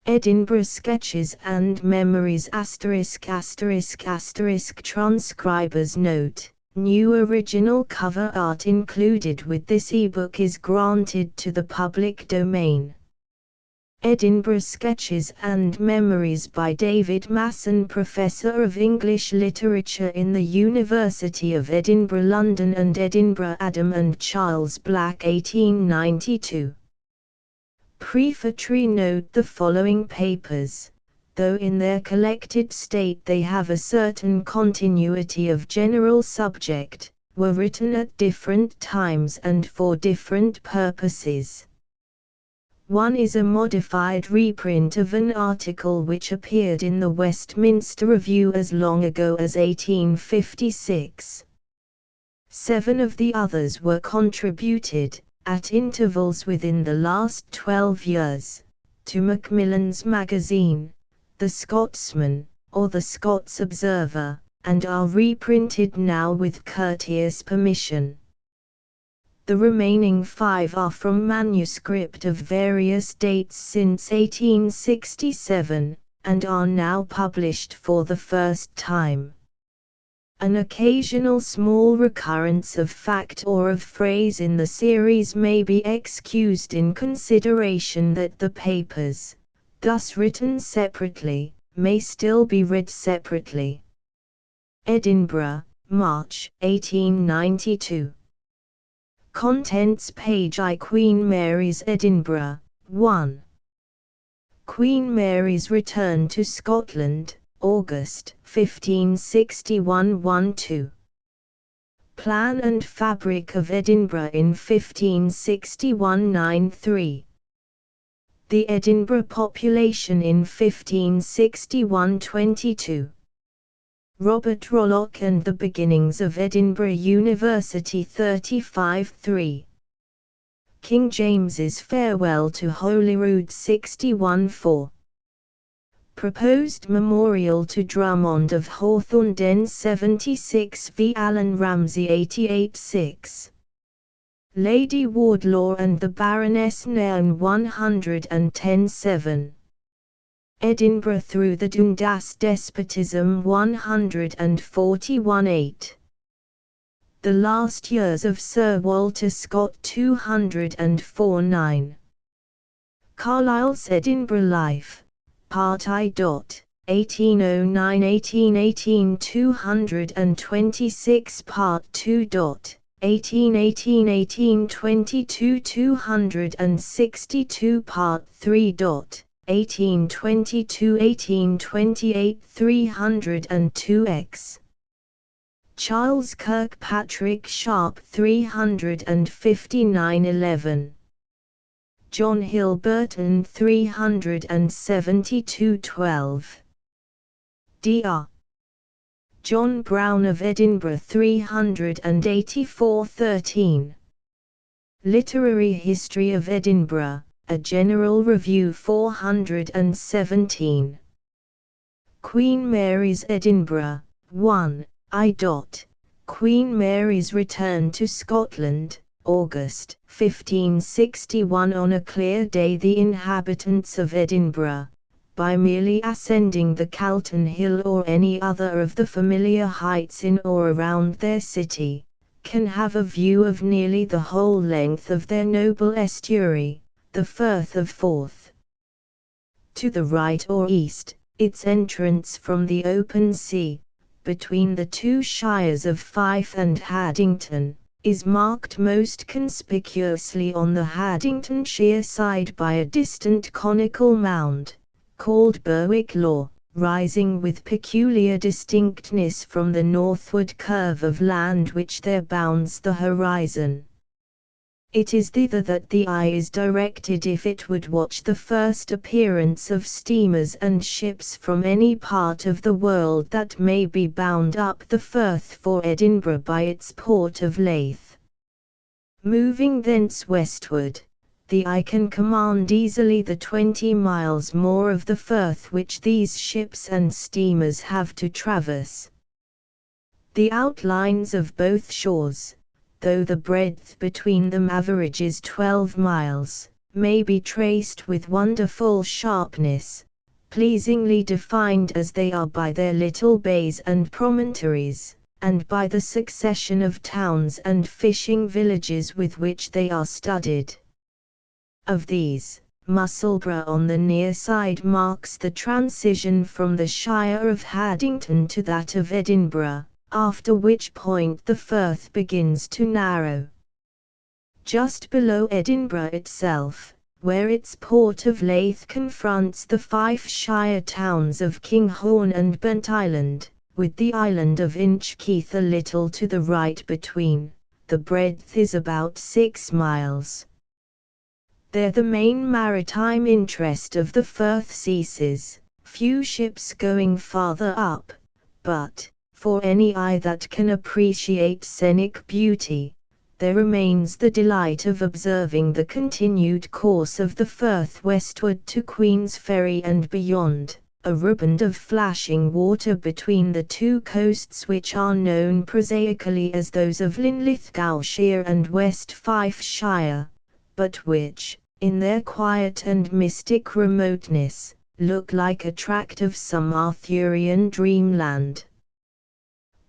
Edinburgh Sketches and Memories ***** Transcriber's note: new original cover art included with this ebook is granted to the public domain. Edinburgh Sketches and Memories by David Masson, Professor of English Literature in the University of Edinburgh, London, and Edinburgh. Adam and Charles Black, 1892. Prefatory note: the following papers, though in their collected state they have a certain continuity of general subject, were written at different times and for different purposes. One is a modified reprint of an article which appeared in the Westminster Review as long ago as 1856. 7 of the others were contributed, at intervals within the last 12 years, to Macmillan's magazine, The Scotsman, or The Scots Observer, and are reprinted now with courteous permission. The remaining 5 are from manuscript of various dates since 1867, and are now published for the first time. An occasional small recurrence of fact or of phrase in the series may be excused in consideration that the papers, thus written separately, may still be read separately. Edinburgh, March, 1892. Contents page I. Queen Mary's, Edinburgh, 1. Queen Mary's Return to Scotland, August, 1561 1-2. Plan and Fabric of Edinburgh in 1561 9-3. The Edinburgh Population in 1561 22. Robert Rollock and the Beginnings of Edinburgh University 35-3. King James's Farewell to Holyrood 61-4. Proposed Memorial to Drummond of Hawthorne Den 76 v. Allan Ramsay 88-6. Lady Wardlaw and the Baroness Nairn 110-7. Edinburgh Through the Dundas Despotism 141-8. The Last Years of Sir Walter Scott 204-9. Carlyle's Edinburgh Life, Part I. 1809-1818 226 Part 2. 1818-1822 262 Part 3. 1822-1828 302x. Charles Kirkpatrick Sharp 359-11. John Hilberton 372-12. Dr. John Brown of Edinburgh 384-13. Literary History of Edinburgh, A General Review 417. Queen Mary's Edinburgh, 1, I. Queen Mary's Return to Scotland, August, 1561. On a clear day the inhabitants of Edinburgh, by merely ascending the Calton Hill or any other of the familiar heights in or around their city, can have a view of nearly the whole length of their noble estuary, the Firth of Forth. To the right or east, its entrance from the open sea, between the two shires of Fife and Haddington, is marked most conspicuously on the Haddingtonshire side by a distant conical mound, called Berwick Law, rising with peculiar distinctness from the northward curve of land which there bounds the horizon. It is thither that the eye is directed if it would watch the first appearance of steamers and ships from any part of the world that may be bound up the Firth for Edinburgh by its port of Leith. Moving thence westward, the eye can command easily the 20 miles more of the Firth which these ships and steamers have to traverse. The outlines of both shores, though the breadth between them averages 12 miles, may be traced with wonderful sharpness, pleasingly defined as they are by their little bays and promontories, and by the succession of towns and fishing villages with which they are studded. Of these, Musselburgh on the near side marks the transition from the Shire of Haddington to that of Edinburgh, after which point the firth begins to narrow. Just below Edinburgh itself, where its port of Leith confronts the 5 shire towns of Kinghorn and Bentisland, with the island of Inchkeith a little to the right between, the breadth is about 6 miles. There the main maritime interest of the firth ceases, few ships going farther up, but, for any eye that can appreciate scenic beauty, there remains the delight of observing the continued course of the firth westward to Queensferry and beyond, a riband of flashing water between the two coasts which are known prosaically as those of Linlithgowshire and West Fifeshire, but which, in their quiet and mystic remoteness, look like a tract of some Arthurian dreamland.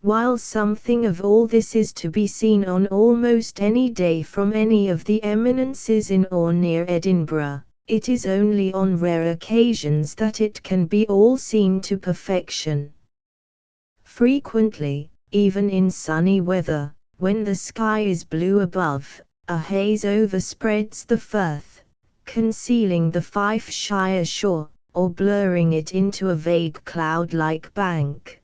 While something of all this is to be seen on almost any day from any of the eminences in or near Edinburgh, it is only on rare occasions that it can be all seen to perfection. Frequently, even in sunny weather, when the sky is blue above, a haze overspreads the firth, concealing the Fifeshire shore, or blurring it into a vague cloud-like bank.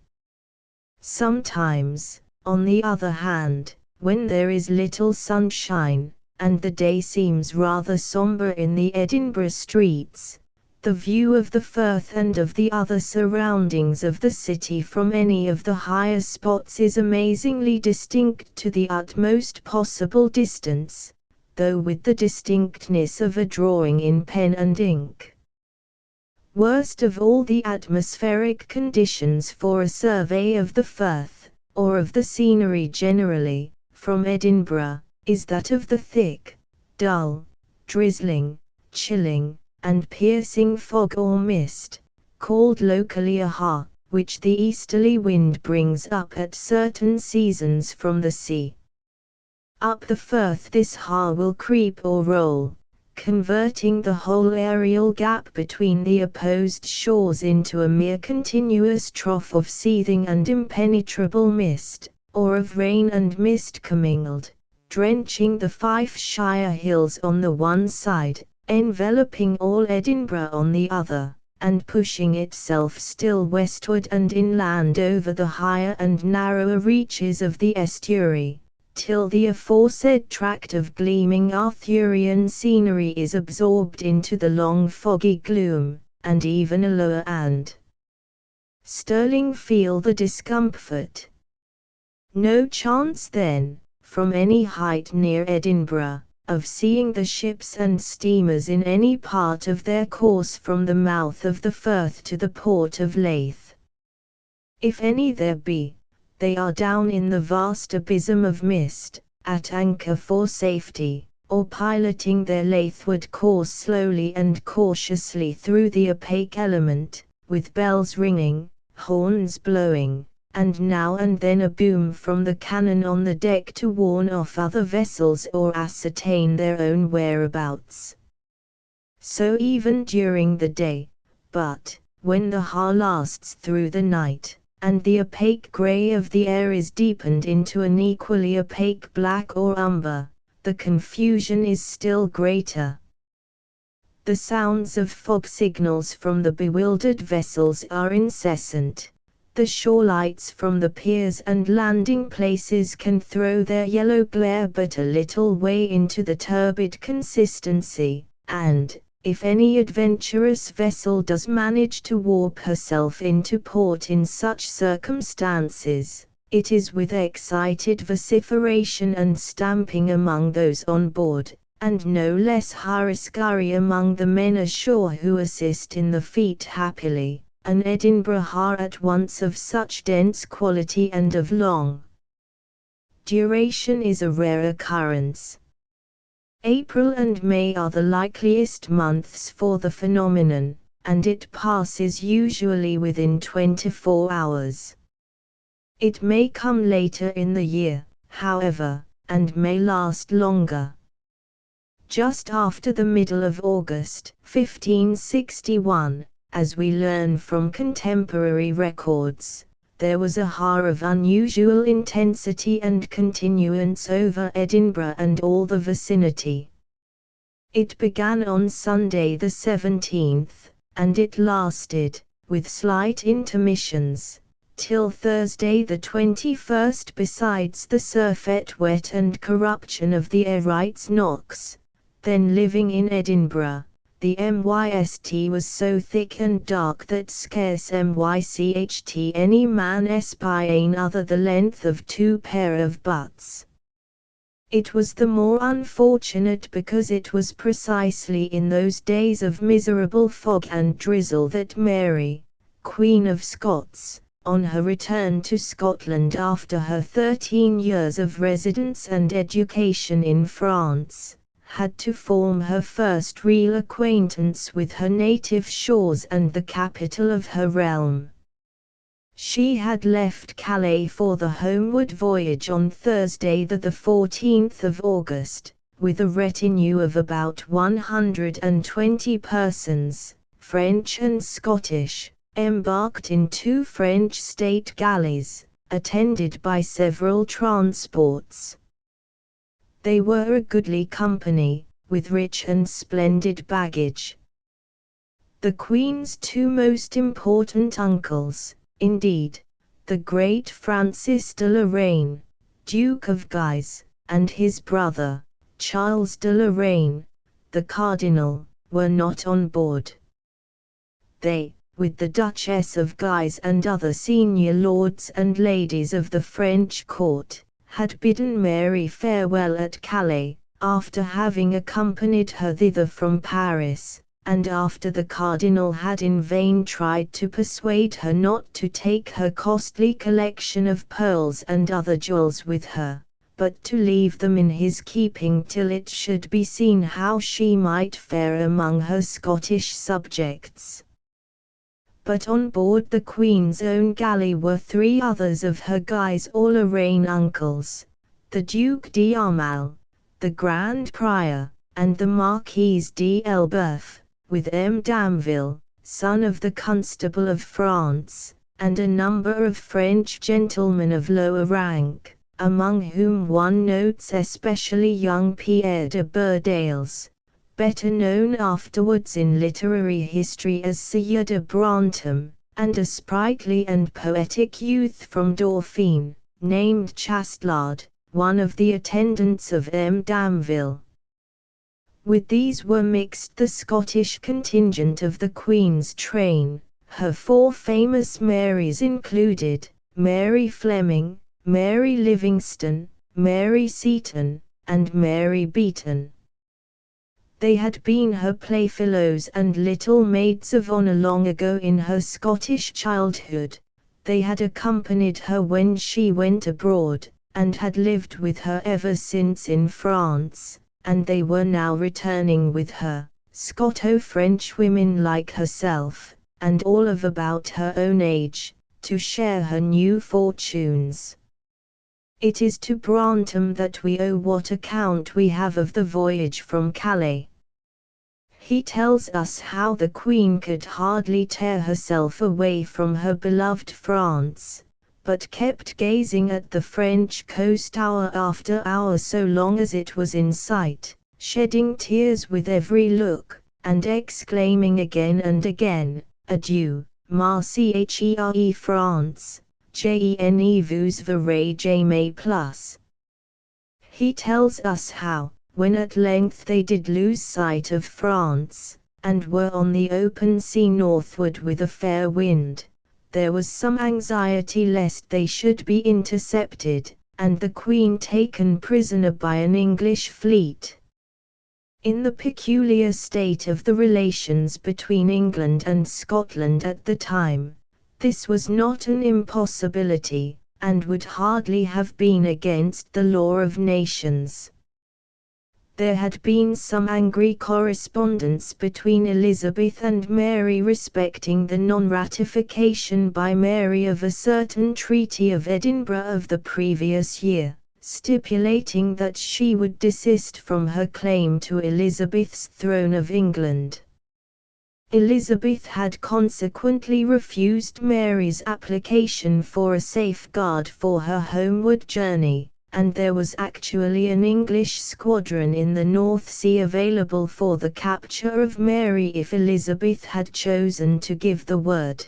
Sometimes, on the other hand, when there is little sunshine, and the day seems rather sombre in the Edinburgh streets, the view of the firth and of the other surroundings of the city from any of the higher spots is amazingly distinct to the utmost possible distance, though with the distinctness of a drawing in pen and ink. Worst of all the atmospheric conditions for a survey of the firth, or of the scenery generally, from Edinburgh, is that of the thick, dull, drizzling, chilling, and piercing fog or mist, called locally a ha, which the easterly wind brings up at certain seasons from the sea. Up the firth this ha will creep or roll, converting the whole aerial gap between the opposed shores into a mere continuous trough of seething and impenetrable mist, or of rain and mist commingled, drenching the Fifeshire hills on the one side, enveloping all Edinburgh on the other, and pushing itself still westward and inland over the higher and narrower reaches of the estuary, till the aforesaid tract of gleaming Arthurian scenery is absorbed into the long foggy gloom, and even a lower and Stirling feel the discomfort. No chance then, from any height near Edinburgh, of seeing the ships and steamers in any part of their course from the mouth of the firth to the port of Leith. If any there be, they are down in the vast abysm of mist, at anchor for safety, or piloting their Leithward course slowly and cautiously through the opaque element, with bells ringing, horns blowing, and now and then a boom from the cannon on the deck to warn off other vessels or ascertain their own whereabouts. So even during the day, but, when the ha lasts through the night, and the opaque grey of the air is deepened into an equally opaque black or umber, the confusion is still greater. The sounds of fog signals from the bewildered vessels are incessant. The shore lights from the piers and landing places can throw their yellow glare but a little way into the turbid consistency, and, if any adventurous vessel does manage to warp herself into port in such circumstances, it is with excited vociferation and stamping among those on board, and no less hurry-scurry among the men ashore who assist in the feat happily, an Edinburgh ha at once of such dense quality and of long duration is a rare occurrence. April and May are the likeliest months for the phenomenon, and it passes usually within 24 hours. It may come later in the year, however, and may last longer. Just after the middle of August 1561, as we learn from contemporary records, there was a hour of unusual intensity and continuance over Edinburgh and all the vicinity. It began on Sunday the 17th, and it lasted, with slight intermissions, till Thursday the 21st. Besides the surfeit wet and corruption of the airites Knox, then living in Edinburgh, the MYST was so thick and dark that scarce MYCHT any man espying other the length of 2 pair of butts. It was the more unfortunate because it was precisely in those days of miserable fog and drizzle that Mary, Queen of Scots, on her return to Scotland after her 13 years of residence and education in France, had to form her first real acquaintance with her native shores and the capital of her realm. She had left Calais for the homeward voyage on Thursday the 14th of August, with a retinue of about 120 persons, French and Scottish, embarked in 2 French state galleys, attended by several transports. They were a goodly company, with rich and splendid baggage. The Queen's 2 most important uncles, indeed, the great Francis de Lorraine, Duke of Guise, and his brother, Charles de Lorraine, the Cardinal, were not on board. They, with the Duchess of Guise and other senior lords and ladies of the French court, had bidden Mary farewell at Calais, after having accompanied her thither from Paris, and after the Cardinal had in vain tried to persuade her not to take her costly collection of pearls and other jewels with her, but to leave them in his keeping till it should be seen how she might fare among her Scottish subjects. But on board the Queen's own galley were 3 others of her Guise or Lorraine uncles, the Duc d'Aumale, the Grand Prior, and the Marquise d'Elbeuf, with M. d'Amville, son of the Constable of France, and a number of French gentlemen of lower rank, among whom one notes especially young Pierre de Burdales, better known afterwards in literary history as Sire de Brantôme, and a sprightly and poetic youth from Dauphine, named Chastelard, one of the attendants of M. d'Amville. With these were mixed the Scottish contingent of the Queen's train, her 4 famous Marys included, Mary Fleming, Mary Livingston, Mary Seton, and Mary Beaton. They had been her playfellows and little maids of honor long ago in her Scottish childhood. They had accompanied her when she went abroad, and had lived with her ever since in France, and they were now returning with her, Scoto-French women like herself, and all of about her own age, to share her new fortunes. It is to Brantôme that we owe what account we have of the voyage from Calais. He tells us how the Queen could hardly tear herself away from her beloved France, but kept gazing at the French coast hour after hour so long as it was in sight, shedding tears with every look, and exclaiming again and again, "Adieu, ma chere France, je vous verrai jamais plus." He tells us how, when at length they did lose sight of France, and were on the open sea northward with a fair wind, there was some anxiety lest they should be intercepted, and the Queen taken prisoner by an English fleet. In the peculiar state of the relations between England and Scotland at the time, this was not an impossibility, and would hardly have been against the law of nations. There had been some angry correspondence between Elizabeth and Mary respecting the non-ratification by Mary of a certain Treaty of Edinburgh of the previous year, stipulating that she would desist from her claim to Elizabeth's throne of England. Elizabeth had consequently refused Mary's application for a safeguard for her homeward journey, and there was actually an English squadron in the North Sea available for the capture of Mary if Elizabeth had chosen to give the word.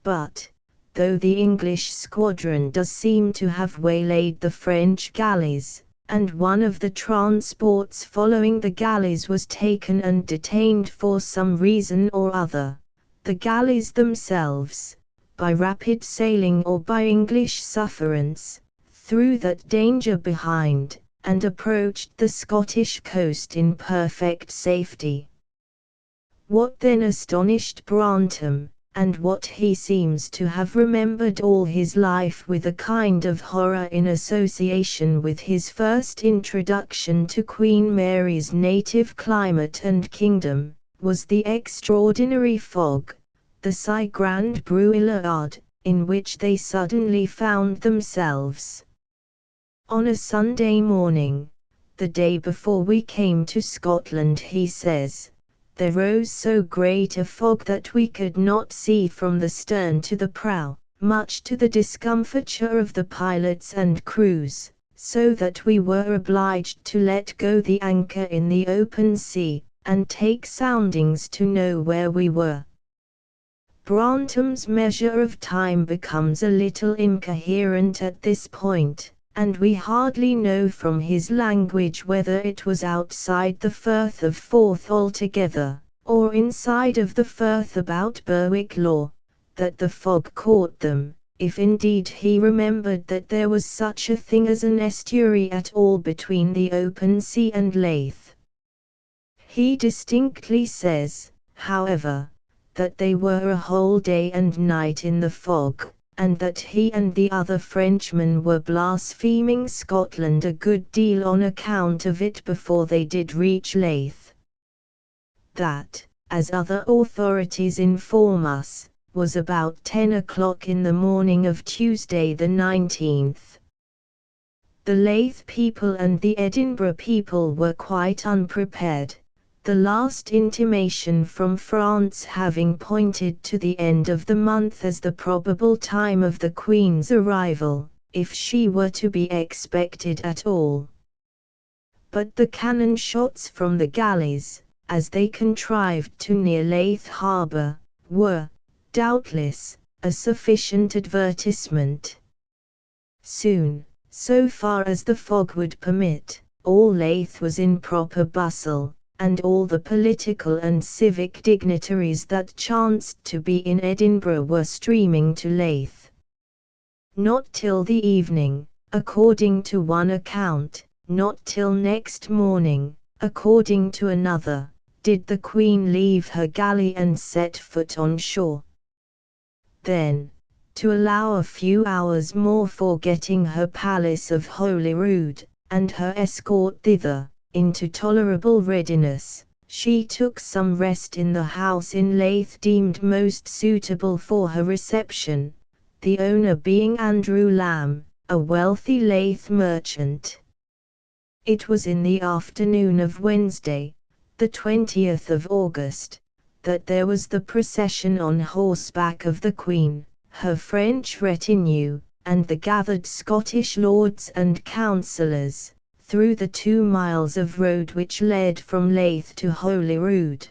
But, though the English squadron does seem to have waylaid the French galleys, and one of the transports following the galleys was taken and detained for some reason or other, the galleys themselves, by rapid sailing or by English sufferance, threw that danger behind, and approached the Scottish coast in perfect safety. What then astonished Brantôme, and what he seems to have remembered all his life with a kind of horror in association with his first introduction to Queen Mary's native climate and kingdom, was the extraordinary fog, the si grande brouillade, in which they suddenly found themselves. On a Sunday morning, the day before we came to Scotland, he says, there rose so great a fog that we could not see from the stern to the prow, much to the discomfiture of the pilots and crews, so that we were obliged to let go the anchor in the open sea, and take soundings to know where we were. Brantôme's measure of time becomes a little incoherent at this point, and we hardly know from his language whether it was outside the Firth of Forth altogether, or inside of the Firth about Berwick Law, that the fog caught them, if indeed he remembered that there was such a thing as an estuary at all between the open sea and Leith. He distinctly says, however, that they were a whole day and night in the fog, and that he and the other Frenchmen were blaspheming Scotland a good deal on account of it before they did reach Leith. That, as other authorities inform us, was about 10 o'clock in the morning of Tuesday the 19th. The Leith people and the Edinburgh people were quite unprepared, the last intimation from France having pointed to the end of the month as the probable time of the Queen's arrival, if she were to be expected at all. But the cannon shots from the galleys, as they contrived to near Leith harbour, were, doubtless, a sufficient advertisement. Soon, so far as the fog would permit, all Leith was in proper bustle, and all the political and civic dignitaries that chanced to be in Edinburgh were streaming to Leith. Not till the evening, according to one account, not till next morning, according to another, did the Queen leave her galley and set foot on shore. Then, to allow a few hours more for getting her palace of Holyrood, and her escort thither, into tolerable readiness, she took some rest in the house in Leith deemed most suitable for her reception, the owner being Andrew Lamb, a wealthy Leith merchant. It was in the afternoon of Wednesday, the 20th of August, that there was the procession on horseback of the Queen, her French retinue, and the gathered Scottish lords and councillors, through the 2 miles of road which led from Leith to Holyrood.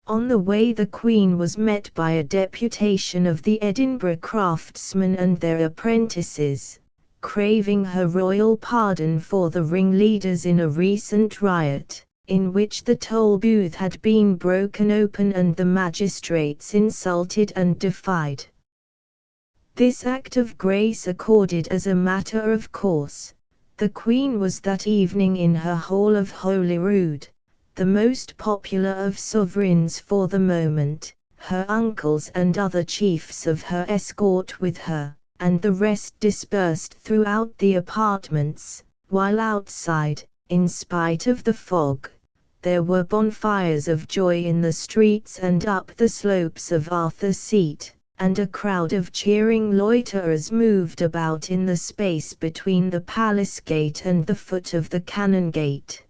On the way the Queen was met by a deputation of the Edinburgh craftsmen and their apprentices, craving her royal pardon for the ringleaders in a recent riot, in which the toll booth had been broken open and the magistrates insulted and defied. This act of grace accorded as a matter of course. The Queen was that evening in her hall of Holyrood, the most popular of sovereigns for the moment, her uncles and other chiefs of her escort with her, and the rest dispersed throughout the apartments, while outside, in spite of the fog, there were bonfires of joy in the streets and up the slopes of Arthur's Seat, and a crowd of cheering loiterers moved about in the space between the palace gate and the foot of the cannon gate.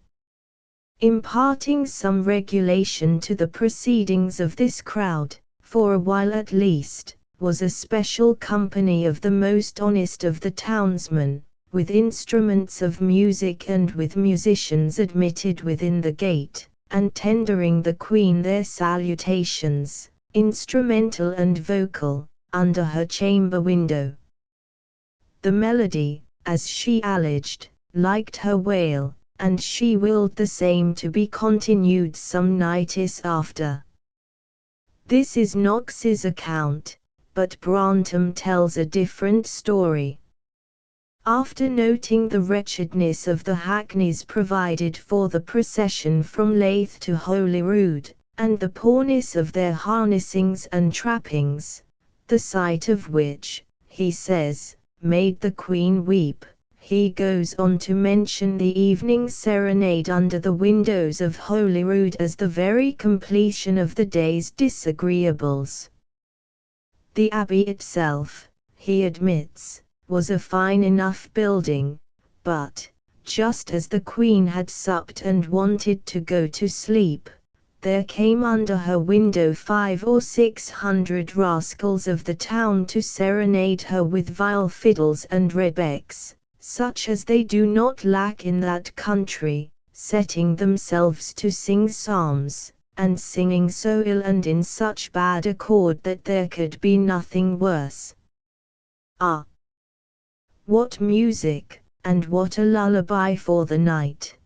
Imparting some regulation to the proceedings of this crowd, for a while at least, was a special company of the most honest of the townsmen, with instruments of music and with musicians admitted within the gate, and tendering the Queen their salutations, instrumental and vocal, under her chamber window. The melody, as she alleged, liked her wail, and she willed the same to be continued some nights after. This is Knox's account, but Brangham tells a different story. After noting the wretchedness of the hackneys provided for the procession from Leith to Holyrood, and the poorness of their harnessings and trappings, the sight of which, he says, made the Queen weep, he goes on to mention the evening serenade under the windows of Holyrood as the very completion of the day's disagreeables. The abbey itself, he admits, was a fine enough building, but, just as the Queen had supped and wanted to go to sleep, there came under her window 500 or 600 rascals of the town to serenade her with vile fiddles and rebecks, such as they do not lack in that country, setting themselves to sing psalms, and singing so ill and in such bad accord that there could be nothing worse. Ah! What music, and what a lullaby for the night!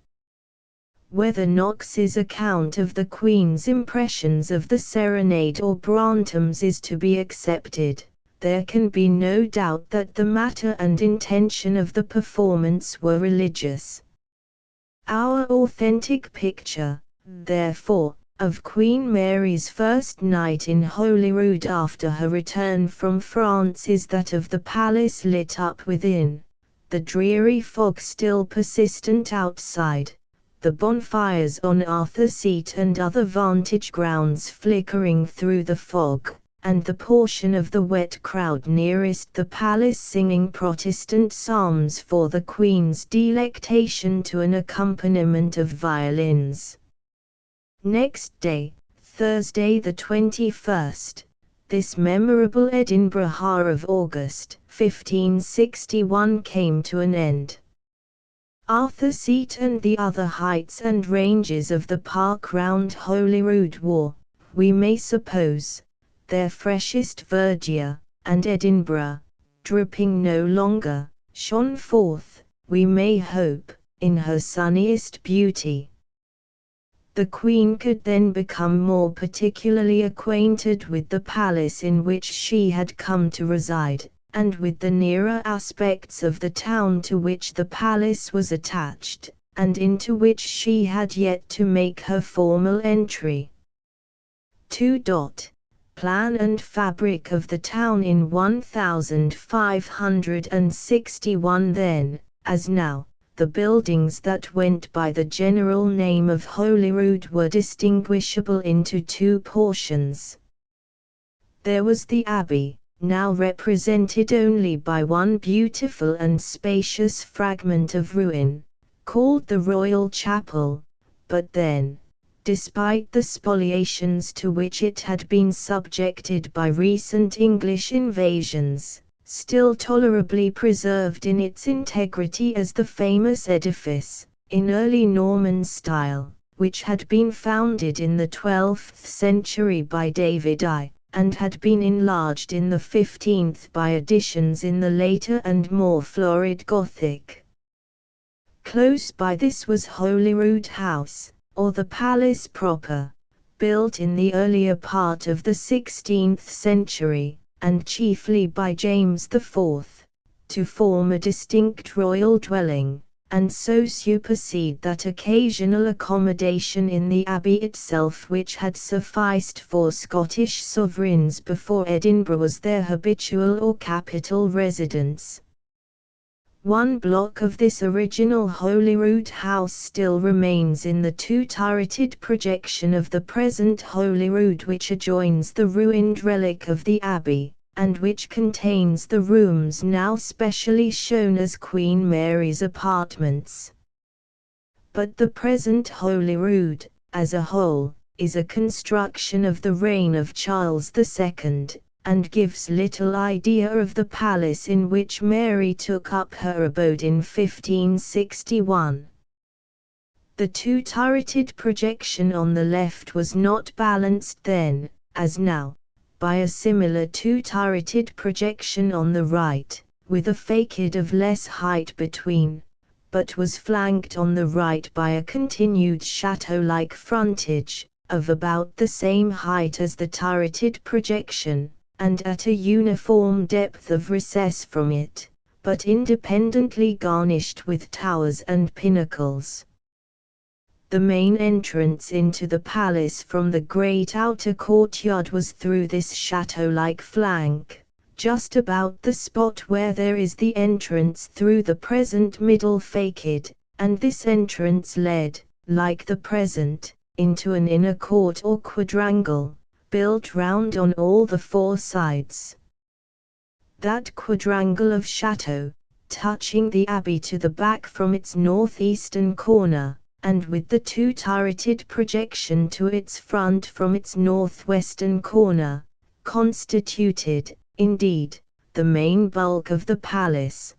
Whether Knox's account of the Queen's impressions of the serenade or Brangham's is to be accepted, there can be no doubt that the matter and intention of the performance were religious. Our authentic picture, therefore, of Queen Mary's first night in Holyrood after her return from France is that of the palace lit up within, the dreary fog still persistent outside, the bonfires on Arthur's Seat and other vantage grounds flickering through the fog, and the portion of the wet crowd nearest the palace singing Protestant psalms for the Queen's delectation to an accompaniment of violins. Next day, Thursday the 21st, this memorable Edinburgh hour of August 1561 came to an end. Arthur's Seat and the other heights and ranges of the park round Holyrood wore, we may suppose, their freshest verdure, and Edinburgh, dripping no longer, shone forth, we may hope, in her sunniest beauty. The Queen could then become more particularly acquainted with the palace in which she had come to reside, and with the nearer aspects of the town to which the palace was attached, and into which she had yet to make her formal entry. 2. Plan and fabric of the town in 1561. Then, as now, the buildings that went by the general name of Holyrood were distinguishable into two portions. There was the abbey, now represented only by one beautiful and spacious fragment of ruin, called the Royal Chapel, but then, despite the spoliations to which it had been subjected by recent English invasions, still tolerably preserved in its integrity as the famous edifice, in early Norman style, which had been founded in the 12th century by David I, and had been enlarged in the 15th by additions in the later and more florid Gothic. Close by this was Holyrood House, or the palace proper, built in the earlier part of the 16th century, and chiefly by James IV, to form a distinct royal dwelling, and so supersede that occasional accommodation in the abbey itself which had sufficed for Scottish sovereigns before Edinburgh was their habitual or capital residence. One block of this original Holyrood house still remains in the two-turreted projection of the present Holyrood, which adjoins the ruined relic of the Abbey, and which contains the rooms now specially shown as Queen Mary's apartments. But the present Holyrood, as a whole, is a construction of the reign of Charles II, and gives little idea of the palace in which Mary took up her abode in 1561. The two-turreted projection on the left was not balanced then, as now, by a similar two-turreted projection on the right, with a facade of less height between, but was flanked on the right by a continued chateau-like frontage, of about the same height as the turreted projection, and at a uniform depth of recess from it, but independently garnished with towers and pinnacles. The main entrance into the palace from the great outer courtyard was through this chateau-like flank, just about the spot where there is the entrance through the present middle facade, and this entrance led, like the present, into an inner court or quadrangle, built round on all the four sides. That quadrangle of chateau, touching the abbey to the back from its northeastern corner, and with the two-turreted projection to its front from its northwestern corner, constituted, indeed, the main bulk of the palace.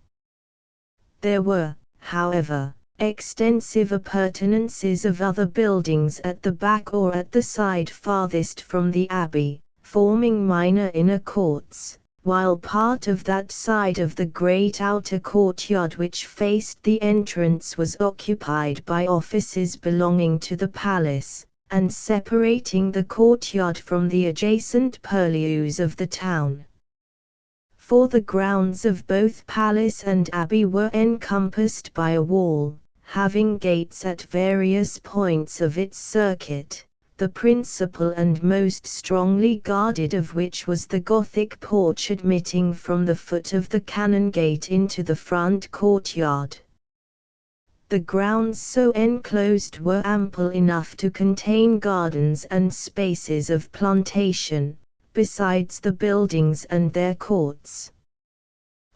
There were, however, extensive appurtenances of other buildings at the back or at the side farthest from the abbey, forming minor inner courts, while part of that side of the great outer courtyard which faced the entrance was occupied by offices belonging to the palace, and separating the courtyard from the adjacent purlieus of the town. For the grounds of both palace and abbey were encompassed by a wall, having gates at various points of its circuit, the principal and most strongly guarded of which was the Gothic porch admitting from the foot of the Canongate into the front courtyard. The grounds so enclosed were ample enough to contain gardens and spaces of plantation, besides the buildings and their courts.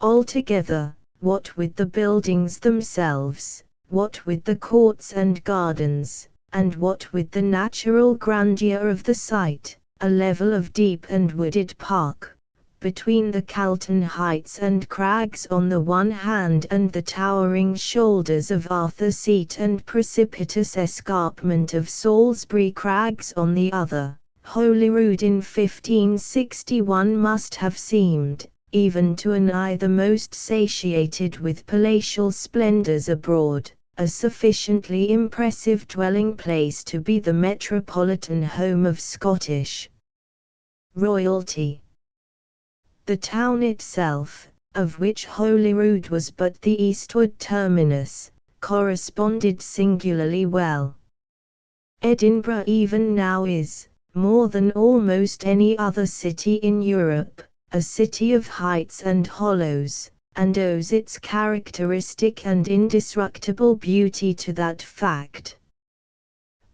Altogether, what with the buildings themselves, what with the courts and gardens, and what with the natural grandeur of the site, a level of deep and wooded park, between the Calton heights and crags on the one hand and the towering shoulders of Arthur Seat and precipitous escarpment of Salisbury crags on the other, Holyrood in 1561 must have seemed, even to an eye the most satiated with palatial splendours abroad, a sufficiently impressive dwelling place to be the metropolitan home of Scottish royalty. The town itself, of which Holyrood was but the eastward terminus, corresponded singularly well. Edinburgh even now is, more than almost any other city in Europe, a city of heights and hollows, and owes its characteristic and indestructible beauty to that fact.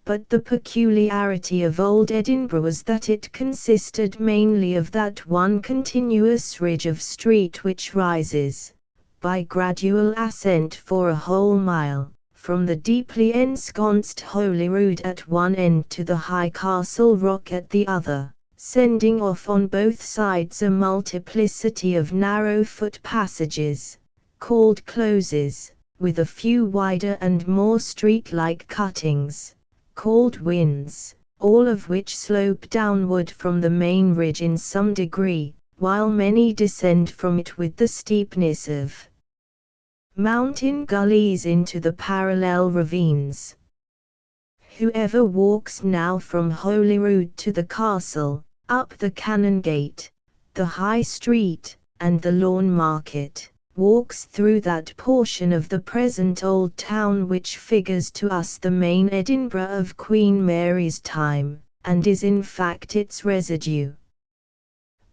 But the peculiarity of old Edinburgh was that it consisted mainly of that one continuous ridge of street which rises, by gradual ascent for a whole mile, from the deeply ensconced Holyrood at one end to the high Castle Rock at the other, sending off on both sides a multiplicity of narrow foot passages, called closes, with a few wider and more street-like cuttings, called winds, all of which slope downward from the main ridge in some degree, while many descend from it with the steepness of mountain gullies into the parallel ravines. Whoever walks now from Holyrood to the castle, up the Canongate, the High Street, and the Lawn Market, walks through that portion of the present old town which figures to us the main Edinburgh of Queen Mary's time, and is in fact its residue.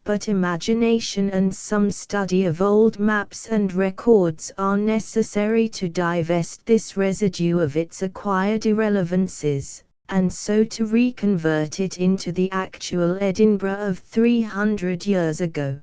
but imagination and some study of old maps and records are necessary to divest this residue of its acquired irrelevances, and so to reconvert it into the actual Edinburgh of 300 years ago.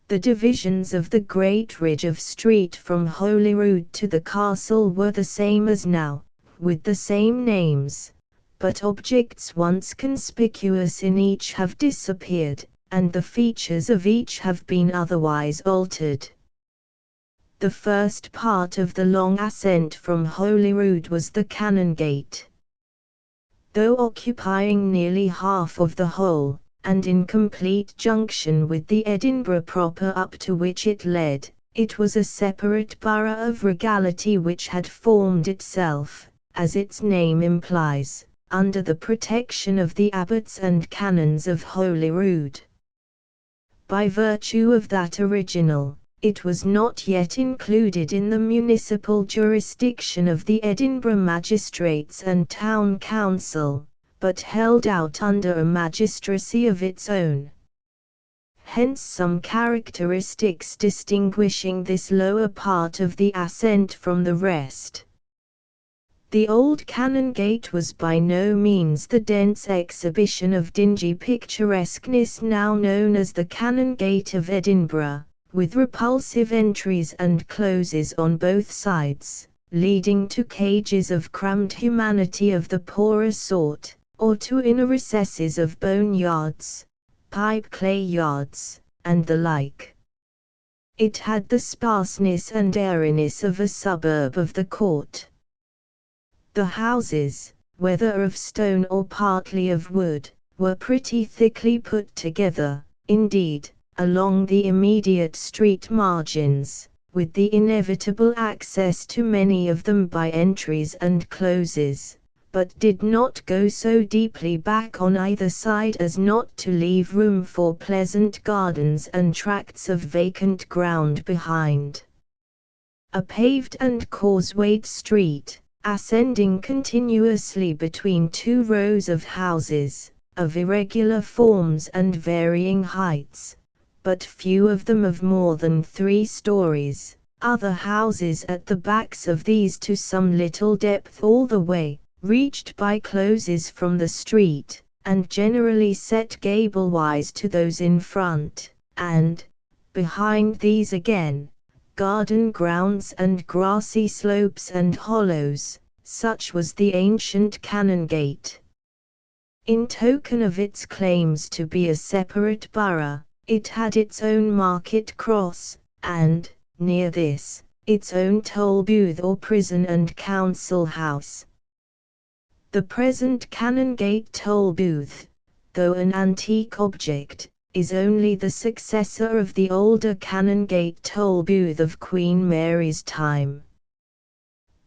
The divisions of the great ridge of street from Holyrood to the castle were the same as now, with the same names, but objects once conspicuous in each have disappeared, and the features of each have been otherwise altered. The first part of the long ascent from Holyrood was the Canongate. Though occupying nearly half of the whole, and in complete junction with the Edinburgh proper up to which it led, it was a separate borough of regality which had formed itself, as its name implies, under the protection of the abbots and canons of Holyrood. By virtue of that original, it was not yet included in the municipal jurisdiction of the Edinburgh magistrates and town council, but held out under a magistracy of its own. Hence some characteristics distinguishing this lower part of the ascent from the rest. The old Canongate was by no means the dense exhibition of dingy picturesqueness now known as the Canongate of Edinburgh, with repulsive entries and closes on both sides, leading to cages of crammed humanity of the poorer sort, or to inner recesses of bone yards, pipe clay yards, and the like. It had the sparseness and airiness of a suburb of the court. The houses, whether of stone or partly of wood, were pretty thickly put together, indeed, along the immediate street margins, with the inevitable access to many of them by entries and closes, but did not go so deeply back on either side as not to leave room for pleasant gardens and tracts of vacant ground behind. A paved and causewayed street, ascending continuously between two rows of houses, of irregular forms and varying heights, but few of them of more than 3 stories, other houses at the backs of these to some little depth all the way, reached by closes from the street, and generally set gable-wise to those in front, and, behind these again, garden grounds and grassy slopes and hollows, such was the ancient Canongate. In token of its claims to be a separate borough, it had its own market cross, and, near this, its own toll booth or prison and council house. The present Canongate toll booth, though an antique object, is only the successor of the older Canongate toll booth of Queen Mary's time.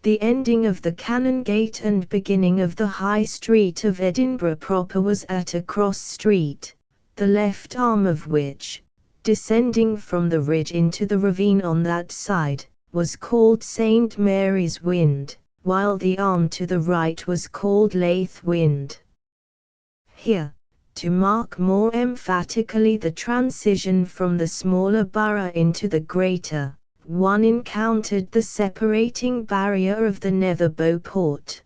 The ending of the Canongate and beginning of the High Street of Edinburgh proper was at a cross street, the left arm of which, descending from the ridge into the ravine on that side, was called St. Mary's Wynd, while the arm to the right was called Lath Wynd. Here, to mark more emphatically the transition from the smaller borough into the greater, one encountered the separating barrier of the Netherbow Port.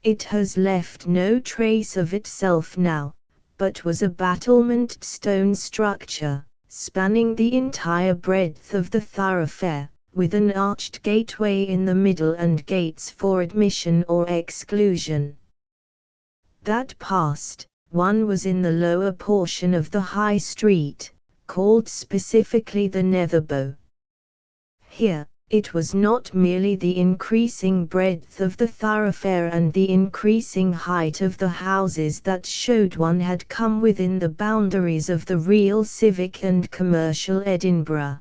It has left no trace of itself now, but was a battlemented stone structure, spanning the entire breadth of the thoroughfare, with an arched gateway in the middle and gates for admission or exclusion. That passed, one was in the lower portion of the High Street, called specifically the Netherbow. Here, it was not merely the increasing breadth of the thoroughfare and the increasing height of the houses that showed one had come within the boundaries of the real civic and commercial Edinburgh.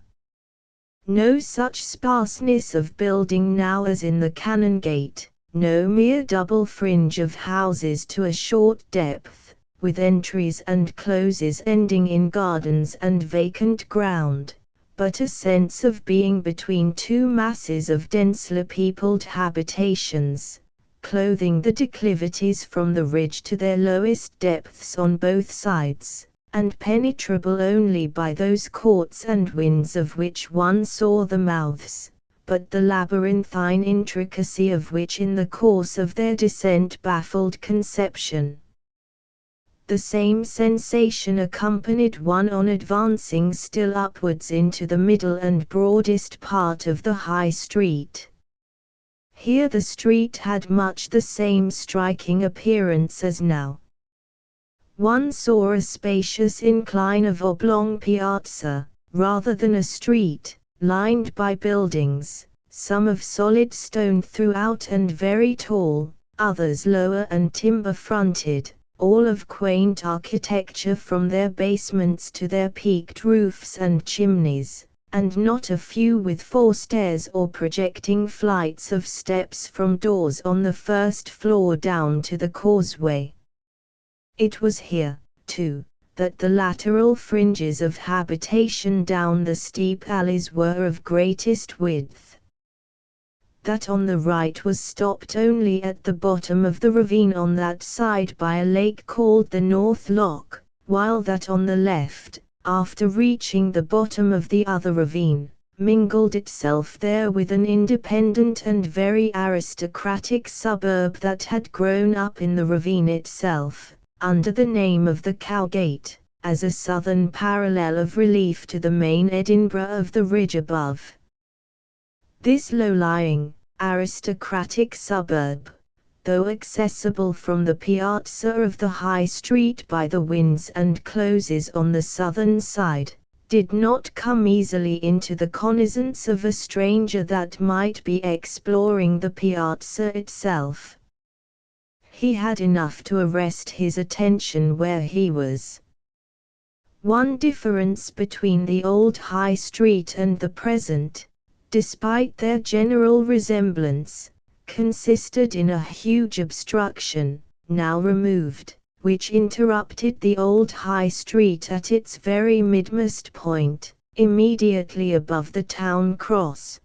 No such sparseness of building now as in the Canongate, no mere double fringe of houses to a short depth, with entries and closes ending in gardens and vacant ground, but a sense of being between two masses of densely peopled habitations, clothing the declivities from the ridge to their lowest depths on both sides, and penetrable only by those courts and winds of which one saw the mouths, but the labyrinthine intricacy of which in the course of their descent baffled conception. The same sensation accompanied one on advancing still upwards into the middle and broadest part of the High Street. Here the street had much the same striking appearance as now. One saw a spacious incline of oblong piazza, rather than a street, lined by buildings, some of solid stone throughout and very tall, others lower and timber-fronted, all of quaint architecture from their basements to their peaked roofs and chimneys, and not a few with 4 stairs or projecting flights of steps from doors on the first floor down to the causeway. It was here, too, that the lateral fringes of habitation down the steep alleys were of greatest width. That on the right was stopped only at the bottom of the ravine on that side by a lake called the North Loch, while that on the left, after reaching the bottom of the other ravine, mingled itself there with an independent and very aristocratic suburb that had grown up in the ravine itself, under the name of the Cowgate, as a southern parallel of relief to the main Edinburgh of the ridge above. This low-lying, aristocratic suburb, though accessible from the piazza of the High Street by the winds and closes on the southern side, did not come easily into the cognizance of a stranger that might be exploring the piazza itself. He had enough to arrest his attention where he was. One difference between the old High Street and the present, despite their general resemblance, consisted in a huge obstruction, now removed, which interrupted the old High Street at its very midmost point, immediately above the town cross.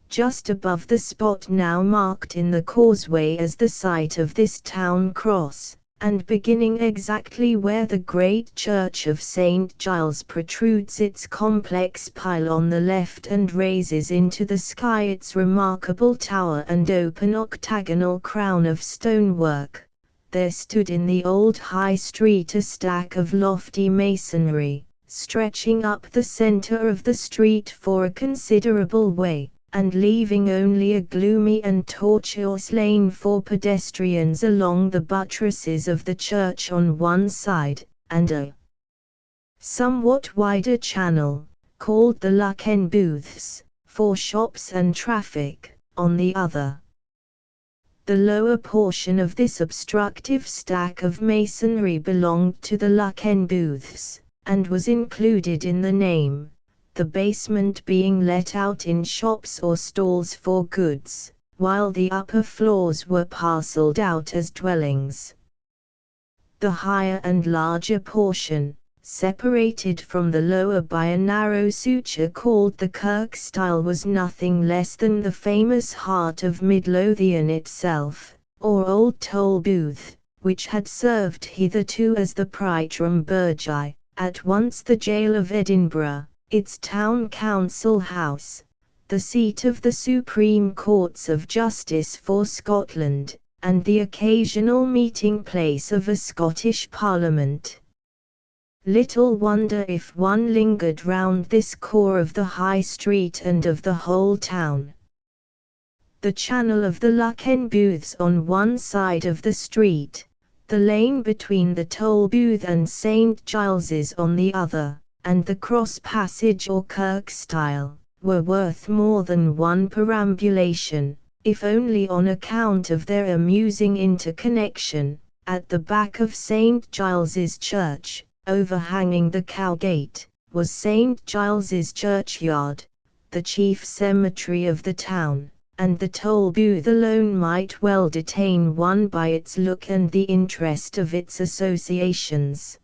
Just above the spot now marked in the causeway as the site of this town cross, and beginning exactly where the great church of St. Giles protrudes its complex pile on the left and raises into the sky its remarkable tower and open octagonal crown of stonework, there stood in the old High Street a stack of lofty masonry, stretching up the centre of the street for a considerable way, and leaving only a gloomy and tortuous lane for pedestrians along the buttresses of the church on one side, and a somewhat wider channel, called the Lucken Booths, for shops and traffic, on the other. The lower portion of this obstructive stack of masonry belonged to the Lucken Booths, and was included in the name, the basement being let out in shops or stalls for goods, while the upper floors were parcelled out as dwellings. The higher and larger portion, separated from the lower by a narrow suture called the Kirk Stile, was nothing less than the famous heart of Midlothian itself, or Old Toll Booth, which had served hitherto as the Prytram Burgh, at once the jail of Edinburgh, its town council house, the seat of the Supreme Courts of Justice for Scotland, and the occasional meeting place of a Scottish Parliament. Little wonder if one lingered round this core of the High Street and of the whole town. The channel of the Lucken Booths on one side of the street, the lane between the Toll Booth and St. Giles's on the other, and the cross passage or Kirk Stile, were worth more than one perambulation, if only on account of their amusing interconnection. At the back of St. Giles's Church, overhanging the Cowgate, was St. Giles's Churchyard, the chief cemetery of the town, and the Toll Booth alone might well detain one by its look and the interest of its associations.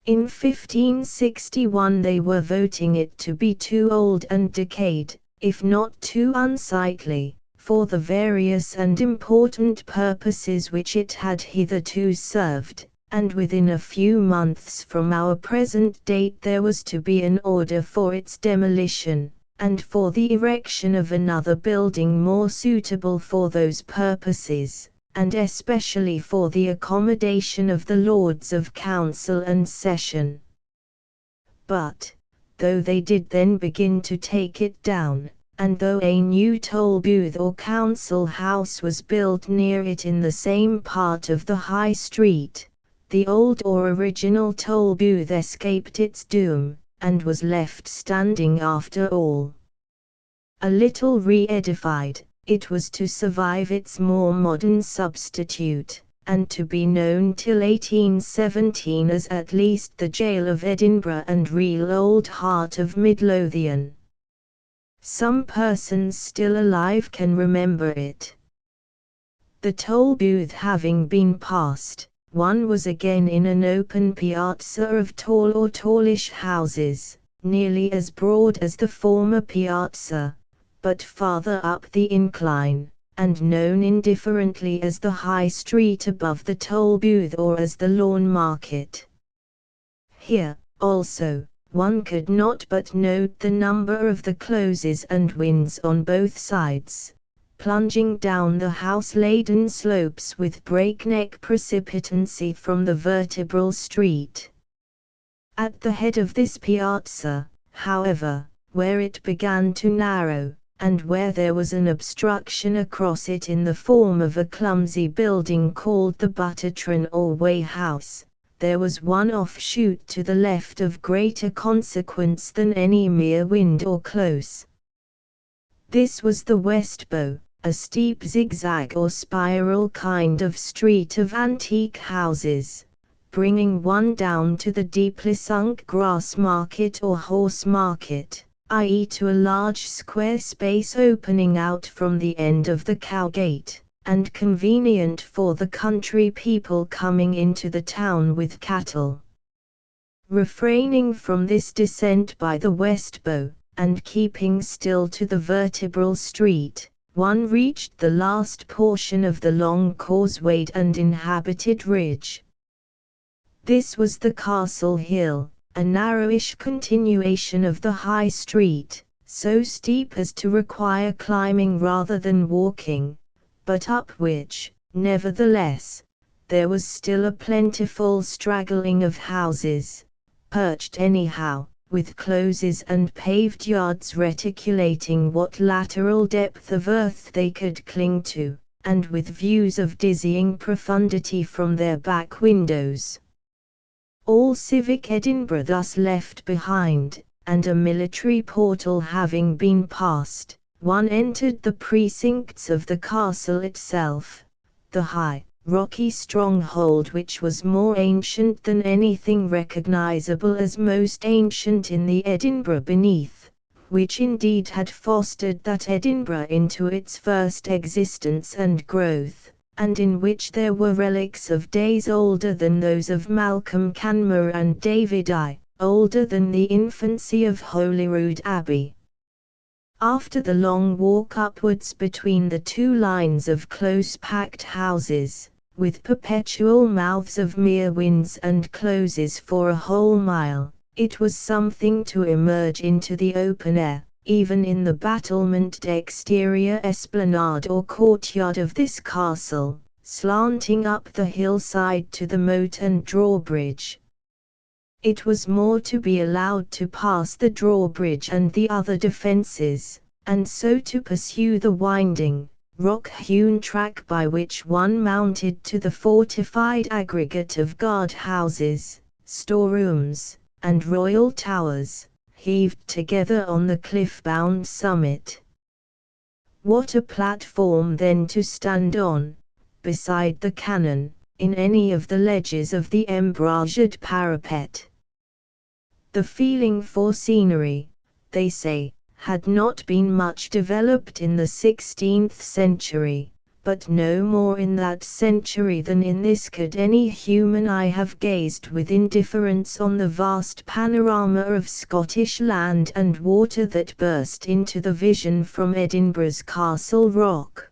In 1561 they were voting it to be too old and decayed, if not too unsightly, for the various and important purposes which it had hitherto served, and within a few months from our present date there was to be an order for its demolition, and for the erection of another building more suitable for those purposes, and especially for the accommodation of the Lords of Council and Session. But, though they did then begin to take it down, and though a new Tolbooth or council house was built near it in the same part of the High Street, the old or original Tolbooth escaped its doom, and was left standing after all. A little re-edified, it was to survive its more modern substitute, and to be known till 1817 as at least the jail of Edinburgh and real old heart of Midlothian. Some persons still alive can remember it. The Tolbooth having been passed, one was again in an open piazza of tall or tallish houses, nearly as broad as the former piazza, but farther up the incline, and known indifferently as the High Street above the Tolbooth or as the Lawn Market. Here, also, one could not but note the number of the closes and wynds on both sides, plunging down the house-laden slopes with breakneck precipitancy from the vertebral street. At the head of this piazza, however, where it began to narrow, and where there was an obstruction across it in the form of a clumsy building called the Buttertron or Way House, there was one offshoot to the left of greater consequence than any mere wynd or close. This was the Westbow, a steep zigzag or spiral kind of street of antique houses, bringing one down to the deeply sunk grass market or horse market, i.e. to a large square space opening out from the end of the Cowgate, and convenient for the country people coming into the town with cattle. Refraining from this descent by the Westbow, and keeping still to the vertebral street, one reached the last portion of the long causewayed and inhabited ridge. This was the Castle Hill, a narrowish continuation of the High Street, so steep as to require climbing rather than walking, but up which, nevertheless, there was still a plentiful straggling of houses, perched anyhow, with closes and paved yards reticulating what lateral depth of earth they could cling to, and with views of dizzying profundity from their back windows. All civic Edinburgh thus left behind, and a military portal having been passed, one entered the precincts of the castle itself, the high, rocky stronghold which was more ancient than anything recognizable as most ancient in the Edinburgh beneath, which indeed had fostered that Edinburgh into its first existence and growth, and in which there were relics of days older than those of Malcolm Canmore and David older than the infancy of Holyrood Abbey. After the long walk upwards between the two lines of close-packed houses, with perpetual mouths of mere wynds and closes for a whole mile, it was something to emerge into the open air, even in the battlemented exterior esplanade or courtyard of this castle, slanting up the hillside to the moat and drawbridge. It was more to be allowed to pass the drawbridge and the other defences, and so to pursue the winding, rock-hewn track by which one mounted to the fortified aggregate of guard-houses, storerooms, and royal towers, heaved together on the cliff-bound summit. What a platform then to stand on, beside the cannon, in any of the ledges of the embrasured parapet. The feeling for scenery, they say, had not been much developed in the 16th century, but no more in that century than in this could any human eye have gazed with indifference on the vast panorama of Scottish land and water that burst into the vision from Edinburgh's Castle Rock.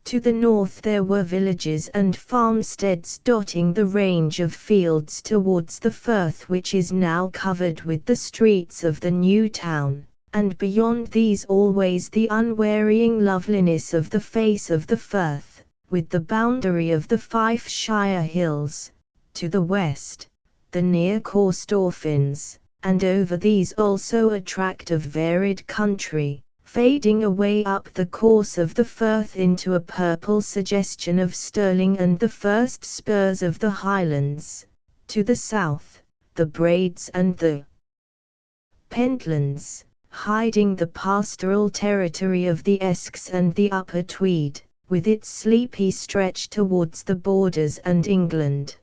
To the north there were villages and farmsteads dotting the range of fields towards the Firth, which is now covered with the streets of the new town, and beyond these always the unwearying loveliness of the face of the Firth, with the boundary of the Fifeshire hills. To the west, the near Corstorphins, and over these also a tract of varied country, fading away up the course of the Firth into a purple suggestion of Stirling and the first spurs of the Highlands. To the south, the Braids and the Pentlands, hiding the pastoral territory of the Esks and the Upper Tweed, with its sleepy stretch towards the Borders and England.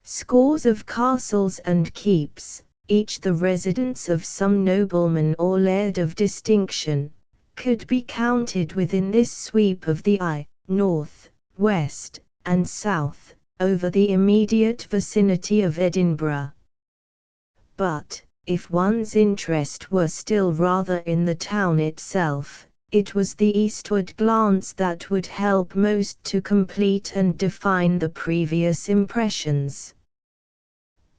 Scores of castles and keeps, each the residence of some nobleman or laird of distinction, could be counted within this sweep of the eye, north, west, and south, over the immediate vicinity of Edinburgh. But, if one's interest were still rather in the town itself, it was the eastward glance that would help most to complete and define the previous impressions.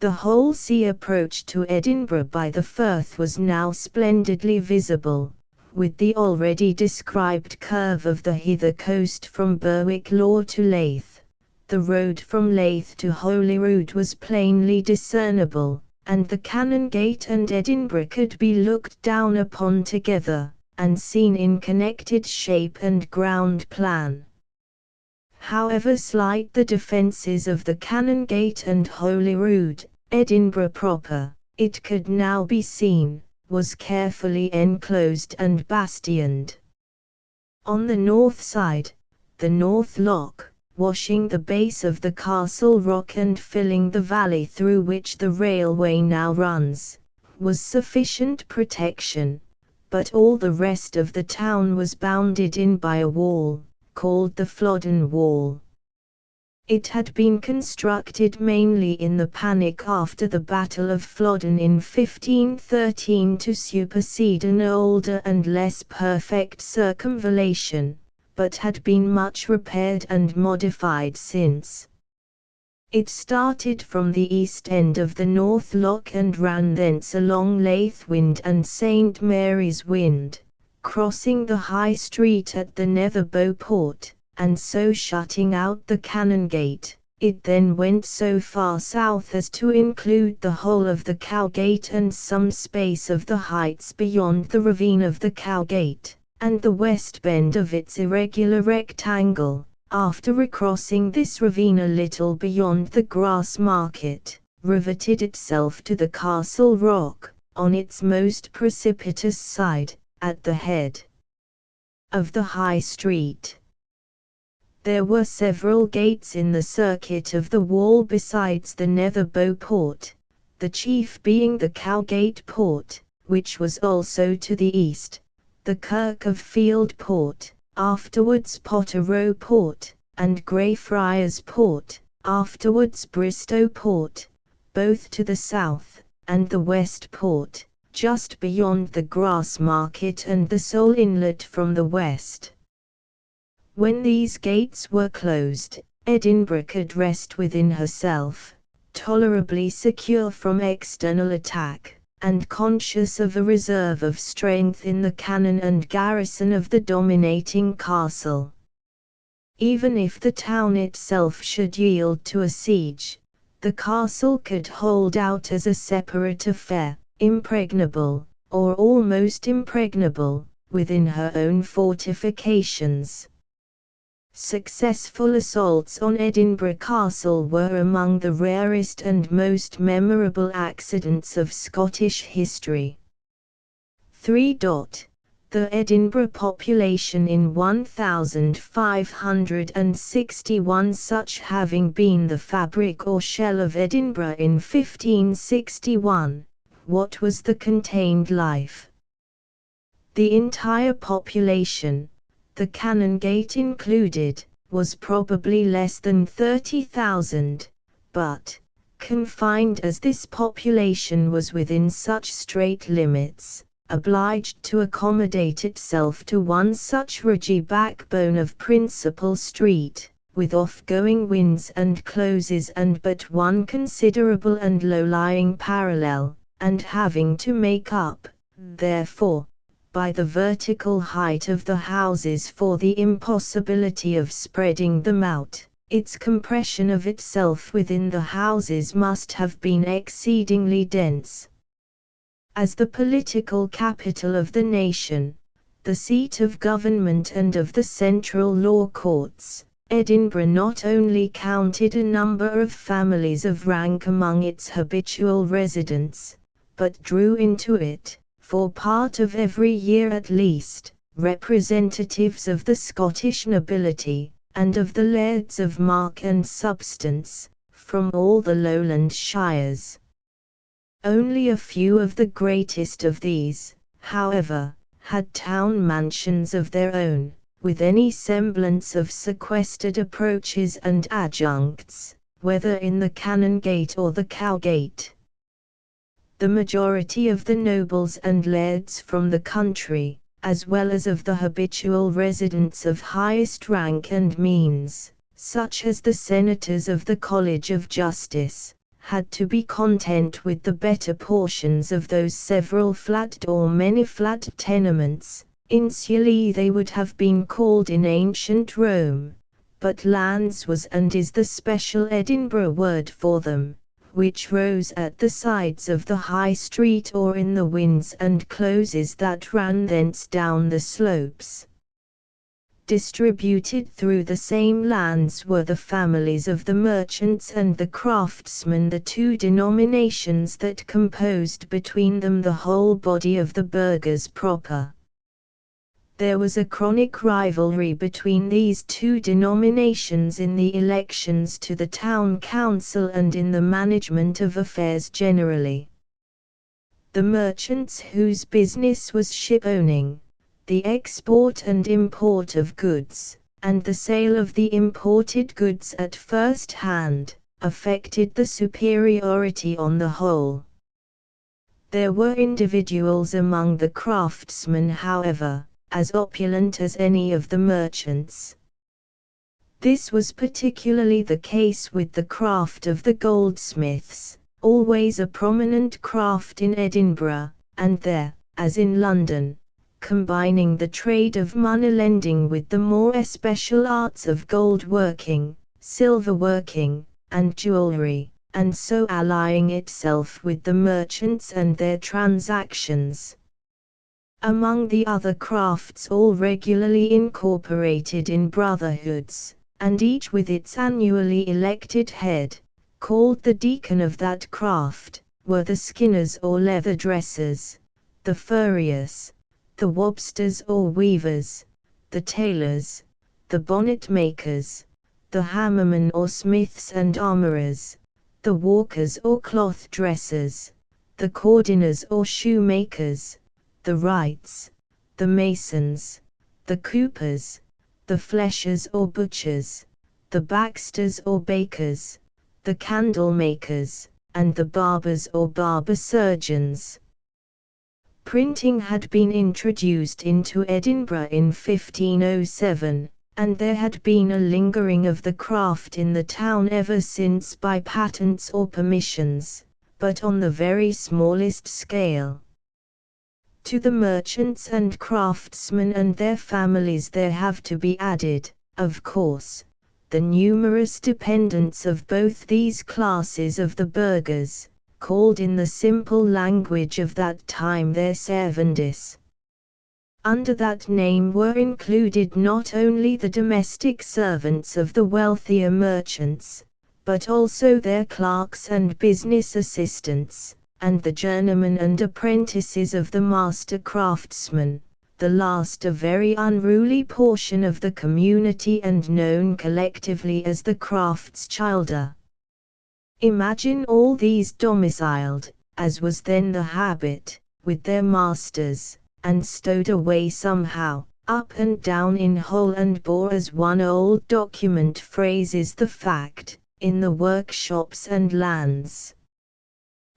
The whole sea approach to Edinburgh by the Firth was now splendidly visible, with the already described curve of the hither coast from Berwick Law to Leith. The road from Leith to Holyrood was plainly discernible, and the Canongate and Edinburgh could be looked down upon together, and seen in connected shape and ground plan. However slight the defences of the Canongate and Holyrood, Edinburgh proper, it could now be seen, was carefully enclosed and bastioned. On the north side, the North Loch, washing the base of the Castle Rock and filling the valley through which the railway now runs, was sufficient protection, but all the rest of the town was bounded in by a wall, called the Flodden Wall. It had been constructed mainly in the panic after the Battle of Flodden in 1513 to supersede an older and less perfect circumvallation, but had been much repaired and modified since. It started from the east end of the North Loch and ran thence along Leith Wynd and St Mary's Wynd, crossing the High Street at the Nether Beauport, and so shutting out the Canongate. It then went so far south as to include the whole of the Cowgate and some space of the heights beyond the ravine of the Cowgate, and the west bend of its irregular rectangle. After recrossing this ravine a little beyond the Grassmarket, riveted itself to the Castle Rock, on its most precipitous side, at the head of the High Street. There were several gates in the circuit of the wall besides the Nether Beauport, the chief being the Cowgate Port, which was also to the east, the Kirk of Field Port, afterwards Potterrow Port, and Greyfriars Port, afterwards Bristow Port, both to the south, and the West Port, just beyond the Grassmarket and the sole inlet from the west. When these gates were closed, Edinburgh could rest within herself, tolerably secure from external attack, and conscious of a reserve of strength in the cannon and garrison of the dominating castle. Even if the town itself should yield to a siege, the castle could hold out as a separate affair, impregnable, or almost impregnable, within her own fortifications. Successful assaults on Edinburgh Castle were among the rarest and most memorable accidents of Scottish history. 3. The Edinburgh population in 1561, such having been the fabric or shell of Edinburgh in 1561, what was the contained life? The entire population, the Canongate included, was probably less than 30,000, but, confined as this population was within such strait limits, obliged to accommodate itself to one such ridgy backbone of principal street, with off-going winds and closes and but one considerable and low-lying parallel, and having to make up, therefore, by the vertical height of the houses for the impossibility of spreading them out, its compression of itself within the houses must have been exceedingly dense. As the political capital of the nation, the seat of government and of the central law courts, Edinburgh not only counted a number of families of rank among its habitual residents, but drew into it, for part of every year at least, representatives of the Scottish nobility, and of the lairds of mark and substance, from all the lowland shires. Only a few of the greatest of these, however, had town mansions of their own, with any semblance of sequestered approaches and adjuncts, whether in the Canongate or the Cowgate. The majority of the nobles and lairds from the country, as well as of the habitual residents of highest rank and means, such as the senators of the College of Justice, had to be content with the better portions of those several flat or many flat tenements, insulae they would have been called in ancient Rome, but lands was and is the special Edinburgh word for them, which rose at the sides of the high street or in the wynds and closes that ran thence down the slopes. Distributed through the same lands were the families of the merchants and the craftsmen, the two denominations that composed between them the whole body of the burghers proper. There was a chronic rivalry between these two denominations in the elections to the town council and in the management of affairs generally. The merchants whose business was ship-owning, the export and import of goods, and the sale of the imported goods at first hand, affected the superiority on the whole. There were individuals among the craftsmen, however, as opulent as any of the merchants. This was particularly the case with the craft of the goldsmiths, always a prominent craft in Edinburgh, and there, as in London, combining the trade of money-lending with the more especial arts of gold-working, silver-working, and jewellery, and so allying itself with the merchants and their transactions. Among the other crafts all regularly incorporated in brotherhoods, and each with its annually elected head, called the deacon of that craft, were the skinners or leather dressers, the furriers, the wobsters or weavers, the tailors, the bonnet makers, the hammermen or smiths and armourers, the walkers or cloth dressers, the cordiners or shoemakers, the wrights, the masons, the coopers, the fleshers or butchers, the baxters or bakers, the candle makers, and the barbers or barber surgeons. Printing had been introduced into Edinburgh in 1507, and there had been a lingering of the craft in the town ever since by patents or permissions, but on the very smallest scale. To the merchants and craftsmen and their families there have to be added, of course, the numerous dependents of both these classes of the burghers, called in the simple language of that time their servandis. Under that name were included not only the domestic servants of the wealthier merchants, but also their clerks and business assistants, and the journeymen and apprentices of the master craftsman, the last a very unruly portion of the community and known collectively as the crafts-childer. Imagine all these domiciled, as was then the habit, with their masters, and stowed away somehow, up and down in hole and bore as one old document phrases the fact, in the workshops and lands.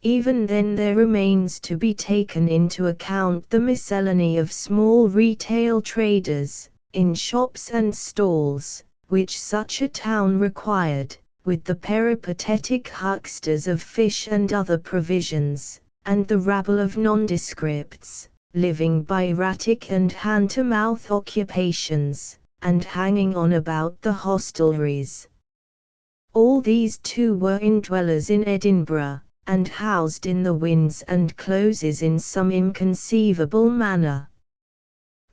Even then there remains to be taken into account the miscellany of small retail traders, in shops and stalls, which such a town required, with the peripatetic hucksters of fish and other provisions, and the rabble of nondescripts, living by erratic and hand-to-mouth occupations, and hanging on about the hostelries. All these too were indwellers in Edinburgh, and housed in the winds and closes in some inconceivable manner.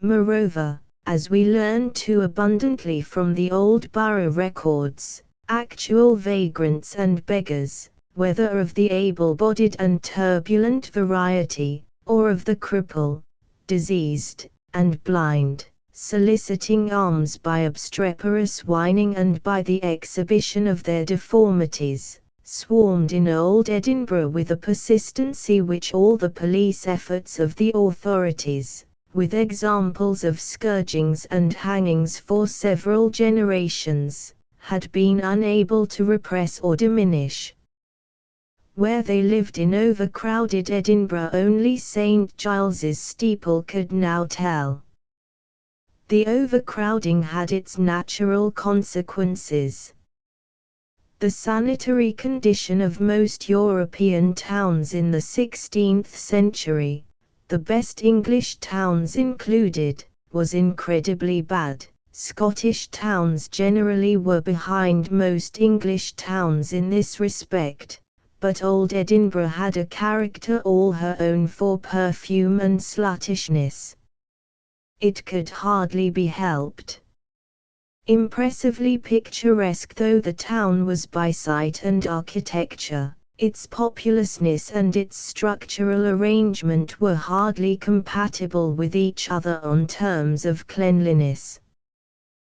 Moreover, as we learn too abundantly from the old borough records, actual vagrants and beggars, whether of the able-bodied and turbulent variety, or of the cripple, diseased, and blind, soliciting alms by obstreperous whining and by the exhibition of their deformities, swarmed in old Edinburgh with a persistency which all the police efforts of the authorities, with examples of scourgings and hangings for several generations, had been unable to repress or diminish. Where they lived in overcrowded Edinburgh only St. Giles's steeple could now tell. The overcrowding had its natural consequences. The sanitary condition of most European towns in the 16th century, the best English towns included, was incredibly bad. Scottish towns generally were behind most English towns in this respect, but old Edinburgh had a character all her own for perfume and sluttishness. It could hardly be helped. Impressively picturesque though the town was by site and architecture, its populousness and its structural arrangement were hardly compatible with each other on terms of cleanliness.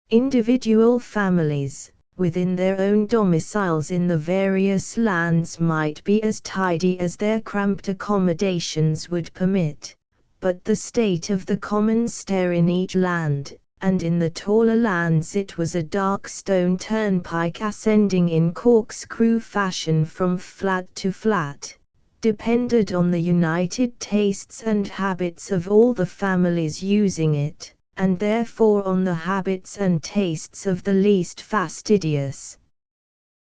Individual families, within their own domiciles in the various lands, might be as tidy as their cramped accommodations would permit, but the state of the common stair in each land, and in the taller lands it was a dark stone turnpike ascending in corkscrew fashion from flat to flat, depended on the united tastes and habits of all the families using it, and therefore on the habits and tastes of the least fastidious.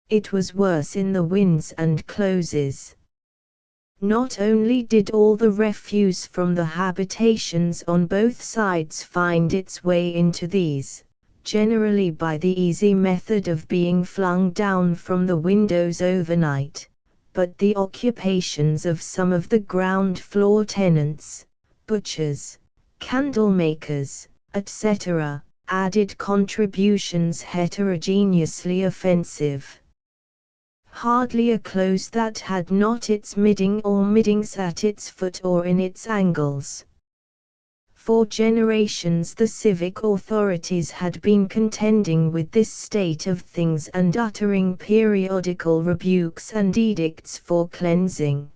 It was worse in the winds and closes. Not only did all the refuse from the habitations on both sides find its way into these, generally by the easy method of being flung down from the windows overnight, but the occupations of some of the ground floor tenants, butchers, candlemakers, etc., added contributions heterogeneously offensive. Hardly a close that had not its midding or middings at its foot or in its angles. For generations the civic authorities had been contending with this state of things and uttering periodical rebukes and edicts for cleansing.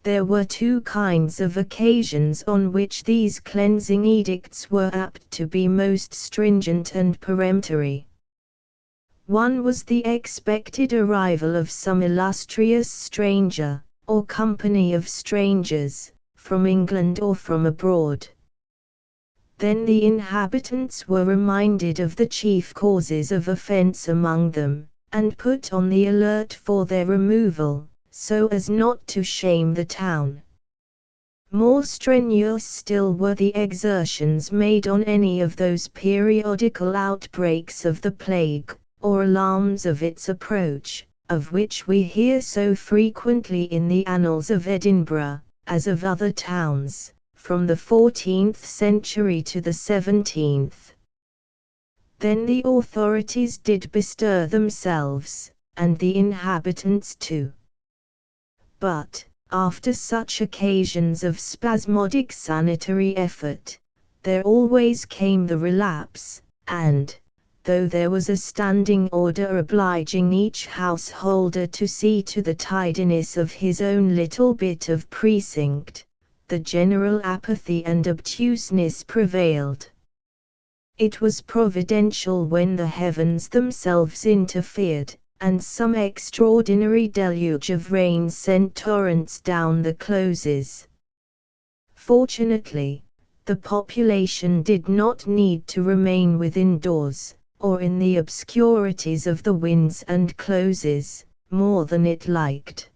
There were two kinds of occasions on which these cleansing edicts were apt to be most stringent and peremptory. One was the expected arrival of some illustrious stranger, or company of strangers, from England or from abroad. Then the inhabitants were reminded of the chief causes of offence among them, and put on the alert for their removal, so as not to shame the town. More strenuous still were the exertions made on any of those periodical outbreaks of the plague, or alarms of its approach, of which we hear so frequently in the annals of Edinburgh, as of other towns, from the 14th century to the 17th. Then the authorities did bestir themselves, and the inhabitants too. But, after such occasions of spasmodic sanitary effort, there always came the relapse, and, though there was a standing order obliging each householder to see to the tidiness of his own little bit of precinct, the general apathy and obtuseness prevailed. It was providential when the heavens themselves interfered, and some extraordinary deluge of rain sent torrents down the closes. Fortunately, the population did not need to remain within doors, or in the obscurities of the winds and closes, more than it liked.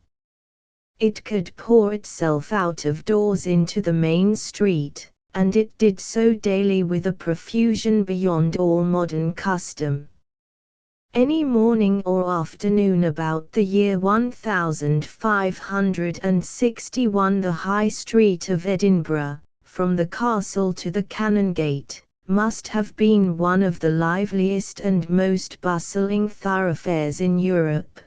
It could pour itself out of doors into the main street, and it did so daily with a profusion beyond all modern custom. Any morning or afternoon about the year 1561 the High Street of Edinburgh, from the castle to the Canongate, must have been one of the liveliest and most bustling thoroughfares in Europe.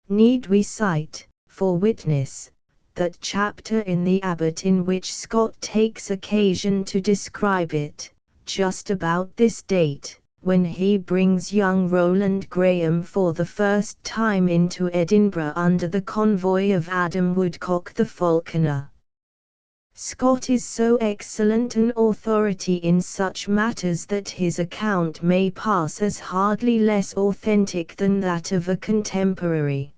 Need we cite, for witness, that chapter in the Abbot in which Scott takes occasion to describe it, just about this date, when he brings young Roland Graham for the first time into Edinburgh under the convoy of Adam Woodcock the falconer. Scott is so excellent an authority in such matters that his account may pass as hardly less authentic than that of a contemporary.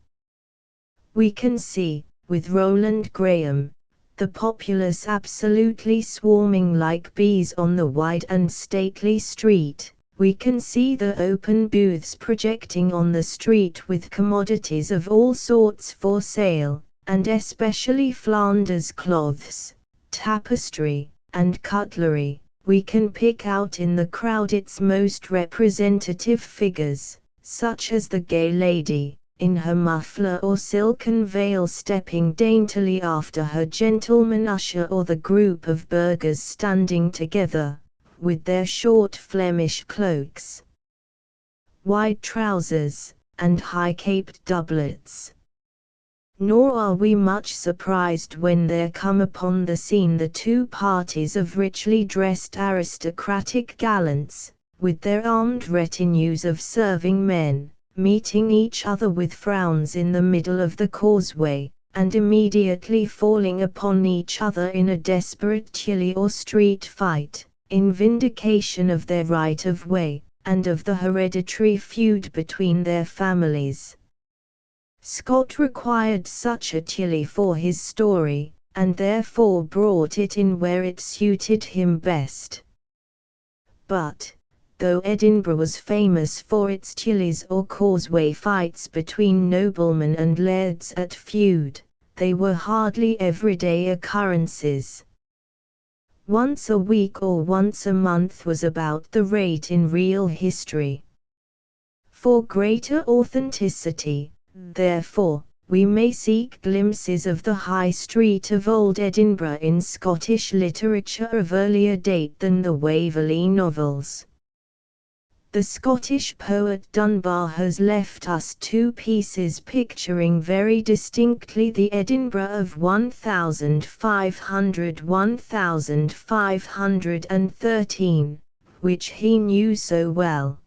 We can see, with Roland Graham, the populace absolutely swarming like bees on the wide and stately street. We can see the open booths projecting on the street with commodities of all sorts for sale, and especially Flanders cloths, tapestry, and cutlery. We can pick out in the crowd its most representative figures, such as the gay lady, in her muffler or silken veil stepping daintily after her gentleman usher, or the group of burghers standing together, with their short Flemish cloaks, wide trousers, and high-caped doublets. Nor are we much surprised when there come upon the scene the two parties of richly dressed aristocratic gallants, with their armed retinues of serving men, meeting each other with frowns in the middle of the causeway, and immediately falling upon each other in a desperate chilly or street fight, in vindication of their right of way, and of the hereditary feud between their families. Scott required such a chilly for his story, and therefore brought it in where it suited him best. But, though Edinburgh was famous for its chillies or causeway fights between noblemen and lairds at feud, they were hardly everyday occurrences. Once a week or once a month was about the rate in real history. For greater authenticity, therefore, we may seek glimpses of the High Street of Old Edinburgh in Scottish literature of earlier date than the Waverley novels. The Scottish poet Dunbar has left us two pieces picturing very distinctly the Edinburgh of 1513, which he knew so well.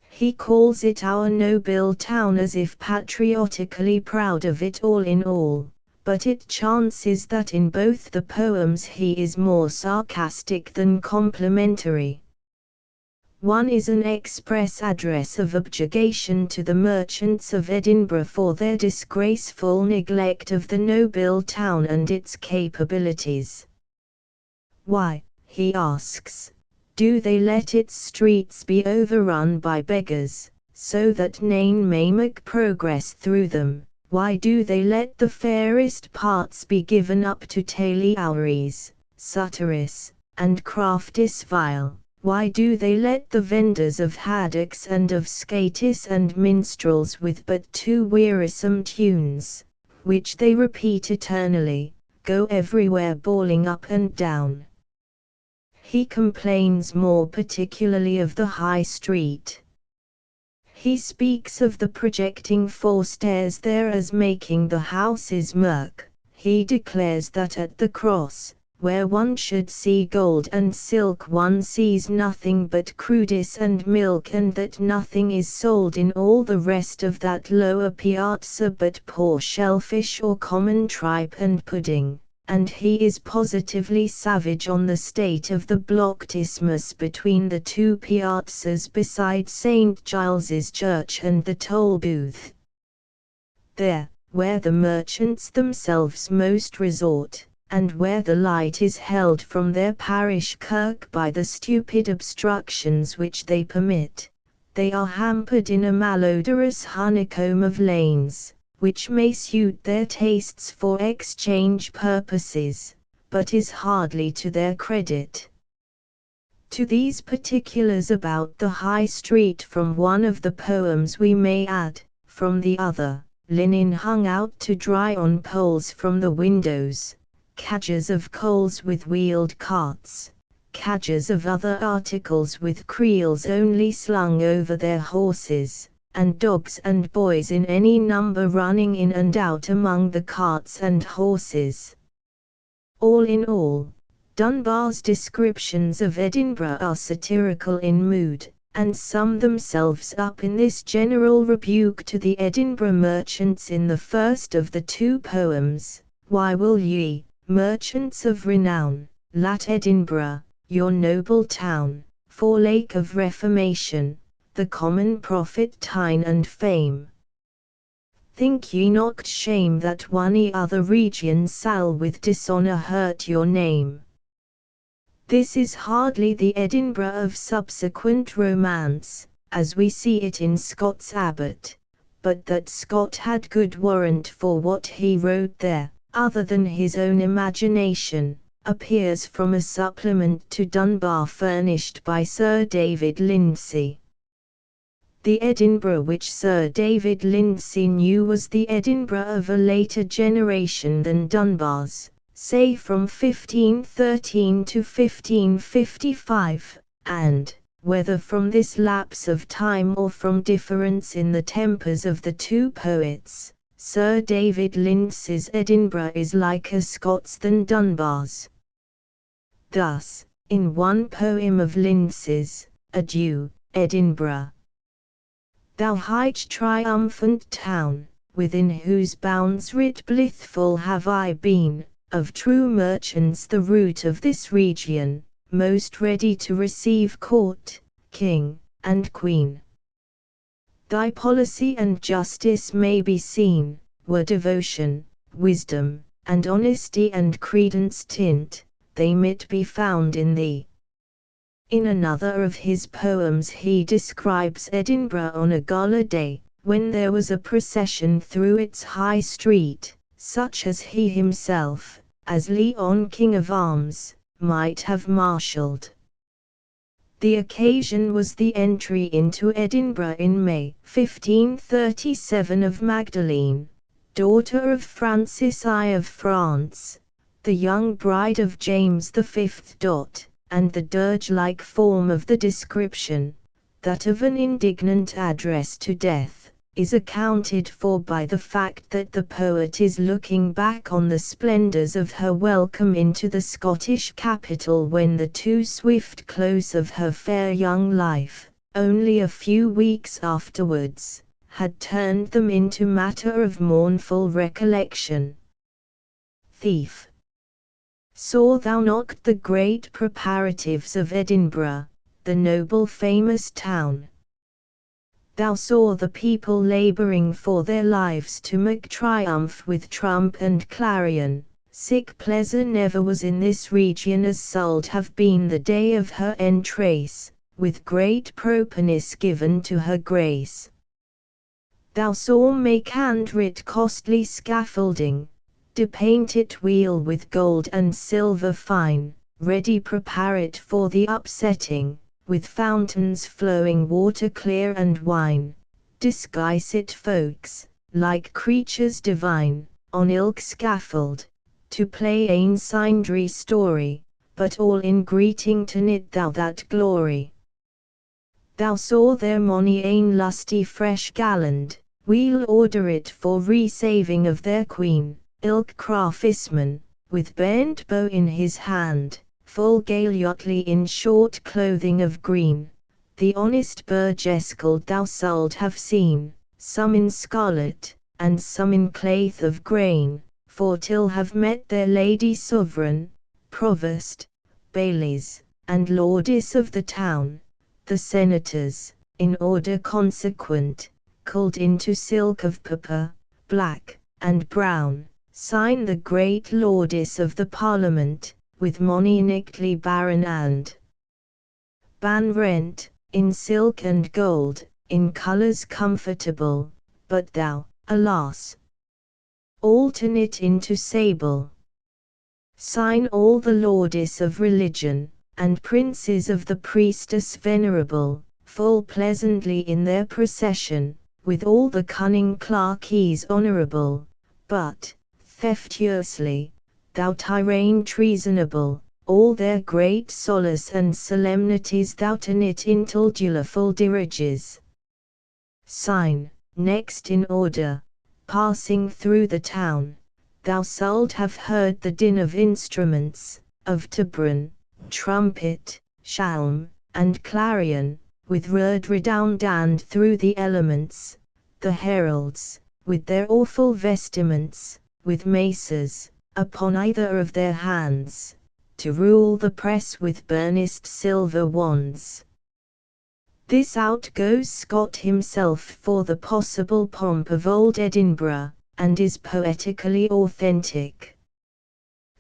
He calls it our noble town as if patriotically proud of it all in all, but it chances that in both the poems he is more sarcastic than complimentary. One is an express address of objurgation to the merchants of Edinburgh for their disgraceful neglect of the noble town and its capabilities. Why, he asks, do they let its streets be overrun by beggars, so that nane may make progress through them? Why do they let the fairest parts be given up to tailly-ouries, sutteries, and craftis vile? Why do they let the vendors of haddocks and of skatis and minstrels with but two wearisome tunes, which they repeat eternally, go everywhere bawling up and down? He complains more particularly of the High Street. He speaks of the projecting four stairs there as making the houses murk. He declares that at the Cross, where one should see gold and silk, one sees nothing but crudis and milk, and that nothing is sold in all the rest of that lower piazza but poor shellfish or common tripe and pudding. and he is positively savage on the state of the blocked isthmus between the two piazzas beside St. Giles's Church and the toll booth. There, where the merchants themselves most resort, and where the light is held from their parish kirk by the stupid obstructions which they permit, they are hampered in a malodorous honeycomb of lanes, which may suit their tastes for exchange purposes, but is hardly to their credit. To these particulars about the High Street from one of the poems we may add, from the other, linen hung out to dry on poles from the windows, cadges of coals with wheeled carts, cadges of other articles with creels only slung over their horses, and dogs and boys in any number running in and out among the carts and horses. All in all, Dunbar's descriptions of Edinburgh are satirical in mood, and sum themselves up in this general rebuke to the Edinburgh merchants in the first of the two poems: "Why will ye, merchants of renown, lat Edinburgh, your noble town, for lake of reformation, the common profit tine and fame? Think ye not shame that one other region sall with dishonour hurt your name?" This is hardly the Edinburgh of subsequent romance, as we see it in Scott's Abbot, but that Scott had good warrant for what he wrote there, other than his own imagination, appears from a supplement to Dunbar furnished by Sir David Lindsay. The Edinburgh which Sir David Lindsay knew was the Edinburgh of a later generation than Dunbar's, say from 1513 to 1555, and, whether from this lapse of time or from difference in the tempers of the two poets, Sir David Lindsay's Edinburgh is liker Scott's than Dunbar's. Thus, in one poem of Lindsay's, "Adieu, Edinburgh, thou hight triumphant town, within whose bounds writ blithful have I been, of true merchants the root of this region, most ready to receive court, king, and queen. Thy policy and justice may be seen, were devotion, wisdom, and honesty and credence tint, they might be found in thee." In another of his poems he describes Edinburgh on a gala day, when there was a procession through its high street, such as he himself, as Leon King of Arms, might have marshalled. The occasion was the entry into Edinburgh in May 1537 of Magdalene, daughter of Francis I of France, the young bride of James V. And the dirge-like form of the description, that of an indignant address to death, is accounted for by the fact that the poet is looking back on the splendours of her welcome into the Scottish capital when the too swift close of her fair young life, only a few weeks afterwards, had turned them into matter of mournful recollection. Thief! Saw thou not the great preparatives of Edinburgh, the noble famous town? Thou saw the people labouring for their lives to make triumph with trump and clarion. Sic pleasure never was in this region as suld have been the day of her entrace, with great properness given to her grace. Thou saw make and writ costly scaffolding, depaint it wheel with gold and silver fine, ready prepare it for the upsetting, with fountains flowing water clear and wine, disguise it folks, like creatures divine, on ilk scaffold, to play ane sindry story, but all in greeting to knit thou that glory. Thou saw their mony ane lusty fresh galland, we'll order it for resaving of their queen, ilk craftsman, with bent bow in his hand, full gayotly in short clothing of green. The honest burgescald thou suld have seen, some in scarlet, and some in claith of grain, for till have met their Lady Sovereign, Provost, Bailies, and Lordes of the town, the Senators, in order consequent, called into silk of purple, black, and brown, sign the great Lordes of the Parliament, with moninictly baron and ban rent, in silk and gold, in colours comfortable, but thou, alas, alternate into sable. Sign all the Lordes of religion, and princes of the priestess venerable, full pleasantly in their procession, with all the cunning clerkees honourable, but, theftuously, thou tyrann treasonable, all their great solace and solemnities thou tenit intildulaful diriges. Sign, next in order, passing through the town, thou sult have heard the din of instruments, of tabran, trumpet, shalm, and clarion, with word redoundand through the elements, the heralds, with their awful vestments, with maces, upon either of their hands, to rule the press with burnist silver wands. This out goes Scott himself for the possible pomp of old Edinburgh, and is poetically authentic.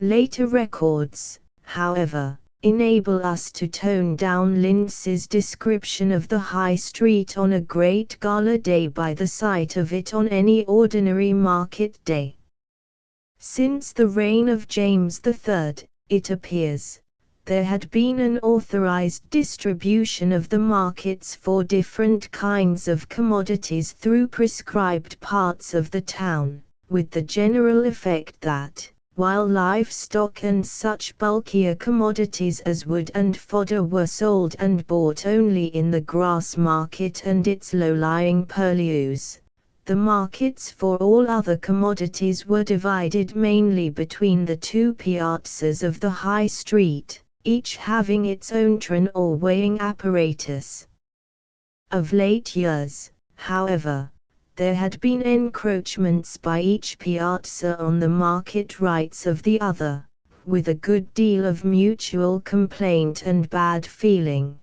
Later records, however, enable us to tone down Lindsay's description of the High Street on a great gala day by the sight of it on any ordinary market day. Since the reign of James III, it appears, there had been an authorized distribution of the markets for different kinds of commodities through prescribed parts of the town, with the general effect that, while livestock and such bulkier commodities as wood and fodder were sold and bought only in the grass market and its low-lying purlieus, the markets for all other commodities were divided mainly between the two piazzas of the High Street, each having its own tran or weighing apparatus. Of late years, however, there had been encroachments by each piazza on the market rights of the other, with a good deal of mutual complaint and bad feeling.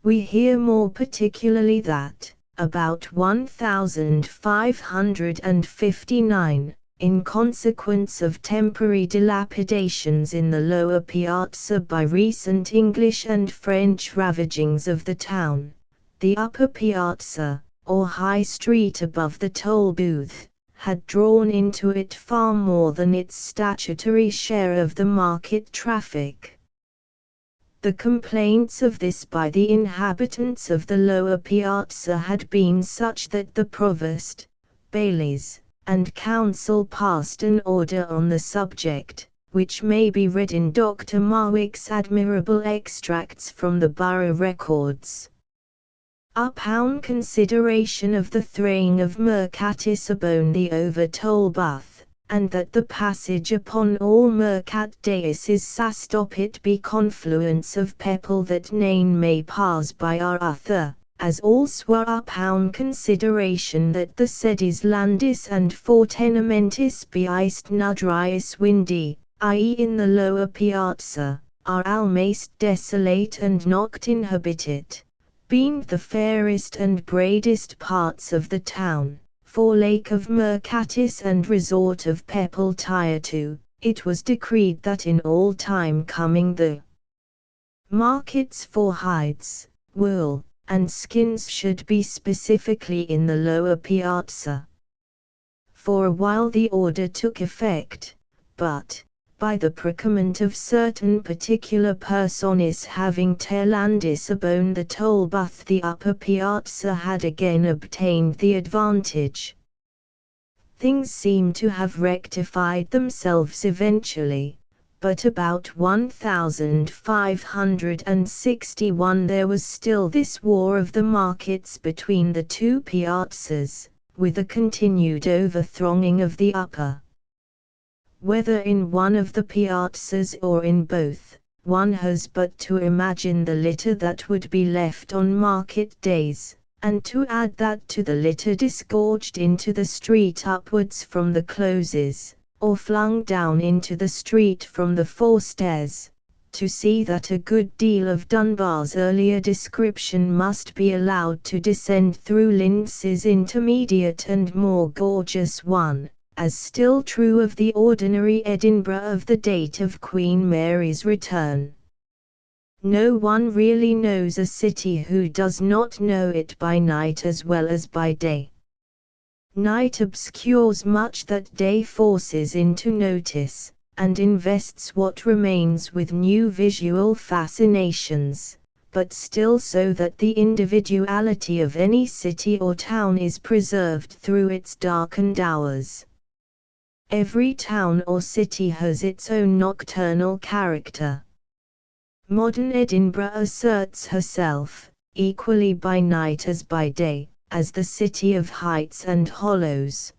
We hear more particularly that, about 1559, in consequence of temporary dilapidations in the lower piazza by recent English and French ravagings of the town, the upper piazza, or High Street above the toll booth, had drawn into it far more than its statutory share of the market traffic. The complaints of this by the inhabitants of the lower piazza had been such that the provost, bailies, and council passed an order on the subject, which may be read in Dr. Marwick's admirable extracts from the borough records. Upon consideration of the thraying of mercatis abone the over toll booth, and that the passage upon all mercat deis is sastop it be confluence of people that nane may pass by our other, as also upon consideration that the sedis landis and fortenamentis be eist nudrius windy, i.e. in the lower piazza, are almost desolate and not inhabited, being the fairest and bradest parts of the town, for lake of mercatis and resort of people tired to, it was decreed that in all time coming the markets for hides, wool, and skins should be specifically in the lower piazza. For a while the order took effect, but, by the procurement of certain particular personis having terlandis abone the toll booth, the upper piazza had again obtained the advantage. Things seem to have rectified themselves eventually, but about 1561 there was still this war of the markets between the two piazzas, with a continued overthronging of the upper. Whether in one of the piazzas or in both, one has but to imagine the litter that would be left on market days, and to add that to the litter disgorged into the street upwards from the closes, or flung down into the street from the four stairs, to see that a good deal of Dunbar's earlier description must be allowed to descend through Lindsay's intermediate and more gorgeous one, as still true of the ordinary Edinburgh of the date of Queen Mary's return. No one really knows a city who does not know it by night as well as by day. Night obscures much that day forces into notice, and invests what remains with new visual fascinations, but still so that the individuality of any city or town is preserved through its darkened hours. Every town or city has its own nocturnal character. Modern Edinburgh asserts herself, equally by night as by day, as the city of heights and hollows.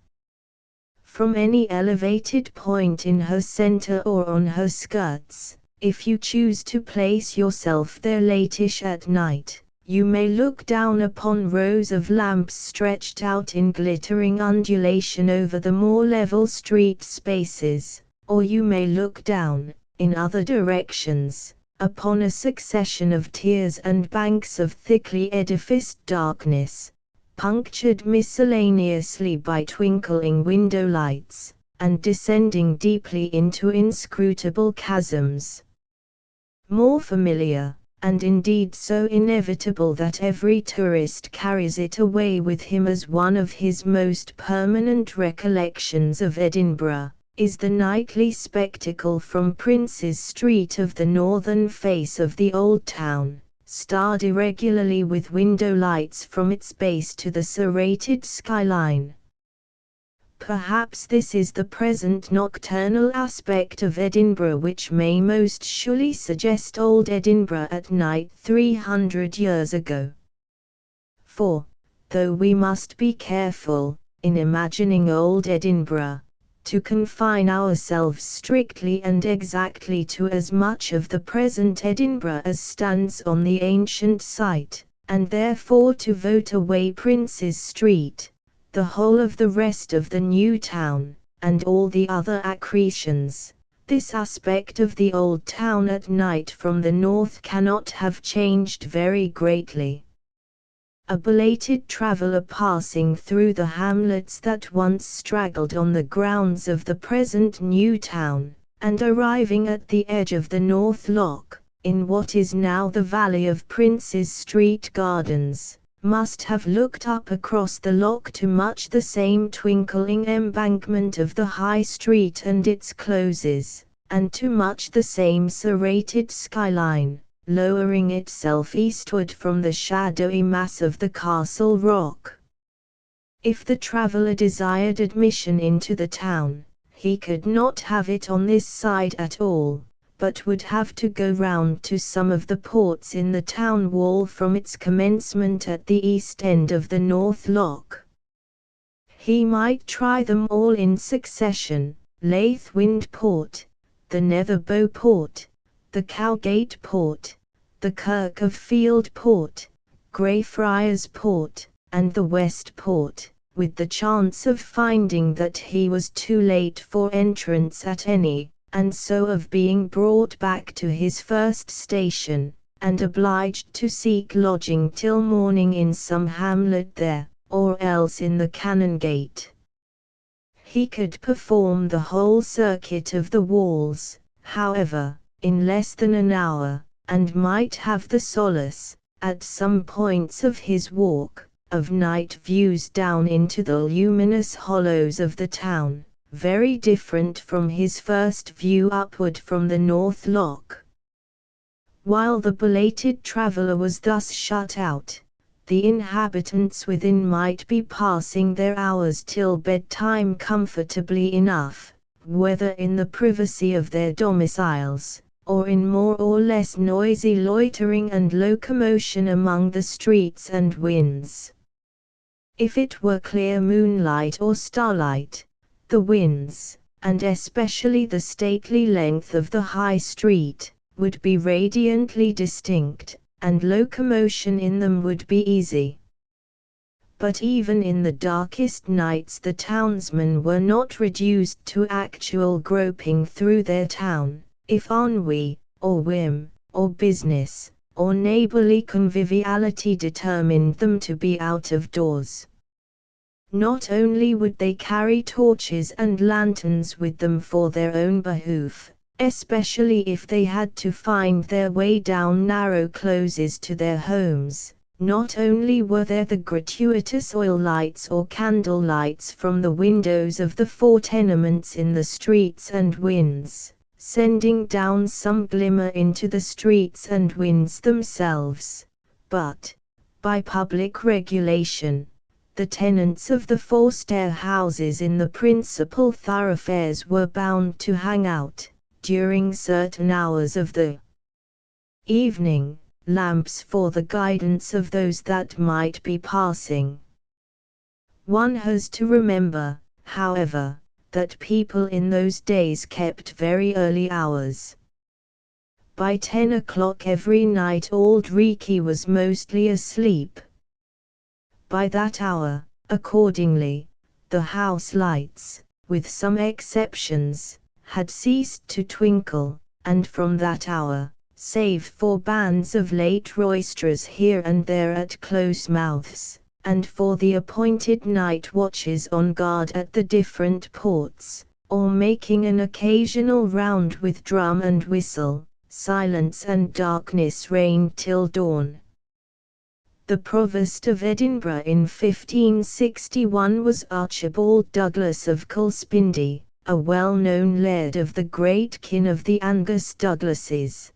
From any elevated point in her centre or on her skirts, if you choose to place yourself there latish at night, you may look down upon rows of lamps stretched out in glittering undulation over the more level street spaces, or you may look down, in other directions, upon a succession of tiers and banks of thickly edificed darkness, punctured miscellaneously by twinkling window lights, and descending deeply into inscrutable chasms. More familiar, and indeed so inevitable that every tourist carries it away with him as one of his most permanent recollections of Edinburgh, is the nightly spectacle from Prince's Street of the northern face of the Old Town, starred irregularly with window lights from its base to the serrated skyline. Perhaps this is the present nocturnal aspect of Edinburgh which may most surely suggest old Edinburgh at night 300 years ago. For, though we must be careful, in imagining old Edinburgh, to confine ourselves strictly and exactly to as much of the present Edinburgh as stands on the ancient site, and therefore to vote away Prince's Street, the whole of the rest of the new town, and all the other accretions, this aspect of the old town at night from the north cannot have changed very greatly. A belated traveller passing through the hamlets that once straggled on the grounds of the present new town, and arriving at the edge of the North Loch, in what is now the valley of Prince's Street Gardens, must have looked up across the loch to much the same twinkling embankment of the High Street and its closes, and to much the same serrated skyline, lowering itself eastward from the shadowy mass of the Castle Rock. If the traveller desired admission into the town, he could not have it on this side at all, but would have to go round to some of the ports in the town wall from its commencement at the east end of the North Loch. He might try them all in succession: Lathwind Port, the Netherbow Port, the Cowgate Port, the Kirk of Field Port, Greyfriars Port, and the West Port, with the chance of finding that he was too late for entrance at any, and so of being brought back to his first station, and obliged to seek lodging till morning in some hamlet there, or else in the Canongate. He could perform the whole circuit of the walls, however, in less than an hour, and might have the solace, at some points of his walk, of night views down into the luminous hollows of the town, very different from his first view upward from the North Loch. While the belated traveller was thus shut out, the inhabitants within might be passing their hours till bedtime comfortably enough, whether in the privacy of their domiciles, or in more or less noisy loitering and locomotion among the streets and winds. If it were clear moonlight or starlight, the winds, and especially the stately length of the High Street, would be radiantly distinct, and locomotion in them would be easy. But even in the darkest nights the townsmen were not reduced to actual groping through their town, if ennui, or whim, or business, or neighborly conviviality determined them to be out of doors. Not only would they carry torches and lanterns with them for their own behoof, especially if they had to find their way down narrow closes to their homes, not only were there the gratuitous oil lights or candle lights from the windows of the 4 tenements in the streets and winds, sending down some glimmer into the streets and winds themselves, but, by public regulation, the tenants of the 4 stair houses in the principal thoroughfares were bound to hang out, during certain hours of the evening, lamps for the guidance of those that might be passing. One has to remember, however, that people in those days kept very early hours. By 10 o'clock every night old Riki was mostly asleep. By that hour, accordingly, the house lights, with some exceptions, had ceased to twinkle, and from that hour, save for bands of late roisterers here and there at close mouths, and for the appointed night watches on guard at the different ports, or making an occasional round with drum and whistle, silence and darkness reigned till dawn. The Provost of Edinburgh in 1561 was Archibald Douglas of Culspindy, a well-known laird of the great kin of the Angus Douglases.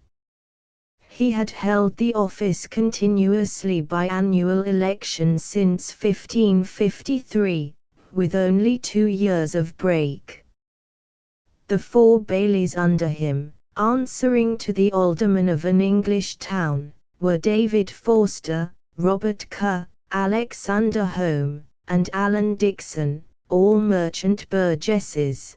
He had held the office continuously by annual election since 1553, with only 2 years of break. The 4 bailies under him, answering to the alderman of an English town, were David Forster, Robert Kerr, Alexander Home, and Alan Dixon, all merchant burgesses.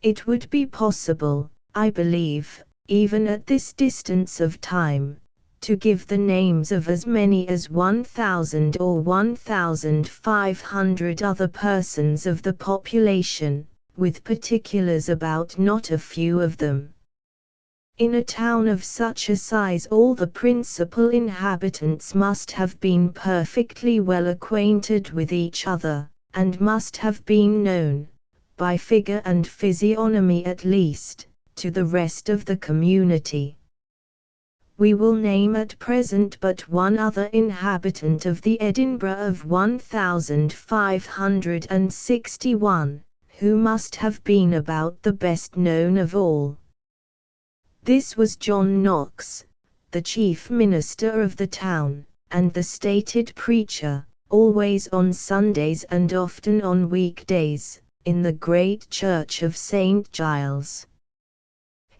It would be possible, I believe, even at this distance of time, to give the names of as many as 1,000 or 1,500 other persons of the population, with particulars about not a few of them. In a town of such a size all the principal inhabitants must have been perfectly well acquainted with each other, and must have been known, by figure and physiognomy at least, to the rest of the community. We will name at present but one other inhabitant of the Edinburgh of 1561, who must have been about the best known of all. This was John Knox, the chief minister of the town, and the stated preacher, always on Sundays and often on weekdays, in the great church of St. Giles.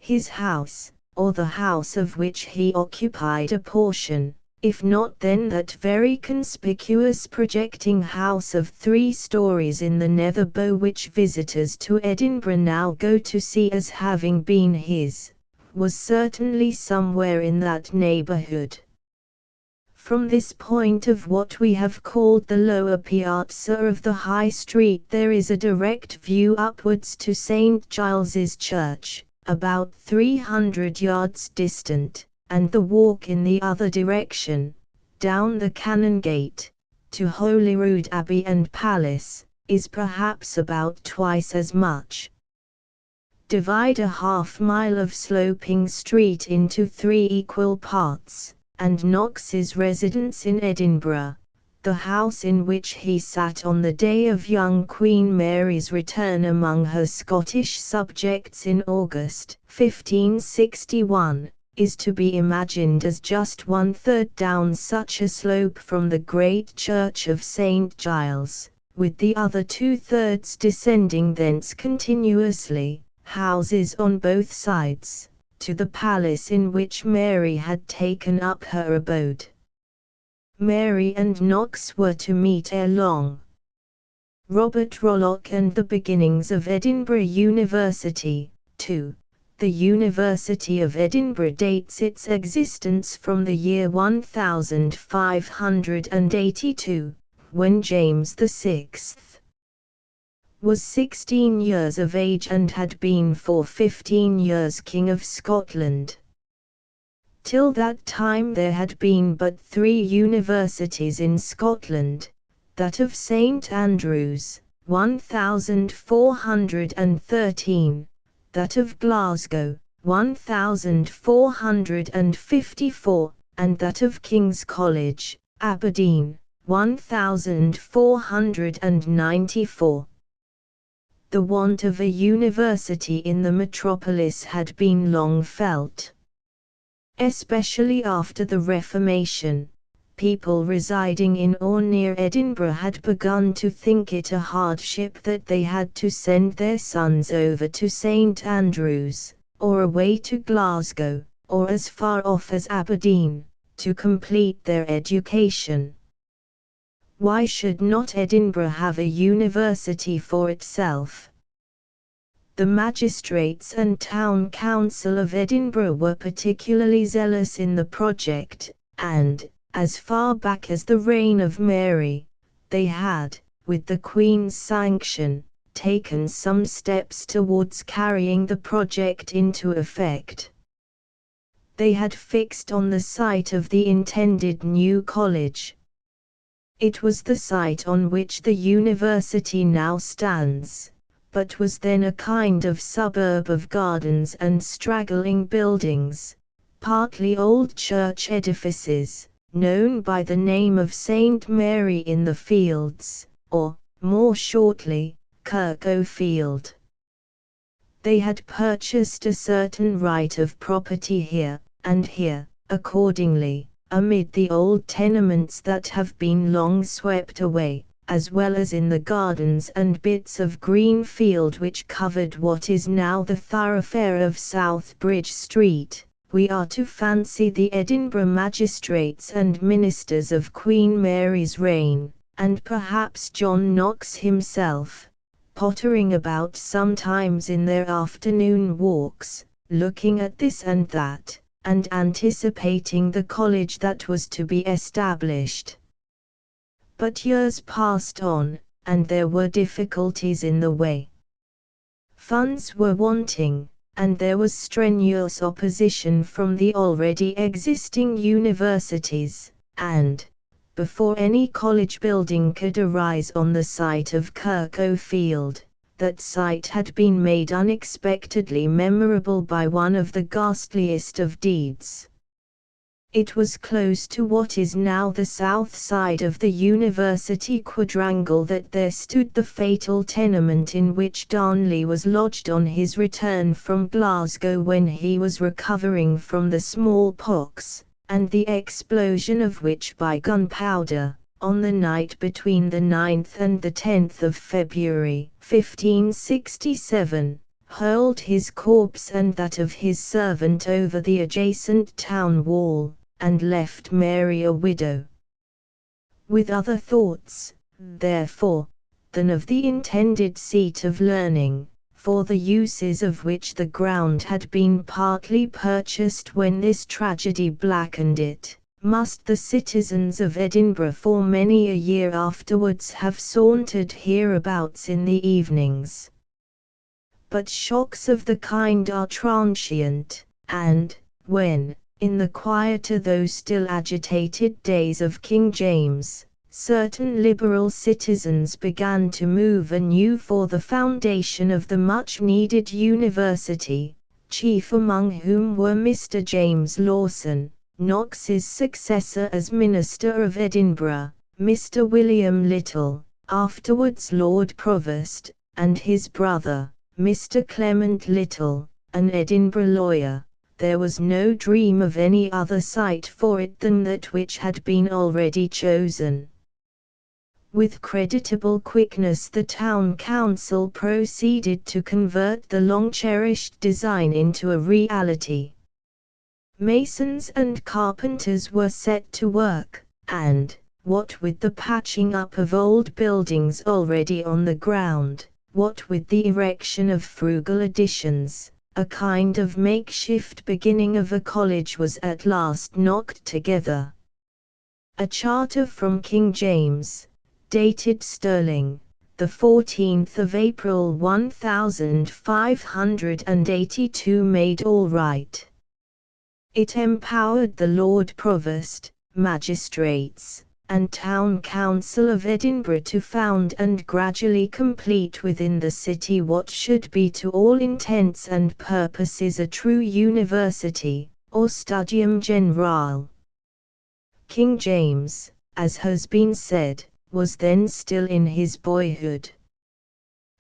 His house, or the house of which he occupied a portion, if not then that very conspicuous projecting house of 3 stories in the Netherbow which visitors to Edinburgh now go to see as having been his, was certainly somewhere in that neighborhood. From this point of what we have called the lower piazza of the High Street there is a direct view upwards to St. Giles's Church, about 300 yards distant, and the walk in the other direction, down the Canongate, to Holyrood Abbey and Palace, is perhaps about twice as much. Divide a half-mile of sloping street into 3 equal parts, and Knox's residence in Edinburgh, the house in which he sat on the day of young Queen Mary's return among her Scottish subjects in August 1561, is to be imagined as just 1/3 down such a slope from the great church of St. Giles, with the other 2/3 descending thence continuously, houses on both sides, to the palace in which Mary had taken up her abode. Mary and Knox were to meet ere long. Robert Rollock and the beginnings of Edinburgh University, 2. The University of Edinburgh dates its existence from the year 1582, when James VI was 16 years of age and had been for 15 years King of Scotland. Till that time there had been but 3 universities in Scotland, that of St Andrews, 1413, that of Glasgow, 1454, and that of King's College, Aberdeen, 1494. The want of a university in the metropolis had been long felt. Especially after the Reformation, people residing in or near Edinburgh had begun to think it a hardship that they had to send their sons over to St Andrews, or away to Glasgow, or as far off as Aberdeen, to complete their education. Why should not Edinburgh have a university for itself? The magistrates and town council of Edinburgh were particularly zealous in the project, and, as far back as the reign of Mary, they had, with the Queen's sanction, taken some steps towards carrying the project into effect. They had fixed on the site of the intended new college. It was the site on which the university now stands, but was then a kind of suburb of gardens and straggling buildings, partly old church edifices, known by the name of St Mary in the Fields, or, more shortly, Kirk-o-Field. They had purchased a certain right of property here, and here, accordingly, amid the old tenements that have been long swept away, as well as in the gardens and bits of green field which covered what is now the thoroughfare of South Bridge Street, we are to fancy the Edinburgh magistrates and ministers of Queen Mary's reign, and perhaps John Knox himself, pottering about sometimes in their afternoon walks, looking at this and that, and anticipating the college that was to be established. But years passed on, and there were difficulties in the way. Funds were wanting, and there was strenuous opposition from the already existing universities, and, before any college building could arise on the site of Kirk-o-Field, that site had been made unexpectedly memorable by one of the ghastliest of deeds. It was close to what is now the south side of the University quadrangle that there stood the fatal tenement in which Darnley was lodged on his return from Glasgow when he was recovering from the smallpox, and the explosion of which by gunpowder, on the night between the 9th and the 10th of February, 1567, hurled his corpse and that of his servant over the adjacent town wall, and left Mary a widow. With other thoughts, therefore, than of the intended seat of learning, for the uses of which the ground had been partly purchased when this tragedy blackened it, must the citizens of Edinburgh for many a year afterwards have sauntered hereabouts in the evenings. But shocks of the kind are transient, and, when, in the quieter though still agitated days of King James, certain liberal citizens began to move anew for the foundation of the much-needed university, chief among whom were Mr. James Lawson, Knox's successor as Minister of Edinburgh, Mr. William Little, afterwards Lord Provost, and his brother, Mr. Clement Little, an Edinburgh lawyer. There was no dream of any other site for it than that which had been already chosen. With creditable quickness the town council proceeded to convert the long-cherished design into a reality. Masons and carpenters were set to work, and, what with the patching up of old buildings already on the ground, what with the erection of frugal additions, a kind of makeshift beginning of a college was at last knocked together. A charter from King James, dated Stirling, the 14th of April 1582, made all right. It empowered the Lord Provost, magistrates, and Town Council of Edinburgh to found and gradually complete within the city what should be to all intents and purposes a true university, or studium generale. King James, as has been said, was then still in his boyhood.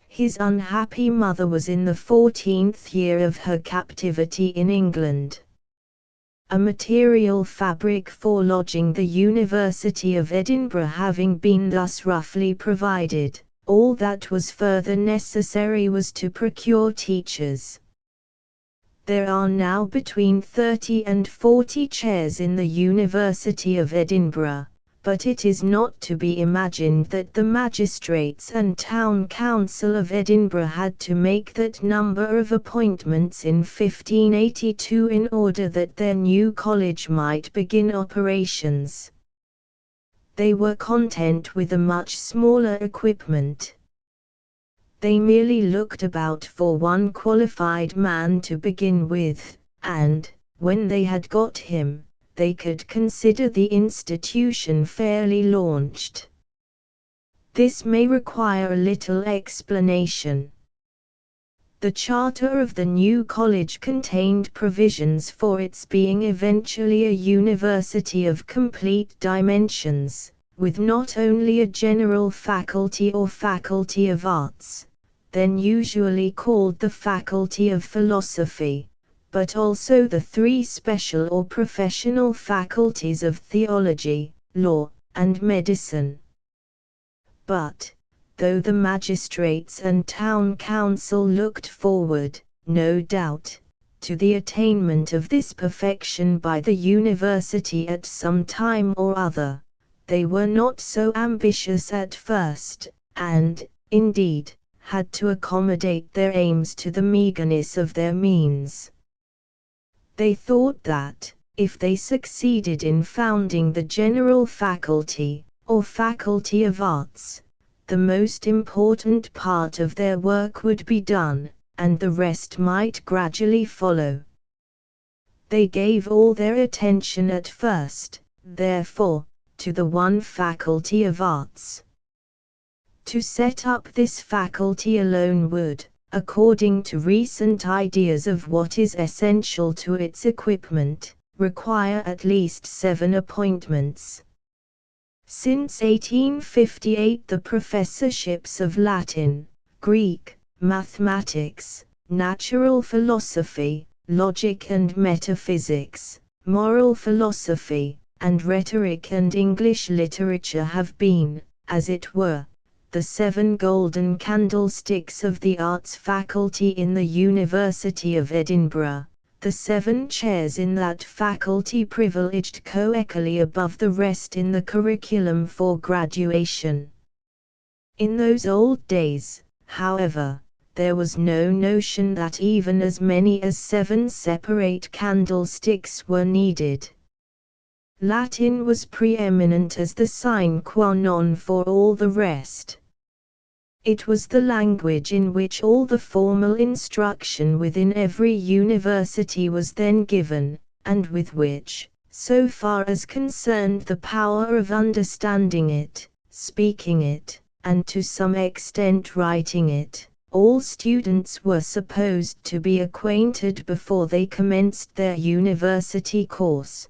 His unhappy mother was in the 14th year of her captivity in England. A material fabric for lodging the University of Edinburgh having been thus roughly provided, all that was further necessary was to procure teachers. There are now between 30 and 40 chairs in the University of Edinburgh, but it is not to be imagined that the magistrates and Town Council of Edinburgh had to make that number of appointments in 1582 in order that their new college might begin operations. They were content with a much smaller equipment. They merely looked about for one qualified man to begin with, and, when they had got him, they could consider the institution fairly launched. This may require a little explanation. The charter of the new college contained provisions for its being eventually a university of complete dimensions, with not only a general faculty or faculty of arts, then usually called the faculty of philosophy, but also the three special or professional faculties of theology, law, and medicine. But, though the magistrates and town council looked forward, no doubt, to the attainment of this perfection by the university at some time or other, they were not so ambitious at first, and, indeed, had to accommodate their aims to the meagerness of their means. They thought that, if they succeeded in founding the general faculty, or faculty of arts, the most important part of their work would be done, and the rest might gradually follow. They gave all their attention at first, therefore, to the one faculty of arts. To set up this faculty alone would, according to recent ideas of what is essential to its equipment, require at least 7 appointments. Since 1858 the professorships of Latin, Greek, mathematics, natural philosophy, logic and metaphysics, moral philosophy, and rhetoric and English literature have been, as it were, the 7 golden candlesticks of the arts faculty in the University of Edinburgh, the 7 chairs in that faculty privileged coequally above the rest in the curriculum for graduation. In those old days, however, there was no notion that even as many as 7 separate candlesticks were needed. Latin was preeminent as the sine qua non for all the rest. It was the language in which all the formal instruction within every university was then given, and with which, so far as concerned the power of understanding it, speaking it, and to some extent writing it, all students were supposed to be acquainted before they commenced their university course.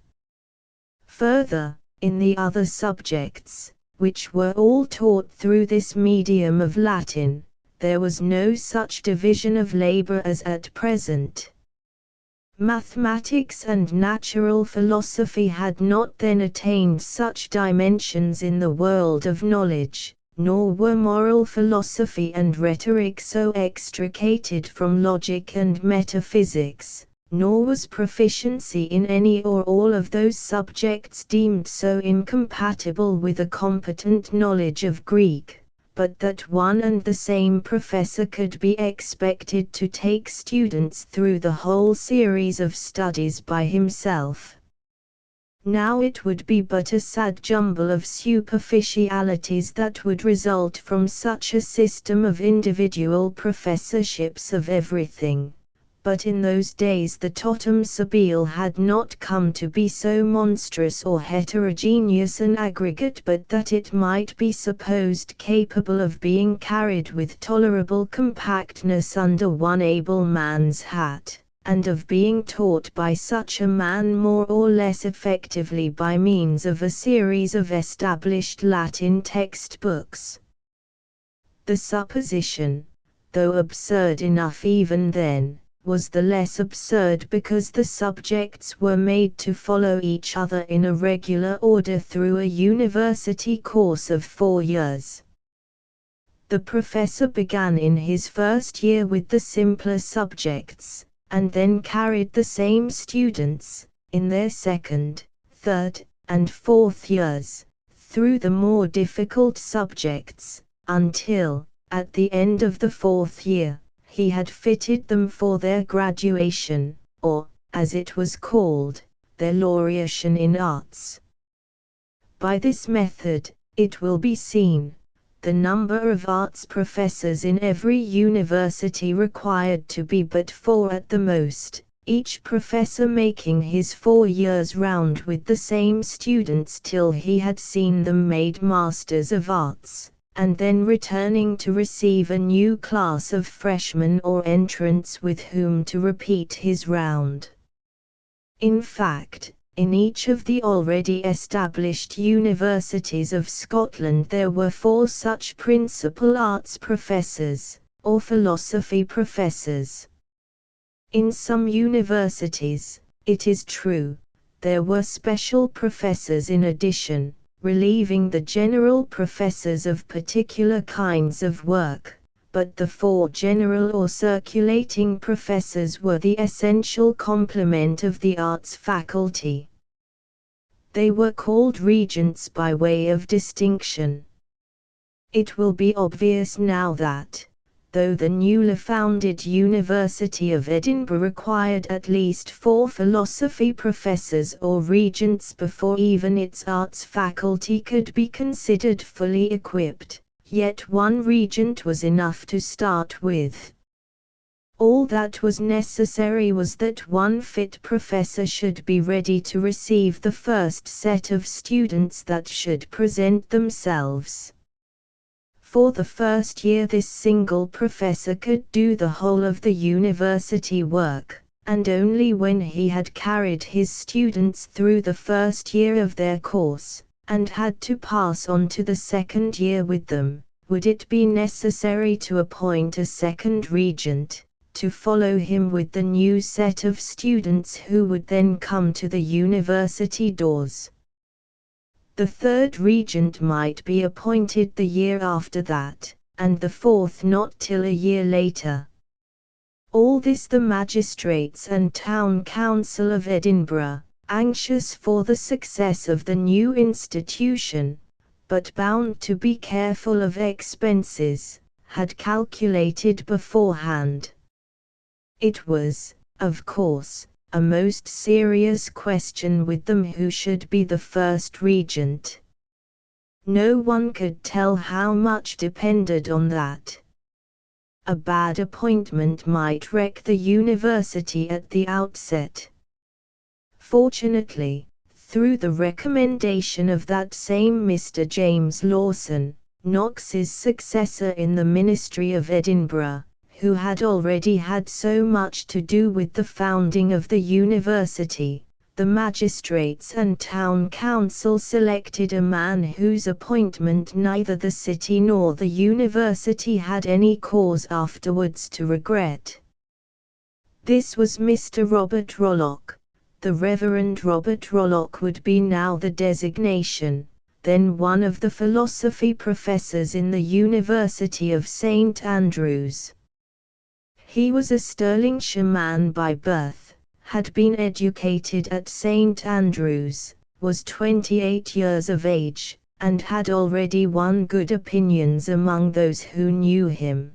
Further, in the other subjects, which were all taught through this medium of Latin, there was no such division of labor as at present. Mathematics and natural philosophy had not then attained such dimensions in the world of knowledge, nor were moral philosophy and rhetoric so extricated from logic and metaphysics, nor was proficiency in any or all of those subjects deemed so incompatible with a competent knowledge of Greek, but that one and the same professor could be expected to take students through the whole series of studies by himself. Now it would be but a sad jumble of superficialities that would result from such a system of individual professorships of everything. But in those days the totum sabile had not come to be so monstrous or heterogeneous an aggregate but that it might be supposed capable of being carried with tolerable compactness under one able man's hat, and of being taught by such a man more or less effectively by means of a series of established Latin textbooks. The supposition, though absurd enough even then, was the less absurd because the subjects were made to follow each other in a regular order through a university course of 4 years. The professor began in his first year with the simpler subjects, and then carried the same students, in their second, third, and fourth years, through the more difficult subjects, until, at the end of the 4th year, he had fitted them for their graduation, or, as it was called, their laureation in arts. By this method, it will be seen, the number of arts professors in every university required to be but 4 at the most, each professor making his 4 years round with the same students till he had seen them made masters of arts, and then returning to receive a new class of freshmen or entrants with whom to repeat his round. In fact, in each of the already established universities of Scotland there were 4 such principal arts professors, or philosophy professors. In some universities, it is true, there were special professors in addition, relieving the general professors of particular kinds of work, but the 4 general or circulating professors were the essential complement of the arts faculty. They were called regents by way of distinction. It will be obvious now that, though the newly founded University of Edinburgh required at least 4 philosophy professors or regents before even its arts faculty could be considered fully equipped, yet 1 regent was enough to start with. All that was necessary was that 1 fit professor should be ready to receive the first set of students that should present themselves. For the first year this single professor could do the whole of the university work, and only when he had carried his students through the first year of their course, and had to pass on to the second year with them, would it be necessary to appoint a second regent, to follow him with the new set of students who would then come to the university doors. The 3rd regent might be appointed the year after that, and the 4th not till a year later. All this the magistrates and town council of Edinburgh, anxious for the success of the new institution, but bound to be careful of expenses, had calculated beforehand. It was, of course, a most serious question with them who should be the first regent. No one could tell how much depended on that. A bad appointment might wreck the university at the outset. Fortunately, through the recommendation of that same Mr. James Lawson, Knox's successor in the ministry of Edinburgh, who had already had so much to do with the founding of the university, the magistrates and town council selected a man whose appointment neither the city nor the university had any cause afterwards to regret. This was Mr. Robert Rollock. The Reverend Robert Rollock would be now the designation, then one of the philosophy professors in the University of St. Andrews. He was a Stirlingshire man by birth, had been educated at St. Andrews, was 28 years of age, and had already won good opinions among those who knew him.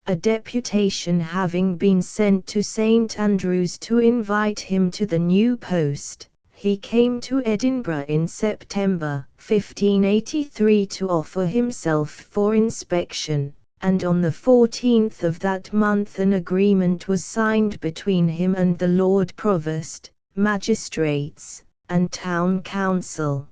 A deputation having been sent to St. Andrews to invite him to the new post, He came to Edinburgh in September 1583 to offer himself for inspection, and on the 14th of that month an agreement was signed between him and the Lord Provost, magistrates, and town council.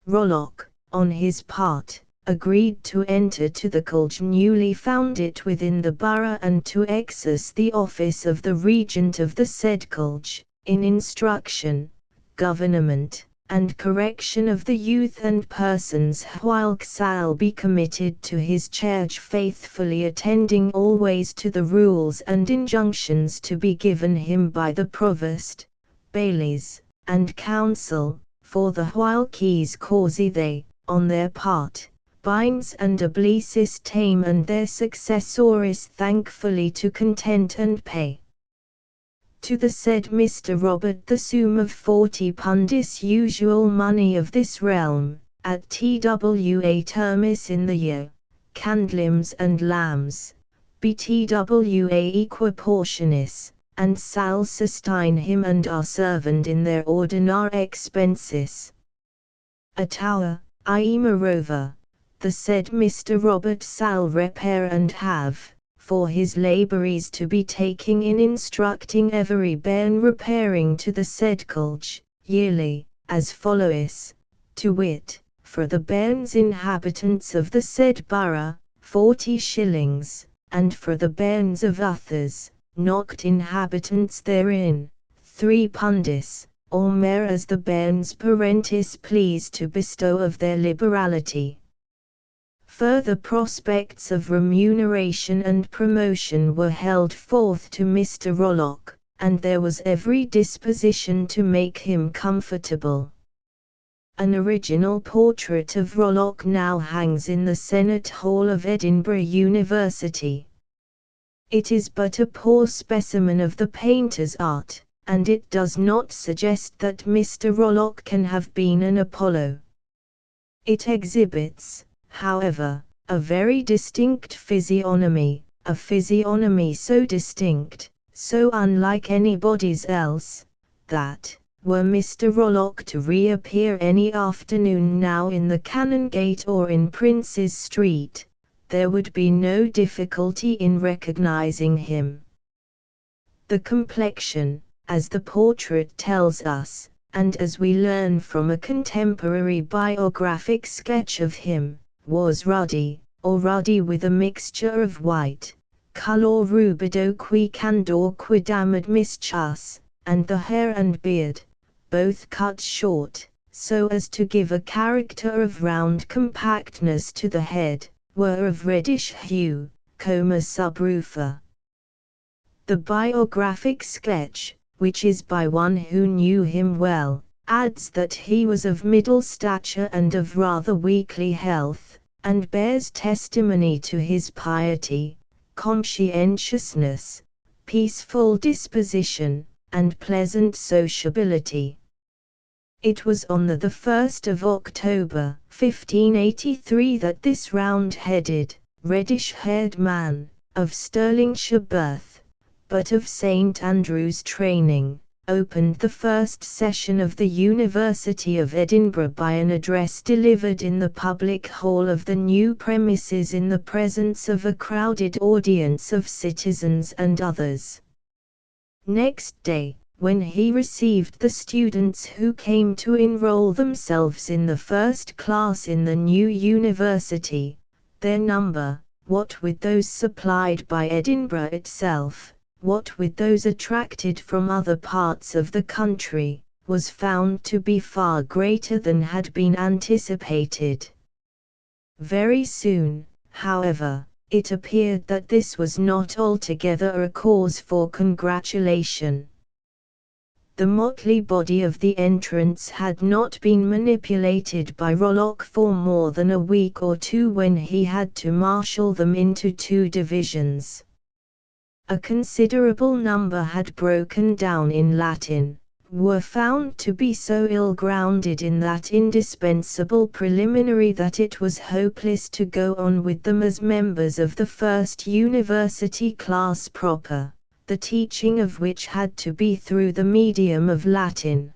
Rollock, on his part, agreed to enter to the college newly founded within the borough and to exercise the office of the regent of the said college, in instruction, government, and correction of the youth and persons whilk shall be committed to his charge, faithfully attending always to the rules and injunctions to be given him by the provost, bailies, and council, for the whilkes causi they, on their part, binds and oblices tame and their successores thankfully to content and pay. To the said Mr. Robert the sum of 40 pundis usual money of this realm, at TWA termis in the year, candlims and lambs, BTWA equiportionis, and sal sustain him and our servant in their ordinary expenses. A tower, I moreover, the said Mr. Robert sal repair and have, for his labours to be taking in instructing every bairn repairing to the said college, yearly, as followeth, to wit, for the bairns inhabitants of the said borough, 40 shillings, and for the bairns of others, not inhabitants therein, 3 pundis, or mere as the bairns parentis please to bestow of their liberality. Further prospects of remuneration and promotion were held forth to Mr. Rollock, and there was every disposition to make him comfortable. An original portrait of Rollock now hangs in the Senate Hall of Edinburgh University. It is but a poor specimen of the painter's art, and it does not suggest that Mr. Rollock can have been an Apollo. It exhibits, however, a very distinct physiognomy, a physiognomy so distinct, so unlike anybody's else, that, were Mr. Rollock to reappear any afternoon now in the Canongate or in Prince's Street, there would be no difficulty in recognizing him. The complexion, as the portrait tells us, and as we learn from a contemporary biographic sketch of him, was ruddy, or ruddy with a mixture of white, color rubido qui candor quidam admiscus, and the hair and beard, both cut short, so as to give a character of round compactness to the head, were of reddish hue, coma subrufa. The biographic sketch, which is by one who knew him well, adds that he was of middle stature and of rather weakly health, and bears testimony to his piety, conscientiousness, peaceful disposition, and pleasant sociability. It was on the 1st of October, 1583 that this round-headed, reddish-haired man, of Stirlingshire birth, but of St. Andrew's training, opened the first session of the University of Edinburgh by an address delivered in the public hall of the new premises in the presence of a crowded audience of citizens and others. Next day, when he received the students who came to enroll themselves in the first class in the new university, their number, what with those supplied by Edinburgh itself, what with those attracted from other parts of the country, was found to be far greater than had been anticipated. Very soon, however, it appeared that this was not altogether a cause for congratulation. The motley body of the entrants had not been manipulated by Rollock for more than a week or two when he had to marshal them into 2 divisions. A considerable number had broken down in Latin, were found to be so ill-grounded in that indispensable preliminary that it was hopeless to go on with them as members of the first university class proper, the teaching of which had to be through the medium of Latin.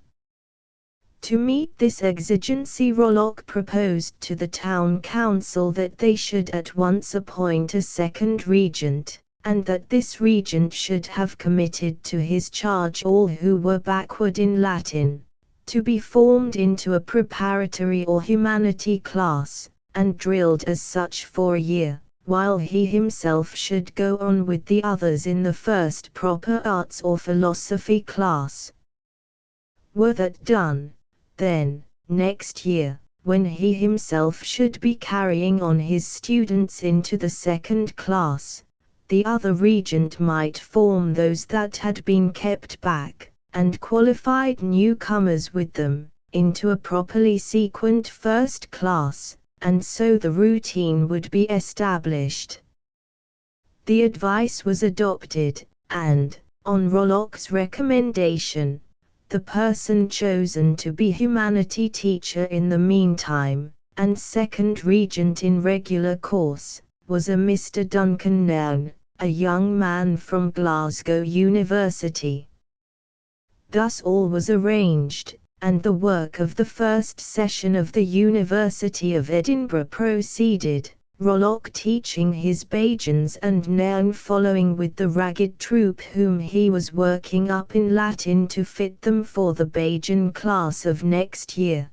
To meet this exigency, Rollock proposed to the town council that they should at once appoint a second regent, and that this regent should have committed to his charge all who were backward in Latin, to be formed into a preparatory or humanity class, and drilled as such for a year, while he himself should go on with the others in the first proper arts or philosophy class. Were that done, then, next year, when he himself should be carrying on his students into the second class, the other regent might form those that had been kept back, and qualified newcomers with them, into a properly sequent first class, and so the routine would be established. The advice was adopted, and, on Rollock's recommendation, the person chosen to be humanity teacher in the meantime, and second regent in regular course, was a Mr. Duncan Nairn, a young man from Glasgow University. Thus all was arranged, and the work of the first session of the University of Edinburgh proceeded, Rollock teaching his Bajans and Nairn following with the ragged troop whom he was working up in Latin to fit them for the Bajan class of next year.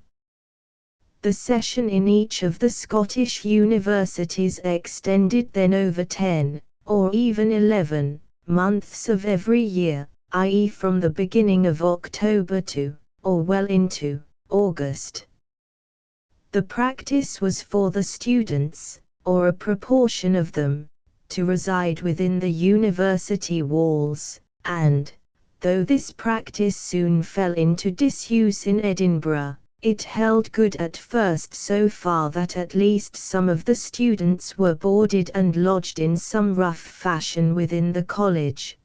The session in each of the Scottish universities extended then over 10, or even 11, months of every year, i.e. from the beginning of October to, or well into, August. The practice was for the students, or a proportion of them, to reside within the university walls, and, though this practice soon fell into disuse in Edinburgh, it held good at first so far that at least some of the students were boarded and lodged in some rough fashion within the college.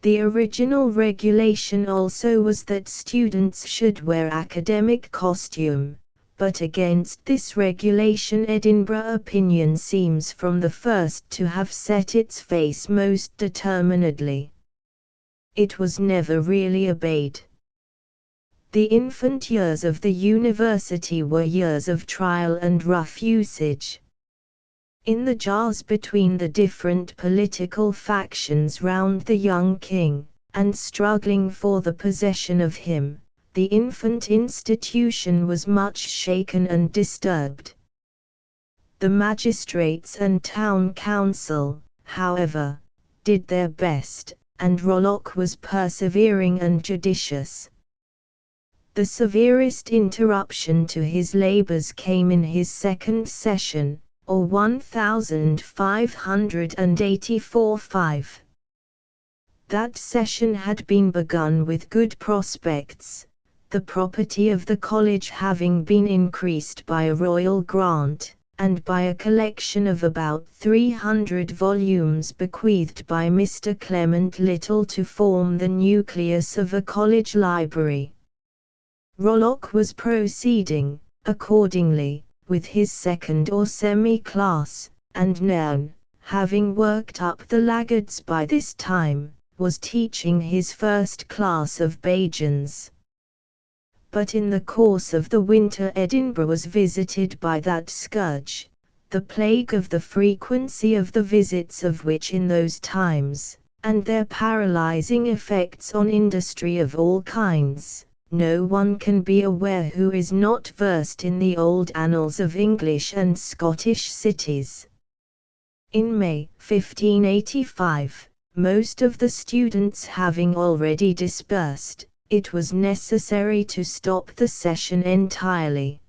The original regulation also was that students should wear academic costume, but against this regulation Edinburgh opinion seems from the first to have set its face most determinedly. It was never really obeyed. The infant years of the university were years of trial and rough usage. In the jars between the different political factions round the young king, and struggling for the possession of him, the infant institution was much shaken and disturbed. The magistrates and town council, however, did their best, and Rollock was persevering and judicious. The severest interruption to his labours came in his second session, or 1584-5. That session had been begun with good prospects, the property of the college having been increased by a royal grant, and by a collection of about 300 volumes bequeathed by Mr. Clement Little to form the nucleus of a college library. Rollock was proceeding, accordingly, with his second or semi-class, and Nairn, having worked up the laggards by this time, was teaching his first class of Bajans. But in the course of the winter Edinburgh was visited by that scourge, the plague of the frequency of the visits of which in those times, and their paralysing effects on industry of all kinds, no one can be aware who is not versed in the old annals of English and Scottish cities. In May 1585, most of the students having already dispersed, it was necessary to stop the session entirely.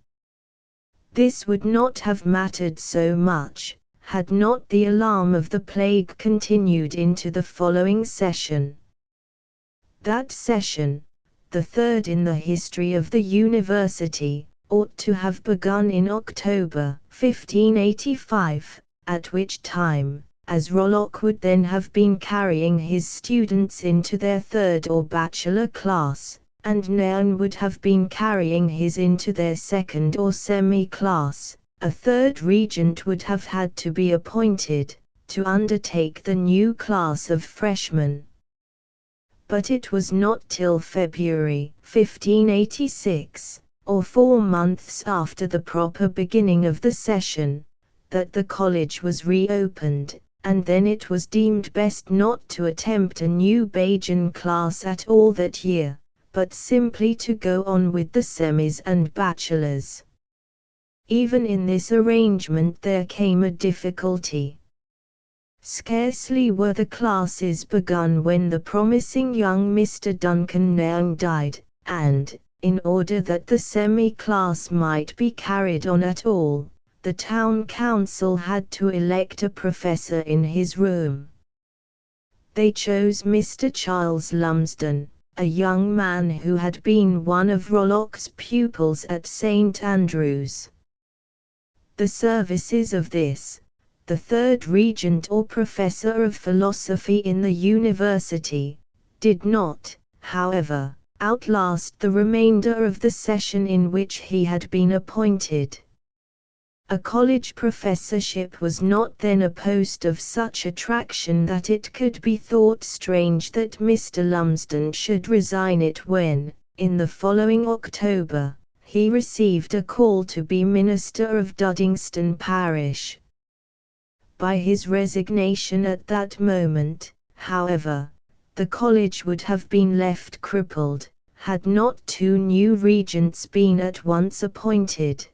This would not have mattered so much, had not the alarm of the plague continued into the following session. That session, the third in the history of the university, ought to have begun in October 1585, at which time, as Rollock would then have been carrying his students into their third or bachelor class, and Nairn would have been carrying his into their second or semi-class, a third regent would have had to be appointed, to undertake the new class of freshmen. but it was not till February 1586, or 4 months after the proper beginning of the session, that the college was reopened, and then it was deemed best not to attempt a new Bajan class at all that year, but simply to go on with the semis and bachelors. Even in this arrangement there came a difficulty. Scarcely were the classes begun when the promising young Mr. Duncan Nairn died, and, in order that the semi-class might be carried on at all, the town council had to elect a professor in his room. They chose Mr. Charles Lumsden, a young man who had been one of Rollock's pupils at St. Andrews. The services of this, the third regent or professor of philosophy in the university, did not, however, outlast the remainder of the session in which he had been appointed. A college professorship was not then a post of such attraction that it could be thought strange that Mr. Lumsden should resign it when, in the following October, he received a call to be minister of Duddingston parish. By his resignation at that moment, however, the college would have been left crippled, had not 2 new regents been at once appointed.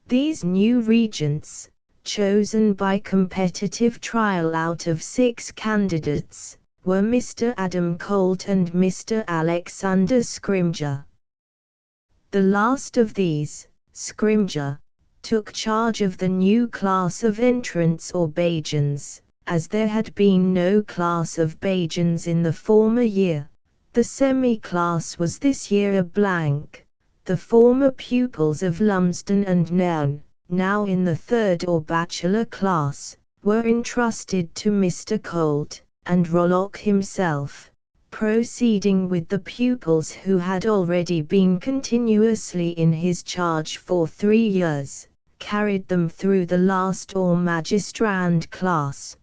These new regents, chosen by competitive trial out of 6 candidates, were Mr. Adam Colt and Mr. Alexander Scrimger. The last of these, Scrimger, took charge of the new class of entrants or Bajans, as there had been no class of Bajans in the former year. The semi-class was this year a blank. The former pupils of Lumsden and Nairn, now in the third or bachelor class, were entrusted to Mr. Colt, and Rollock himself, proceeding with the pupils who had already been continuously in his charge for 3 years, carried them through the last or magistrand class.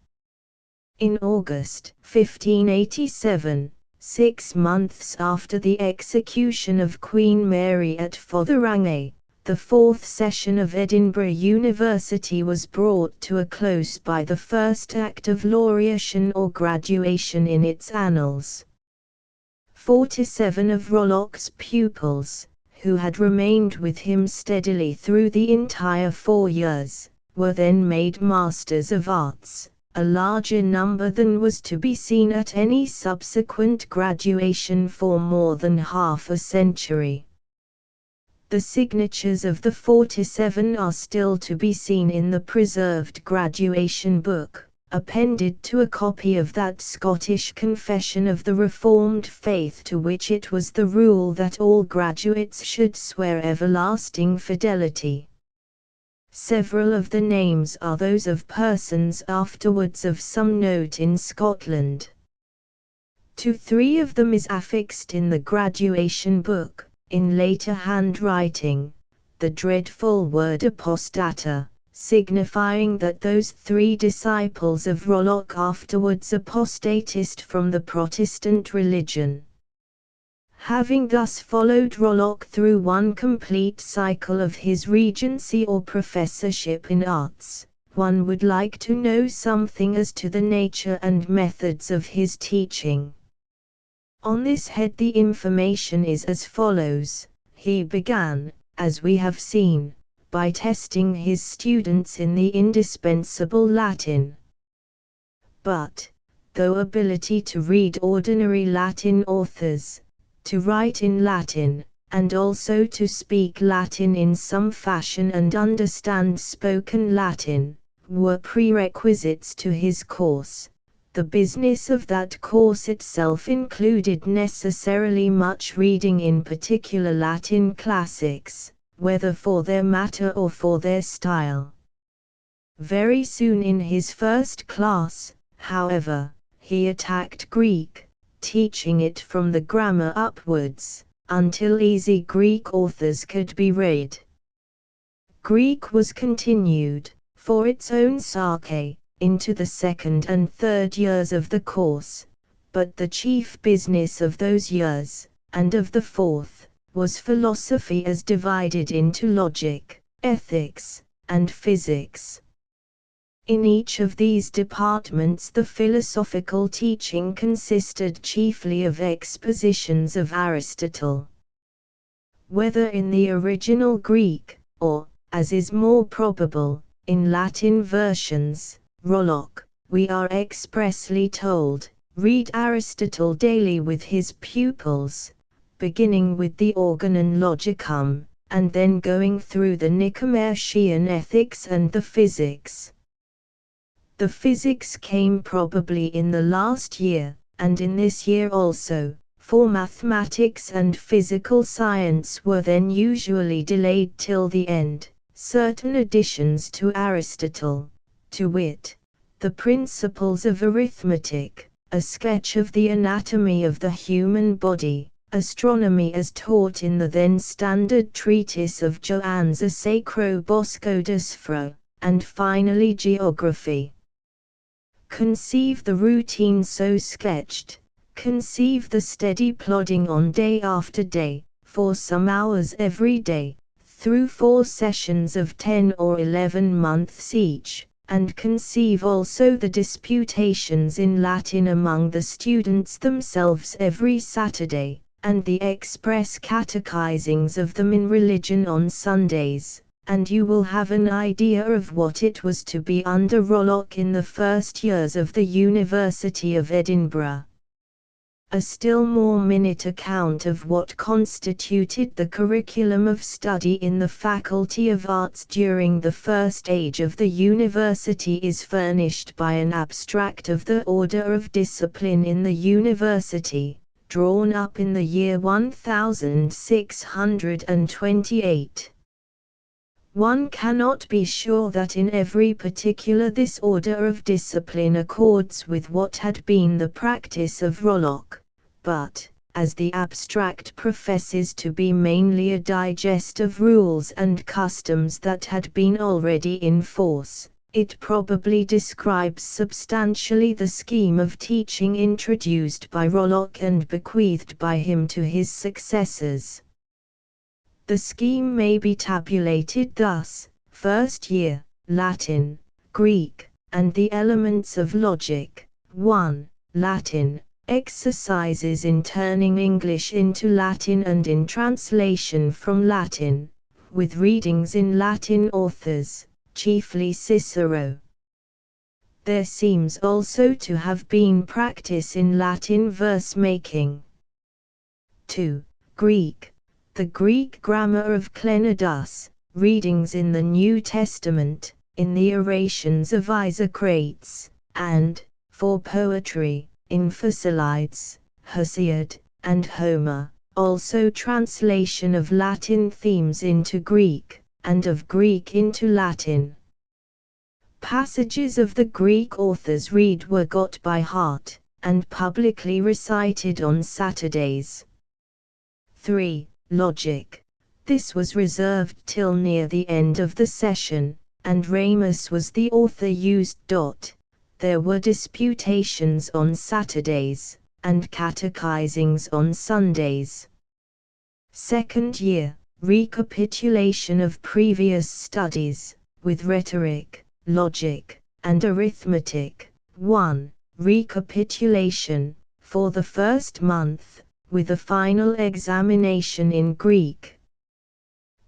In August 1587, 6 months after the execution of Queen Mary at Fotherange, the 4th session of Edinburgh University was brought to a close by the first act of laureation or graduation in its annals. 47 of Rollock's pupils, who had remained with him steadily through the entire 4 years, were then made Masters of Arts, a larger number than was to be seen at any subsequent graduation for more than half a century. The signatures of the 47 are still to be seen in the preserved graduation book, appended to a copy of that Scottish Confession of the Reformed Faith to which it was the rule that all graduates should swear everlasting fidelity. Several of the names are those of persons afterwards of some note in Scotland. To 3 of them is affixed in the graduation book, in later handwriting, the dreadful word apostata, signifying that those 3 disciples of Rollock afterwards apostatized from the Protestant religion. Having thus followed Rollock through one complete cycle of his regency or professorship in arts, one would like to know something as to the nature and methods of his teaching. On this head the information is as follows. He began, as we have seen, by testing his students in the indispensable Latin. But, though ability to read ordinary Latin authors, to write in Latin, and also to speak Latin in some fashion and understand spoken Latin, were prerequisites to his course, the business of that course itself included necessarily much reading in particular Latin classics, whether for their matter or for their style. Very soon in his first class, however, he attacked Greek, teaching it from the grammar upwards, until easy Greek authors could be read. Greek was continued, for its own sake, into the 2nd and 3rd years of the course, but the chief business of those years, and of the fourth, was philosophy as divided into logic, ethics, and physics. In each of these departments the philosophical teaching consisted chiefly of expositions of Aristotle. Whether in the original Greek, or, as is more probable, in Latin versions, Rollock, we are expressly told, read Aristotle daily with his pupils, beginning with the Organon Logicum, and then going through the Nicomachean Ethics and the Physics. The physics came probably in the last year, and in this year also, for mathematics and physical science were then usually delayed till the end. Certain additions to Aristotle, to wit, the Principles of Arithmetic, a sketch of the anatomy of the human body, astronomy as taught in the then standard treatise of Joannes a Sacro Bosco d'Asfra, and finally geography. Conceive the routine so sketched, conceive the steady plodding on day after day, for some hours every day, through 4 sessions of 10 or 11 months each, and conceive also the disputations in Latin among the students themselves every Saturday, and the express catechizings of them in religion on Sundays, and you will have an idea of what it was to be under Rollock in the first years of the University of Edinburgh. A still more minute account of what constituted the curriculum of study in the Faculty of Arts during the first age of the university is furnished by an abstract of the order of discipline in the university, drawn up in the year 1628. One cannot be sure that in every particular this order of discipline accords with what had been the practice of Rollock, but, as the abstract professes to be mainly a digest of rules and customs that had been already in force, it probably describes substantially the scheme of teaching introduced by Rollock and bequeathed by him to his successors. The scheme may be tabulated thus: first year, Latin, Greek, and the elements of logic. 1. Latin, exercises in turning English into Latin and in translation from Latin, with readings in Latin authors, chiefly Cicero. There seems also to have been practice in Latin verse-making. 2. Greek, the Greek grammar of Cleinidas, readings in the New Testament, in the orations of Isocrates, and, for poetry, in Phocylides, Hesiod, and Homer, also translation of Latin themes into Greek, and of Greek into Latin. Passages of the Greek authors read were got by heart, and publicly recited on Saturdays. 3. Logic. This was reserved till near the end of the session, and Ramus was the author used. There were disputations on Saturdays, and catechizings on Sundays. Second year, recapitulation of previous studies, with rhetoric, logic, and arithmetic. 1. Recapitulation, for the first month, with a final examination in Greek.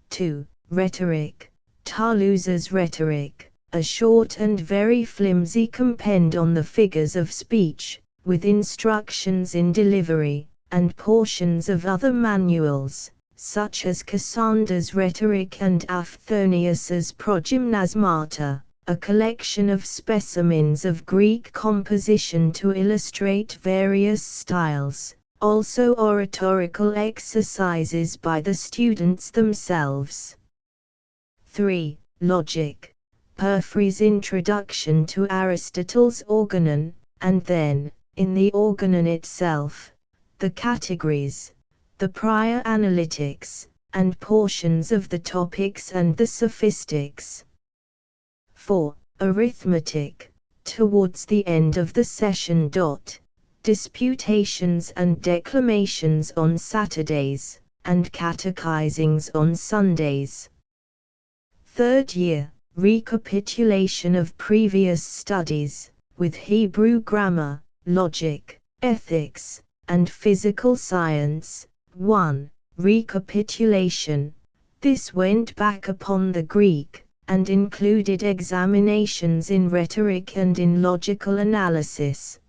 2. Rhetoric, Toulouse's Rhetoric, a short and very flimsy compend on the figures of speech, with instructions in delivery, and portions of other manuals, such as Cassander's Rhetoric and Aphthonius's Progymnasmata, a collection of specimens of Greek composition to illustrate various styles, also oratorical exercises by the students themselves. 3. Logic, Porphyry's introduction to Aristotle's Organon, and then, in the Organon itself, the categories, the prior analytics, and portions of the topics and the sophistics. 4. Arithmetic, towards the end of the session. disputations and declamations on Saturdays, and catechizings on Sundays. Third year, recapitulation of previous studies, with Hebrew grammar, logic, ethics, and physical science. 1. Recapitulation. This went back upon the Greek, and included examinations in rhetoric and in logical analysis.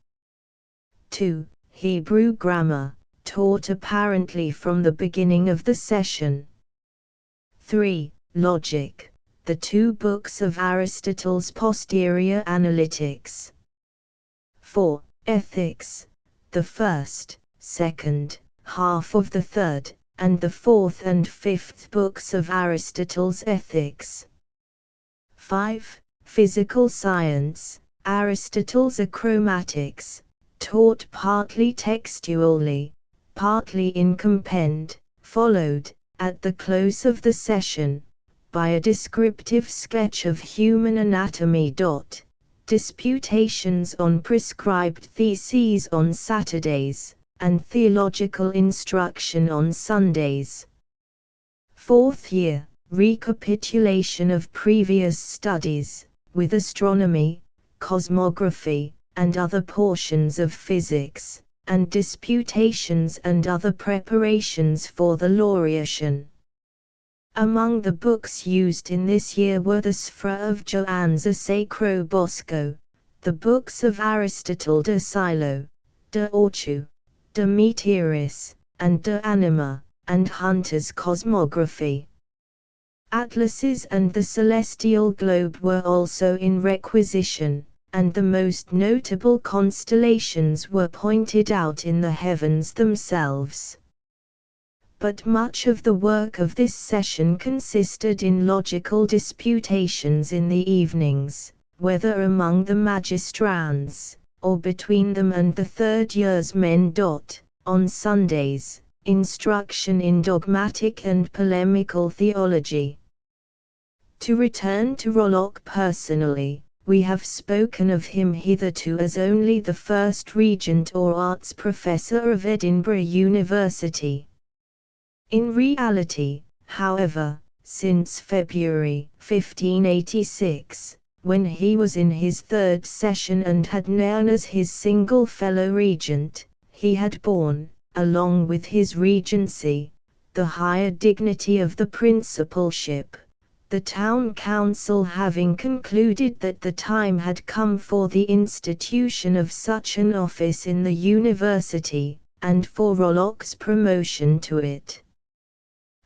2. Hebrew grammar, taught apparently from the beginning of the session. 3. Logic, the 2 books of Aristotle's posterior analytics. 4. Ethics, the first, second, half of the third, and the 4th and 5th books of Aristotle's ethics. 5. Physical science, Aristotle's achromatics, taught partly textually, partly in compend, followed, at the close of the session, by a descriptive sketch of human anatomy. Disputations on prescribed theses on Saturdays, and theological instruction on Sundays. Fourth year, recapitulation of previous studies, with astronomy, cosmography, and other portions of physics, and disputations and other preparations for the laureation. Among the books used in this year were the Sphra of Joannes Sacro Bosco, the books of Aristotle de Silo, de Ortu, de Meteoris, and de Anima, and Hunter's Cosmography. Atlases and the celestial globe were also in requisition, and the most notable constellations were pointed out in the heavens themselves. But much of the work of this session consisted in logical disputations in the evenings, whether among the magistrands, or between them and the third year's men. On Sundays, instruction in dogmatic and polemical theology. To return to Rollock personally, we have spoken of him hitherto as only the first regent or arts professor of Edinburgh University. In reality, however, since February 1586, when he was in his third session and had Nairn as his single fellow regent, he had borne, along with his regency, the higher dignity of the principalship, the town council having concluded that the time had come for the institution of such an office in the university, and for Rollock's promotion to it.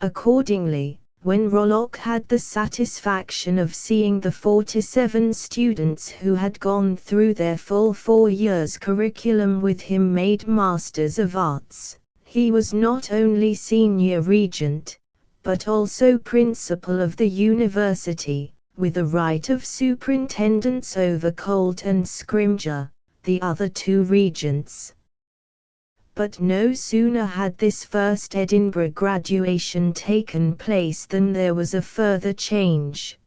Accordingly, when Rollock had the satisfaction of seeing the 47 students who had gone through their full 4 years curriculum with him made Masters of Arts, he was not only senior regent, but also principal of the university, with a right of superintendence over Colt and Scrimger, the other 2 regents. But no sooner had this first Edinburgh graduation taken place than there was a further change.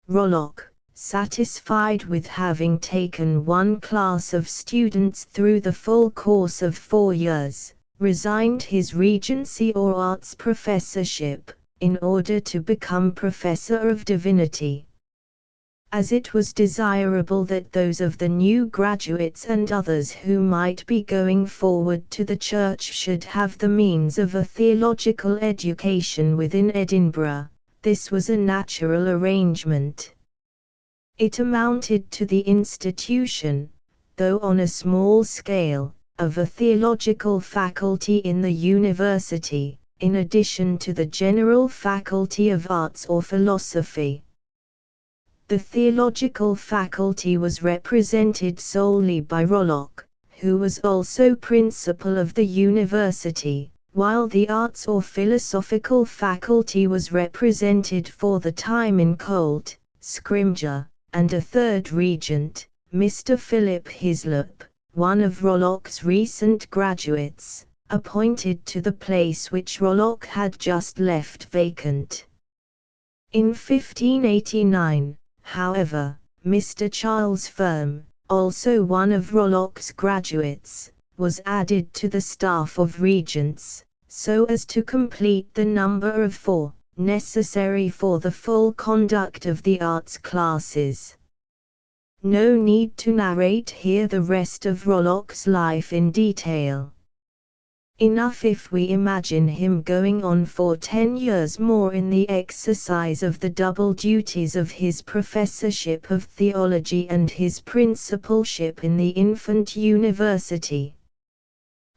Rollock, satisfied with having taken one class of students through the full course of 4 years, resigned his regency or arts professorship, in order to become Professor of Divinity. As it was desirable that those of the new graduates and others who might be going forward to the church should have the means of a theological education within Edinburgh, this was a natural arrangement. It amounted to the institution, though on a small scale, of a theological faculty in the university, in addition to the general faculty of arts or philosophy. The theological faculty was represented solely by Rollock, who was also principal of the university, while the arts or philosophical faculty was represented for the time in Colt, Scrimger, and a third regent, Mr. Philip Hislop, one of Rollock's recent graduates, appointed to the place which Rollock had just left vacant. In 1589, however, Mr. Charles Firm, also one of Rollock's graduates, was added to the staff of regents, so as to complete the number of 4, necessary for the full conduct of the arts classes. No need to narrate here the rest of Rollock's life in detail. Enough if we imagine him going on for 10 years more in the exercise of the double duties of his professorship of theology and his principalship in the infant university.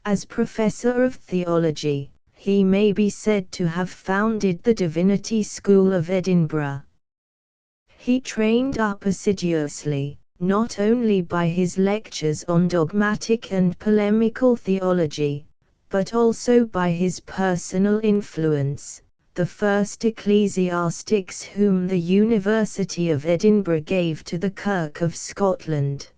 As professor of theology, he may be said to have founded the Divinity School of Edinburgh. He trained up assiduously, not only by his lectures on dogmatic and polemical theology, but also by his personal influence, the first ecclesiastics whom the University of Edinburgh gave to the Kirk of Scotland.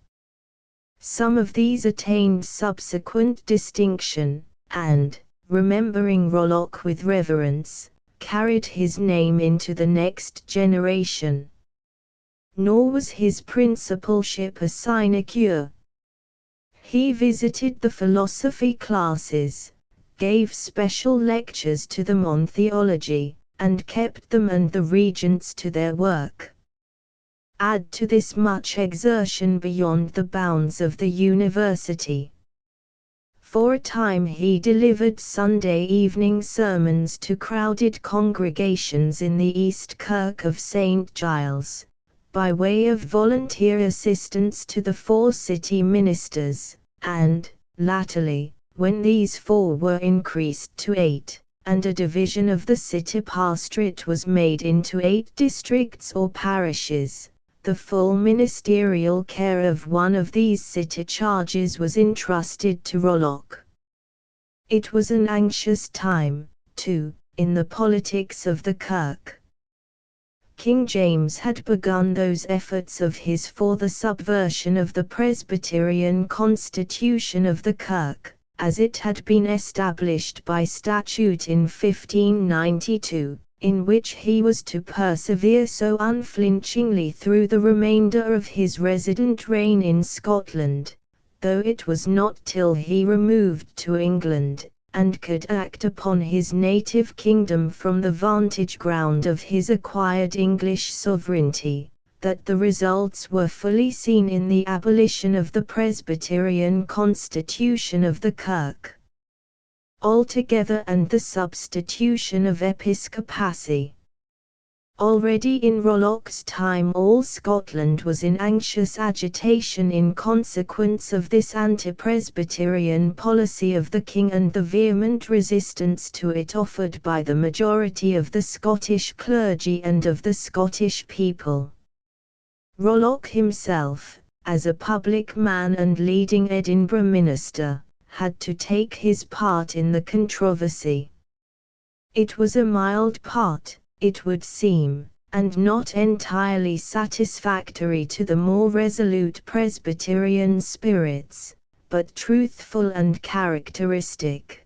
Some of these attained subsequent distinction, and, remembering Rollock with reverence, carried his name into the next generation. Nor was his principalship a sinecure. He visited the philosophy classes, gave special lectures to them on theology, and kept them and the regents to their work. Add to this much exertion beyond the bounds of the university. For a time he delivered Sunday evening sermons to crowded congregations in the East Kirk of St. Giles, by way of volunteer assistance to the 4 city ministers, and, latterly, when these 4 were increased to 8, and a division of the city pastorate was made into 8 districts or parishes, the full ministerial care of one of these city charges was entrusted to Rollock. It was an anxious time, too, in the politics of the Kirk. King James had begun those efforts of his for the subversion of the Presbyterian constitution of the Kirk, as it had been established by statute in 1592, in which he was to persevere so unflinchingly through the remainder of his resident reign in Scotland, though it was not till he removed to England, and could act upon his native kingdom from the vantage ground of his acquired English sovereignty, that the results were fully seen in the abolition of the Presbyterian constitution of the Kirk altogether and the substitution of episcopacy. Already in Rollock's time all Scotland was in anxious agitation in consequence of this anti-Presbyterian policy of the king and the vehement resistance to it offered by the majority of the Scottish clergy and of the Scottish people. Rollock himself, as a public man and leading Edinburgh minister, had to take his part in the controversy. It was a mild part, it would seem, and not entirely satisfactory to the more resolute Presbyterian spirits, but truthful and characteristic.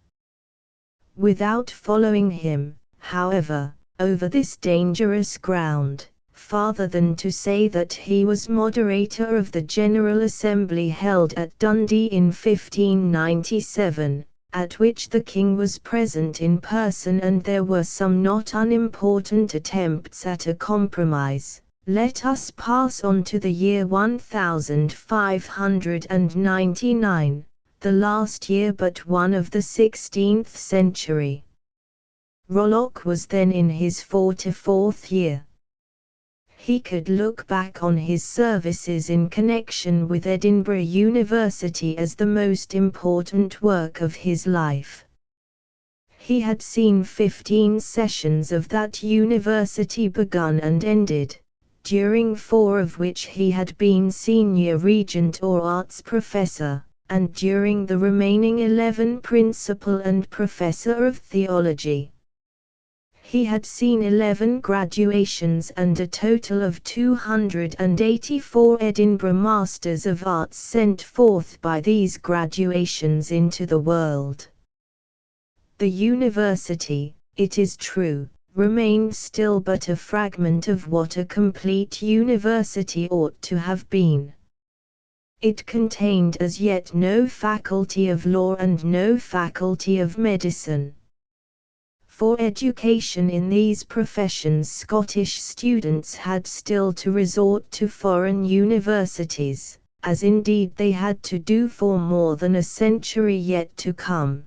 Without following him, however, over this dangerous ground, farther than to say that he was moderator of the General Assembly held at Dundee in 1597, at which the king was present in person and there were some not unimportant attempts at a compromise, let us pass on to the year 1599, the last year but one of the 16th century. Rollock was then in his 44th year. He could look back on his services in connection with Edinburgh University as the most important work of his life. He had seen 15 sessions of that university begun and ended, during 4 of which he had been senior regent or arts professor, and during the remaining 11 principal and professor of theology. He had seen 11 graduations and a total of 284 Edinburgh Masters of Arts sent forth by these graduations into the world. The university, it is true, remained still but a fragment of what a complete university ought to have been. It contained as yet no faculty of law and no faculty of medicine. For education in these professions Scottish students had still to resort to foreign universities, as indeed they had to do for more than a century yet to come.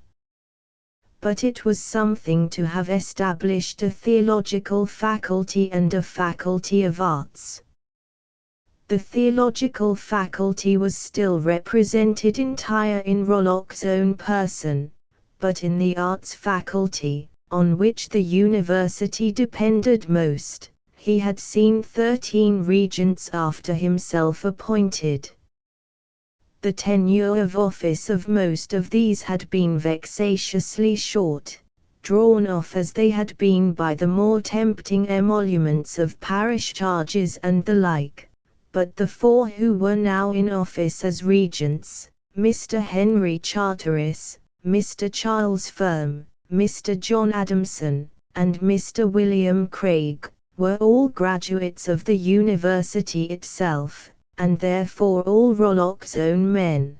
But it was something to have established a theological faculty and a faculty of arts. The theological faculty was still represented entire in Rollock's own person, but in the arts faculty, on which the university depended most, he had seen 13 regents after himself appointed. The tenure of office of most of these had been vexatiously short, drawn off as they had been by the more tempting emoluments of parish charges and the like, but the 4 who were now in office as regents, Mr. Henry Charteris, Mr. Charles Firm, Mr. John Adamson, and Mr. William Craig, were all graduates of the university itself, and therefore all Rollock's own men.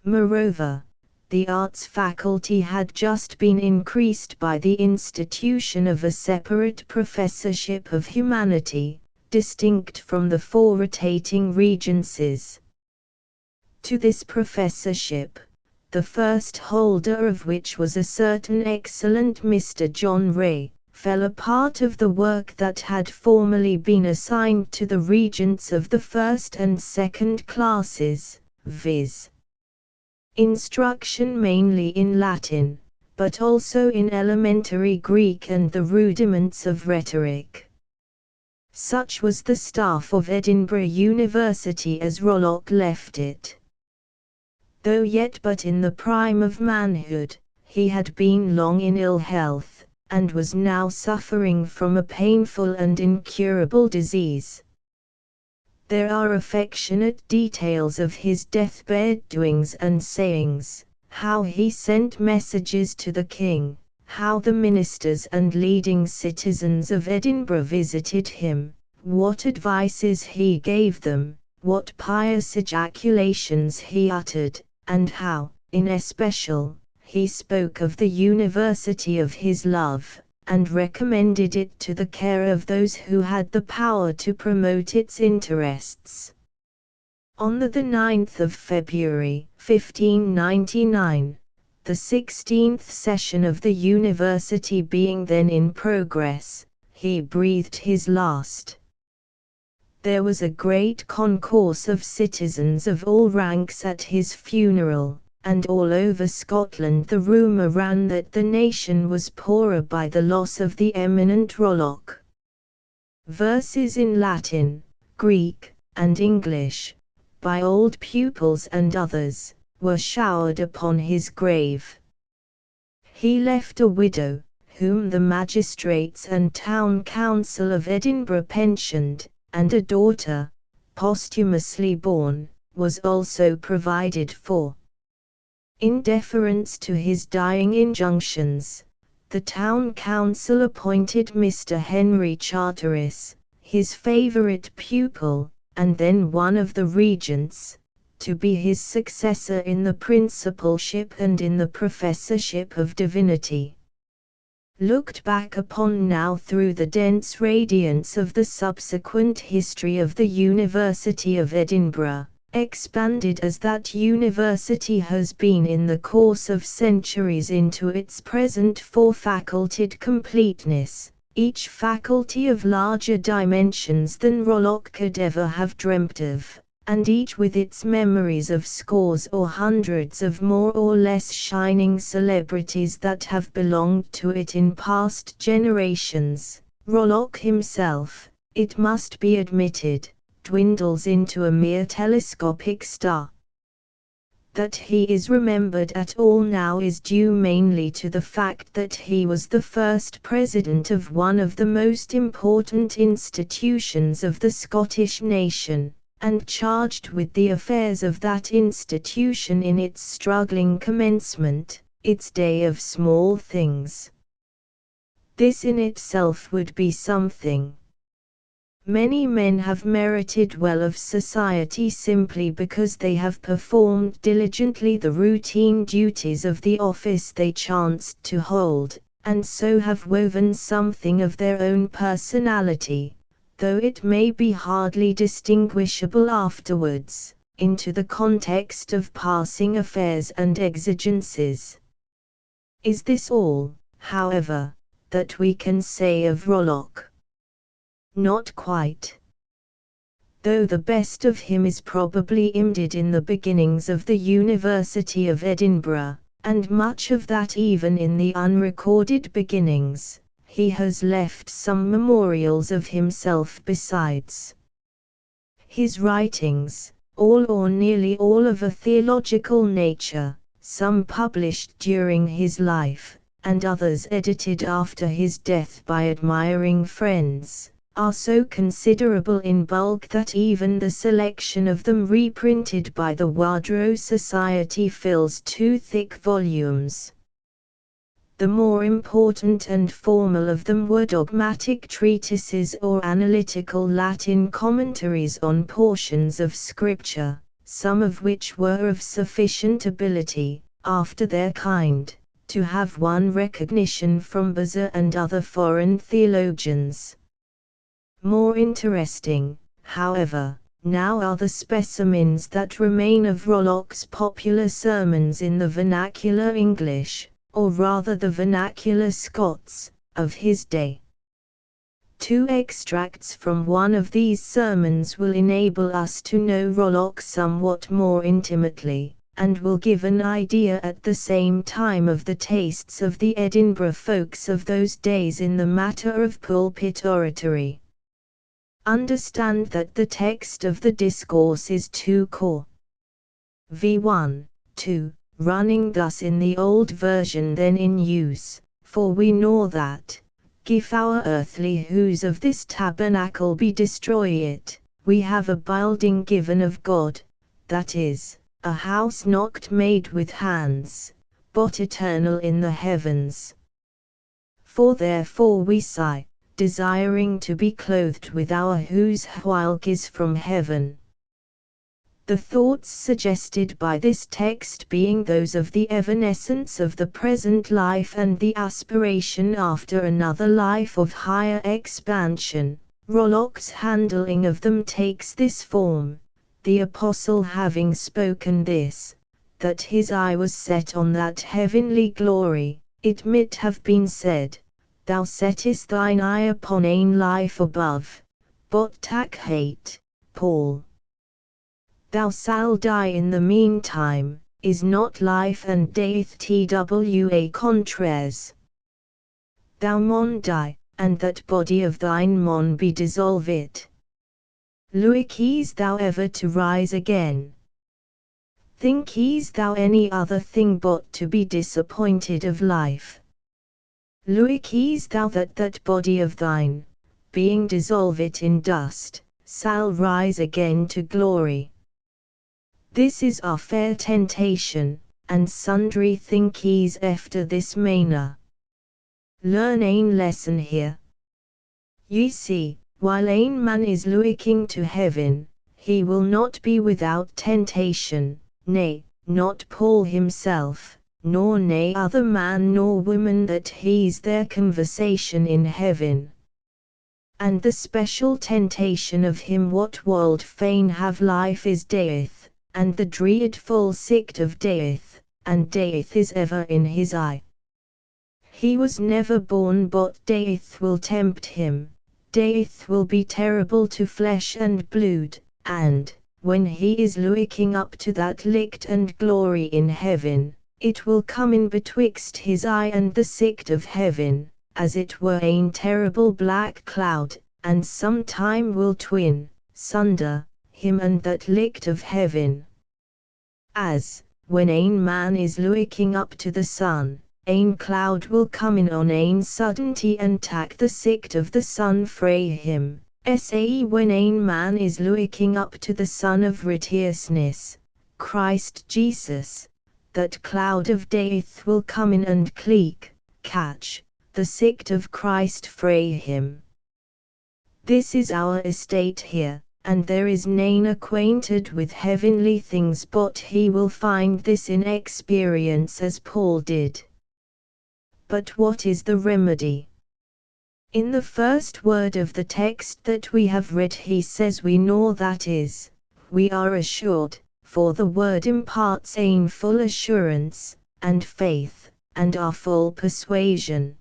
Moreover, the arts faculty had just been increased by the institution of a separate professorship of humanity, distinct from the 4 rotating regencies. To this professorship, the first holder of which was a certain excellent Mr. John Ray, fell a part of the work that had formerly been assigned to the regents of the first and second classes, viz. Instruction mainly in Latin, but also in elementary Greek and the rudiments of rhetoric. Such was the staff of Edinburgh University as Rollock left it. Though yet but in the prime of manhood, he had been long in ill health, and was now suffering from a painful and incurable disease. There are affectionate details of his deathbed doings and sayings, how he sent messages to the king, how the ministers and leading citizens of Edinburgh visited him, what advices he gave them, what pious ejaculations he uttered, and how, in especial, he spoke of the university of his love, and recommended it to the care of those who had the power to promote its interests. On the 9th of February, 1599, the 16th session of the university being then in progress, he breathed his last. There was a great concourse of citizens of all ranks at his funeral, and all over Scotland the rumour ran that the nation was poorer by the loss of the eminent Rollock. Verses in Latin, Greek, and English, by old pupils and others, were showered upon his grave. He left a widow, whom the magistrates and town council of Edinburgh pensioned, and a daughter, posthumously born, was also provided for. In deference to his dying injunctions, the town council appointed Mr. Henry Charteris, his favourite pupil, and then one of the regents, to be his successor in the principalship and in the professorship of divinity. Looked back upon now through the dense radiance of the subsequent history of the University of Edinburgh, expanded as that university has been in the course of centuries into its present 4-facultied completeness, each faculty of larger dimensions than Rollock could ever have dreamt of, and each with its memories of scores or hundreds of more or less shining celebrities that have belonged to it in past generations. Rollock himself, it must be admitted, dwindles into a mere telescopic star. That he is remembered at all now is due mainly to the fact that he was the first president of one of the most important institutions of the Scottish nation, and charged with the affairs of that institution in its struggling commencement, its day of small things. This in itself would be something. Many men have merited well of society simply because they have performed diligently the routine duties of the office they chanced to hold, and so have woven something of their own personality, though it may be hardly distinguishable afterwards, into the context of passing affairs and exigencies. Is this all, however, that we can say of Rollock? Not quite. Though the best of him is probably imbedded in the beginnings of the University of Edinburgh, and much of that even in the unrecorded beginnings, he has left some memorials of himself besides. His writings, all or nearly all of a theological nature, some published during his life, and others edited after his death by admiring friends, are so considerable in bulk that even the selection of them reprinted by the Wardrow Society fills 2 thick volumes. The more important and formal of them were dogmatic treatises or analytical Latin commentaries on portions of Scripture, some of which were of sufficient ability, after their kind, to have won recognition from Beza and other foreign theologians. More interesting, however, now are the specimens that remain of Rollock's popular sermons in the vernacular English, or rather the vernacular Scots, of his day. 2 extracts from one of these sermons will enable us to know Rollock somewhat more intimately, and will give an idea at the same time of the tastes of the Edinburgh folks of those days in the matter of pulpit oratory. Understand that the text of the discourse is 2 Cor. v. 2, running thus in the old version then in use, for we know that, if our earthly house of this tabernacle be destroyed, we have a building given of God, that is, a house not made with hands, but eternal in the heavens. For therefore we sigh, desiring to be clothed with our whose whilk is from heaven. The thoughts suggested by this text being those of the evanescence of the present life and the aspiration after another life of higher expansion, Rollock's handling of them takes this form, the apostle having spoken this, that his eye was set on that heavenly glory, it might have been said, thou settest thine eye upon ein life above, but tak hate, Paul. Thou shalt die in the meantime, is not life and death twa contraries. Thou mon die, and that body of thine mon be dissolved. Lookest thou ever to rise again? Thinkest thou any other thing but to be disappointed of life? Lookest thou that that body of thine, being dissolved in dust, shall rise again to glory? This is our fair temptation, and sundry thinkest after this manner. Learn ein lesson here. Ye see, while ein man is looking to heaven, he will not be without temptation, nay, not Paul himself, nor nay other man nor woman that hears their conversation in heaven. And the special temptation of him what wold fain have life is death, and the dreadful sight of death, and death is ever in his eye. He was never born but death will tempt him, death will be terrible to flesh and blood, and, when he is looking up to that light and glory in heaven, it will come in betwixt his eye and the sight of heaven, as it were ein terrible black cloud, and sometime will twin, sunder, him and that light of heaven. As, when ein man is looking up to the sun, ein cloud will come in on ein suddenty and tak the sight of the sun frae him, sae when ein man is looking up to the Son of righteousness, Christ Jesus, that cloud of death will come in and catch, the sight of Christ frae him. This is our estate here, and there is none acquainted with heavenly things but he will find this in experience as Paul did. But what is the remedy? In the first word of the text that we have read he says we know, that is, we are assured, for the word imparts a full assurance, and faith, and our full persuasion.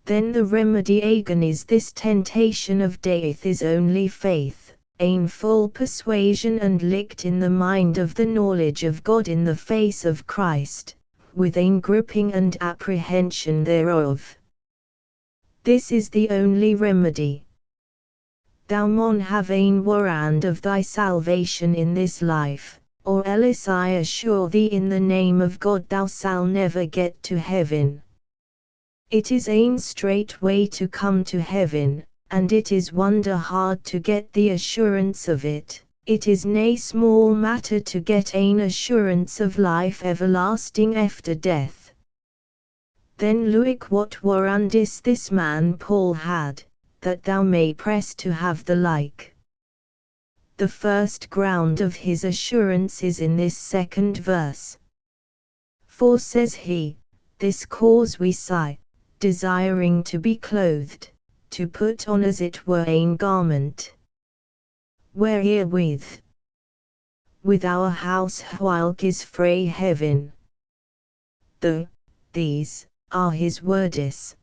Then the remedy against this temptation of death is only faith, a full persuasion and light in the mind of the knowledge of God in the face of Christ, with a gripping and apprehension thereof. This is the only remedy. Thou maun have ein warrant of thy salvation in this life, or else I assure thee in the name of God thou shalt never get to heaven. It is ein straight way to come to heaven, and it is wonder hard to get the assurance of it. It is nae small matter to get ein assurance of life everlasting after death. Then look what warrants this man Paul had, that thou may press to have the like. The first ground of his assurance is in this second verse. For says he, this cause we sigh, desiring to be clothed, to put on as it were ein garment. Wherewith with our house whilk is frae heaven. These are his words.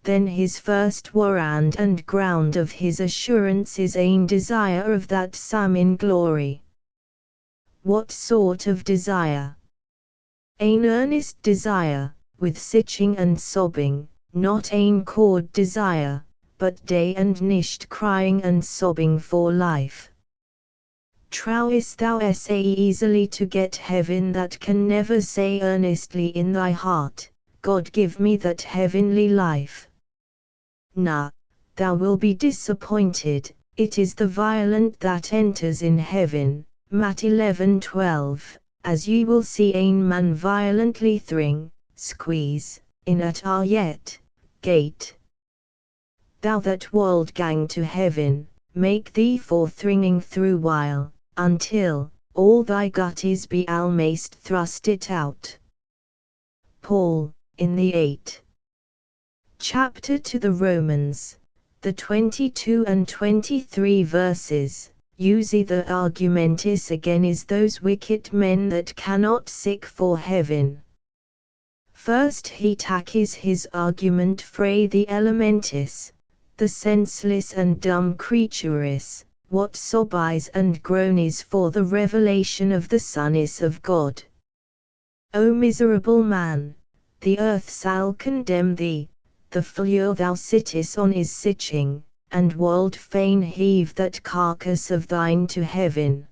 Then his first warrant and ground of his assurance is ein desire of that same in glory. What sort of desire? Ein earnest desire, with sitching and sobbing, not ein cold desire, but day and nicht crying and sobbing for life. Trowest thou say easily to get heaven that can never say earnestly in thy heart, God give me that heavenly life? Nah, thou will be disappointed. It is the violent that enters in heaven, Matt 11:12, as ye will see ein man violently thring, squeeze, in at our yet, gate. Thou that wold gang to heaven, make thee for thringing through while, until, all thy gutties be almost thrust it out. Paul, in the 8th chapter to the Romans, the 22 and 23 verses, uses the argumentis again is those wicked men that cannot seek for heaven. First he tackles his argument frae the elementis, the senseless and dumb creatures, what sobbies and groanies for the revelation of the Sonnes of God. O miserable man, the earth shall condemn thee, the floor thou sittest on is sitching, and wold fain heave that carcass of thine to heaven.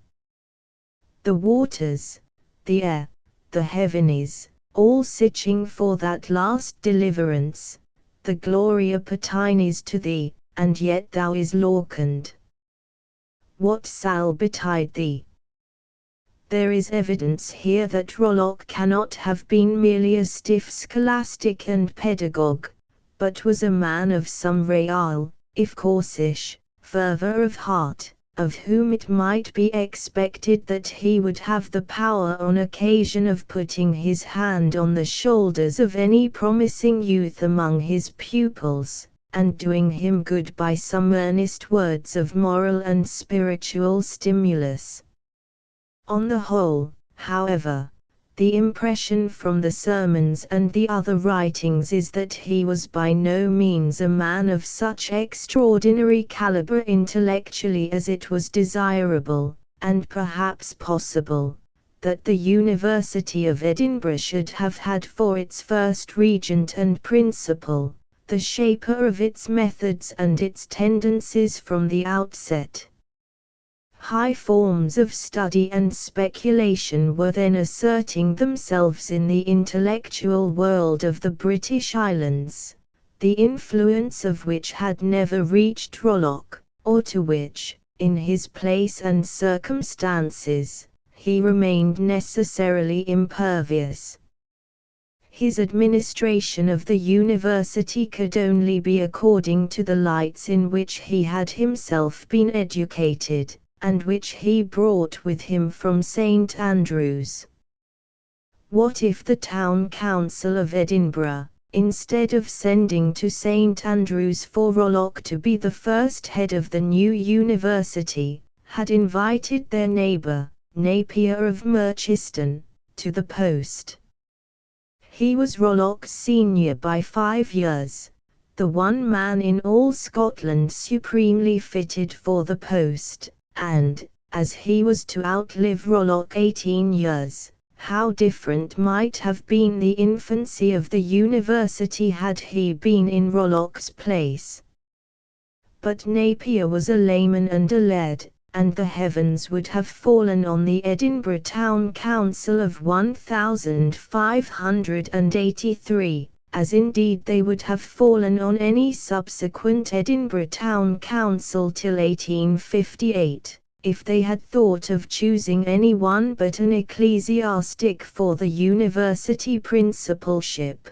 The waters, the air, the heavens, all sitching for that last deliverance, the glory appertains to thee, and yet thou is lorkened. What shall betide thee? There is evidence here that Rollock cannot have been merely a stiff scholastic and pedagogue, but was a man of some real, if coarsish, fervour of heart, of whom it might be expected that he would have the power on occasion of putting his hand on the shoulders of any promising youth among his pupils, and doing him good by some earnest words of moral and spiritual stimulus. On the whole, however, the impression from the sermons and the other writings is that he was by no means a man of such extraordinary caliber intellectually as it was desirable, and perhaps possible, that the University of Edinburgh should have had for its first regent and principal, the shaper of its methods and its tendencies from the outset. High forms of study and speculation were then asserting themselves in the intellectual world of the British Islands, the influence of which had never reached Rollock, or to which, in his place and circumstances, he remained necessarily impervious. His administration of the university could only be according to the lights in which he had himself been educated, and which he brought with him from St. Andrews. What if the town council of Edinburgh, instead of sending to St. Andrews for Rollock to be the first head of the new university, had invited their neighbour, Napier of Merchiston, to the post? He was Rollock's senior by 5 years, the one man in all Scotland supremely fitted for the post, and, as he was to outlive Rollock 18 years, how different might have been the infancy of the university had he been in Rollock's place. But Napier was a layman and a laird, and the heavens would have fallen on the Edinburgh Town Council of 1583, as indeed they would have fallen on any subsequent Edinburgh Town Council till 1858, if they had thought of choosing any one but an ecclesiastic for the university principalship.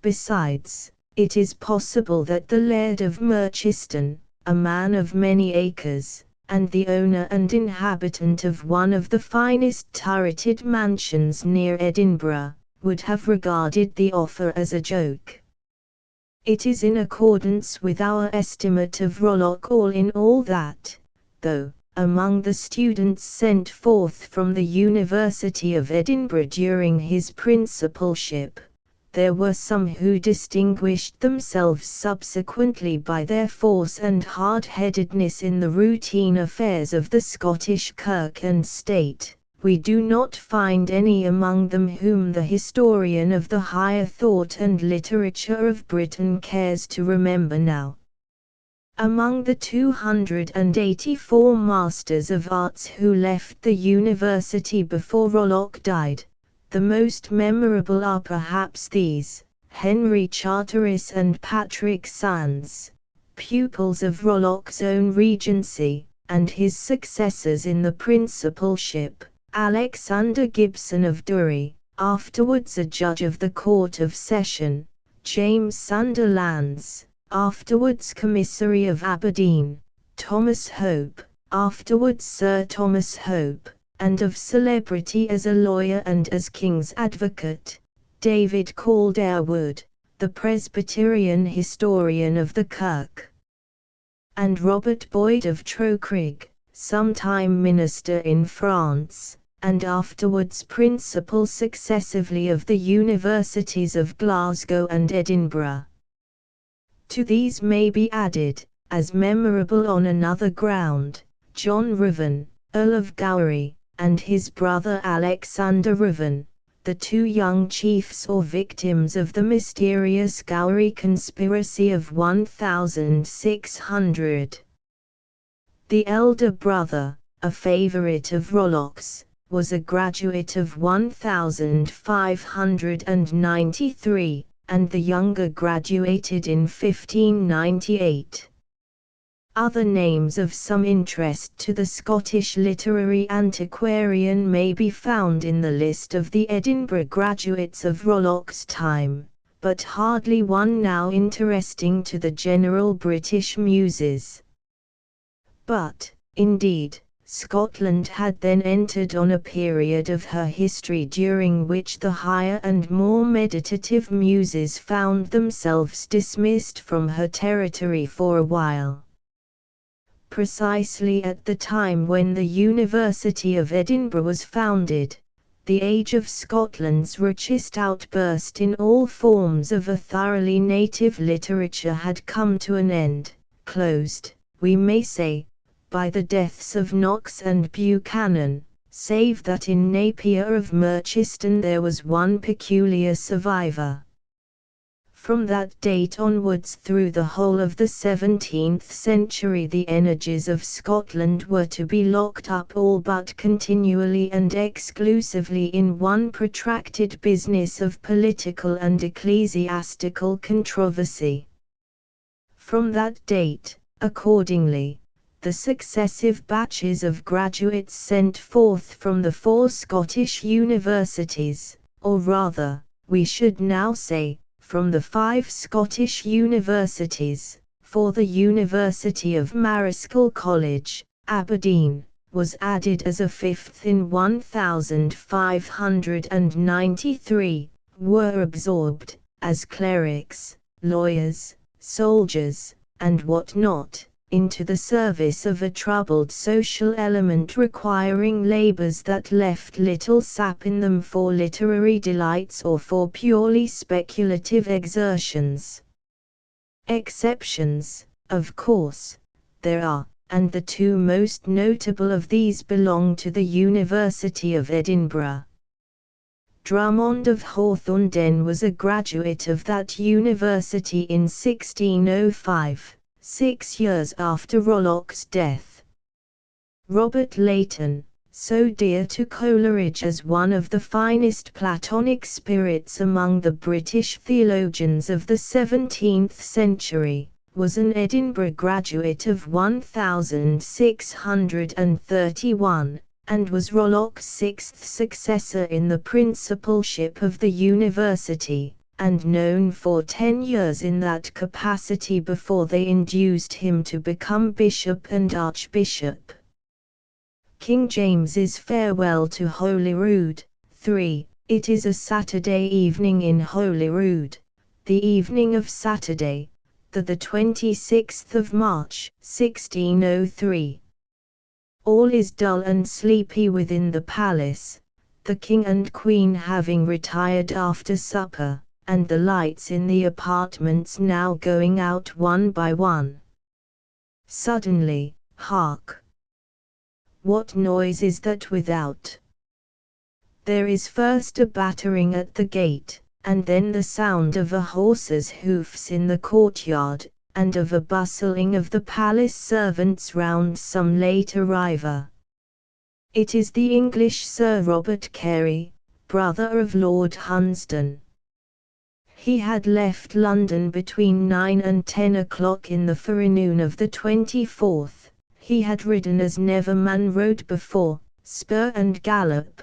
Besides, it is possible that the Laird of Merchiston, a man of many acres, and the owner and inhabitant of one of the finest turreted mansions near Edinburgh, would have regarded the offer as a joke. It is in accordance with our estimate of Rollock all in all that, though, among the students sent forth from the University of Edinburgh during his principalship, there were some who distinguished themselves subsequently by their force and hard-headedness in the routine affairs of the Scottish Kirk and State, we do not find any among them whom the historian of the higher thought and literature of Britain cares to remember now. Among the 284 Masters of Arts who left the university before Rollock died, the most memorable are perhaps these: Henry Charteris and Patrick Sands, pupils of Rollock's own regency, and his successors in the principalship, Alexander Gibson of Dury, afterwards a judge of the Court of Session, James Sunderlands, afterwards Commissary of Aberdeen, Thomas Hope, afterwards Sir Thomas Hope, and of celebrity as a lawyer and as King's advocate, David Calderwood, the Presbyterian historian of the Kirk, and Robert Boyd of Trocrig, sometime minister in France, and afterwards principal successively of the universities of Glasgow and Edinburgh. To these may be added, as memorable on another ground, John Ruthven, Earl of Gowrie, and his brother Alexander Ruthven, the two young chiefs or victims of the mysterious Gowrie conspiracy of 1600. The elder brother, a favourite of Rollock's, was a graduate of 1593, and the younger graduated in 1598. Other names of some interest to the Scottish literary antiquarian may be found in the list of the Edinburgh graduates of Rollock's time, but hardly one now interesting to the general British muses. But, indeed, Scotland had then entered on a period of her history during which the higher and more meditative muses found themselves dismissed from her territory for a while. Precisely at the time when the University of Edinburgh was founded, the age of Scotland's richest outburst in all forms of a thoroughly native literature had come to an end, closed, we may say, by the deaths of Knox and Buchanan, save that in Napier of Merchiston there was one peculiar survivor. From that date onwards through the whole of the 17th century the energies of Scotland were to be locked up all but continually and exclusively in one protracted business of political and ecclesiastical controversy. From that date, accordingly, the successive batches of graduates sent forth from the four Scottish universities, or rather, we should now say, from the 5 Scottish universities, for the University of Marischal College, Aberdeen, was added as a 5th in 1593, were absorbed, as clerics, lawyers, soldiers, and what not, into the service of a troubled social element requiring labours that left little sap in them for literary delights or for purely speculative exertions. Exceptions, of course, there are, and the 2 most notable of these belong to the University of Edinburgh. Drummond of Hawthornden was a graduate of that university in 1605. 6 years after Rollock's death. Robert Leighton, so dear to Coleridge as one of the finest Platonic spirits among the British theologians of the 17th century, was an Edinburgh graduate of 1631, and was Rollock's 6th successor in the principalship of the university, and known for 10 years in that capacity before they induced him to become bishop and archbishop. King James's Farewell to Holyrood. 3. It is a Saturday evening in Holyrood, the evening of Saturday, the 26th of March, 1603. All is dull and sleepy within the palace, the king and queen having retired after supper, and the lights in the apartments now going out one by one. Suddenly, hark! What noise is that without? There is first a battering at the gate, and then the sound of a horse's hoofs in the courtyard, and of a bustling of the palace servants round some late arriver. It is the English Sir Robert Carey, brother of Lord Hunsdon. He had left London between 9 and 10 o'clock in the forenoon of the 24th. He had ridden as never man rode before, spur and gallop,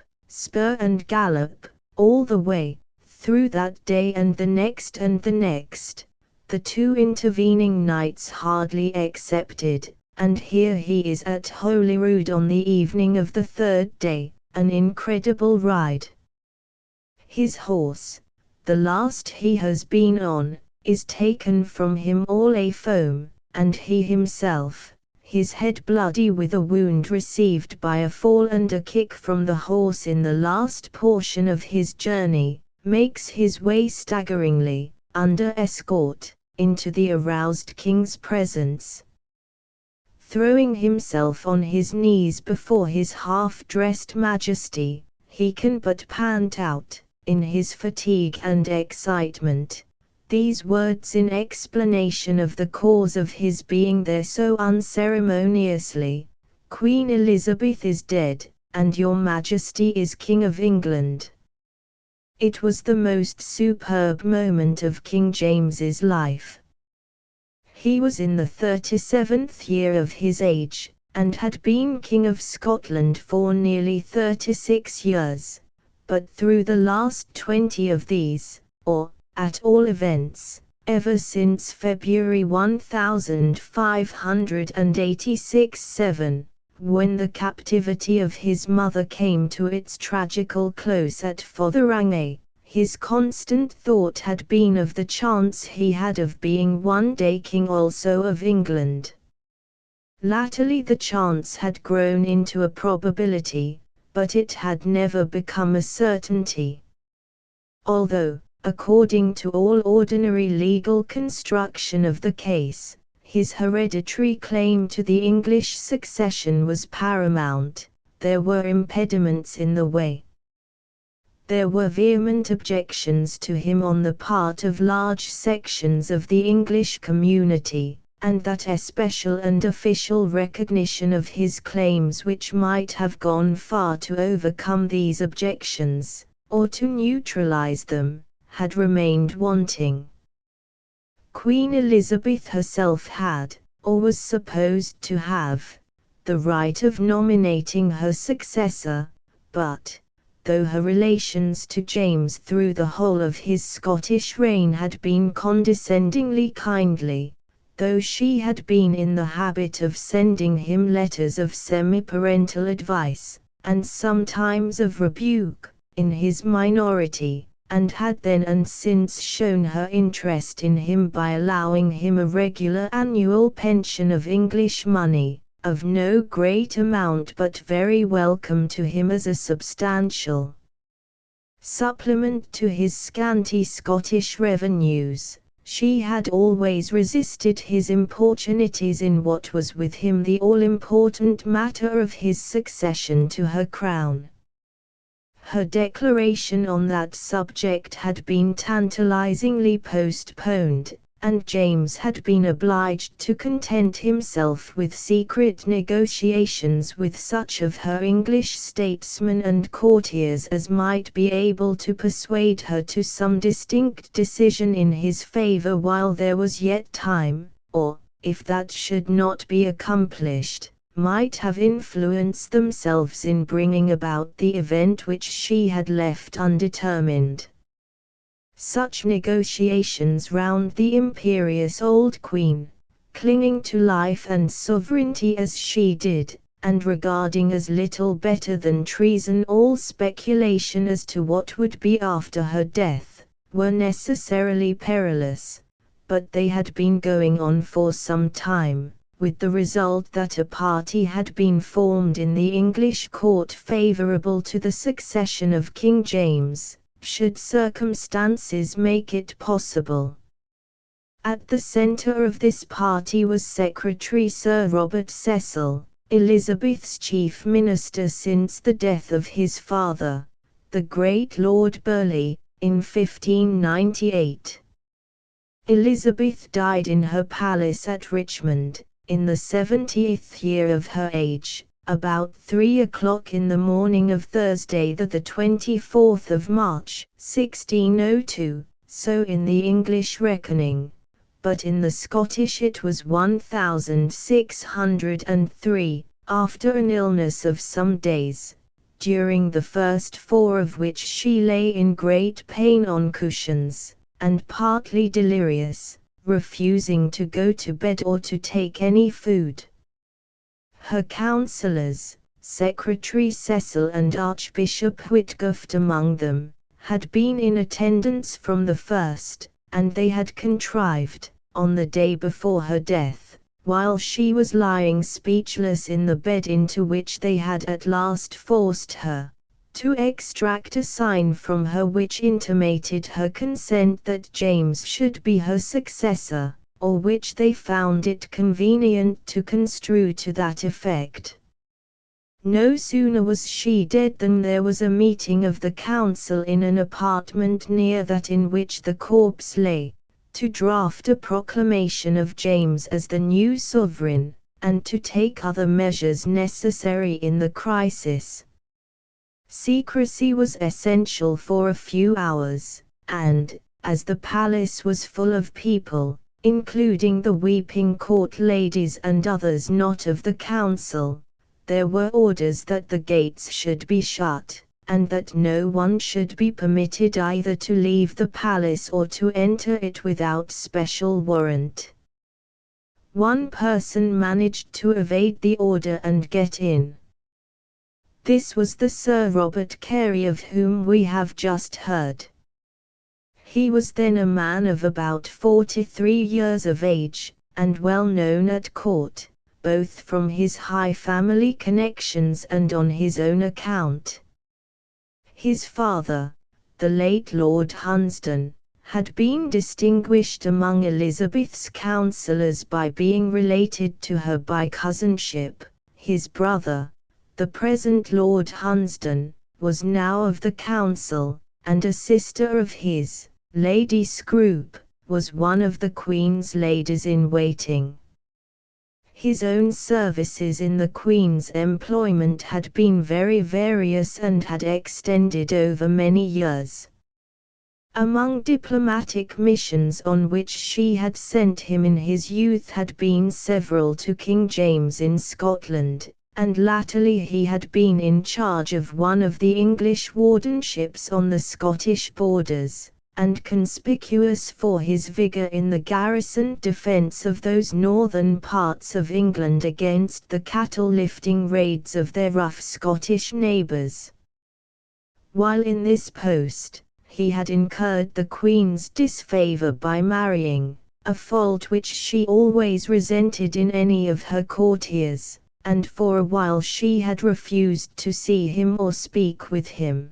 all the way, through that day and the next, the 2 intervening nights hardly excepted, and here he is at Holyrood on the evening of the 3rd day, an incredible ride. His horse, the last he has been on, is taken from him all a foam, and he himself, his head bloody with a wound received by a fall and a kick from the horse in the last portion of his journey, makes his way staggeringly, under escort, into the aroused king's presence. Throwing himself on his knees before his half-dressed majesty, he can but pant out, in his fatigue and excitement, these words in explanation of the cause of his being there so unceremoniously: Queen Elizabeth is dead, and your Majesty is King of England. It was the most superb moment of King James's life. He was in the 37th year of his age, and had been King of Scotland for nearly 36 years. But through the last 20 of these, or, at all events, ever since February 1586-7, when the captivity of his mother came to its tragical close at Fotheringay, his constant thought had been of the chance he had of being one day king also of England. Latterly the chance had grown into a probability, but it had never become a certainty. Although, according to all ordinary legal construction of the case, his hereditary claim to the English succession was paramount, there were impediments in the way. There were vehement objections to him on the part of large sections of the English community, and that especial and official recognition of his claims which might have gone far to overcome these objections, or to neutralize them, had remained wanting. Queen Elizabeth herself had, or was supposed to have, the right of nominating her successor, but, though her relations to James through the whole of his Scottish reign had been condescendingly kindly, though she had been in the habit of sending him letters of semi-parental advice, and sometimes of rebuke, in his minority, and had then and since shown her interest in him by allowing him a regular annual pension of English money, of no great amount but very welcome to him as a substantial supplement to his scanty Scottish revenues. She had always resisted his importunities in what was with him the all-important matter of his succession to her crown. Her declaration on that subject had been tantalizingly postponed, and James had been obliged to content himself with secret negotiations with such of her English statesmen and courtiers as might be able to persuade her to some distinct decision in his favour while there was yet time, or, if that should not be accomplished, might have influenced themselves in bringing about the event which she had left undetermined. Such negotiations round the imperious old queen, clinging to life and sovereignty as she did, and regarding as little better than treason all speculation as to what would be after her death, were necessarily perilous, but they had been going on for some time, with the result that a party had been formed in the English court favourable to the succession of King James, should circumstances make it possible. At the centre of this party was Secretary Sir Robert Cecil, Elizabeth's chief minister since the death of his father, the great Lord Burleigh, in 1598. Elizabeth died in her palace at Richmond, in the 70th year of her age, about 3 o'clock in the morning of Thursday the 24th of March, 1602, so in the English reckoning, but in the Scottish it was 1603, after an illness of some days, during the first 4 of which she lay in great pain on cushions, and partly delirious, refusing to go to bed or to take any food. Her counsellors, Secretary Cecil and Archbishop Whitgift among them, had been in attendance from the first, and they had contrived, on the day before her death, while she was lying speechless in the bed into which they had at last forced her, to extract a sign from her which intimated her consent that James should be her successor, or which they found it convenient to construe to that effect. No sooner was she dead than there was a meeting of the council in an apartment near that in which the corpse lay, to draft a proclamation of James as the new sovereign, and to take other measures necessary in the crisis. Secrecy was essential for a few hours, and, as the palace was full of people, including the weeping court ladies and others not of the council, there were orders that the gates should be shut, and that no one should be permitted either to leave the palace or to enter it without special warrant. One person managed to evade the order and get in. This was the Sir Robert Carey of whom we have just heard. He was then a man of about 43 years of age, and well known at court, both from his high family connections and on his own account. His father, the late Lord Hunsdon, had been distinguished among Elizabeth's counsellors by being related to her by cousinship. His brother, the present Lord Hunsdon, was now of the council, and a sister of his, Lady Scroop, was one of the Queen's ladies-in-waiting. His own services in the Queen's employment had been very various and had extended over many years. Among diplomatic missions on which she had sent him in his youth had been several to King James in Scotland, and latterly he had been in charge of one of the English wardenships on the Scottish borders, and conspicuous for his vigour in the garrisoned defence of those northern parts of England against the cattle-lifting raids of their rough Scottish neighbours. While in this post, he had incurred the Queen's disfavour by marrying, a fault which she always resented in any of her courtiers, and for a while she had refused to see him or speak with him.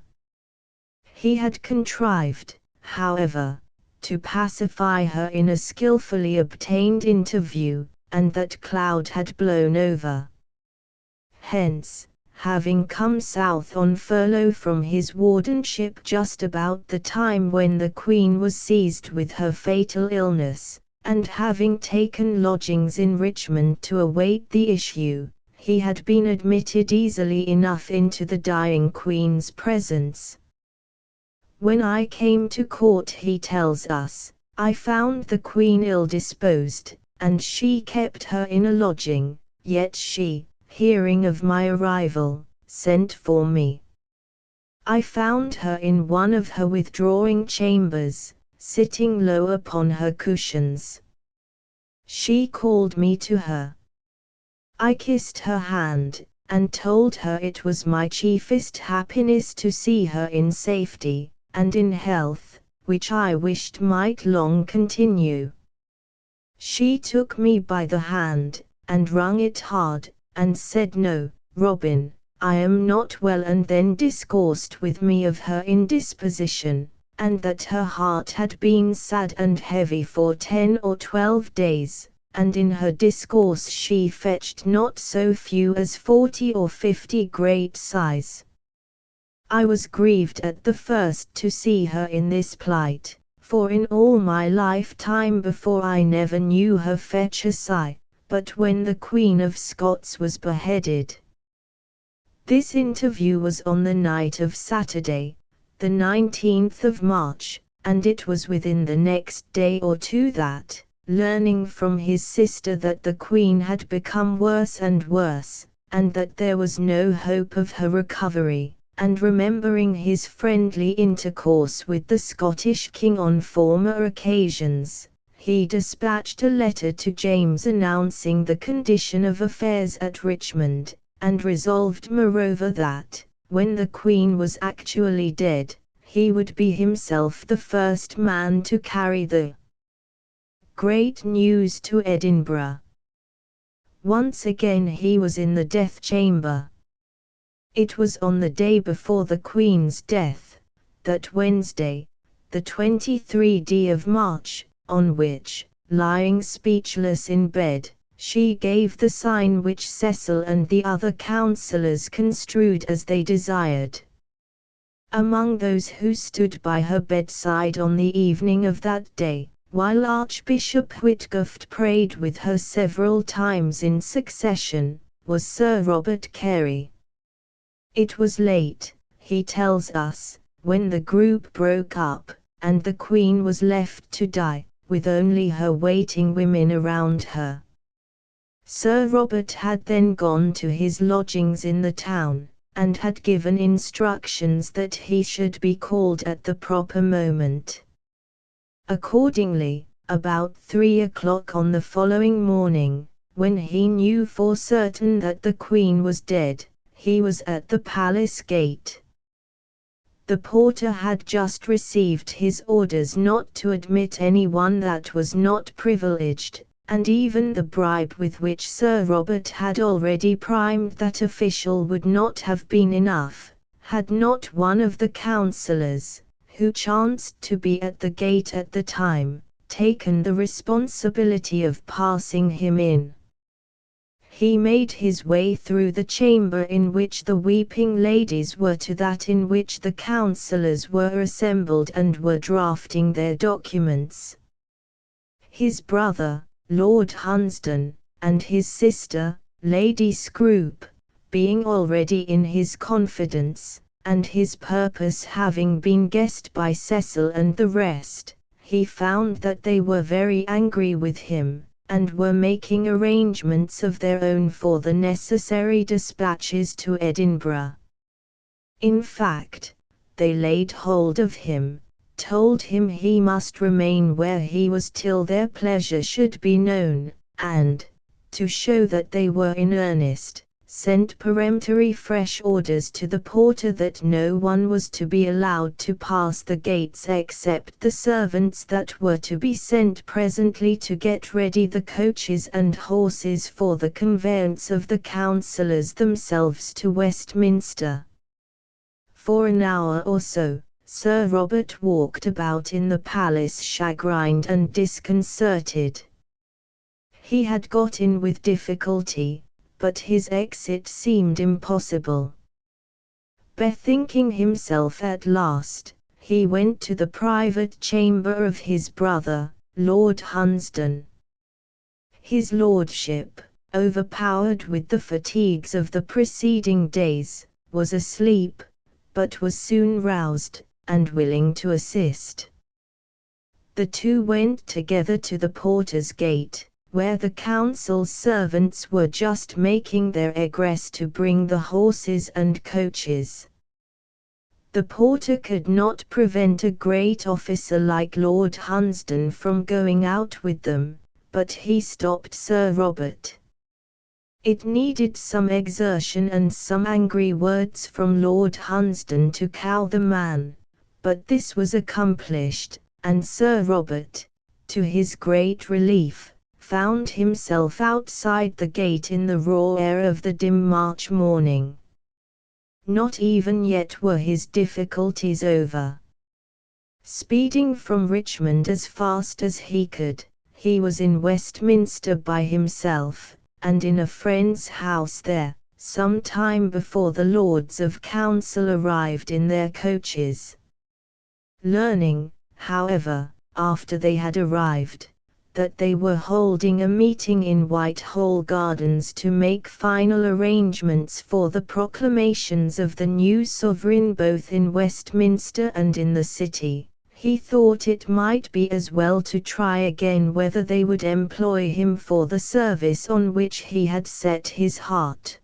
He had contrived, however, to pacify her in a skilfully obtained interview, and that cloud had blown over. Hence, having come south on furlough from his wardenship just about the time when the Queen was seized with her fatal illness, and having taken lodgings in Richmond to await the issue, he had been admitted easily enough into the dying Queen's presence. When I came to court, he tells us, I found the Queen ill-disposed, and she kept her in a lodging, yet she, hearing of my arrival, sent for me. I found her in one of her withdrawing chambers, sitting low upon her cushions. She called me to her. I kissed her hand, and told her it was my chiefest happiness to see her in safety, and in health, which I wished might long continue. She took me by the hand, and wrung it hard, and said, No, Robin, I am not well, and then discoursed with me of her indisposition, and that her heart had been sad and heavy for 10 or 12 days, and in her discourse she fetched not so few as 40 or 50 great sighs. I was grieved at the first to see her in this plight, for in all my lifetime before I never knew her fetch a sigh, but when the Queen of Scots was beheaded. This interview was on the night of Saturday, the 19th of March, and it was within the next day or two that, learning from his sister that the Queen had become worse and worse, and that there was no hope of her recovery, and remembering his friendly intercourse with the Scottish King on former occasions, he dispatched a letter to James announcing the condition of affairs at Richmond, and resolved moreover that, when the Queen was actually dead, he would be himself the first man to carry the great news to Edinburgh. Once again he was in the death chamber. It was on the day before the Queen's death, that Wednesday, the 23rd of March, on which, lying speechless in bed, she gave the sign which Cecil and the other councillors construed as they desired. Among those who stood by her bedside on the evening of that day, while Archbishop Whitgift prayed with her several times in succession, was Sir Robert Carey. It was late, he tells us, when the group broke up, and the Queen was left to die, with only her waiting women around her. Sir Robert had then gone to his lodgings in the town, and had given instructions that he should be called at the proper moment. Accordingly, about 3 o'clock on the following morning, when he knew for certain that the Queen was dead, he was at the palace gate. The porter had just received his orders not to admit anyone that was not privileged, and even the bribe with which Sir Robert had already primed that official would not have been enough, had not one of the councillors, who chanced to be at the gate at the time, taken the responsibility of passing him in. He made his way through the chamber in which the weeping ladies were to that in which the councillors were assembled and were drafting their documents. His brother, Lord Hunsdon, and his sister, Lady Scroop, being already in his confidence, and his purpose having been guessed by Cecil and the rest, he found that they were very angry with him, and were making arrangements of their own for the necessary dispatches to Edinburgh. In fact, they laid hold of him, told him he must remain where he was till their pleasure should be known, and, to show that they were in earnest, sent peremptory fresh orders to the porter that no one was to be allowed to pass the gates except the servants that were to be sent presently to get ready the coaches and horses for the conveyance of the councillors themselves to Westminster. For an hour or so, Sir Robert walked about in the palace chagrined and disconcerted. He had got in with difficulty, but his exit seemed impossible. Bethinking himself at last, he went to the private chamber of his brother, Lord Hunsdon. His lordship, overpowered with the fatigues of the preceding days, was asleep, but was soon roused, and willing to assist. The two went together to the porter's gate, where the council's servants were just making their egress to bring the horses and coaches. The porter could not prevent a great officer like Lord Hunsdon from going out with them, but he stopped Sir Robert. It needed some exertion and some angry words from Lord Hunsdon to cow the man, but this was accomplished, and Sir Robert, to his great relief, found himself outside the gate in the raw air of the dim March morning. Not even yet were his difficulties over. Speeding from Richmond as fast as he could, he was in Westminster by himself, and in a friend's house there, some time before the Lords of Council arrived in their coaches. Learning, however, after they had arrived, that they were holding a meeting in Whitehall Gardens to make final arrangements for the proclamations of the new sovereign both in Westminster and in the city, he thought it might be as well to try again whether they would employ him for the service on which he had set his heart.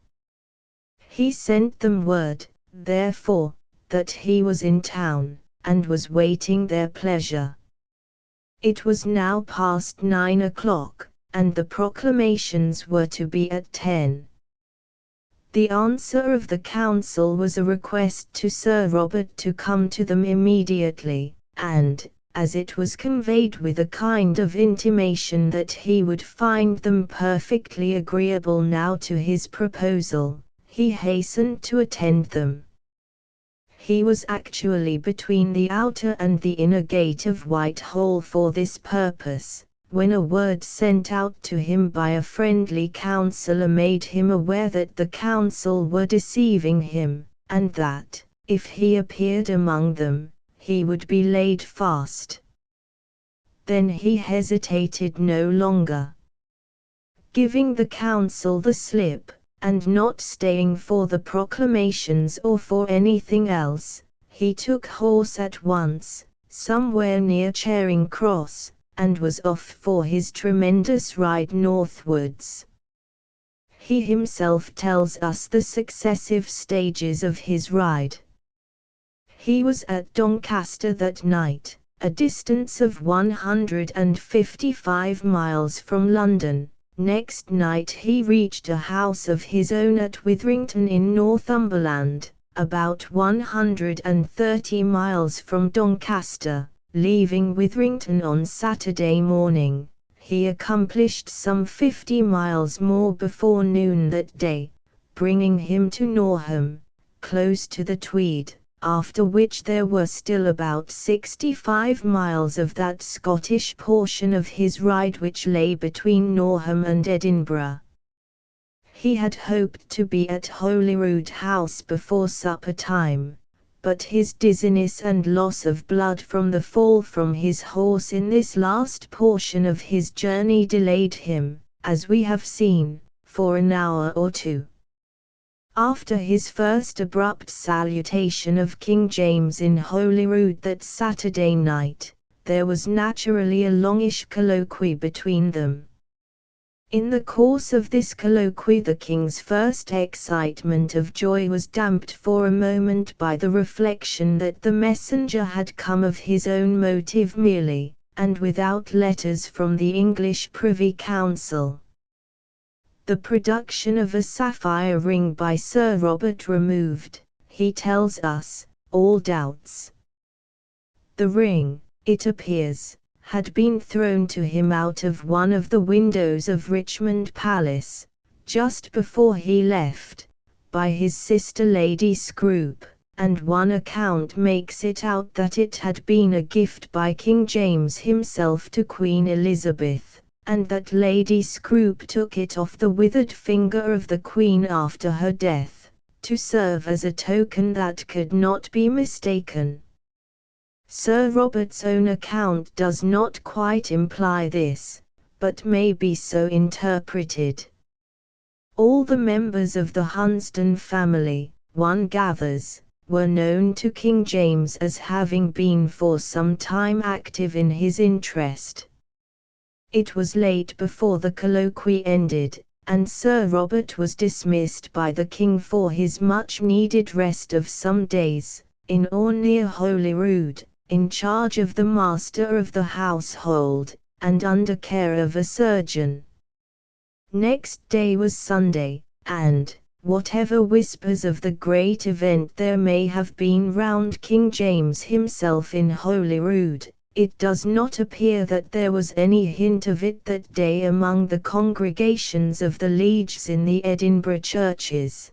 He sent them word, therefore, that he was in town, and was waiting their pleasure. It was now past 9 o'clock, and the proclamations were to be at 10. The answer of the council was a request to Sir Robert to come to them immediately, and, as it was conveyed with a kind of intimation that he would find them perfectly agreeable now to his proposal, he hastened to attend them. He was actually between the outer and the inner gate of Whitehall for this purpose, when a word sent out to him by a friendly counsellor made him aware that the council were deceiving him, and that, if he appeared among them, he would be laid fast. Then he hesitated no longer. Giving the council the slip, and not staying for the proclamations or for anything else, he took horse at once, somewhere near Charing Cross, and was off for his tremendous ride northwards. He himself tells us the successive stages of his ride. He was at Doncaster that night, a distance of 155 miles from London. Next night he reached a house of his own at Witherington in Northumberland, about 130 miles from Doncaster. Leaving Witherington on Saturday morning, he accomplished some 50 miles more before noon that day, bringing him to Norham, close to the Tweed, after which there were still about 65 miles of that Scottish portion of his ride which lay between Norham and Edinburgh. He had hoped to be at Holyrood House before supper time, but his dizziness and loss of blood from the fall from his horse in this last portion of his journey delayed him, as we have seen, for an hour or two. After his first abrupt salutation of King James in Holyrood that Saturday night, there was naturally a longish colloquy between them. In the course of this colloquy the king's first excitement of joy was damped for a moment by the reflection that the messenger had come of his own motive merely, and without letters from the English Privy Council. The production of a sapphire ring by Sir Robert removed, he tells us, all doubts. The ring, it appears, had been thrown to him out of one of the windows of Richmond Palace, just before he left, by his sister Lady Scrope, and one account makes it out that it had been a gift by King James himself to Queen Elizabeth, and that Lady Scrope took it off the withered finger of the Queen after her death, to serve as a token that could not be mistaken. Sir Robert's own account does not quite imply this, but may be so interpreted. All the members of the Hunsdon family, one gathers, were known to King James as having been for some time active in his interest. It was late before the colloquy ended, and Sir Robert was dismissed by the king for his much-needed rest of some days, in or near Holyrood, in charge of the master of the household, and under care of a surgeon. Next day was Sunday, and, whatever whispers of the great event there may have been round King James himself in Holyrood, it does not appear that there was any hint of it that day among the congregations of the lieges in the Edinburgh churches.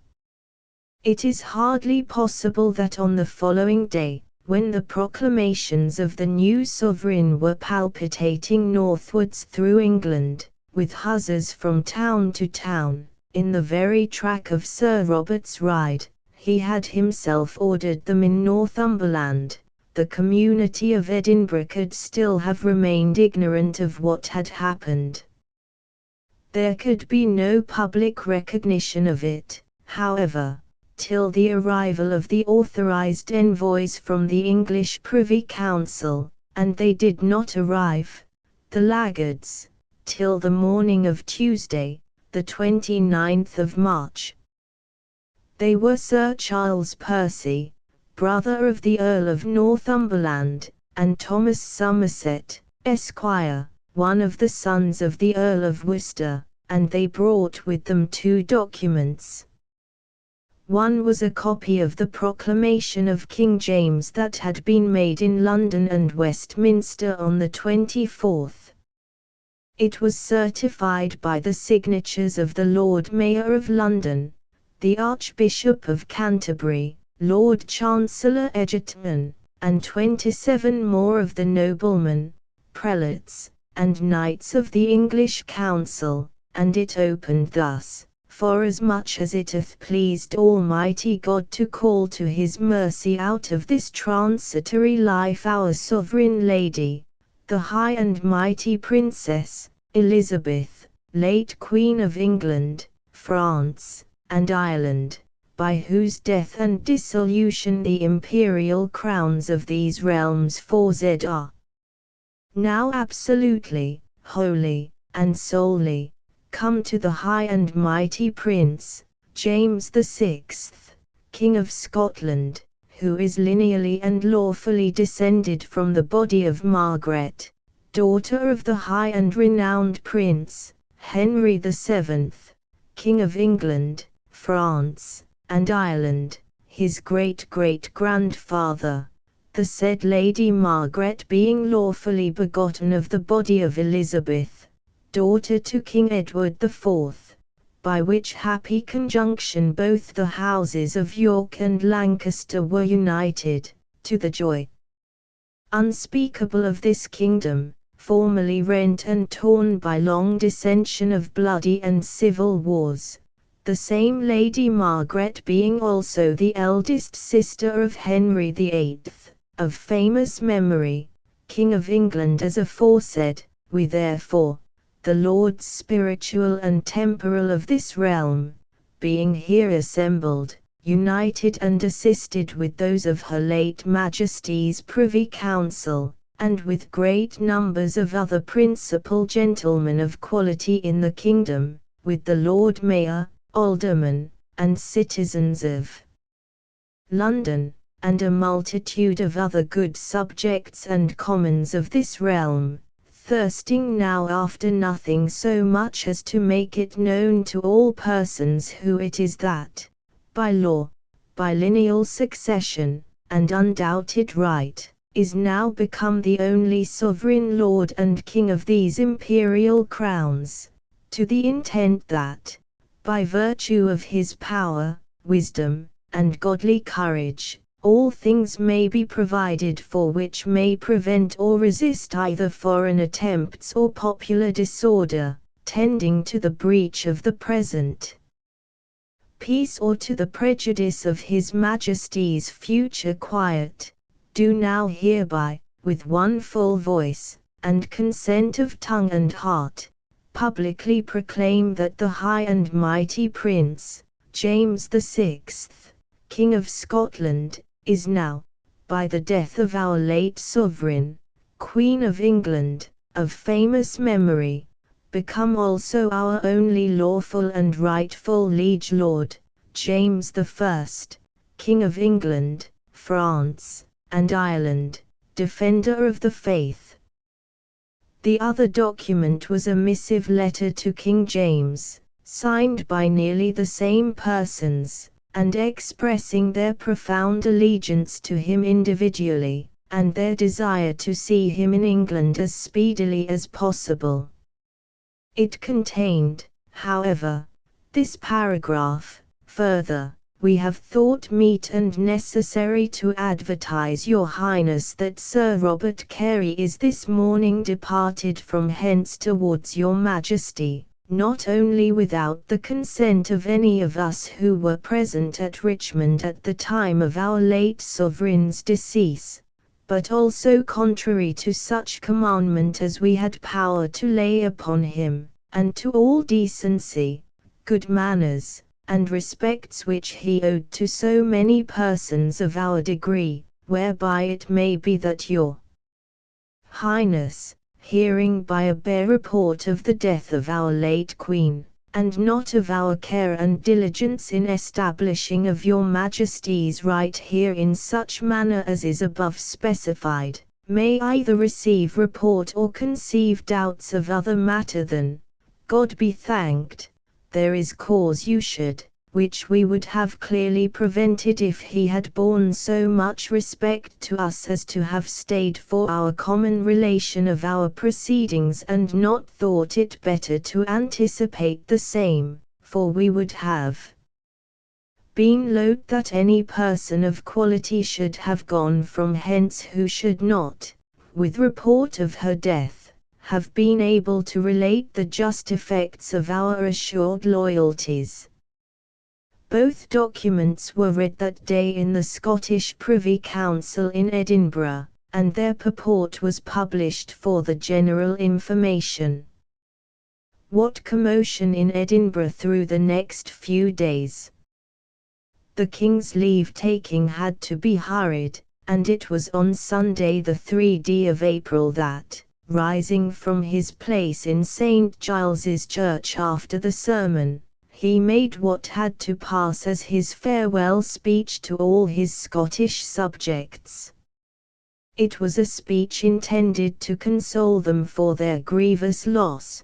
It is hardly possible that on the following day, when the proclamations of the new sovereign were palpitating northwards through England, with huzzas from town to town, in the very track of Sir Robert's ride, he had himself ordered them in Northumberland, the community of Edinburgh could still have remained ignorant of what had happened. There could be no public recognition of it, however, till the arrival of the authorized envoys from the English Privy Council, and they did not arrive, the laggards, till the morning of Tuesday, the 29th of March. They were Sir Charles Percy, brother of the Earl of Northumberland, and Thomas Somerset, Esquire, one of the sons of the Earl of Worcester, and they brought with them two documents. One was a copy of the proclamation of King James that had been made in London and Westminster on the 24th. It was certified by the signatures of the Lord Mayor of London, the Archbishop of Canterbury, Lord Chancellor Egerton, and 27 more of the noblemen, prelates, and knights of the English Council, and it opened thus: "Forasmuch as it hath pleased Almighty God to call to his mercy out of this transitory life our Sovereign Lady, the High and Mighty Princess, Elizabeth, late Queen of England, France, and Ireland, by whose death and dissolution the imperial crowns of these realms are now absolutely, wholly, and solely come to the High and Mighty Prince, James VI, King of Scotland, who is lineally and lawfully descended from the body of Margaret, daughter of the High and renowned Prince, Henry VII, King of England, France, and Ireland, his great-great-grandfather, the said Lady Margaret being lawfully begotten of the body of Elizabeth, daughter to King Edward IV, by which happy conjunction both the houses of York and Lancaster were united, to the joy unspeakable of this kingdom, formerly rent and torn by long dissension of bloody and civil wars, the same Lady Margaret being also the eldest sister of Henry VIII, of famous memory, King of England as aforesaid. We therefore, the Lords spiritual and temporal of this realm, being here assembled, united and assisted with those of her late Majesty's Privy Council, and with great numbers of other principal gentlemen of quality in the kingdom, with the Lord Mayor, aldermen, and citizens of London, and a multitude of other good subjects and commons of this realm, thirsting now after nothing so much as to make it known to all persons who it is that, by law, by lineal succession, and undoubted right, is now become the only sovereign lord and king of these imperial crowns, to the intent that, by virtue of his power, wisdom, and godly courage, all things may be provided for which may prevent or resist either foreign attempts or popular disorder, tending to the breach of the present peace or to the prejudice of His Majesty's future quiet, do now hereby, with one full voice, and consent of tongue and heart, publicly proclaim that the high and mighty Prince, James VI, King of Scotland, is now, by the death of our late Sovereign, Queen of England, of famous memory, become also our only lawful and rightful liege lord, James I, King of England, France, and Ireland, defender of the faith. The other document was a missive letter to King James, signed by nearly the same persons, and expressing their profound allegiance to him individually, and their desire to see him in England as speedily as possible. It contained, however, this paragraph: "Further, we have thought meet and necessary to advertise your Highness that Sir Robert Carey is this morning departed from hence towards your Majesty, not only without the consent of any of us who were present at Richmond at the time of our late Sovereign's decease, but also contrary to such commandment as we had power to lay upon him, and to all decency, good manners, and respects which he owed to so many persons of our degree, whereby it may be that your Highness, hearing by a bare report of the death of our late Queen, and not of our care and diligence in establishing of your Majesty's right here in such manner as is above specified, may either receive report or conceive doubts of other matter than, God be thanked, there is cause you should, which we would have clearly prevented if he had borne so much respect to us as to have stayed for our common relation of our proceedings and not thought it better to anticipate the same, for we would have been loath that any person of quality should have gone from hence who should not, with report of her death, have been able to relate the just effects of our assured loyalties." Both documents were read that day in the Scottish Privy Council in Edinburgh, and their purport was published for the general information. What commotion in Edinburgh through the next few days! The King's leave-taking had to be hurried, and it was on Sunday the 3rd of April that, rising from his place in St. Giles's Church after the sermon, he made what had to pass as his farewell speech to all his Scottish subjects. It was a speech intended to console them for their grievous loss.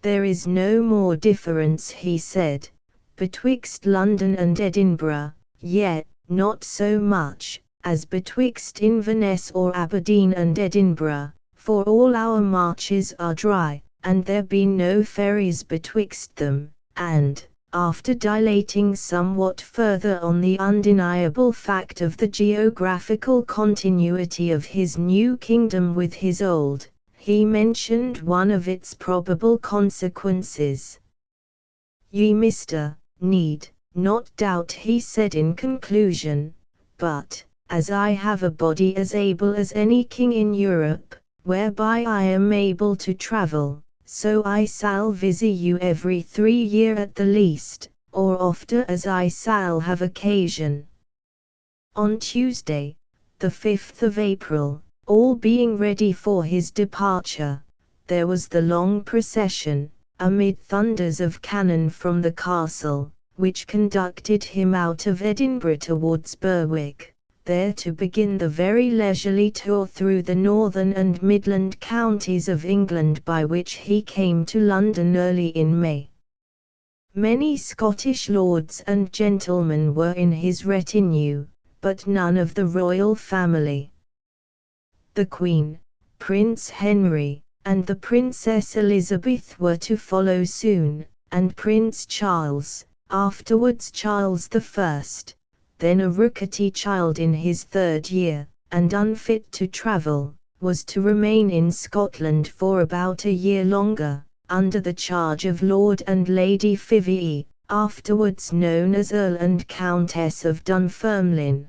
"There is no more difference," he said, "betwixt London and Edinburgh, yet not so much, as betwixt Inverness or Aberdeen and Edinburgh, for all our marches are dry, and there be no ferries betwixt them, and, after dilating somewhat further on the undeniable fact of the geographical continuity of his new kingdom with his old, he mentioned one of its probable consequences. Ye need not doubt, he said in conclusion, but, as I have a body as able as any king in Europe, whereby I am able to travel, so I shall visit you every 3 years at the least, or ofter as I shall have occasion." On Tuesday, the 5th of April, All being ready for his departure, there was the long procession, amid thunders of cannon from the castle, which conducted him out of Edinburgh towards Berwick, there to begin the very leisurely tour through the northern and midland counties of England by which he came to London early in May. Many Scottish lords and gentlemen were in his retinue, but none of the royal family. The Queen, Prince Henry, and the Princess Elizabeth were to follow soon, and Prince Charles, afterwards Charles I, then a rickety child in his 3rd year, and unfit to travel, was to remain in Scotland for about a year longer, under the charge of Lord and Lady Fivey, afterwards known as Earl and Countess of Dunfermline.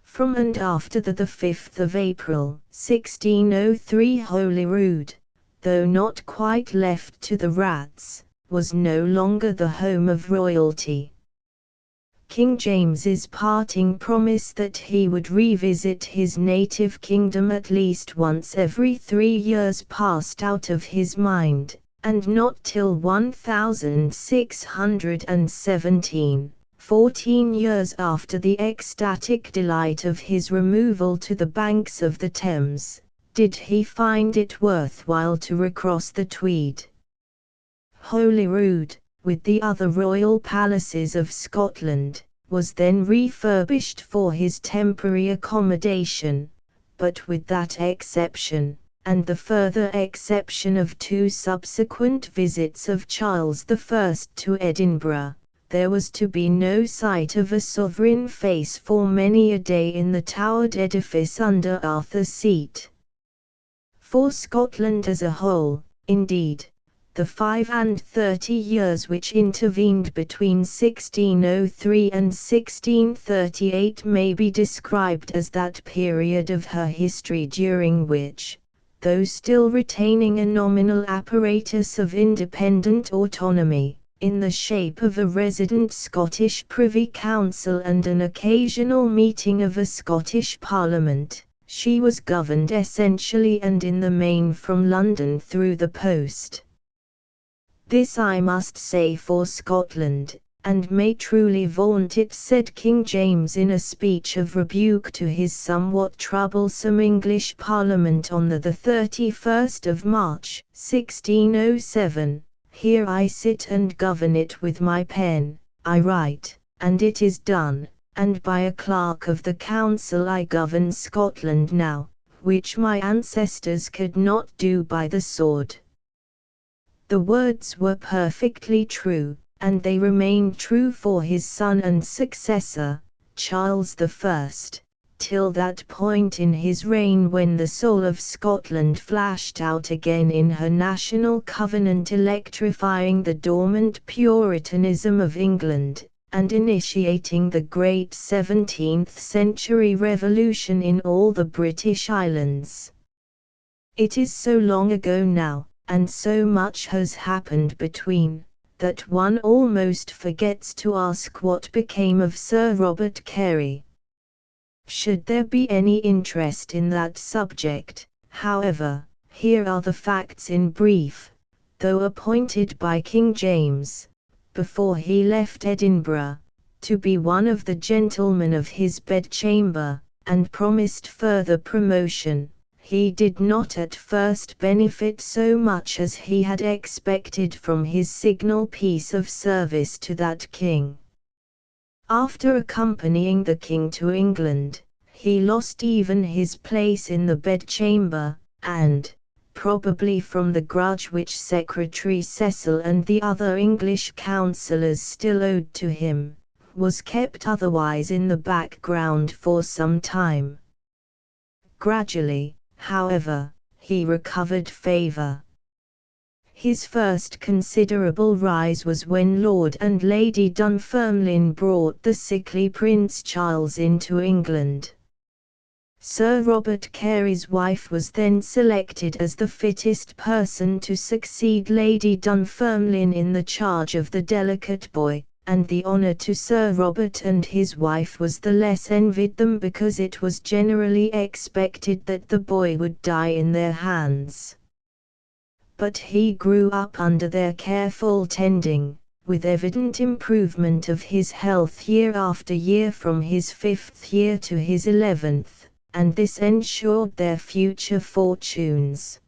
From and after the 5th of April, 1603 Holyrood, though not quite left to the rats, was no longer the home of royalty. King James's parting promise that he would revisit his native kingdom at least once every 3 years passed out of his mind, and not till 1617, 14 years after the ecstatic delight of his removal to the banks of the Thames, did he find it worthwhile to recross the Tweed. Holyrood, with the other royal palaces of Scotland, was then refurbished for his temporary accommodation, but with that exception, and the further exception of 2 subsequent visits of Charles I to Edinburgh, there was to be no sight of a sovereign face for many a day in the towered edifice under Arthur's Seat. For Scotland as a whole, indeed, the 35 years which intervened between 1603 and 1638 may be described as that period of her history during which, though still retaining a nominal apparatus of independent autonomy, in the shape of a resident Scottish Privy Council and an occasional meeting of a Scottish Parliament, she was governed essentially and in the main from London through the post. This I must say for Scotland, and may truly vaunt it, said King James in a speech of rebuke to his somewhat troublesome English Parliament on the 31st of March, 1607. Here I sit and govern it with my pen, I write, and it is done, and by a clerk of the council I govern Scotland now, which my ancestors could not do by the sword. The words were perfectly true, and they remained true for his son and successor, Charles I, till that point in his reign when the soul of Scotland flashed out again in her national covenant, electrifying the dormant Puritanism of England, and initiating the great 17th-century revolution in all the British Islands. It is so long ago now, and so much has happened between, that one almost forgets to ask what became of Sir Robert Carey. Should there be any interest in that subject, however, here are the facts in brief. Though appointed by King James, before he left Edinburgh, to be one of the gentlemen of his bedchamber, and promised further promotion, he did not at first benefit so much as he had expected from his signal piece of service to that king. After accompanying the king to England, he lost even his place in the bedchamber, and, probably from the grudge which Secretary Cecil and the other English councillors still owed to him, was kept otherwise in the background for some time. Gradually, however, he recovered favour. His first considerable rise was when Lord and Lady Dunfermline brought the sickly Prince Charles into England. Sir Robert Carey's wife was then selected as the fittest person to succeed Lady Dunfermline in the charge of the delicate boy, and the honour to Sir Robert and his wife was the less envied them because it was generally expected that the boy would die in their hands. But he grew up under their careful tending, with evident improvement of his health year after year from his 5th year to his 11th, and this ensured their future fortunes.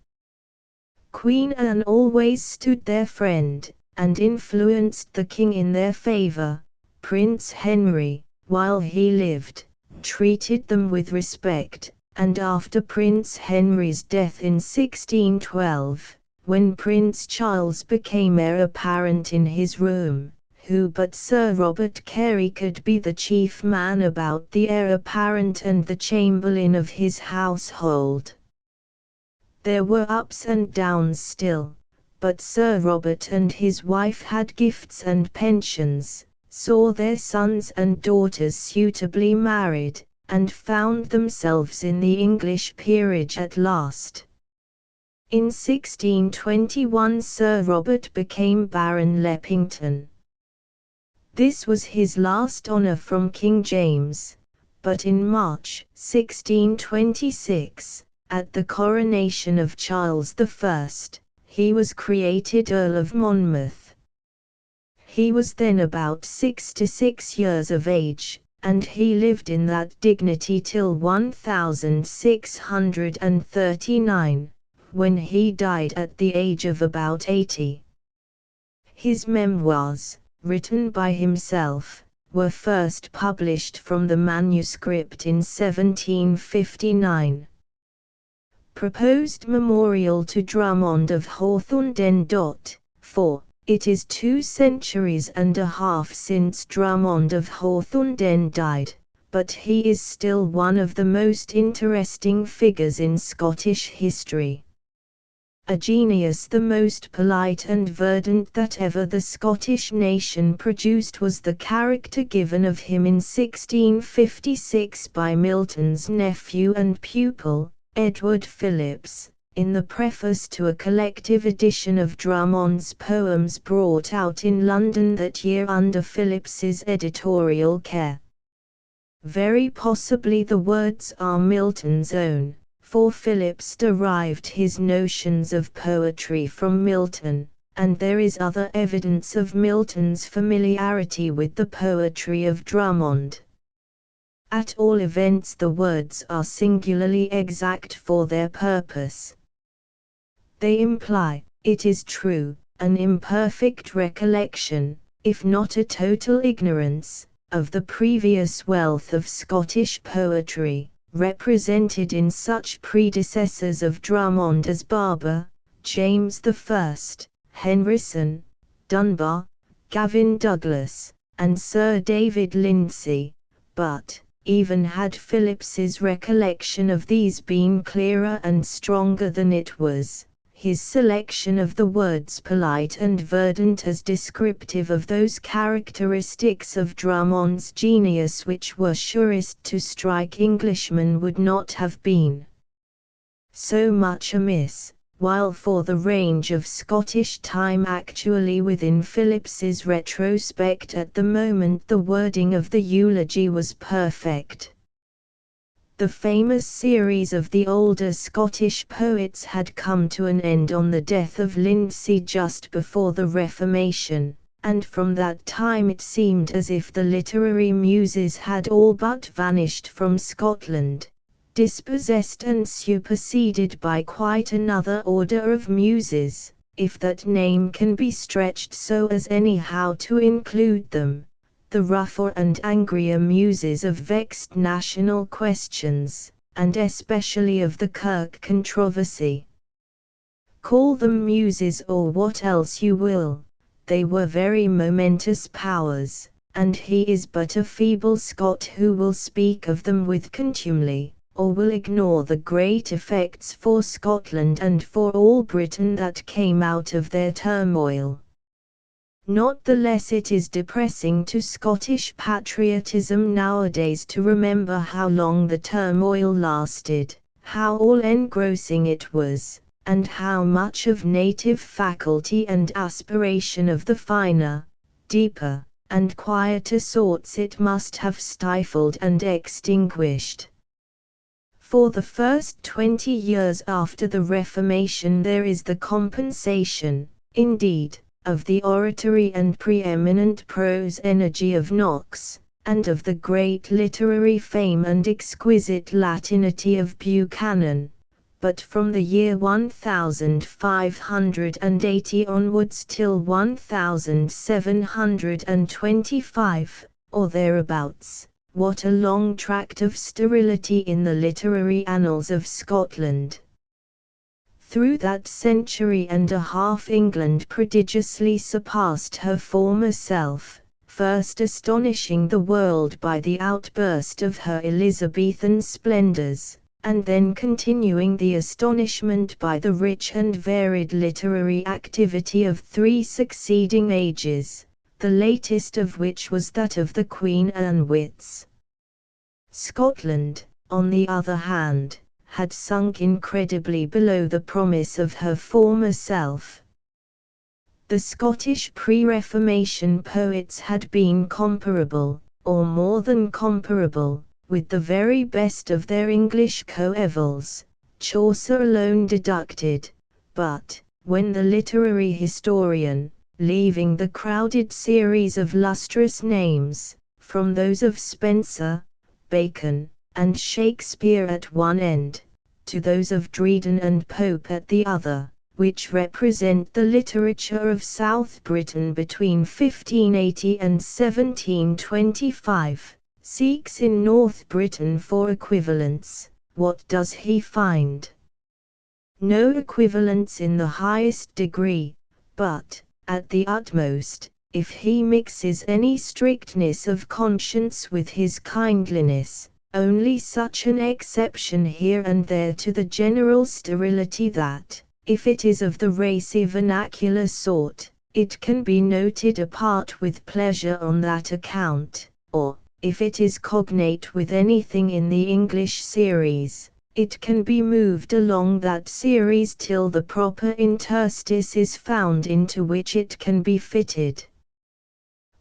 Queen Anne always stood their friend, and influenced the king in their favour. Prince Henry, while he lived, treated them with respect, and after Prince Henry's death in 1612, when Prince Charles became heir apparent in his room, who but Sir Robert Carey could be the chief man about the heir apparent and the chamberlain of his household. There were ups and downs still, but Sir Robert and his wife had gifts and pensions, saw their sons and daughters suitably married, and found themselves in the English peerage at last. In 1621 Sir Robert became Baron Leppington. This was his last honour from King James, but in March 1626, at the coronation of Charles I, he was created Earl of Monmouth. He was then about 66 years of age, and he lived in that dignity till 1639. When he died at the age of about 80. His memoirs, written by himself, were first published from the manuscript in 1759. Proposed memorial to Drummond of Hawthornden. 4. It is 2 centuries and a half since Drummond of Hawthornden died, but he is still one of the most interesting figures in Scottish history. A genius the most polite and verdant that ever the Scottish nation produced was the character given of him in 1656 by Milton's nephew and pupil, Edward Phillips, in the preface to a collective edition of Drummond's poems brought out in London that year under Phillips's editorial care. Very possibly the words are Milton's own, for Phillips derived his notions of poetry from Milton, and there is other evidence of Milton's familiarity with the poetry of Drummond. At all events the words are singularly exact for their purpose. They imply, it is true, an imperfect recollection, if not a total ignorance, of the previous wealth of Scottish poetry, represented in such predecessors of Drummond as Barber, James I, Henryson, Dunbar, Gavin Douglas, and Sir David Lindsay, but, even had Phillips's recollection of these been clearer and stronger than it was, his selection of the words polite and verdant as descriptive of those characteristics of Drummond's genius which were surest to strike Englishmen would not have been so much amiss, while for the range of Scottish time actually within Phillips's retrospect at the moment the wording of the eulogy was perfect. The famous series of the older Scottish poets had come to an end on the death of Lindsay just before the Reformation, and from that time it seemed as if the literary muses had all but vanished from Scotland, dispossessed and superseded by quite another order of muses, if that name can be stretched so as anyhow to include them, the rougher and angrier muses of vexed national questions, and especially of the Kirk controversy. Call them muses or what else you will, they were very momentous powers, and he is but a feeble Scot who will speak of them with contumely, or will ignore the great effects for Scotland and for all Britain that came out of their turmoil. Not the less it is depressing to Scottish patriotism nowadays to remember how long the turmoil lasted, how all-engrossing it was, and how much of native faculty and aspiration of the finer, deeper, and quieter sorts it must have stifled and extinguished. For the first 20 years after the Reformation there is the compensation, indeed, of the oratory and preeminent prose energy of Knox, and of the great literary fame and exquisite Latinity of Buchanan. But from the year 1580 onwards till 1725, or thereabouts, what a long tract of sterility in the literary annals of Scotland. Through that century and a half England prodigiously surpassed her former self, first astonishing the world by the outburst of her Elizabethan splendors, and then continuing the astonishment by the rich and varied literary activity of 3 succeeding ages, the latest of which was that of the Queen Anne wits. Scotland, on the other hand, had sunk incredibly below the promise of her former self. The Scottish pre-Reformation poets had been comparable, or more than comparable, with the very best of their English coevals, Chaucer alone deducted, but, when the literary historian, leaving the crowded series of lustrous names, from those of Spenser, Bacon, and Shakespeare at one end, to those of Dryden and Pope at the other, which represent the literature of South Britain between 1580 and 1725, seeks in North Britain for equivalents, what does he find? No equivalents in the highest degree, but, at the utmost, if he mixes any strictness of conscience with his kindliness, only such an exception here and there to the general sterility that, if it is of the racy vernacular sort, it can be noted apart with pleasure on that account, or, if it is cognate with anything in the English series, it can be moved along that series till the proper interstice is found into which it can be fitted.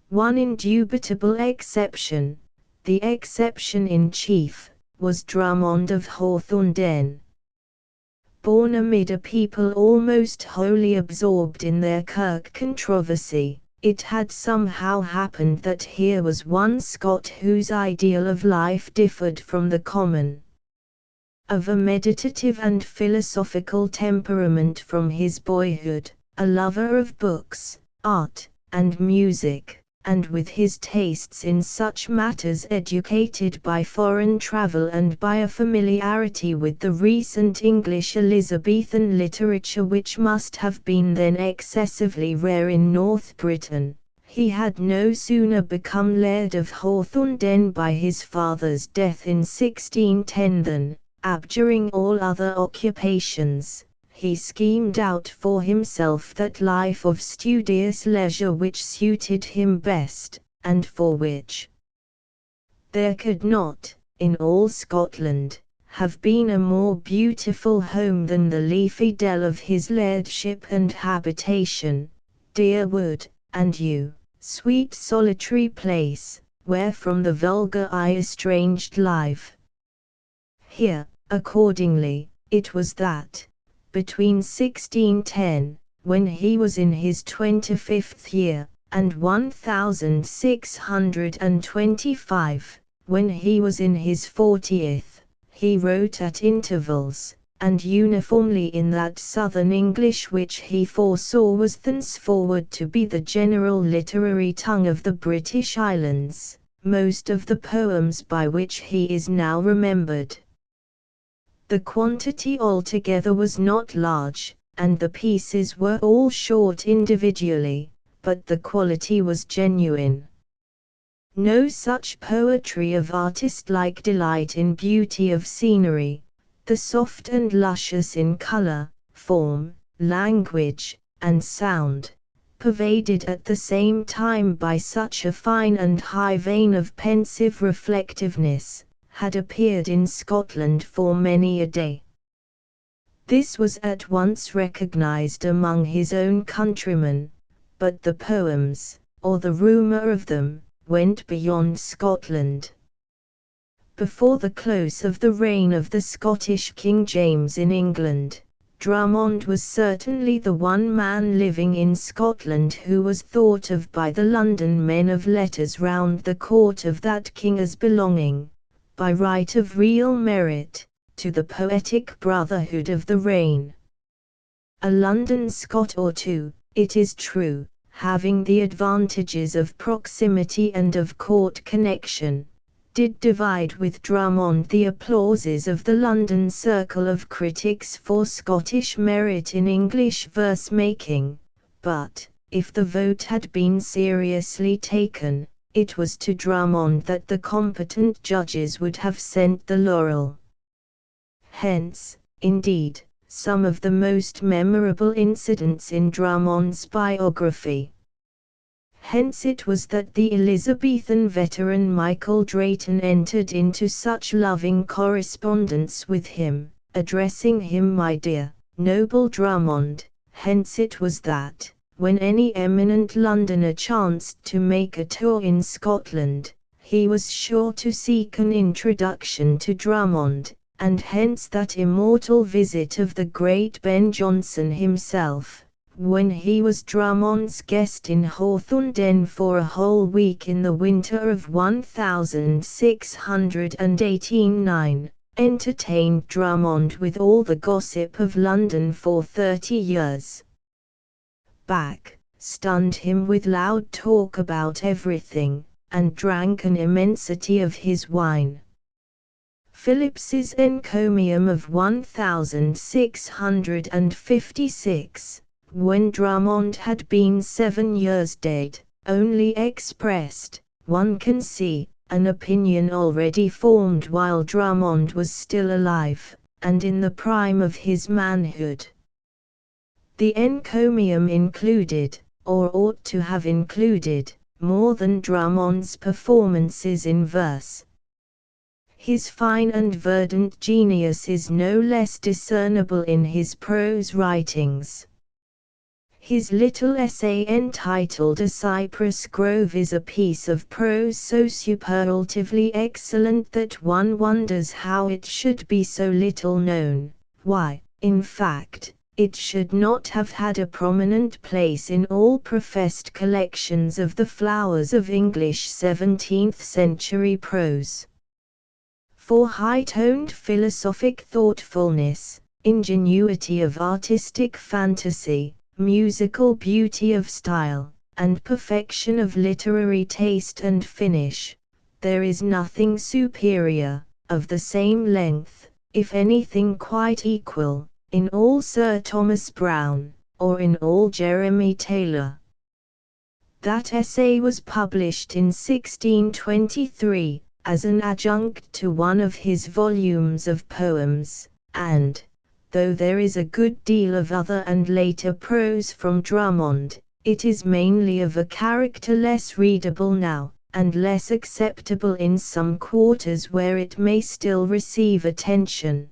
One indubitable exception, the exception in chief, was Drummond of Hawthornden. Born amid a people almost wholly absorbed in their Kirk controversy, it had somehow happened that here was one Scot whose ideal of life differed from the common. Of a meditative and philosophical temperament from his boyhood, a lover of books, art, and music, and with his tastes in such matters educated by foreign travel and by a familiarity with the recent English Elizabethan literature which must have been then excessively rare in North Britain, he had no sooner become Laird of Hawthornden by his father's death in 1610 than, abjuring all other occupations, he schemed out for himself that life of studious leisure which suited him best, and for which there could not, in all Scotland, have been a more beautiful home than the leafy dell of his lairdship and habitation, dear wood, and you, sweet solitary place, where from the vulgar eye estranged life. Here, accordingly, it was that, between 1610, when he was in his 25th year, and 1625, when he was in his 40th, he wrote at intervals, and uniformly in that southern English which he foresaw was thenceforward to be the general literary tongue of the British Islands, most of the poems by which he is now remembered. The quantity altogether was not large, and the pieces were all short individually, but the quality was genuine. No such poetry of artist-like delight in beauty of scenery, the soft and luscious in color, form, language, and sound, pervaded at the same time by such a fine and high vein of pensive reflectiveness, had appeared in Scotland for many a day. This was at once recognized among his own countrymen, but the poems, or the rumour of them, went beyond Scotland. Before the close of the reign of the Scottish King James in England, Drummond was certainly the one man living in Scotland who was thought of by the London men of letters round the court of that king as belonging, by right of real merit, to the poetic brotherhood of the reign. A London Scot or two, it is true, having the advantages of proximity and of court connection, did divide with Drummond the applauses of the London circle of critics for Scottish merit in English verse-making, but, if the vote had been seriously taken, it was to Drummond that the competent judges would have sent the laurel. Hence, indeed, some of the most memorable incidents in Drummond's biography. Hence it was that the Elizabethan veteran Michael Drayton entered into such loving correspondence with him, addressing him "my dear, noble Drummond." Hence it was that, when any eminent Londoner chanced to make a tour in Scotland, he was sure to seek an introduction to Drummond, and hence that immortal visit of the great Ben Jonson himself, when he was Drummond's guest in Hawthornden for a whole week in the winter of 1618-9, entertained Drummond with all the gossip of London for 30 years back, stunned him with loud talk about everything, and drank an immensity of his wine. Phillips's encomium of 1656, when Drummond had been 7 years dead, only expressed, one can see, an opinion already formed while Drummond was still alive, and in the prime of his manhood. The encomium included, or ought to have included, more than Drummond's performances in verse. His fine and verdant genius is no less discernible in his prose writings. His little essay entitled A Cypress Grove is a piece of prose so superlatively excellent that one wonders how it should be so little known, why, in fact, it should not have had a prominent place in all professed collections of the flowers of English 17th-century prose. For high-toned philosophic thoughtfulness, ingenuity of artistic fantasy, musical beauty of style, and perfection of literary taste and finish, there is nothing superior, of the same length, if anything quite equal, in all Sir Thomas Browne, or in all Jeremy Taylor. That essay was published in 1623, as an adjunct to one of his volumes of poems, and, though there is a good deal of other and later prose from Drummond, it is mainly of a character less readable now, and less acceptable in some quarters where it may still receive attention.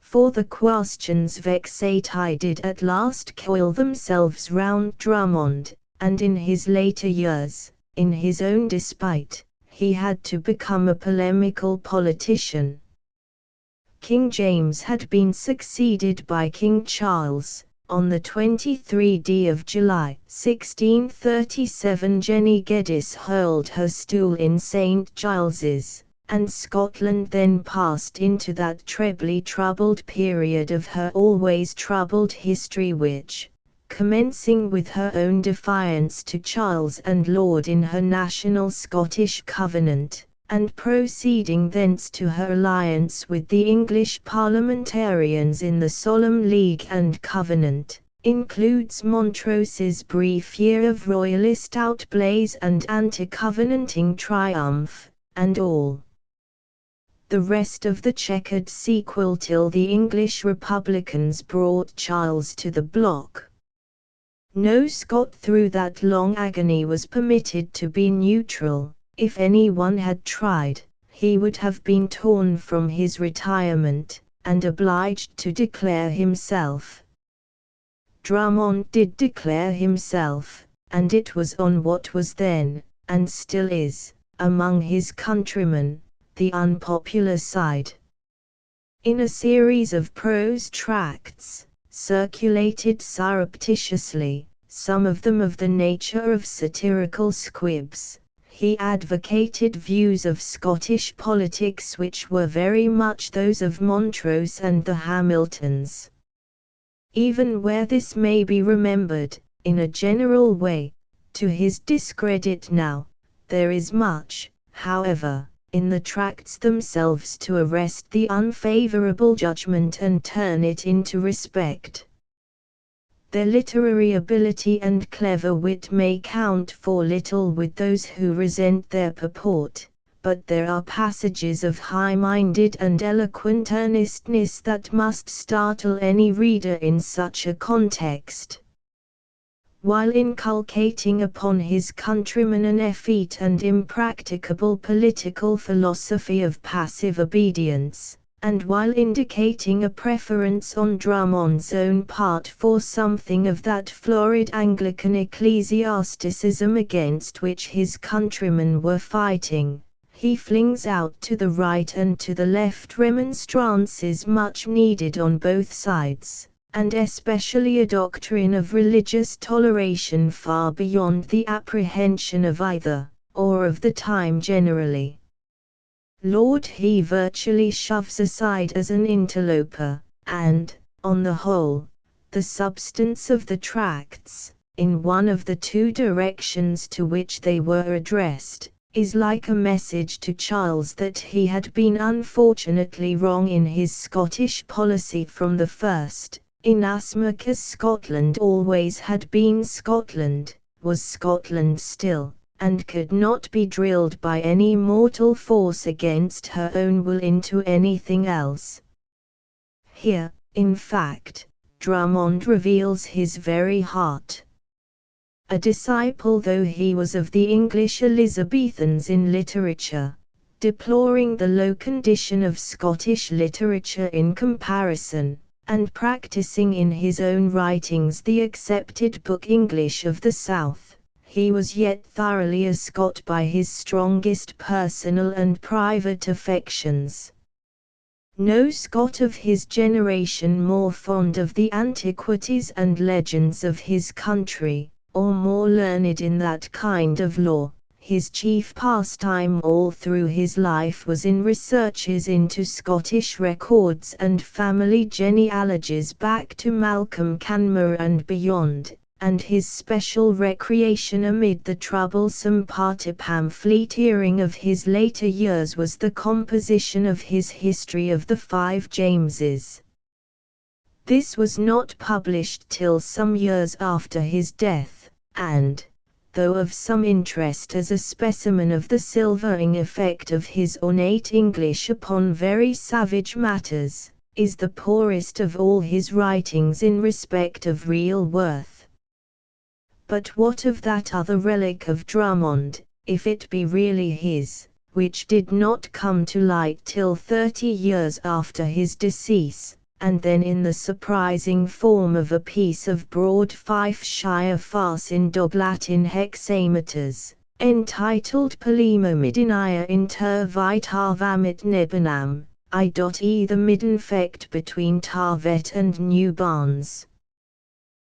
For the questions vexati did at last coil themselves round Drummond, and in his later years, in his own despite, he had to become a polemical politician. King James had been succeeded by King Charles. On the 23rd of July, 1637, Jenny Geddes hurled her stool in St. Giles's, and Scotland then passed into that trebly troubled period of her always troubled history which, commencing with her own defiance to Charles and Laud in her national Scottish Covenant, and proceeding thence to her alliance with the English parliamentarians in the Solemn League and Covenant, includes Montrose's brief year of royalist outblaze and anti-covenanting triumph, and all the rest of the checkered sequel till the English Republicans brought Charles to the block. No Scot through that long agony was permitted to be neutral. If any one had tried, he would have been torn from his retirement, and obliged to declare himself. Drummond did declare himself, and it was on what was then, and still is, among his countrymen, the unpopular side. In a series of prose tracts, circulated surreptitiously, some of them of the nature of satirical squibs, he advocated views of Scottish politics which were very much those of Montrose and the Hamiltons. Even where this may be remembered, in a general way, to his discredit now, there is much, however, in the tracts themselves to arrest the unfavourable judgment and turn it into respect. Their literary ability and clever wit may count for little with those who resent their purport, but there are passages of high-minded and eloquent earnestness that must startle any reader in such a context. While inculcating upon his countrymen an effete and impracticable political philosophy of passive obedience, and while indicating a preference on Drummond's own part for something of that florid Anglican ecclesiasticism against which his countrymen were fighting, he flings out to the right and to the left remonstrances much needed on both sides, and especially a doctrine of religious toleration far beyond the apprehension of either, or of the time generally. Lord he virtually shoves aside as an interloper, and, on the whole, the substance of the tracts, in one of the two directions to which they were addressed, is like a message to Charles that he had been unfortunately wrong in his Scottish policy from the first, inasmuch as Scotland always had been Scotland, was Scotland still, and could not be drilled by any mortal force against her own will into anything else. Here, in fact, Drummond reveals his very heart. A disciple though he was of the English Elizabethans in literature, deploring the low condition of Scottish literature in comparison, and practicing in his own writings the accepted book English of the South, he was yet thoroughly a Scot by his strongest personal and private affections. No Scot of his generation more fond of the antiquities and legends of his country, or more learned in that kind of lore. His chief pastime all through his life was in researches into Scottish records and family genealogies back to Malcolm Canmore and beyond, and his special recreation amid the troublesome party pamphleteering of his later years was the composition of his History of the Five Jameses. This was not published till some years after his death, and, though of some interest as a specimen of the silvering effect of his ornate English upon very savage matters, is the poorest of all his writings in respect of real worth. But what of that other relic of Drummond, if it be really his, which did not come to light till 30 years after his decease, and then in the surprising form of a piece of broad Fifeshire farce in dog-Latin hexameters, entitled Polemomidinaia inter Vitarvamit Nebenam, i.e. the midden-fecht between Tarvet and New Barnes.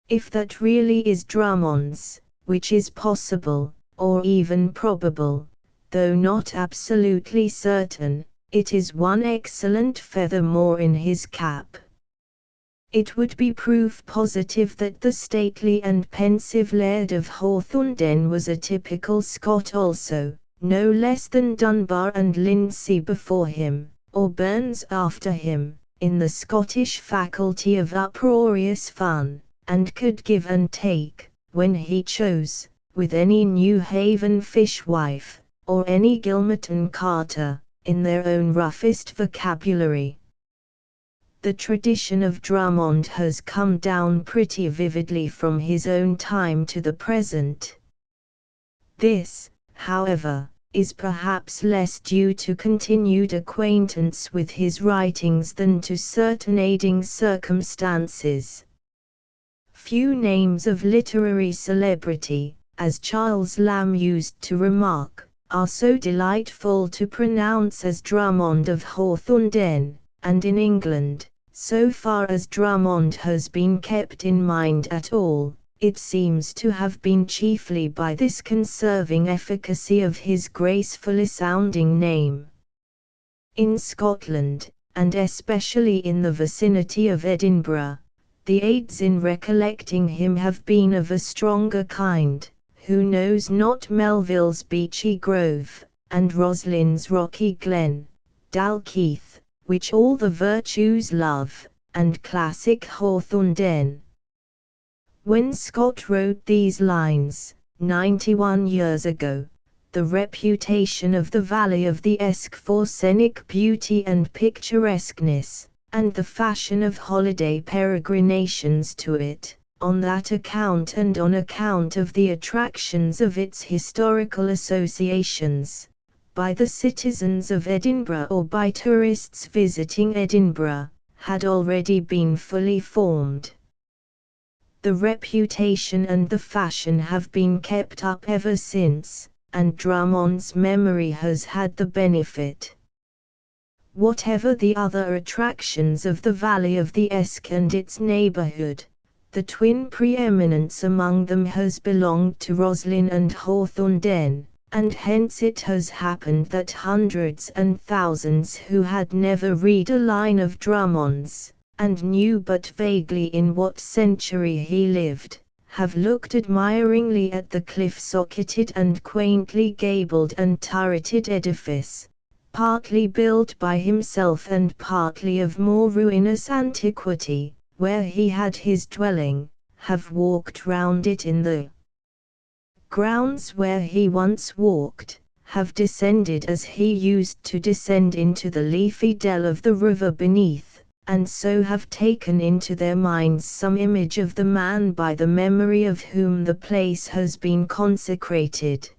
If that really is Drummond's, which is possible, or even probable, though not absolutely certain, it is one excellent feather more in his cap. It would be proof positive that the stately and pensive Laird of Hawthornden was a typical Scot also, no less than Dunbar and Lindsay before him, or Burns after him, in the Scottish faculty of uproarious fun, and could give and take, when he chose, with any New Haven fishwife, or any Gilmerton carter, in their own roughest vocabulary. The tradition of Drummond has come down pretty vividly from his own time to the present. This, however, is perhaps less due to continued acquaintance with his writings than to certain aiding circumstances. Few names of literary celebrity, as Charles Lamb used to remark, are so delightful to pronounce as Drummond of Hawthornden, and in England, so far as Drummond has been kept in mind at all, it seems to have been chiefly by this conserving efficacy of his gracefully sounding name. In Scotland, and especially in the vicinity of Edinburgh, the aids in recollecting him have been of a stronger kind. Who knows not Melville's beechy grove, and Roslyn's rocky glen, Dalkeith, which all the virtues love, and classic Hawthornden. When Scott wrote these lines, 91 years ago, the reputation of the Valley of the Esk for scenic beauty and picturesqueness, and the fashion of holiday peregrinations to it, on that account and on account of the attractions of its historical associations, by the citizens of Edinburgh or by tourists visiting Edinburgh, had already been fully formed. The reputation and the fashion have been kept up ever since, and Drummond's memory has had the benefit. Whatever the other attractions of the Valley of the Esk and its neighbourhood, the twin preeminence among them has belonged to Roslyn and Hawthornden, and hence it has happened that hundreds and thousands who had never read a line of Drummond's, and knew but vaguely in what century he lived, have looked admiringly at the cliff-socketed and quaintly gabled and turreted edifice, partly built by himself and partly of more ruinous antiquity, where he had his dwelling, have walked round it in the grounds where he once walked, have descended as he used to descend into the leafy dell of the river beneath, and so have taken into their minds some image of the man by the memory of whom the place has been consecrated.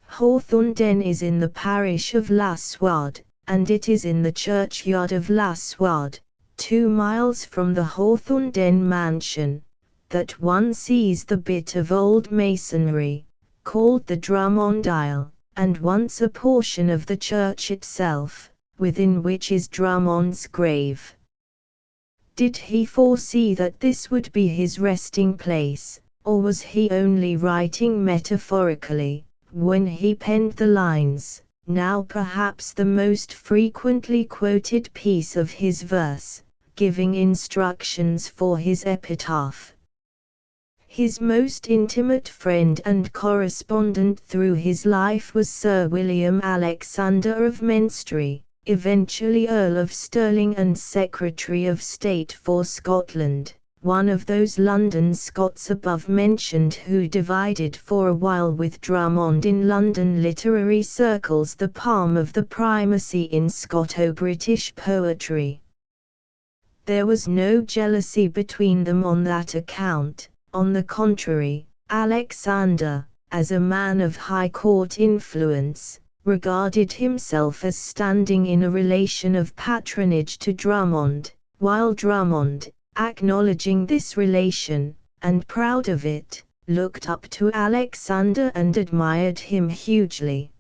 Hawthornden is in the parish of Lasswade, and it is in the churchyard of Lasswade, 2 miles from the Hawthornden mansion, that one sees the bit of old masonry, called the Drummond Aisle, and once a portion of the church itself, within which is Drummond's grave. Did he foresee that this would be his resting place, or was he only writing metaphorically, when he penned the lines, now perhaps the most frequently quoted piece of his verse, giving instructions for his epitaph? His most intimate friend and correspondent through his life was Sir William Alexander of Menstrie, eventually Earl of Stirling and Secretary of State for Scotland, one of those London Scots above mentioned who divided for a while with Drummond in London literary circles the palm of the primacy in Scoto-British poetry. There was no jealousy between them on that account. On the contrary, Alexander, as a man of high court influence, regarded himself as standing in a relation of patronage to Drummond, while Drummond, acknowledging this relation, and proud of it, looked up to Alexander and admired him hugely.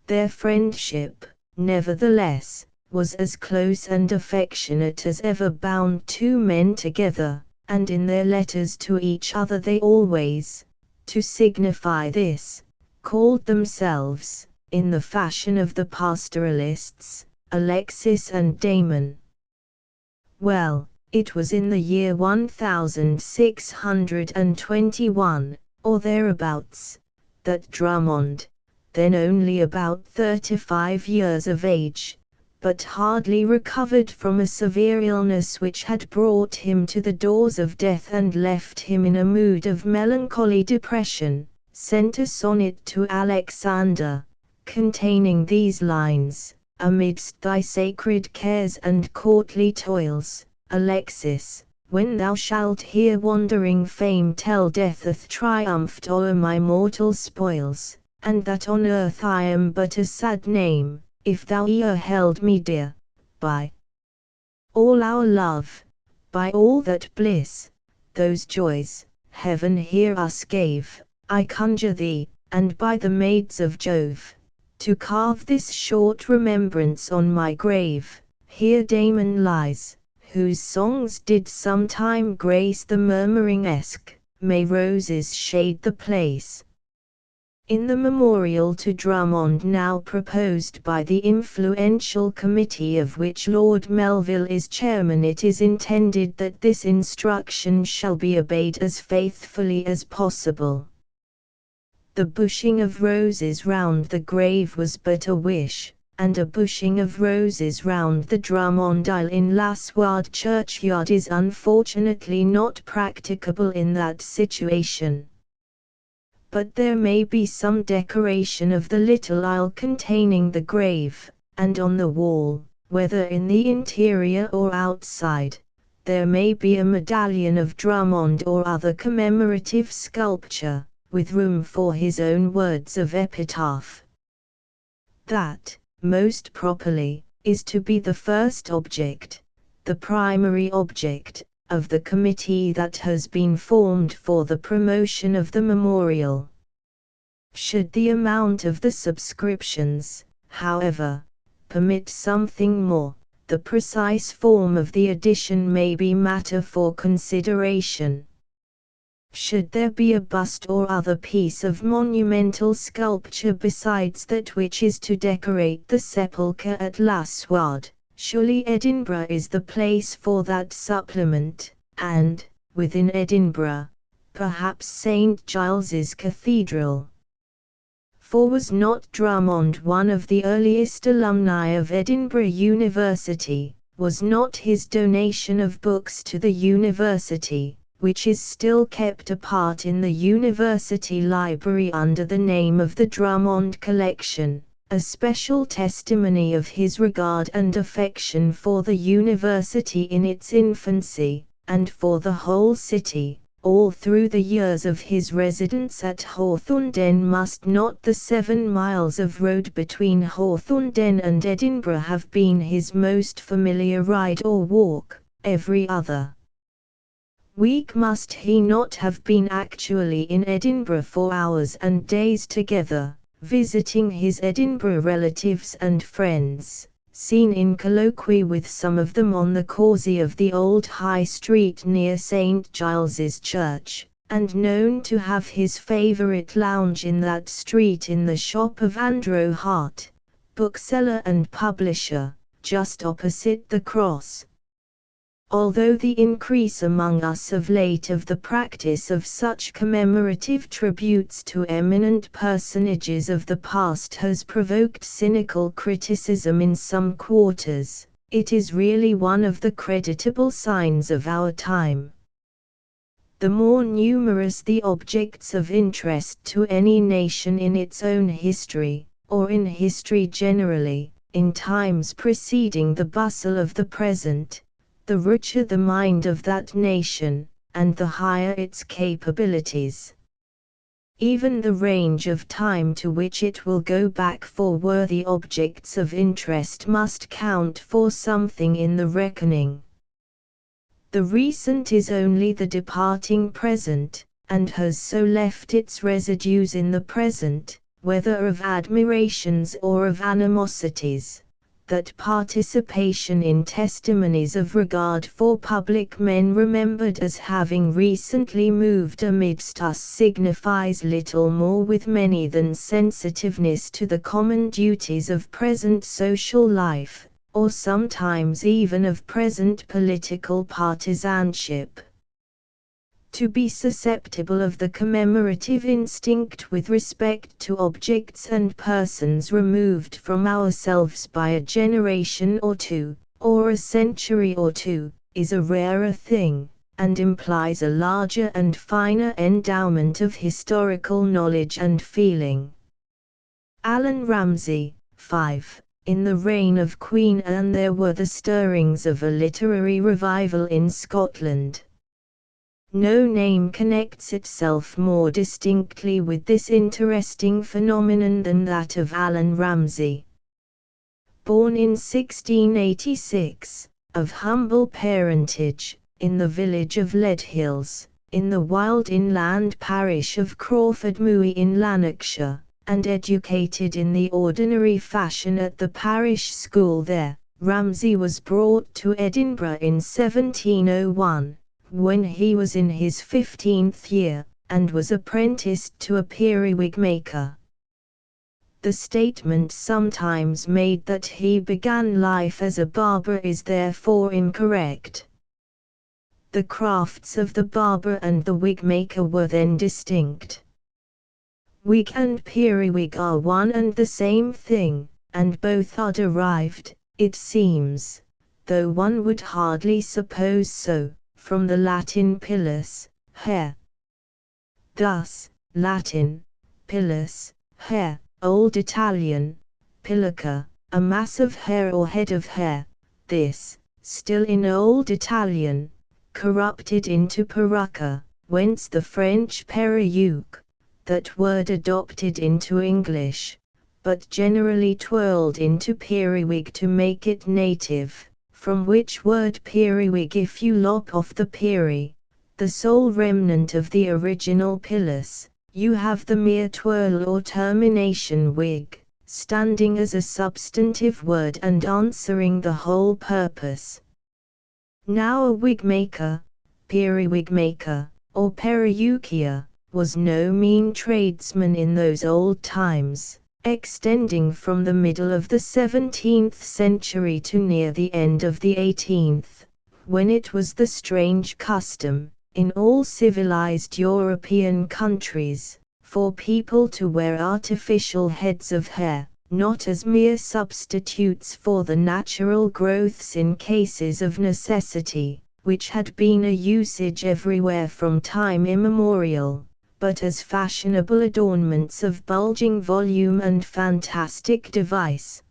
Their friendship, nevertheless, was as close and affectionate as ever bound two men together, and in their letters to each other they always, to signify this, called themselves, in the fashion of the pastoralists, Alexis and Damon. Well, it was in the year 1621, or thereabouts, that Drummond, then only about 35 years of age, but hardly recovered from a severe illness which had brought him to the doors of death and left him in a mood of melancholy depression, sent a sonnet to Alexander, containing these lines: "Amidst thy sacred cares and courtly toils, Alexis, when thou shalt hear wandering fame tell death hath triumphed o'er my mortal spoils, and that on earth I am but a sad name, if thou e'er held me dear, by all our love, by all that bliss, those joys, heaven hear us gave, I conjure thee, and by the maids of Jove, to carve this short remembrance on my grave. Here Damon lies, whose songs did sometime grace the murmuring Esk, may roses shade the place. In the memorial to Drummond now proposed by the influential committee of which Lord Melville is chairman, it is intended that this instruction shall be obeyed as faithfully as possible. The bushing of roses round the grave was but a wish, and a bushing of roses round the Drummond aisle in Lasward churchyard is unfortunately not practicable in that situation. But there may be some decoration of the little aisle containing the grave, and on the wall, whether in the interior or outside, there may be a medallion of Drummond or other commemorative sculpture, with room for his own words of epitaph. That, most properly, is to be the first object, the primary object, of the committee that has been formed for the promotion of the memorial. Should the amount of the subscriptions, however, permit something more, the precise form of the addition may be matter for consideration. Should there be a bust or other piece of monumental sculpture besides that which is to decorate the sepulchre at Lasward, surely Edinburgh is the place for that supplement, and, within Edinburgh, perhaps St. Giles's Cathedral. For was not Drummond one of the earliest alumni of Edinburgh University? Was not his donation of books to the university, which is still kept apart in the university library under the name of the Drummond Collection, a special testimony of his regard and affection for the university in its infancy, and for the whole city, all through the years of his residence at Hawthornden? Must not the 7 miles of road between Hawthornden and Edinburgh have been his most familiar ride or walk, every other week? Must he not have been actually in Edinburgh for hours and days together, visiting his Edinburgh relatives and friends, seen in colloquy with some of them on the causey of the old High Street near St. Giles's Church, and known to have his favourite lounge in that street in the shop of Andrew Hart, bookseller and publisher, just opposite the cross? Although the increase among us of late of the practice of such commemorative tributes to eminent personages of the past has provoked cynical criticism in some quarters, it is really one of the creditable signs of our time. The more numerous the objects of interest to any nation in its own history, or in history generally, in times preceding the bustle of the present, the richer the mind of that nation, and the higher its capabilities. Even the range of time to which it will go back for worthy objects of interest must count for something in the reckoning. The recent is only the departing present, and has so left its residues in the present, whether of admirations or of animosities, that participation in testimonies of regard for public men remembered as having recently moved amidst us signifies little more with many than sensitiveness to the common duties of present social life, or sometimes even of present political partisanship. To be susceptible of the commemorative instinct with respect to objects and persons removed from ourselves by a generation or two, or a century or two, is a rarer thing, and implies a larger and finer endowment of historical knowledge and feeling. Allan Ramsay, 5. In the reign of Queen Anne there were the stirrings of a literary revival in Scotland. No name connects itself more distinctly with this interesting phenomenon than that of Allan Ramsay. Born in 1686, of humble parentage, in the village of Leadhills, in the wild inland parish of Crawford Mooy in Lanarkshire, and educated in the ordinary fashion at the parish school there. Ramsay was brought to Edinburgh in 1701, when he was in his 15th year, and was apprenticed to a periwig maker. The statement sometimes made that he began life as a barber is therefore incorrect. The crafts of the barber and the wig maker were then distinct. Wig and periwig are one and the same thing, and both are derived, it seems, though one would hardly suppose so, from the Latin pilus, hair. Thus, Latin, pilus, hair, Old Italian, pillica, a mass of hair or head of hair, this, still in Old Italian, corrupted into peruca, whence the French perruque, that word adopted into English, but generally twirled into periwig to make it native, from which word periwig if you lop off the peri, the sole remnant of the original pilus, you have the mere twirl or termination wig, standing as a substantive word and answering the whole purpose. Now a wig maker, periwig maker, or perruquier, was no mean tradesman in those old times, extending from the middle of the 17th century to near the end of the 18th, when it was the strange custom, in all civilized European countries, for people to wear artificial heads of hair, not as mere substitutes for the natural growths in cases of necessity, which had been a usage everywhere from time immemorial, but as fashionable adornments of bulging volume and fantastic device.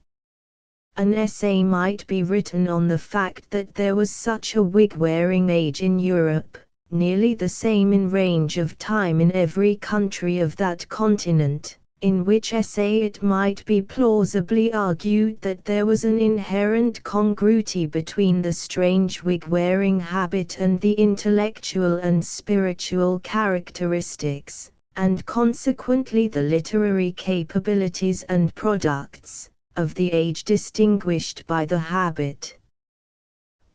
An essay might be written on the fact that there was such a wig-wearing age in Europe, nearly the same in range of time in every country of that continent, in which essay it might be plausibly argued that there was an inherent congruity between the strange wig-wearing habit and the intellectual and spiritual characteristics, and consequently the literary capabilities and products, of the age distinguished by the habit.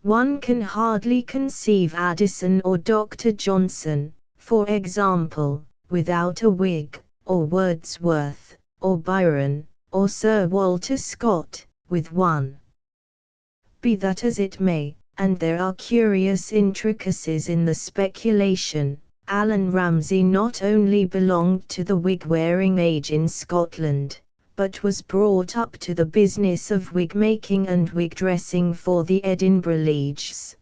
One can hardly conceive Addison or Dr. Johnson, for example, without a wig, or Wordsworth, or Byron, or Sir Walter Scott, with one. Be that as it may, and there are curious intricacies in the speculation, Allan Ramsay not only belonged to the wig-wearing age in Scotland, but was brought up to the business of wig-making and wig-dressing for the Edinburgh lieges.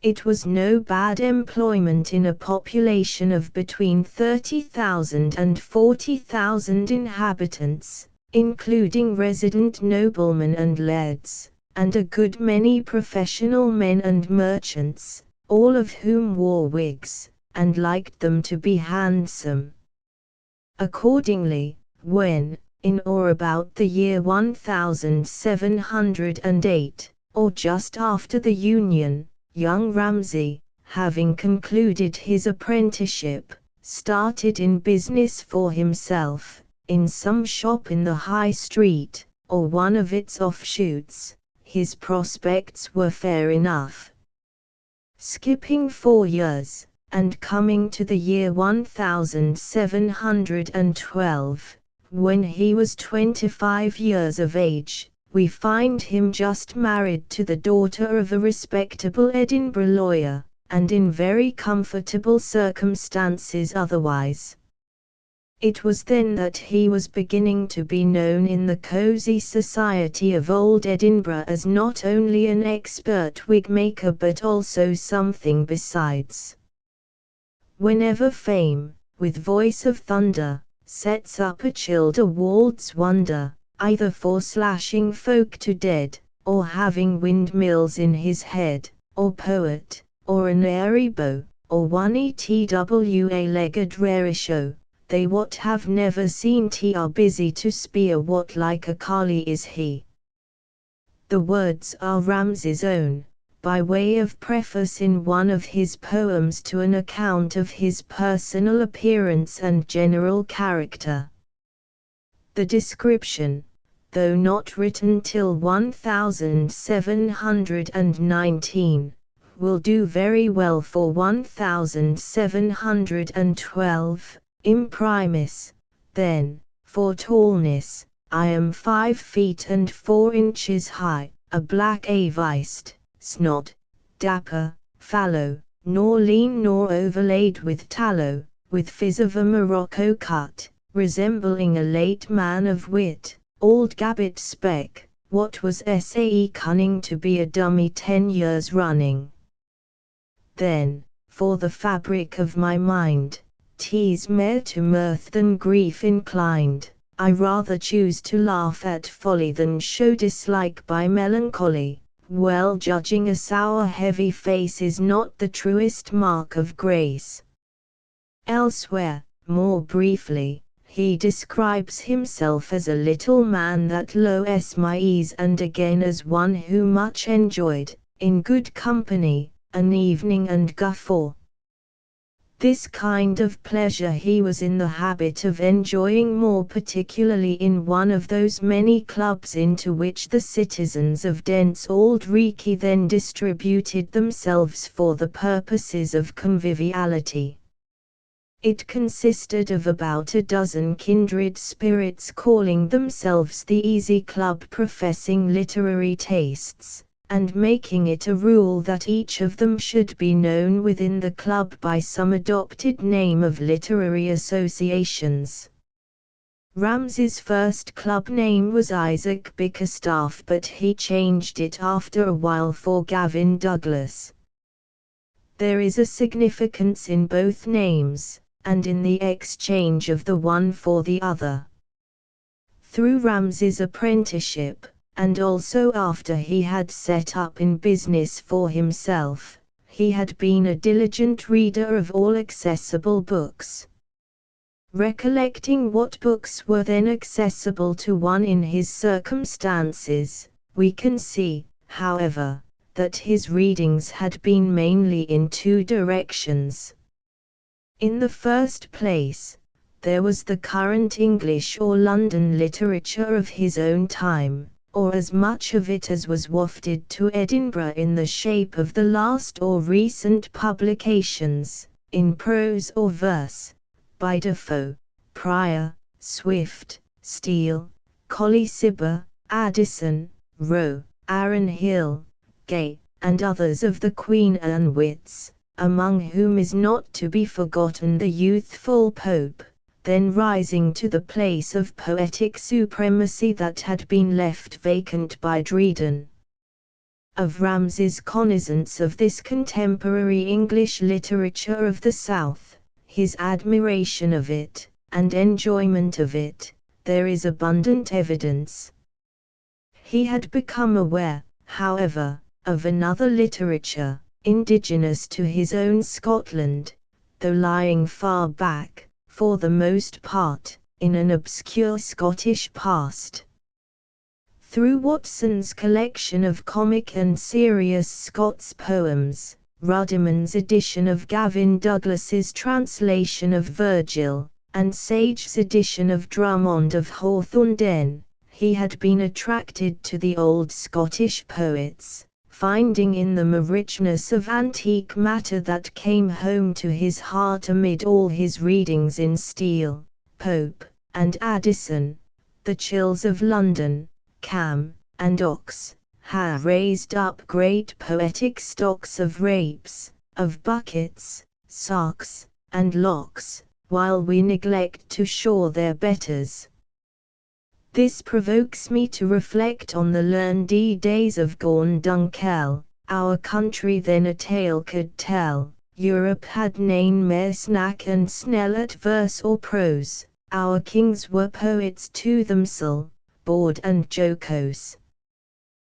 It was no bad employment in a population of between 30,000 and 40,000 inhabitants, including resident noblemen and lairds, and a good many professional men and merchants, all of whom wore wigs, and liked them to be handsome. Accordingly, when, in or about the year 1708, or just after the Union, young Ramsay, having concluded his apprenticeship, started in business for himself, in some shop in the High Street, or one of its offshoots, his prospects were fair enough. Skipping 4 years, and coming to the year 1712, when he was 25 years of age, we find him just married to the daughter of a respectable Edinburgh lawyer, and in very comfortable circumstances otherwise. It was then that he was beginning to be known in the cosy society of old Edinburgh as not only an expert wig-maker but also something besides. Whenever fame, with voice of thunder, sets up a Childer-Wald's wonder, either for slashing folk to dead, or having windmills in his head, or poet, or an airy beau, or one etwa-legged rarisho, they what have never seen are busy to speer what like a carly is he. The words are Ramsay's own, by way of preface in one of his poems to an account of his personal appearance and general character. The description, though not written till 1719, will do very well for 1712, imprimis, then, for tallness, I am 5 feet and 4 inches high, a black aviced, snod, dapper, fallow, nor lean nor overlaid with tallow, with fizz of a morocco cut, resembling a late man of wit, old gabbit speck, what was sae cunning to be a dummy 10 years running. Then, for the fabric of my mind, 'tis mere to mirth than grief inclined, I rather choose to laugh at folly than show dislike by melancholy, well judging a sour heavy face is not the truest mark of grace. Elsewhere, more briefly, he describes himself as a little man that loes my ease, and again as one who much enjoyed, in good company, an evening and guffaw. This kind of pleasure he was in the habit of enjoying more particularly in one of those many clubs into which the citizens of dense Auld Reekie then distributed themselves for the purposes of conviviality. It consisted of about a dozen kindred spirits calling themselves the Easy Club, professing literary tastes, and making it a rule that each of them should be known within the club by some adopted name of literary associations. Ramsay's first club name was Isaac Bickerstaff, but he changed it after a while for Gavin Douglas. There is a significance in both names, and in the exchange of the one for the other. Through Ramsay's apprenticeship, and also after he had set up in business for himself, he had been a diligent reader of all accessible books. Recollecting what books were then accessible to one in his circumstances, we can see, however, that his readings had been mainly in 2 directions. In the first place, there was the current English or London literature of his own time, or as much of it as was wafted to Edinburgh in the shape of the last or recent publications, in prose or verse, by Defoe, Prior, Swift, Steele, Colley Cibber, Addison, Rowe, Aaron Hill, Gay, and others of the Queen Anne wits, among whom is not to be forgotten the youthful Pope, then rising to the place of poetic supremacy that had been left vacant by Dryden. Of Ramsay's cognizance of this contemporary English literature of the South, his admiration of it, and enjoyment of it, there is abundant evidence. He had become aware, however, of another literature, indigenous to his own Scotland, though lying far back, for the most part, in an obscure Scottish past. Through Watson's collection of comic and serious Scots poems, Ruddiman's edition of Gavin Douglas's translation of Virgil, and Sage's edition of Drummond of Hawthornden, he had been attracted to the old Scottish poets, finding in them a richness of antique matter that came home to his heart amid all his readings in Steele, Pope, and Addison. The chills of London, Cam, and Ox, ha raised up great poetic stocks of rapes, of buckets, socks, and locks, while we neglect to shore their betters. This provokes me to reflect on the learned days of Gorn Dunkell, our country then a tale could tell, Europe had nane mere snack and snell at verse or prose, our kings were poets to themsel, bored and jocose.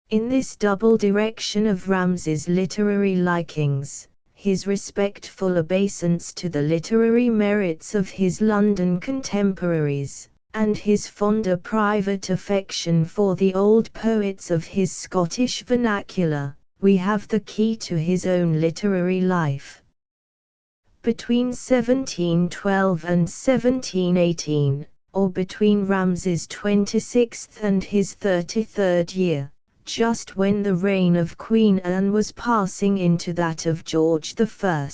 In this double direction of Ramsay's literary likings, his respectful obeisance to the literary merits of his London contemporaries, and his fonder private affection for the old poets of his Scottish vernacular, we have the key to his own literary life. Between 1712 and 1718, or between Ramsay's 26th and his 33rd year, just when the reign of Queen Anne was passing into that of George I,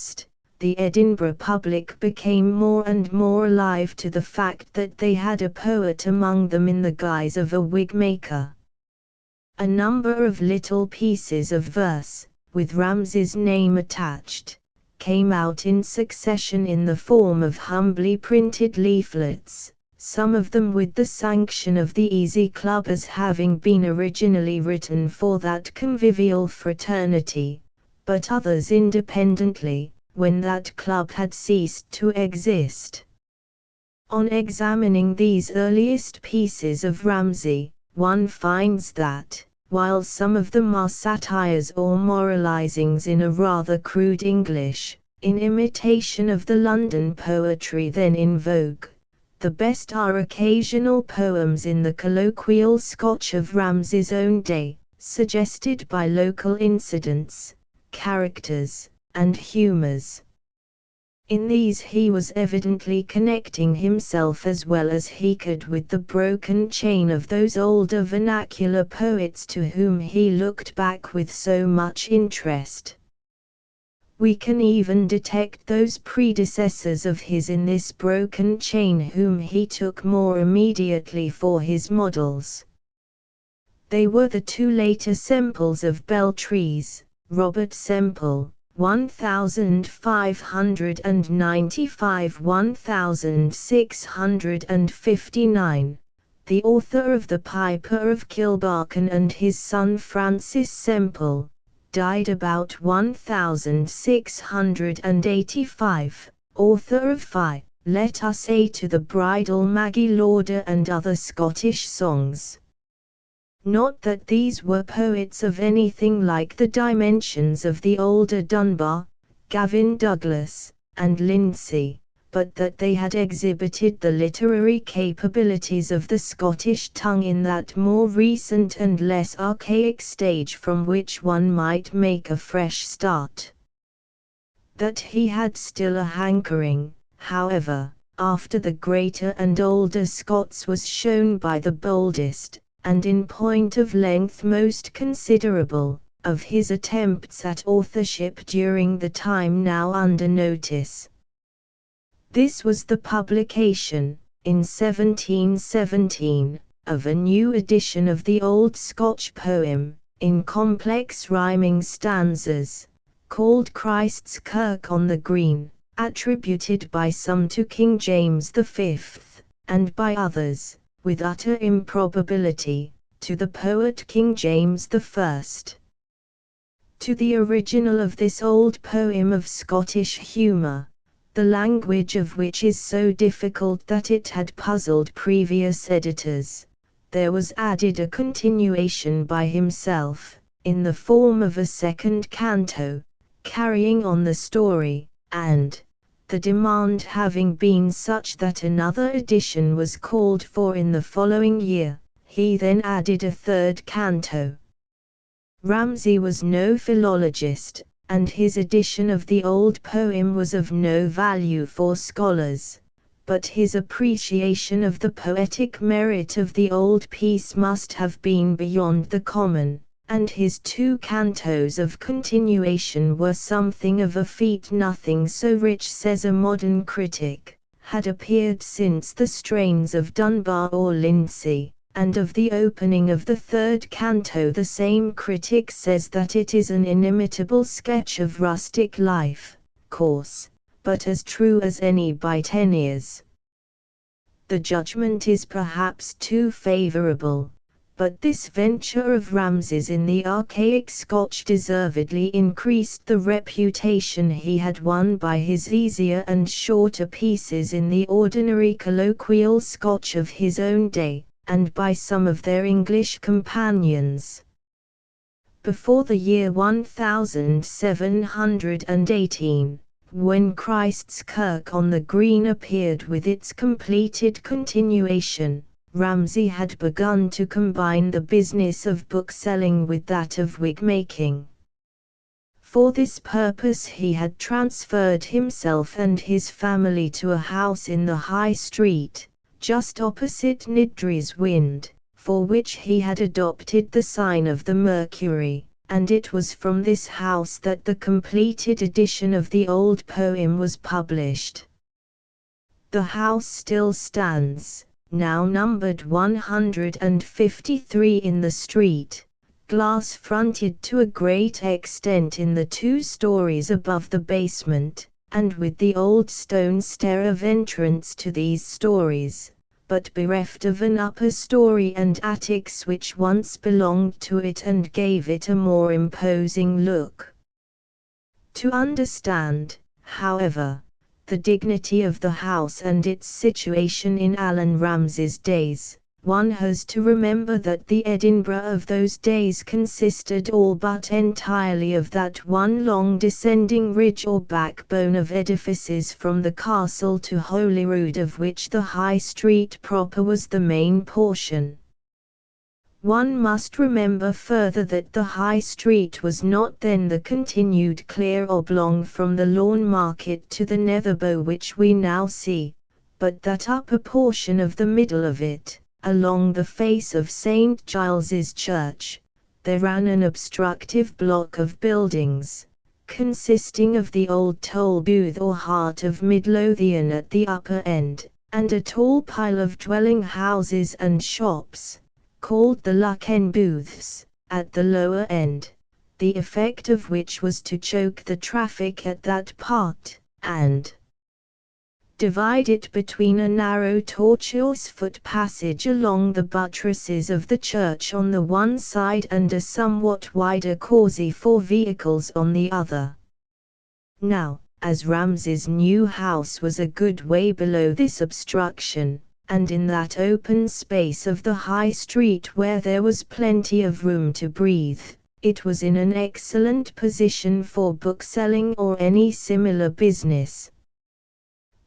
the Edinburgh public became more and more alive to the fact that they had a poet among them in the guise of a wig-maker. A number of little pieces of verse, with Ramsay's name attached, came out in succession in the form of humbly printed leaflets, some of them with the sanction of the Easy Club as having been originally written for that convivial fraternity, but others independently, when that club had ceased to exist. On examining these earliest pieces of Ramsay, one finds that, while some of them are satires or moralizings in a rather crude English, in imitation of the London poetry then in vogue, the best are occasional poems in the colloquial Scotch of Ramsay's own day, suggested by local incidents, characters, and humours. In these he was evidently connecting himself as well as he could with the broken chain of those older vernacular poets to whom he looked back with so much interest. We can even detect those predecessors of his in this broken chain whom he took more immediately for his models. They were the two later Semples of Beltrees, Robert Semple, 1595–1659, the author of The Piper of Kilbarchan, and his son Francis Semple, died about 1685, author of Let Us Say to the Bridal Maggie Lauder and other Scottish songs. Not that these were poets of anything like the dimensions of the older Dunbar, Gavin Douglas, and Lindsay, but that they had exhibited the literary capabilities of the Scottish tongue in that more recent and less archaic stage from which one might make a fresh start. That he had still a hankering, however, after the greater and older Scots was shown by the boldest, and in point of length most considerable, of his attempts at authorship during the time now under notice. This was the publication, in 1717, of a new edition of the old Scotch poem, in complex rhyming stanzas, called Christ's Kirk on the Green, attributed by some to King James V, and by others, with utter improbability, to the poet King James I. To the original of this old poem of Scottish humour, the language of which is so difficult that it had puzzled previous editors, there was added a continuation by himself, in the form of a second canto, carrying on the story, and, the demand having been such that another edition was called for in the following year, he then added a third canto. Ramsay was no philologist, and his edition of the old poem was of no value for scholars, but his appreciation of the poetic merit of the old piece must have been beyond the common, and his two cantos of continuation were something of a feat. Nothing so rich, says a modern critic, had appeared since the strains of Dunbar or Lindsay, and of the opening of the third canto the same critic says that it is an inimitable sketch of rustic life, coarse, but as true as any by Teniers. The judgment is perhaps too favourable, but this venture of Ramsay's in the archaic Scotch deservedly increased the reputation he had won by his easier and shorter pieces in the ordinary colloquial Scotch of his own day, and by some of their English companions. Before the year 1718, when Christ's Kirk on the Green appeared with its completed continuation, Ramsay had begun to combine the business of bookselling with that of wig-making. For this purpose he had transferred himself and his family to a house in the High Street, just opposite Nidri's Wynd, for which he had adopted the sign of the Mercury, and it was from this house that the completed edition of the old poem was published. The house still stands, now numbered 153 in the street, glass-fronted to a great extent in the 2 stories above the basement, and with the old stone stair of entrance to these stories, but bereft of an upper story and attics which once belonged to it and gave it a more imposing look. To understand, however, the dignity of the house and its situation in Allan Ramsay's days, one has to remember that the Edinburgh of those days consisted all but entirely of that one long descending ridge or backbone of edifices from the castle to Holyrood, of which the High Street proper was the main portion. One must remember further that the High Street was not then the continued clear oblong from the Lawn Market to the Netherbow which we now see, but that upper portion of the middle of it, along the face of St. Giles's Church, there ran an obstructive block of buildings, consisting of the old toll booth or heart of Midlothian at the upper end, and a tall pile of dwelling houses and shops, called the Lucken Booths, at the lower end, the effect of which was to choke the traffic at that part, and divide it between a narrow tortuous-foot passage along the buttresses of the church on the one side and a somewhat wider causey for vehicles on the other. Now, as Ramsay's new house was a good way below this obstruction, and in that open space of the High Street where there was plenty of room to breathe, it was in an excellent position for bookselling or any similar business.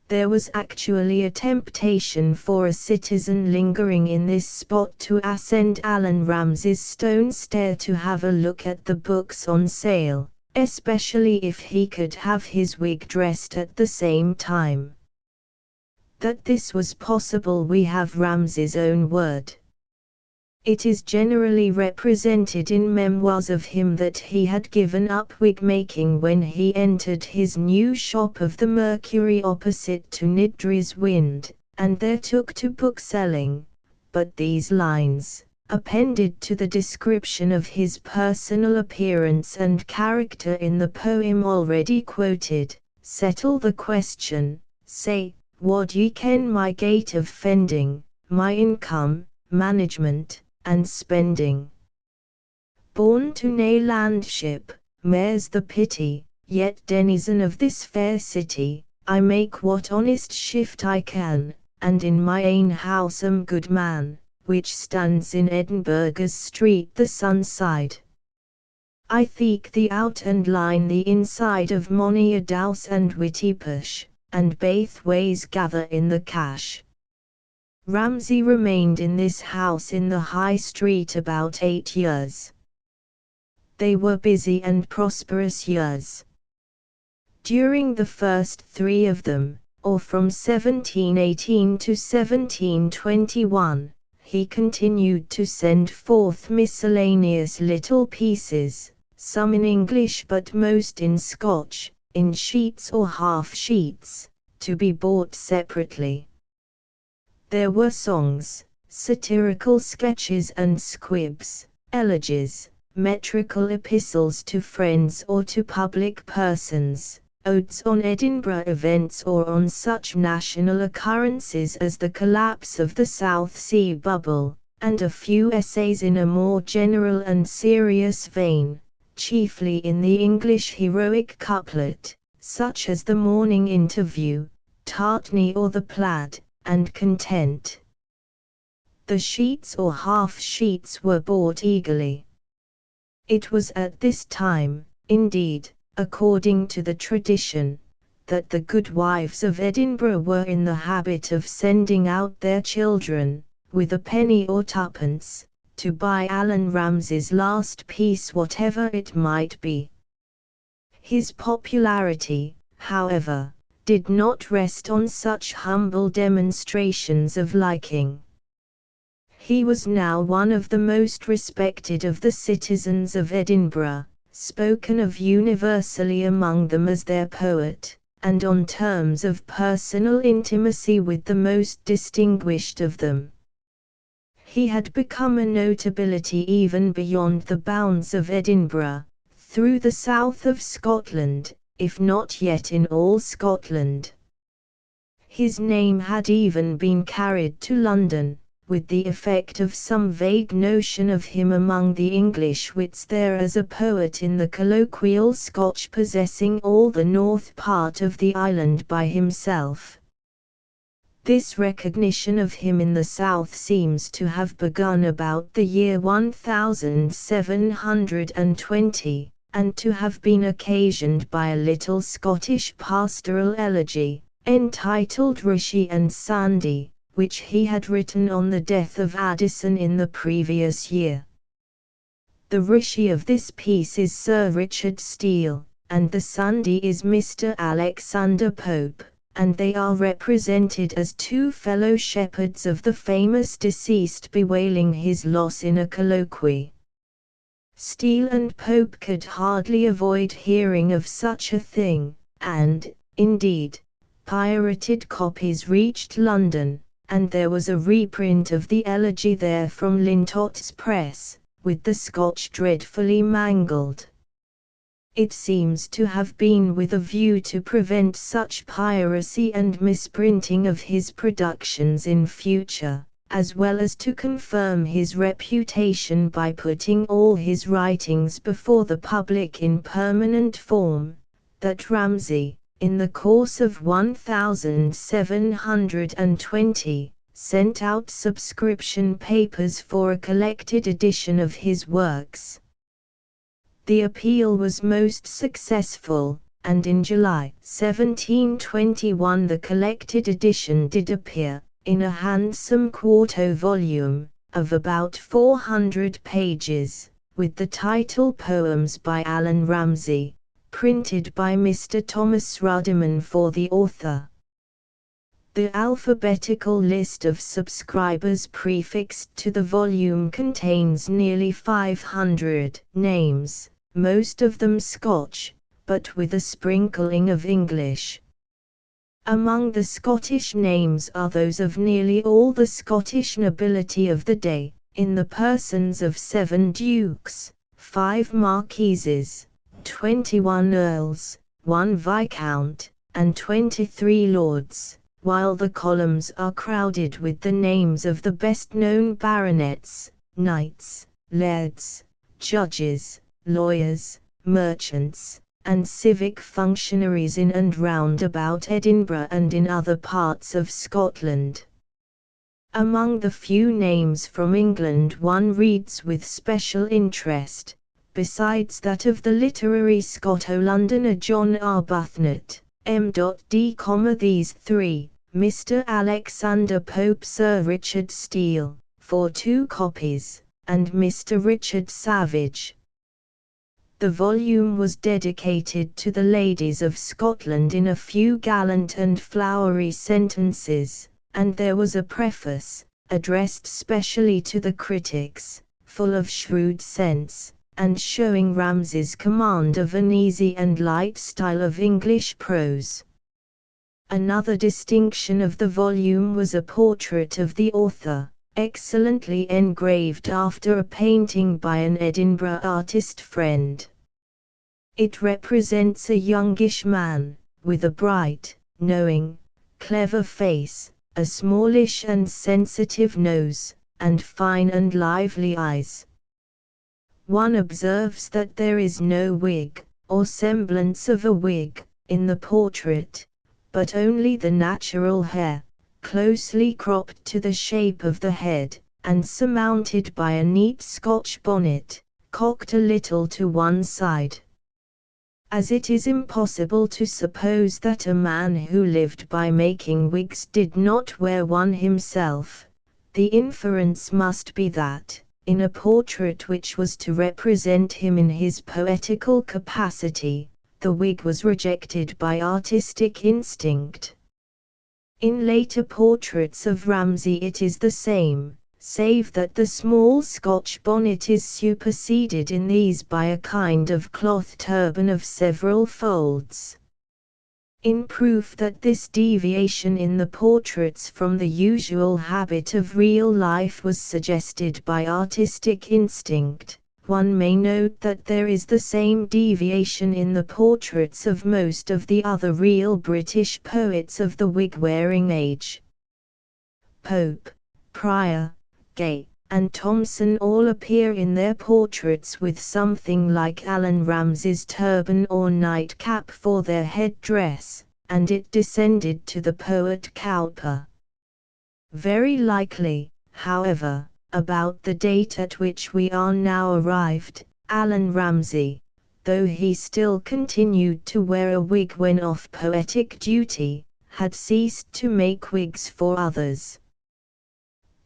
There was actually a temptation for a citizen lingering in this spot to ascend Allan Ramsay's stone stair to have a look at the books on sale, especially if he could have his wig dressed at the same time. That this was possible we have Ramsay's own word. It is generally represented in memoirs of him that he had given up wig-making when he entered his new shop of the Mercury opposite to Nidri's Wynd, and there took to bookselling, but these lines, appended to the description of his personal appearance and character in the poem already quoted, settle the question, say, "Wad ye ken my gate of fending, my income, management, and spending? Born to nae landship, mare's the pity, yet denizen of this fair city, I make what honest shift I can, and in my ain house am good man, which stands in Edinburgh's street the Sunside. I theek the out and line the inside of mony a douse and witty push, and baith ways gather in the cash." Ramsay remained in this house in the High Street about 8 years. They were busy and prosperous years. During the first 3 of them, or from 1718 to 1721, he continued to send forth miscellaneous little pieces, some in English but most in Scotch, in sheets or half-sheets, to be bought separately. There were songs, satirical sketches and squibs, elegies, metrical epistles to friends or to public persons, odes on Edinburgh events or on such national occurrences as the collapse of the South Sea Bubble, and a few essays in a more general and serious vein, chiefly in the English heroic couplet, such as the Morning Interview, Tartney or the Plaid, and Content. The sheets or half-sheets were bought eagerly. It was at this time, indeed, according to the tradition, that the good wives of Edinburgh were in the habit of sending out their children, with a penny or twopence, to buy Allan Ramsay's last piece whatever it might be. His popularity, however, did not rest on such humble demonstrations of liking. He was now one of the most respected of the citizens of Edinburgh, spoken of universally among them as their poet, and on terms of personal intimacy with the most distinguished of them. He had become a notability even beyond the bounds of Edinburgh, through the south of Scotland, if not yet in all Scotland. His name had even been carried to London, with the effect of some vague notion of him among the English wits there as a poet in the colloquial Scotch possessing all the north part of the island by himself. This recognition of him in the south seems to have begun about the year 1720, and to have been occasioned by a little Scottish pastoral elegy, entitled Rishi and Sandy, which he had written on the death of Addison in the previous year. The Rishi of this piece is Sir Richard Steele, and the Sandy is Mr. Alexander Pope, and they are represented as two fellow shepherds of the famous deceased bewailing his loss in a colloquy. Steele and Pope could hardly avoid hearing of such a thing, and, indeed, pirated copies reached London, and there was a reprint of the elegy there from Lintott's press, with the Scotch dreadfully mangled. It seems to have been with a view to prevent such piracy and misprinting of his productions in future, as well as to confirm his reputation by putting all his writings before the public in permanent form, that Ramsay, in the course of 1720, sent out subscription papers for a collected edition of his works. The appeal was most successful, and in July 1721 the collected edition did appear, in a handsome quarto volume, of about 400 pages, with the title Poems by Allan Ramsay, printed by Mr. Thomas Ruddiman for the author. The alphabetical list of subscribers prefixed to the volume contains nearly 500 names, most of them Scotch, but with a sprinkling of English. Among the Scottish names are those of nearly all the Scottish nobility of the day, in the persons of 7 dukes, 5 marquises, 21 earls, 1 viscount, and 23 lords, while the columns are crowded with the names of the best-known baronets, knights, lairds, judges, lawyers, merchants, and civic functionaries in and round about Edinburgh and in other parts of Scotland. Among the few names from England one reads with special interest, besides that of the literary Scoto-Londoner John Arbuthnot, M.D., these three, Mr. Alexander Pope, Sir Richard Steele, for 2 copies, and Mr. Richard Savage. The volume was dedicated to the ladies of Scotland in a few gallant and flowery sentences, and there was a preface, addressed specially to the critics, full of shrewd sense, and showing Ramsay's command of an easy and light style of English prose. Another distinction of the volume was a portrait of the author, excellently engraved after a painting by an Edinburgh artist friend. It represents a youngish man, with a bright, knowing, clever face, a smallish and sensitive nose, and fine and lively eyes. One observes that there is no wig, or semblance of a wig, in the portrait, but only the natural hair, closely cropped to the shape of the head, and surmounted by a neat Scotch bonnet, cocked a little to one side. As it is impossible to suppose that a man who lived by making wigs did not wear one himself, the inference must be that, in a portrait which was to represent him in his poetical capacity, the wig was rejected by artistic instinct. In later portraits of Ramsay it is the same, save that the small Scotch bonnet is superseded in these by a kind of cloth turban of several folds. In proof that this deviation in the portraits from the usual habit of real life was suggested by artistic instinct, one may note that there is the same deviation in the portraits of most of the other real British poets of the wig-wearing age. Pope, Prior, Gay, and Thomson all appear in their portraits with something like Allan Ramsay's turban or nightcap for their head-dress, and it descended to the poet Cowper. Very likely, however, about the date at which we are now arrived, Allan Ramsay, though he still continued to wear a wig when off poetic duty, had ceased to make wigs for others.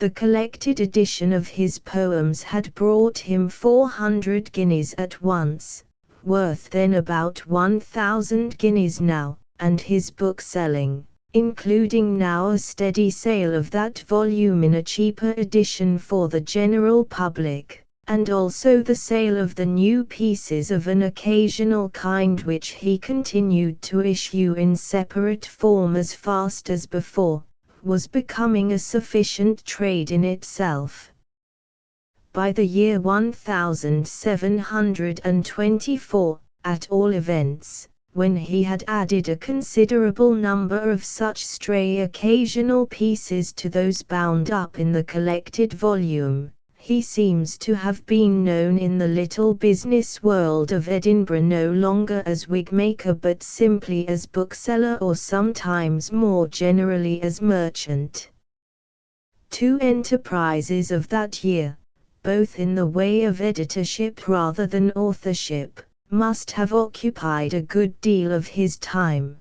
The collected edition of his poems had brought him 400 guineas at once, worth then about 1,000 guineas now, and his book selling, including now a steady sale of that volume in a cheaper edition for the general public, and also the sale of the new pieces of an occasional kind which he continued to issue in separate form as fast as before, was becoming a sufficient trade in itself. By the year 1724, at all events, when he had added a considerable number of such stray occasional pieces to those bound up in the collected volume, he seems to have been known in the little business world of Edinburgh no longer as wig-maker but simply as bookseller, or sometimes more generally as merchant. Two enterprises of that year, both in the way of editorship rather than authorship, must have occupied a good deal of his time.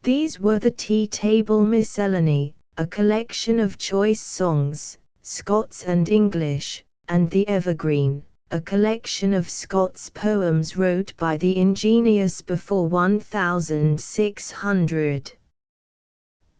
These were the Tea Table Miscellany, a collection of choice songs, Scots and English, and the Evergreen, a collection of Scots poems wrote by the ingenious before 1600.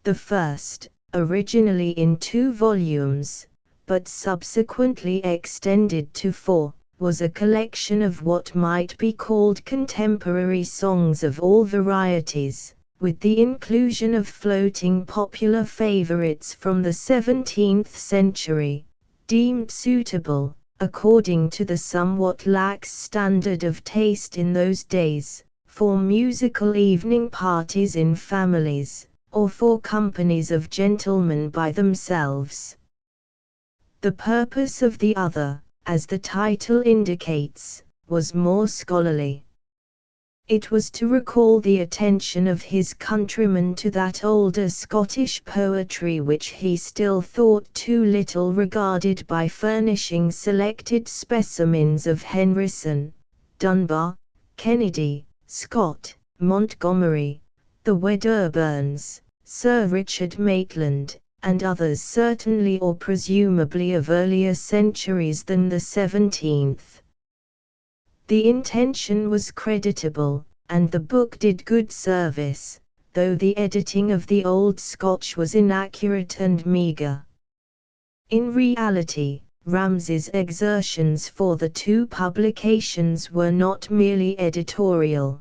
The first, originally in 2 volumes, but subsequently extended to 4, was a collection of what might be called contemporary songs of all varieties, with the inclusion of floating popular favorites from the 17th century, deemed suitable, according to the somewhat lax standard of taste in those days, for musical evening parties in families, or for companies of gentlemen by themselves. The purpose of the other, as the title indicates, was more scholarly. It was to recall the attention of his countrymen to that older Scottish poetry which he still thought too little regarded by furnishing selected specimens of Henryson, Dunbar, Kennedy, Scott, Montgomery, the Wedderburns, Sir Richard Maitland, and others certainly or presumably of earlier centuries than the 17th. The intention was creditable, and the book did good service, though the editing of the Old Scotch was inaccurate and meagre. In reality, Ramsay's exertions for the 2 publications were not merely editorial.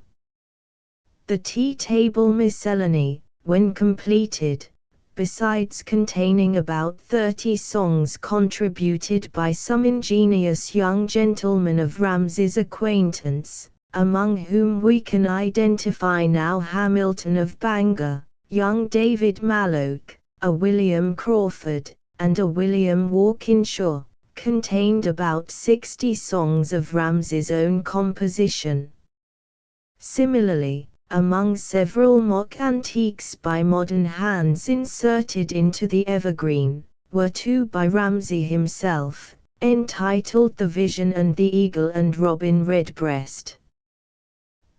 The Tea Table Miscellany, when completed, besides containing about 30 songs contributed by some ingenious young gentlemen of Ramsay's acquaintance, among whom we can identify now Hamilton of Bangor, young David Masson, a William Crawford, and a William Walkinshaw, contained about 60 songs of Ramsay's own composition. Similarly, among several mock antiques by modern hands inserted into the Evergreen, were 2 by Ramsay himself, entitled The Vision and the Eagle and Robin Redbreast.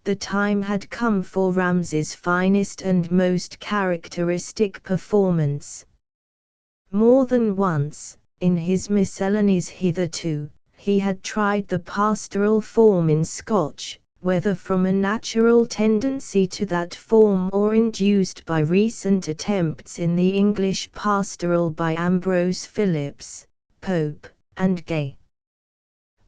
The time had come for Ramsay's finest and most characteristic performance. More than once, in his miscellanies hitherto, he had tried the pastoral form in Scotch, whether from a natural tendency to that form or induced by recent attempts in the English pastoral by Ambrose Philips, Pope, and Gay.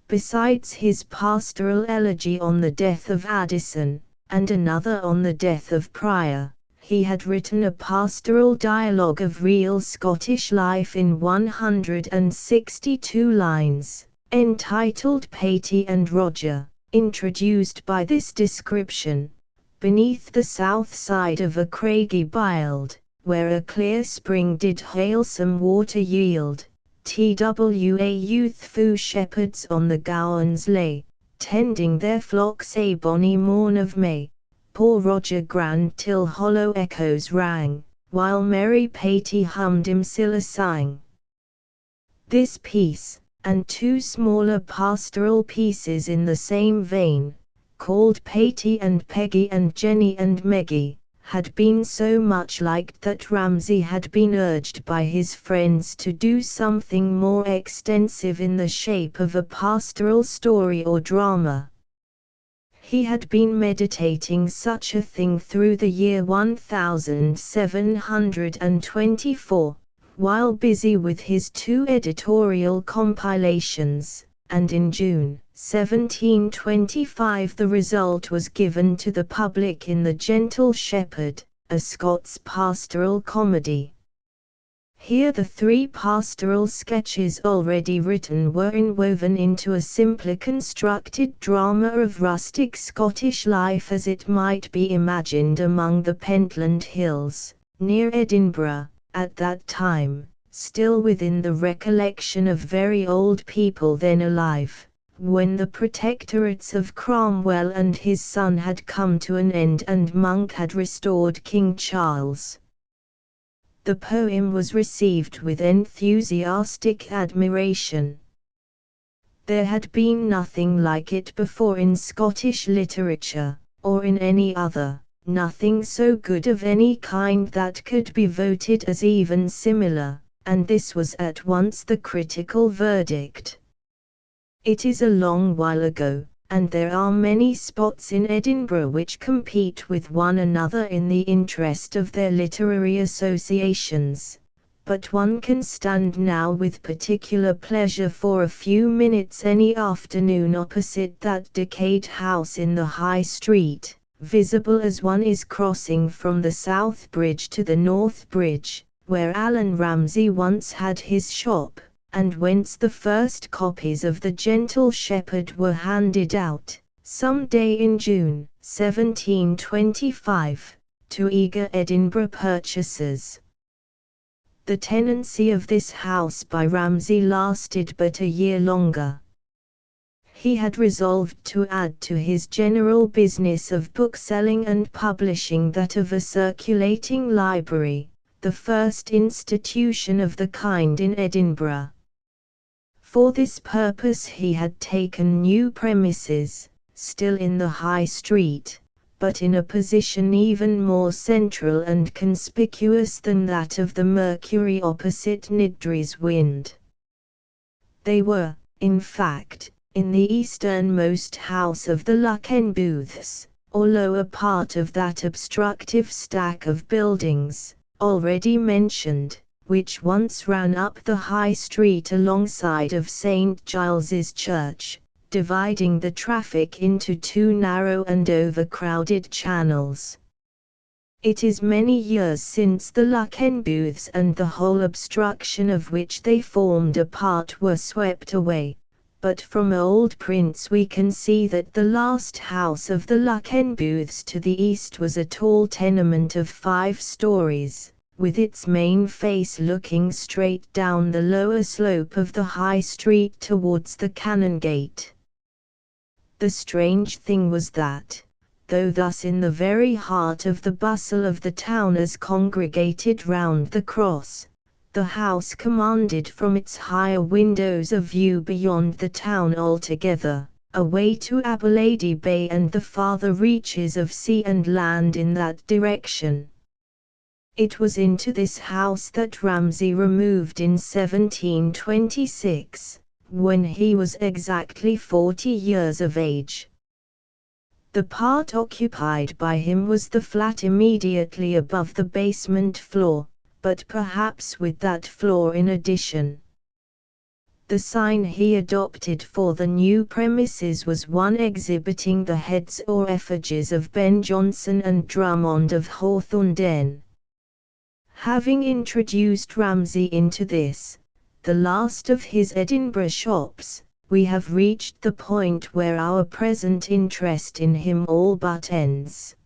Besides his pastoral elegy on the death of Addison, and another on the death of Prior, he had written a pastoral dialogue of real Scottish life in 162 lines, entitled Patty and Roger, introduced by this description: beneath the south side of a craggy bield, where a clear spring did halesome water yield, twa youthful shepherds on the gowans lay, tending their flocks a bonny morn of May. Poor Roger grand till hollow echoes rang, while merry Patty hummed him still a sang. This piece, and two smaller pastoral pieces in the same vein, called Patty and Peggy and Jenny and Meggie, had been so much liked that Ramsay had been urged by his friends to do something more extensive in the shape of a pastoral story or drama. He had been meditating such a thing through the year 1724, while busy with his two editorial compilations, and in June 1725 the result was given to the public in The Gentle Shepherd, a Scots pastoral comedy. Here the three pastoral sketches already written were inwoven into a simply constructed drama of rustic Scottish life as it might be imagined among the Pentland Hills, near Edinburgh, at that time, still within the recollection of very old people then alive, when the protectorates of Cromwell and his son had come to an end and Monk had restored King Charles. The poem was received with enthusiastic admiration. There had been nothing like it before in Scottish literature, or in any other, nothing so good of any kind that could be voted as even similar, and this was at once the critical verdict. It is a long while ago, and there are many spots in Edinburgh which compete with one another in the interest of their literary associations, but one can stand now with particular pleasure for a few minutes any afternoon opposite that decayed house in the High Street, visible as one is crossing from the South Bridge to the North Bridge, where Allan Ramsay once had his shop, and whence the first copies of The Gentle Shepherd were handed out, some day in June 1725, to eager Edinburgh purchasers. The tenancy of this house by Ramsay lasted but a year longer. He had resolved to add to his general business of bookselling and publishing that of a circulating library, the first institution of the kind in Edinburgh. For this purpose he had taken new premises, still in the High Street, but in a position even more central and conspicuous than that of the Mercury opposite Niddry's Wynd. They were, in fact, in the easternmost house of the Lucken Booths, or lower part of that obstructive stack of buildings, already mentioned, which once ran up the High Street alongside of St. Giles's Church, dividing the traffic into two narrow and overcrowded channels. It is many years since the Lucken Booths and the whole obstruction of which they formed a part were swept away, but from old prints we can see that the last house of the Lucken Booths to the east was a tall tenement of 5 stories, with its main face looking straight down the lower slope of the High Street towards the Canongate. The strange thing was that, though thus in the very heart of the bustle of the town as congregated round the cross, the house commanded from its higher windows a view beyond the town altogether, away to Aberlady Bay and the farther reaches of sea and land in that direction. It was into this house that Ramsay removed in 1726, when he was exactly 40 years of age. The part occupied by him was the flat immediately above the basement floor, but perhaps with that floor in addition. The sign he adopted for the new premises was one exhibiting the heads or effigies of Ben Jonson and Drummond of Hawthornden. Having introduced Ramsay into this, the last of his Edinburgh shops, we have reached the point where our present interest in him all but ends.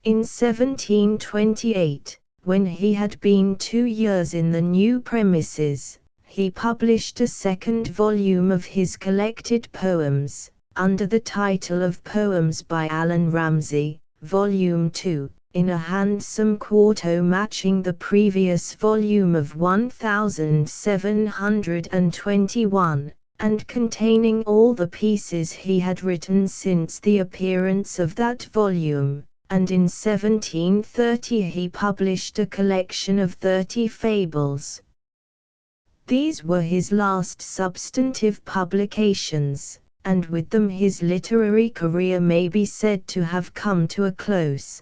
In 1728, when he had been 2 years in the new premises, he published a second volume of his collected poems, under the title of Poems by Allan Ramsay, Volume 2, in a handsome quarto matching the previous volume of 1721, and containing all the pieces he had written since the appearance of that volume, and in 1730 he published a collection of 30 fables. These were his last substantive publications, and with them his literary career may be said to have come to a close.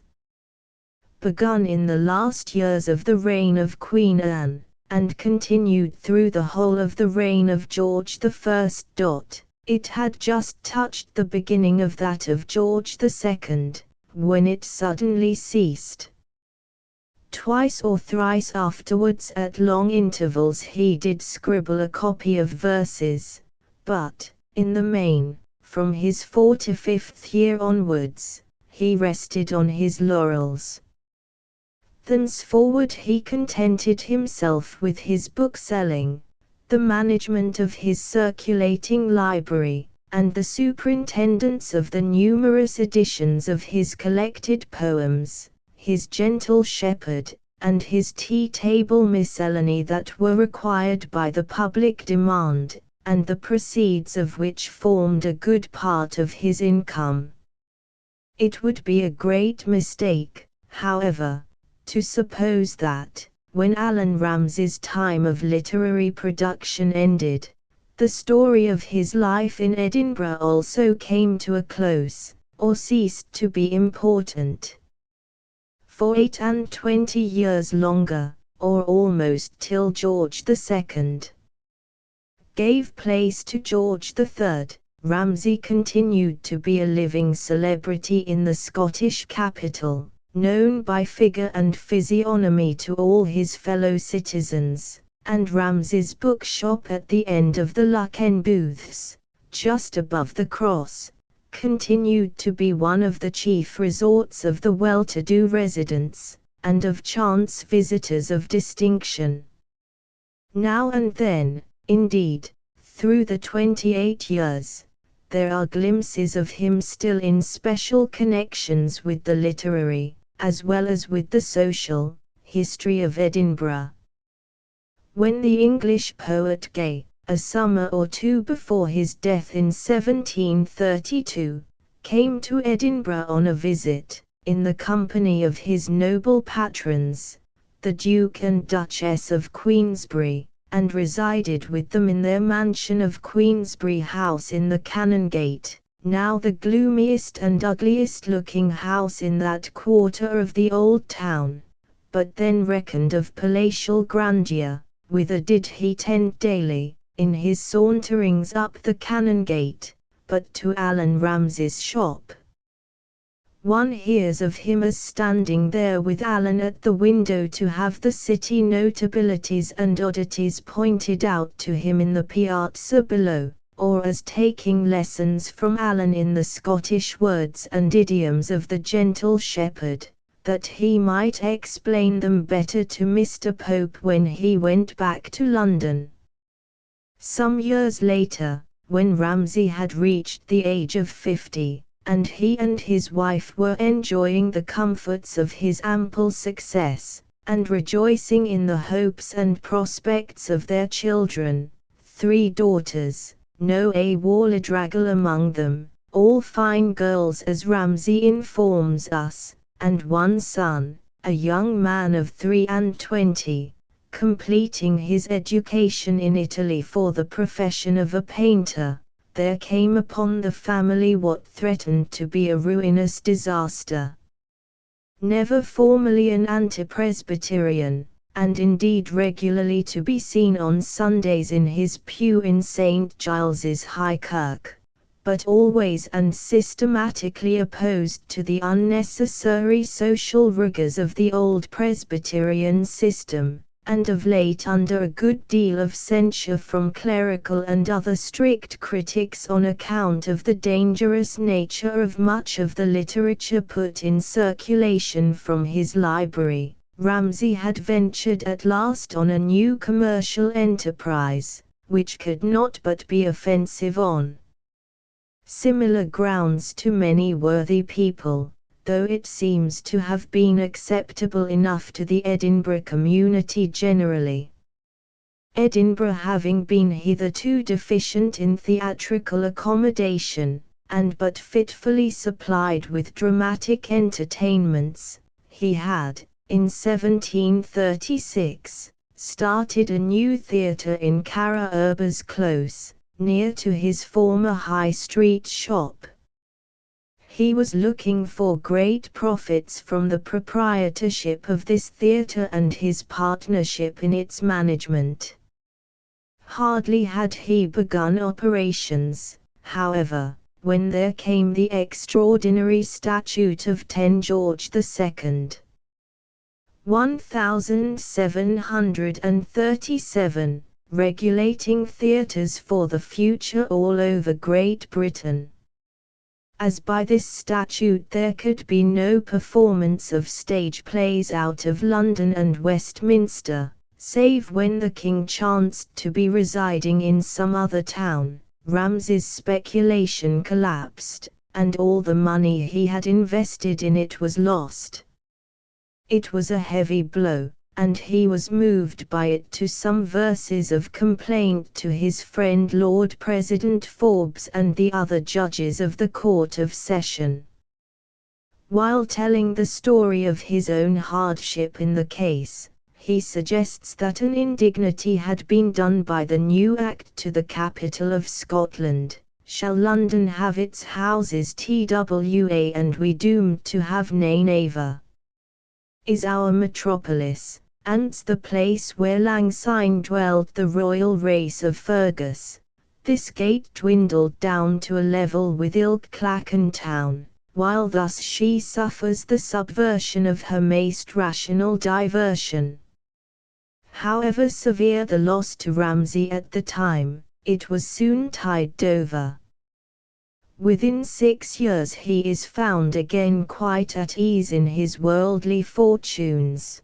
Begun in the last years of the reign of Queen Anne, and continued through the whole of the reign of George I. It had just touched the beginning of that of George II, when it suddenly ceased. Twice or thrice afterwards at long intervals he did scribble a copy of verses, but, in the main, from his 4th to 5th year onwards, he rested on his laurels. Thenceforward he contented himself with his bookselling, the management of his circulating library, and the superintendence of the numerous editions of his collected poems, his Gentle Shepherd, and his tea-table miscellany that were required by the public demand, and the proceeds of which formed a good part of his income. It would be a great mistake, however, to suppose that, when Allan Ramsay's time of literary production ended, the story of his life in Edinburgh also came to a close, or ceased to be important. For 28 years longer, or almost till George II gave place to George III, Ramsay continued to be a living celebrity in the Scottish capital, known by figure and physiognomy to all his fellow citizens, and Ramsay's bookshop at the end of the Lucken Booths, just above the cross, continued to be one of the chief resorts of the well-to-do residents, and of chance visitors of distinction. Now and then, indeed, through the 28 years, there are glimpses of him still in special connections with the literary, as well as with the social, history of Edinburgh. When the English poet Gay, a summer or two before his death in 1732, came to Edinburgh on a visit, in the company of his noble patrons, the Duke and Duchess of Queensberry, and resided with them in their mansion of Queensberry House in the Canongate, now the gloomiest and ugliest looking house in that quarter of the old town, but then reckoned of palatial grandeur, whither did he tend daily, in his saunterings up the Canongate, but to Allan Ramsay's shop. One hears of him as standing there with Allan at the window to have the city notabilities and oddities pointed out to him in the piazza below, or as taking lessons from Allan in the Scottish words and idioms of the Gentle Shepherd, that he might explain them better to Mr. Pope when he went back to London. Some years later, when Ramsay had reached the age of 50, and he and his wife were enjoying the comforts of his ample success, and rejoicing in the hopes and prospects of their children, 3 daughters, no a Warladraggle among them, all fine girls as Ramsay informs us, and 1 son, a young man of 23, completing his education in Italy for the profession of a painter, there came upon the family what threatened to be a ruinous disaster. Never formerly an anti-Presbyterian, and indeed regularly to be seen on Sundays in his pew in St. Giles's High Kirk, but always and systematically opposed to the unnecessary social rigours of the old Presbyterian system, and of late under a good deal of censure from clerical and other strict critics on account of the dangerous nature of much of the literature put in circulation from his library, Ramsay had ventured at last on a new commercial enterprise, which could not but be offensive on similar grounds to many worthy people, though it seems to have been acceptable enough to the Edinburgh community generally. Edinburgh having been hitherto deficient in theatrical accommodation, and but fitfully supplied with dramatic entertainments, he had, in 1736, started a new theatre in Cara Urbas Close, near to his former High Street shop. He was looking for great profits from the proprietorship of this theatre and his partnership in its management. Hardly had he begun operations, however, when there came the extraordinary statute of 10 George II. 1737, regulating theatres for the future all over Great Britain. As by this statute there could be no performance of stage plays out of London and Westminster, save when the King chanced to be residing in some other town, Ramsay's speculation collapsed, and all the money he had invested in it was lost. It was a heavy blow, and he was moved by it to some verses of complaint to his friend Lord President Forbes and the other judges of the Court of Session. While telling the story of his own hardship in the case, he suggests that an indignity had been done by the new Act to the capital of Scotland, "Shall London have its houses twa and we doomed to have nae never? Is our metropolis, and's the place where lang syne dwelled the royal race of Fergus, this gate dwindled down to a level with ilk Clachan town, while thus she suffers the subversion of her maist rational diversion." However severe the loss to Ramsay at the time, it was soon tided over. Within 6 years he is found again quite at ease in his worldly fortunes.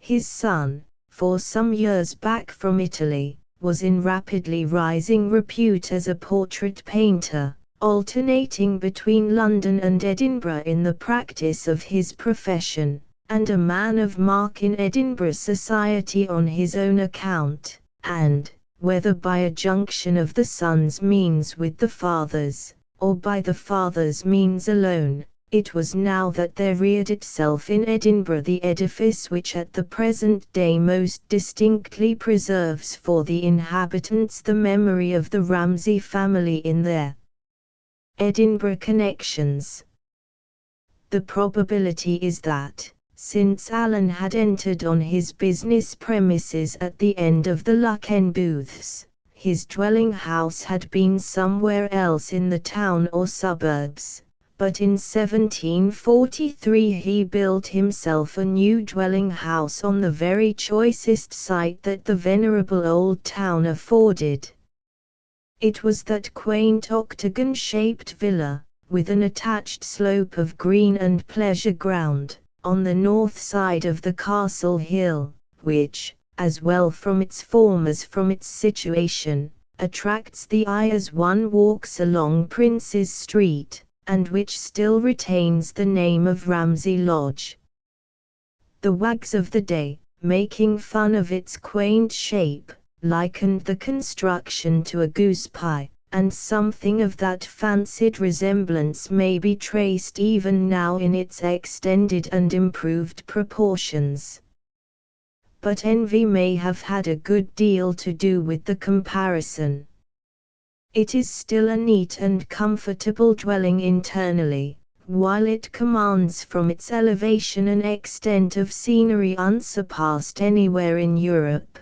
His son, for some years back from Italy, was in rapidly rising repute as a portrait painter, alternating between London and Edinburgh in the practice of his profession, and a man of mark in Edinburgh society on his own account, and, whether by a junction of the son's means with the father's, or by the father's means alone, it was now that there reared itself in Edinburgh the edifice which at the present day most distinctly preserves for the inhabitants the memory of the Ramsay family in their Edinburgh connections. The probability is that, since Allen had entered on his business premises at the end of the Lucken Booths, his dwelling house had been somewhere else in the town or suburbs, but in 1743 he built himself a new dwelling house on the very choicest site that the venerable old town afforded. It was that quaint octagon-shaped villa, with an attached slope of green and pleasure ground, on the north side of the castle hill, which, as well from its form as from its situation, attracts the eye as one walks along Prince's Street, and which still retains the name of Ramsay Lodge. The wags of the day, making fun of its quaint shape, likened the construction to a goose pie, and something of that fancied resemblance may be traced even now in its extended and improved proportions. But envy may have had a good deal to do with the comparison. It is still a neat and comfortable dwelling internally, while it commands from its elevation an extent of scenery unsurpassed anywhere in Europe.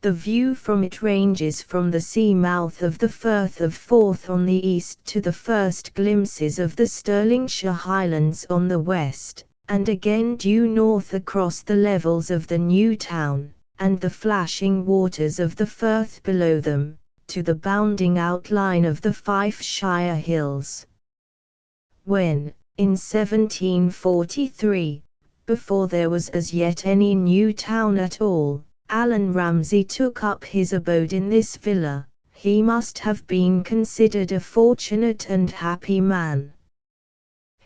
The view from it ranges from the sea mouth of the Firth of Forth on the east to the first glimpses of the Stirlingshire Highlands on the west, and again due north across the levels of the new town, and the flashing waters of the Firth below them, to the bounding outline of the Fifeshire Hills. When, in 1743, before there was as yet any new town at all, Allan Ramsay took up his abode in this villa, he must have been considered a fortunate and happy man.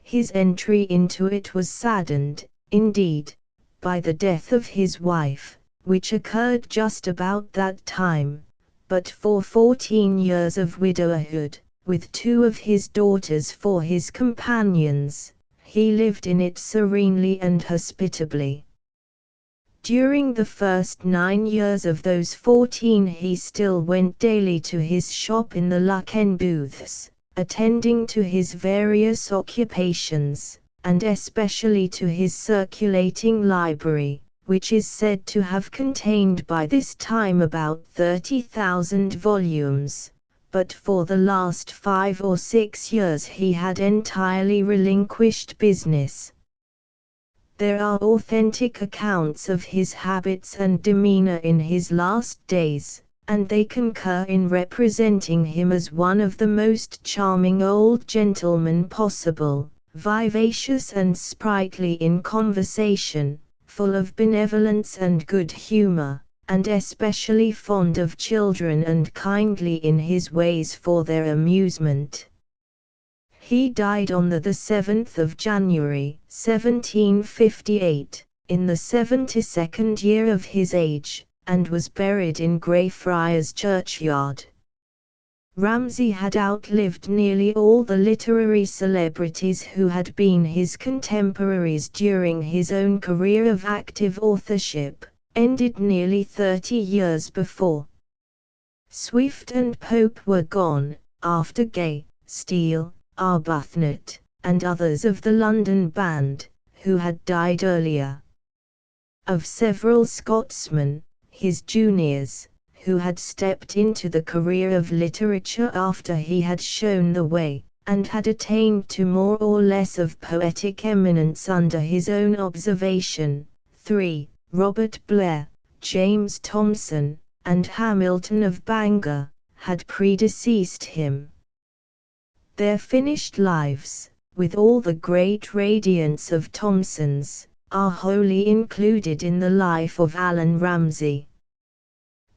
His entry into it was saddened, indeed, by the death of his wife, which occurred just about that time, but for 14 years of widowerhood, with 2 of his daughters for his companions, he lived in it serenely and hospitably. During the first 9 years of those 14 he still went daily to his shop in the Lucken Booths, attending to his various occupations, and especially to his circulating library, which is said to have contained by this time about 30,000 volumes, but for the last 5 or 6 years he had entirely relinquished business. There are authentic accounts of his habits and demeanor in his last days, and they concur in representing him as one of the most charming old gentlemen possible, vivacious and sprightly in conversation, full of benevolence and good humor, and especially fond of children and kindly in his ways for their amusement. He died on the 7th of January, 1758, in the 72nd year of his age, and was buried in Greyfriars Churchyard. Ramsay had outlived nearly all the literary celebrities who had been his contemporaries during his own career of active authorship, ended nearly 30 years before. Swift and Pope were gone, after Gay, Steele, Arbuthnot, and others of the London band, who had died earlier. Of several Scotsmen, his juniors, who had stepped into the career of literature after he had shown the way, and had attained to more or less of poetic eminence under his own observation, 3. Robert Blair, James Thomson, and Hamilton of Bangor, had predeceased him. Their finished lives, with all the great radiance of Thomson's, are wholly included in the life of Allan Ramsay.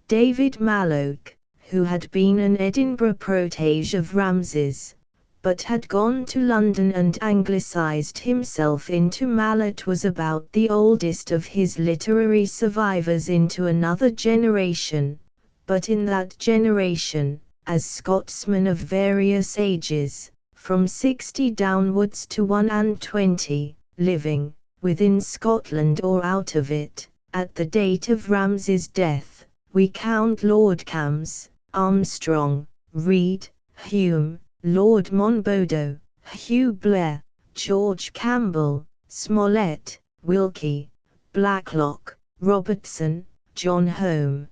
David Malloch, who had been an Edinburgh protege of Ramsay's, but had gone to London and anglicised himself into Mallet, was about the oldest of his literary survivors into another generation, but in that generation, as Scotsmen of various ages, from 60 downwards to 21, living, within Scotland or out of it, at the date of Ramsay's death, we count Lord Kams, Armstrong, Reed, Hume, Lord Monboddo, Hugh Blair, George Campbell, Smollett, Wilkie, Blacklock, Robertson, John Home,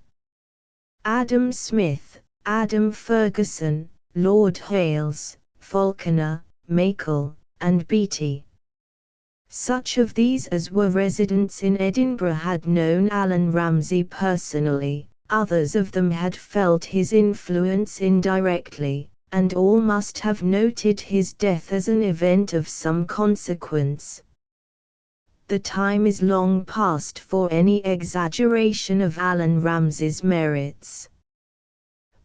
Adam Smith, Adam Ferguson, Lord Hales, Falconer, Mackle, and Beattie. Such of these as were residents in Edinburgh had known Allan Ramsay personally, others of them had felt his influence indirectly, and all must have noted his death as an event of some consequence. The time is long past for any exaggeration of Allan Ramsay's merits.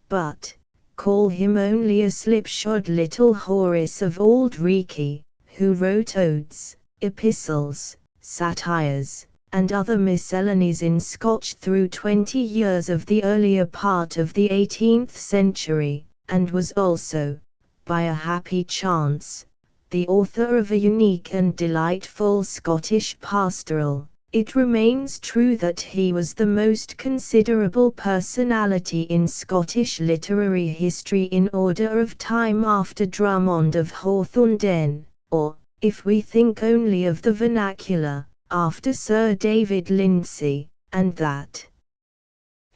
But, call him only a slipshod little Horace of Auld Reekie, who wrote odes, epistles, satires, and other miscellanies in Scotch through 20 years of the earlier part of the 18th century, and was also, by a happy chance, the author of a unique and delightful Scottish pastoral, It remains true that he was the most considerable personality in Scottish literary history in order of time after Drummond of Hawthornden, or, if we think only of the vernacular, after Sir David Lindsay, and that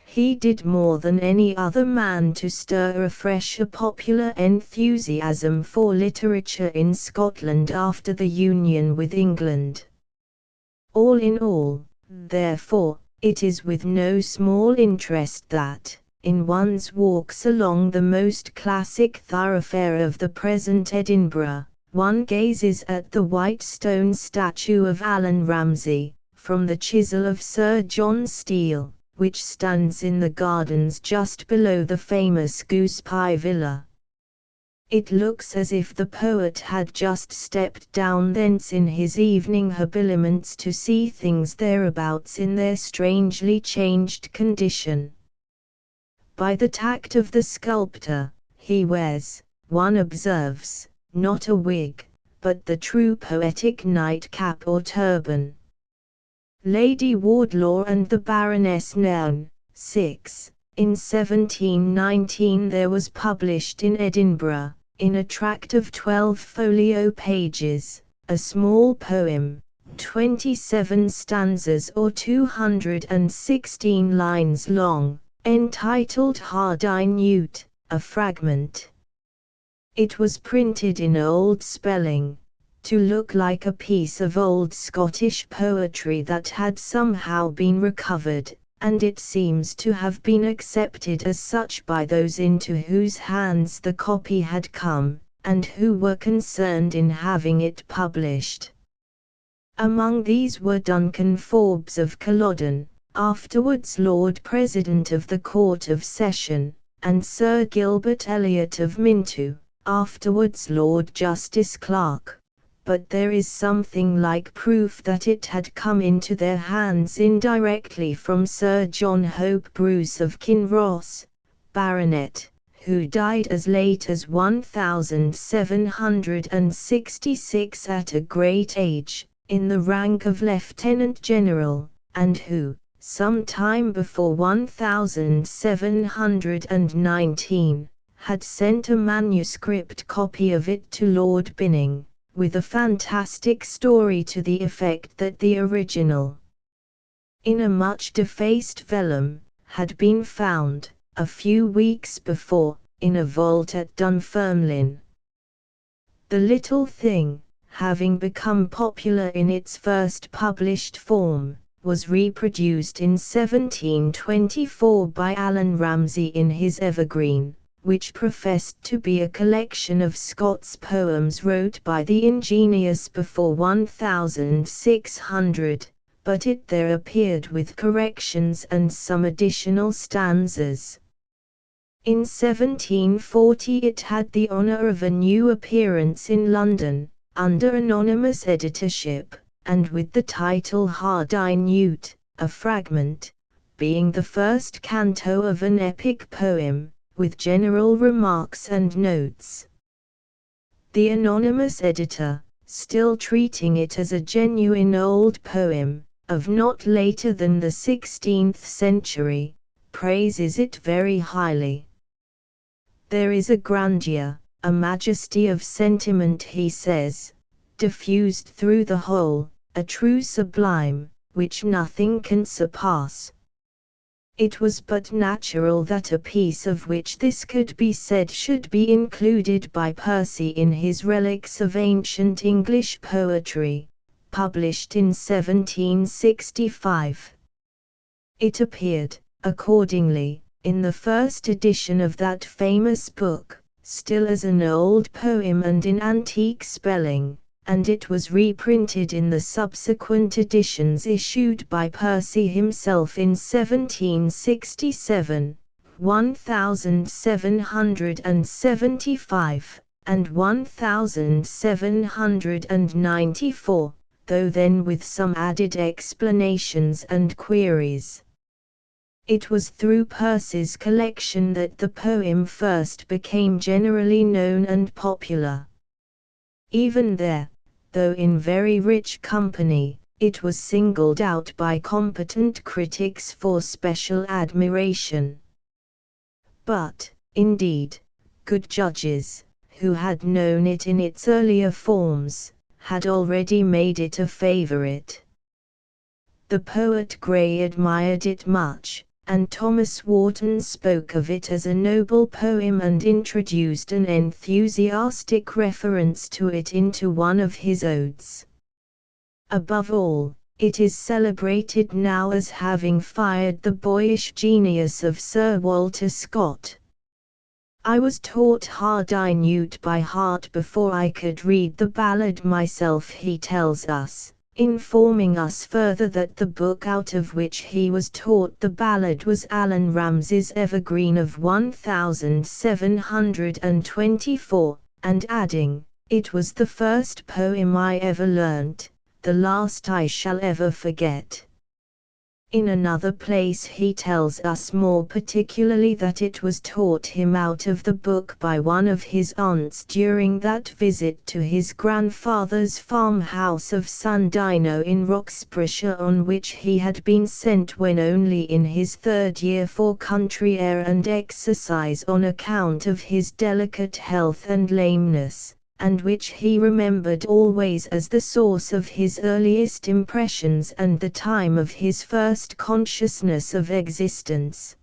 he did more than any other man to stir afresh a popular enthusiasm for literature in Scotland after the union with England. All in all, therefore, it is with no small interest that, in one's walks along the most classic thoroughfare of the present Edinburgh, one gazes at the white stone statue of Allan Ramsay, from the chisel of Sir John Steele, which stands in the gardens just below the famous Goose Pie Villa. It looks as if the poet had just stepped down thence in his evening habiliments to see things thereabouts in their strangely changed condition. By the tact of the sculptor, he wears, one observes, not a wig, but the true poetic nightcap or turban. Lady Wardlaw and the Baroness Nairn, 6. In 1719 there was published in Edinburgh, in a tract of 12 folio pages, a small poem, 27 stanzas or 216 lines long, entitled Hardine Newt, a fragment. It was printed in old spelling, to look like a piece of old Scottish poetry that had somehow been recovered, and it seems to have been accepted as such by those into whose hands the copy had come, and who were concerned in having it published. Among these were Duncan Forbes of Culloden, afterwards Lord President of the Court of Session, and Sir Gilbert Elliot of Minto, afterwards Lord Justice Clerk. But there is something like proof that it had come into their hands indirectly from Sir John Hope Bruce of Kinross, Baronet, who died as late as 1766 at a great age, in the rank of Lieutenant General, and who, some time before 1719, had sent a manuscript copy of it to Lord Binning, with a fantastic story to the effect that the original, in a much defaced vellum, had been found, a few weeks before, in a vault at Dunfermline. The little thing, having become popular in its first published form, was reproduced in 1724 by Allan Ramsay in his Evergreen, which professed to be a collection of Scott's poems wrote by the ingenious before 1600, but it there appeared with corrections and some additional stanzas. In 1740 it had the honour of a new appearance in London, under anonymous editorship, and with the title Hardine Newt, a fragment, being the first canto of an epic poem, with general remarks and notes. The anonymous editor, still treating it as a genuine old poem, of not later than the 16th century, praises it very highly. There is a grandeur, a majesty of sentiment, he says, diffused through the whole, a true sublime, which nothing can surpass. It was but natural that a piece of which this could be said should be included by Percy in his Relics of Ancient English Poetry, published in 1765. It appeared, accordingly, in the first edition of that famous book, still as an old poem and in antique spelling, and it was reprinted in the subsequent editions issued by Percy himself in 1767, 1775, and 1794, though then with some added explanations and queries. It was through Percy's collection that the poem first became generally known and popular. Even there, though in very rich company, it was singled out by competent critics for special admiration. But, indeed, good judges, who had known it in its earlier forms, had already made it a favorite. The poet Gray admired it much, and Thomas Warton spoke of it as a noble poem and introduced an enthusiastic reference to it into one of his odes. Above all, it is celebrated now as having fired the boyish genius of Sir Walter Scott. I was taught Hardinute by heart before I could read the ballad myself, he tells us, informing us further that the book out of which he was taught the ballad was Alan Ramsay's Evergreen of 1724, and adding, "It was the first poem I ever learnt, the last I shall ever forget." In another place he tells us more particularly that it was taught him out of the book by one of his aunts during that visit to his grandfather's farmhouse of Sandino in Roxburghshire, on which he had been sent when only in his third year for country air and exercise on account of his delicate health and lameness, and which he remembered always as the source of his earliest impressions and the time of his first consciousness of existence.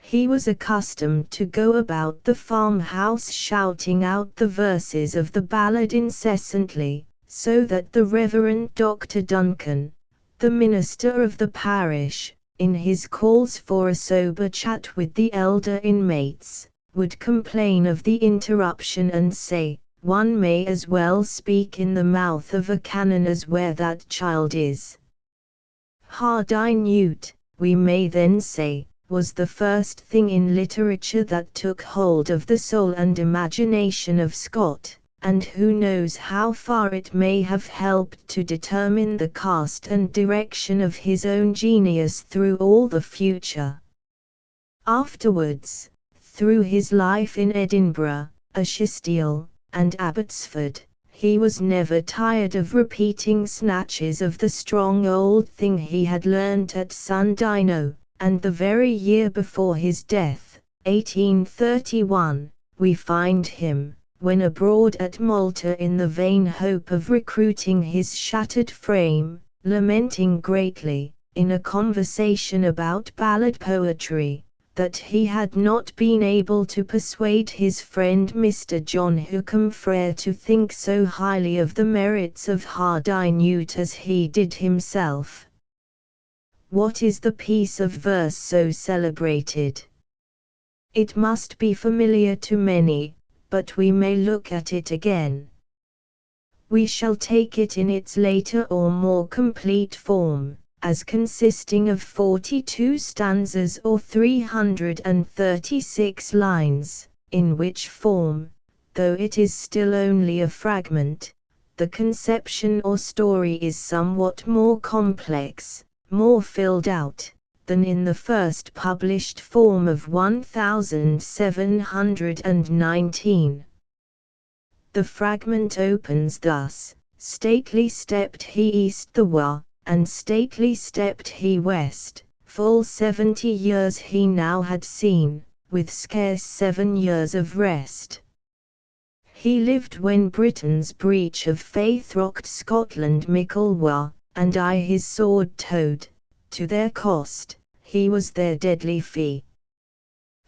He was accustomed to go about the farmhouse shouting out the verses of the ballad incessantly, so that the Reverend Dr. Duncan, the minister of the parish, in his calls for a sober chat with the elder inmates, would complain of the interruption and say, "One may as well speak in the mouth of a cannon as where that child is." Hardinute, we may then say, was the first thing in literature that took hold of the soul and imagination of Scott, and who knows how far it may have helped to determine the cast and direction of his own genius through all the future. Afterwards, through his life in Edinburgh, Ashestiel, and Abbotsford, he was never tired of repeating snatches of the strong old thing he had learnt at Sandino, and the very year before his death, 1831, we find him, when abroad at Malta in the vain hope of recruiting his shattered frame, lamenting greatly, in a conversation about ballad poetry, that he had not been able to persuade his friend Mr. John Hookham Frere to think so highly of the merits of Hardinute as he did himself. What is the piece of verse so celebrated? It must be familiar to many, but we may look at it again. We shall take it in its later or more complete form, as consisting of 42 stanzas or 336 lines, in which form, though it is still only a fragment, the conception or story is somewhat more complex, more filled out, than in the first published form of 1719. The fragment opens thus: "Stately stepped he east the wa, and stately stepped he west, full 70 years he now had seen, with scarce 7 years of rest. He lived when Britain's breach of faith rocked Scotland mickle wa, and I his sword towed, to their cost, he was their deadly fee.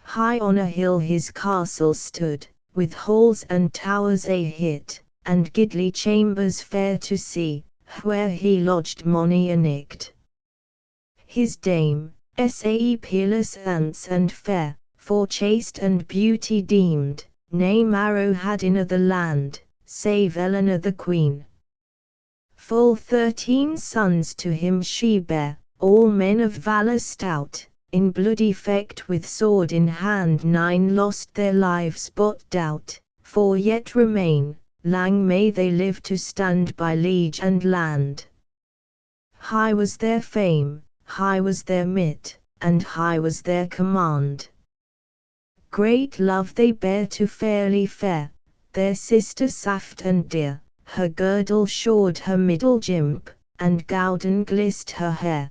High on a hill his castle stood, with halls and towers a hit, and goodly chambers fair to see, where he lodged mony a night. His dame, sae peerless and fair, for chaste and beauty deemed, nae marrow had in a' the land, save Eleanor the Queen. Full 13 sons to him she bare, all men of valour stout, in bloody fecht with sword in hand 9 lost their lives but doubt, 4 yet remain, lang may they live to stand by liege and land. High was their fame, high was their might, and high was their command. Great love they bare to fairly fair, their sister saft and dear, her girdle shawed her middle jimp, and gowden glist her hair.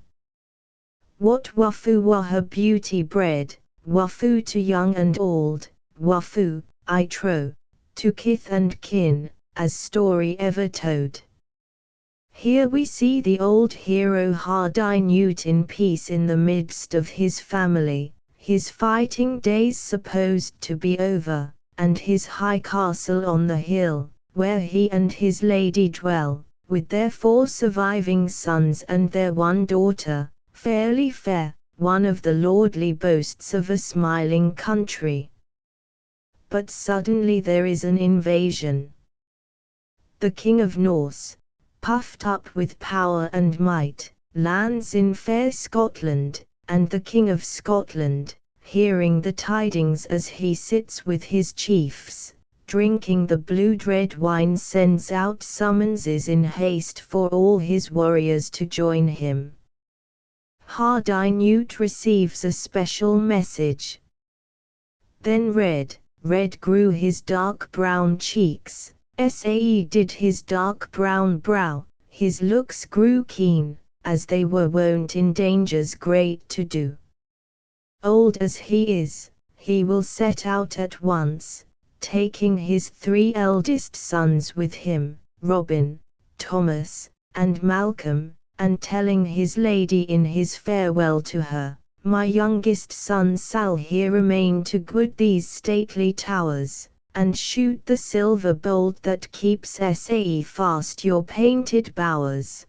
What woffu were her beauty bred, woffu to young and old, woffu, I trow, to kith and kin, as story ever told. Here we see the old hero Hardineut in peace in the midst of his family, his fighting days supposed to be over, and his high castle on the hill, where he and his lady dwell, with their 4 surviving sons and their 1 daughter, fairly fair, one of the lordly boasts of a smiling country. But suddenly there is an invasion. The King of Norse, puffed up with power and might, lands in fair Scotland, and the King of Scotland, hearing the tidings as he sits with his chiefs, drinking the blood-red wine, sends out summonses in haste for all his warriors to join him. Hardineut receives a special message. Then red grew his dark brown cheeks, did his dark brown brow, his looks grew keen, as they were wont in dangers great to do. Old as he is, he will set out at once, taking his 3 eldest sons with him, Robin, Thomas, and Malcolm, and telling his lady in his farewell to her, my youngest son shall here remain to guard these stately towers, and shoot the silver bolt that keeps fast your painted bowers.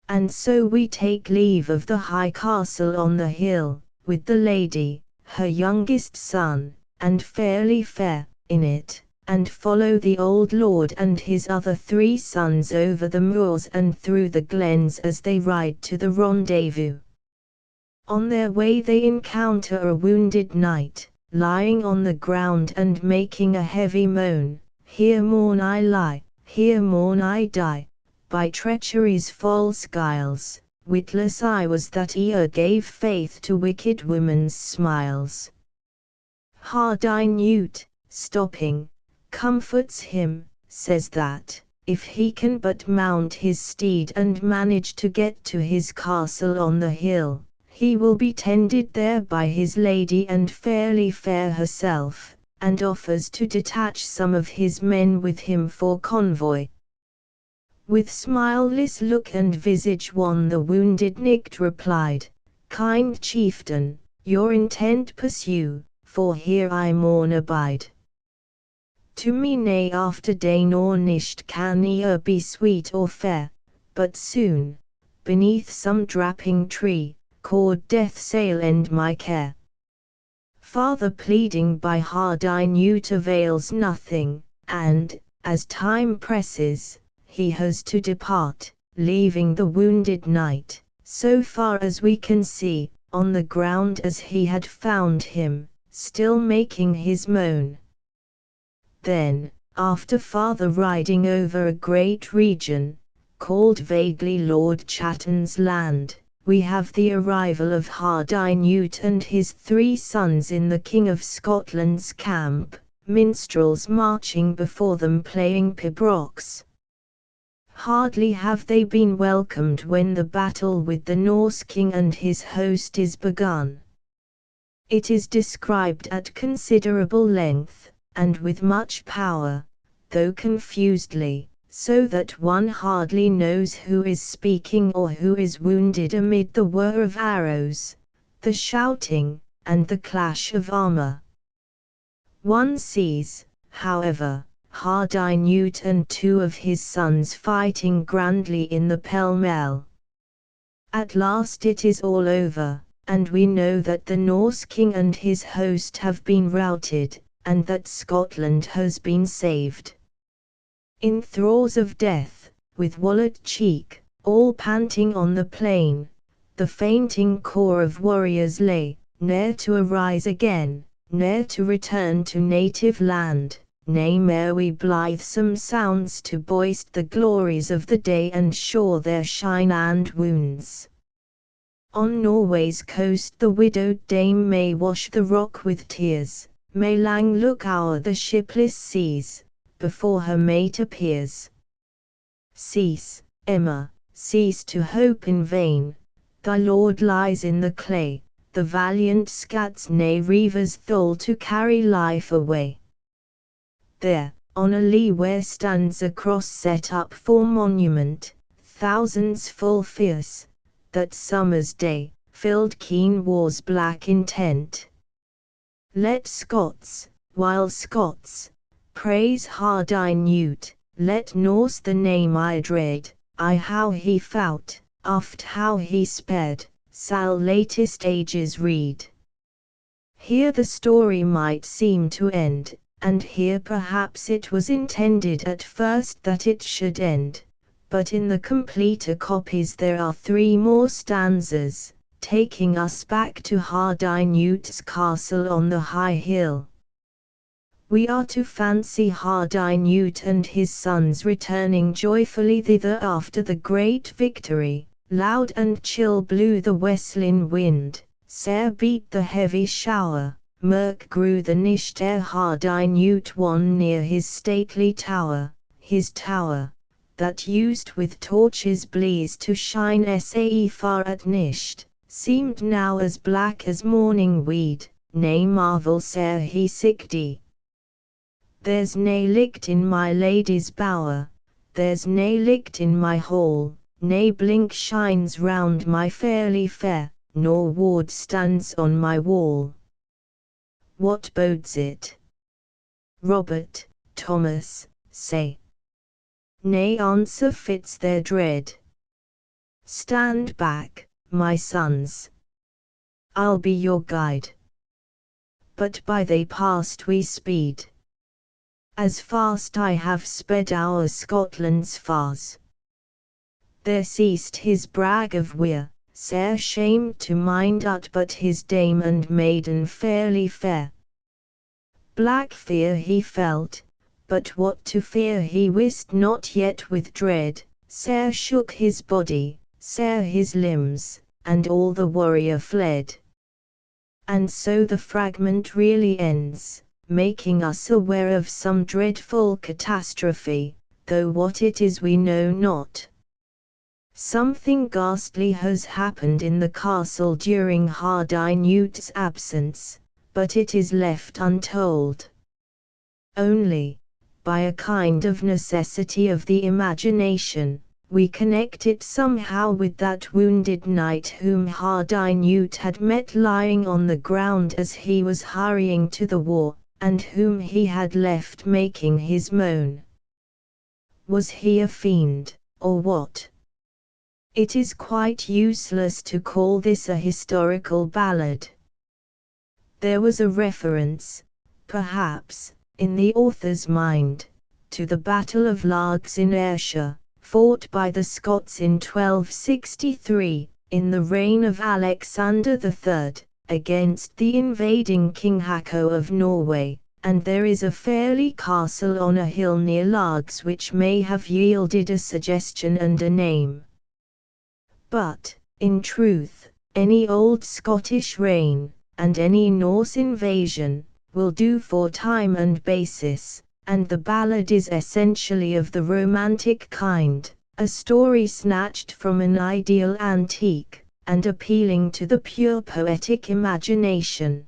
And so we take leave of the high castle on the hill, with the lady, her youngest son, and fairly fair, in it, and follow the old lord and his other 3 sons over the moors and through the glens as they ride to the rendezvous. On their way they encounter a wounded knight, lying on the ground and making a heavy moan, here maun I lie, here maun I die, by treachery's false guiles, witless I was that e'er gave faith to wicked women's smiles. Hardineut, stopping, comforts him, says that, if he can but mount his steed and manage to get to his castle on the hill, he will be tended there by his lady and fairly fair herself, and offers to detach some of his men with him for convoy. With smileless look and visage wan the wounded knight replied, kind chieftain, your intent pursue, for here I maun abide. To me nay after day nor nisht can e'er be sweet or fair, but soon, beneath some drapping tree, cord death sail end my care. Farther pleading by Hardineut avails nothing, and, as time presses, he has to depart, leaving the wounded knight, so far as we can see, on the ground as he had found him, still making his moan. Then, after farther riding over a great region, called vaguely Lord Chatton's land, we have the arrival of Hardineut and his 3 sons in the King of Scotland's camp, minstrels marching before them playing pibrochs. Hardly have they been welcomed when the battle with the Norse king and his host is begun. It is described at considerable length, and with much power, though confusedly, so that one hardly knows who is speaking or who is wounded amid the whir of arrows, the shouting, and the clash of armor. One sees, however, Hardineut and 2 of his sons fighting grandly in the pell-mell. At last it is all over, and we know that the Norse king and his host have been routed, and that Scotland has been saved. In throes of death, with walled cheek, all panting on the plain, the fainting corps of warriors lay, ne'er to arise again, ne'er to return to native land, nay mere we blithesome sounds to boast the glories of the day and show their shine and wounds. On Norway's coast the widowed dame may wash the rock with tears, may lang look o'er the shipless seas, before her mate appears. Cease, Emma, cease to hope in vain, thy Lord lies in the clay, the valiant Scots nae reivers thole to carry life away. There, on a lea where stands a cross set up for monument, thousands full fierce, that summer's day, filled keen war's black intent. Let Scots, while Scots, praise Hardineute, let Norse the name I dread, I how he fought, oft how he sped, sall latest ages read. Here the story might seem to end, and here perhaps it was intended at first that it should end, but in the completer copies there are 3 more stanzas, taking us back to Hardineute's castle on the high hill. We are to fancy Hardineute and his sons returning joyfully thither after the great victory. Loud and chill blew the westlin wind, sair beat the heavy shower, murk grew the nisht ere Hardineute won near his stately tower, his tower, that used with torches bleeze to shine sae far at nisht, seemed now as black as morning weed, nae marvel sair he sickdy. There's nae licht in my lady's bower, there's nae licht in my hall, nae blink shines round my fairly fair, nor ward stands on my wall. What bodes it? Robert, Thomas, say. Nae answer fits their dread. Stand back, my sons. I'll be your guide. But by they past we speed. As fast I have sped our Scotland's fars. There ceased his brag of weir, sair shamed to mind out but his dame and maiden fairly fair. Black fear he felt, but what to fear he wist not yet with dread, sair shook his body, sair his limbs, and all the warrior fled. And so the fragment really ends, making us aware of some dreadful catastrophe, though what it is we know not. Something ghastly has happened in the castle during Hardineute's absence, but it is left untold. Only, by a kind of necessity of the imagination, we connect it somehow with that wounded knight whom Hardineute had met lying on the ground as he was hurrying to the war, and whom he had left making his moan. Was he a fiend, or what? It is quite useless to call this a historical ballad. There was a reference, perhaps, in the author's mind, to the Battle of Largs in Ayrshire, fought by the Scots in 1263, in the reign of Alexander III, against the invading King Hako of Norway, and there is a fairly castle on a hill near Largs which may have yielded a suggestion and a name. But, in truth, any old Scottish reign, and any Norse invasion, will do for time and basis, and the ballad is essentially of the romantic kind, a story snatched from an ideal antique, and appealing to the pure poetic imagination.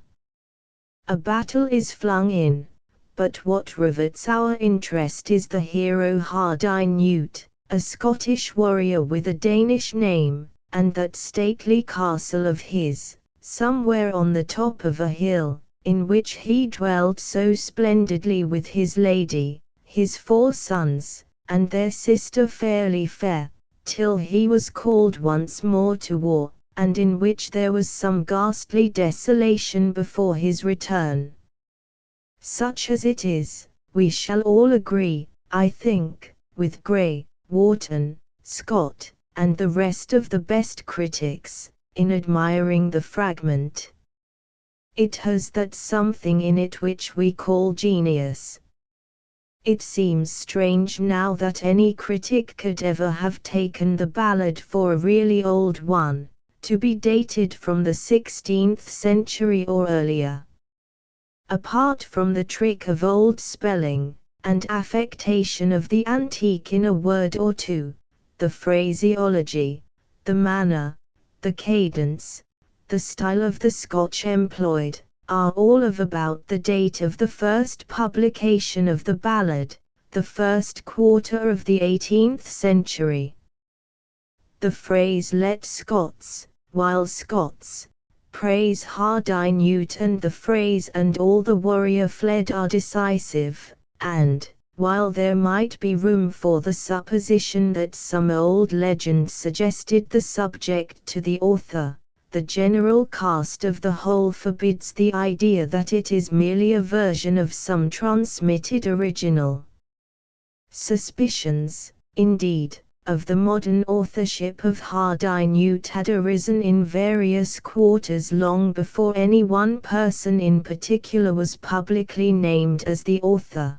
A battle is flung in, but what rivets our interest is the hero Hardineute, a Scottish warrior with a Danish name, and that stately castle of his, somewhere on the top of a hill, in which he dwelled so splendidly with his lady, his 4 sons, and their sister fairly fair, till he was called once more to war, and in which there was some ghastly desolation before his return. Such as it is, we shall all agree, I think, with Gray, Wharton, Scott, and the rest of the best critics, in admiring the fragment. It has that something in it which we call genius. It seems strange now that any critic could ever have taken the ballad for a really old one, to be dated from the 16th century or earlier. Apart from the trick of old spelling, and affectation of the antique in a word or two, the phraseology, the manner, the cadence, the style of the Scotch employed, are all of about the date of the first publication of the ballad, the first quarter of the 18th century. The phrase "let Scots, while Scots, praise Hardineute" and the phrase "and all the warrior fled" are decisive, and, while there might be room for the supposition that some old legend suggested the subject to the author, the general cast of the whole forbids the idea that it is merely a version of some transmitted original. Suspicions, indeed, of the modern authorship of Hardineute had arisen in various quarters long before any one person in particular was publicly named as the author.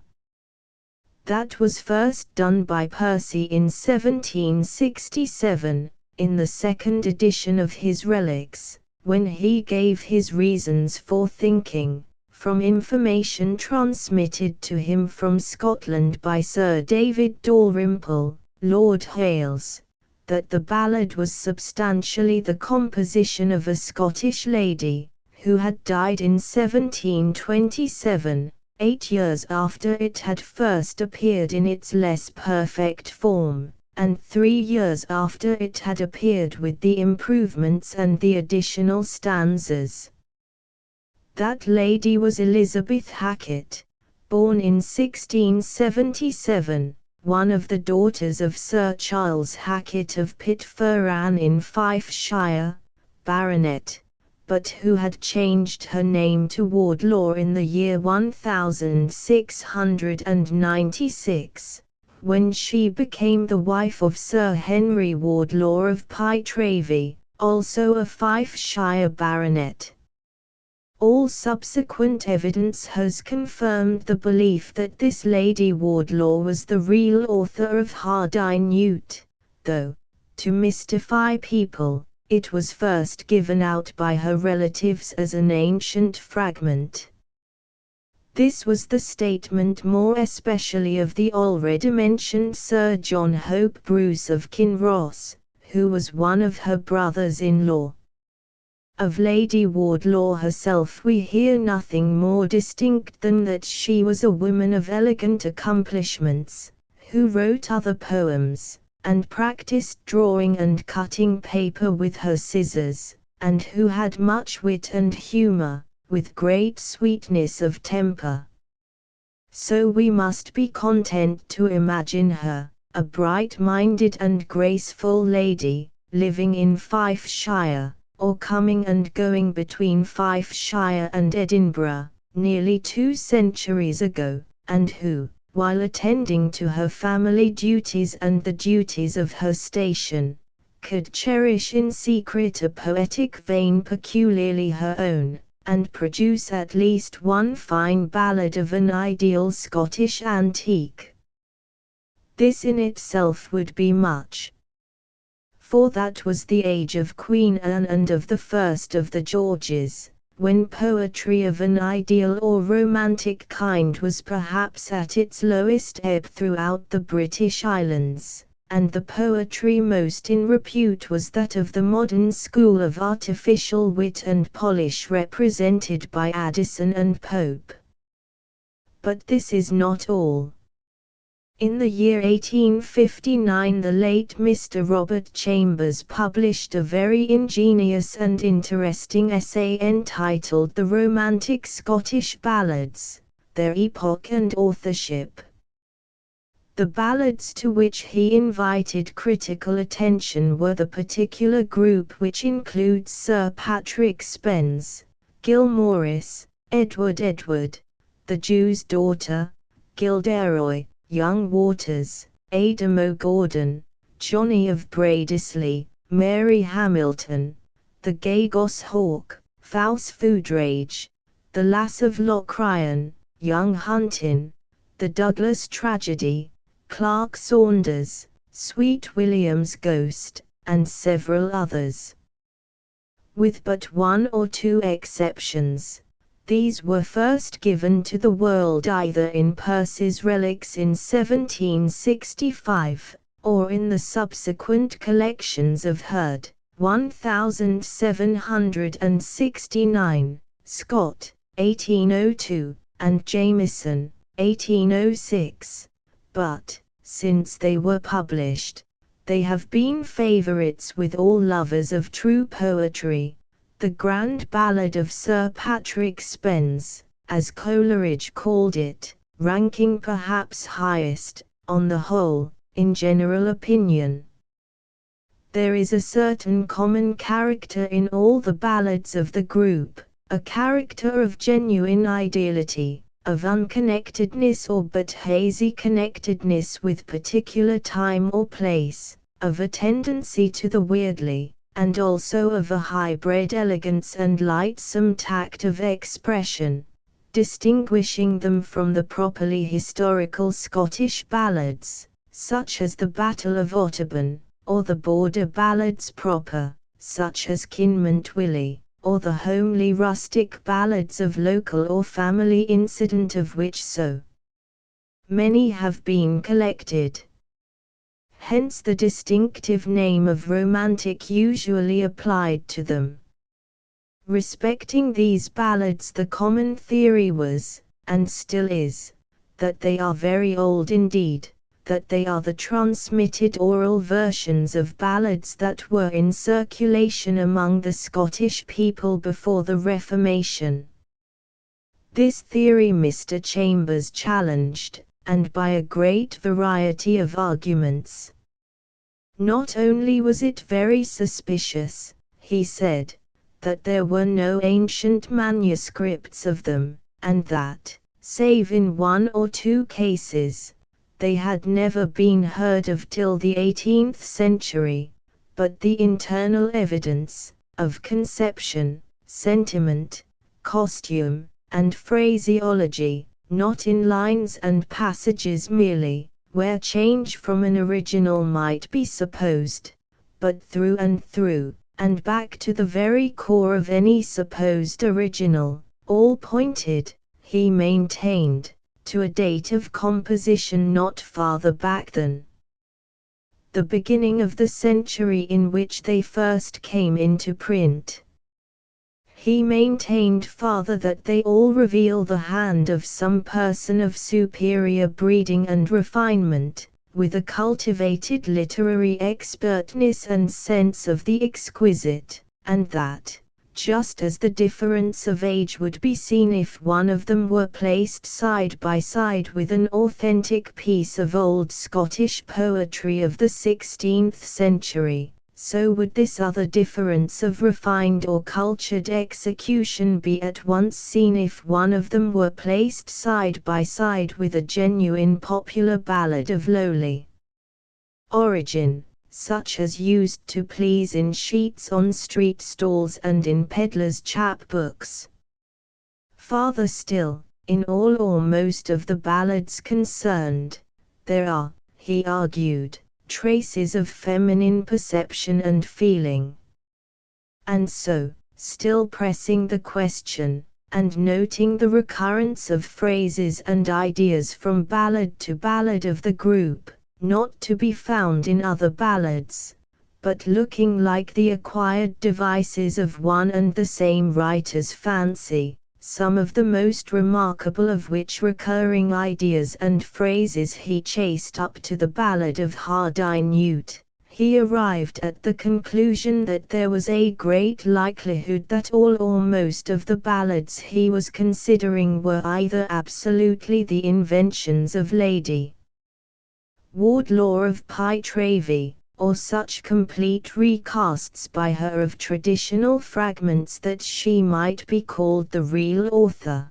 That was first done by Percy in 1767, in the second edition of his Relics, when he gave his reasons for thinking, from information transmitted to him from Scotland by Sir David Dalrymple, Lord Hailes, that the ballad was substantially the composition of a Scottish lady, who had died in 1727, 8 years after it had first appeared in its less perfect form, and 3 years after it had appeared with the improvements and the additional stanzas. That lady was Elizabeth Hackett, born in 1677, one of the daughters of Sir Charles Hackett of Pitferran in Fifeshire, Baronet, but who had changed her name to Wardlaw in the year 1696, when she became the wife of Sir Henry Wardlaw of Pytravy, also a Fifeshire baronet. All subsequent evidence has confirmed the belief that this Lady Wardlaw was the real author of Hardineute, though, to mystify people, it was first given out by her relatives as an ancient fragment. This was the statement more especially of the already mentioned Sir John Hope Bruce of Kinross, who was one of her brothers-in-law. Of Lady Wardlaw herself we hear nothing more distinct than that she was a woman of elegant accomplishments, who wrote other poems, and practiced drawing and cutting paper with her scissors, and who had much wit and humour, with great sweetness of temper. So we must be content to imagine her, a bright-minded and graceful lady, living in Fifeshire, or coming and going between Fifeshire and Edinburgh, nearly 2 centuries ago, and who, while attending to her family duties and the duties of her station, could cherish in secret a poetic vein peculiarly her own, and produce at least one fine ballad of an ideal Scottish antique. This in itself would be much. For that was the age of Queen Anne and of the first of the Georges, when poetry of an ideal or romantic kind was perhaps at its lowest ebb throughout the British Islands, and the poetry most in repute was that of the modern school of artificial wit and polish represented by Addison and Pope. But this is not all. In the year 1859 the late Mr. Robert Chambers published a very ingenious and interesting essay entitled The Romantic Scottish Ballads, Their Epoch and Authorship. The ballads to which he invited critical attention were the particular group which includes Sir Patrick Spens, Gil Morris, Edward, The Jew's Daughter, Gilderoy, Young Waters, Adam O'Gordon, Johnny of Bradesley, Mary Hamilton, The Gay Goshawk, Faus Foodrage, The Lass of Lochrian, Young Huntin, The Douglas Tragedy, Clark Saunders, Sweet William's Ghost, and several others. With but 1 or 2 exceptions, these were first given to the world either in Percy's Relics in 1765, or in the subsequent collections of Hurd, 1769, Scott, 1802, and Jamieson, 1806, but, since they were published, they have been favourites with all lovers of true poetry. The Grand Ballad of Sir Patrick Spens, as Coleridge called it, ranking perhaps highest, on the whole, in general opinion. There is a certain common character in all the ballads of the group, a character of genuine ideality, of unconnectedness or but hazy connectedness with particular time or place, of a tendency to the weirdly, and also of a high-bred elegance and lightsome tact of expression, distinguishing them from the properly historical Scottish ballads, such as the Battle of Otterburn, or the border ballads proper, such as Kinmont Willie, or the homely rustic ballads of local or family incident of which so many have been collected. Hence the distinctive name of romantic usually applied to them. Respecting these ballads the common theory was, and still is, that they are very old indeed, that they are the transmitted oral versions of ballads that were in circulation among the Scottish people before the Reformation. This theory Mr. Chambers challenged, and by a great variety of arguments. Not only was it very suspicious, he said, that there were no ancient manuscripts of them, and that, save in 1 or 2 cases, they had never been heard of till the 18th century, but the internal evidence, of conception, sentiment, costume, and phraseology, not in lines and passages merely, where change from an original might be supposed, but through, and back to the very core of any supposed original, all pointed, he maintained, to a date of composition not farther back than the beginning of the century in which they first came into print. He maintained farther that they all reveal the hand of some person of superior breeding and refinement, with a cultivated literary expertness and sense of the exquisite, and that, just as the difference of age would be seen if one of them were placed side by side with an authentic piece of old Scottish poetry of the 16th century, so would this other difference of refined or cultured execution be at once seen if one of them were placed side by side with a genuine popular ballad of lowly origin, such as used to please in sheets on street stalls and in peddlers' chapbooks. Farther still, in all or most of the ballads concerned, there are, he argued, traces of feminine perception and feeling. And so, still pressing the question, and noting the recurrence of phrases and ideas from ballad to ballad of the group, not to be found in other ballads, but looking like the acquired devices of one and the same writer's fancy, some of the most remarkable of which recurring ideas and phrases he chased up to the ballad of Hardinute, he arrived at the conclusion that there was a great likelihood that all or most of the ballads he was considering were either absolutely the inventions of Lady Wardlaw of Pytravy, or such complete recasts by her of traditional fragments that she might be called the real author.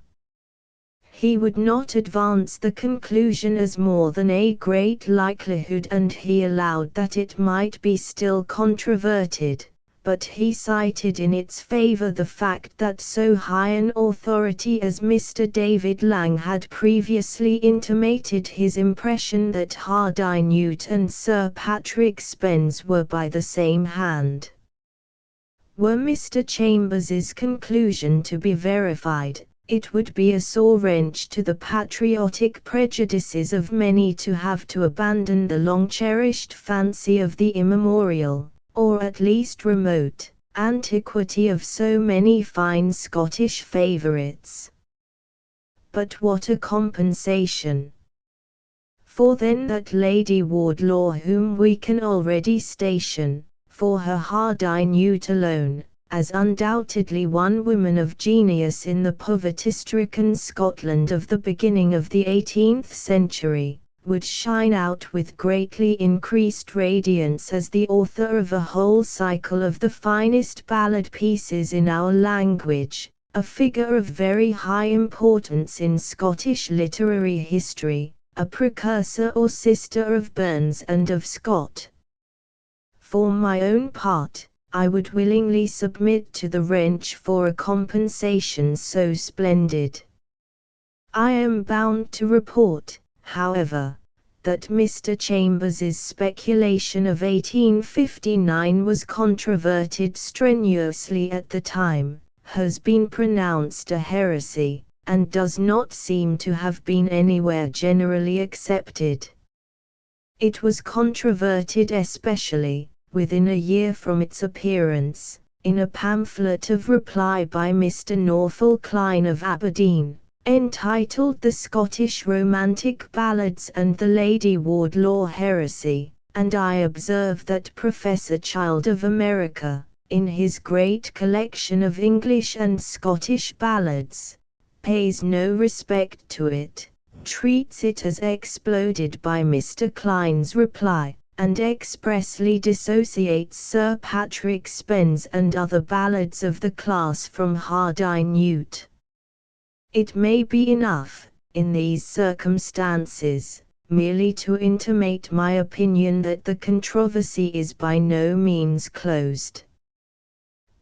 He would not advance the conclusion as more than a great likelihood, and he allowed that it might be still controverted, but he cited in its favor the fact that so high an authority as Mr. David Lang had previously intimated his impression that Hardinute and Sir Patrick Spens were by the same hand. Were Mr. Chambers's conclusion to be verified, It would be a sore wrench to the patriotic prejudices of many to have to abandon the long-cherished fancy of the immemorial, or at least remote, antiquity of so many fine Scottish favourites. But what a compensation! For then that Lady Wardlaw whom we can already station, for her hardihood alone, as undoubtedly one woman of genius in the poverty-stricken Scotland of the beginning of the 18th century, would shine out with greatly increased radiance as the author of a whole cycle of the finest ballad pieces in our language, a figure of very high importance in Scottish literary history, a precursor or sister of Burns and of Scott. For my own part, I would willingly submit to the wrench for a compensation so splendid. I am bound to report, however, that Mr. Chambers's speculation of 1859 was controverted strenuously at the time, has been pronounced a heresy, and does not seem to have been anywhere generally accepted. It was controverted especially, within a year from its appearance, in a pamphlet of reply by Mr. Norval Klein of Aberdeen, entitled The Scottish Romantic Ballads and the Lady Wardlaw Heresy, and I observe that Professor Child of America, in his great collection of English and Scottish ballads, pays no respect to it, treats it as exploded by Mr. Klein's reply, and expressly dissociates Sir Patrick Spens and other ballads of the class from hardihood. It may be enough, in these circumstances, merely to intimate my opinion that the controversy is by no means closed.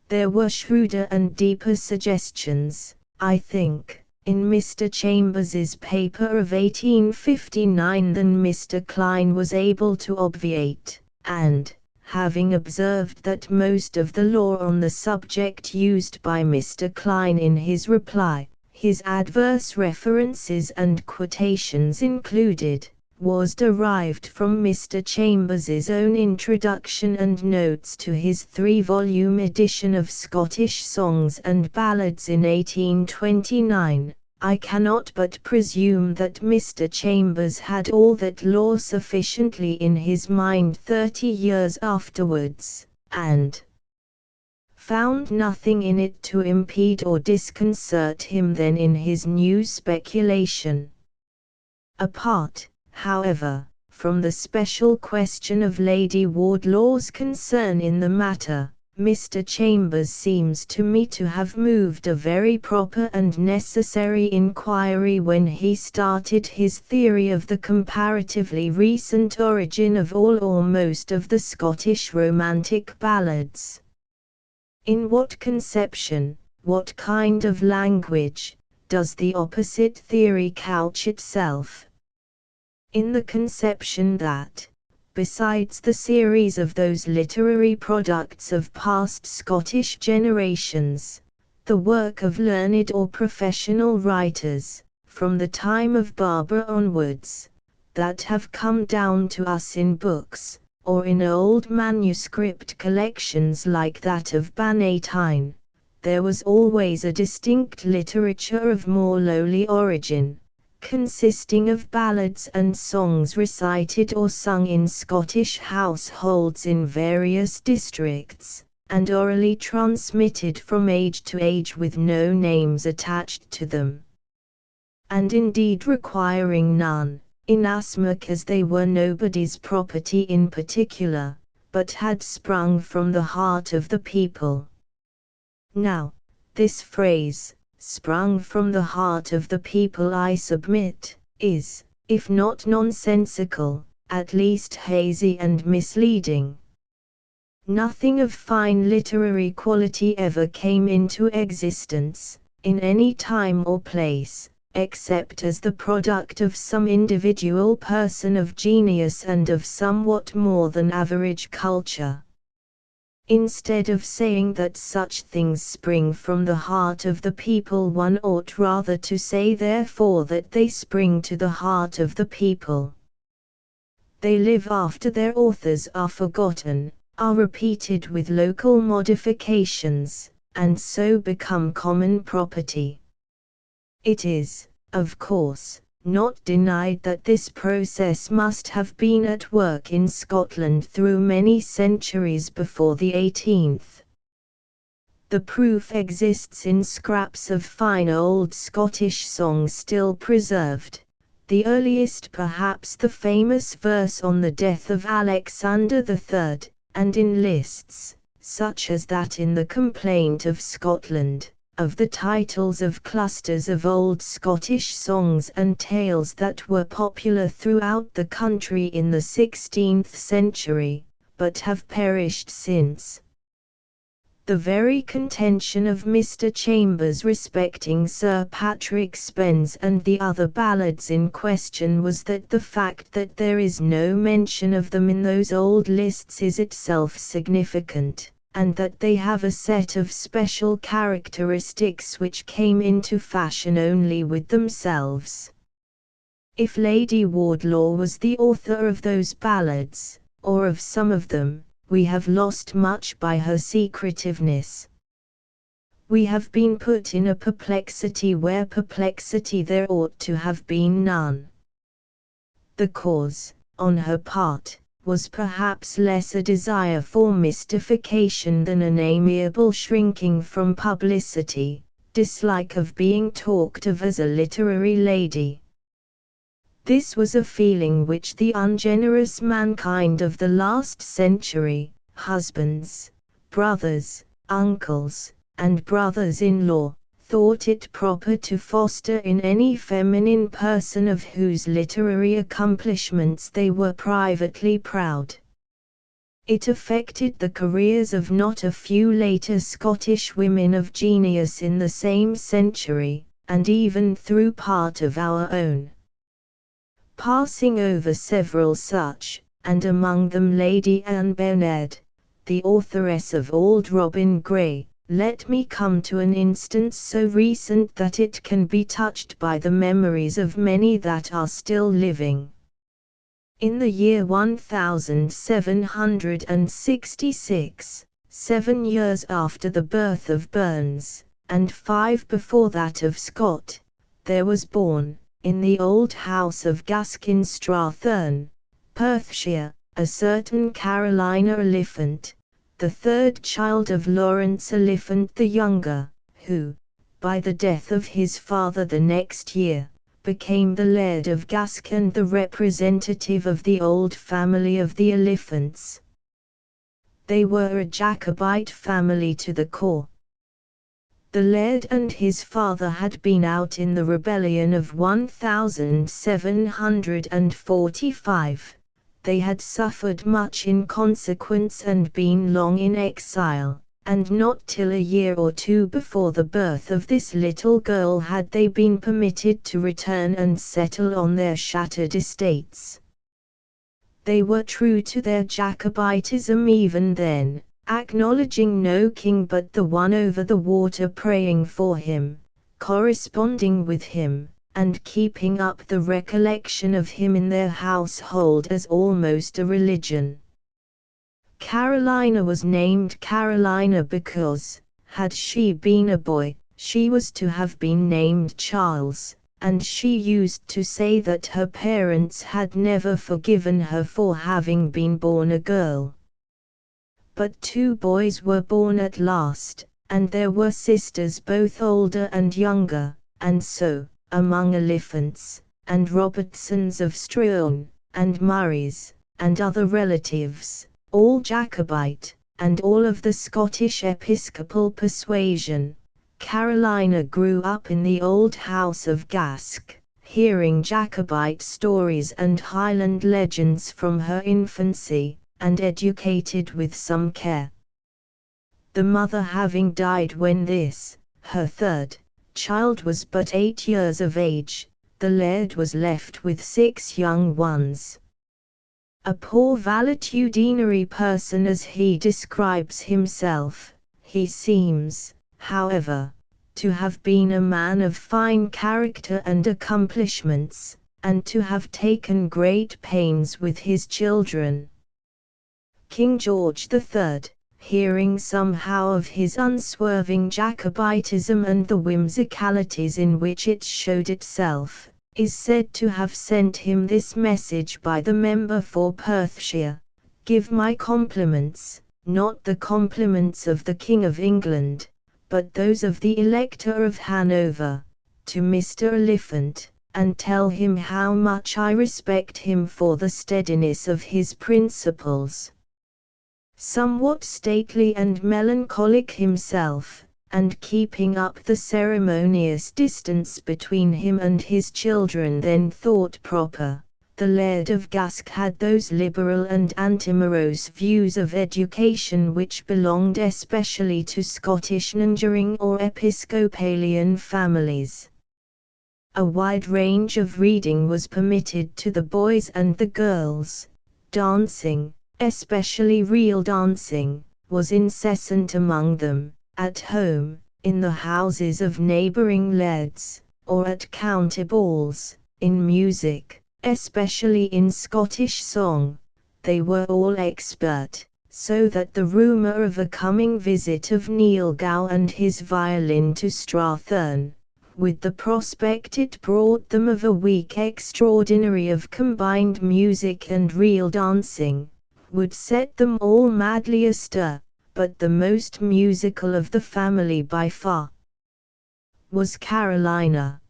There were shrewder and deeper suggestions, I think, in Mr. Chambers's paper of 1859 than Mr. Klein was able to obviate, and, having observed that most of the law on the subject used by Mr. Klein in his reply, his adverse references and quotations included, was derived from Mr. Chambers's own introduction and notes to his 3-volume edition of Scottish Songs and Ballads in 1829, I cannot but presume that Mr. Chambers had all that law sufficiently in his mind 30 years afterwards, and found nothing in it to impede or disconcert him then in his new speculation. Apart, however, from the special question of Lady Wardlaw's concern in the matter, Mr. Chambers seems to me to have moved a very proper and necessary inquiry when he started his theory of the comparatively recent origin of all or most of the Scottish romantic ballads. In what conception, what kind of language, does the opposite theory couch itself? In the conception that, besides the series of those literary products of past Scottish generations, the work of learned or professional writers, from the time of Barbour onwards, that have come down to us in books, or in old manuscript collections like that of Bannatyne, there was always a distinct literature of more lowly origin, consisting of ballads and songs recited or sung in Scottish households in various districts, and orally transmitted from age to age with no names attached to them, and indeed requiring none, inasmuch as they were nobody's property in particular, but had sprung from the heart of the people. Now, this phrase, sprung from the heart of the people, I submit, is, if not nonsensical, at least hazy and misleading. Nothing of fine literary quality ever came into existence, in any time or place, except as the product of some individual person of genius and of somewhat more than average culture. Instead of saying that such things spring from the heart of the people, one ought rather to say therefore that they spring to the heart of the people. They live after their authors are forgotten, are repeated with local modifications, and so become common property. It is, of course, not denied that this process must have been at work in Scotland through many centuries before the 18th. The proof exists in scraps of fine old Scottish songs still preserved, the earliest perhaps the famous verse on the death of Alexander III, and in lists, such as that in the Complaint of Scotland, of the titles of clusters of old Scottish songs and tales that were popular throughout the country in the 16th century, but have perished since. The very contention of Mr. Chambers respecting Sir Patrick Spens and the other ballads in question was that the fact that there is no mention of them in those old lists is itself significant, and that they have a set of special characteristics which came into fashion only with themselves. If Lady Wardlaw was the author of those ballads, or of some of them, we have lost much by her secretiveness. We have been put in a perplexity where perplexity there ought to have been none. The cause, on her part, was perhaps less a desire for mystification than an amiable shrinking from publicity, dislike of being talked of as a literary lady. This was a feeling which the ungenerous mankind of the last century, husbands, brothers, uncles, and brothers-in-law, thought it proper to foster in any feminine person of whose literary accomplishments they were privately proud. It affected the careers of not a few later Scottish women of genius in the same century, and even through part of our own. Passing over several such, and among them Lady Anne Bernard, the authoress of Auld Robin Grey, let me come to an instance so recent that it can be touched by the memories of many that are still living. In the year 1766, 7 years after the birth of Burns, and 5 before that of Scott, there was born, in the old house of Gaskin Strathern, Perthshire, a certain Carolina Oliphant, the third child of Lawrence Oliphant the younger, who, by the death of his father the next year, became the Laird of Gask and the representative of the old family of the Oliphants. They were a Jacobite family to the core. The Laird and his father had been out in the rebellion of 1745. They had suffered much in consequence and been long in exile, and not till a year or two before the birth of this little girl had they been permitted to return and settle on their shattered estates. They were true to their Jacobitism even then, acknowledging no king but the one over the water, praying for him, corresponding with him, and keeping up the recollection of him in their household as almost a religion. Carolina was named Carolina because, had she been a boy, she was to have been named Charles, and she used to say that her parents had never forgiven her for having been born a girl. But 2 boys were born at last, and there were sisters both older and younger, and so, among Oliphants, and Robertsons of Struan, and Murrays, and other relatives, all Jacobite, and all of the Scottish Episcopal persuasion, Carolina grew up in the old house of Gask, hearing Jacobite stories and Highland legends from her infancy, and educated with some care. The mother having died when this, her third, child was but 8 years of age, the Laird was left with 6 young ones. A poor valetudinary person as he describes himself, he seems, however, to have been a man of fine character and accomplishments, and to have taken great pains with his children. King George III, hearing somehow of his unswerving Jacobitism and the whimsicalities in which it showed itself, is said to have sent him this message by the member for Perthshire: "Give my compliments, not the compliments of the King of England, but those of the Elector of Hanover, to Mr. Oliphant, and tell him how much I respect him for the steadiness of his principles." Somewhat stately and melancholic himself, and keeping up the ceremonious distance between him and his children then thought proper, the Laird of Gask had those liberal and antimorose views of education which belonged especially to Scottish nonjuring or Episcopalian families. A wide range of reading was permitted to the boys and the girls. Dancing, especially real dancing, was incessant among them, at home, in the houses of neighbouring lairds, or at county balls. In music, especially in Scottish song, they were all expert, so that the rumour of a coming visit of Neil Gow and his violin to Strathern, with the prospect it brought them of a week extraordinary of combined music and real dancing, would set them all madly astir. But the most musical of the family by far was Carolina.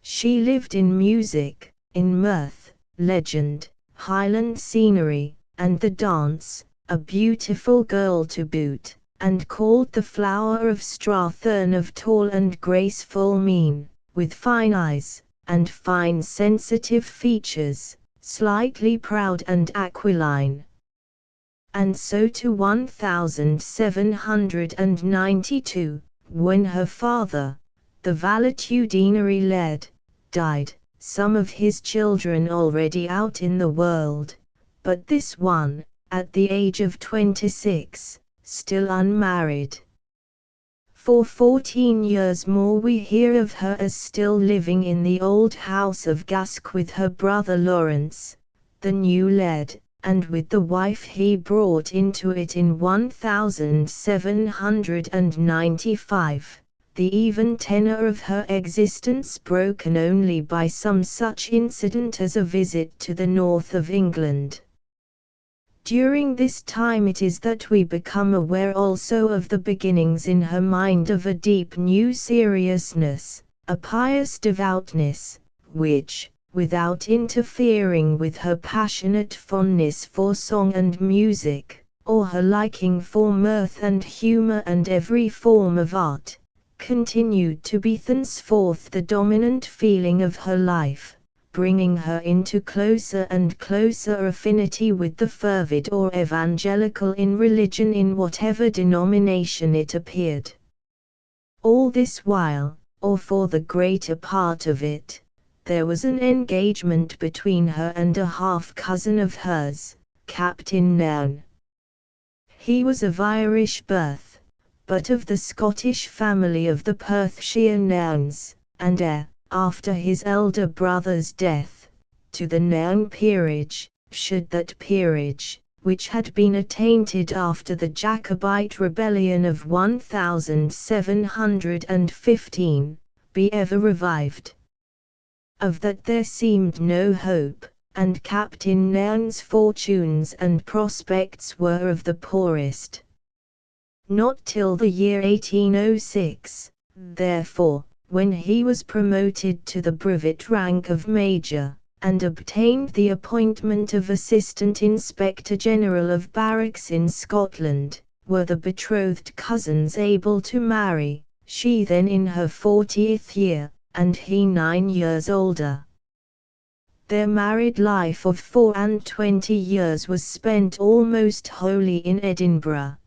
She lived in music, in mirth, legend, Highland scenery, and the dance, a beautiful girl to boot, and called the flower of Strathern, of tall and graceful mien, with fine eyes, and fine sensitive features, slightly proud and aquiline. And so to 1792, when her father, the valetudinary laird, died, some of his children already out in the world, but this one, at the age of 26, still unmarried. For 14 years more we hear of her as still living in the old house of Gask with her brother Lawrence, the new laird, and with the wife he brought into it in 1795, the even tenor of her existence broken only by some such incident as a visit to the north of England. During this time it is that we become aware also of the beginnings in her mind of a deep new seriousness, a pious devoutness, which, without interfering with her passionate fondness for song and music, or her liking for mirth and humour and every form of art, continued to be thenceforth the dominant feeling of her life, bringing her into closer and closer affinity with the fervid or evangelical in religion in whatever denomination it appeared. All this while, or for the greater part of it, there was an engagement between her and a half-cousin of hers, Captain Nairn. He was of Irish birth, but of the Scottish family of the Perthshire Nairns, and heir, after his elder brother's death, to the Nairn peerage, should that peerage, which had been attainted after the Jacobite rebellion of 1715, be ever revived. Of that there seemed no hope, and Captain Nairn's fortunes and prospects were of the poorest. Not till the year 1806, therefore, when he was promoted to the brevet rank of Major, and obtained the appointment of Assistant Inspector General of Barracks in Scotland, were the betrothed cousins able to marry, she then in her 40th year, and he 9 years older. Their married life of 24 years was spent almost wholly in Edinburgh.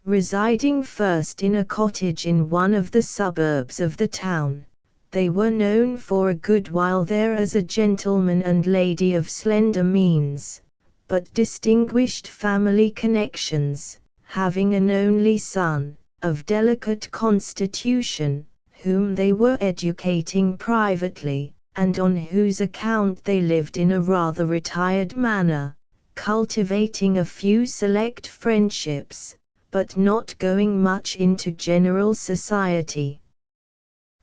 Residing first in a cottage in one of the suburbs of the town, They were known for a good while there as a gentleman and lady of slender means, but distinguished family connections, having an only son, of delicate constitution, whom they were educating privately, and on whose account they lived in a rather retired manner, cultivating a few select friendships, but not going much into general society.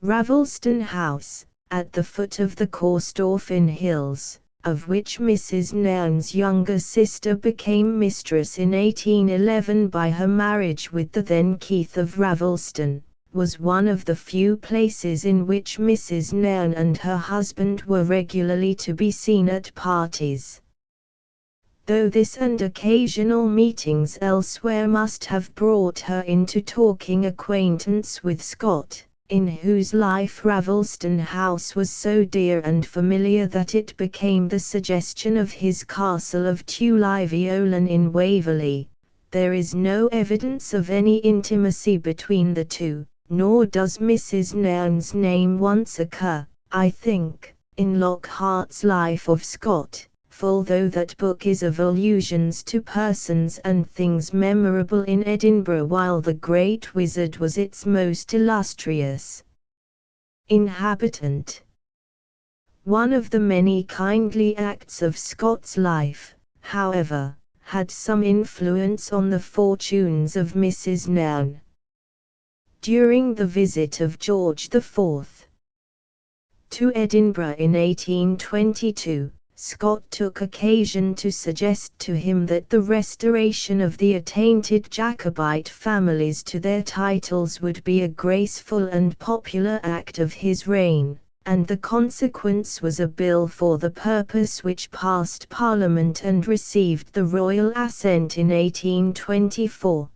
Ravelston House, at the foot of the Corstorphine Hills, of which Mrs. Nairn's younger sister became mistress in 1811 by her marriage with the then Keith of Ravelston, was one of the few places in which Mrs. Nairn and her husband were regularly to be seen at parties. Though this and occasional meetings elsewhere must have brought her into talking acquaintance with Scott, in whose life Ravelston House was so dear and familiar that it became the suggestion of his castle of Tully Veolan in Waverley, there is no evidence of any intimacy between the two, nor does Mrs. Nairn's name once occur, I think, in Lockhart's Life of Scott, full though that book is of allusions to persons and things memorable in Edinburgh while the great wizard was its most illustrious inhabitant. One of the many kindly acts of Scott's life, however, had some influence on the fortunes of Mrs. Nairn. During the visit of George IV to Edinburgh in 1822, Scott took occasion to suggest to him that the restoration of the attainted Jacobite families to their titles would be a graceful and popular act of his reign, and the consequence was a bill for the purpose which passed Parliament and received the royal assent in 1824.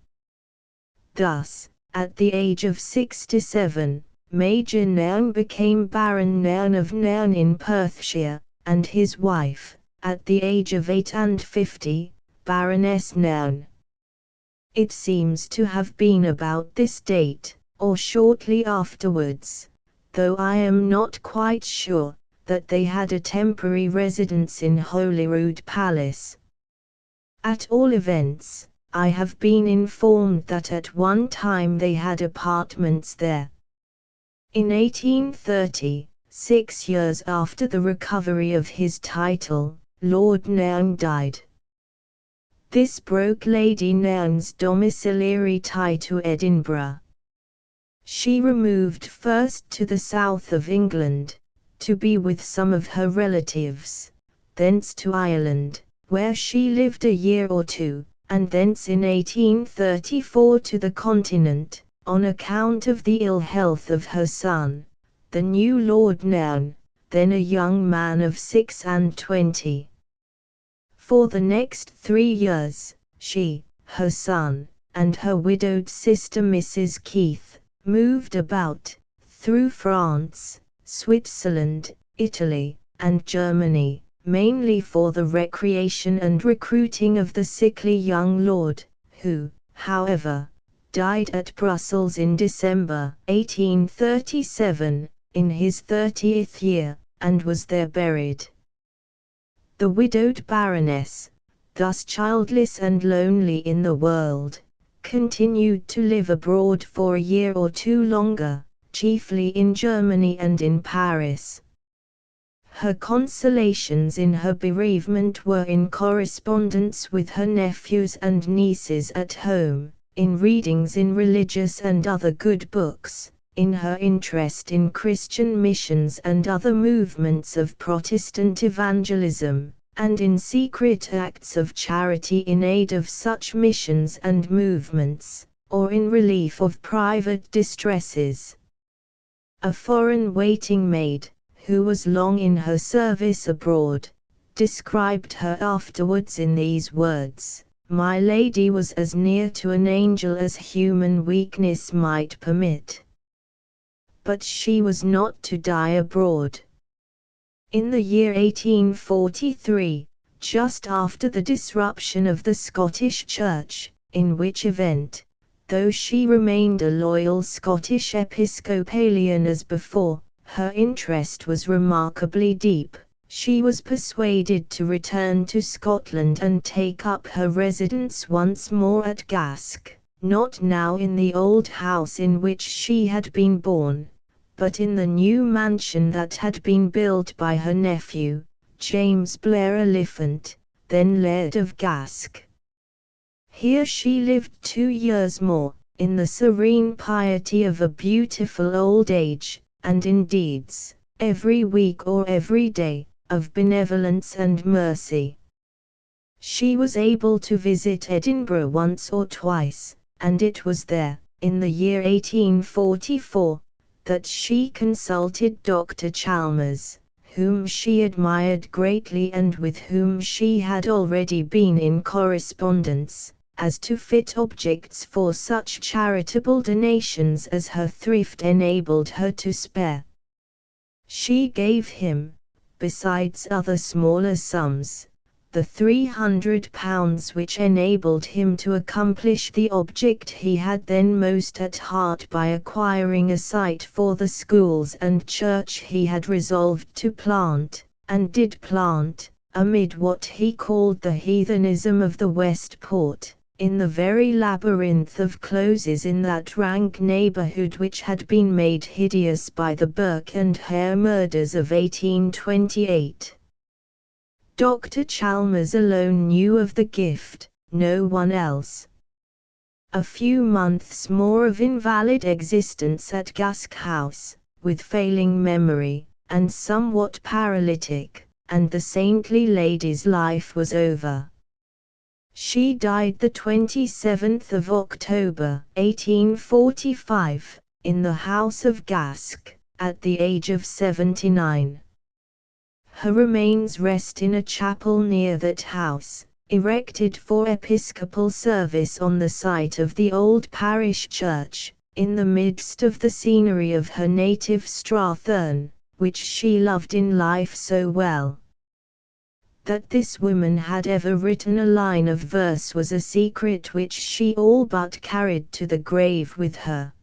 Thus, at the age of 67, Major Nairn became Baron Nairn of Nairn in Perthshire, and his wife, at the age of 58, Baroness Nairn. It seems to have been about this date, or shortly afterwards, though I am not quite sure, that they had a temporary residence in Holyrood Palace. At all events, I have been informed that at one time they had apartments there. In 1830, 6 years after the recovery of his title, Lord Nairn died. This broke Lady Nairn's domiciliary tie to Edinburgh. She removed first to the south of England, to be with some of her relatives, thence to Ireland, where she lived a year or two, and thence in 1834 to the Continent, on account of the ill health of her son, the new Lord Nairn, then a young man of 26. For the next 3 years, she, her son, and her widowed sister Mrs. Keith, moved about, through France, Switzerland, Italy, and Germany, mainly for the recreation and recruiting of the sickly young lord, who, however, died at Brussels in December 1837, in his 30th year, and was there buried. The widowed Baroness, thus childless and lonely in the world, continued to live abroad for a year or two longer, chiefly in Germany and in Paris. Her consolations in her bereavement were in correspondence with her nephews and nieces at home, in readings in religious and other good books, in her interest in Christian missions and other movements of Protestant evangelism, and in secret acts of charity in aid of such missions and movements, or in relief of private distresses. A foreign waiting maid, who was long in her service abroad, described her afterwards in these words: "My lady was as near to an angel as human weakness might permit. But she was not to die abroad." In the year 1843, just after the disruption of the Scottish Church, in which event, though she remained a loyal Scottish Episcopalian as before, Her interest was remarkably deep. She was persuaded to return to Scotland and take up her residence once more at Gask, not now in the old house in which she had been born, but in the new mansion that had been built by her nephew, James Blair Oliphant, then Laird of Gask. Here she lived 2 years more, in the serene piety of a beautiful old age, and in deeds, every week or every day, of benevolence and mercy. She was able to visit Edinburgh once or twice, and it was there, in the year 1844, that she consulted Dr. Chalmers, whom she admired greatly and with whom she had already been in correspondence, as to fit objects for such charitable donations as her thrift enabled her to spare. She gave him, besides other smaller sums, the £300 which enabled him to accomplish the object he had then most at heart by acquiring a site for the schools and church he had resolved to plant, and did plant, amid what he called the heathenism of the West Port, in the very labyrinth of closes in that rank neighbourhood which had been made hideous by the Burke and Hare murders of 1828. Dr. Chalmers alone knew of the gift, no one else. A few months more of invalid existence at Gask House, with failing memory, and somewhat paralytic, and the saintly lady's life was over. She died the 27th of October, 1845, in the house of Gask, at the age of 79. Her remains rest in a chapel near that house, erected for episcopal service on the site of the old parish church, in the midst of the scenery of her native Strathern, which she loved in life so well. That this woman had ever written a line of verse was a secret which she all but carried to the grave with her.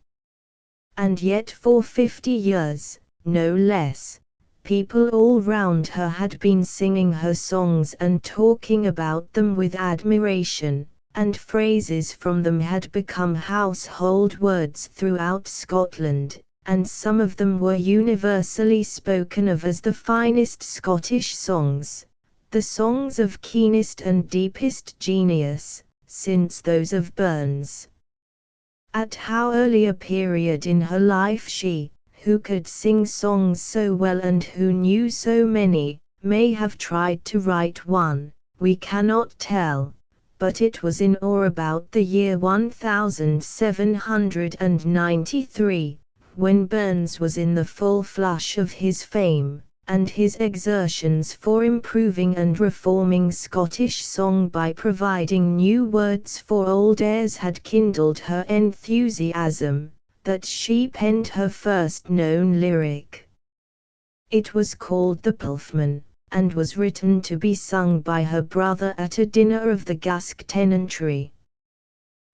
And yet for 50 years, no less, people all round her had been singing her songs and talking about them with admiration, and phrases from them had become household words throughout Scotland, and some of them were universally spoken of as the finest Scottish songs. The songs of keenest and deepest genius, since those of Burns. At how early a period in her life she, who could sing songs so well and who knew so many, may have tried to write one, we cannot tell, but it was in or about the year 1793, when Burns was in the full flush of his fame, and his exertions for improving and reforming Scottish song by providing new words for old airs had kindled her enthusiasm, that she penned her first known lyric. It was called The Pulfman, and was written to be sung by her brother at a dinner of the Gask tenantry.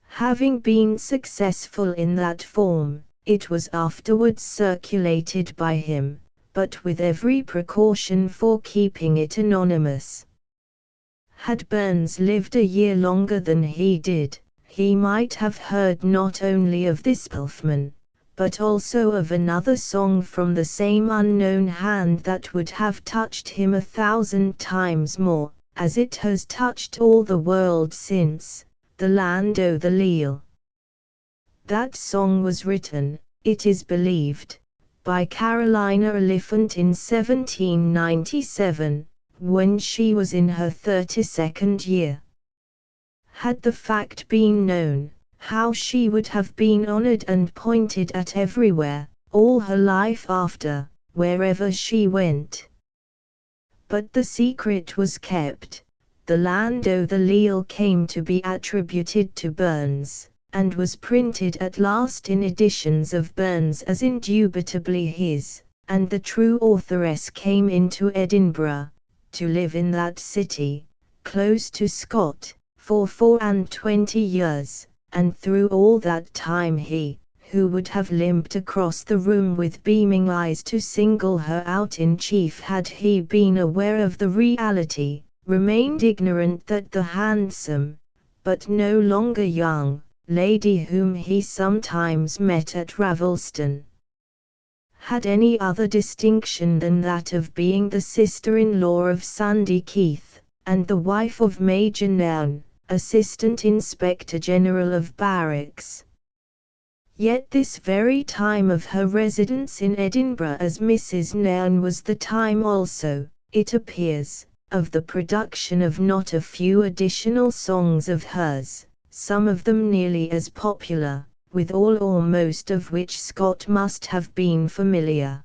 Having been successful in that form, it was afterwards circulated by him, but with every precaution for keeping it anonymous. Had Burns lived a year longer than he did, he might have heard not only of this Pulfman, but also of another song from the same unknown hand that would have touched him 1,000 times more, as it has touched all the world since, The Land o' the Leal. That song was written, it is believed, by Carolina Oliphant in 1797, when she was in her 32nd year. Had the fact been known, how she would have been honored and pointed at everywhere, all her life after, wherever she went. But the secret was kept. The Land o' the Leal came to be attributed to Burns, and was printed at last in editions of Burns as indubitably his, and the true authoress came into Edinburgh, to live in that city, close to Scott, for 24 years, and through all that time he, who would have limped across the room with beaming eyes to single her out in chief had he been aware of the reality, remained ignorant that the handsome, but no longer young, lady whom he sometimes met at Ravelston, had any other distinction than that of being the sister-in-law of Sandy Keith, and the wife of Major Nairn, Assistant Inspector General of Barracks. Yet this very time of her residence in Edinburgh as Mrs. Nairn was the time also, it appears, of the production of not a few additional songs of hers, some of them nearly as popular, with all or most of which Scott must have been familiar.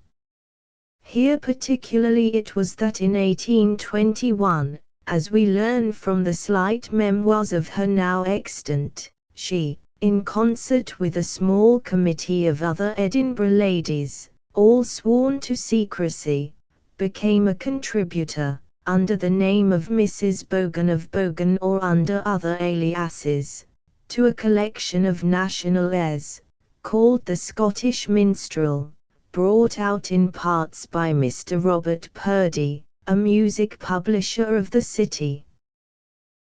Here particularly it was that in 1821, as we learn from the slight memoirs of her now extant, she, in concert with a small committee of other Edinburgh ladies, all sworn to secrecy, became a contributor, under the name of Mrs. Bogan of Bogan or under other aliases, to a collection of national airs, called the Scottish Minstrel, brought out in parts by Mr. Robert Purdy, a music publisher of the city.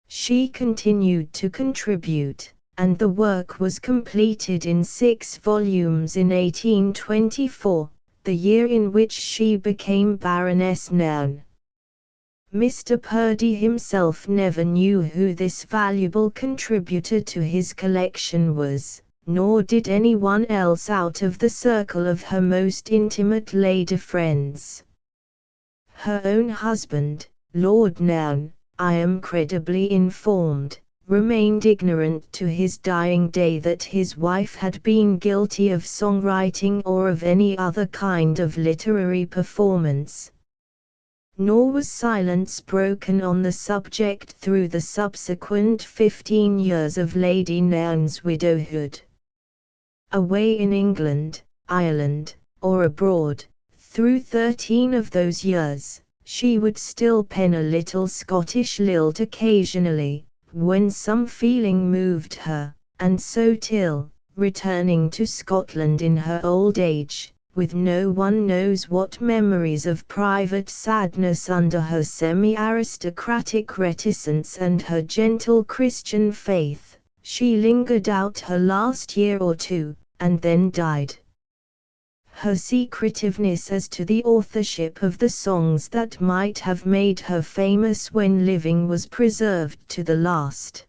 She continued to contribute, and the work was completed in 6 volumes in 1824, the year in which she became Baroness Nairn. Mr. Purdy himself never knew who this valuable contributor to his collection was, nor did anyone else out of the circle of her most intimate lady friends. Her own husband, Lord Nairn, I am credibly informed, remained ignorant to his dying day that his wife had been guilty of songwriting or of any other kind of literary performance. Nor was silence broken on the subject through the subsequent 15 years of Lady Nairn's widowhood. Away in England, Ireland, or abroad, through 13 of those years, she would still pen a little Scottish lilt occasionally, when some feeling moved her, and so till, returning to Scotland in her old age, with no one knows what memories of private sadness under her semi-aristocratic reticence and her gentle Christian faith, she lingered out her last year or two, and then died. Her secretiveness as to the authorship of the songs that might have made her famous when living was preserved to the last.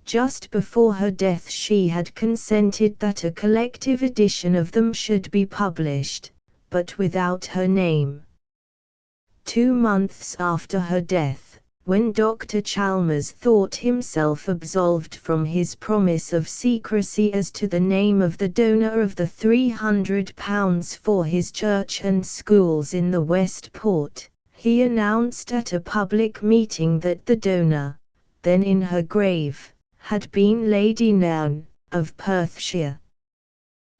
Just before her death she had consented that a collective edition of them should be published, but without her name. 2 months after her death, when Dr. Chalmers thought himself absolved from his promise of secrecy as to the name of the donor of the £300 for his church and schools in the West Port, he announced at a public meeting that the donor, then in her grave, had been Lady Nairn, of Perthshire.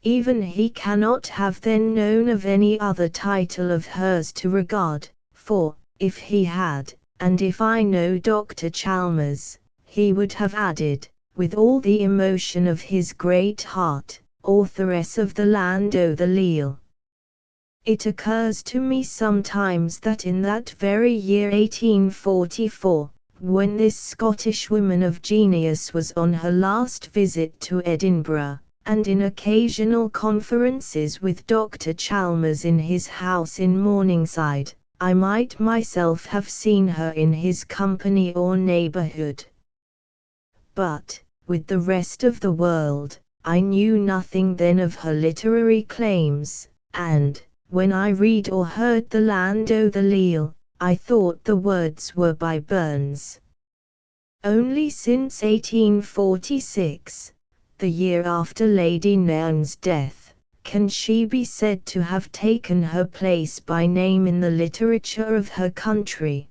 Even he cannot have then known of any other title of hers to regard, for, if he had, and if I know Dr. Chalmers, he would have added, with all the emotion of his great heart, authoress of the Land o' the Leal. It occurs to me sometimes that in that very year 1844, when this Scottish woman of genius was on her last visit to Edinburgh, and in occasional conferences with Dr. Chalmers in his house in Morningside, I might myself have seen her in his company or neighborhood. But, with the rest of the world, I knew nothing then of her literary claims, and, when I read or heard The Land o' the Leal, I thought the words were by Burns. Only since 1846, the year after Lady Nairn's death, can she be said to have taken her place by name in the literature of her country.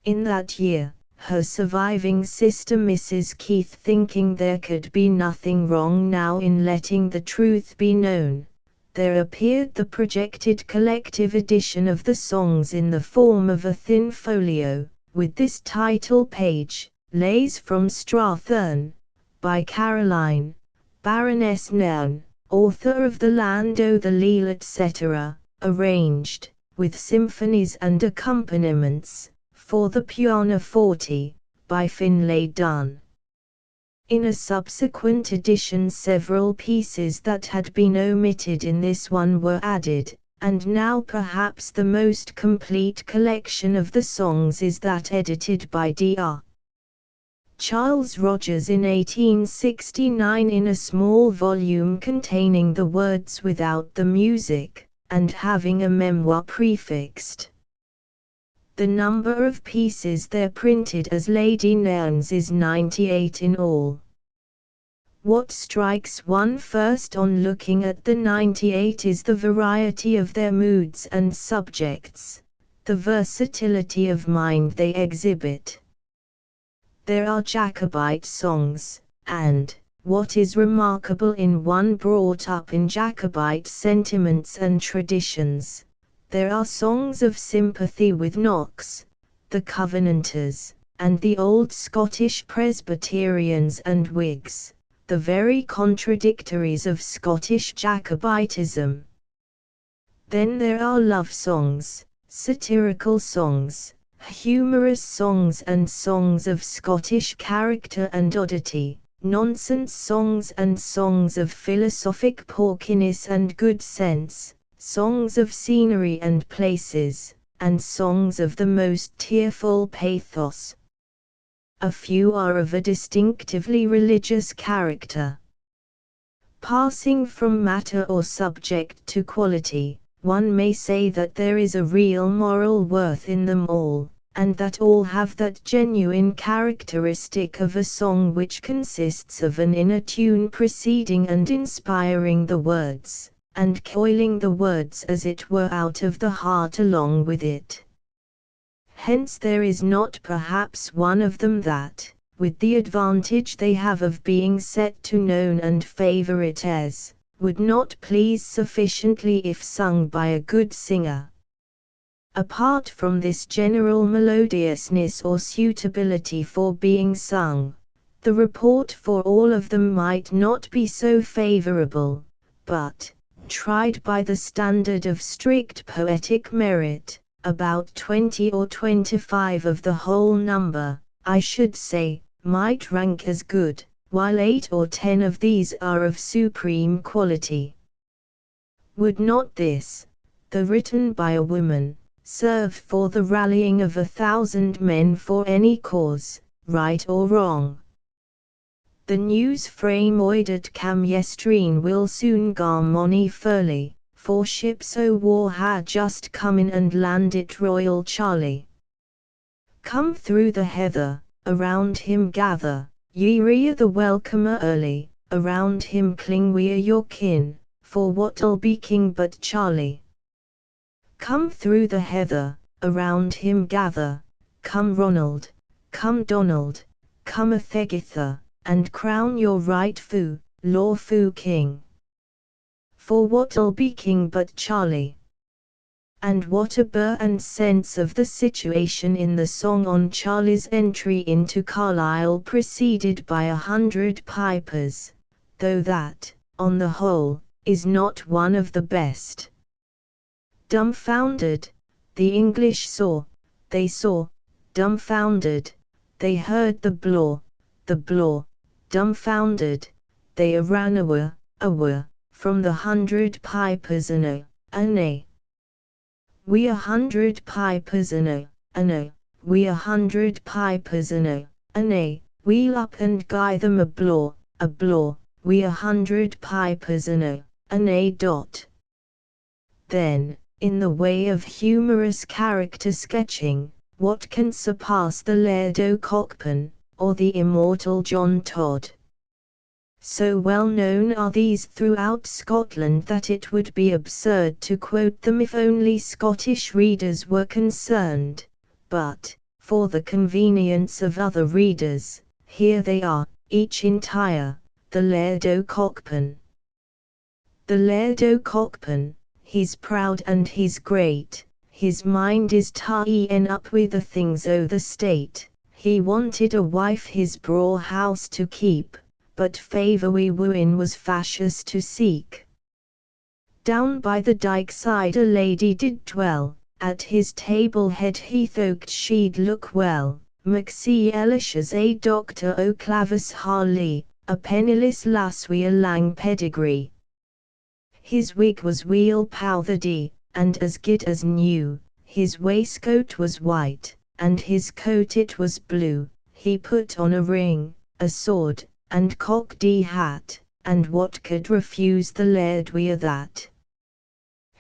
In that year, her surviving sister Mrs. Keith, thinking there could be nothing wrong now in letting the truth be known, there appeared the projected collective edition of the songs in the form of a thin folio, with this title page, Lays from Strathern, by Caroline, Baroness Nairn, author of The Land o' the Leal etc., arranged, with symphonies and accompaniments, for the pianoforte, by Finlay Dunn. In a subsequent edition several pieces that had been omitted in this one were added, and now perhaps the most complete collection of the songs is that edited by Dr. Charles Rogers in 1869 in a small volume containing the words without the music, and having a memoir prefixed. The number of pieces there printed as Lady Nairn's is 98 in all. What strikes one first on looking at the 98 is the variety of their moods and subjects, the versatility of mind they exhibit. There are Jacobite songs, and, what is remarkable in one brought up in Jacobite sentiments and traditions, there are songs of sympathy with Knox, the Covenanters, and the old Scottish Presbyterians and Whigs, the very contradictories of Scottish Jacobitism. Then there are love songs, satirical songs, humorous songs and songs of Scottish character and oddity, nonsense songs and songs of philosophic porkiness and good sense, songs of scenery and places, and songs of the most tearful pathos. A few are of a distinctively religious character. Passing from matter or subject to quality, one may say that there is a real moral worth in them all, and that all have that genuine characteristic of a song which consists of an inner tune preceding and inspiring the words, and coiling the words as it were out of the heart along with it. Hence there is not perhaps one of them that, with the advantage they have of being set to known and favourite airs, would not please sufficiently if sung by a good singer. Apart from this general melodiousness or suitability for being sung, the report for all of them might not be so favourable, but, tried by the standard of strict poetic merit, about 20 or 25 of the whole number, I should say, might rank as good, while 8 or 10 of these are of supreme quality. Would not this, though written by a woman, serve for the rallying of 1,000 men for any cause, right or wrong? The news frame oided cam yestreen will soon gar mony furly, for ships o' war ha just come in and landed Royal Charlie. Come through the heather, around him gather, ye rear the welcomer early, around him cling we your kin, for what'll be king but Charlie? Come through the heather, around him gather, come Ronald, come Donald, come Athegitha, and crown your rightful, lawful king. For what'll be king but Charlie? And what a burr and sense of the situation in the song on Charlie's entry into Carlisle preceded by 100 pipers, though that, on the whole, is not one of the best. Dumbfounded, the English they saw, dumbfounded, they heard the blaw, dumbfounded, they ran awa, from the 100 pipers and a. We 100 pipers and a, we 100 pipers and a, wheel up and guy them a blaw, we 100 pipers and a dot. Then, in the way of humorous character sketching, what can surpass the Laird o' Cockburn, or the immortal John Todd? So well known are these throughout Scotland that it would be absurd to quote them if only Scottish readers were concerned, but, for the convenience of other readers, here they are, each entire, the Laird o' Cockburn. The Laird o' Cockburn, he's proud and he's great, his mind is tie'n up with the things o' the state, he wanted a wife his braw house to keep, but favour we wooing was fashious to seek. Down by the dyke side a lady did dwell, at his table head he thought she'd look well. Maxie Elishas a doctor o Clavis Harley, a penniless lass wi' a lang pedigree. His wig was weel powthery, and as good as new, his waistcoat was white, and his coat it was blue, he put on a ring, a sword, and cocked hat, and what could refuse the laird wi' that?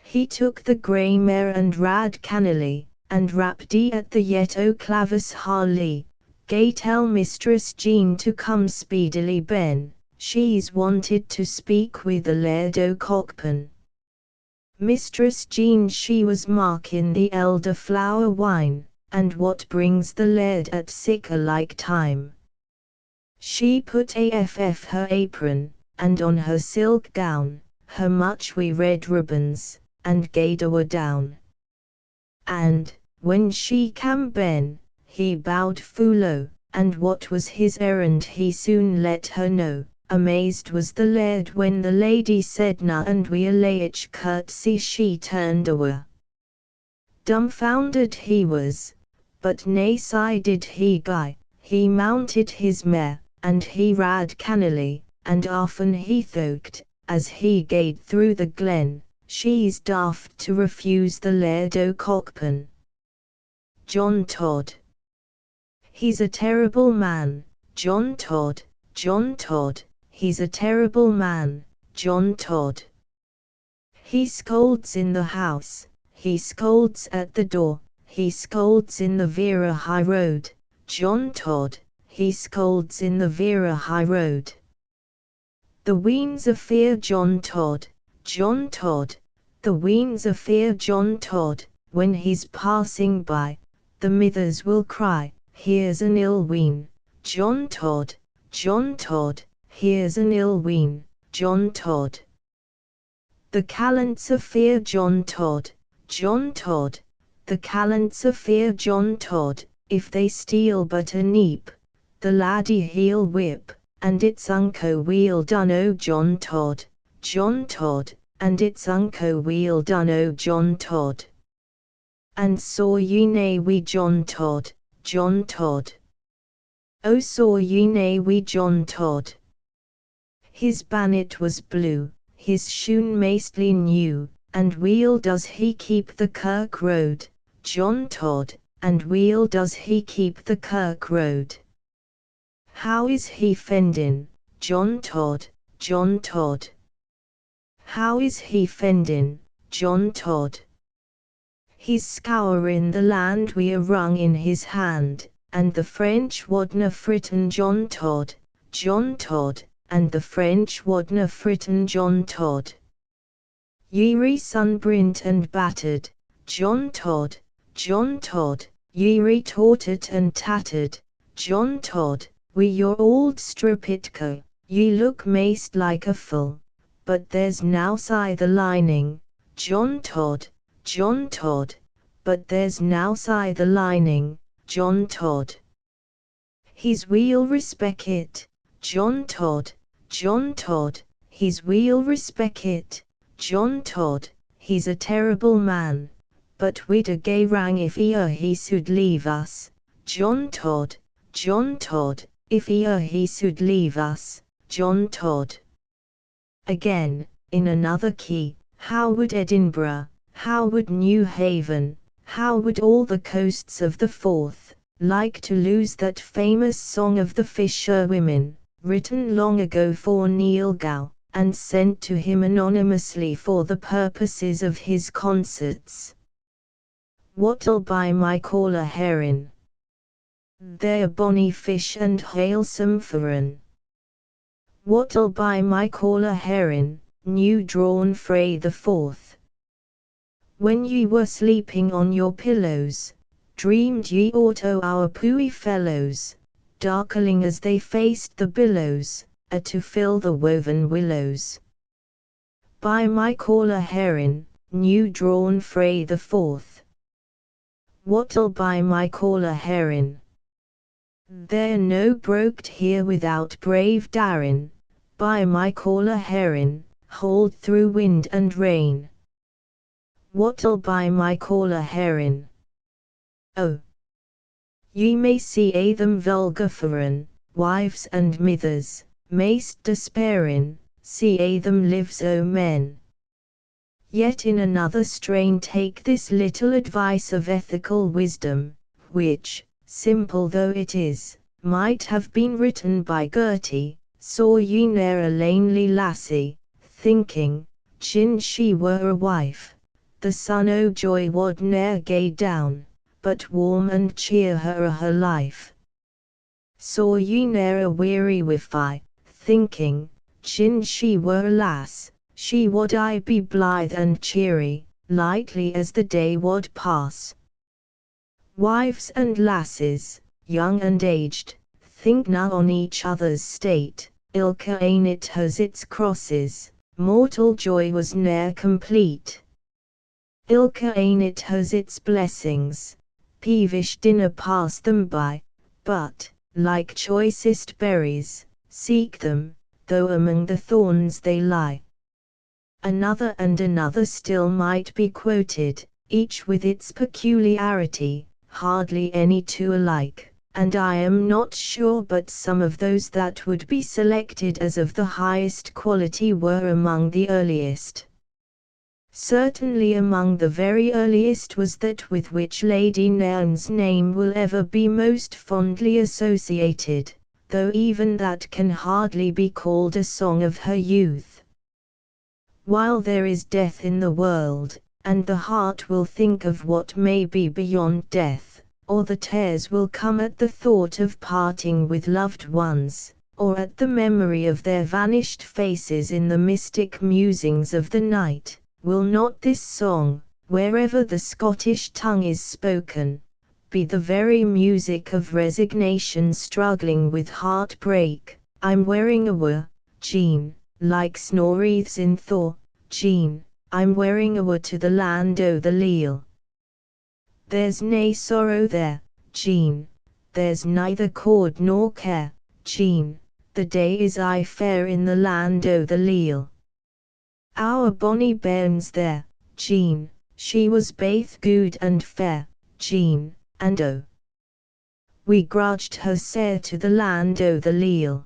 He took the grey mare and rad cannily, and rapped at the yet o Clavis Harley, gae tell Mistress Jean to come speedily ben, she's wanted to speak with the Laird o Cockpen. Mistress Jean she was marking the elder flower wine, and what brings the Laird at sic a like time. She put aff her apron, and on her silk gown, her much wi' red ribbons, and gaed awa down. And, when she cam ben, he bowed full low, and what was his errand he soon let her know. Amazed was the laird when the lady saidna, and wi' a laich curtsy she turned awa. Dumbfounded he was, but nae sigh did he gie, he mounted his mare, and he rad cannily, and often he thought, as he gaed through the glen, she's daft to refuse the Laird o Cockpen. John Todd. He's a terrible man, John Todd, John Todd, he's a terrible man, John Todd. He scolds in the house, he scolds at the door, he scolds in the Vera High Road, John Todd, he scolds in the Vera High Road. The weans a fear John Todd, John Todd, the weans a fear John Todd, when he's passing by, the mithers will cry, here's an ill wean, John Todd, John Todd, here's an ill wean, John Todd. The callants a fear John Todd, John Todd, the callants a fear John Todd, if they steal but a neep, the laddie he'll whip, and it's unco weel done o John Todd, John Todd, and it's unco weel done o John Todd. And saw ye nae wee John Todd, John Todd. Oh saw ye nae wee John Todd. His bannet was blue, his shoon maistly new, and weel does he keep the kirk road, John Todd, and weel does he keep the kirk road. How is he fendin', John Todd, John Todd? How is he fendin', John Todd? He's scourin' the land wi' a rung in his hand, and the French wadna fritten John Todd, John Todd, and the French wadna fritten John Todd. Ye're sunbrint and battered, John Todd, John Todd, ye're torted and tattered, John Todd, wi' your old stripitco, ye look maist like a fool, but there's now sigh the lining, John Todd, John Todd, but there's now sigh the lining, John Todd. He's weel respect it, John Todd, John Todd, he's weel respect it, John Todd, he's a terrible man, but we'd a gay rang if he should leave us, John Todd, John Todd, if he should leave us, John Todd. Again, in another key, how would Edinburgh, how would New Haven, how would all the coasts of the Forth, like to lose that famous song of the fisherwomen, written long ago for Neil Gow, and sent to him anonymously for the purposes of his concerts. What'll buy my caller herring? They're bonny fish and halesome foreign. What'll buy my caller herring, new drawn frae the Forth? When ye were sleeping on your pillows, dreamed ye aught o' our pooey fellows, darkling as they faced the billows, to fill the woven willows. By my caller herring, new drawn frae the Forth. What'll buy my caller herring? There no broked here without brave darin, by my caller herin, hold through wind and rain. What'll by my caller herin? Oh, ye may see a them vulgar foreign, wives and mithers, mayst despairin, see a them lives o men. Yet in another strain take this little advice of ethical wisdom, which, simple though it is, might have been written by Gertie. Saw ye ne'er a lanely lassie, thinking, gin she were a wife, the sun o' joy wad ne'er gae down, but warm and cheer her a her life. Saw ye ne'er a weary wife, thinking, gin she were a lass, she wad I be blithe and cheery, lightly as the day wad pass. Wives and lasses, young and aged, think na on each other's state, ilka ane it has its crosses, mortal joy was ne'er complete. Ilka ane it has its blessings, peevish dinna pass them by, but, like choicest berries, seek them, though among the thorns they lie. Another and another still might be quoted, each with its peculiarity, hardly any two alike, and I am not sure but some of those that would be selected as of the highest quality were among the earliest. Certainly among the very earliest was that with which Lady Nairn's name will ever be most fondly associated, though even that can hardly be called a song of her youth. While there is death in the world, and the heart will think of what may be beyond death, or the tears will come at the thought of parting with loved ones, or at the memory of their vanished faces in the mystic musings of the night, will not this song, wherever the Scottish tongue is spoken, be the very music of resignation struggling with heartbreak? I'm wearing awa, Jean, like snow-wreaths in Thor, Jean, I'm wearing awa to the land o' the leal. There's nae sorrow there, Jean, there's neither cord nor care, Jean, the day is aye fair in the land o' the leal. Our bonny bairn's there, Jean, she was baith good and fair, Jean, and oh, we grudged her sair to the land o' the leal.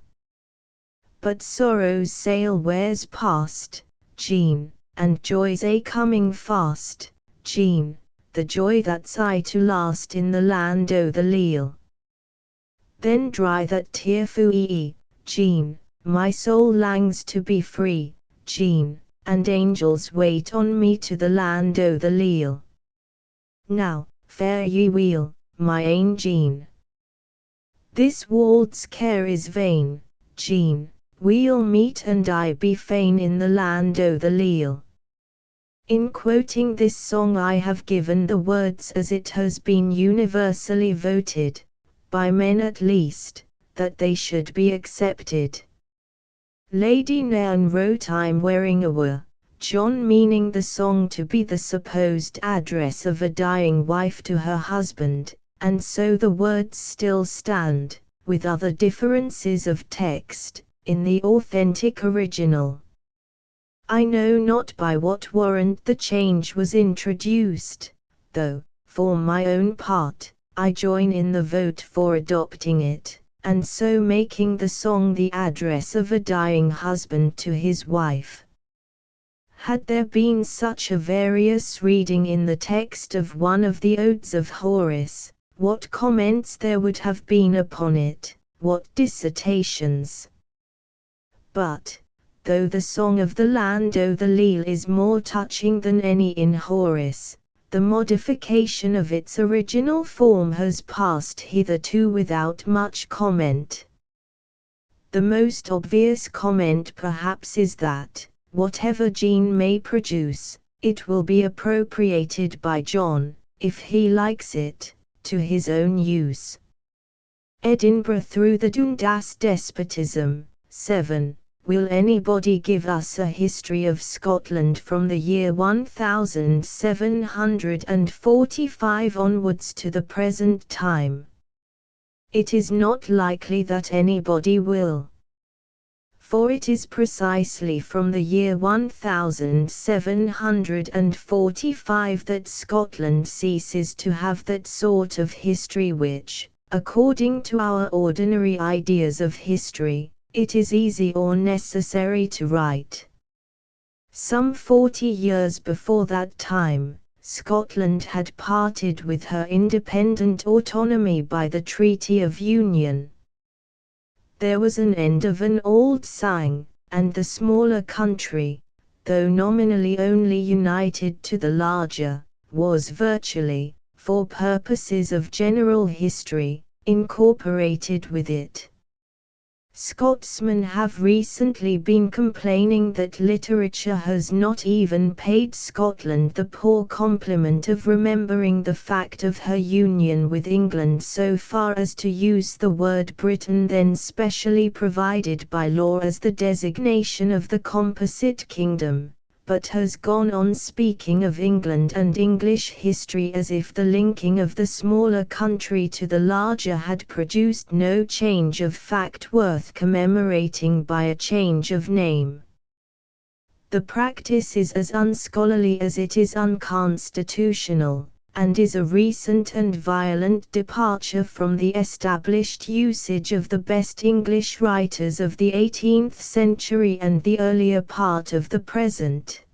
But sorrow's sail wears past, Jean, and joy's a coming fast, Jean, the joy that's aye to last in the land o' the leal. Then dry that tear foo-ee, Jean, my soul langs to be free, Jean, and angels wait on me to the land o' the leal. Now, fare ye weel, my ain Jean. This world's care is vain, Jean, we'll meet and I be fain in the land o' the leal. In quoting this song I have given the words as it has been universally voted, by men at least, that they should be accepted. Lady Nairn wrote I'm wearing awa, John meaning the song to be the supposed address of a dying wife to her husband, and so the words still stand, with other differences of text, in the authentic original. I know not by what warrant the change was introduced, though, for my own part, I join in the vote for adopting it, and so making the song the address of a dying husband to his wife. Had there been such a various reading in the text of one of the odes of Horace, what comments there would have been upon it, what dissertations! But, though the song of the land o' the leal is more touching than any in Horace, the modification of its original form has passed hitherto without much comment. The most obvious comment perhaps is that, whatever Jean may produce, it will be appropriated by John, if he likes it, to his own use. Edinburgh through the Dundas despotism, 7. Will anybody give us a history of Scotland from the year 1745 onwards to the present time? It is not likely that anybody will. For it is precisely from the year 1745 that Scotland ceases to have that sort of history which, according to our ordinary ideas of history, it is easy or necessary to write. Some 40 years before that time, Scotland had parted with her independent autonomy by the Treaty of Union. There was an end of an old saying, and the smaller country, though nominally only united to the larger, was virtually, for purposes of general history, incorporated with it. Scotsmen have recently been complaining that literature has not even paid Scotland the poor compliment of remembering the fact of her union with England so far as to use the word Britain, then specially provided by law as the designation of the composite kingdom, but has gone on speaking of England and English history as if the linking of the smaller country to the larger had produced no change of fact worth commemorating by a change of name. The practice is as unscholarly as it is unconstitutional, and is a recent and violent departure from the established usage of the best English writers of the 18th century and the earlier part of the present.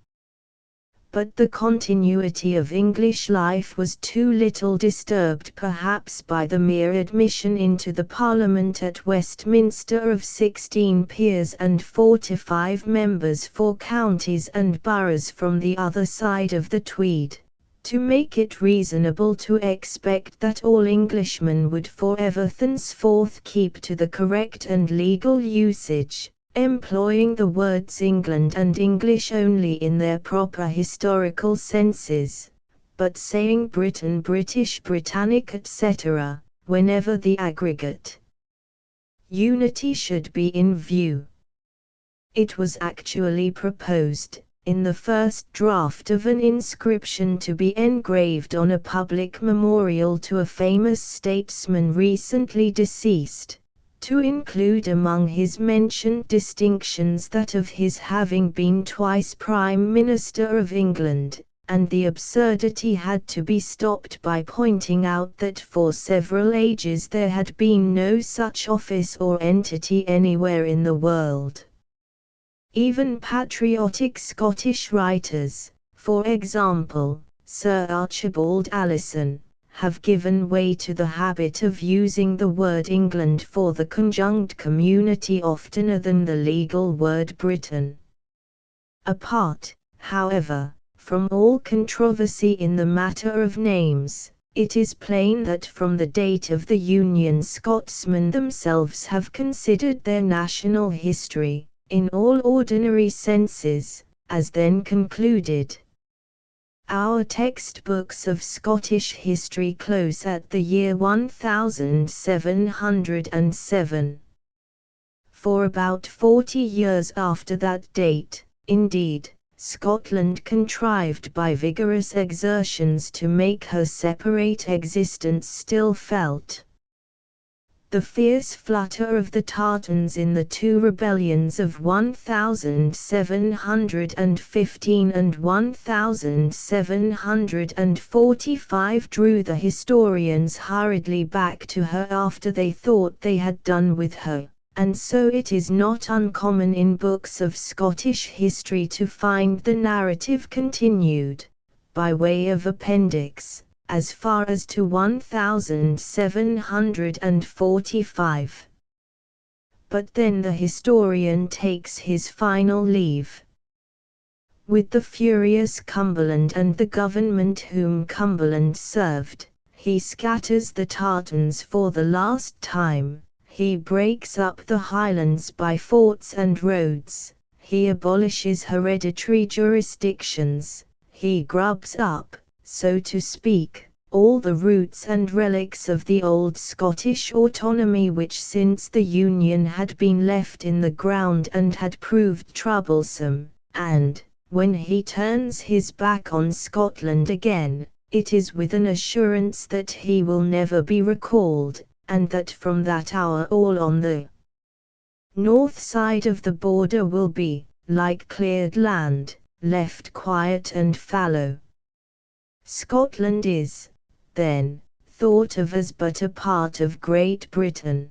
But the continuity of English life was too little disturbed perhaps by the mere admission into the Parliament at Westminster of 16 peers and 45 members for counties and boroughs from the other side of the Tweed, to make it reasonable to expect that all Englishmen would forever thenceforth keep to the correct and legal usage, employing the words England and English only in their proper historical senses, but saying Britain, British, Britannic, etc., whenever the aggregate unity should be in view. It was actually proposed, in the first draft of an inscription to be engraved on a public memorial to a famous statesman recently deceased, to include among his mentioned distinctions that of his having been twice Prime Minister of England, and the absurdity had to be stopped by pointing out that for several ages there had been no such office or entity anywhere in the world. Even patriotic Scottish writers, for example, Sir Archibald Alison, have given way to the habit of using the word England for the conjunct community oftener than the legal word Britain. Apart, however, from all controversy in the matter of names, it is plain that from the date of the Union Scotsmen themselves have considered their national history, in all ordinary senses, as then concluded. Our textbooks of Scottish history close at the year 1707. For about 40 years after that date, indeed, Scotland contrived by vigorous exertions to make her separate existence still felt. The fierce flutter of the Tartans in the two rebellions of 1715 and 1745 drew the historians hurriedly back to her after they thought they had done with her, and so it is not uncommon in books of Scottish history to find the narrative continued, by way of appendix, as far as to 1745. But then the historian takes his final leave. With the furious Cumberland and the government whom Cumberland served, he scatters the Tartans for the last time, he breaks up the Highlands by forts and roads, he abolishes hereditary jurisdictions, he grubs up, so to speak, all the roots and relics of the old Scottish autonomy which since the Union had been left in the ground and had proved troublesome, and, when he turns his back on Scotland again, it is with an assurance that he will never be recalled, and that from that hour all on the north side of the border will be, like cleared land, left quiet and fallow. Scotland is, then, thought of as but a part of Great Britain.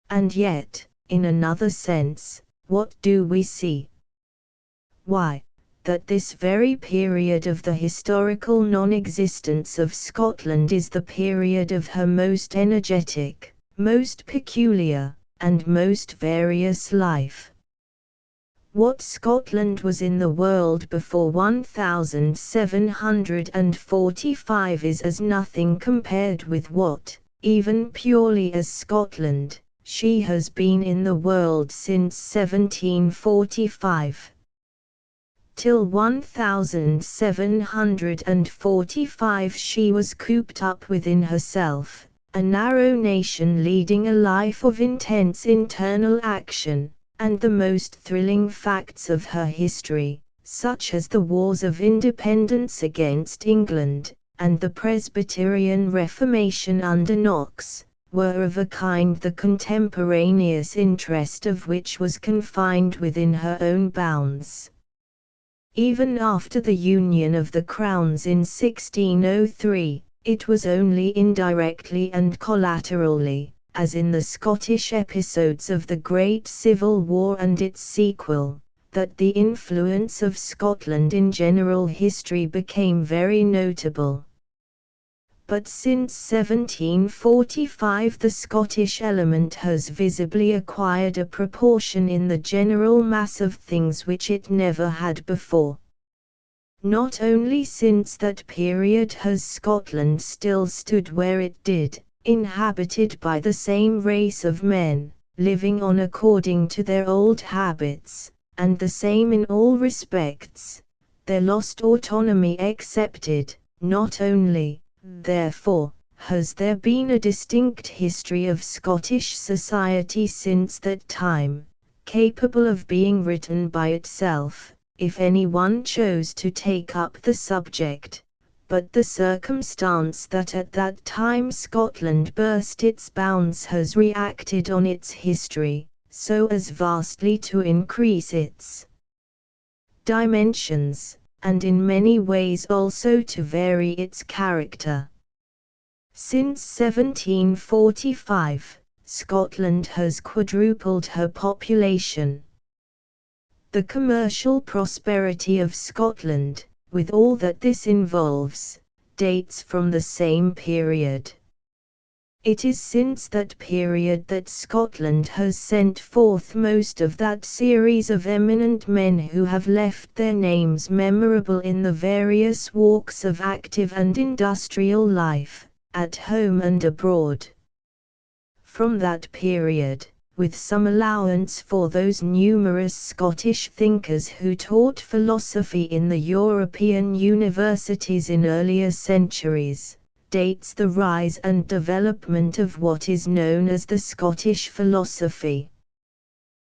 And yet, in another sense, what do we see? Why, that this very period of the historical non-existence of Scotland is the period of her most energetic, most peculiar, and most various life. What Scotland was in the world before 1745 is as nothing compared with what, even purely as Scotland, she has been in the world since 1745. Till 1745 she was cooped up within herself, a narrow nation leading a life of intense internal action, and the most thrilling facts of her history, such as the wars of independence against England, and the Presbyterian Reformation under Knox, were of a kind the contemporaneous interest of which was confined within her own bounds. Even after the union of the crowns in 1603, it was only indirectly and collaterally, as in the Scottish episodes of the Great Civil War and its sequel, that the influence of Scotland in general history became very notable. But since 1745 the Scottish element has visibly acquired a proportion in the general mass of things which it never had before. Not only since that period has Scotland still stood where it did, inhabited by the same race of men, living on according to their old habits, and the same in all respects, their lost autonomy excepted, not only, therefore, has there been a distinct history of Scottish society since that time, capable of being written by itself, if any one chose to take up the subject, but the circumstance that at that time Scotland burst its bounds has reacted on its history, so as vastly to increase its dimensions, and in many ways also to vary its character. Since 1745, Scotland has quadrupled her population. The commercial prosperity of Scotland, with all that this involves, dates from the same period. It is since that period that Scotland has sent forth most of that series of eminent men who have left their names memorable in the various walks of active and industrial life, at home and abroad. From that period, with some allowance for those numerous Scottish thinkers who taught philosophy in the European universities in earlier centuries, dates the rise and development of what is known as the Scottish philosophy.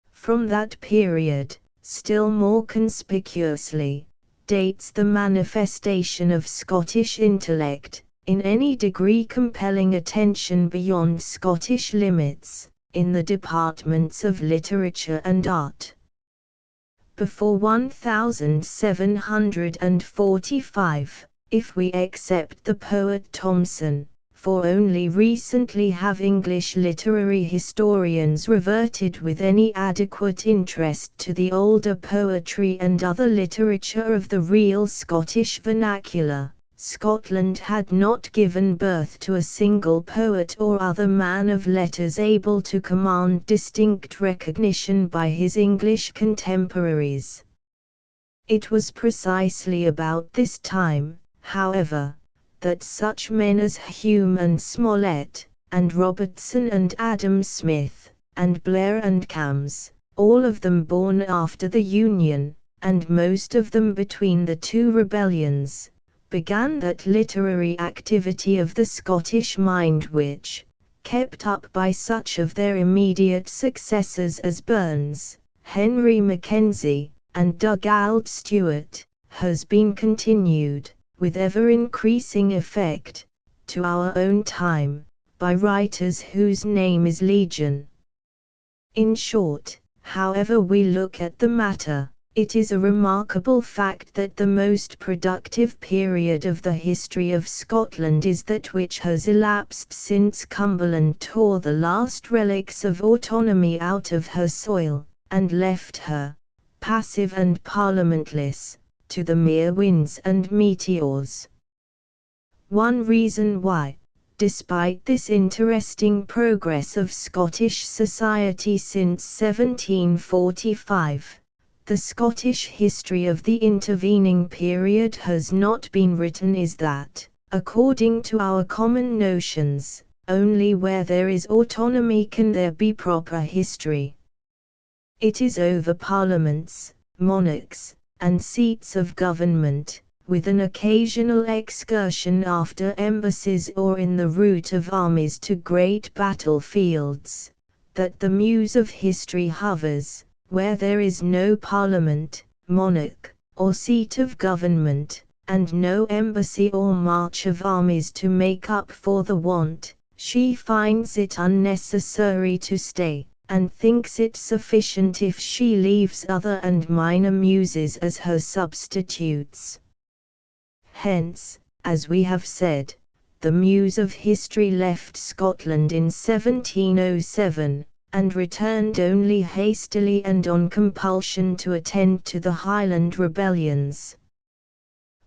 From that period, still more conspicuously, dates the manifestation of Scottish intellect, in any degree compelling attention beyond Scottish limits, in the departments of literature and art. Before 1745, if we accept the poet Thomson, for only recently have English literary historians reverted with any adequate interest to the older poetry and other literature of the real Scottish vernacular, Scotland had not given birth to a single poet or other man of letters able to command distinct recognition by his English contemporaries. It was precisely about this time, however, that such men as Hume and Smollett, and Robertson and Adam Smith, and Blair and Cams, all of them born after the Union, and most of them between the two rebellions, began that literary activity of the Scottish mind which, kept up by such of their immediate successors as Burns, Henry Mackenzie, and Dugald Stewart, has been continued, with ever-increasing effect, to our own time, by writers whose name is legion. In short, however we look at the matter, it is a remarkable fact that the most productive period of the history of Scotland is that which has elapsed since Cumberland tore the last relics of autonomy out of her soil, and left her, passive and parliamentless, to the mere winds and meteors. One reason why, despite this interesting progress of Scottish society since 1745, the Scottish history of the intervening period has not been written is that, according to our common notions, only where there is autonomy can there be proper history. It is over parliaments, monarchs, and seats of government, with an occasional excursion after embassies or in the route of armies to great battlefields, that the muse of history hovers, where there is no parliament, monarch, or seat of government, and no embassy or march of armies to make up for the want, she finds it unnecessary to stay, and thinks it sufficient if she leaves other and minor muses as her substitutes. Hence, as we have said, the muse of history left Scotland in 1707, and returned only hastily and on compulsion to attend to the Highland rebellions.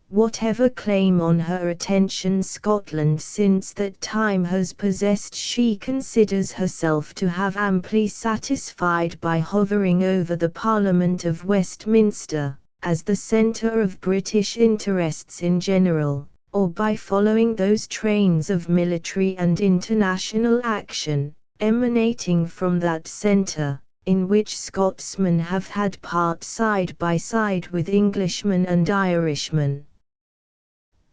Whatever claim on her attention Scotland since that time has possessed, she considers herself to have amply satisfied by hovering over the Parliament of Westminster, as the centre of British interests in general, or by following those trains of military and international action, emanating from that centre, in which Scotsmen have had part side by side with Englishmen and Irishmen.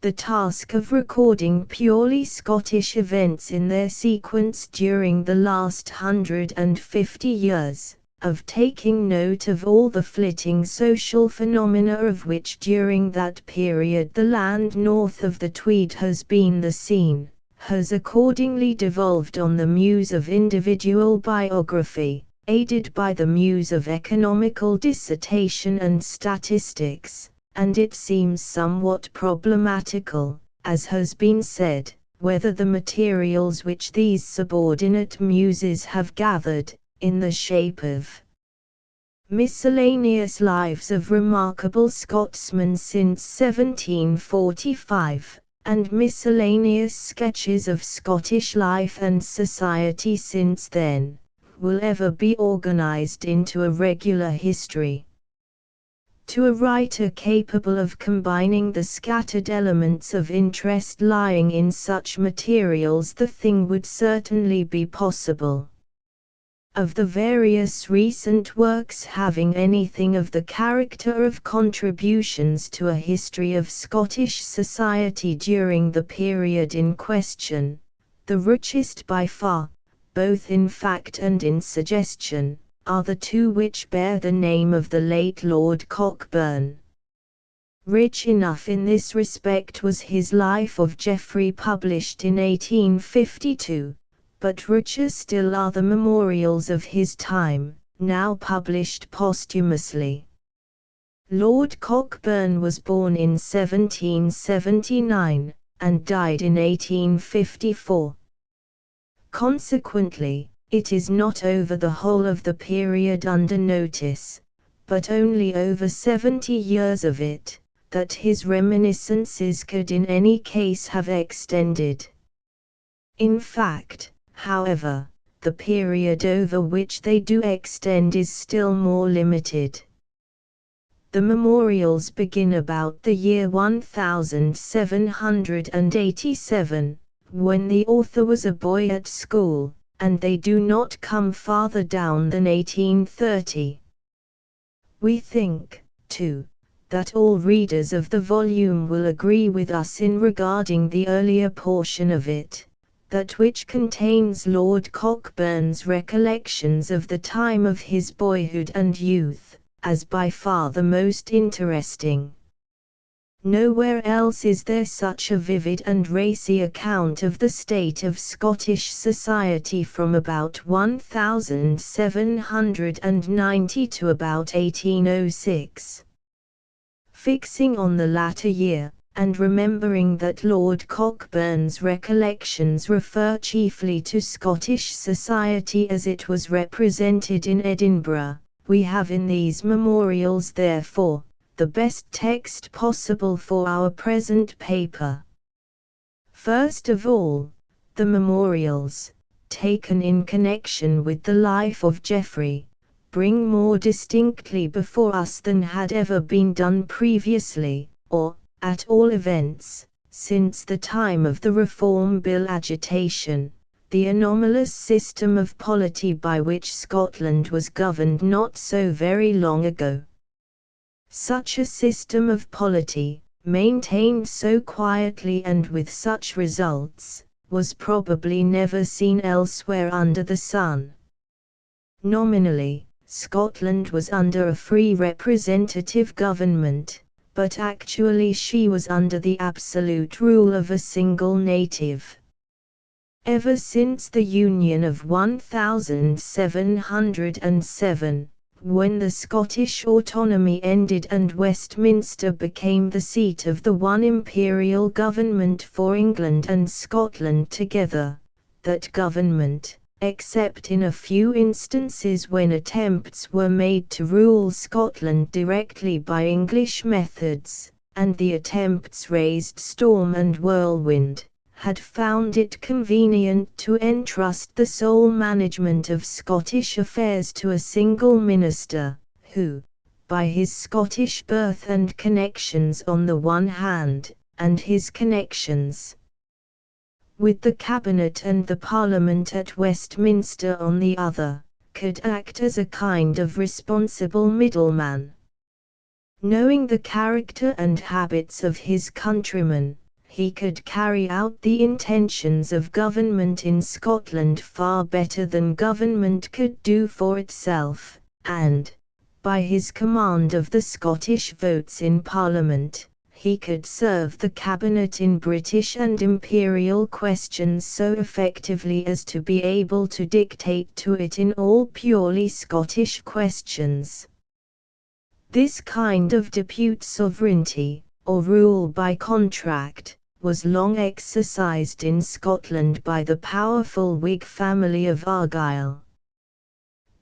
The task of recording purely Scottish events in their sequence during the last 150 years, of taking note of all the flitting social phenomena of which during that period the land north of the Tweed has been the scene, has accordingly devolved on the muse of individual biography, aided by the muse of economical dissertation and statistics, and it seems somewhat problematical, as has been said, whether the materials which these subordinate muses have gathered, in the shape of miscellaneous lives of remarkable Scotsmen since 1745, and miscellaneous sketches of Scottish life and society since then, will ever be organized into a regular history. To a writer capable of combining the scattered elements of interest lying in such materials, the thing would certainly be possible. Of the various recent works having anything of the character of contributions to a history of Scottish society during the period in question, the richest by far, both in fact and in suggestion, are the two which bear the name of the late Lord Cockburn. Rich enough in this respect was his Life of Geoffrey published in 1852. But richer still are the memorials of his time, now published posthumously. Lord Cockburn was born in 1779, and died in 1854. Consequently, it is not over the whole of the period under notice, but only over 70 years of it, that his reminiscences could in any case have extended. In fact, however, the period over which they do extend is still more limited. The memorials begin about the year 1787, when the author was a boy at school, and they do not come farther down than 1830. We think, too, that all readers of the volume will agree with us in regarding the earlier portion of it, that which contains Lord Cockburn's recollections of the time of his boyhood and youth, as by far the most interesting. Nowhere else is there such a vivid and racy account of the state of Scottish society from about 1790 to about 1806. Fixing on the latter year, and remembering that Lord Cockburn's recollections refer chiefly to Scottish society as it was represented in Edinburgh, we have in these memorials therefore the best text possible for our present paper. First of all, the memorials, taken in connection with the life of Geoffrey, bring more distinctly before us than had ever been done previously, or, at all events, since the time of the Reform Bill agitation, the anomalous system of polity by which Scotland was governed not so very long ago. Such a system of polity, maintained so quietly and with such results, was probably never seen elsewhere under the sun. Nominally, Scotland was under a free representative government, but actually she was under the absolute rule of a single native. Ever since the Union of 1707, when the Scottish autonomy ended and Westminster became the seat of the one imperial government for England and Scotland together, that government, except in a few instances when attempts were made to rule Scotland directly by English methods, and the attempts raised storm and whirlwind, had found it convenient to entrust the sole management of Scottish affairs to a single minister, who, by his Scottish birth and connections on the one hand, and his connections with the Cabinet and the Parliament at Westminster on the other, could act as a kind of responsible middleman. Knowing the character and habits of his countrymen, he could carry out the intentions of government in Scotland far better than government could do for itself, and, by his command of the Scottish votes in Parliament, he could serve the Cabinet in British and imperial questions so effectively as to be able to dictate to it in all purely Scottish questions. This kind of depute sovereignty, or rule by contract, was long exercised in Scotland by the powerful Whig family of Argyll.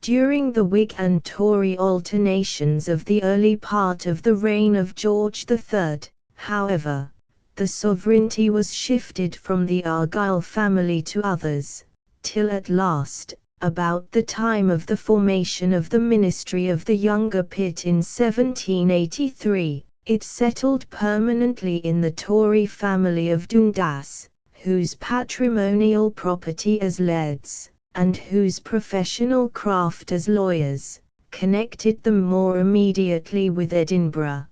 During the Whig and Tory alternations of the early part of the reign of George III, however, the sovereignty was shifted from the Argyll family to others, till at last, about the time of the formation of the ministry of the younger Pitt in 1783, it settled permanently in the Tory family of Dundas, whose patrimonial property as lairds, and whose professional craft as lawyers, connected them more immediately with Edinburgh.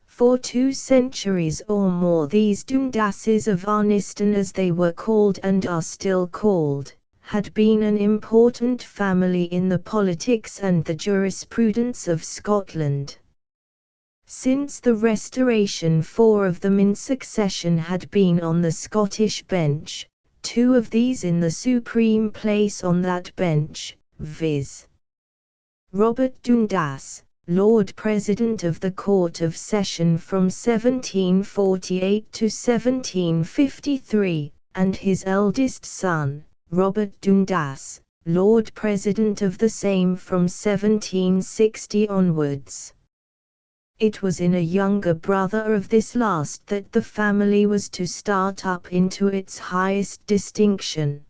For 2 centuries or more these Dundases of Arniston, as they were called and are still called, had been an important family in the politics and the jurisprudence of Scotland. Since the Restoration 4 of them in succession had been on the Scottish bench, 2 of these in the supreme place on that bench, viz. Robert Dundas, Lord President of the Court of Session from 1748 to 1753, and his eldest son, Robert Dundas, Lord President of the same from 1760 onwards. It was in a younger brother of this last that the family was to start up into its highest distinction.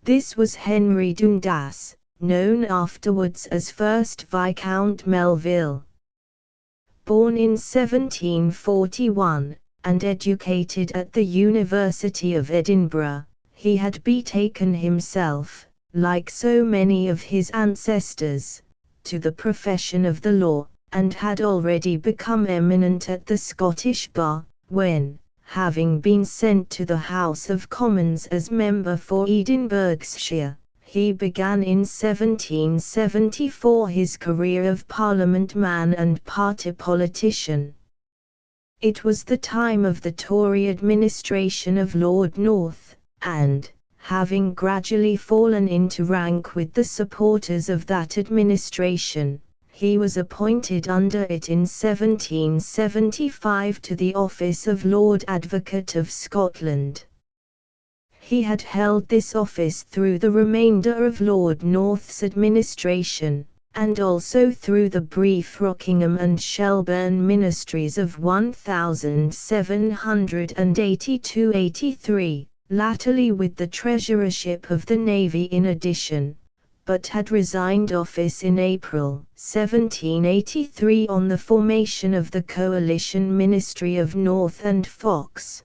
This was Henry Dundas, known afterwards as 1st Viscount Melville. Born in 1741, and educated at the University of Edinburgh, he had betaken himself, like so many of his ancestors, to the profession of the law, and had already become eminent at the Scottish bar, when, having been sent to the House of Commons as member for Edinburghshire, he began in 1774 his career of parliament man and party politician. It was the time of the Tory administration of Lord North, and, having gradually fallen into rank with the supporters of that administration, he was appointed under it in 1775 to the office of Lord Advocate of Scotland. He had held this office through the remainder of Lord North's administration, and also through the brief Rockingham and Shelburne ministries of 1782–83, latterly with the treasurership of the Navy in addition, but had resigned office in April 1783 on the formation of the coalition ministry of North and Fox.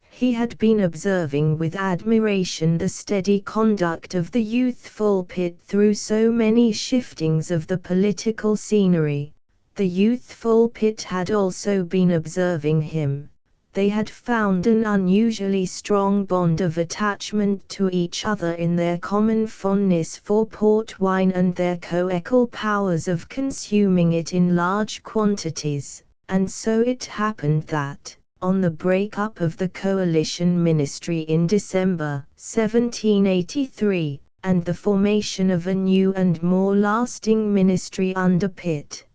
He had been observing with admiration the steady conduct of the youthful Pitt through so many shiftings of the political scenery. The youthful Pitt had also been observing him. They had found an unusually strong bond of attachment to each other in their common fondness for port wine and their co-equal powers of consuming it in large quantities, and so it happened that, on the break-up of the coalition ministry in December 1783, and the formation of a new and more lasting ministry under Pitt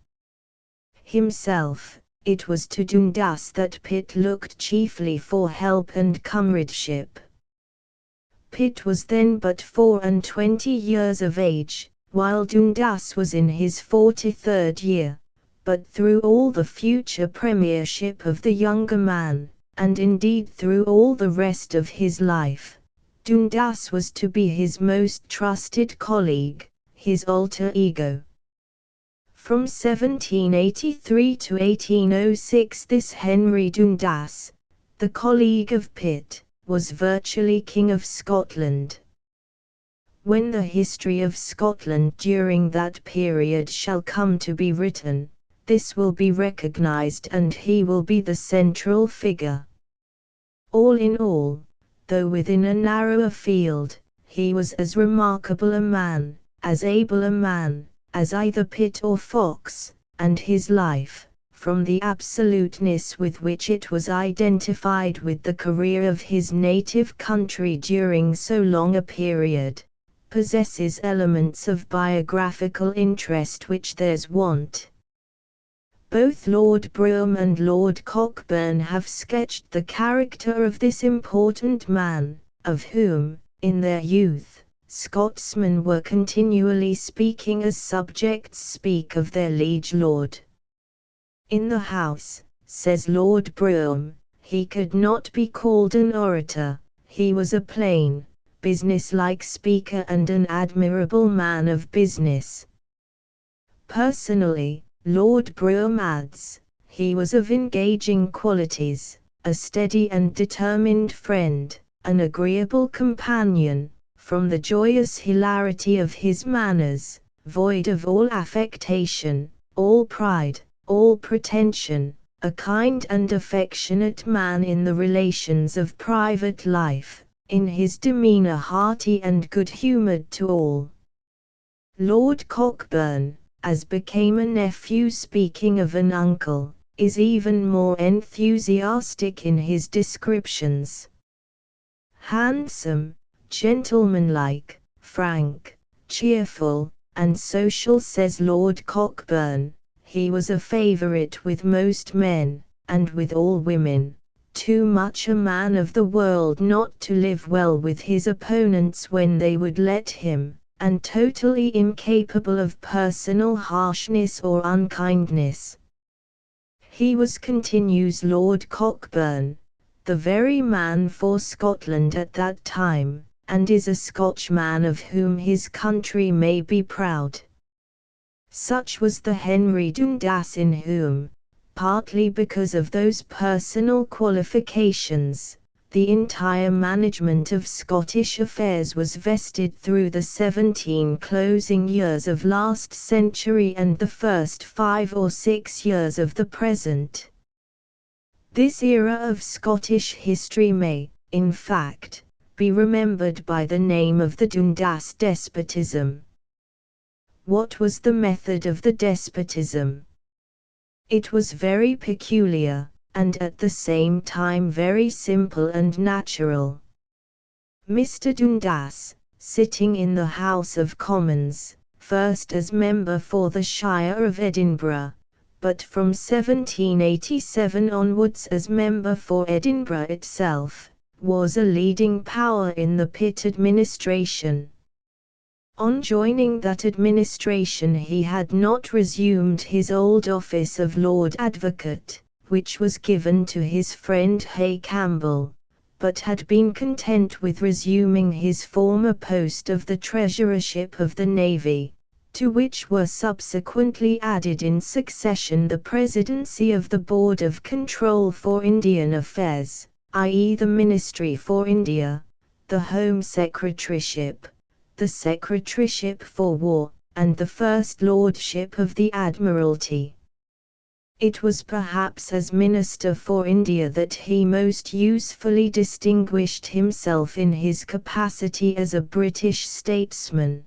himself, it was to Dundas that Pitt looked chiefly for help and comradeship. Pitt was then but 24 years of age, while Dundas was in his 43rd year. But through all the future premiership of the younger man, and indeed through all the rest of his life, Dundas was to be his most trusted colleague, his alter ego. From 1783 to 1806 this Henry Dundas, the colleague of Pitt, was virtually King of Scotland. When the history of Scotland during that period shall come to be written, this will be recognized and he will be the central figure. All in all, though within a narrower field, he was as remarkable a man, as able a man, as either Pitt or Fox, and his life, from the absoluteness with which it was identified with the career of his native country during so long a period, possesses elements of biographical interest which there's want. Both Lord Brougham and Lord Cockburn have sketched the character of this important man, of whom, in their youth, Scotsmen were continually speaking as subjects speak of their liege lord. In the House, says Lord Brougham, he could not be called an orator, he was a plain, business-like speaker and an admirable man of business. Personally, Lord Brougham adds, he was of engaging qualities, a steady and determined friend, an agreeable companion, from the joyous hilarity of his manners, void of all affectation, all pride, all pretension, a kind and affectionate man in the relations of private life, in his demeanour hearty and good-humoured to all. Lord Cockburn, as became a nephew speaking of an uncle, is even more enthusiastic in his descriptions. Handsome, gentlemanlike, frank, cheerful, and social, says Lord Cockburn, he was a favourite with most men, and with all women, too much a man of the world not to live well with his opponents when they would let him, and totally incapable of personal harshness or unkindness. He was, continues Lord Cockburn, the very man for Scotland at that time, and is a Scotchman of whom his country may be proud. Such was the Henry Dundas in whom, partly because of those personal qualifications, the entire management of Scottish affairs was vested through the 17 closing years of last century and the first 5 or 6 years of the present. This era of Scottish history may, in fact, be remembered by the name of the Dundas despotism. What was the method of the despotism? It was very peculiar, and at the same time very simple and natural. Mr. Dundas, sitting in the House of Commons, first as member for the Shire of Edinburgh, but from 1787 onwards as member for Edinburgh itself, was a leading power in the Pitt administration. On joining that administration he had not resumed his old office of Lord Advocate, which was given to his friend Hay Campbell, but had been content with resuming his former post of the Treasurership of the Navy, to which were subsequently added in succession the presidency of the Board of Control for Indian Affairs, i.e. the Ministry for India, the Home Secretaryship, the Secretaryship for War, and the First Lordship of the Admiralty. It was perhaps as Minister for India that he most usefully distinguished himself in his capacity as a British statesman.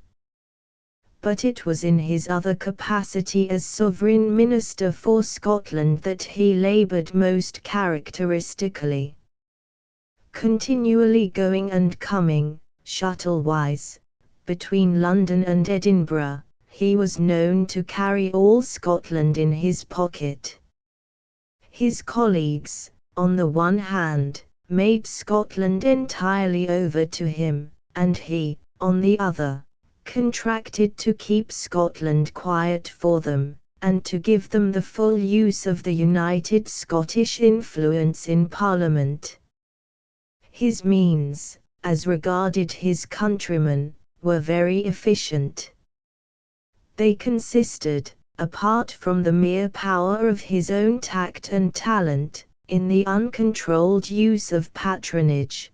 But it was in his other capacity as Sovereign Minister for Scotland that he laboured most characteristically. Continually going and coming, shuttle-wise, between London and Edinburgh, he was known to carry all Scotland in his pocket. His colleagues, on the one hand, made Scotland entirely over to him, and he, on the other, contracted to keep Scotland quiet for them, and to give them the full use of the united Scottish influence in Parliament. His means, as regarded his countrymen, were very efficient. They consisted, apart from the mere power of his own tact and talent, in the uncontrolled use of patronage.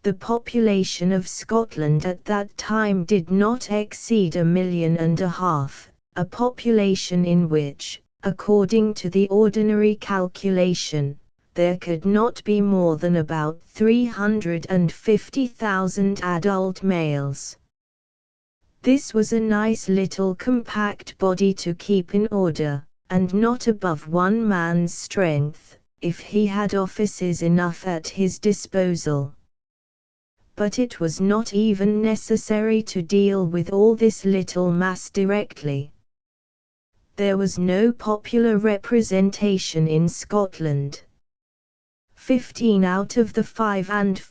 The population of Scotland at that time did not exceed 1.5 million, a population in which, according to the ordinary calculation, there could not be more than about 350,000 adult males. This was a nice little compact body to keep in order, and not above one man's strength, if he had offices enough at his disposal. But it was not even necessary to deal with all this little mass directly. There was no popular representation in Scotland. 15 out of the 45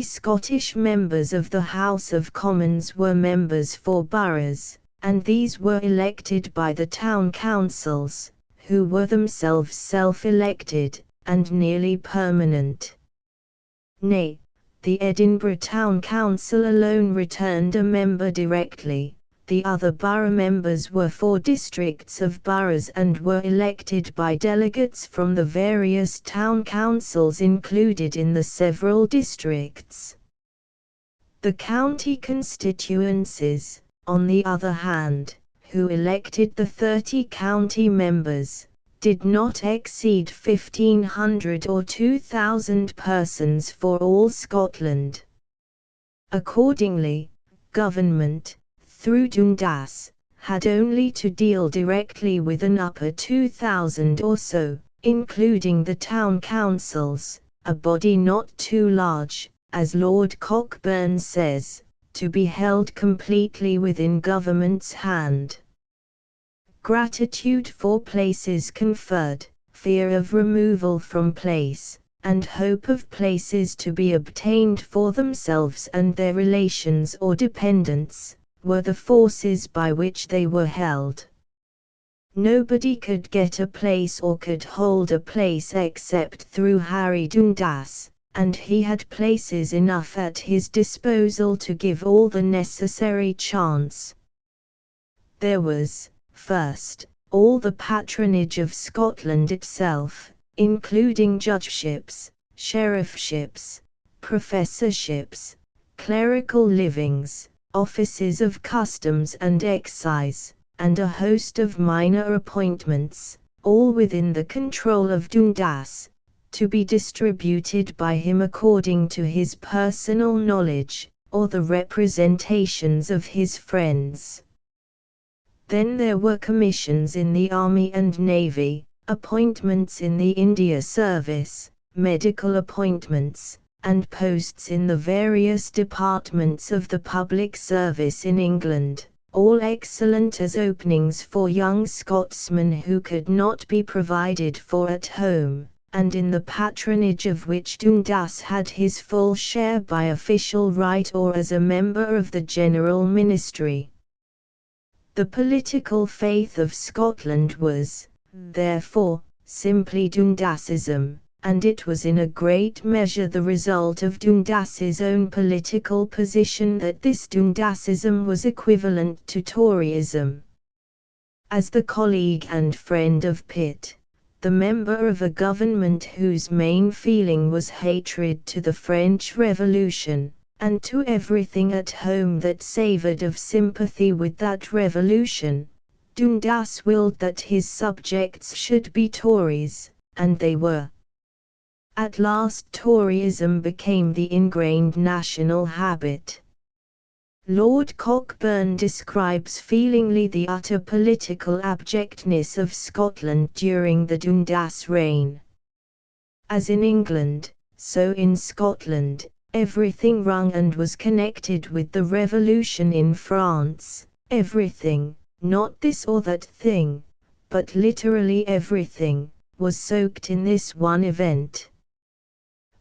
Scottish members of the House of Commons were members for boroughs, and these were elected by the town councils, who were themselves self-elected, and nearly permanent. Nay, the Edinburgh Town Council alone returned a member directly. The other borough members were for districts of boroughs and were elected by delegates from the various town councils included in the several districts. The county constituencies, on the other hand, who elected the 30 county members, did not exceed 1,500 or 2,000 persons for all Scotland. Accordingly, government, through Dundas, had only to deal directly with an upper 2,000 or so, including the town councils, a body not too large, as Lord Cockburn says, to be held completely within government's hand. Gratitude for places conferred, fear of removal from place, and hope of places to be obtained for themselves and their relations or dependents, were the forces by which they were held. Nobody could get a place or could hold a place except through Harry Dundas, and he had places enough at his disposal to give all the necessary chance. There was, first, all the patronage of Scotland itself, including judgeships, sheriffships, professorships, clerical livings, offices of customs and excise, and a host of minor appointments, all within the control of Dundas, to be distributed by him according to his personal knowledge, or the representations of his friends. Then there were commissions in the Army and Navy, appointments in the India Service, medical appointments, and posts in the various departments of the public service in England, all excellent as openings for young Scotsmen who could not be provided for at home, and in the patronage of which Dundas had his full share by official right or as a member of the General Ministry. The political faith of Scotland was, therefore, simply Dundasism, and it was in a great measure the result of Dundas's own political position that this Dundasism was equivalent to Toryism. As the colleague and friend of Pitt, the member of a government whose main feeling was hatred to the French Revolution, and to everything at home that savoured of sympathy with that revolution, Dundas willed that his subjects should be Tories, and they were. At last Toryism became the ingrained national habit. Lord Cockburn describes feelingly the utter political abjectness of Scotland during the Dundas reign. As in England, so in Scotland, everything rung and was connected with the revolution in France, everything, not this or that thing, but literally everything, was soaked in this one event.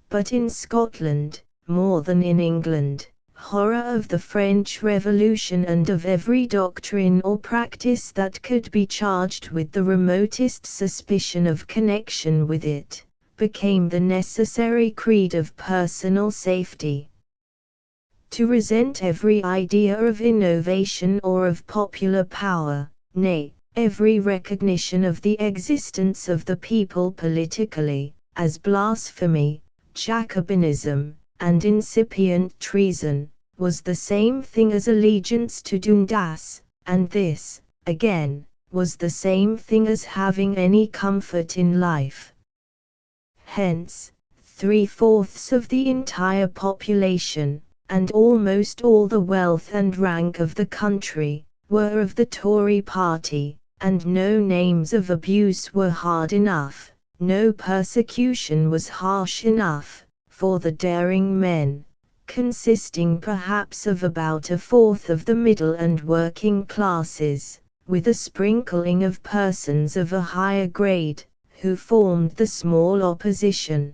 But in Scotland, more than in England, horror of the French Revolution and of every doctrine or practice that could be charged with the remotest suspicion of connection with it, became the necessary creed of personal safety. To resent every idea of innovation or of popular power, nay, every recognition of the existence of the people politically, as blasphemy, Jacobinism, and incipient treason, was the same thing as allegiance to Dundas, and this, again, was the same thing as having any comfort in life. Hence, 3/4 of the entire population, and almost all the wealth and rank of the country, were of the Tory party, and no names of abuse were hard enough, no persecution was harsh enough, for the daring men, consisting perhaps of about 1/4 of the middle and working classes, with a sprinkling of persons of a higher grade, who formed the small opposition.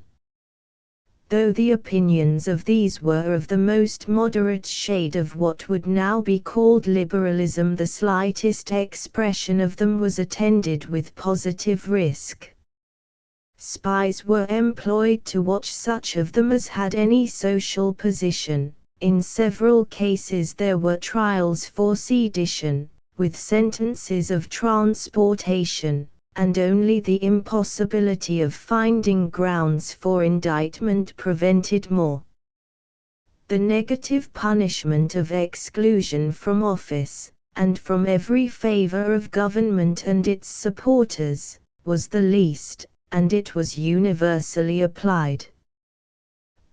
Though the opinions of these were of the most moderate shade of what would now be called liberalism, the slightest expression of them was attended with positive risk. Spies were employed to watch such of them as had any social position. In several cases there were trials for sedition, with sentences of transportation, and only the impossibility of finding grounds for indictment prevented more. The negative punishment of exclusion from office, and from every favour of government and its supporters, was the least, and it was universally applied.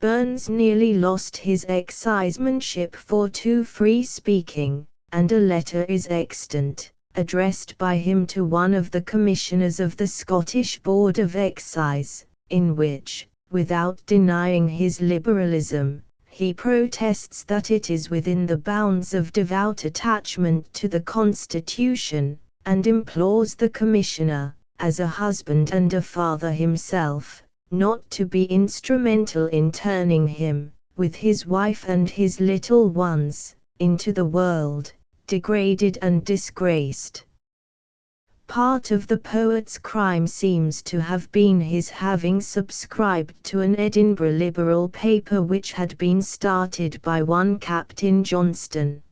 Burns nearly lost his excisemanship for too free speaking, and a letter is extant, addressed by him to one of the commissioners of the Scottish Board of Excise, in which, without denying his liberalism, he protests that it is within the bounds of devout attachment to the Constitution, and implores the commissioner, as a husband and a father himself, not to be instrumental in turning him, with his wife and his little ones, into the world, degraded and disgraced. Part of the poet's crime seems to have been his having subscribed to an Edinburgh Liberal paper which had been started by one Captain Johnston.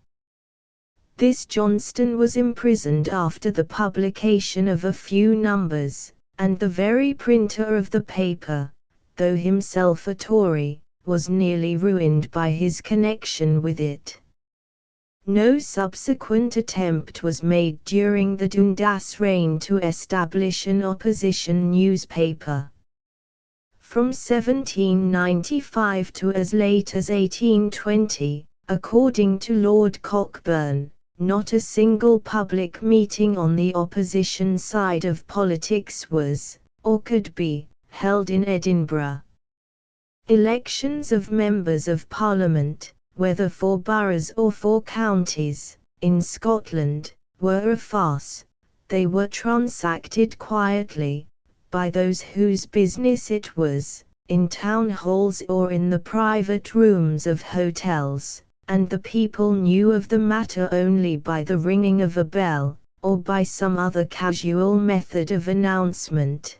This Johnston was imprisoned after the publication of a few numbers, and the very printer of the paper, though himself a Tory, was nearly ruined by his connection with it. No subsequent attempt was made during the Dundas reign to establish an opposition newspaper. From 1795 to as late as 1820, according to Lord Cockburn, not a single public meeting on the opposition side of politics was, or could be, held in Edinburgh. Elections of members of Parliament, whether for boroughs or for counties, in Scotland, were a farce. They were transacted quietly, by those whose business it was, in town halls or in the private rooms of hotels, and the people knew of the matter only by the ringing of a bell, or by some other casual method of announcement.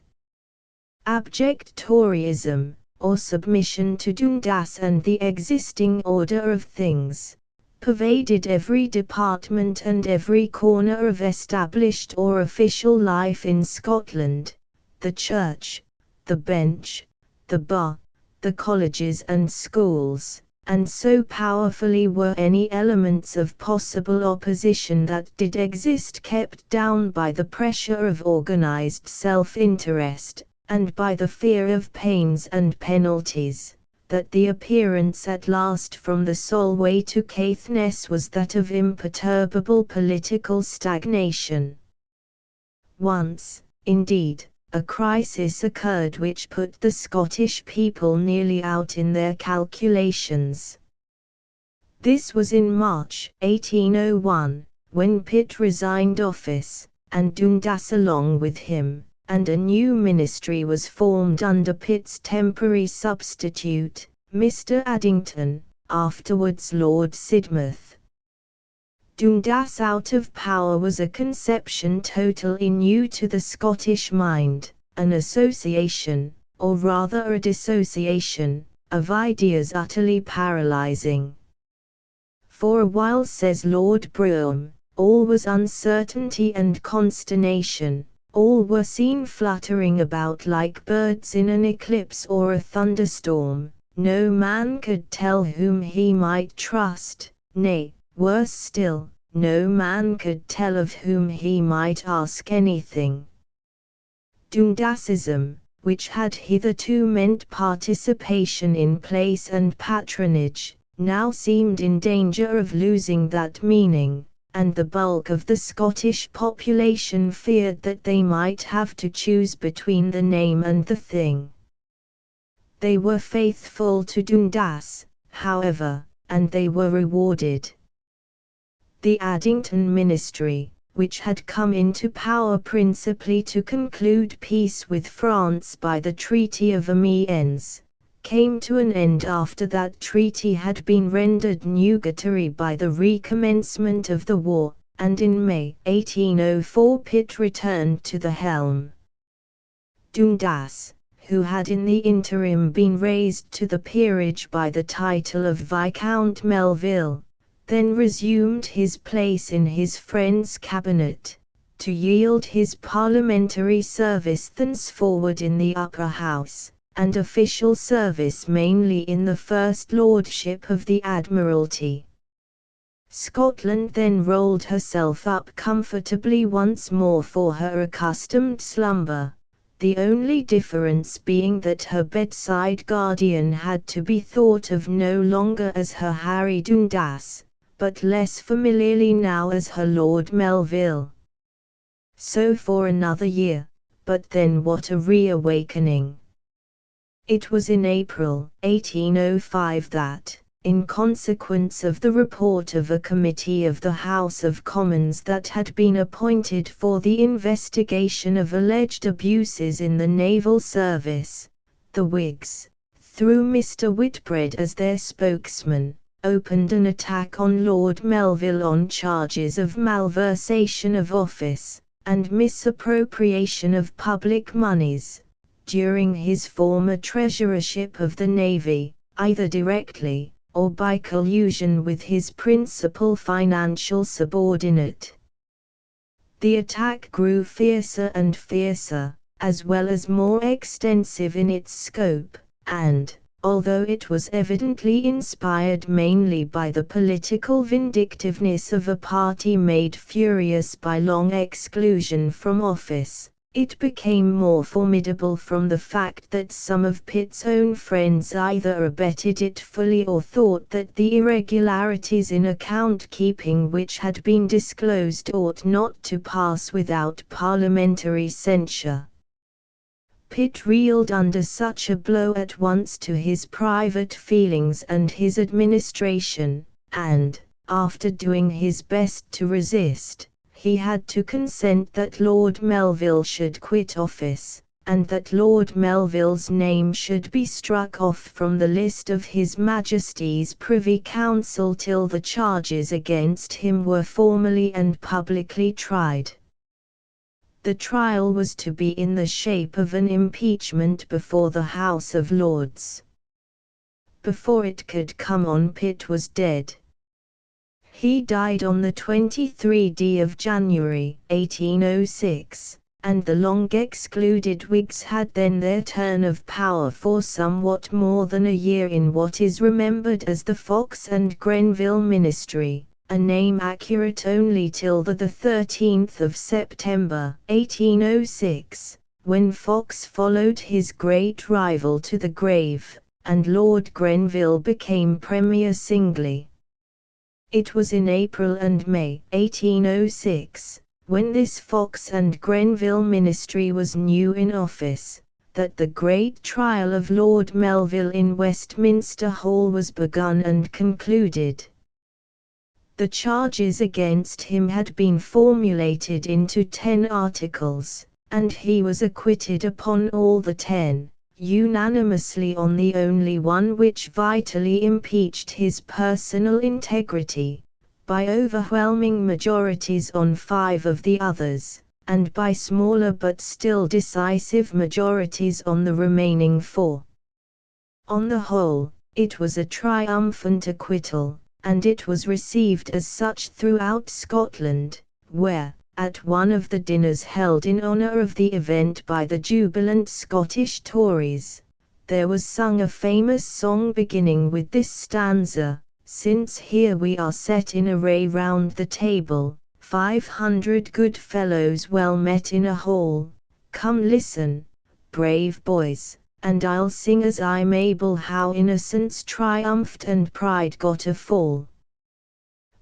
Abject Toryism, or submission to Dundas and the existing order of things, pervaded every department and every corner of established or official life in Scotland: the church, the bench, the bar, the colleges and schools, and so powerfully were any elements of possible opposition that did exist kept down by the pressure of organized self-interest, and by the fear of pains and penalties, that the appearance at last from the Solway to Caithness was that of imperturbable political stagnation. Once, indeed, a crisis occurred which put the Scottish people nearly out in their calculations. This was in March 1801, when Pitt resigned office, and Dundas along with him, and a new ministry was formed under Pitt's temporary substitute, Mr. Addington, afterwards Lord Sidmouth. Dundas out of power was a conception totally new to the Scottish mind, an association, or rather a dissociation, of ideas utterly paralysing. For a while, says Lord Brougham, all was uncertainty and consternation. All were seen fluttering about like birds in an eclipse or a thunderstorm. No man could tell whom he might trust, nay, worse still, no man could tell of whom he might ask anything. Dundasism, which had hitherto meant participation in place and patronage, now seemed in danger of losing that meaning, and the bulk of the Scottish population feared that they might have to choose between the name and the thing. They were faithful to Dundas, however, and they were rewarded. The Addington ministry, which had come into power principally to conclude peace with France by the Treaty of Amiens, came to an end after that treaty had been rendered nugatory by the recommencement of the war, and in May 1804 Pitt returned to the helm. Dundas, who had in the interim been raised to the peerage by the title of Viscount Melville, then resumed his place in his friend's cabinet, to yield his parliamentary service thenceforward in the Upper House, and official service mainly in the First Lordship of the Admiralty. Scotland then rolled herself up comfortably once more for her accustomed slumber, the only difference being that her bedside guardian had to be thought of no longer as her Harry Dundas, but less familiarly now as her Lord Melville. So for another year, but then what a reawakening! It was in April 1805 that, in consequence of the report of a committee of the House of Commons that had been appointed for the investigation of alleged abuses in the naval service, the Whigs, through Mr. Whitbread as their spokesman, opened an attack on Lord Melville on charges of malversation of office, and misappropriation of public moneys, during his former treasurership of the Navy, either directly, or by collusion with his principal financial subordinate. The attack grew fiercer and fiercer, as well as more extensive in its scope, and, although it was evidently inspired mainly by the political vindictiveness of a party made furious by long exclusion from office, It became more formidable from the fact that some of Pitt's own friends either abetted it fully or thought that the irregularities in account-keeping which had been disclosed ought not to pass without parliamentary censure. Pitt reeled under such a blow at once to his private feelings and his administration, and, after doing his best to resist, he had to consent that Lord Melville should quit office, and that Lord Melville's name should be struck off from the list of His Majesty's Privy Council till the charges against him were formally and publicly tried. The trial was to be in the shape of an impeachment before the House of Lords. Before it could come on, Pitt was dead. He died on the 23rd of January, 1806, and the long-excluded Whigs had then their turn of power for somewhat more than a year in what is remembered as the Fox and Grenville Ministry, a name accurate only till the 13th of September, 1806, when Fox followed his great rival to the grave, and Lord Grenville became Premier singly. It was in April and May 1806, when this Fox and Grenville ministry was new in office, that the great trial of Lord Melville in Westminster Hall was begun and concluded. The charges against him had been formulated into 10 articles, and he was acquitted upon all the 10. Unanimously on the only one which vitally impeached his personal integrity, by overwhelming majorities on 5 of the others, and by smaller but still decisive majorities on the remaining 4. On the whole, it was a triumphant acquittal, and it was received as such throughout Scotland, where, at one of the dinners held in honour of the event by the jubilant Scottish Tories, there was sung a famous song beginning with this stanza: "Since here we are set in array round the table, 500 good fellows well met in a hall, come listen, brave boys, and I'll sing as I'm able how innocence triumphed and pride got a fall.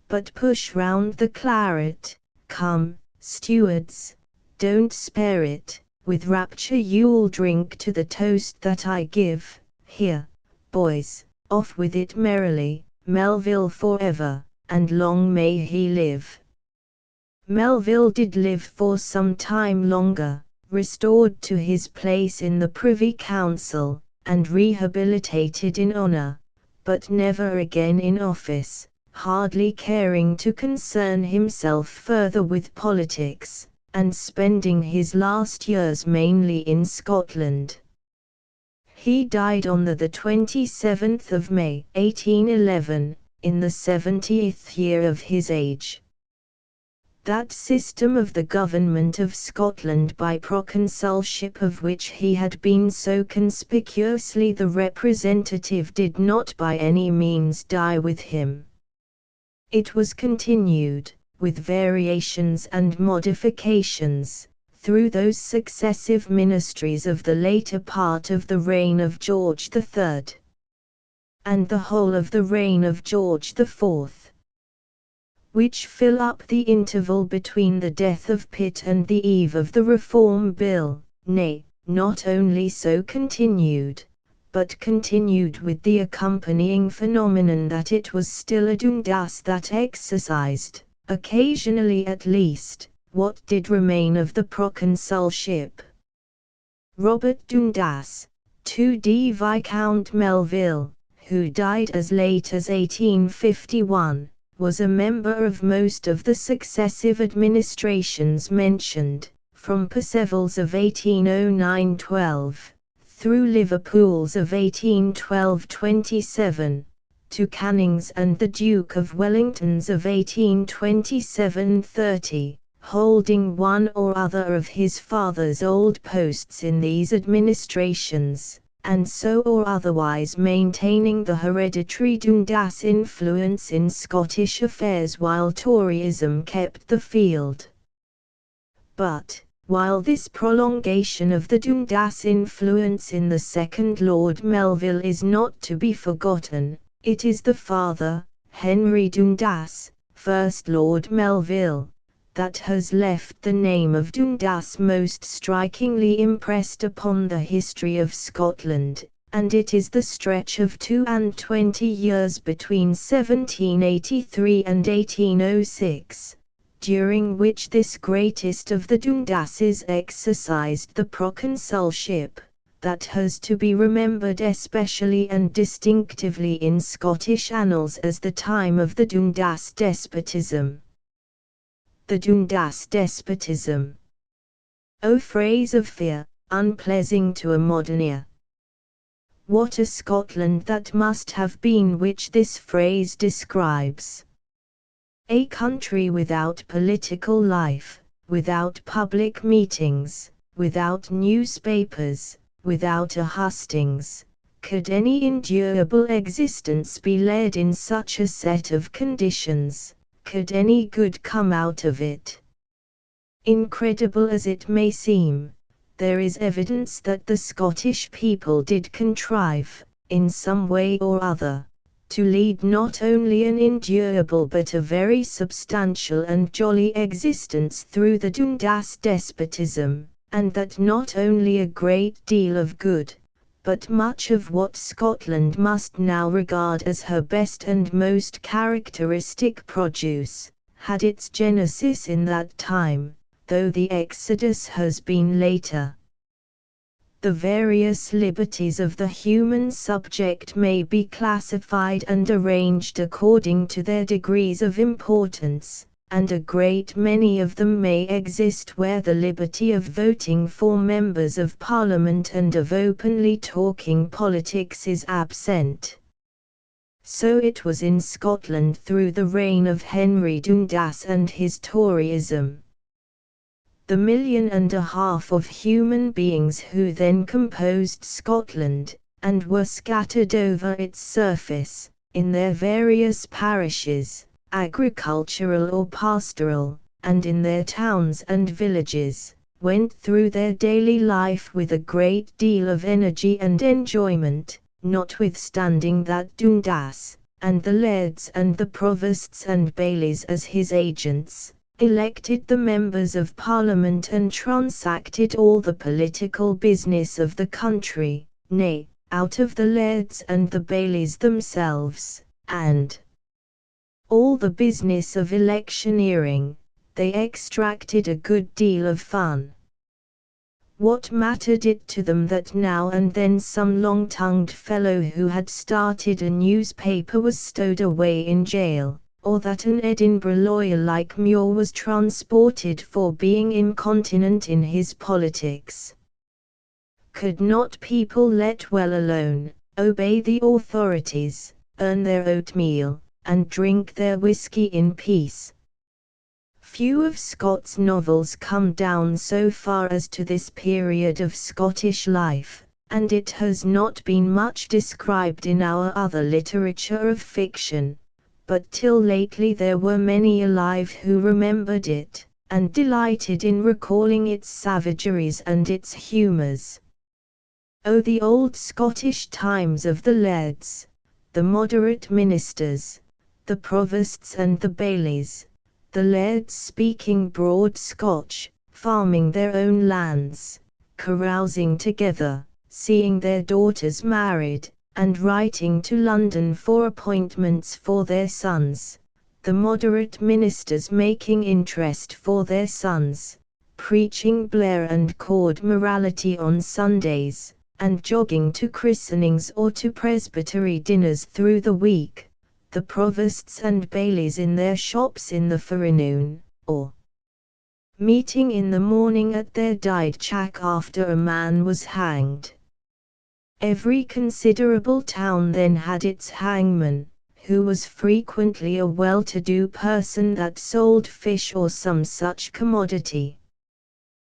But push round the claret, come, stewards, don't spare it, with rapture you'll drink to the toast that I give. Here, boys, off with it merrily, Melville forever, and long may he live." Melville did live for some time longer, restored to his place in the Privy Council, and rehabilitated in honour, but never again in office, hardly caring to concern himself further with politics, and spending his last years mainly in Scotland. He died on the 27th of May, 1811, in the 70th year of his age. That system of the government of Scotland by proconsulship of which he had been so conspicuously the representative did not by any means die with him. It was continued, with variations and modifications, through those successive ministries of the later part of the reign of George III, and the whole of the reign of George IV, which fill up the interval between the death of Pitt and the eve of the Reform Bill, nay, not only so continued, but continued with the accompanying phenomenon that it was still a Dundas that exercised, occasionally at least, what did remain of the proconsulship. Robert Dundas, 2d Viscount Melville, who died as late as 1851, was a member of most of the successive administrations mentioned, from Perceval's of 1809-12, through Liverpool's of 1812-27, to Canning's and the Duke of Wellington's of 1827-30, holding one or other of his father's old posts in these administrations, and so or otherwise maintaining the hereditary Dundas influence in Scottish affairs while Toryism kept the field. But, While this prolongation of the Dundas influence in the second Lord Melville is not to be forgotten, it is the father, Henry Dundas, first Lord Melville, that has left the name of Dundas most strikingly impressed upon the history of Scotland, and it is the stretch of 22 years between 1783 and 1806, during which this greatest of the Dundases exercised the proconsulship, that has to be remembered especially and distinctively in Scottish annals as the time of the Dundas despotism. The Dundas despotism. O phrase of fear, unpleasing to a modern ear. What a Scotland that must have been which this phrase describes! A country without political life, without public meetings, without newspapers, without a hustings. Could any endurable existence be led in such a set of conditions? Could any good come out of it? Incredible as it may seem, there is evidence that the Scottish people did contrive, in some way or other, to lead not only an endurable but a very substantial and jolly existence through the Dundas despotism, and that not only a great deal of good, but much of what Scotland must now regard as her best and most characteristic produce, had its genesis in that time, though the exodus has been later. The various liberties of the human subject may be classified and arranged according to their degrees of importance, and a great many of them may exist where the liberty of voting for members of Parliament and of openly talking politics is absent. So it was in Scotland through the reign of Henry Dundas and his Toryism. The 1.5 million of human beings who then composed Scotland, and were scattered over its surface, in their various parishes, agricultural or pastoral, and in their towns and villages, went through their daily life with a great deal of energy and enjoyment, notwithstanding that Dundas, and the lairds and the provosts and bailies as his agents, elected the members of Parliament and transacted all the political business of the country, nay, out of the lairds and the bailies themselves, and all the business of electioneering, they extracted a good deal of fun. What mattered it to them that now and then some long-tongued fellow who had started a newspaper was stowed away in jail, or that an Edinburgh lawyer like Muir was transported for being incontinent in his politics? Could not people let well alone, obey the authorities, earn their oatmeal, and drink their whisky in peace? Few of Scott's novels come down so far as to this period of Scottish life, and it has not been much described in our other literature of fiction, but till lately there were many alive who remembered it, and delighted in recalling its savageries and its humours. Oh, the old Scottish times of the lairds, the moderate ministers, the provosts and the bailies, the lairds speaking broad Scotch, farming their own lands, carousing together, seeing their daughters married, and writing to London for appointments for their sons, the moderate ministers making interest for their sons, preaching Blair and Cord morality on Sundays, and jogging to christenings or to presbytery dinners through the week, the provosts and bailies in their shops in the forenoon, or meeting in the morning at their dyed chack after a man was hanged. Every considerable town then had its hangman, who was frequently a well-to-do person that sold fish or some such commodity.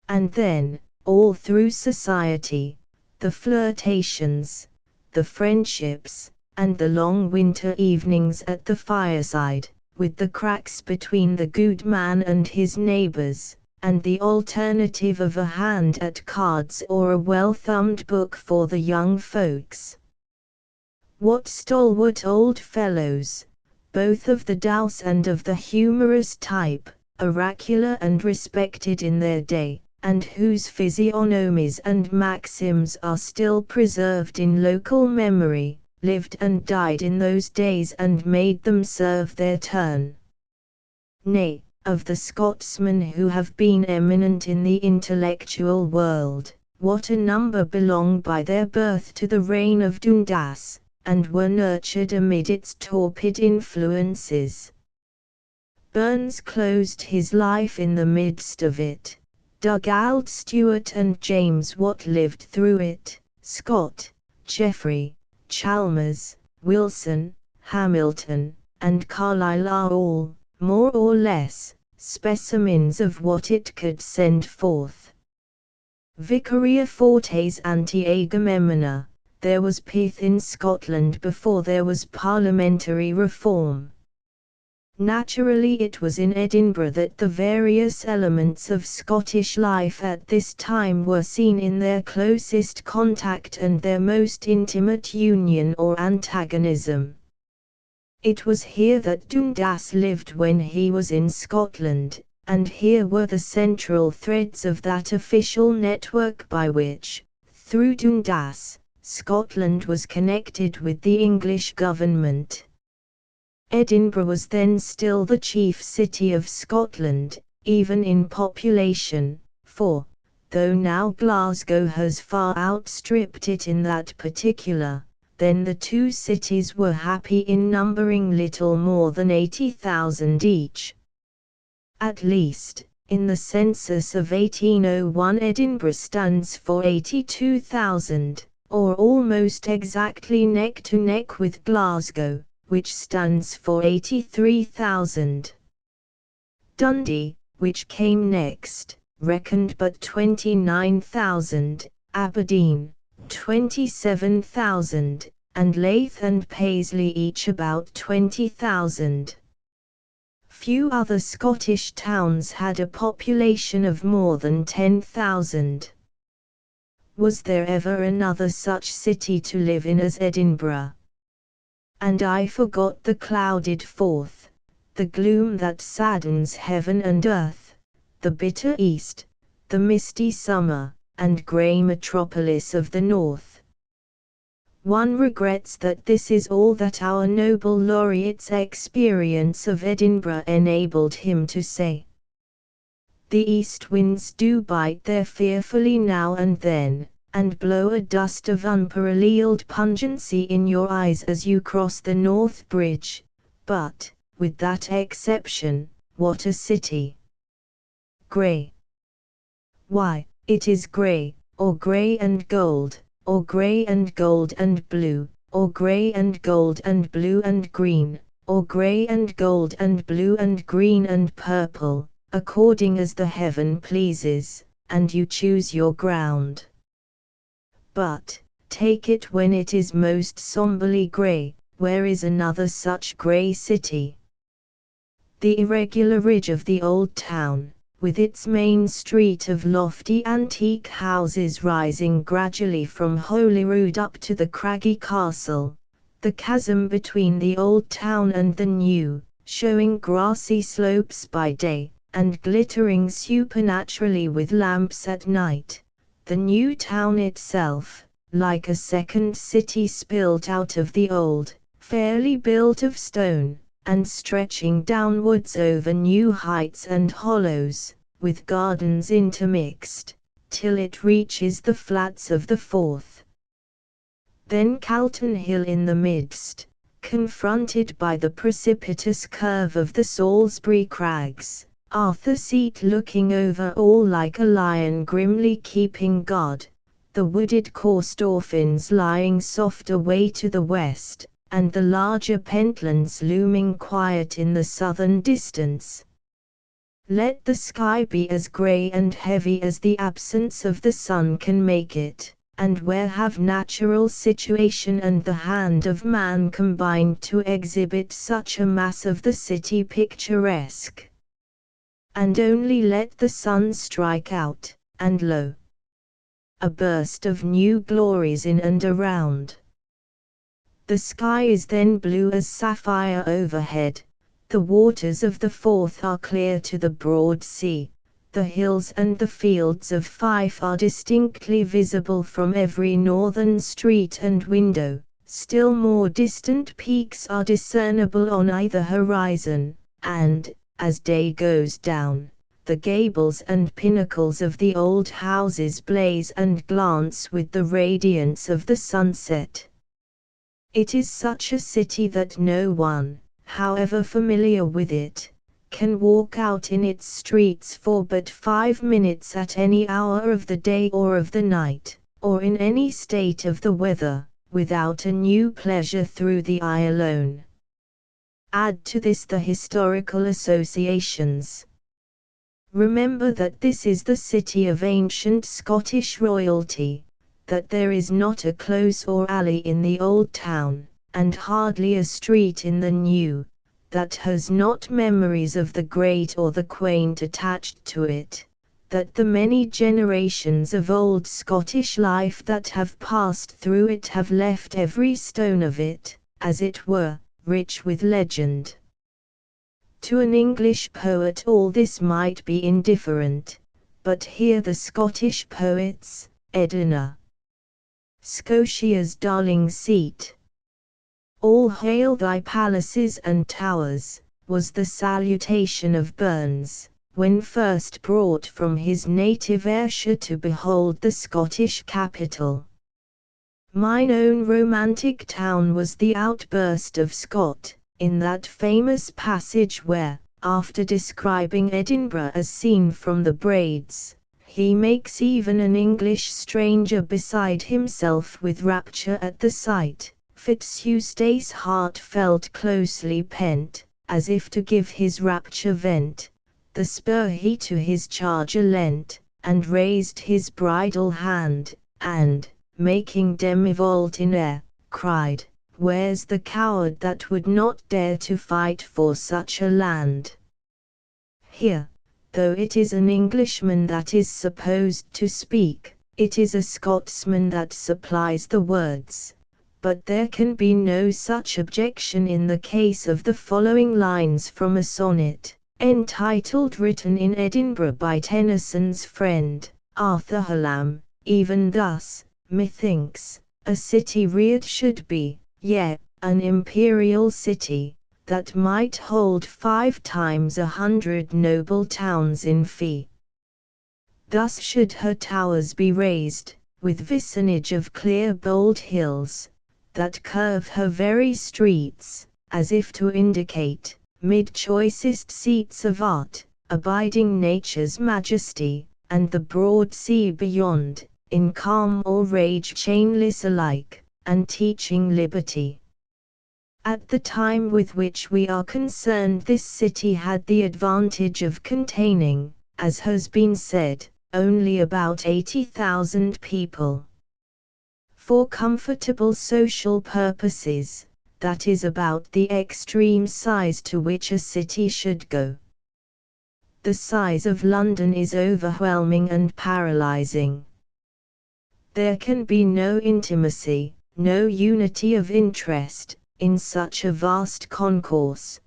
And then, all through society, the flirtations, the friendships, and the long winter evenings at the fireside, with the cracks between the good man and his neighbours, and the alternative of a hand at cards or a well-thumbed book for the young folks. What stalwart old fellows, both of the douce and of the humorous type, oracular and respected in their day, and whose physiognomies and maxims are still preserved in local memory, lived and died in those days and made them serve their turn. Nay, of the Scotsmen who have been eminent in the intellectual world, what a number belong by their birth to the reign of Dundas, and were nurtured amid its torpid influences. Burns closed his life in the midst of it. Dugald Stewart and James Watt lived through it. Scott, Geoffrey, Chalmers, Wilson, Hamilton, and Carlyle are all, more or less, specimens of what it could send forth. Vicaria fortes ante Agamemnona. There was pith in Scotland before there was parliamentary reform. Naturally it was in Edinburgh that the various elements of Scottish life at this time were seen in their closest contact and their most intimate union or antagonism. It was here that Dundas lived when he was in Scotland, and here were the central threads of that official network by which, through Dundas, Scotland was connected with the English government. Edinburgh was then still the chief city of Scotland, even in population, for, though now Glasgow has far outstripped it in that particular, then the two cities were happy in numbering little more than 80,000 each. At least, in the census of 1801 Edinburgh stands for 82,000. Or almost exactly neck to neck with Glasgow, which stands for 83,000. Dundee, which came next, reckoned but 29,000, Aberdeen, 27,000, and Leith and Paisley each about 20,000. Few other Scottish towns had a population of more than 10,000. Was there ever another such city to live in as Edinburgh? And I forgot the clouded Forth, the gloom that saddens heaven and earth, the bitter east, the misty summer, and grey metropolis of the north. One regrets that this is all that our noble laureate's experience of Edinburgh enabled him to say. The east winds do bite there fearfully now and then, and blow a dust of unparalleled pungency in your eyes as you cross the North Bridge, but, with that exception, what a city! Grey. Why, it is grey, or grey and gold, or grey and gold and blue, or grey and gold and blue and green, or grey and gold and blue and green and purple, according as the heaven pleases, and you choose your ground. But, take it when it is most somberly grey, where is another such grey city? The irregular ridge of the old town, with its main street of lofty antique houses rising gradually from Holyrood up to the craggy castle, the chasm between the old town and the new, showing grassy slopes by day, and glittering supernaturally with lamps at night, the new town itself, like a second city spilt out of the old, fairly built of stone, and stretching downwards over new heights and hollows, with gardens intermixed, till it reaches the flats of the Forth. Then Calton Hill in the midst, confronted by the precipitous curve of the Salisbury Crags, Arthur Seat looking over all like a lion grimly keeping guard, the wooded Corstorphins lying soft away to the west, and the larger Pentlands looming quiet in the southern distance. Let the sky be as grey and heavy as the absence of the sun can make it, and where have natural situation and the hand of man combined to exhibit such a mass of the city picturesque? and only let the sun strike out, and lo! a burst of new glories in and around. The sky is then blue as sapphire overhead, the waters of the Forth are clear to the broad sea, the hills and the fields of Fife are distinctly visible from every northern street and window, still more distant peaks are discernible on either horizon, and, as day goes down, the gables and pinnacles of the old houses blaze and glance with the radiance of the sunset. It is such a city that no one, however familiar with it, can walk out in its streets for but 5 minutes at any hour of the day or of the night, or in any state of the weather, without a new pleasure through the eye alone. Add to this the historical associations. Remember that this is the city of ancient Scottish royalty, that there is not a close or alley in the old town, and hardly a street in the new, that has not memories of the great or the quaint attached to it, that the many generations of old Scottish life that have passed through it have left every stone of it, as it were, rich with legend. To an English poet all this might be indifferent, but hear the Scottish poets, Edinburgh, Scotia's darling seat. All hail thy palaces and towers, was the salutation of Burns, when first brought from his native Ayrshire to behold the Scottish capital. Mine own romantic town was the outburst of Scott, in that famous passage where, after describing Edinburgh as seen from the Braids, he makes even an English stranger beside himself with rapture at the sight. Fitzeustace heart felt closely pent, as if to give his rapture vent, the spur he to his charger lent, and raised his bridle hand, and, making demi-volte in air, cried, "Where's the coward that would not dare to fight for such a land?" Here, though it is an Englishman that is supposed to speak, it is a Scotsman that supplies the words. But there can be no such objection in the case of the following lines from a sonnet, entitled Written in Edinburgh by Tennyson's friend, Arthur Hallam, even thus, methinks, a city reared should be, yea, an imperial city, that might hold 5 times 100 noble towns in fee. Thus should her towers be raised, with vicinage of clear bold hills, that curve her very streets, as if to indicate, mid choicest seats of art, abiding nature's majesty, and the broad sea beyond, in calm or rage chainless alike, and teaching liberty. At the time with which we are concerned this city had the advantage of containing, as has been said, only about 80,000 people. For comfortable social purposes, that is about the extreme size to which a city should go. The size of London is overwhelming and paralyzing. There can be no intimacy, no unity of interest, in such a vast concourse.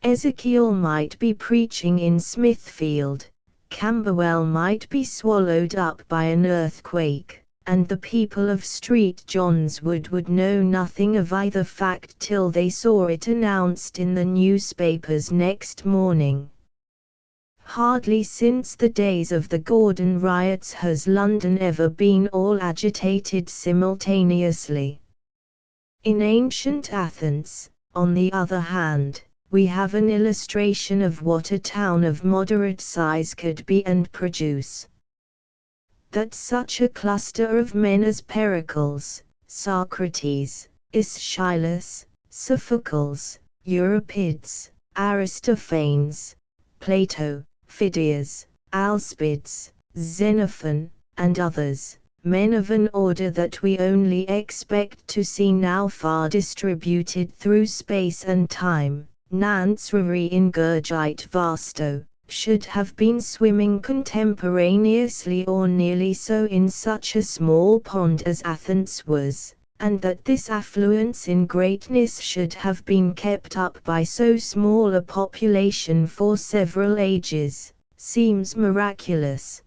Ezekiel might be preaching in Smithfield, Camberwell might be swallowed up by an earthquake, and the people of St. John's Wood would know nothing of either fact till they saw it announced in the newspapers next morning. Hardly since the days of the Gordon riots has London ever been all agitated simultaneously. In ancient Athens, on the other hand, we have an illustration of what a town of moderate size could be and produce. That such a cluster of men as Pericles, Socrates, Aeschylus, Sophocles, Euripides, Aristophanes, Plato, Phidias, Alcibiades, Xenophon, and others, men of an order that we only expect to see now far distributed through space and time, Nance rari ingurgite vasto, should have been swimming contemporaneously or nearly so in such a small pond as Athens was, and that this affluence in greatness should have been kept up by so small a population for several ages, seems miraculous.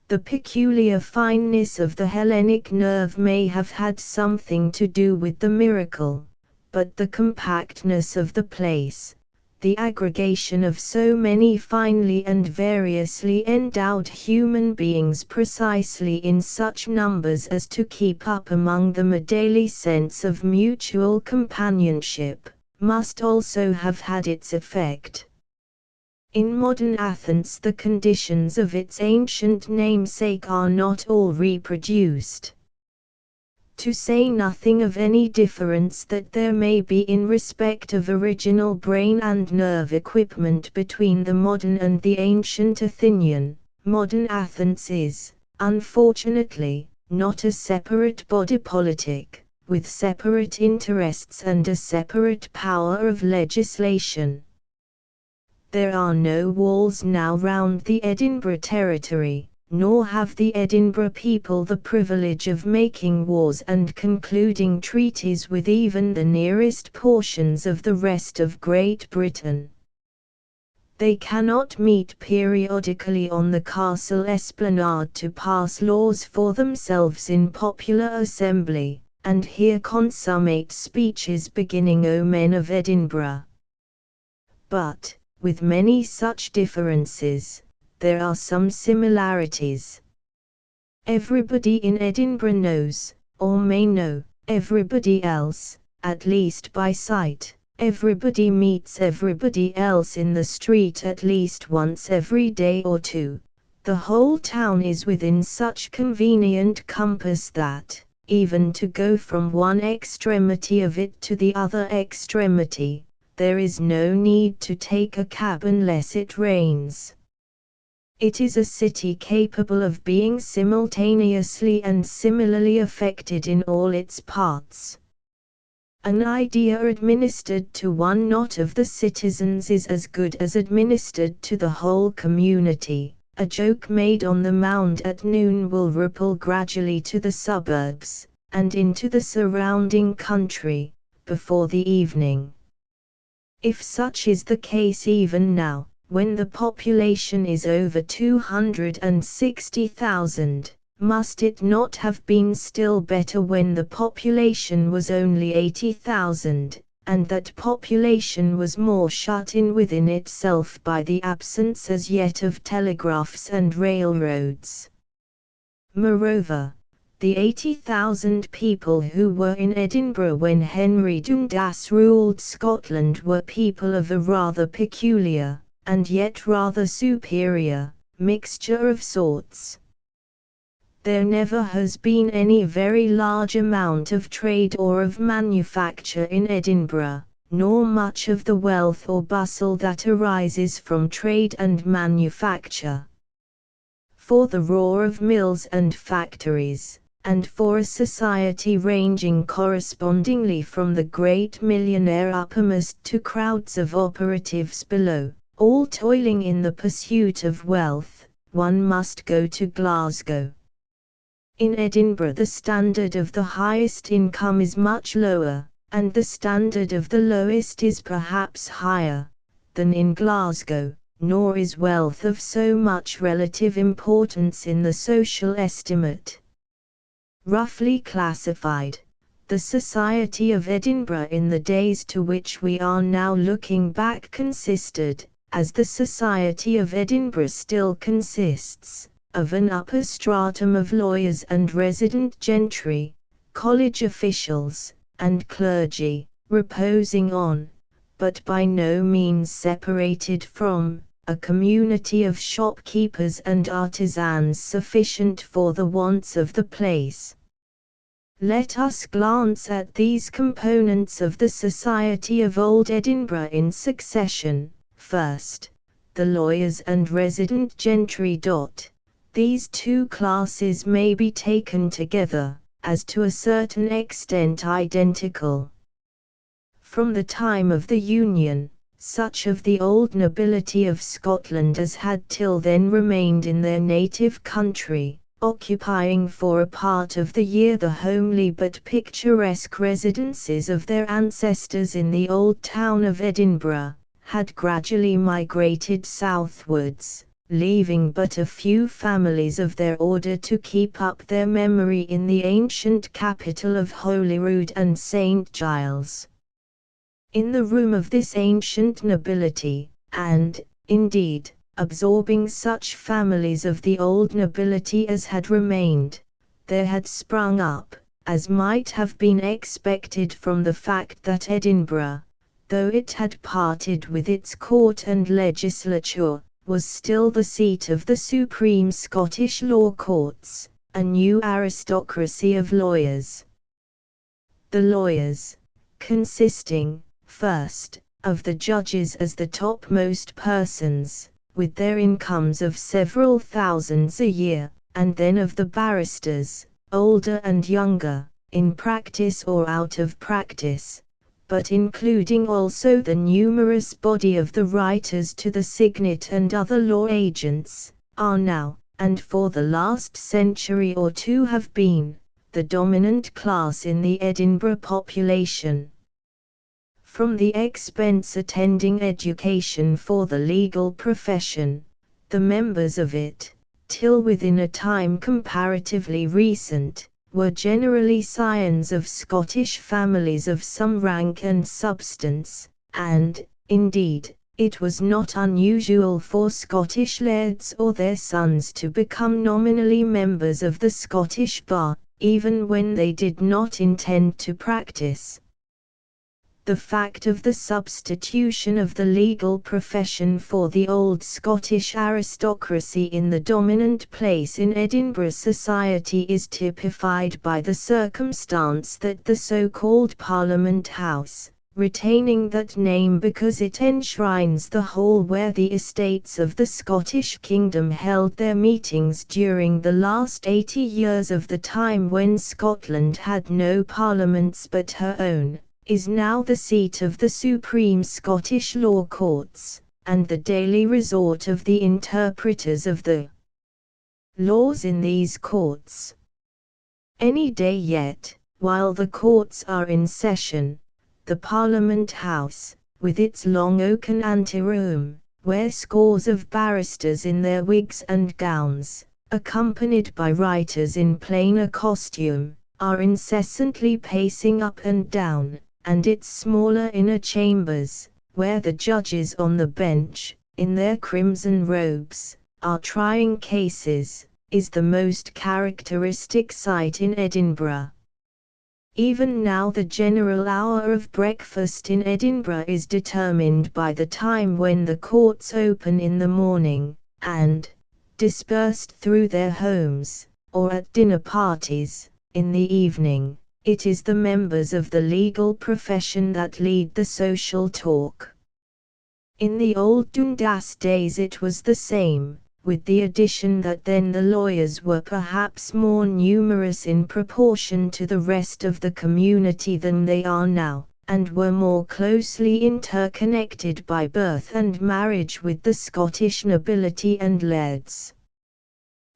The peculiar fineness of the Hellenic nerve may have had something to do with the miracle, but the compactness of the place, the aggregation of so many finely and variously endowed human beings precisely in such numbers as to keep up among them a daily sense of mutual companionship, must also have had its effect. In modern Athens the conditions of its ancient namesake are not all reproduced. To say nothing of any difference that there may be in respect of original brain and nerve equipment between the modern and the ancient Athenian, modern Athens is, unfortunately, not a separate body politic, with separate interests and a separate power of legislation. There are no walls now round the Edinburgh territory, nor have the Edinburgh people the privilege of making wars and concluding treaties with even the nearest portions of the rest of Great Britain. They cannot meet periodically on the castle esplanade to pass laws for themselves in popular assembly, and here consummate speeches beginning "O men of Edinburgh." But, with many such differences, there are some similarities. Everybody in Edinburgh knows, or may know, everybody else, at least by sight. Everybody meets everybody else in the street at least once every day or two. The whole town is within such convenient compass that, even to go from one extremity of it to the other extremity, there is no need to take a cab unless it rains. It is a city capable of being simultaneously and similarly affected in all its parts. An idea administered to one knot of the citizens is as good as administered to the whole community. A joke made on the Mound at noon will ripple gradually to the suburbs, and into the surrounding country, before the evening. If such is the case even now, when the population is over 260,000, must it not have been still better when the population was only 80,000, and that population was more shut in within itself by the absence as yet of telegraphs and railroads? Moreover, the 80,000 people who were in Edinburgh when Henry Dundas ruled Scotland were people of a rather peculiar, and yet rather superior, mixture of sorts. There never has been any very large amount of trade or of manufacture in Edinburgh, nor much of the wealth or bustle that arises from trade and manufacture. For the roar of mills and factories, and for a society ranging correspondingly from the great millionaire uppermost to crowds of operatives below, all toiling in the pursuit of wealth, one must go to Glasgow. In Edinburgh the standard of the highest income is much lower, and the standard of the lowest is perhaps higher, than in Glasgow, nor is wealth of so much relative importance in the social estimate. Roughly classified, the society of Edinburgh in the days to which we are now looking back consisted, as the society of Edinburgh still consists, of an upper stratum of lawyers and resident gentry, college officials, and clergy, reposing on, but by no means separated from, a community of shopkeepers and artisans sufficient for the wants of the place. Let us glance at these components of the society of Old Edinburgh in succession. First, the lawyers and resident gentry. These two classes may be taken together, as to a certain extent identical. From the time of the Union, such of the old nobility of Scotland as had till then remained in their native country, occupying for a part of the year the homely but picturesque residences of their ancestors in the old town of Edinburgh, had gradually migrated southwards, leaving but a few families of their order to keep up their memory in the ancient capital of Holyrood and St. Giles. In the room of this ancient nobility, and, indeed, absorbing such families of the old nobility as had remained, there had sprung up, as might have been expected from the fact that Edinburgh, though it had parted with its court and legislature, was still the seat of the supreme Scottish law courts, a new aristocracy of lawyers. The lawyers, consisting, first, of the judges as the topmost persons, with their incomes of several thousands a year, and then of the barristers, older and younger, in practice or out of practice, but including also the numerous body of the writers to the signet and other law agents, are now, and for the last century or two have been, the dominant class in the Edinburgh population. From the expense attending education for the legal profession, the members of it, till within a time comparatively recent, were generally scions of Scottish families of some rank and substance, and, indeed, it was not unusual for Scottish lairds or their sons to become nominally members of the Scottish bar, even when they did not intend to practice. The fact of the substitution of the legal profession for the old Scottish aristocracy in the dominant place in Edinburgh society is typified by the circumstance that the so-called Parliament House, retaining that name because it enshrines the hall where the estates of the Scottish kingdom held their meetings during the last 80 years of the time when Scotland had no parliaments but her own, is now the seat of the supreme Scottish law courts, and the daily resort of the interpreters of the laws in these courts. Any day yet, while the courts are in session, the Parliament House, with its long oaken anteroom, where scores of barristers in their wigs and gowns, accompanied by writers in plainer costume, are incessantly pacing up and down, and its smaller inner chambers, where the judges on the bench, in their crimson robes, are trying cases, is the most characteristic sight in Edinburgh. Even now the general hour of breakfast in Edinburgh is determined by the time when the courts open in the morning, and, dispersed through their homes, or at dinner parties, in the evening, it is the members of the legal profession that lead the social talk. In the old Dundas days it was the same, with the addition that then the lawyers were perhaps more numerous in proportion to the rest of the community than they are now, and were more closely interconnected by birth and marriage with the Scottish nobility and lairds.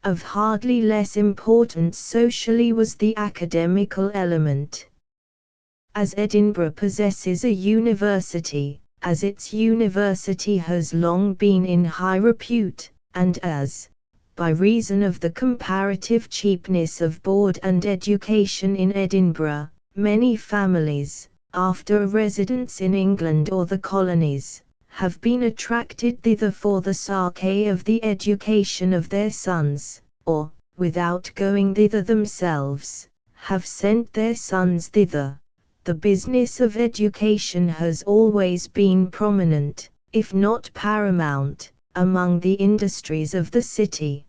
Of hardly less importance socially was the academical element. As Edinburgh possesses a university, as its university has long been in high repute, and as, by reason of the comparative cheapness of board and education in Edinburgh, many families, after a residence in England or the colonies, have been attracted thither for the sake of the education of their sons, or, without going thither themselves, have sent their sons thither. The business of education has always been prominent, if not paramount, among the industries of the city.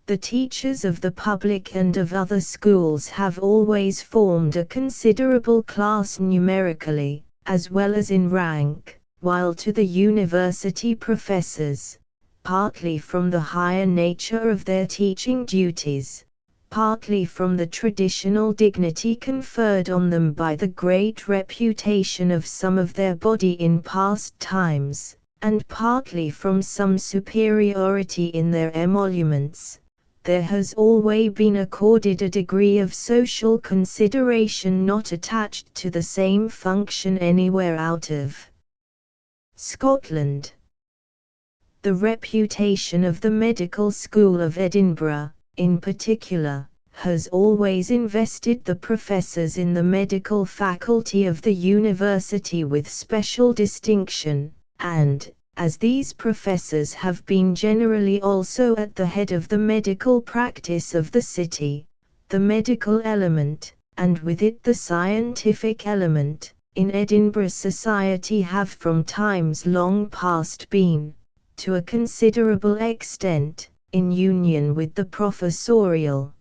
The teachers of the public and of other schools have always formed a considerable class numerically, as well as in rank, while to the university professors, partly from the higher nature of their teaching duties, partly from the traditional dignity conferred on them by the great reputation of some of their body in past times, and partly from some superiority in their emoluments, there has always been accorded a degree of social consideration not attached to the same function anywhere out of Scotland. The reputation of the medical school of Edinburgh, in particular, has always invested the professors in the medical faculty of the university with special distinction, and, as these professors have been generally also at the head of the medical practice of the city, the medical element, and with it the scientific element, in Edinburgh society have from times long past been, to a considerable extent, in union with the professorial.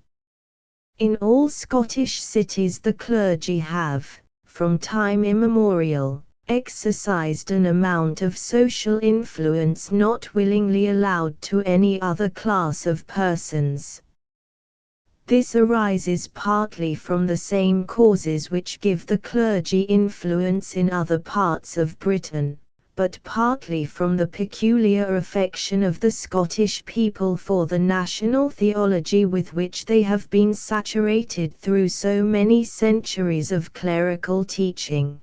In all Scottish cities the clergy have, from time immemorial, exercised an amount of social influence not willingly allowed to any other class of persons. This arises partly from the same causes which give the clergy influence in other parts of Britain, but partly from the peculiar affection of the Scottish people for the national theology with which they have been saturated through so many centuries of clerical teaching.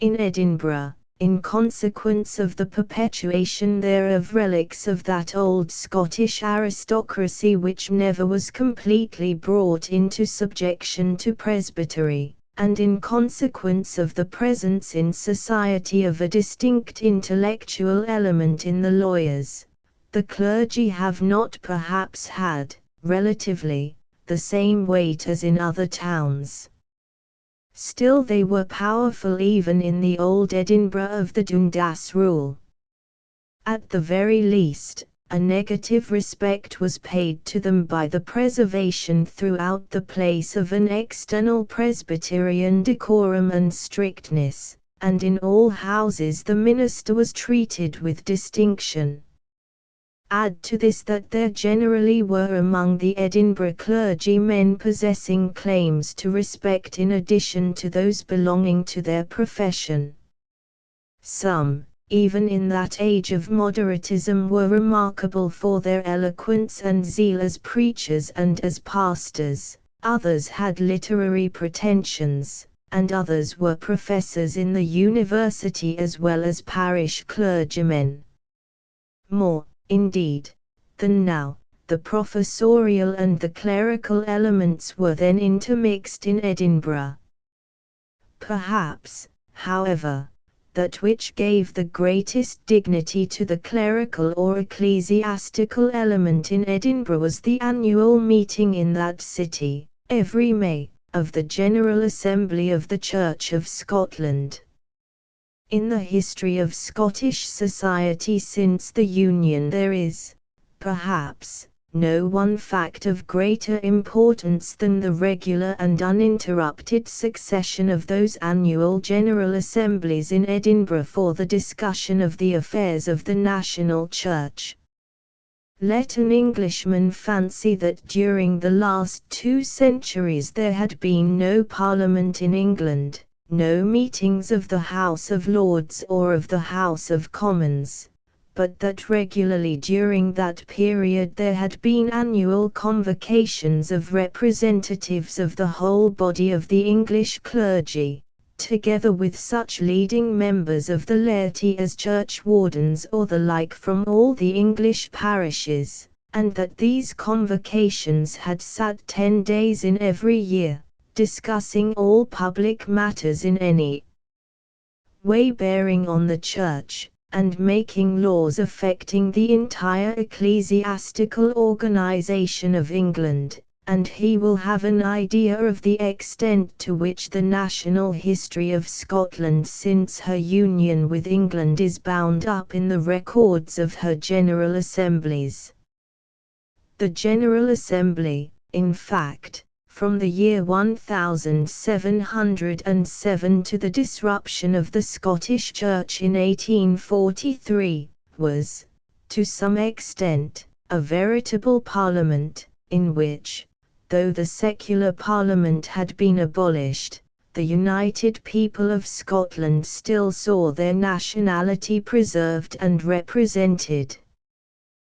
In Edinburgh, in consequence of the perpetuation there of relics of that old Scottish aristocracy which never was completely brought into subjection to presbytery, and in consequence of the presence in society of a distinct intellectual element in the lawyers, the clergy have not perhaps had, relatively, the same weight as in other towns. Still they were powerful even in the old Edinburgh of the Dundas rule. At the very least, a negative respect was paid to them by the preservation throughout the place of an external Presbyterian decorum and strictness, and in all houses the minister was treated with distinction. Add to this that there generally were among the Edinburgh clergy men possessing claims to respect in addition to those belonging to their profession. Some, even in that age of moderatism, were remarkable for their eloquence and zeal as preachers and as pastors, others had literary pretensions, and others were professors in the university as well as parish clergymen. More, indeed, than now, the professorial and the clerical elements were then intermixed in Edinburgh. Perhaps, however, that which gave the greatest dignity to the clerical or ecclesiastical element in Edinburgh was the annual meeting in that city, every May, of the General Assembly of the Church of Scotland. In the history of Scottish society since the Union there is, perhaps, no one fact of greater importance than the regular and uninterrupted succession of those annual General Assemblies in Edinburgh for the discussion of the affairs of the national church. Let an Englishman fancy that during the last 2 centuries there had been no Parliament in England, no meetings of the House of Lords or of the House of Commons, but that regularly during that period there had been annual convocations of representatives of the whole body of the English clergy, together with such leading members of the laity as churchwardens or the like from all the English parishes, and that these convocations had sat 10 days in every year, discussing all public matters in any way bearing on the Church, and making laws affecting the entire ecclesiastical organization of England, and he will have an idea of the extent to which the national history of Scotland since her union with England is bound up in the records of her General Assemblies. The General Assembly, in fact, from the year 1707 to the disruption of the Scottish Church in 1843, was, to some extent, a veritable parliament, in which, though the secular parliament had been abolished, the united people of Scotland still saw their nationality preserved and represented.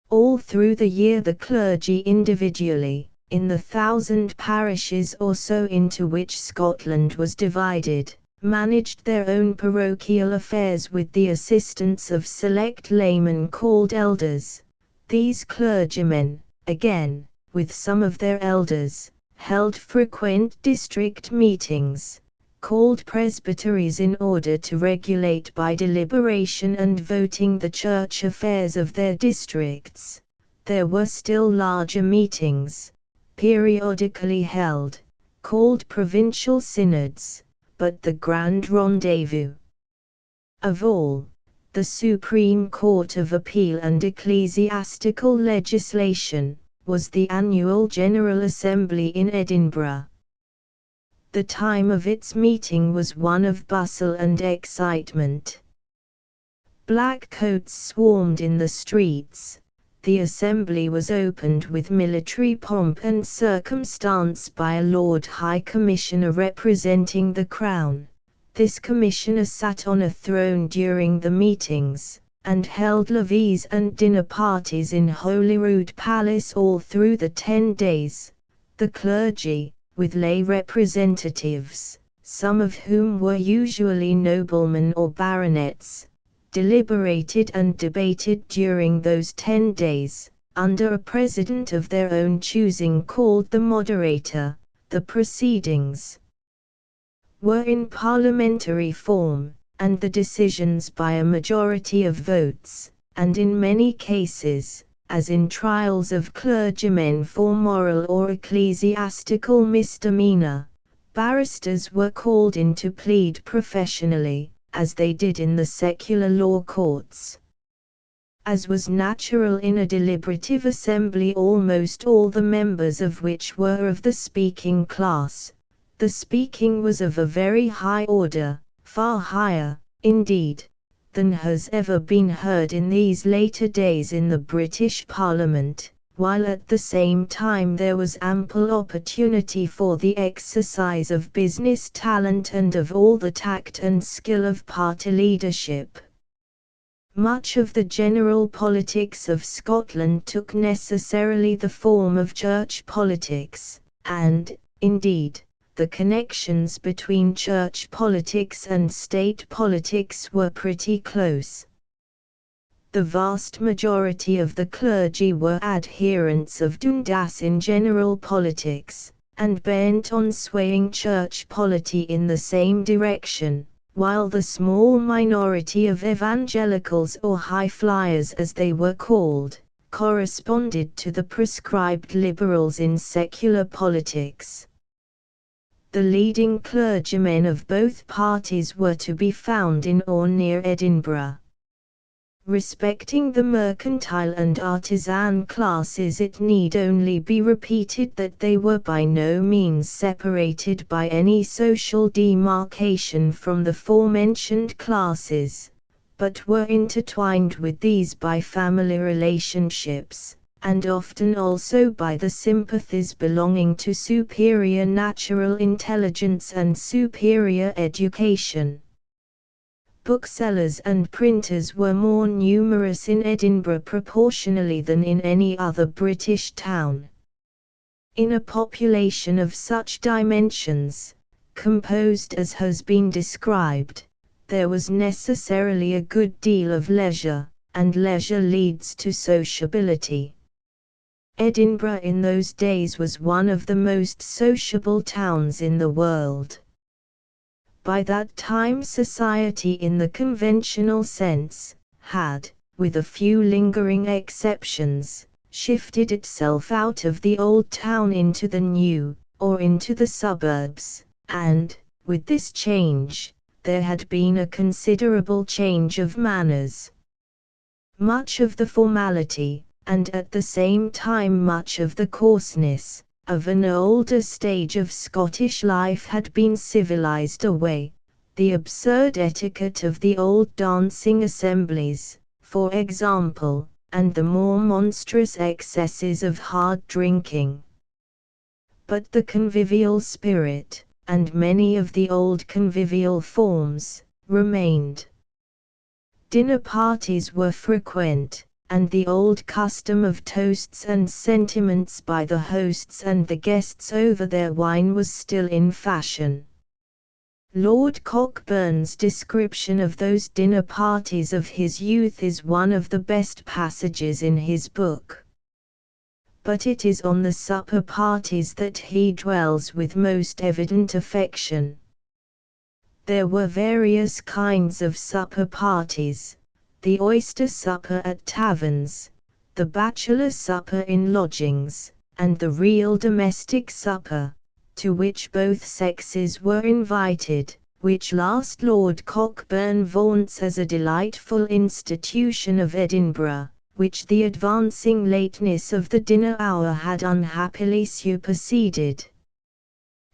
All through the year the clergy individually, in the 1,000 parishes or so into which Scotland was divided, managed their own parochial affairs with the assistance of select laymen called elders. These clergymen, again, with some of their elders, held frequent district meetings, called presbyteries, in order to regulate by deliberation and voting the church affairs of their districts. There were still larger meetings, periodically held, called provincial synods, but the grand rendezvous of all, the Supreme Court of Appeal and Ecclesiastical Legislation, was the annual General Assembly in Edinburgh. The time of its meeting was one of bustle and excitement. Black coats swarmed in the streets. The assembly was opened with military pomp and circumstance by a Lord High Commissioner representing the Crown. This commissioner sat on a throne during the meetings, and held levees and dinner parties in Holyrood Palace all through the 10 days. The clergy, with lay representatives, some of whom were usually noblemen or baronets, deliberated and debated during those 10 days, under a president of their own choosing called the moderator. The proceedings were in parliamentary form, and the decisions by a majority of votes, and in many cases, as in trials of clergymen for moral or ecclesiastical misdemeanor, barristers were called in to plead professionally, as they did in the secular law courts. As was natural in a deliberative assembly, almost all the members of which were of the speaking class. The speaking was of a very high order, far higher, indeed, than has ever been heard in these later days in the British Parliament, while at the same time there was ample opportunity for the exercise of business talent and of all the tact and skill of party leadership. Much of the general politics of Scotland took necessarily the form of church politics, and, indeed, the connections between church politics and state politics were pretty close. The vast majority of the clergy were adherents of Dundas in general politics, and bent on swaying church polity in the same direction, while the small minority of evangelicals, or high flyers as they were called, corresponded to the prescribed liberals in secular politics. The leading clergymen of both parties were to be found in or near Edinburgh. Respecting the mercantile and artisan classes, it need only be repeated that they were by no means separated by any social demarcation from the forementioned classes, but were intertwined with these by family relationships, and often also by the sympathies belonging to superior natural intelligence and superior education. Booksellers and printers were more numerous in Edinburgh proportionally than in any other British town. In a population of such dimensions, composed as has been described, there was necessarily a good deal of leisure, and leisure leads to sociability. Edinburgh in those days was one of the most sociable towns in the world. By that time society in the conventional sense, had, with a few lingering exceptions, shifted itself out of the old town into the new, or into the suburbs, and, with this change, there had been a considerable change of manners. Much of the formality, and at the same time much of the coarseness, of an older stage of Scottish life had been civilized away. The absurd etiquette of the old dancing assemblies, for example, and the more monstrous excesses of hard drinking, but the convivial spirit, and many of the old convivial forms, remained. Dinner parties were frequent, and the old custom of toasts and sentiments by the hosts and the guests over their wine was still in fashion. Lord Cockburn's description of those dinner parties of his youth is one of the best passages in his book. But it is on the supper parties that he dwells with most evident affection. There were various kinds of supper parties: the oyster supper at taverns, the bachelor supper in lodgings, and the real domestic supper, to which both sexes were invited, which last Lord Cockburn vaunts as a delightful institution of Edinburgh, which the advancing lateness of the dinner hour had unhappily superseded.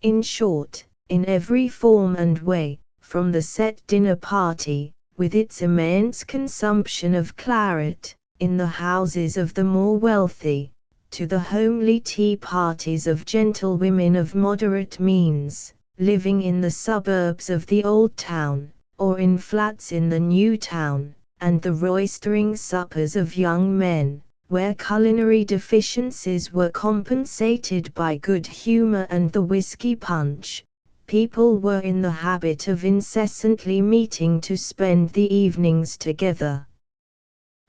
In short, in every form and way, from the set dinner party, with its immense consumption of claret, in the houses of the more wealthy, to the homely tea parties of gentlewomen of moderate means, living in the suburbs of the old town, or in flats in the new town, and the roistering suppers of young men, where culinary deficiencies were compensated by good humour and the whisky punch, people were in the habit of incessantly meeting to spend the evenings together.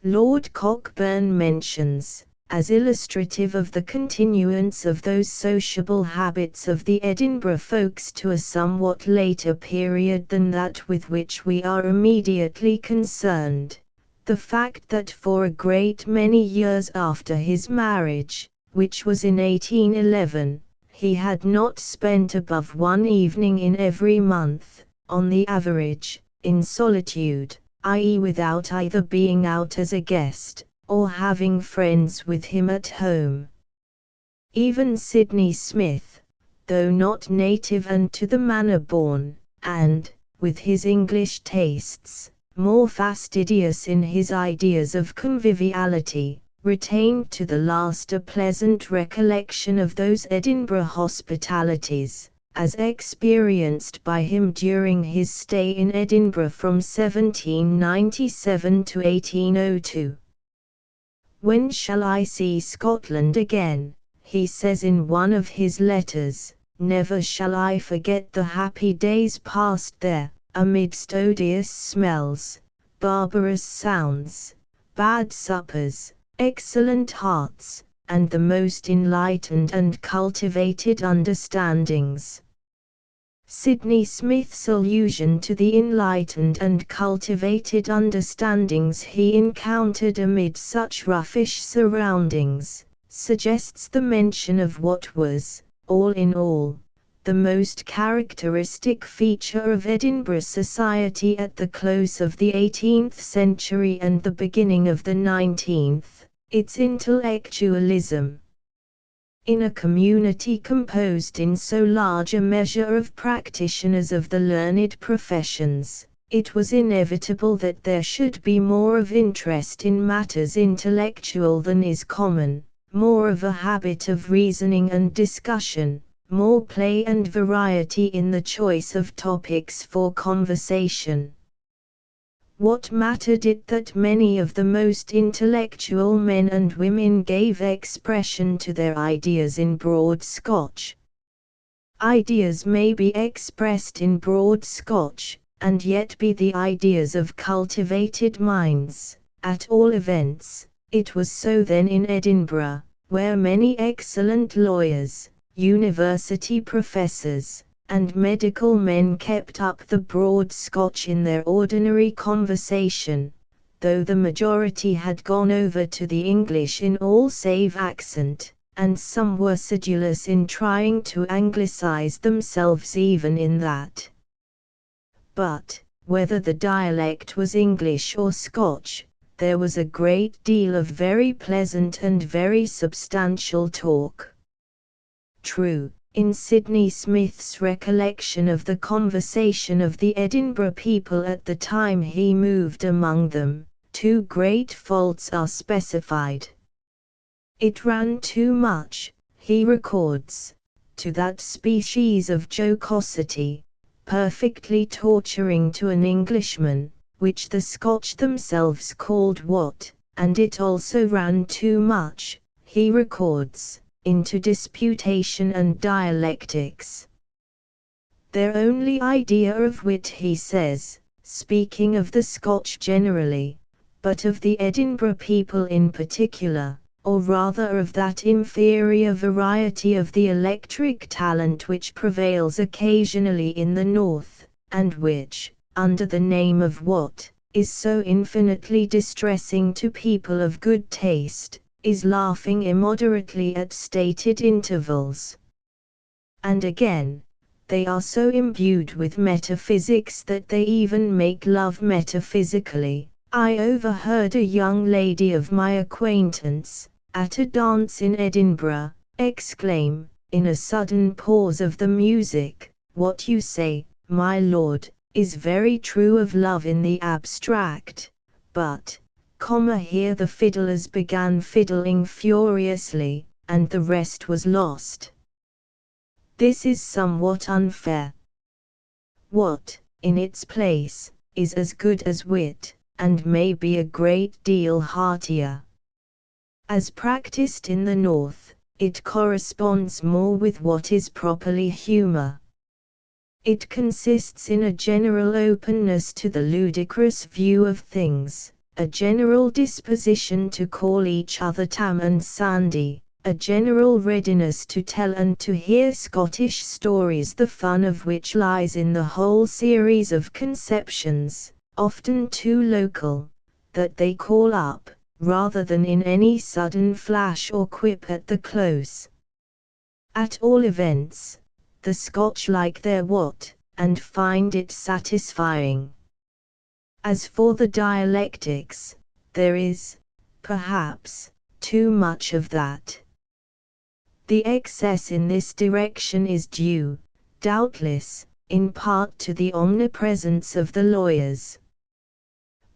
Lord Cockburn mentions, as illustrative of the continuance of those sociable habits of the Edinburgh folks to a somewhat later period than that with which we are immediately concerned, the fact that for a great many years after his marriage, which was in 1811, he had not spent above one evening in every month, on the average, in solitude, i.e. without either being out as a guest, or having friends with him at home. Even Sidney Smith, though not native and to the manor born, and, with his English tastes, more fastidious in his ideas of conviviality, retained to the last a pleasant recollection of those Edinburgh hospitalities, as experienced by him during his stay in Edinburgh from 1797 to 1802. "When shall I see Scotland again?" he says in one of his letters. "Never shall I forget the happy days passed there, amidst odious smells, barbarous sounds, bad suppers, excellent hearts, and the most enlightened and cultivated understandings." Sidney Smith's allusion to the enlightened and cultivated understandings he encountered amid such roughish surroundings, suggests the mention of what was, all in all, the most characteristic feature of Edinburgh society at the close of the 18th century and the beginning of the 19th, its intellectualism. In a community composed in so large a measure of practitioners of the learned professions, it was inevitable that there should be more of interest in matters intellectual than is common, more of a habit of reasoning and discussion, more play and variety in the choice of topics for conversation. What mattered it that many of the most intellectual men and women gave expression to their ideas in broad Scotch? Ideas may be expressed in broad Scotch, and yet be the ideas of cultivated minds. At all events, it was so then in Edinburgh, where many excellent lawyers, university professors, and medical men kept up the broad Scotch in their ordinary conversation, though the majority had gone over to the English in all save accent, and some were sedulous in trying to anglicize themselves even in that. But, whether the dialect was English or Scotch, there was a great deal of very pleasant and very substantial talk. True, in Sidney Smith's recollection of the conversation of the Edinburgh people at the time he moved among them, two great faults are specified. It ran too much, he records, to that species of jocosity, perfectly torturing to an Englishman, which the Scotch themselves called what, and it also ran too much, he records, into disputation and dialectics. Their only idea of wit, he says, speaking of the Scotch generally, but of the Edinburgh people in particular, or rather of that inferior variety of the electric talent which prevails occasionally in the north, and which, under the name of what, is so infinitely distressing to people of good taste, is laughing immoderately at stated intervals. And again, they are so imbued with metaphysics that they even make love metaphysically. I overheard a young lady of my acquaintance, at a dance in Edinburgh, exclaim, in a sudden pause of the music, "What you say, my lord, is very true of love in the abstract, but, here the fiddlers began fiddling furiously, and the rest was lost." This is somewhat unfair. What, in its place, is as good as wit, and may be a great deal heartier. As practiced in the north, it corresponds more with what is properly humour. It consists in a general openness to the ludicrous view of things, a general disposition to call each other Tam and Sandy, a general readiness to tell and to hear Scottish stories, the fun of which lies in the whole series of conceptions, often too local, that they call up, rather than in any sudden flash or quip at the close. At all events, the Scotch like their what, and find it satisfying. As for the dialectics, there is, perhaps, too much of that. The excess in this direction is due, doubtless, in part to the omnipresence of the lawyers.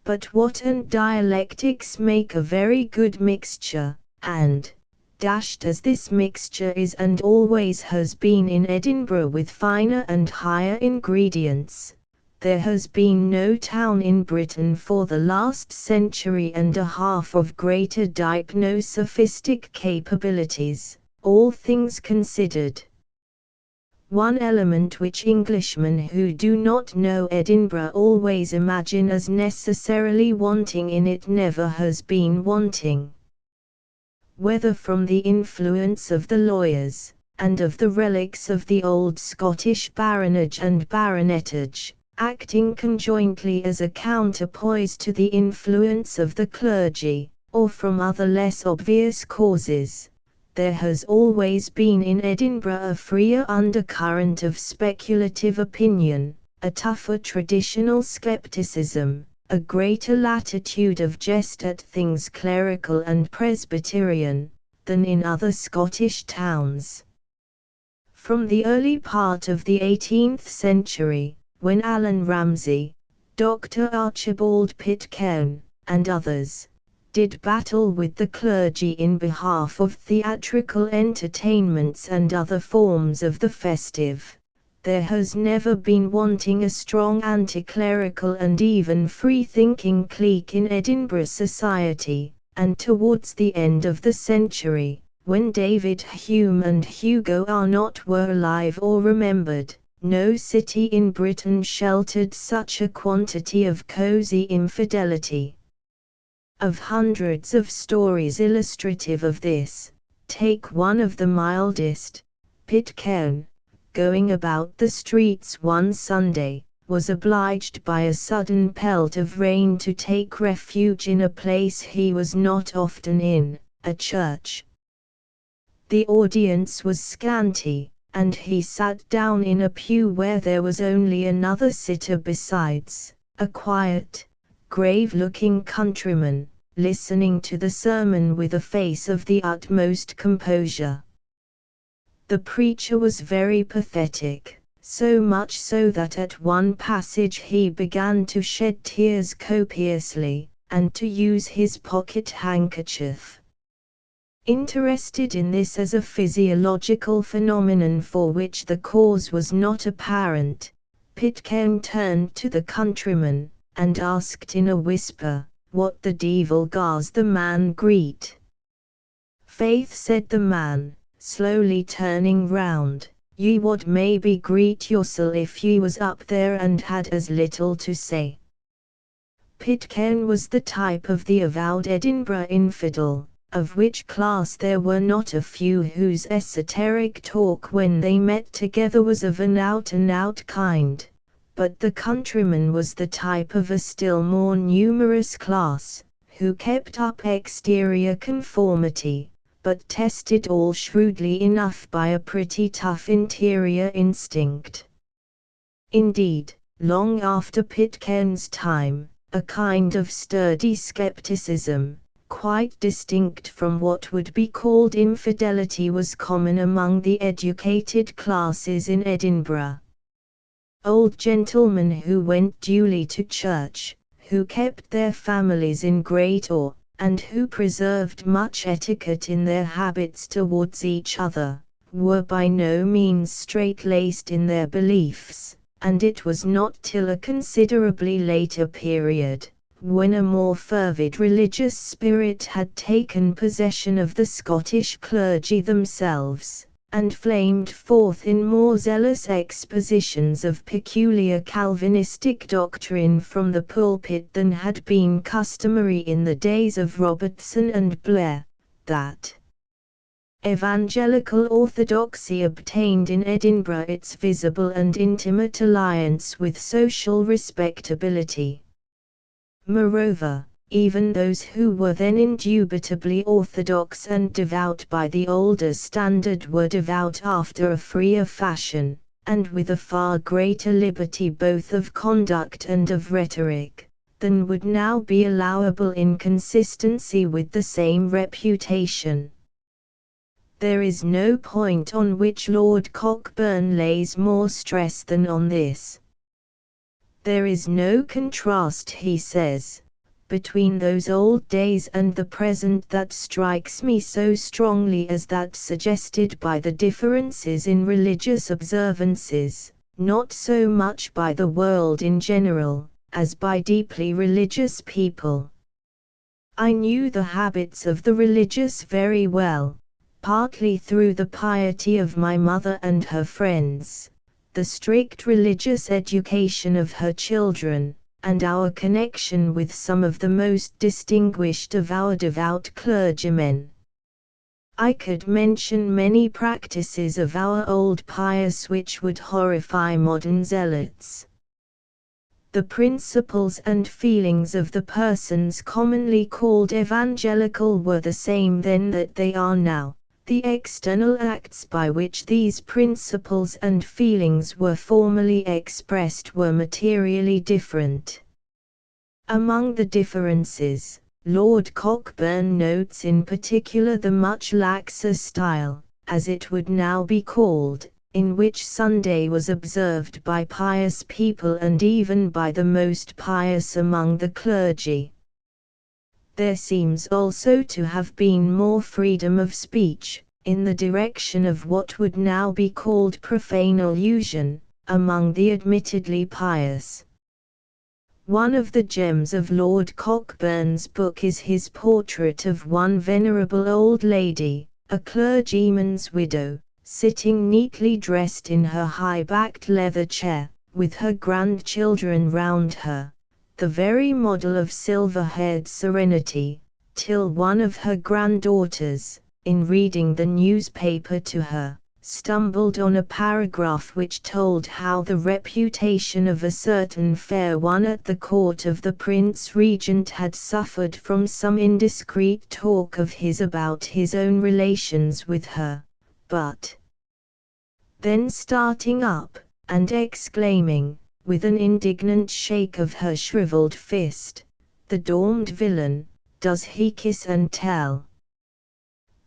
But what and dialectics make a very good mixture, and, dashed as this mixture is and always has been in Edinburgh with finer and higher ingredients, there has been no town in Britain for the last century and a half of greater diagnosophistic capabilities, all things considered. One element which Englishmen who do not know Edinburgh always imagine as necessarily wanting in it never has been wanting. Whether from the influence of the lawyers, and of the relics of the old Scottish baronage and baronetage, acting conjointly as a counterpoise to the influence of the clergy, or from other less obvious causes, there has always been in Edinburgh a freer undercurrent of speculative opinion, a tougher traditional scepticism, a greater latitude of jest at things clerical and Presbyterian, than in other Scottish towns. From the early part of the 18th century, when Allan Ramsay, Dr. Archibald Pitcairn, and others, did battle with the clergy in behalf of theatrical entertainments and other forms of the festive, there has never been wanting a strong anti-clerical and even free-thinking clique in Edinburgh society, and towards the end of the century, when David Hume and Hugo Arnott were alive or remembered, no city in Britain sheltered such a quantity of cosy infidelity. Of hundreds of stories illustrative of this, take one of the mildest. Pitcairn, going about the streets one Sunday, was obliged by a sudden pelt of rain to take refuge in a place he was not often in, a church. The audience was scanty, and he sat down in a pew where there was only another sitter besides, a quiet, grave-looking countryman, listening to the sermon with a face of the utmost composure. The preacher was very pathetic, so much so that at one passage he began to shed tears copiously, and to use his pocket handkerchief. Interested in this as a physiological phenomenon for which the cause was not apparent, Pitcairn turned to the countryman, and asked in a whisper, "What the devil gars the man greet?" "Faith," said the man, slowly turning round, "ye would maybe greet yoursel if ye was up there and had as little to say." Pitcairn was the type of the avowed Edinburgh infidel, of which class there were not a few whose esoteric talk when they met together was of an out-and-out kind, but the countryman was the type of a still more numerous class, who kept up exterior conformity, but tested all shrewdly enough by a pretty tough interior instinct. Indeed, long after Pitcairn's time, a kind of sturdy skepticism, quite distinct from what would be called infidelity, was common among the educated classes in Edinburgh. Old gentlemen who went duly to church, who kept their families in great awe, and who preserved much etiquette in their habits towards each other, were by no means straight-laced in their beliefs, and it was not till a considerably later period, when a more fervid religious spirit had taken possession of the Scottish clergy themselves, and flamed forth in more zealous expositions of peculiar Calvinistic doctrine from the pulpit than had been customary in the days of Robertson and Blair, that evangelical orthodoxy obtained in Edinburgh its visible and intimate alliance with social respectability. Moreover, even those who were then indubitably orthodox and devout by the older standard were devout after a freer fashion, and with a far greater liberty both of conduct and of rhetoric, than would now be allowable in consistency with the same reputation. There is no point on which Lord Cockburn lays more stress than on this. There is no contrast, he says, between those old days and the present that strikes me so strongly as that suggested by the differences in religious observances, not so much by the world in general, as by deeply religious people. I knew the habits of the religious very well, partly through the piety of my mother and her friends, the strict religious education of her children, and our connection with some of the most distinguished of our devout clergymen. I could mention many practices of our old pious which would horrify modern zealots. The principles and feelings of the persons commonly called evangelical were the same then that they are now. The external acts by which these principles and feelings were formally expressed were materially different. Among the differences, Lord Cockburn notes in particular the much laxer style, as it would now be called, in which Sunday was observed by pious people and even by the most pious among the clergy. There seems also to have been more freedom of speech, in the direction of what would now be called profane allusion, among the admittedly pious. One of the gems of Lord Cockburn's book is his portrait of one venerable old lady, a clergyman's widow, sitting neatly dressed in her high-backed leather chair, with her grandchildren round her, the very model of silver-haired serenity, till one of her granddaughters, in reading the newspaper to her, stumbled on a paragraph which told how the reputation of a certain fair one at the court of the Prince Regent had suffered from some indiscreet talk of his about his own relations with her, but then starting up, and exclaiming, with an indignant shake of her shriveled fist, "The dormed villain, does he kiss and tell?"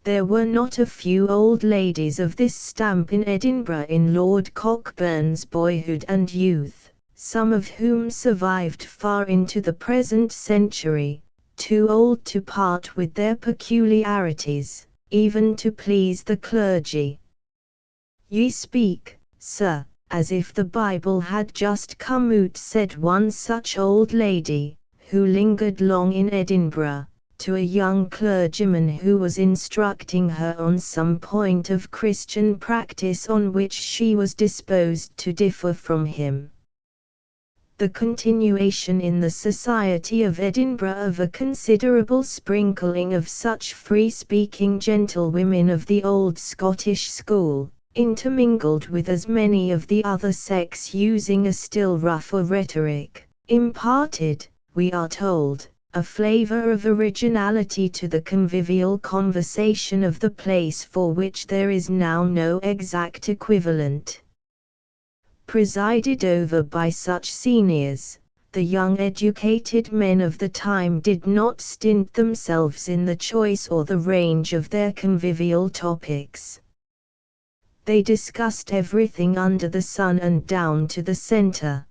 There were not a few old ladies of this stamp in Edinburgh in Lord Cockburn's boyhood and youth, some of whom survived far into the present century, too old to part with their peculiarities, even to please the clergy. Ye speak, sir, as if the Bible had just come out, said one such old lady, who lingered long in Edinburgh, to a young clergyman who was instructing her on some point of Christian practice on which she was disposed to differ from him. The continuation in the society of Edinburgh of a considerable sprinkling of such free-speaking gentlewomen of the old Scottish school, intermingled with as many of the other sex using a still rougher rhetoric, imparted, we are told, a flavour of originality to the convivial conversation of the place, for which there is now no exact equivalent. Presided over by such seniors, the young educated men of the time did not stint themselves in the choice or the range of their convivial topics. They discussed everything under the sun and down to the centre.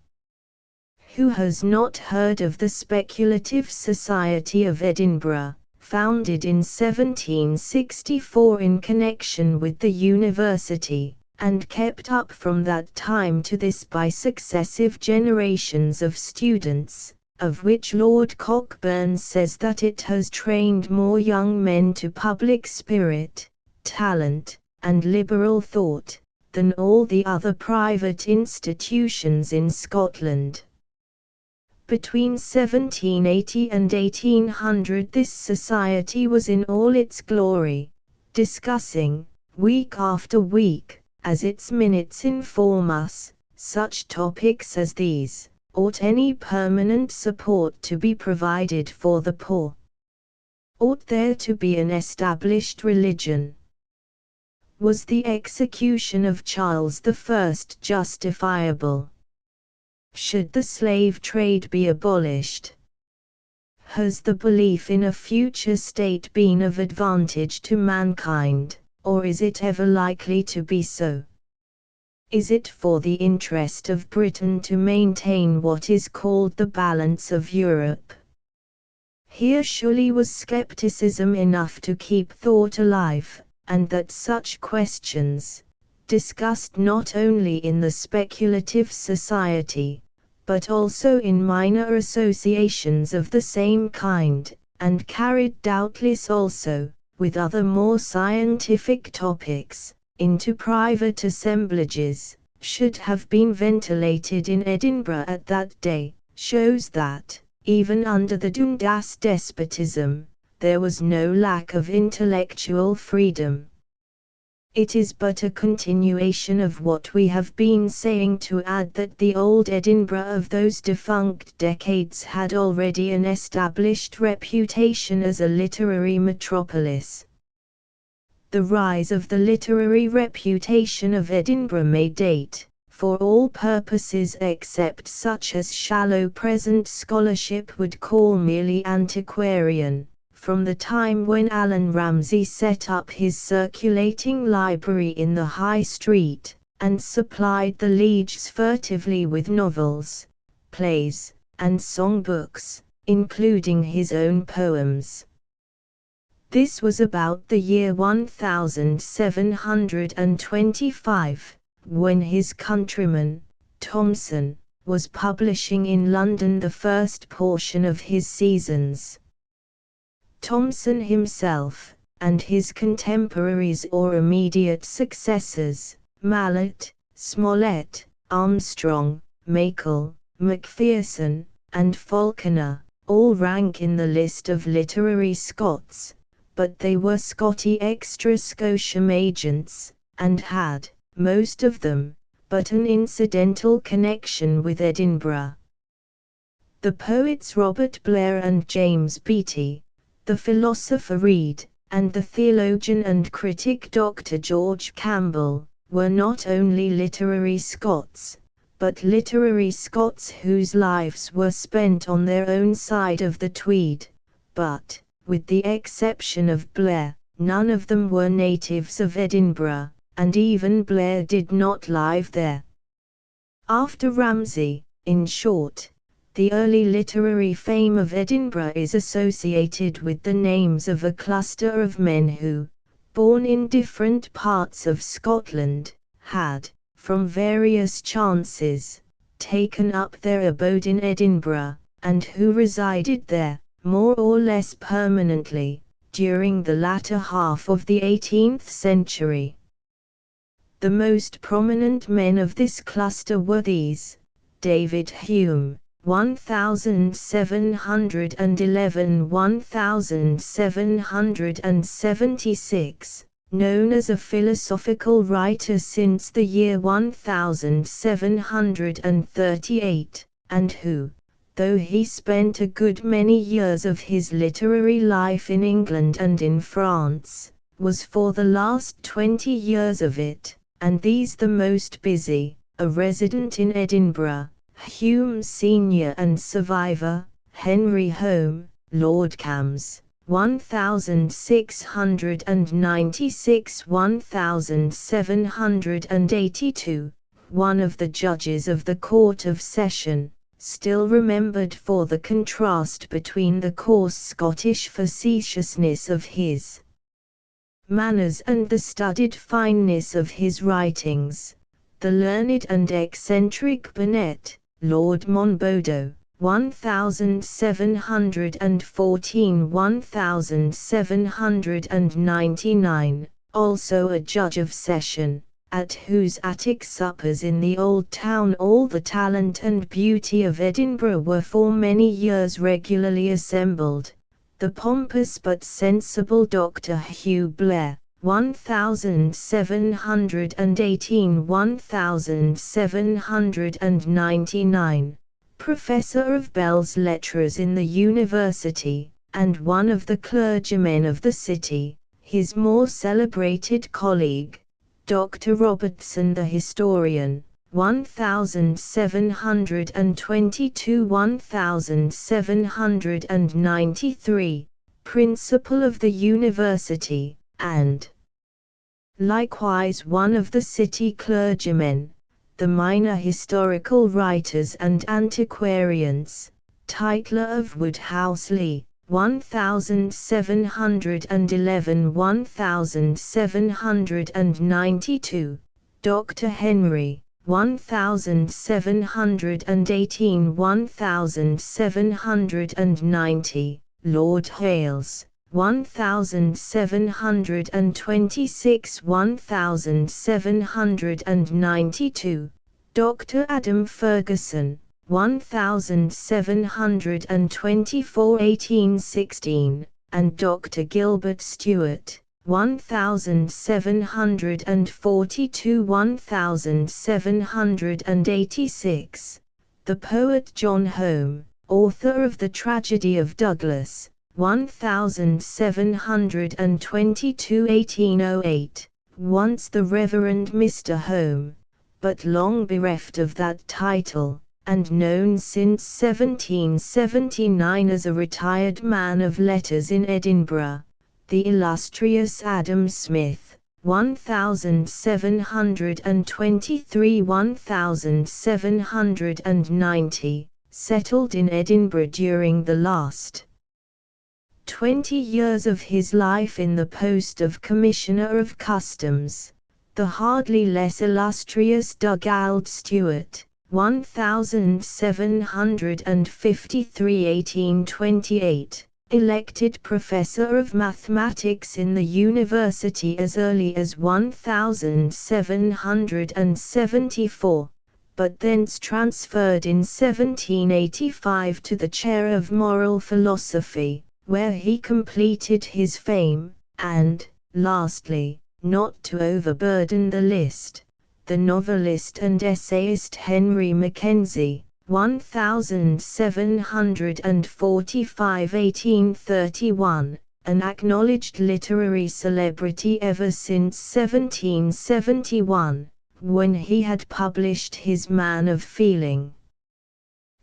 Who has not heard of the Speculative Society of Edinburgh, founded in 1764 in connection with the University, and kept up from that time to this by successive generations of students, of which Lord Cockburn says that it has trained more young men to public spirit, talent, and liberal thought, than all the other private institutions in Scotland. Between 1780 and 1800 this society was in all its glory, discussing, week after week, as its minutes inform us, such topics as these: ought any permanent support to be provided for the poor? Ought there to be an established religion? Was the execution of Charles I justifiable? Should the slave trade be abolished? Has the belief in a future state been of advantage to mankind, or is it ever likely to be so? Is it for the interest of Britain to maintain what is called the balance of Europe? Here surely was scepticism enough to keep thought alive, and that such questions, discussed not only in the speculative society, but also in minor associations of the same kind, and carried doubtless also, with other more scientific topics, into private assemblages, should have been ventilated in Edinburgh at that day, shows that, even under the Dundas despotism, there was no lack of intellectual freedom. It is but a continuation of what we have been saying to add that the old Edinburgh of those defunct decades had already an established reputation as a literary metropolis. The rise of the literary reputation of Edinburgh may date, for all purposes except such as shallow present scholarship would call merely antiquarian, from the time when Allan Ramsay set up his circulating library in the High Street, and supplied the lieges furtively with novels, plays, and songbooks, including his own poems. This was about the year 1725, when his countryman, Thomson, was publishing in London the first portion of his Seasons. Thomson himself, and his contemporaries or immediate successors, Mallet, Smollett, Armstrong, Mackle, Macpherson, and Falconer, all rank in the list of literary Scots, but they were Scotty extra Scotiam agents, and had, most of them, but an incidental connection with Edinburgh. The poets Robert Blair and James Beattie, the philosopher Reid, and the theologian and critic Dr. George Campbell, were not only literary Scots, but literary Scots whose lives were spent on their own side of the Tweed, but, with the exception of Blair, none of them were natives of Edinburgh, and even Blair did not live there. After Ramsay, in short, the early literary fame of Edinburgh is associated with the names of a cluster of men who, born in different parts of Scotland, had, from various chances, taken up their abode in Edinburgh, and who resided there, more or less permanently, during the latter half of the 18th century. The most prominent men of this cluster were these: David Hume, 1711–1776, known as a philosophical writer since the year 1738, and who, though he spent a good many years of his literary life in England and in France, was for the last 20 years of it, and these the most busy, a resident in Edinburgh. Hume Senior and survivor, Henry Home, Lord Cams, 1696–1782, one of the judges of the Court of Session, still remembered for the contrast between the coarse Scottish facetiousness of his manners and the studied fineness of his writings. The learned and eccentric Burnet, Lord Monboddo, 1714–1799, also a judge of session, at whose attic suppers in the Old Town all the talent and beauty of Edinburgh were for many years regularly assembled. The pompous but sensible Dr. Hugh Blair, 1718–1799, Professor of Belles Lettres in the University, and one of the clergymen of the city. His more celebrated colleague, Dr. Robertson the historian, 1722–1793, principal of the university, and likewise one of the city clergymen. The minor historical writers and antiquarians, Tytler of Woodhouseley, 1711–1792, Dr. Henry, 1718–1790, Lord Hales, 1726–1792, Dr. Adam Ferguson, 1724–1816, and Dr. Gilbert Stewart, 1742–1786. The poet John Home, author of the Tragedy of Douglas, 1722–1808, once the Reverend Mr. Home, but long bereft of that title, and known since 1779 as a retired man of letters in Edinburgh. The illustrious Adam Smith, 1723–1790, settled in Edinburgh during the last 20 years of his life in the post of Commissioner of Customs. The hardly less illustrious Dugald Stewart, 1753–1828, elected Professor of Mathematics in the University as early as 1774, but thence transferred in 1785 to the chair of Moral Philosophy, where he completed his fame, and, lastly, not to overburden the list, the novelist and essayist Henry Mackenzie, 1745–1831, an acknowledged literary celebrity ever since 1771, when he had published his Man of Feeling.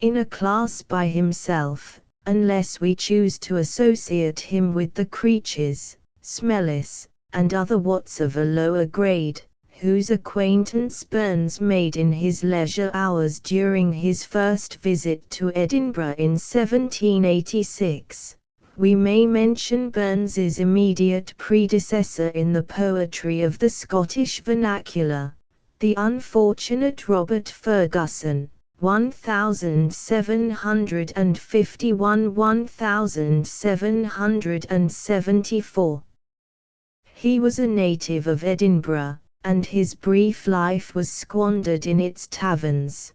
In a class by himself, unless we choose to associate him with the Creeches, Smellis, and other wats of a lower grade, whose acquaintance Burns made in his leisure hours during his first visit to Edinburgh in 1786, We may mention Burns's immediate predecessor in the poetry of the Scottish vernacular, the unfortunate Robert Fergusson, 1751–1774. He was a native of Edinburgh, and his brief life was squandered in its taverns.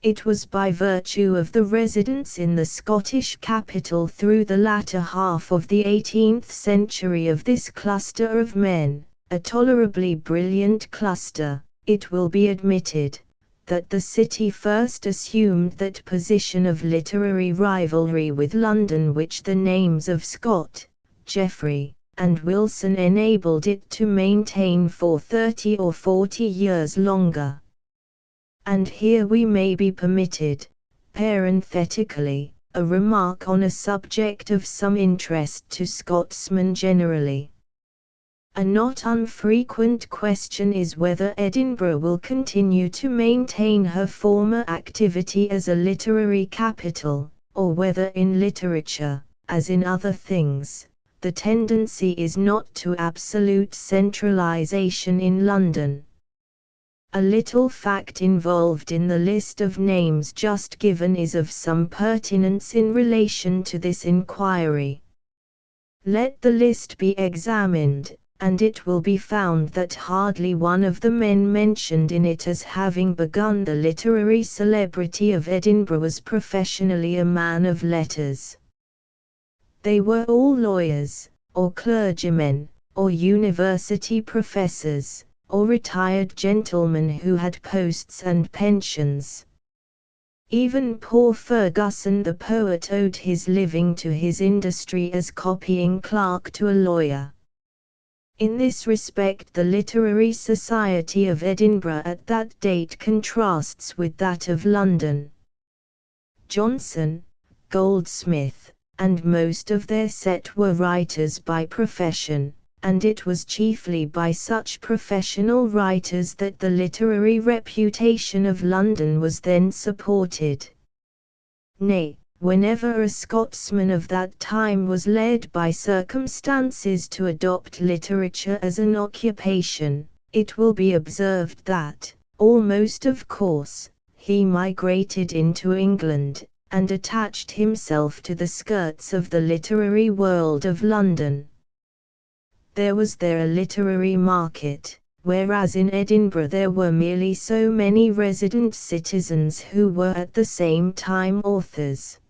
It was by virtue of the residence in the Scottish capital through the latter half of the 18th century of this cluster of men, a tolerably brilliant cluster, it will be admitted, that the city first assumed that position of literary rivalry with London which the names of Scott, Geoffrey, and Wilson enabled it to maintain for 30 or 40 years longer. And here we may be permitted, parenthetically, a remark on a subject of some interest to Scotsmen generally. A not unfrequent question is whether Edinburgh will continue to maintain her former activity as a literary capital, or whether in literature, as in other things, the tendency is not to absolute centralization in London. A little fact involved in the list of names just given is of some pertinence in relation to this inquiry. Let the list be examined, and it will be found that hardly one of the men mentioned in it as having begun the literary celebrity of Edinburgh was professionally a man of letters. They were all lawyers, or clergymen, or university professors, or retired gentlemen who had posts and pensions. Even poor Fergusson the poet owed his living to his industry as copying clerk to a lawyer. In this respect the Literary Society of Edinburgh at that date contrasts with that of London. Johnson, Goldsmith, and most of their set were writers by profession, and it was chiefly by such professional writers that the literary reputation of London was then supported. Nay, whenever a Scotsman of that time was led by circumstances to adopt literature as an occupation, it will be observed that, almost of course, he migrated into England, and attached himself to the skirts of the literary world of London. There was there a literary market, whereas in Edinburgh there were merely so many resident citizens who were at the same time authors.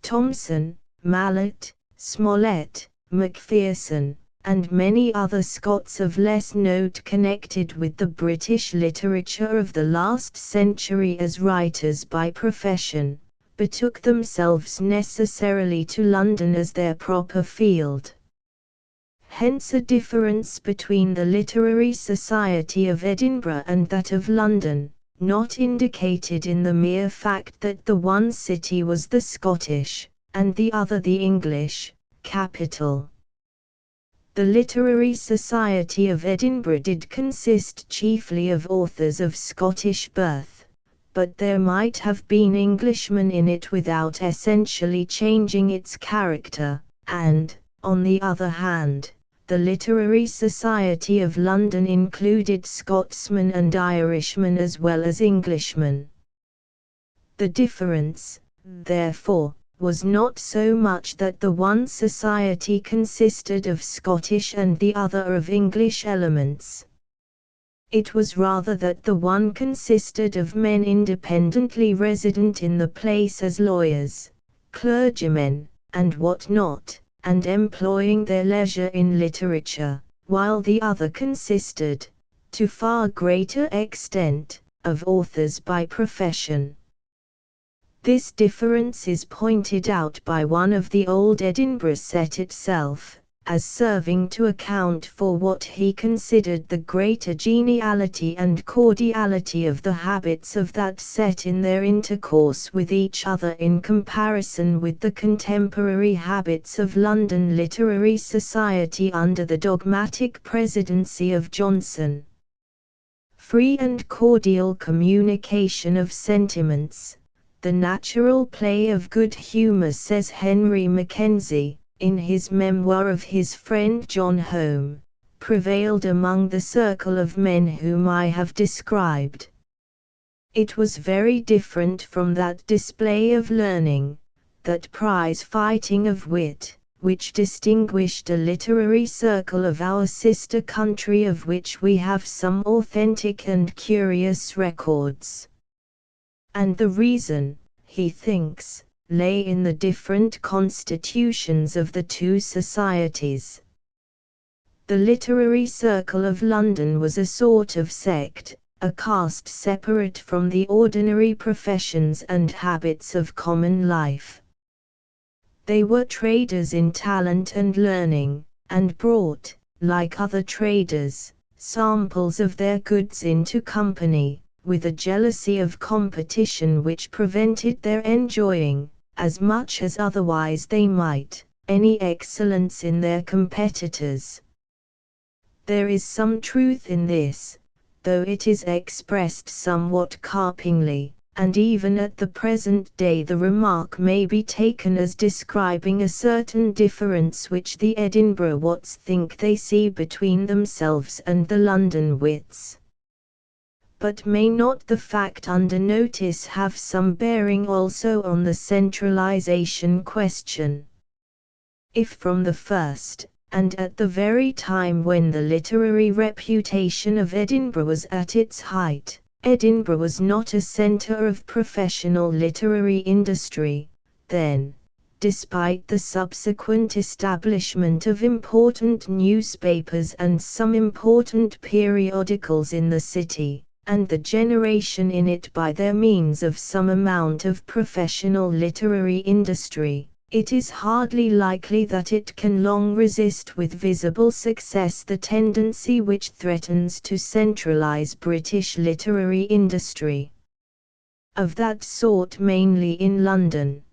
Thomson, Mallet, Smollett, Macpherson, and many other Scots of less note connected with the British literature of the last century as writers by profession, betook themselves necessarily to London as their proper field. Hence a difference between the Literary Society of Edinburgh and that of London, not indicated in the mere fact that the one city was the Scottish, and the other the English, capital. The Literary Society of Edinburgh did consist chiefly of authors of Scottish birth, but there might have been Englishmen in it without essentially changing its character, and, on the other hand, the Literary Society of London included Scotsmen and Irishmen as well as Englishmen. The difference, therefore, was not so much that the one society consisted of Scottish and the other of English elements. It was rather that the one consisted of men independently resident in the place as lawyers, clergymen, and what not, and employing their leisure in literature, while the other consisted, to far greater extent, of authors by profession. This difference is pointed out by one of the old Edinburgh set itself, as serving to account for what he considered the greater geniality and cordiality of the habits of that set in their intercourse with each other in comparison with the contemporary habits of London Literary Society under the dogmatic presidency of Johnson. Free and cordial communication of sentiments, The natural play of good humour, says Henry Mackenzie, in his memoir of his friend John Home, prevailed among the circle of men whom I have described. It was very different from that display of learning, that prize-fighting of wit, which distinguished a literary circle of our sister country, of which we have some authentic and curious records. And the reason, he thinks, lay in the different constitutions of the two societies. The literary circle of London was a sort of sect, a caste separate from the ordinary professions and habits of common life. They were traders in talent and learning, and brought, like other traders, samples of their goods into company, with a jealousy of competition which prevented their enjoying, as much as otherwise they might, any excellence in their competitors. There is some truth in this, though it is expressed somewhat carpingly, and even at the present day the remark may be taken as describing a certain difference which the Edinburgh wits think they see between themselves and the London wits. But may not the fact under notice have some bearing also on the centralization question? If from the first, and at the very time when the literary reputation of Edinburgh was at its height, Edinburgh was not a centre of professional literary industry, then, despite the subsequent establishment of important newspapers and some important periodicals in the city, and the generation in it by their means of some amount of professional literary industry, it is hardly likely that it can long resist with visible success the tendency which threatens to centralize British literary industry. Of that sort mainly in London.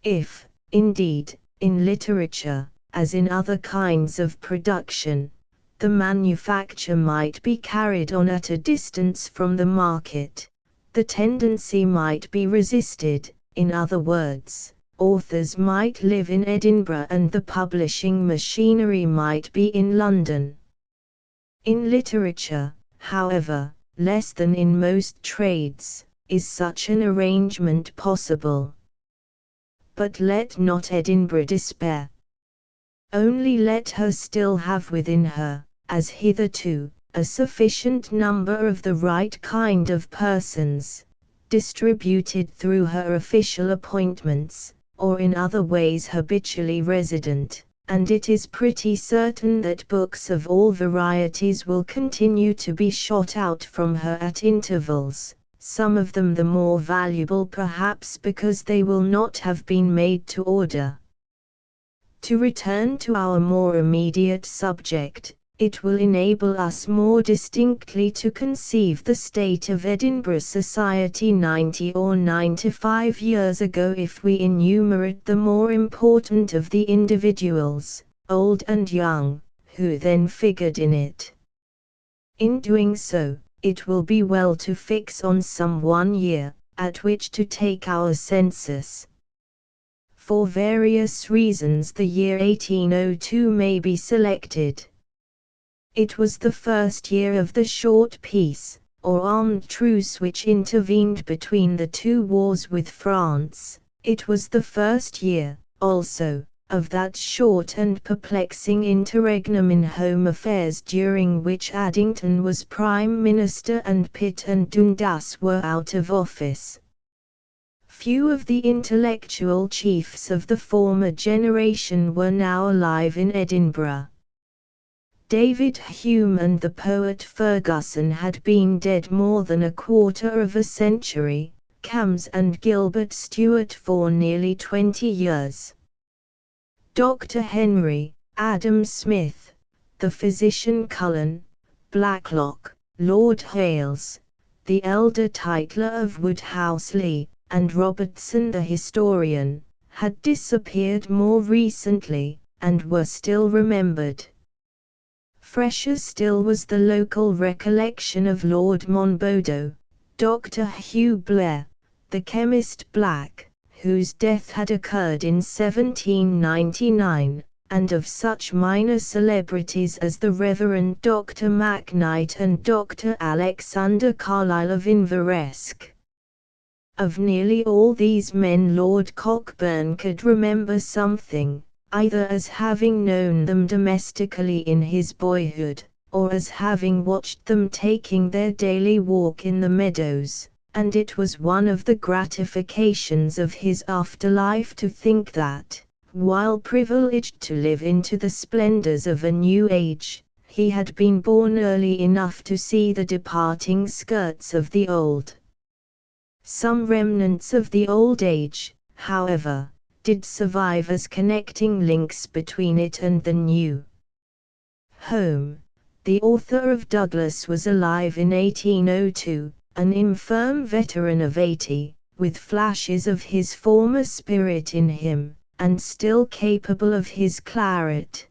If, indeed, in literature, as in other kinds of production, the manufacture might be carried on at a distance from the market, the tendency might be resisted, in other words, authors might live in Edinburgh and the publishing machinery might be in London. In literature, however, less than in most trades, is such an arrangement possible. But let not Edinburgh despair. Only let her still have within her, as hitherto, a sufficient number of the right kind of persons, distributed through her official appointments, or in other ways habitually resident, and it is pretty certain that books of all varieties will continue to be shot out from her at intervals, some of them the more valuable perhaps because they will not have been made to order. To return to our more immediate subject, it will enable us more distinctly to conceive the state of Edinburgh society 90 or 95 years ago if we enumerate the more important of the individuals, old and young, who then figured in it. In doing so, it will be well to fix on some one year, at which to take our census. For various reasons the year 1802 may be selected. It was the first year of the short peace, or armed truce which intervened between the two wars with France. It was the first year, also, of that short and perplexing interregnum in home affairs during which Addington was Prime Minister and Pitt and Dundas were out of office. Few of the intellectual chiefs of the former generation were now alive in Edinburgh. David Hume and the poet Ferguson had been dead more than a quarter of a century, Cams and Gilbert Stuart for nearly 20 years. Dr. Henry, Adam Smith, the physician Cullen, Blacklock, Lord Hailes, the elder Tytler of Woodhouseley, and Robertson the historian, had disappeared more recently, and were still remembered. Fresher still was the local recollection of Lord Monboddo, Dr. Hugh Blair, the chemist Black, whose death had occurred in 1799, and of such minor celebrities as the Reverend Dr. McKnight and Dr. Alexander Carlyle of Inveresk. Of nearly all these men Lord Cockburn could remember something, either as having known them domestically in his boyhood, or as having watched them taking their daily walk in the meadows, and it was one of the gratifications of his afterlife to think that, while privileged to live into the splendors of a new age, he had been born early enough to see the departing skirts of the old. Some remnants of the old age, however, did survive as connecting links between it and the new. Home, the author of Douglas, was alive in 1802, an infirm veteran of 80, with flashes of his former spirit in him, and still capable of his claret.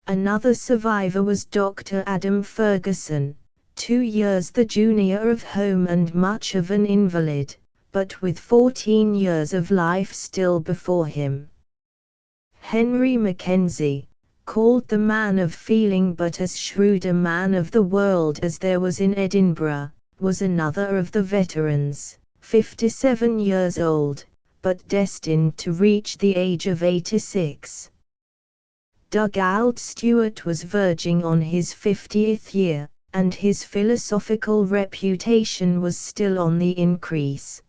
Another survivor was Dr. Adam Ferguson, 2 years the junior of Home and much of an invalid, but with 14 years of life still before him. Henry Mackenzie, called the man of feeling but as shrewd a man of the world as there was in Edinburgh, was another of the veterans, 57 years old, but destined to reach the age of 86. Dugald Stewart was verging on his 50th year, and his philosophical reputation was still on the increase.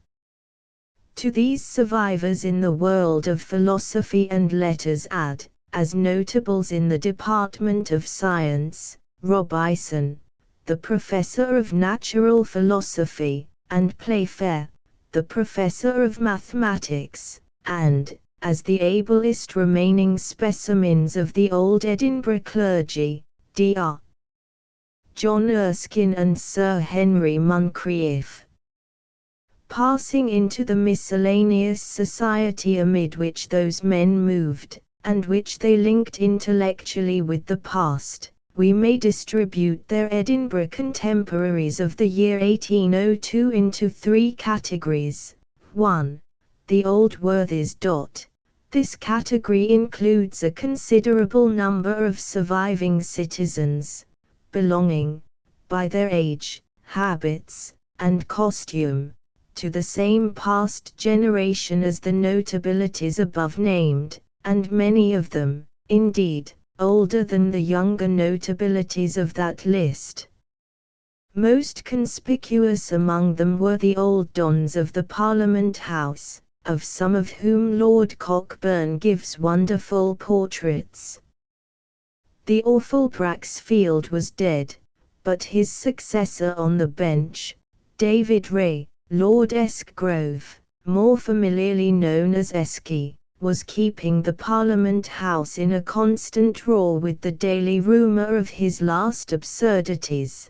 To these survivors in the world of philosophy and letters add, as notables in the department of science, Robison, the professor of natural philosophy, and Playfair, the professor of mathematics, and, as the ablest remaining specimens of the old Edinburgh clergy, Dr. John Erskine and Sir Henry Moncrieff. Passing into the miscellaneous society amid which those men moved, and which they linked intellectually with the past, we may distribute their Edinburgh contemporaries of the year 1802 into 3 categories. 1. The old worthies. This category includes a considerable number of surviving citizens, belonging, by their age, habits, and costume, to the same past generation as the notabilities above named, and many of them, indeed, older than the younger notabilities of that list. Most conspicuous among them were the old dons of the Parliament House, of some of whom Lord Cockburn gives wonderful portraits. The awful Braxfield was dead, but his successor on the bench, David Ray, Lord Esgrove, more familiarly known as Esky, was keeping the Parliament House in a constant roar with the daily rumour of his last absurdities.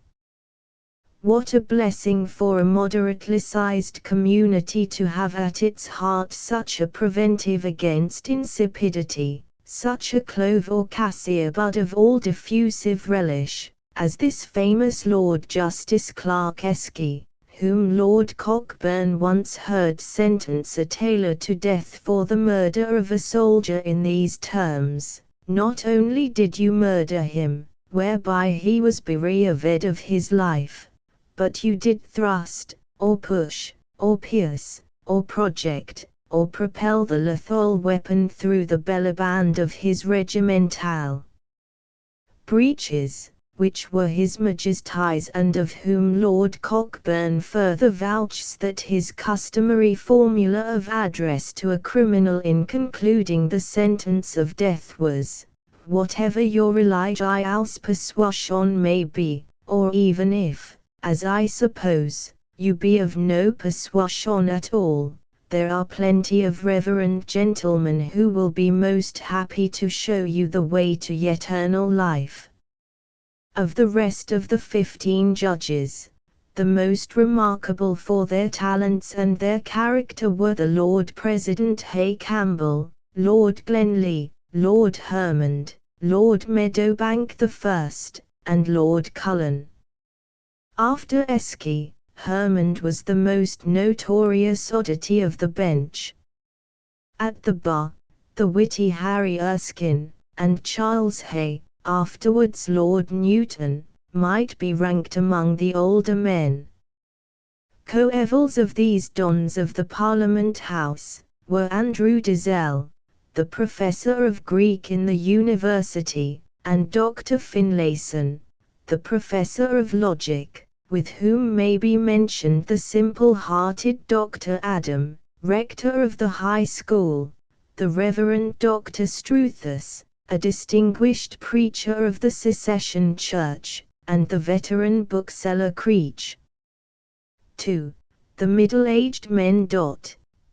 What a blessing for a moderately sized community to have at its heart such a preventive against insipidity, such a clove or cassia bud of all diffusive relish, as this famous Lord Justice Clerk Esky, whom Lord Cockburn once heard sentence a tailor to death for the murder of a soldier in these terms: "Not only did you murder him, whereby he was bereaved of his life, but you did thrust, or push, or pierce, or project, or propel the lethal weapon through the belliband of his regimental breeches, which were his Majesty's, and of whom Lord Cockburn further vouches that his customary formula of address to a criminal in concluding the sentence of death was, 'Whatever your religious persuasion may be, or even if, as I suppose, you be of no persuasion at all, there are plenty of reverend gentlemen who will be most happy to show you the way to eternal life.'" Of the rest of the 15 judges, the most remarkable for their talents and their character were the Lord President Hay Campbell, Lord Glenlee, Lord Hermond, Lord Meadowbank I, and Lord Cullen. After Esky, Hermond was the most notorious oddity of the bench. At the bar, the witty Harry Erskine, and Charles Hay, afterwards Lord Newton, might be ranked among the older men. Coevals of these dons of the Parliament House were Andrew Dizelle, the professor of Greek in the university, and Dr. Finlayson, the professor of logic, with whom may be mentioned the simple-hearted Dr. Adam, rector of the high school, the Reverend Dr. Struthus, a distinguished preacher of the Secession Church, and the veteran bookseller Creech. 2. The middle-aged men.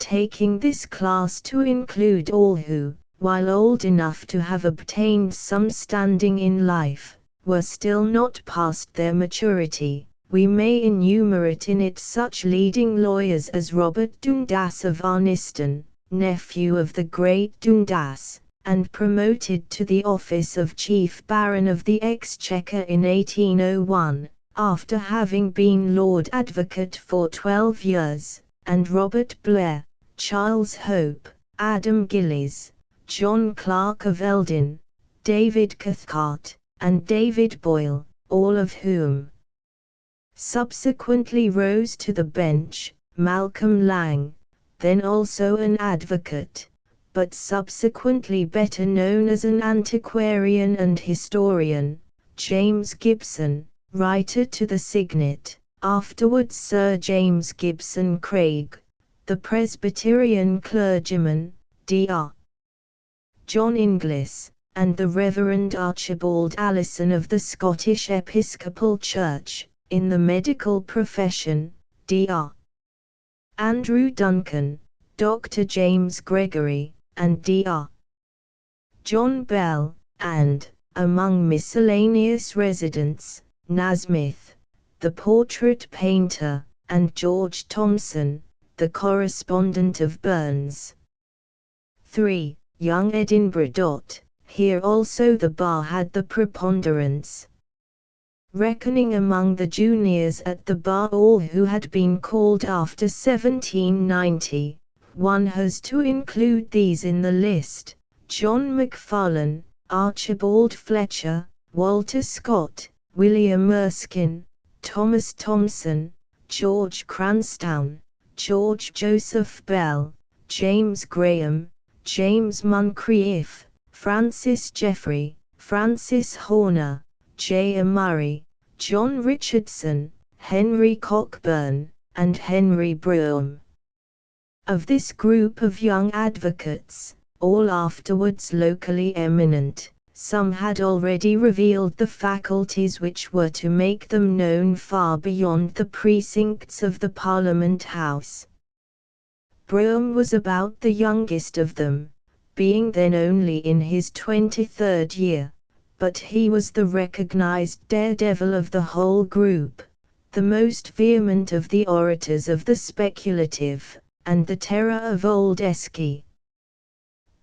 Taking this class to include all who, while old enough to have obtained some standing in life, were still not past their maturity, we may enumerate in it such leading lawyers as Robert Dundas of Arniston, nephew of the great Dundas, and promoted to the office of Chief Baron of the Exchequer in 1801, after having been Lord Advocate for 12 years, and Robert Blair, Charles Hope, Adam Gillies, John Clark of Eldin, David Cathcart, and David Boyle, all of whom subsequently rose to the bench. Malcolm Lang, then also an advocate, but subsequently better known as an antiquarian and historian, James Gibson, writer to the Signet, afterwards Sir James Gibson Craig, the Presbyterian clergyman, Dr. John Inglis, and the Reverend Archibald Allison of the Scottish Episcopal Church, in the medical profession, Dr. Andrew Duncan, Dr. James Gregory, and Dr. John Bell, and, among miscellaneous residents, Nasmyth, the portrait painter, and George Thomson, the correspondent of Burns. 3. Young Edinburgh. Here also the bar had the preponderance. Reckoning among the juniors at the bar all who had been called after 1790, one has to include these in the list: John McFarlane, Archibald Fletcher, Walter Scott, William Erskine, Thomas Thomson, George Cranstown, George Joseph Bell, James Graham, James Moncrieff, Francis Jeffrey, Francis Horner, J. A. Murray, John Richardson, Henry Cockburn, and Henry Brougham. Of this group of young advocates, all afterwards locally eminent, some had already revealed the faculties which were to make them known far beyond the precincts of the Parliament House. Brougham was about the youngest of them, being then only in his 23rd year, but he was the recognized daredevil of the whole group, the most vehement of the orators of the speculative, and the terror of old Esky.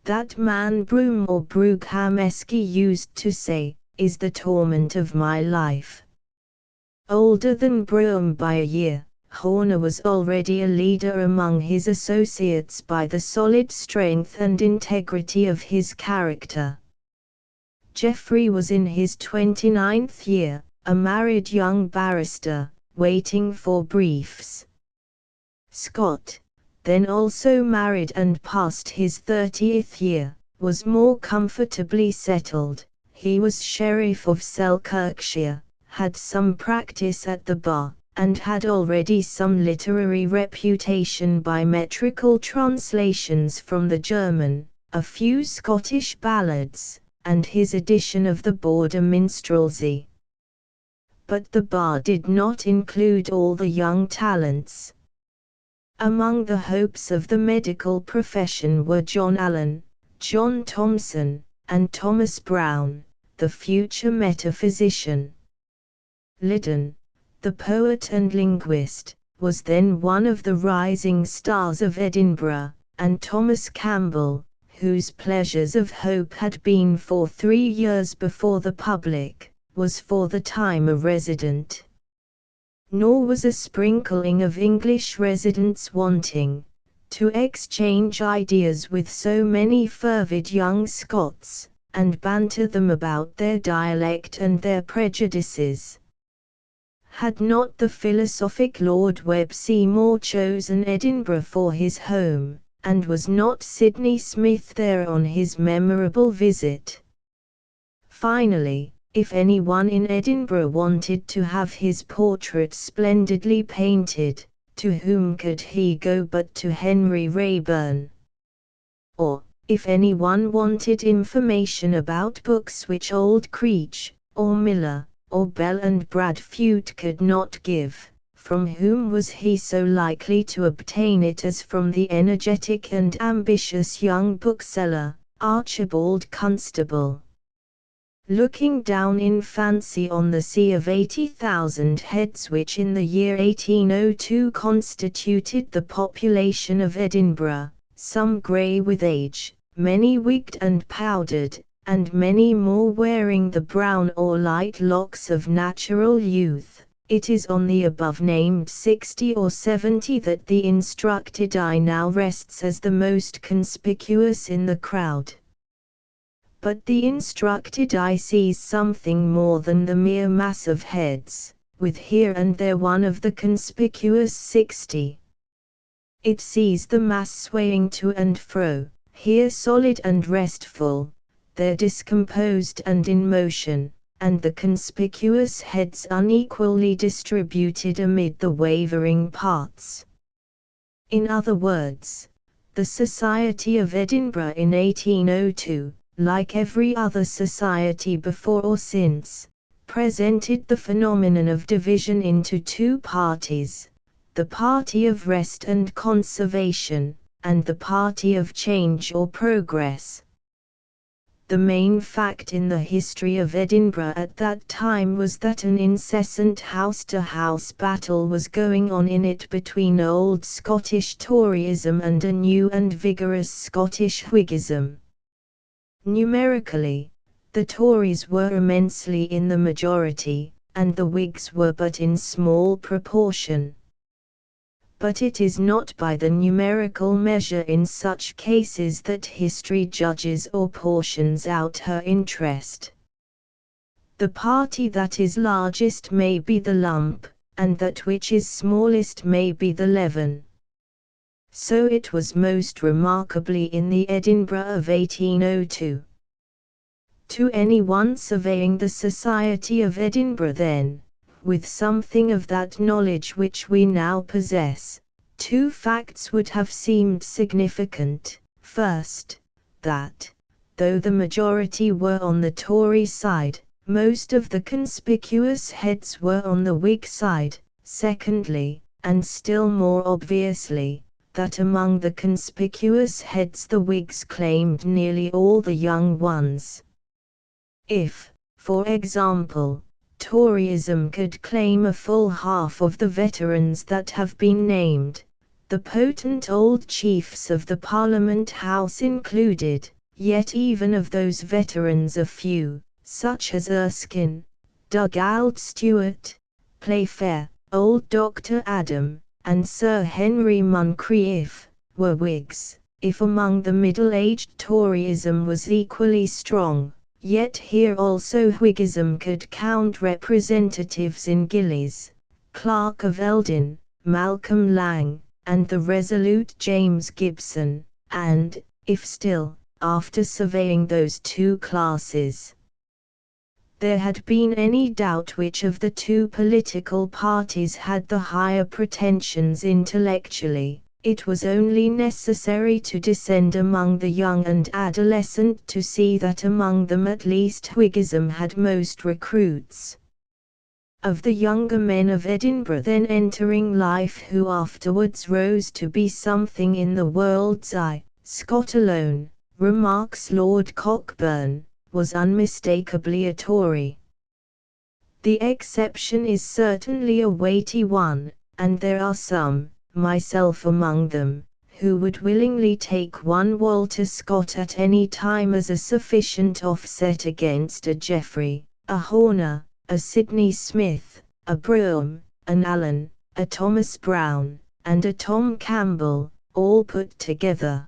That man Broom or Broogham Esky used to say, is the torment of my life. Older than Brougham by a year, Horner was already a leader among his associates by the solid strength and integrity of his character. Geoffrey was in his 29th year, a married young barrister, waiting for briefs. Scott, then also married and past his 30th year, was more comfortably settled. He was Sheriff of Selkirkshire, had some practice at the bar, and had already some literary reputation by metrical translations from the German, a few Scottish ballads, and his edition of the Border Minstrelsy. But the bar did not include all the young talents. Among the hopes of the medical profession were John Allen, John Thomson, and Thomas Brown, the future metaphysician. Liddon, the poet and linguist, was then one of the rising stars of Edinburgh, and Thomas Campbell, whose Pleasures of Hope had been for 3 years before the public, was for the time a resident. Nor was a sprinkling of English residents wanting to exchange ideas with so many fervid young Scots, and banter them about their dialect and their prejudices. Had not the philosophic Lord Webb Seymour chosen Edinburgh for his home, and was not Sidney Smith there on his memorable visit? Finally, if anyone in Edinburgh wanted to have his portrait splendidly painted, to whom could he go but to Henry Raeburn? Or, if anyone wanted information about books which old Creech, or Miller, or Bell and Bradfute could not give, from whom was he so likely to obtain it as from the energetic and ambitious young bookseller, Archibald Constable? Looking down in fancy on the sea of 80,000 heads which in the year 1802 constituted the population of Edinburgh, some grey with age, many wigged and powdered, and many more wearing the brown or light locks of natural youth, it is on the above-named 60 or 70 that the instructed eye now rests as the most conspicuous in the crowd. But the instructed eye sees something more than the mere mass of heads, with here and there one of the conspicuous 60. It sees the mass swaying to and fro, here solid and restful, there discomposed and in motion, and the conspicuous heads unequally distributed amid the wavering parts. In other words, the Society of Edinburgh in 1802, like every other society before or since, presented the phenomenon of division into two parties, the party of rest and conservation, and the party of change or progress. The main fact in the history of Edinburgh at that time was that an incessant house-to-house battle was going on in it between old Scottish Toryism and a new and vigorous Scottish Whiggism. Numerically, the Tories were immensely in the majority, and the Whigs were but in small proportion. But it is not by the numerical measure in such cases that history judges or portions out her interest. The party that is largest may be the lump, and that which is smallest may be the leaven. So it was most remarkably in the Edinburgh of 1802. To anyone surveying the Society of Edinburgh then, with something of that knowledge which we now possess, two facts would have seemed significant. First, that, though the majority were on the Tory side, most of the conspicuous heads were on the Whig side. Secondly, and still more obviously, that among the conspicuous heads the Whigs claimed nearly all the young ones. If, for example, Toryism could claim a full half of the veterans that have been named, the potent old chiefs of the Parliament House included, yet even of those veterans a few, such as Erskine, Dugald Stewart, Playfair, old Dr. Adam, and Sir Henry Moncrieff, were Whigs. If among the middle-aged Toryism was equally strong, yet here also Whiggism could count representatives in Gillies, Clerk of Eldin, Malcolm Lang, and the resolute James Gibson, and, if still, after surveying those two classes, there had been any doubt which of the two political parties had the higher pretensions intellectually, it was only necessary to descend among the young and adolescent to see that among them at least Whiggism had most recruits. Of the younger men of Edinburgh then entering life who afterwards rose to be something in the world's eye, Scott alone, remarks Lord Cockburn, was unmistakably a Tory. The exception is certainly a weighty one, and there are some, myself among them, who would willingly take one Walter Scott at any time as a sufficient offset against a Geoffrey, a Horner, a Sidney Smith, a Brougham, an Allen, a Thomas Brown, and a Tom Campbell, all put together.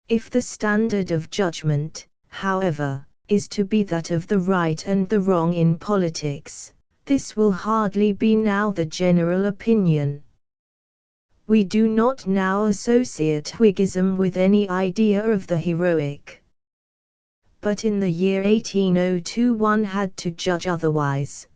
If the standard of judgment, however, is to be that of the right and the wrong in politics, this will hardly be now the general opinion. We do not now associate Whiggism with any idea of the heroic. But in the year 1802 one had to judge otherwise.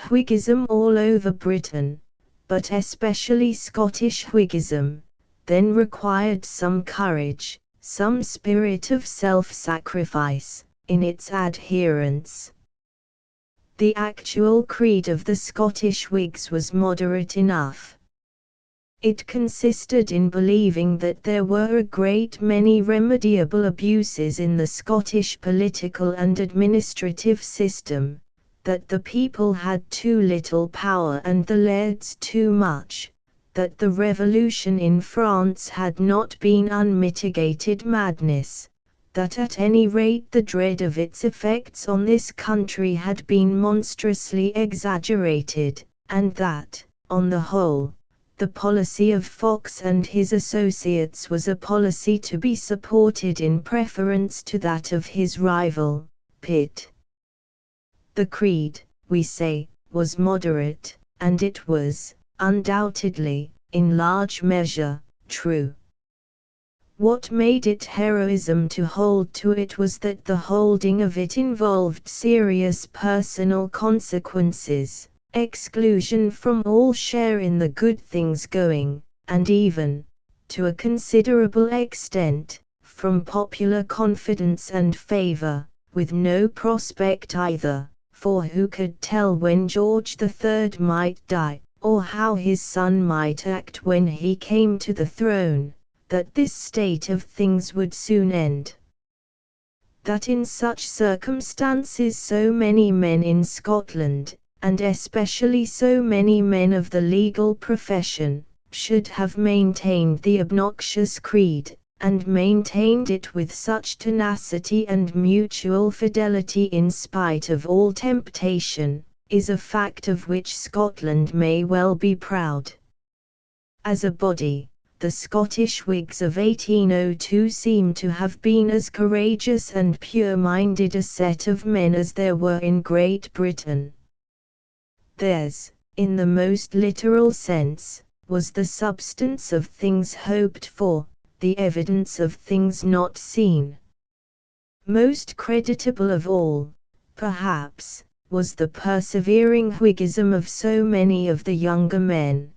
Whiggism all over Britain, but especially Scottish Whiggism, then required some courage, some spirit of self-sacrifice, in its adherents. The actual creed of the Scottish Whigs was moderate enough. It consisted in believing that there were a great many remediable abuses in the Scottish political and administrative system, that the people had too little power and the lairds too much, that the revolution in France had not been unmitigated madness, that at any rate the dread of its effects on this country had been monstrously exaggerated, and that, on the whole, the policy of Fox and his associates was a policy to be supported in preference to that of his rival, Pitt. The creed, we say, was moderate, and it was, undoubtedly, in large measure, true. What made it heroism to hold to it was that the holding of it involved serious personal consequences, exclusion from all share in the good things going, and even, to a considerable extent, from popular confidence and favor, with no prospect either, for who could tell when George III might die, or how his son might act when he came to the throne, that this state of things would soon end. That in such circumstances so many men in Scotland, and especially so many men of the legal profession, should have maintained the obnoxious creed, and maintained it with such tenacity and mutual fidelity in spite of all temptation, is a fact of which Scotland may well be proud. As a body, the Scottish Whigs of 1802 seem to have been as courageous and pure-minded a set of men as there were in Great Britain. Theirs, in the most literal sense, was the substance of things hoped for, the evidence of things not seen. Most creditable of all, perhaps, was the persevering Whiggism of so many of the younger men.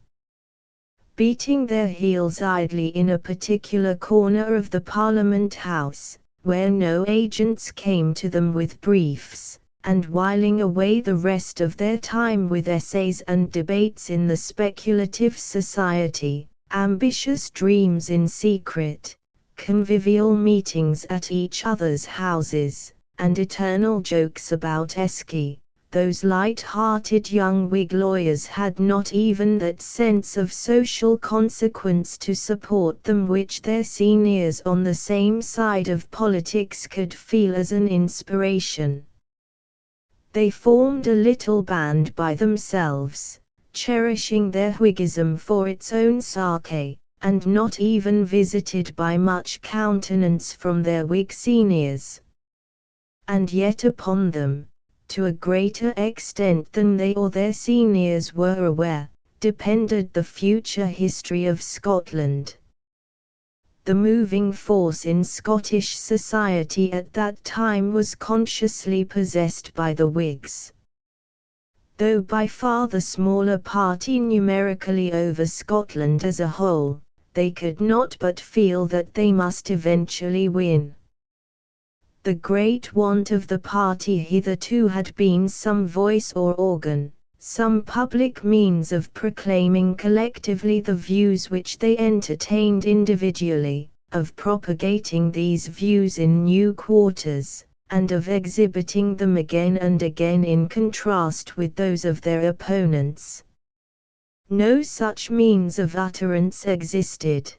Beating their heels idly in a particular corner of the Parliament House, where no agents came to them with briefs, and whiling away the rest of their time with essays and debates in the speculative society, ambitious dreams in secret, convivial meetings at each other's houses, and eternal jokes about Esky, those light-hearted young Whig lawyers had not even that sense of social consequence to support them which their seniors on the same side of politics could feel as an inspiration. They formed a little band by themselves, cherishing their Whiggism for its own sake, and not even visited by much countenance from their Whig seniors. And yet upon them, to a greater extent than they or their seniors were aware, depended the future history of Scotland. The moving force in Scottish society at that time was consciously possessed by the Whigs. Though by far the smaller party numerically over Scotland as a whole, they could not but feel that they must eventually win. The great want of the party hitherto had been some voice or organ, some public means of proclaiming collectively the views which they entertained individually, of propagating these views in new quarters, and of exhibiting them again and again in contrast with those of their opponents. No such means of utterance existed.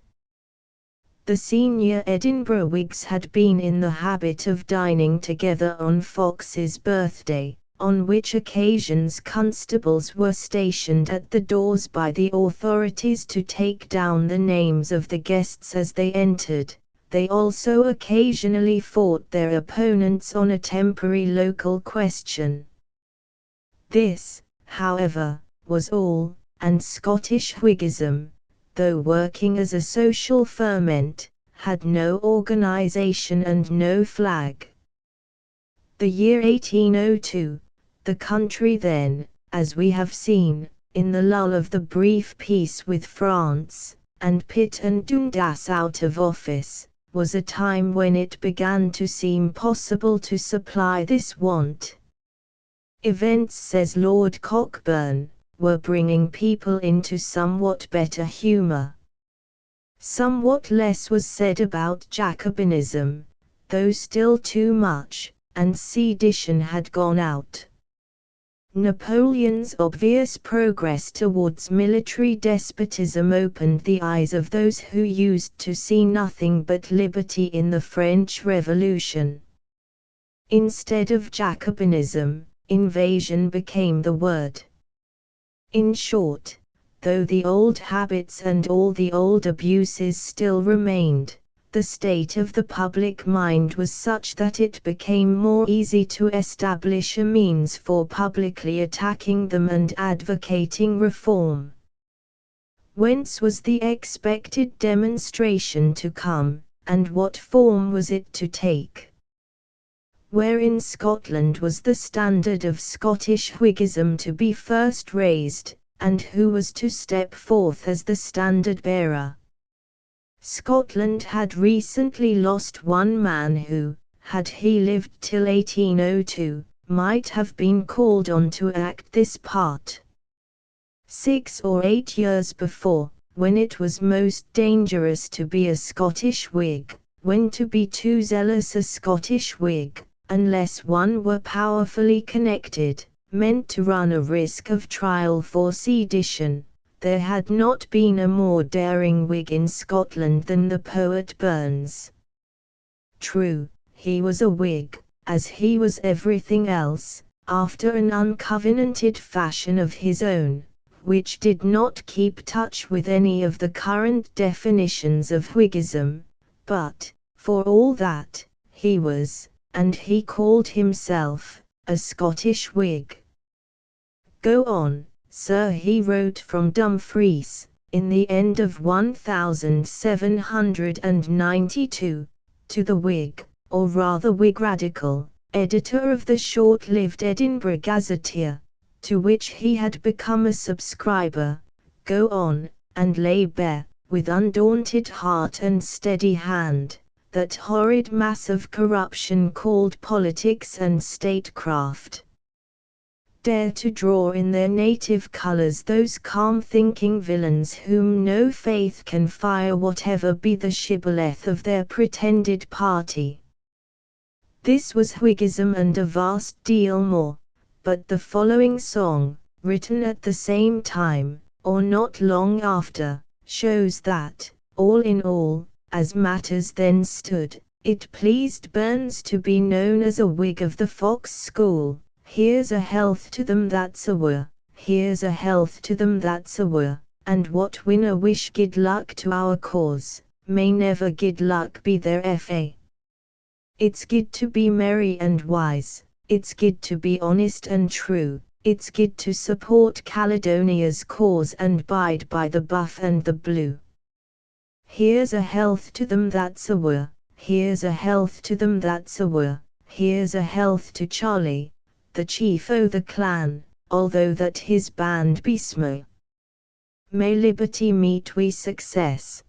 The senior Edinburgh Whigs had been in the habit of dining together on Fox's birthday, on which occasions constables were stationed at the doors by the authorities to take down the names of the guests as they entered. They also occasionally fought their opponents on a temporary local question. This, however, was all, and Scottish Whiggism, though working as a social ferment, had no organisation and no flag. The year 1802, the country then, as we have seen, in the lull of the brief peace with France, and Pitt and Dundas out of office, was a time when it began to seem possible to supply this want. Events, says Lord Cockburn, were bringing people into somewhat better humour. Somewhat less was said about Jacobinism, though still too much, and sedition had gone out. Napoleon's obvious progress towards military despotism opened the eyes of those who used to see nothing but liberty in the French Revolution. Instead of Jacobinism, invasion became the word. In short, though the old habits and all the old abuses still remained, the state of the public mind was such that it became more easy to establish a means for publicly attacking them and advocating reform. Whence was the expected demonstration to come, and what form was it to take? Where in Scotland was the standard of Scottish Whiggism to be first raised, and who was to step forth as the standard-bearer? Scotland had recently lost one man who, had he lived till 1802, might have been called on to act this part. 6 or 8 years before, when it was most dangerous to be a Scottish Whig, when to be too zealous a Scottish Whig, unless one were powerfully connected, meant to run a risk of trial for sedition, there had not been a more daring Whig in Scotland than the poet Burns. True, he was a Whig, as he was everything else, after an uncovenanted fashion of his own, which did not keep touch with any of the current definitions of Whiggism, but, for all that, he was, and he called himself, a Scottish Whig. "Go on, sir," he wrote from Dumfries, in the end of 1792, to the Whig, or rather Whig Radical, editor of the short-lived Edinburgh Gazetteer, to which he had become a subscriber. "Go on, and lay bare, with undaunted heart and steady hand, that horrid mass of corruption called politics and statecraft. Dare to draw in their native colours those calm-thinking villains whom no faith can fire whatever be the shibboleth of their pretended party." This was Whiggism and a vast deal more, but the following song, written at the same time, or not long after, shows that, all in all, as matters then stood, it pleased Burns to be known as a Whig of the Fox school. "Here's a health to them that's awa', here's a health to them that's awa', and what winna wish good luck to our cause, may never good luck be their fa. It's good to be merry and wise, it's good to be honest and true, it's good to support Caledonia's cause and bide by the buff and the blue. Here's a health to them that's awa', here's a health to them that's awa', here's a health to Charlie, the chief o' the clan, although that his band be sma'. May liberty meet wi' success.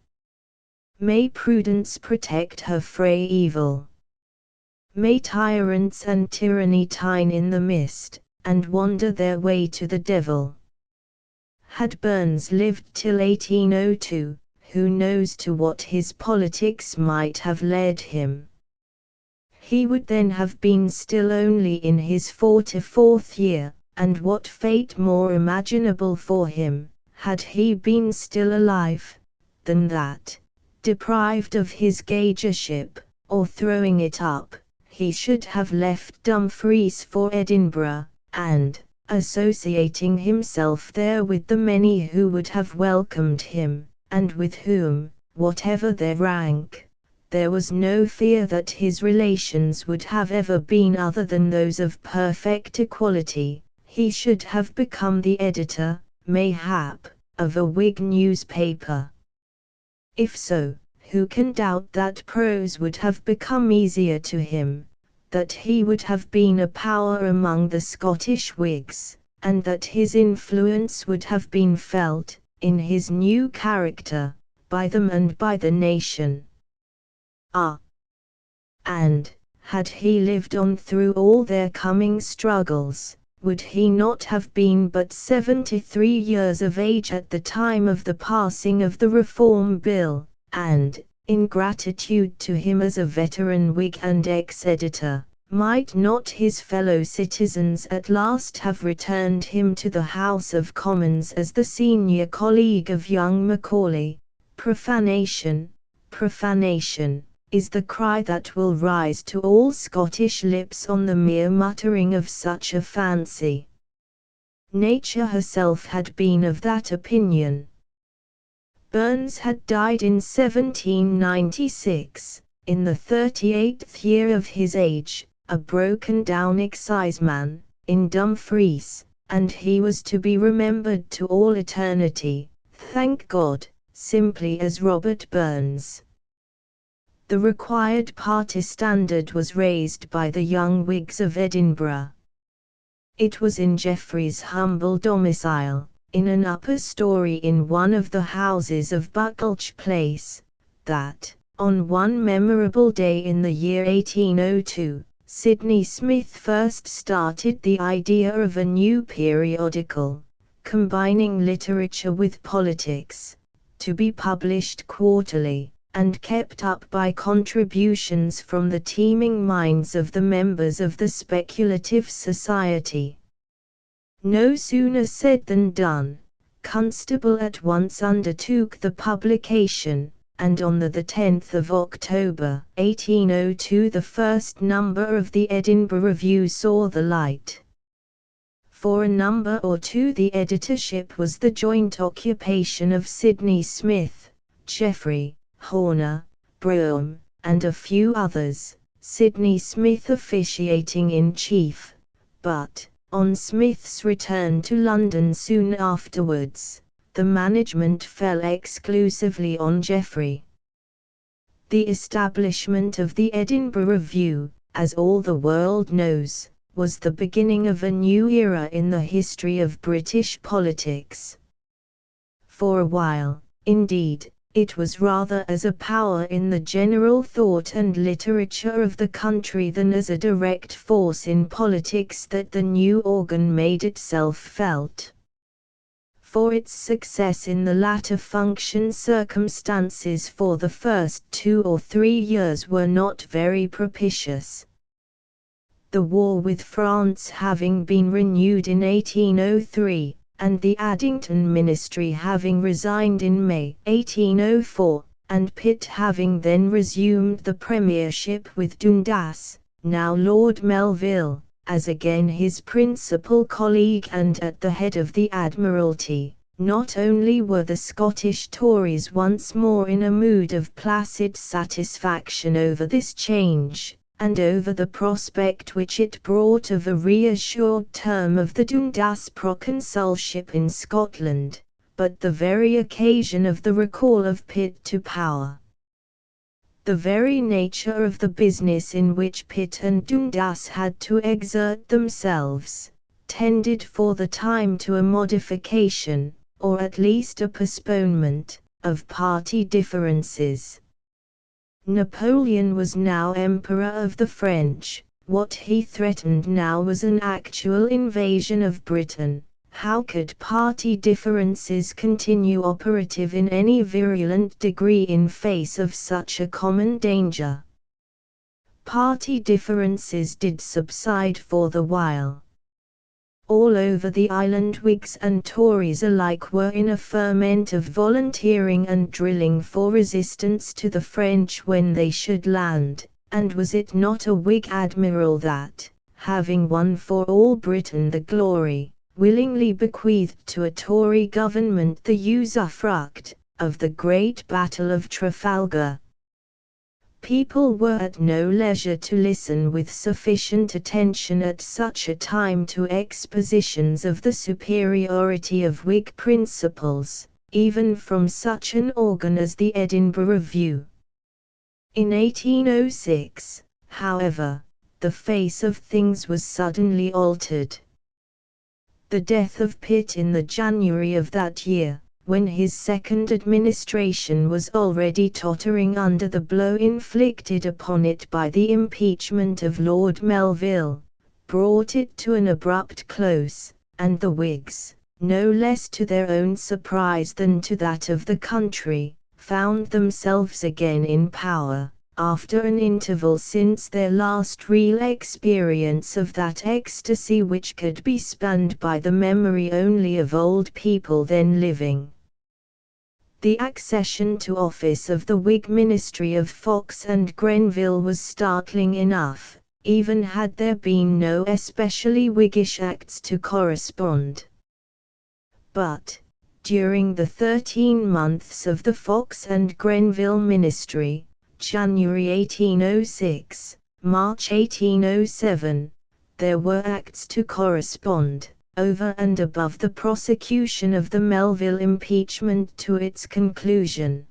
May prudence protect her frae evil. May tyrants and tyranny tine in the mist, and wander their way to the devil." Had Burns lived till 1802, who knows to what his politics might have led him? He would then have been still only in his 44th year, and what fate more imaginable for him, had he been still alive, than that, deprived of his gaugeship, or throwing it up, he should have left Dumfries for Edinburgh, and, associating himself there with the many who would have welcomed him, and with whom, whatever their rank, there was no fear that his relations would have ever been other than those of perfect equality, he should have become the editor, mayhap, of a Whig newspaper. If so, who can doubt that prose would have become easier to him, that he would have been a power among the Scottish Whigs, and that his influence would have been felt, in his new character, by them and by the nation. And, had he lived on through all their coming struggles, would he not have been but 73 years of age at the time of the passing of the Reform Bill, and, in gratitude to him as a veteran Whig and ex-editor, might not his fellow citizens at last have returned him to the House of Commons as the senior colleague of young Macaulay? Profanation, profanation, is the cry that will rise to all Scottish lips on the mere muttering of such a fancy. Nature herself had been of that opinion. Burns had died in 1796, in the 38th year of his age, a broken-down exciseman, in Dumfries, and he was to be remembered to all eternity, thank God, simply as Robert Burns. The required party standard was raised by the young Whigs of Edinburgh. It was in Geoffrey's humble domicile, in an upper story in one of the houses of Buckalch Place, that, on one memorable day in the year 1802, Sidney Smith first started the idea of a new periodical, combining literature with politics, to be published quarterly, and kept up by contributions from the teeming minds of the members of the Speculative Society. No sooner said than done. Constable at once undertook the publication, and on the 10th of October, 1802 the first number of the Edinburgh Review saw the light. For a number or two the editorship was the joint occupation of Sidney Smith, Geoffrey, Horner, Brougham, and a few others, Sidney Smith officiating in chief, but, on Smith's return to London soon afterwards, the management fell exclusively on Geoffrey. The establishment of the Edinburgh Review, as all the world knows, was the beginning of a new era in the history of British politics. For a while, indeed, it was rather as a power in the general thought and literature of the country than as a direct force in politics that the new organ made itself felt. For its success in the latter function circumstances for the first 2 or 3 years were not very propitious. The war with France having been renewed in 1803, and the Addington ministry having resigned in May 1804, and Pitt having then resumed the premiership with Dundas, now Lord Melville, as again his principal colleague and at the head of the Admiralty, not only were the Scottish Tories once more in a mood of placid satisfaction over this change, and over the prospect which it brought of a reassured term of the Dundas proconsulship in Scotland, but the very occasion of the recall of Pitt to power. The very nature of the business in which Pitt and Dundas had to exert themselves, tended for the time to a modification, or at least a postponement, of party differences. Napoleon was now Emperor of the French. What he threatened now was an actual invasion of Britain. How could party differences continue operative in any virulent degree in face of such a common danger? Party differences did subside for the while. All over the island Whigs and Tories alike were in a ferment of volunteering and drilling for resistance to the French when they should land, and was it not a Whig admiral that, having won for all Britain the glory, willingly bequeathed to a Tory government the usufruct of the great Battle of Trafalgar. People were at no leisure to listen with sufficient attention at such a time to expositions of the superiority of Whig principles, even from such an organ as the Edinburgh Review. In 1806, however, the face of things was suddenly altered. The death of Pitt in the January of that year, when his second administration was already tottering under the blow inflicted upon it by the impeachment of Lord Melville, brought it to an abrupt close, and the Whigs, no less to their own surprise than to that of the country, found themselves again in power, after an interval since their last real experience of that ecstasy which could be spanned by the memory only of old people then living. The accession to office of the Whig ministry of Fox and Grenville was startling enough, even had there been no especially Whiggish acts to correspond. But, during the 13 months of the Fox and Grenville ministry, January 1806, March 1807, there were acts to correspond, over and above the prosecution of the Melville impeachment to its conclusion.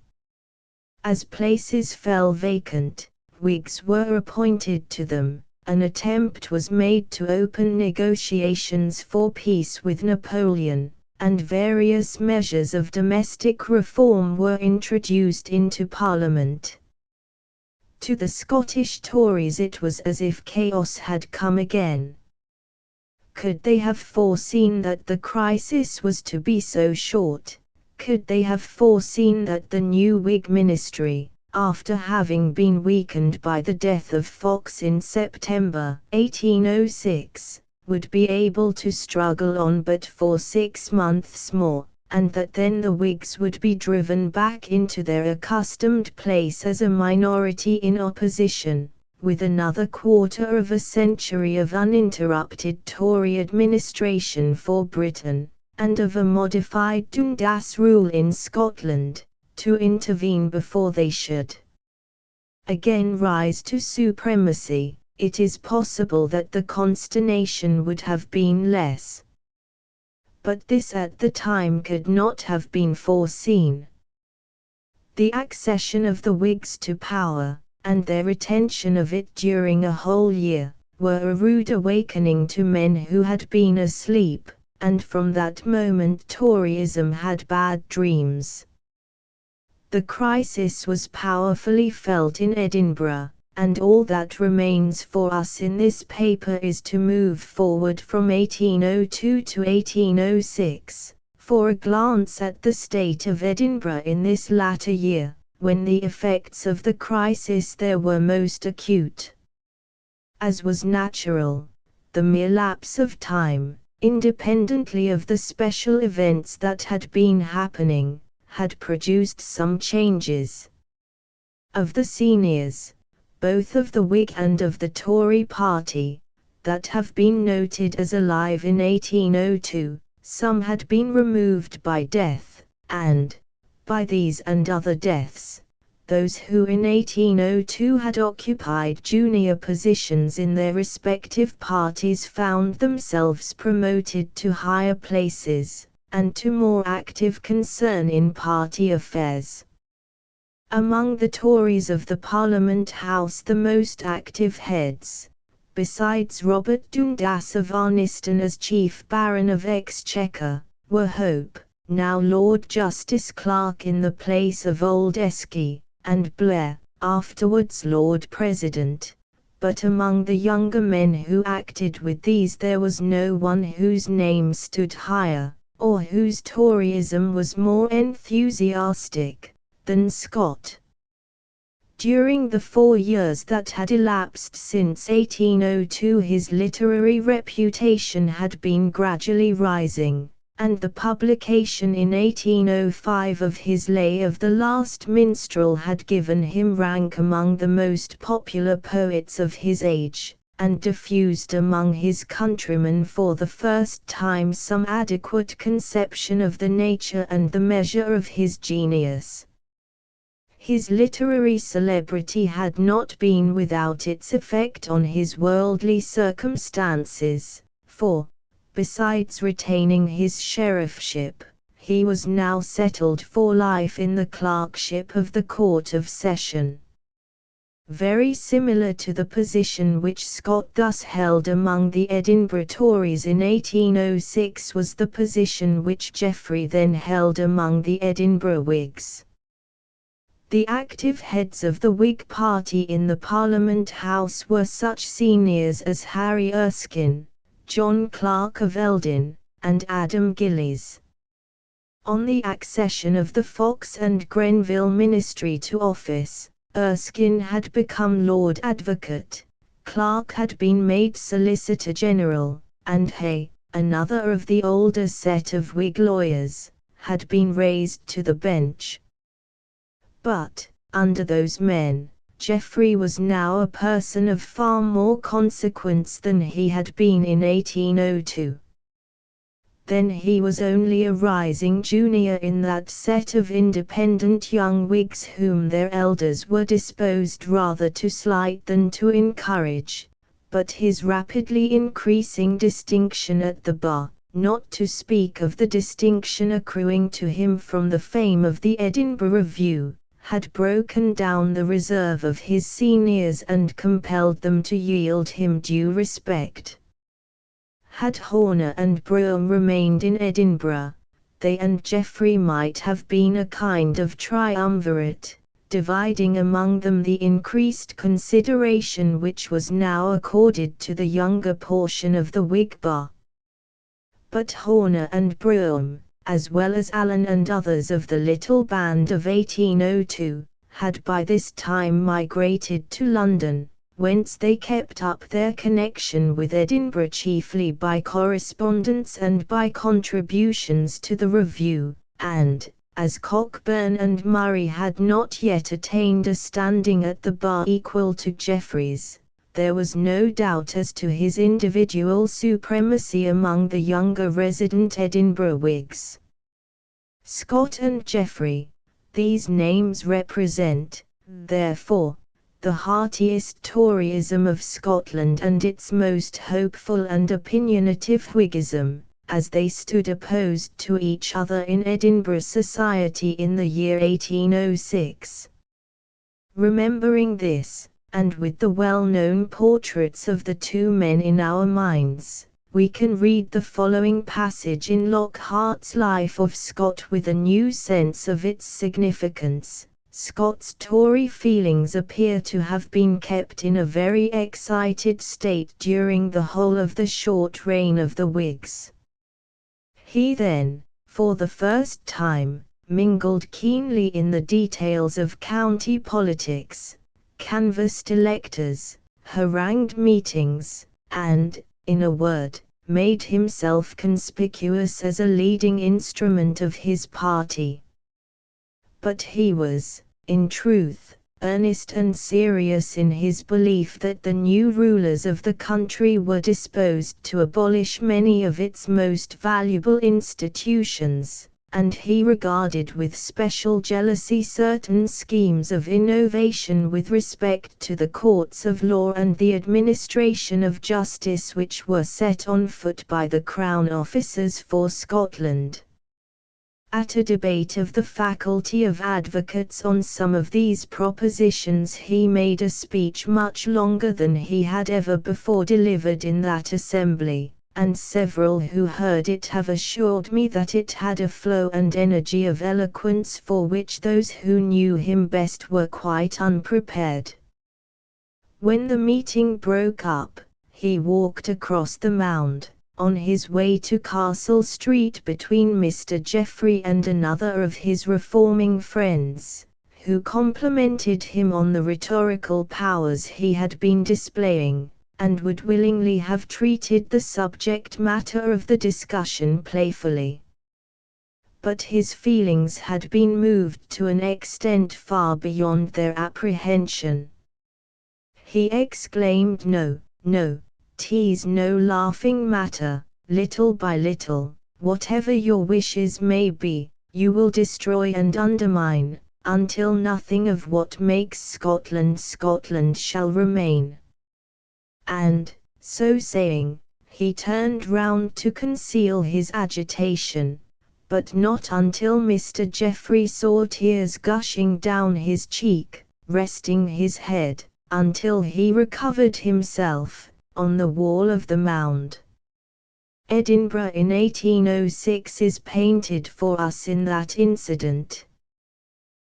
As places fell vacant, Whigs were appointed to them, an attempt was made to open negotiations for peace with Napoleon, and various measures of domestic reform were introduced into Parliament. To the Scottish Tories it was as if chaos had come again. Could they have foreseen that the crisis was to be so short? Could they have foreseen that the new Whig ministry, after having been weakened by the death of Fox in September 1806, would be able to struggle on but for 6 months more, and that then the Whigs would be driven back into their accustomed place as a minority in opposition, with another quarter of a century of uninterrupted Tory administration for Britain, and of a modified Dundas rule in Scotland, to intervene before they should again rise to supremacy? It is possible that the consternation would have been less. But this at the time could not have been foreseen. The accession of the Whigs to power, and their retention of it during a whole year, were a rude awakening to men who had been asleep, and from that moment Toryism had bad dreams. The crisis was powerfully felt in Edinburgh, and all that remains for us in this paper is to move forward from 1802 to 1806, for a glance at the state of Edinburgh in this latter year, when the effects of the crisis there were most acute. As was natural, the mere lapse of time, independently of the special events that had been happening, had produced some changes. Of the seniors, both of the Whig and of the Tory party, that have been noted as alive in 1802, some had been removed by death, and, by these and other deaths, those who in 1802 had occupied junior positions in their respective parties found themselves promoted to higher places, and to more active concern in party affairs. Among the Tories of the Parliament House the most active heads, besides Robert Dundas of Arniston as Chief Baron of Exchequer, were Hope, now Lord Justice Clerk in the place of Old Esky, and Blair, afterwards Lord President. But among the younger men who acted with these there was no one whose name stood higher, or whose Toryism was more enthusiastic, than Scott. During the 4 years that had elapsed since 1802 his literary reputation had been gradually rising, and the publication in 1805 of his Lay of the Last Minstrel had given him rank among the most popular poets of his age, and diffused among his countrymen for the first time some adequate conception of the nature and the measure of his genius. His literary celebrity had not been without its effect on his worldly circumstances, for, besides retaining his sheriffship, he was now settled for life in the clerkship of the Court of Session. Very similar to the position which Scott thus held among the Edinburgh Tories in 1806 was the position which Geoffrey then held among the Edinburgh Whigs. The active heads of the Whig party in the Parliament House were such seniors as Harry Erskine, John Clark of Eldin, and Adam Gillies. On the accession of the Fox and Grenville ministry to office, Erskine had become Lord Advocate, Clark had been made Solicitor General, and Hay, another of the older set of Whig lawyers, had been raised to the bench. But, under those men, Geoffrey was now a person of far more consequence than he had been in 1802. Then he was only a rising junior in that set of independent young Whigs whom their elders were disposed rather to slight than to encourage, but his rapidly increasing distinction at the bar, not to speak of the distinction accruing to him from the fame of the Edinburgh Review, had broken down the reserve of his seniors and compelled them to yield him due respect. Had Horner and Brougham remained in Edinburgh, they and Geoffrey might have been a kind of triumvirate, dividing among them the increased consideration which was now accorded to the younger portion of the Whig bar. But Horner and Brougham, as well as Allen and others of the little band of 1802, had by this time migrated to London, whence they kept up their connection with Edinburgh chiefly by correspondence and by contributions to the Review, and, as Cockburn and Murray had not yet attained a standing at the bar equal to Geoffrey's, there was no doubt as to his individual supremacy among the younger resident Edinburgh Whigs. Scott and Geoffrey, these names represent, therefore, the heartiest Toryism of Scotland and its most hopeful and opinionative Whiggism, as they stood opposed to each other in Edinburgh society in the year 1806. Remembering this, and with the well-known portraits of the two men in our minds, we can read the following passage in Lockhart's Life of Scott with a new sense of its significance. Scott's Tory feelings appear to have been kept in a very excited state during the whole of the short reign of the Whigs. He then, for the first time, mingled keenly in the details of county politics, canvassed electors, harangued meetings, and, in a word, made himself conspicuous as a leading instrument of his party. But he was, in truth, earnest and serious in his belief that the new rulers of the country were disposed to abolish many of its most valuable institutions, and he regarded with special jealousy certain schemes of innovation with respect to the courts of law and the administration of justice which were set on foot by the Crown officers for Scotland. At a debate of the Faculty of Advocates on some of these propositions he made a speech much longer than he had ever before delivered in that assembly, and several who heard it have assured me that it had a flow and energy of eloquence for which those who knew him best were quite unprepared. When the meeting broke up, he walked across the Mound, on his way to Castle Street between Mr. Geoffrey and another of his reforming friends, who complimented him on the rhetorical powers he had been displaying, and would willingly have treated the subject matter of the discussion playfully. But his feelings had been moved to an extent far beyond their apprehension. He exclaimed, "No, No, 'tis no laughing matter, little by little, whatever your wishes may be, you will destroy and undermine, until nothing of what makes Scotland Scotland shall remain. And, so saying, he turned round to conceal his agitation, but not until Mr. Geoffrey saw tears gushing down his cheek, resting his head, until he recovered himself, on the wall of the mound. Edinburgh in 1806 is painted for us in that incident.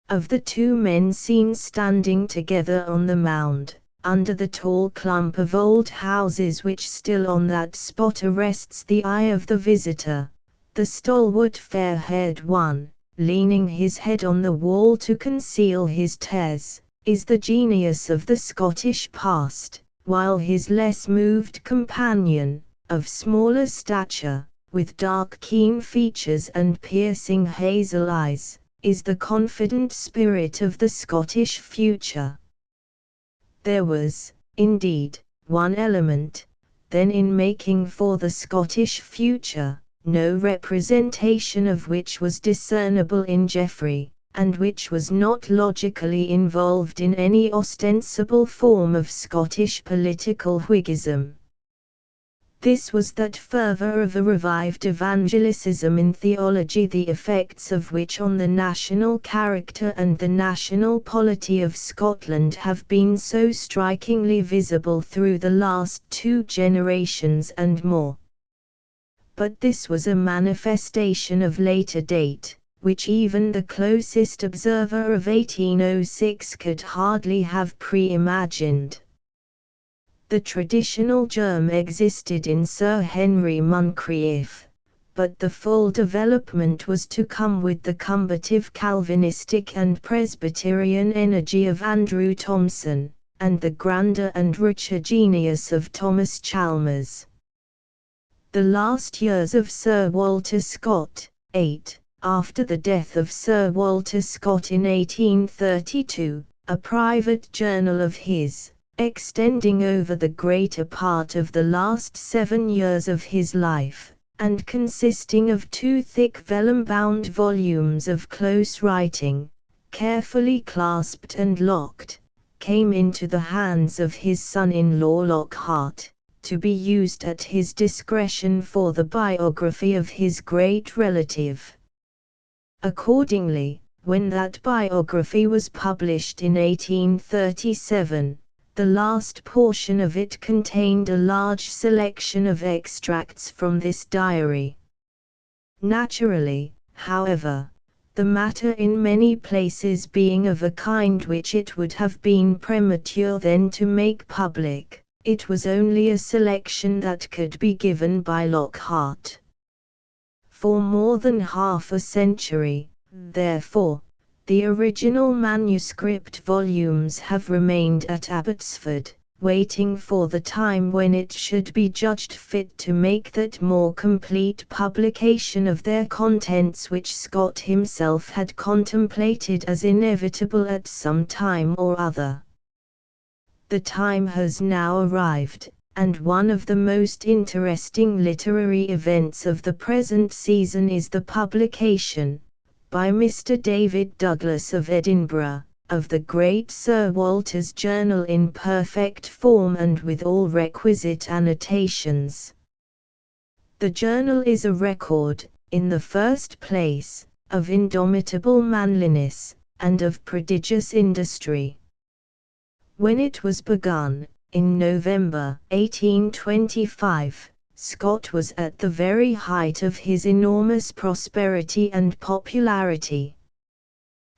Of the two men seen standing together on the mound, under the tall clump of old houses which still on that spot arrests the eye of the visitor, the stalwart fair-haired one, leaning his head on the wall to conceal his tears, is the genius of the Scottish past, while his less moved companion, of smaller stature, with dark keen features and piercing hazel eyes, is the confident spirit of the Scottish future. There was, indeed, one element, then in making for the Scottish future, no representation of which was discernible in Geoffrey, and which was not logically involved in any ostensible form of Scottish political Whiggism. This was that fervour of a revived evangelicism in theology, the effects of which on the national character and the national polity of Scotland have been so strikingly visible through the last 2 generations and more. But this was a manifestation of later date, which even the closest observer of 1806 could hardly have pre-imagined. The traditional germ existed in Sir Henry Moncrieff, but the full development was to come with the combative Calvinistic and Presbyterian energy of Andrew Thomson, and the grander and richer genius of Thomas Chalmers. The last years of Sir Walter Scott, 8, after the death of Sir Walter Scott in 1832, a private journal of his, extending over the greater part of the last 7 years of his life, and consisting of 2 thick vellum-bound volumes of close writing, carefully clasped and locked, came into the hands of his son-in-law Lockhart, to be used at his discretion for the biography of his great relative. Accordingly, when that biography was published in 1837, the last portion of it contained a large selection of extracts from this diary. Naturally, however, the matter in many places being of a kind which it would have been premature then to make public, it was only a selection that could be given by Lockhart. For more than half a century, therefore, the original manuscript volumes have remained at Abbotsford, waiting for the time when it should be judged fit to make that more complete publication of their contents which Scott himself had contemplated as inevitable at some time or other. The time has now arrived, and one of the most interesting literary events of the present season is the publication, by Mr. David Douglas of Edinburgh, of the great Sir Walter's Journal in perfect form and with all requisite annotations. The journal is a record, in the first place, of indomitable manliness, and of prodigious industry. When it was begun, in November 1825, Scott was at the very height of his enormous prosperity and popularity.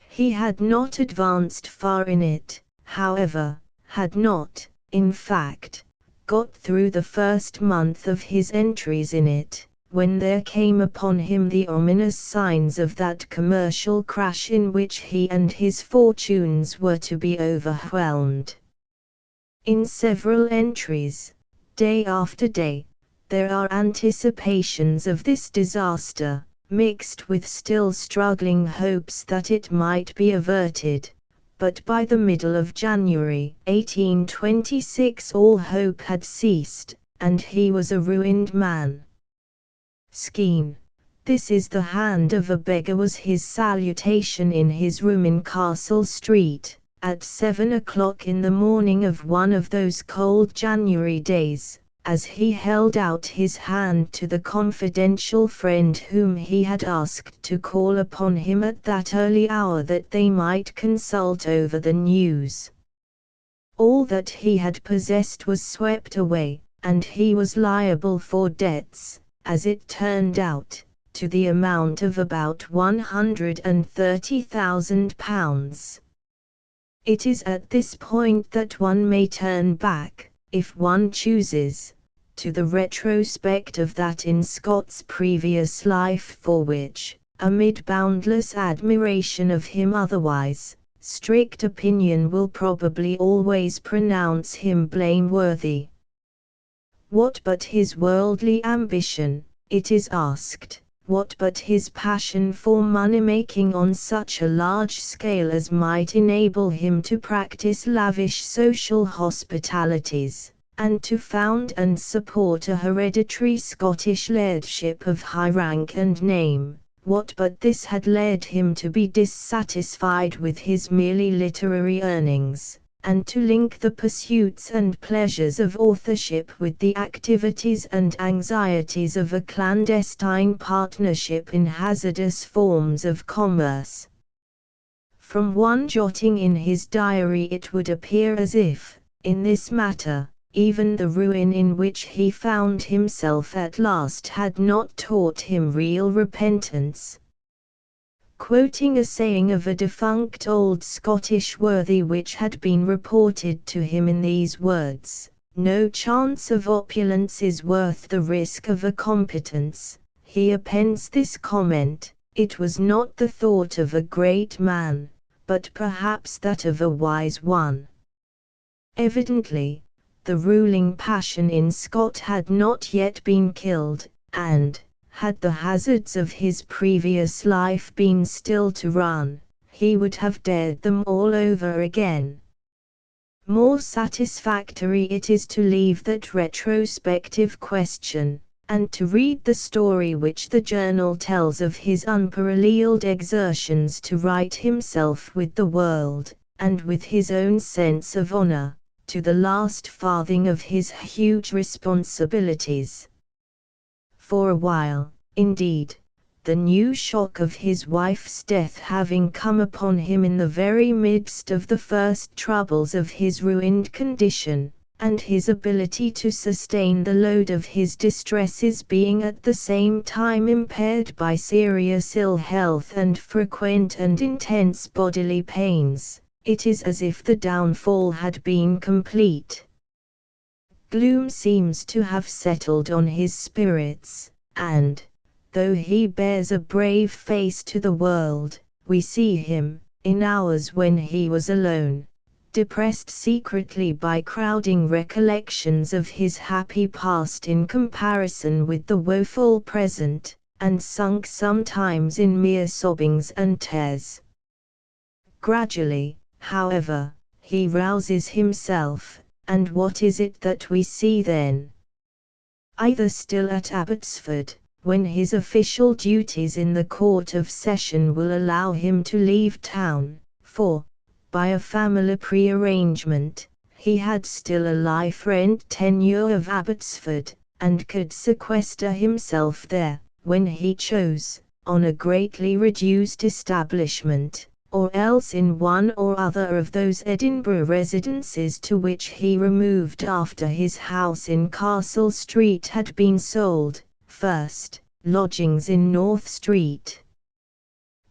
He had not advanced far in it, however, had not, in fact, got through the first month of his entries in it, when there came upon him the ominous signs of that commercial crash in which he and his fortunes were to be overwhelmed. In several entries, day after day, there are anticipations of this disaster, mixed with still struggling hopes that it might be averted, but by the middle of January 1826 all hope had ceased, and he was a ruined man. "Skene, this is the hand of a beggar," was his salutation in his room in Castle Street, at 7 o'clock in the morning of one of those cold January days, as he held out his hand to the confidential friend whom he had asked to call upon him at that early hour that they might consult over the news. All that he had possessed was swept away, and he was liable for debts, as it turned out, to the amount of about £130,000. It is at this point that one may turn back, if one chooses, to the retrospect of that in Scott's previous life for which, amid boundless admiration of him otherwise, strict opinion will probably always pronounce him blameworthy. What but his worldly ambition, it is asked, what but his passion for money-making on such a large scale as might enable him to practice lavish social hospitalities, and to found and support a hereditary Scottish lairdship of high rank and name, what but this had led him to be dissatisfied with his merely literary earnings, and to link the pursuits and pleasures of authorship with the activities and anxieties of a clandestine partnership in hazardous forms of commerce? From one jotting in his diary it would appear as if, in this matter, even the ruin in which he found himself at last had not taught him real repentance. Quoting a saying of a defunct old Scottish worthy which had been reported to him in these words, "No chance of opulence is worth the risk of a competence," he appends this comment, "It was not the thought of a great man, but perhaps that of a wise one." Evidently, the ruling passion in Scott had not yet been killed, and, had the hazards of his previous life been still to run, he would have dared them all over again. More satisfactory it is to leave that retrospective question, and to read the story which the journal tells of his unparalleled exertions to right himself with the world, and with his own sense of honor, to the last farthing of his huge responsibilities. For a while, indeed, the new shock of his wife's death having come upon him in the very midst of the first troubles of his ruined condition, and his ability to sustain the load of his distresses being at the same time impaired by serious ill health and frequent and intense bodily pains, it is as if the downfall had been complete. Gloom seems to have settled on his spirits, and, though he bears a brave face to the world, we see him, in hours when he was alone, depressed secretly by crowding recollections of his happy past in comparison with the woeful present, and sunk sometimes in mere sobbings and tears. Gradually, however, he rouses himself, and what is it that we see then? Either still at Abbotsford, when his official duties in the Court of Session will allow him to leave town, for, by a family prearrangement, he had still a life-rent tenure of Abbotsford, and could sequester himself there, when he chose, on a greatly reduced establishment, or else in one or other of those Edinburgh residences to which he removed after his house in Castle Street had been sold, first, lodgings in North Street,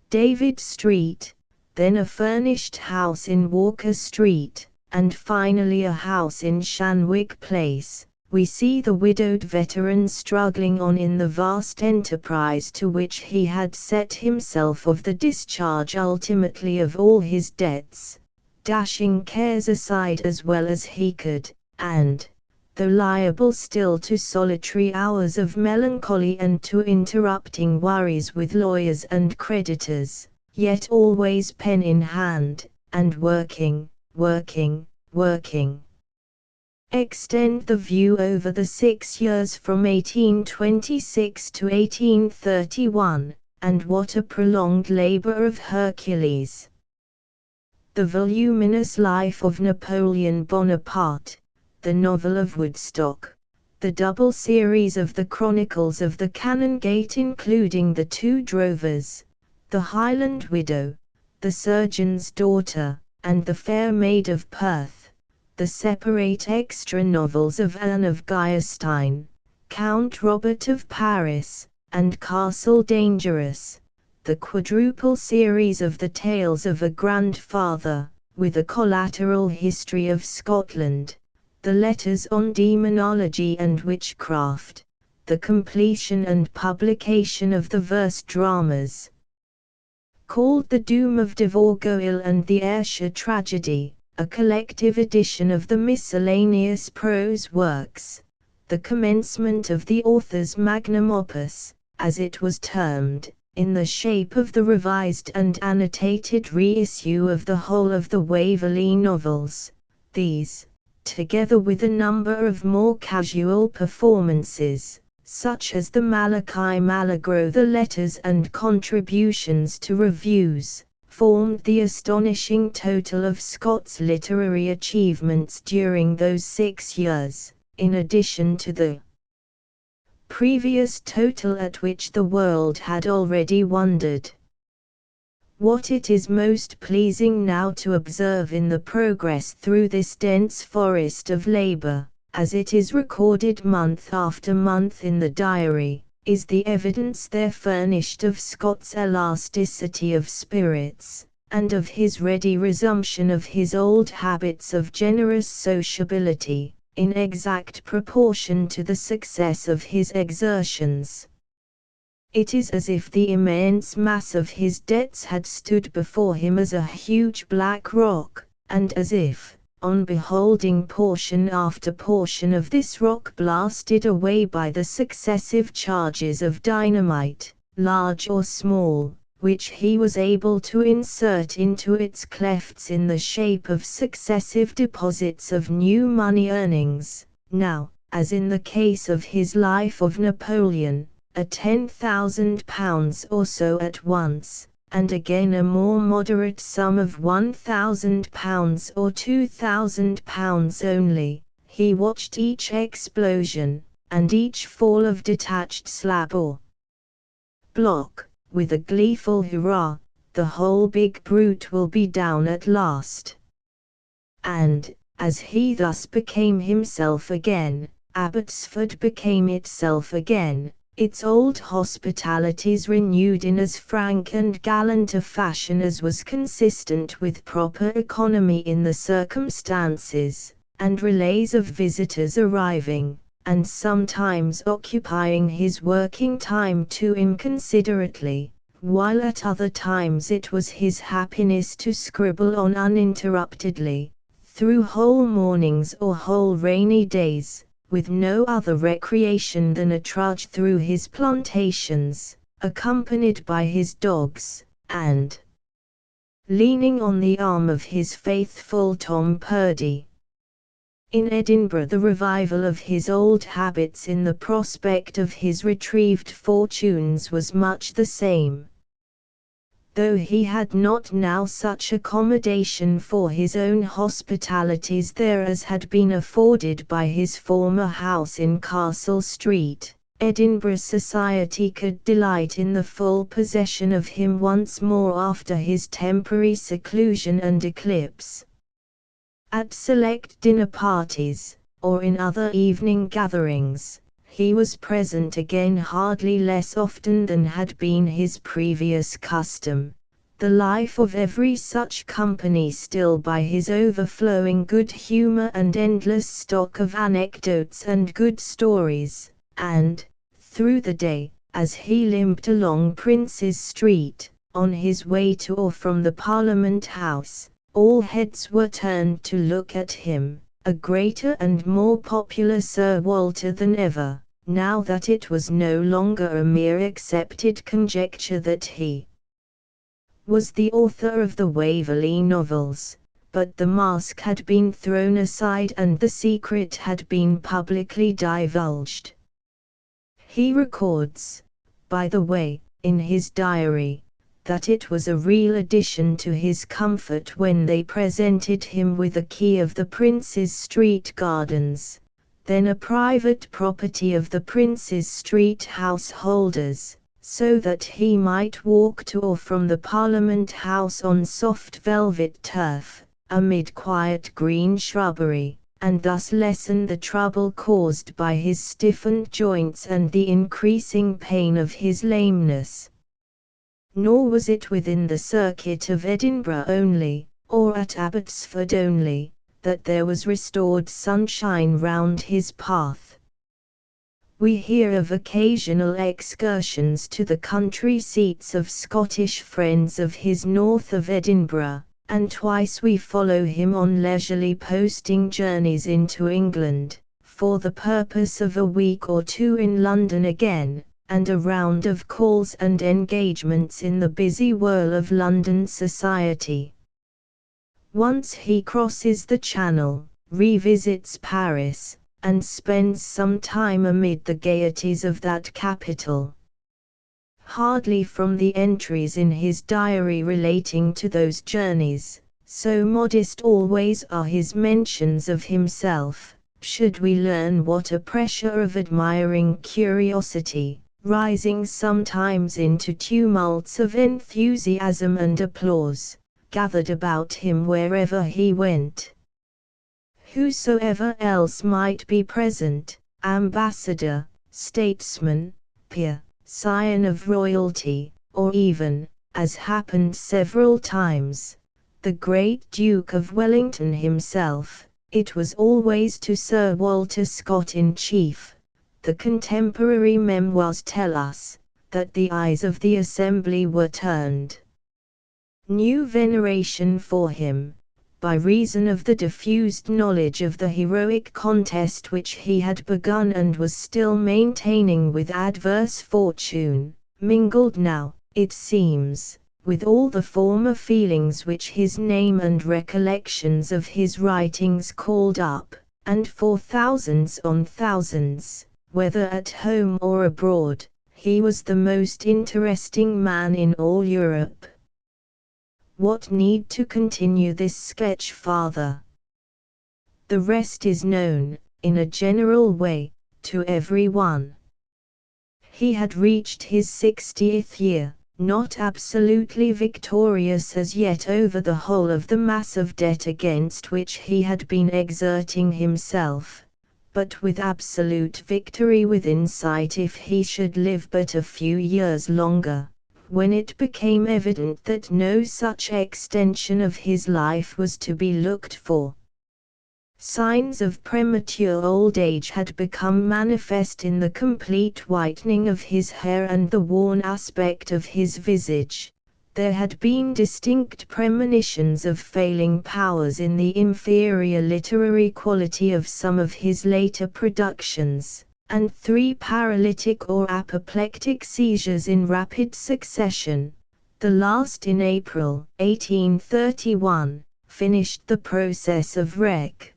David Street, then a furnished house in Walker Street, and finally a house in Shanwick Place. We see the widowed veteran struggling on in the vast enterprise to which he had set himself of the discharge ultimately of all his debts, dashing cares aside as well as he could, and, though liable still to solitary hours of melancholy and to interrupting worries with lawyers and creditors, yet always pen in hand, and working, working, working. Extend the view over the 6 years from 1826 to 1831, and what a prolonged labor of Hercules! The voluminous life of Napoleon Bonaparte, the novel of Woodstock, the double series of the Chronicles of the Canongate including the Two Drovers, the Highland Widow, the Surgeon's Daughter, and the Fair Maid of Perth, the separate extra novels of Anne of Geierstein, Count Robert of Paris, and Castle Dangerous, the quadruple series of the Tales of a Grandfather, with a collateral history of Scotland, the letters on demonology and witchcraft, the completion and publication of the verse dramas, called The Doom of de Vorgoil and the Ayrshire Tragedy, a collective edition of the miscellaneous prose works, the commencement of the author's magnum opus, as it was termed, in the shape of the revised and annotated reissue of the whole of the Waverley novels. These, together with a number of more casual performances, such as the Malachi Malagro, the letters and contributions to reviews, formed the astonishing total of Scott's literary achievements during those 6 years, in addition to the previous total at which the world had already wondered. What it is most pleasing now to observe in the progress through this dense forest of labor, as it is recorded month after month in the diary, is the evidence there furnished of Scott's elasticity of spirits, and of his ready resumption of his old habits of generous sociability, in exact proportion to the success of his exertions. It is as if the immense mass of his debts had stood before him as a huge black rock, and as if, on beholding portion after portion of this rock blasted away by the successive charges of dynamite, large or small, which he was able to insert into its clefts in the shape of successive deposits of new money earnings, now, as in the case of his Life of Napoleon, a £10,000 or so at once, and again a more moderate sum of £1,000 or £2,000 only. He watched each explosion, and each fall of detached slab or block, with a gleeful hurrah. The whole big brute will be down at last. And, as he thus became himself again, Abbotsford became itself again, its old hospitalities renewed in as frank and gallant a fashion as was consistent with proper economy in the circumstances, and relays of visitors arriving, and sometimes occupying his working time too inconsiderately, while at other times it was his happiness to scribble on uninterruptedly, through whole mornings or whole rainy days, with no other recreation than a trudge through his plantations, accompanied by his dogs, and leaning on the arm of his faithful Tom Purdy. In Edinburgh the revival of his old habits in the prospect of his retrieved fortunes was much the same. Though he had not now such accommodation for his own hospitalities there as had been afforded by his former house in Castle Street, Edinburgh society could delight in the full possession of him once more after his temporary seclusion and eclipse. At select dinner parties, or in other evening gatherings, he was present again hardly less often than had been his previous custom, the life of every such company still by his overflowing good humour and endless stock of anecdotes and good stories, and, through the day, as he limped along Prince's Street, on his way to or from the Parliament House, all heads were turned to look at him, a greater and more popular Sir Walter than ever, now that it was no longer a mere accepted conjecture that he was the author of the Waverley novels, but the mask had been thrown aside and the secret had been publicly divulged. He records, by the way, in his diary, that it was a real addition to his comfort when they presented him with a key of the Prince's Street Gardens, then a private property of the Prince's Street householders, so that he might walk to or from the Parliament House on soft velvet turf, amid quiet green shrubbery, and thus lessen the trouble caused by his stiffened joints and the increasing pain of his lameness. Nor was it within the circuit of Edinburgh only, or at Abbotsford only, that there was restored sunshine round his path. We hear of occasional excursions to the country seats of Scottish friends of his north of Edinburgh, and twice we follow him on leisurely posting journeys into England, for the purpose of a week or two in London again, and a round of calls and engagements in the busy whirl of London society. Once he crosses the Channel, revisits Paris, and spends some time amid the gaieties of that capital. Hardly from the entries in his diary relating to those journeys, so modest always are his mentions of himself, should we learn what a pressure of admiring curiosity, rising sometimes into tumults of enthusiasm and applause, gathered about him wherever he went. Whosoever else might be present, ambassador, statesman, peer, scion of royalty, or even, as happened several times, the great Duke of Wellington himself, it was always to Sir Walter Scott in chief. The contemporary memoirs tell us that the eyes of the assembly were turned. New veneration for him, by reason of the diffused knowledge of the heroic contest which he had begun and was still maintaining with adverse fortune, mingled now, it seems, with all the former feelings which his name and recollections of his writings called up, and for thousands on thousands, whether at home or abroad, he was the most interesting man in all Europe. What need to continue this sketch farther? The rest is known, in a general way, to every one. He had reached his 60th year, not absolutely victorious as yet over the whole of the mass of debt against which he had been exerting himself, but with absolute victory within sight if he should live but a few years longer, when it became evident that no such extension of his life was to be looked for. Signs of premature old age had become manifest in the complete whitening of his hair and the worn aspect of his visage. There had been distinct premonitions of failing powers in the inferior literary quality of some of his later productions, and 3 paralytic or apoplectic seizures in rapid succession, the last in April 1831, finished the process of wreck.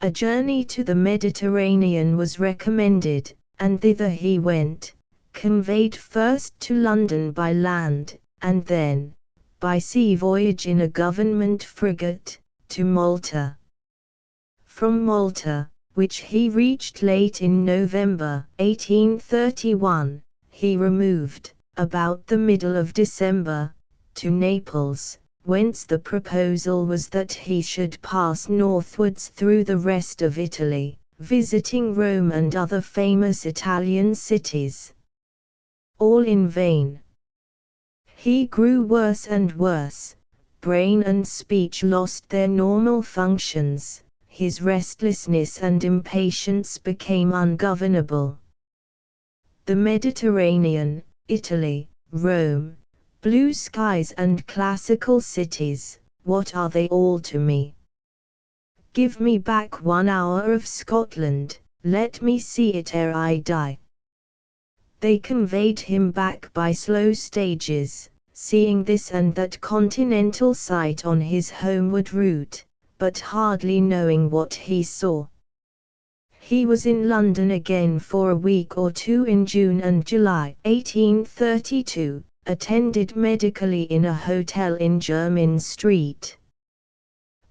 A journey to the Mediterranean was recommended, and thither he went, conveyed first to London by land, and then, by sea voyage in a government frigate, to Malta. From Malta, which he reached late in November 1831, he removed, about the middle of December, to Naples, whence the proposal was that he should pass northwards through the rest of Italy, visiting Rome and other famous Italian cities. All in vain. He grew worse and worse, brain and speech lost their normal functions, his restlessness and impatience became ungovernable. The Mediterranean, Italy, Rome, blue skies and classical cities, what are they all to me? Give me back 1 hour of Scotland, let me see it ere I die. They conveyed him back by slow stages, seeing this and that continental sight on his homeward route, but hardly knowing what he saw. He was in London again for a week or two in June and July 1832, attended medically in a hotel in Jermyn Street.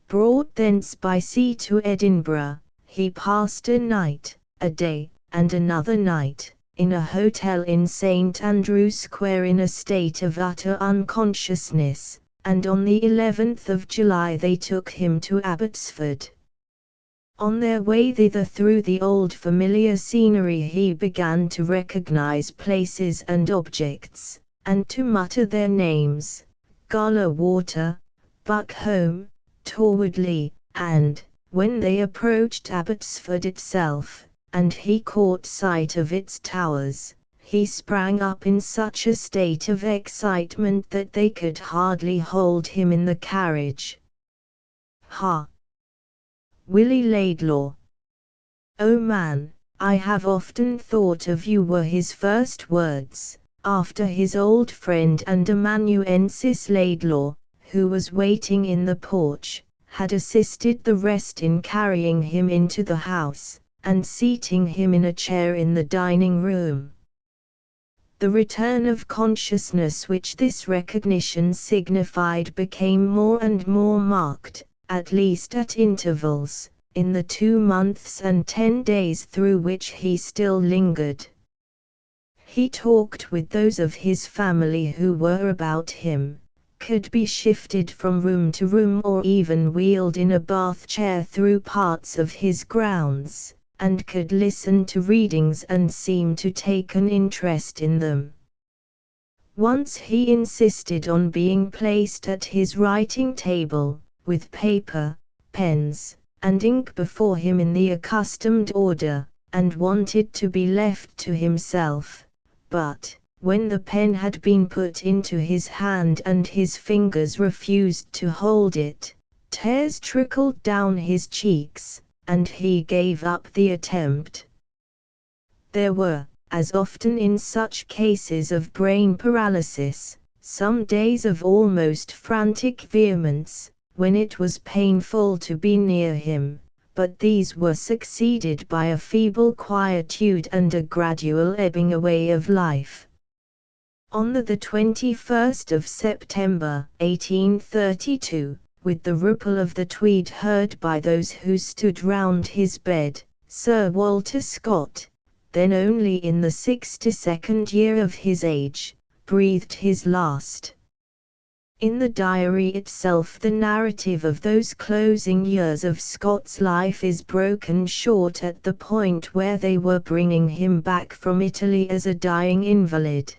Brought thence by sea to Edinburgh, he passed a night, a day, and another night, in a hotel in St. Andrew's Square in a state of utter unconsciousness, and on the 11th of July they took him to Abbotsford. On their way thither through the old familiar scenery he began to recognize places and objects, and to mutter their names: Gala Water, Buckholme, Torwoodley, and, when they approached Abbotsford itself, and he caught sight of its towers, he sprang up in such a state of excitement that they could hardly hold him in the carriage. "Ha! Willie Laidlaw! Oh man, I have often thought of you," were his first words, after his old friend and amanuensis Laidlaw, who was waiting in the porch, had assisted the rest in carrying him into the house, and seating him in a chair in the dining room. The return of consciousness which this recognition signified became more and more marked, at least at intervals, in the 2 months and 10 days through which he still lingered. He talked with those of his family who were about him, could be shifted from room to room or even wheeled in a bath chair through parts of his grounds, and could listen to readings and seem to take an interest in them. Once he insisted on being placed at his writing table, with paper, pens, and ink before him in the accustomed order, and wanted to be left to himself, but, when the pen had been put into his hand and his fingers refused to hold it, tears trickled down his cheeks, and he gave up the attempt. There were, as often in such cases of brain paralysis, some days of almost frantic vehemence, when it was painful to be near him, but these were succeeded by a feeble quietude and a gradual ebbing away of life. On the 21st of September, 1832, with the ripple of the Tweed heard by those who stood round his bed, Sir Walter Scott, then only in the 62nd year of his age, breathed his last. In the diary itself the narrative of those closing years of Scott's life is broken short at the point where they were bringing him back from Italy as a dying invalid.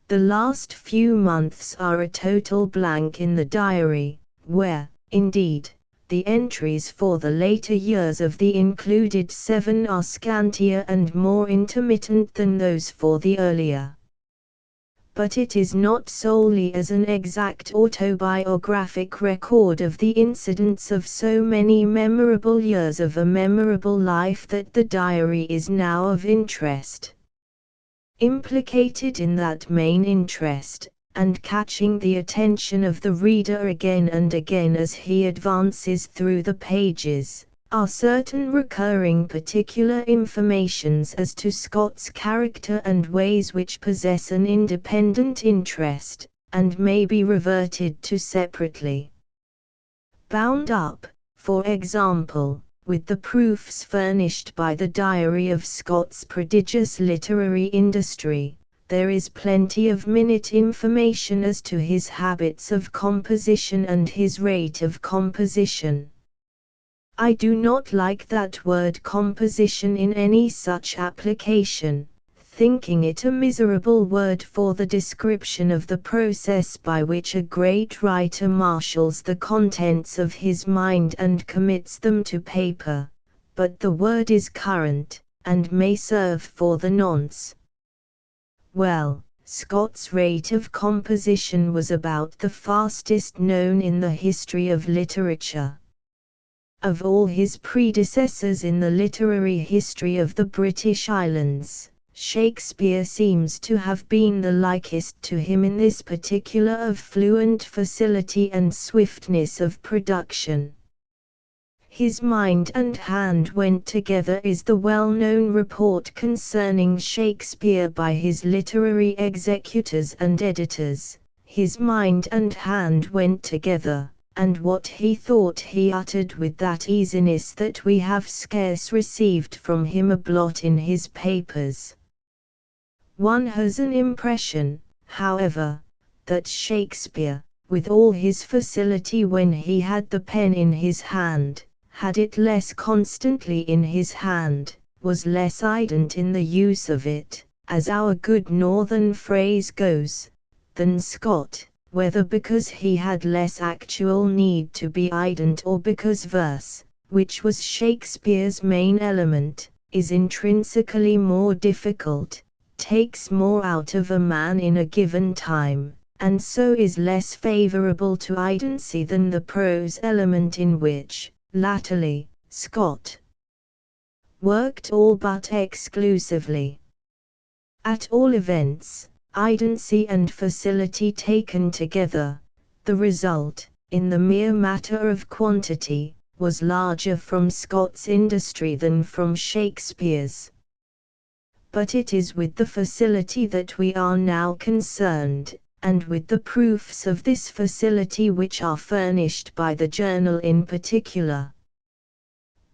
The last few months are a total blank in the diary, where, indeed, the entries for the later years of the included 7 are scantier and more intermittent than those for the earlier. But it is not solely as an exact autobiographic record of the incidents of so many memorable years of a memorable life that the diary is now of interest. Implicated in that main interest, and catching the attention of the reader again and again as he advances through the pages, are certain recurring particular informations as to Scott's character and ways which possess an independent interest, and may be reverted to separately. Bound up, for example, with the proofs furnished by the diary of Scott's prodigious literary industry, there is plenty of minute information as to his habits of composition and his rate of composition. I do not like that word composition in any such application, thinking it a miserable word for the description of the process by which a great writer marshals the contents of his mind and commits them to paper, but the word is current, and may serve for the nonce. Well, Scott's rate of composition was about the fastest known in the history of literature. Of all his predecessors in the literary history of the British Islands, Shakespeare seems to have been the likest to him in this particular of fluent facility and swiftness of production. His mind and hand went together is the well-known report concerning Shakespeare by his literary executors and editors. His mind and hand went together, and what he thought he uttered with that easiness that we have scarce received from him a blot in his papers. One has an impression, however, that Shakespeare, with all his facility when he had the pen in his hand, had it less constantly in his hand, was less ident in the use of it, as our good northern phrase goes, than Scott, whether because he had less actual need to be ident or because verse, which was Shakespeare's main element, is intrinsically more difficult, takes more out of a man in a given time, and so is less favorable to idency than the prose element in which, latterly, Scott worked all but exclusively. At all events, idency and facility taken together, the result, in the mere matter of quantity, was larger from Scott's industry than from Shakespeare's. But it is with the facility that we are now concerned, and with the proofs of this facility which are furnished by the journal in particular.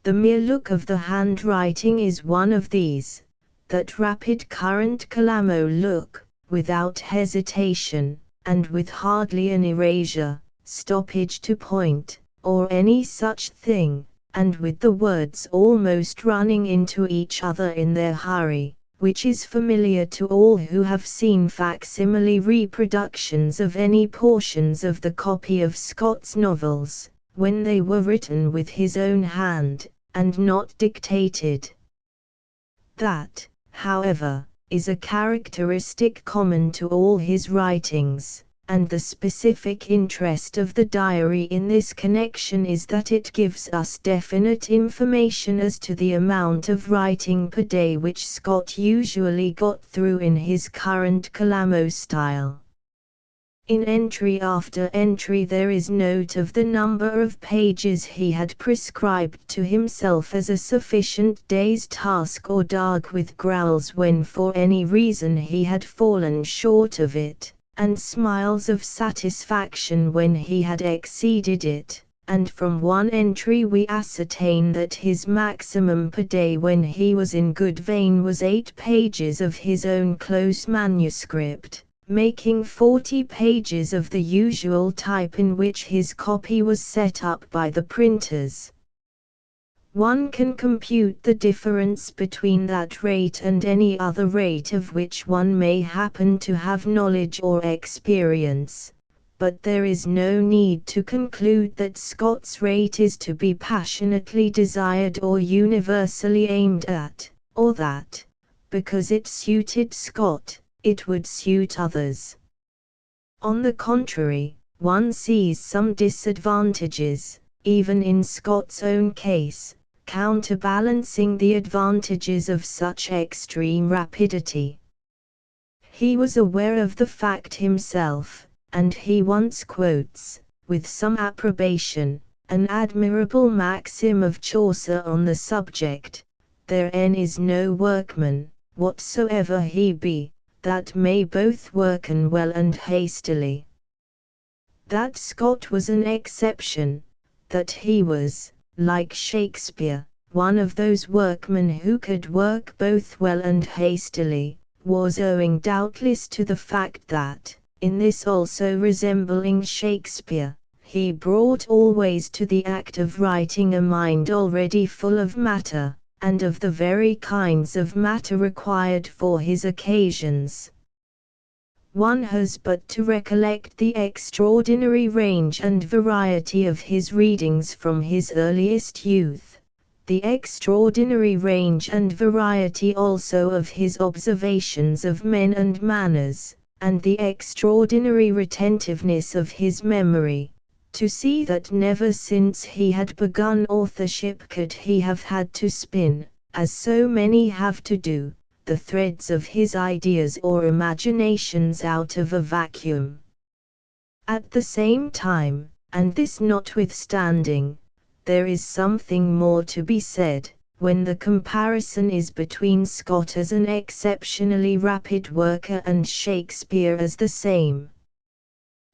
The mere look of the handwriting is one of these, that rapid current calamo look, without hesitation, and with hardly an erasure, stoppage to point, or any such thing, and with the words almost running into each other in their hurry, which is familiar to all who have seen facsimile reproductions of any portions of the copy of Scott's novels, when they were written with his own hand, and not dictated. That, however, is a characteristic common to all his writings, and the specific interest of the diary in this connection is that it gives us definite information as to the amount of writing per day which Scott usually got through in his current calamo style. In entry after entry there is note of the number of pages he had prescribed to himself as a sufficient day's task or dark with growls when for any reason he had fallen short of it, and smiles of satisfaction when he had exceeded it, and from one entry we ascertain that his maximum per day when he was in good vein was 8 pages of his own close manuscript, making 40 pages of the usual type in which his copy was set up by the printers. One can compute the difference between that rate and any other rate of which one may happen to have knowledge or experience, but there is no need to conclude that Scott's rate is to be passionately desired or universally aimed at, or that, because it suited Scott, it would suit others. On the contrary, one sees some disadvantages, even in Scott's own case, counterbalancing the advantages of such extreme rapidity. He was aware of the fact himself, and he once quotes, with some approbation, an admirable maxim of Chaucer on the subject: "Therein is no workman, whatsoever he be, that may both worken well and hastily." That Scott was an exception, that he was, like Shakespeare, one of those workmen who could work both well and hastily, was owing doubtless to the fact that, in this also resembling Shakespeare, he brought always to the act of writing a mind already full of matter, and of the very kinds of matter required for his occasions. One has but to recollect the extraordinary range and variety of his readings from his earliest youth, the extraordinary range and variety also of his observations of men and manners, and the extraordinary retentiveness of his memory, to see that never since he had begun authorship could he have had to spin, as so many have to do, the threads of his ideas or imaginations out of a vacuum. At the same time, and this notwithstanding, there is something more to be said, when the comparison is between Scott as an exceptionally rapid worker and Shakespeare as the same.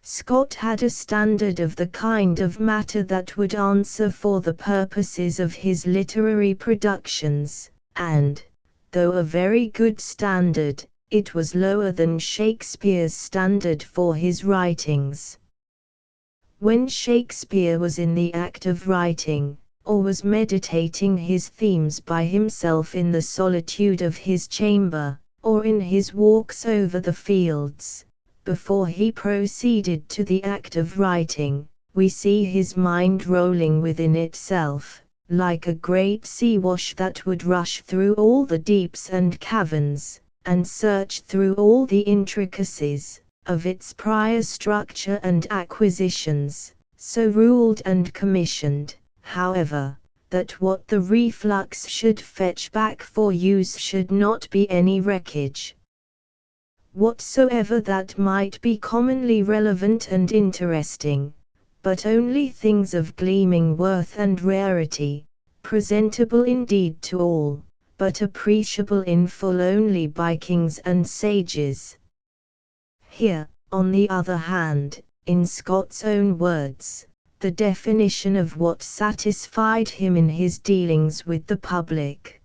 Scott had a standard of the kind of matter that would answer for the purposes of his literary productions, and, though a very good standard, it was lower than Shakespeare's standard for his writings. When Shakespeare was in the act of writing, or was meditating his themes by himself in the solitude of his chamber, or in his walks over the fields, before he proceeded to the act of writing, we see his mind rolling within itself, like a great sea-wash that would rush through all the deeps and caverns, and search through all the intricacies of its prior structure and acquisitions, so ruled and commissioned, however, that what the reflux should fetch back for use should not be any wreckage whatsoever that might be commonly relevant and interesting, but only things of gleaming worth and rarity, presentable indeed to all, but appreciable in full only by kings and sages. Here, on the other hand, in Scott's own words, the definition of what satisfied him in his dealings with the public.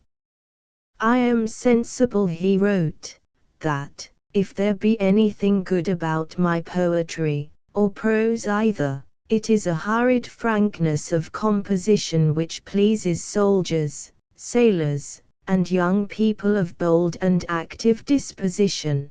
"I am sensible," he wrote, "that, if there be anything good about my poetry, or prose either, it is a hurried frankness of composition which pleases soldiers, sailors, and young people of bold and active disposition."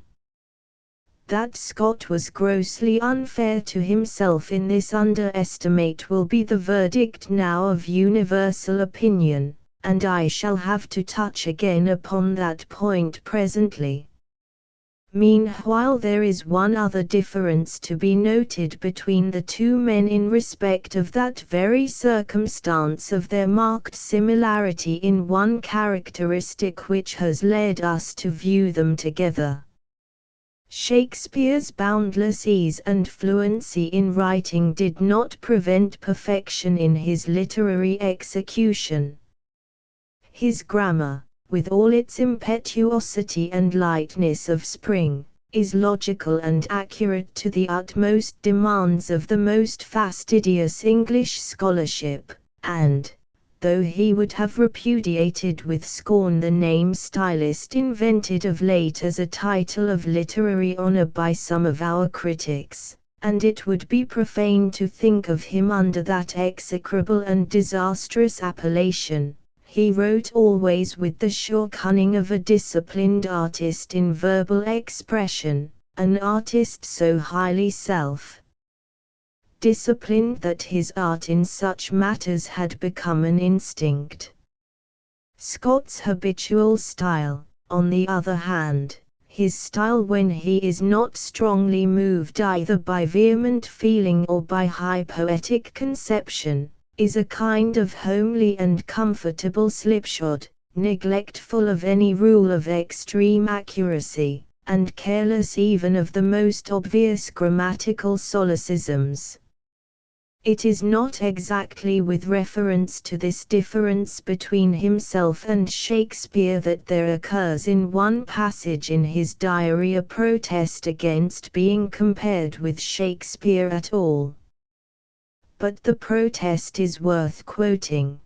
That Scott was grossly unfair to himself in this underestimate will be the verdict now of universal opinion, and I shall have to touch again upon that point presently. Meanwhile there is one other difference to be noted between the two men in respect of that very circumstance of their marked similarity in one characteristic which has led us to view them together. Shakespeare's boundless ease and fluency in writing did not prevent perfection in his literary execution. His grammar, with all its impetuosity and lightness of spring, is logical and accurate to the utmost demands of the most fastidious English scholarship, and, though he would have repudiated with scorn the name stylist invented of late as a title of literary honor by some of our critics, and it would be profane to think of him under that execrable and disastrous appellation, he wrote always with the sure cunning of a disciplined artist in verbal expression, an artist so highly self-disciplined that his art in such matters had become an instinct. Scott's habitual style, on the other hand, his style when he is not strongly moved either by vehement feeling or by high poetic conception, is a kind of homely and comfortable slipshod, neglectful of any rule of extreme accuracy, and careless even of the most obvious grammatical solecisms. It is not exactly with reference to this difference between himself and Shakespeare that there occurs in one passage in his diary a protest against being compared with Shakespeare at all. But the protest is worth quoting.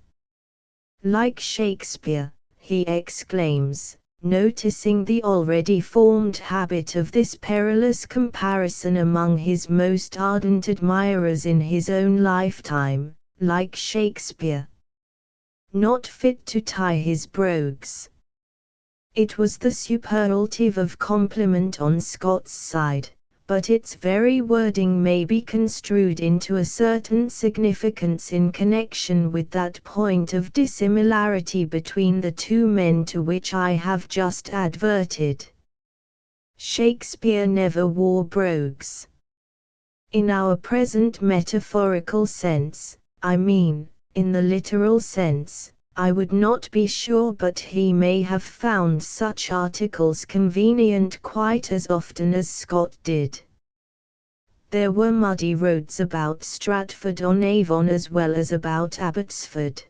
"Like Shakespeare," he exclaims, noticing the already formed habit of this perilous comparison among his most ardent admirers in his own lifetime, "like Shakespeare, not fit to tie his brogues." It was the superlative of compliment on Scott's side, but its very wording may be construed into a certain significance in connection with that point of dissimilarity between the two men to which I have just adverted. Shakespeare never wore brogues. In our present metaphorical sense, I mean, in the literal sense, I would not be sure, but he may have found such articles convenient quite as often as Scott did. There were muddy roads about Stratford-on-Avon as well as about Abbotsford.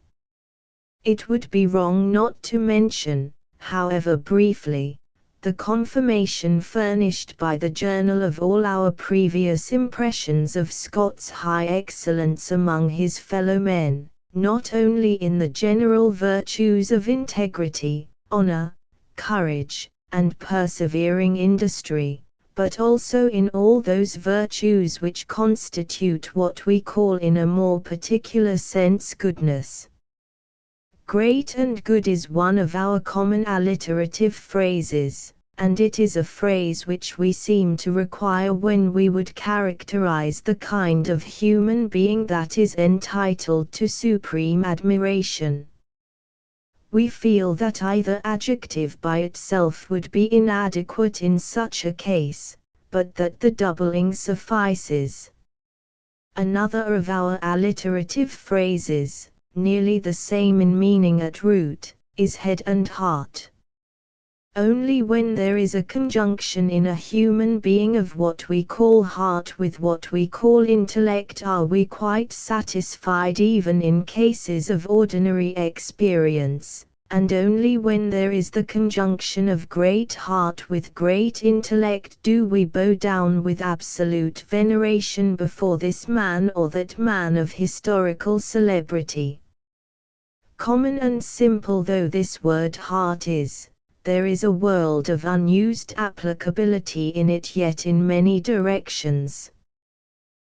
It would be wrong not to mention, however briefly, the confirmation furnished by the journal of all our previous impressions of Scott's high excellence among his fellow men, not only in the general virtues of integrity, honor, courage, and persevering industry, but also in all those virtues which constitute what we call in a more particular sense goodness. Great and good is one of our common alliterative phrases, and it is a phrase which we seem to require when we would characterize the kind of human being that is entitled to supreme admiration. We feel that either adjective by itself would be inadequate in such a case, but that the doubling suffices. Another of our alliterative phrases, nearly the same in meaning at root, is head and heart. Only when there is a conjunction in a human being of what we call heart with what we call intellect are we quite satisfied, even in cases of ordinary experience, and only when there is the conjunction of great heart with great intellect do we bow down with absolute veneration before this man or that man of historical celebrity. Common and simple though this word heart is, there is a world of unused applicability in it yet in many directions.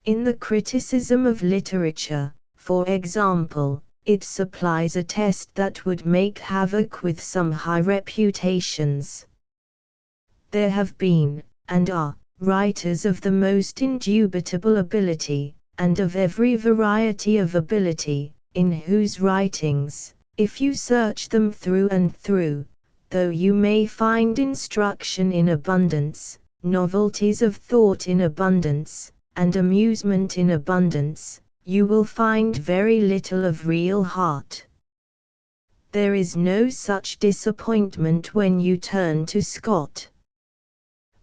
In the criticism of literature, for example, it supplies a test that would make havoc with some high reputations. There have been, and are, writers of the most indubitable ability, and of every variety of ability, in whose writings, if you search them through and through, though you may find instruction in abundance, novelties of thought in abundance, and amusement in abundance, you will find very little of real heart. There is no such disappointment when you turn to Scott.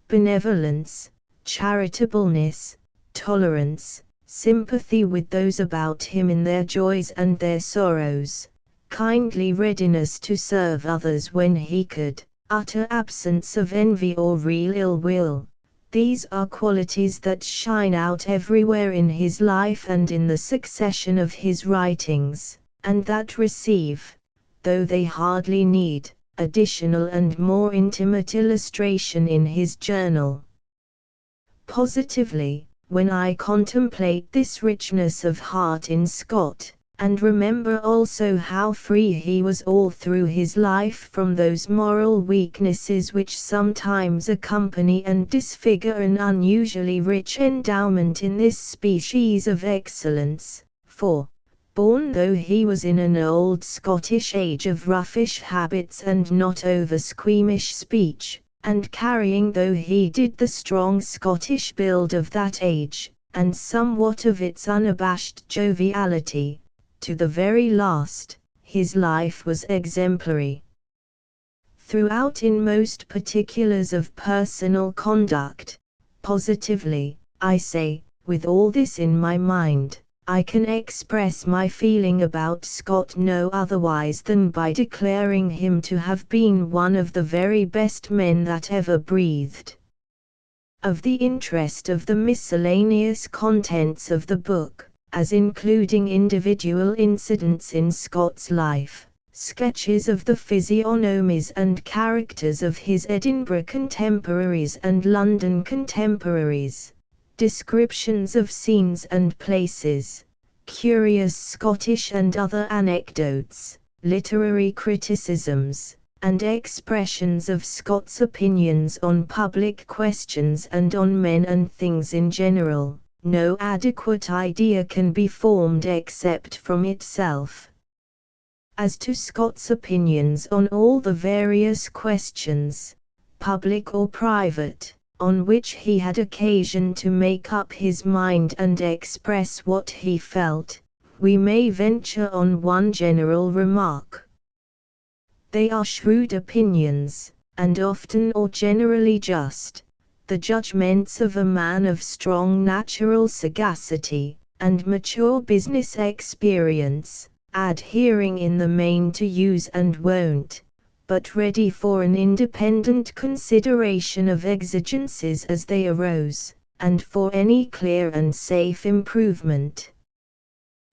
Benevolence, charitableness, tolerance, sympathy with those about him in their joys and their sorrows, kindly readiness to serve others when he could, utter absence of envy or real ill will. These are qualities that shine out everywhere in his life and in the succession of his writings, and that receive, though they hardly need, additional and more intimate illustration in his journal. Positively, when I contemplate this richness of heart in Scott, and remember also how free he was all through his life from those moral weaknesses which sometimes accompany and disfigure an unusually rich endowment in this species of excellence, for, born though he was in an old Scottish age of roughish habits and not over-squeamish speech, and carrying though he did the strong Scottish build of that age, and somewhat of its unabashed joviality, to the very last, his life was exemplary. Throughout in most particulars of personal conduct, positively, I say, with all this in my mind, I can express my feeling about Scott no otherwise than by declaring him to have been one of the very best men that ever breathed. Of the interest of the miscellaneous contents of the book, as including individual incidents in Scott's life, sketches of the physiognomies and characters of his Edinburgh contemporaries and London contemporaries, descriptions of scenes and places, curious Scottish and other anecdotes, literary criticisms, and expressions of Scott's opinions on public questions and on men and things in general, no adequate idea can be formed except from itself. As to Scott's opinions on all the various questions, public or private, on which he had occasion to make up his mind and express what he felt, we may venture on one general remark. They are shrewd opinions, and often or generally just, the judgments of a man of strong natural sagacity, and mature business experience, adhering in the main to use and wont, but ready for an independent consideration of exigencies as they arose, and for any clear and safe improvement.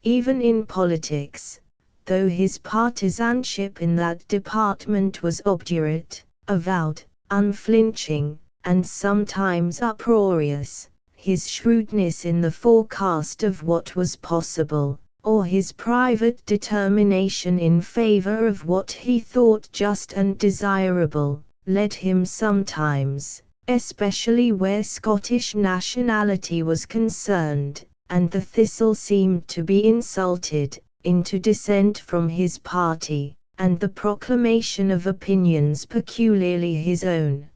Even in politics, though his partisanship in that department was obdurate, avowed, unflinching, and sometimes uproarious, his shrewdness in the forecast of what was possible, or his private determination in favor of what he thought just and desirable, led him sometimes, especially where Scottish nationality was concerned, and the thistle seemed to be insulted, into dissent from his party, and the proclamation of opinions peculiarly his own.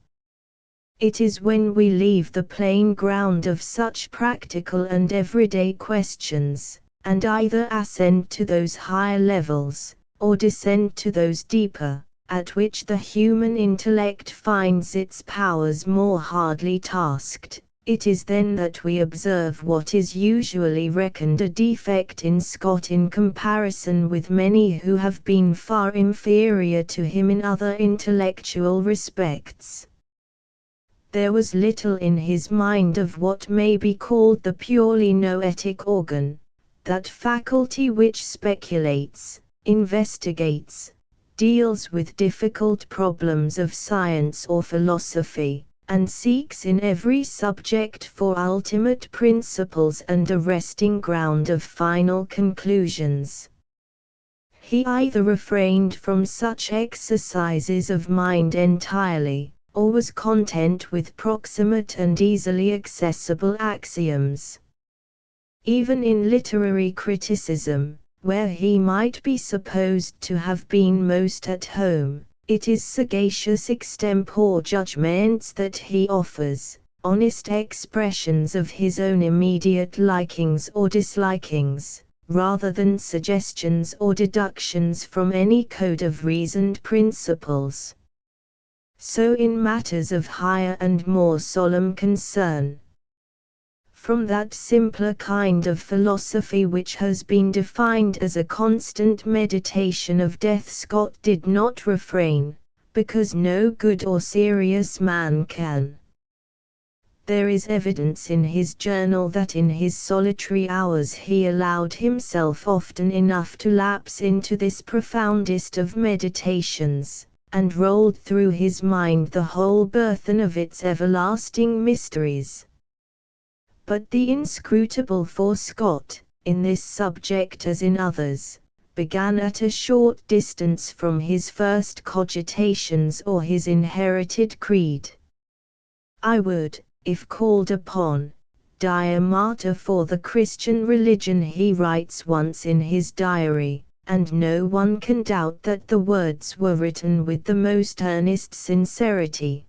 It is when we leave the plain ground of such practical and everyday questions, and either ascend to those higher levels, or descend to those deeper, at which the human intellect finds its powers more hardly tasked, it is then that we observe what is usually reckoned a defect in Scott in comparison with many who have been far inferior to him in other intellectual respects. There was little in his mind of what may be called the purely noetic organ, that faculty which speculates, investigates, deals with difficult problems of science or philosophy, and seeks in every subject for ultimate principles and a resting ground of final conclusions. He either refrained from such exercises of mind entirely, or was content with proximate and easily accessible axioms. Even in literary criticism, where he might be supposed to have been most at home, it is sagacious extempore judgments that he offers, honest expressions of his own immediate likings or dislikings, rather than suggestions or deductions from any code of reasoned principles. So in matters of higher and more solemn concern. From that simpler kind of philosophy which has been defined as a constant meditation of death, Scott did not refrain, because no good or serious man can. There is evidence in his journal that in his solitary hours he allowed himself often enough to lapse into this profoundest of meditations, and rolled through his mind the whole burthen of its everlasting mysteries. But the inscrutable for Scott, in this subject as in others, began at a short distance from his first cogitations or his inherited creed. I would, if called upon, die a martyr for the Christian religion, he writes once in his diary, and no one can doubt that the words were written with the most earnest sincerity.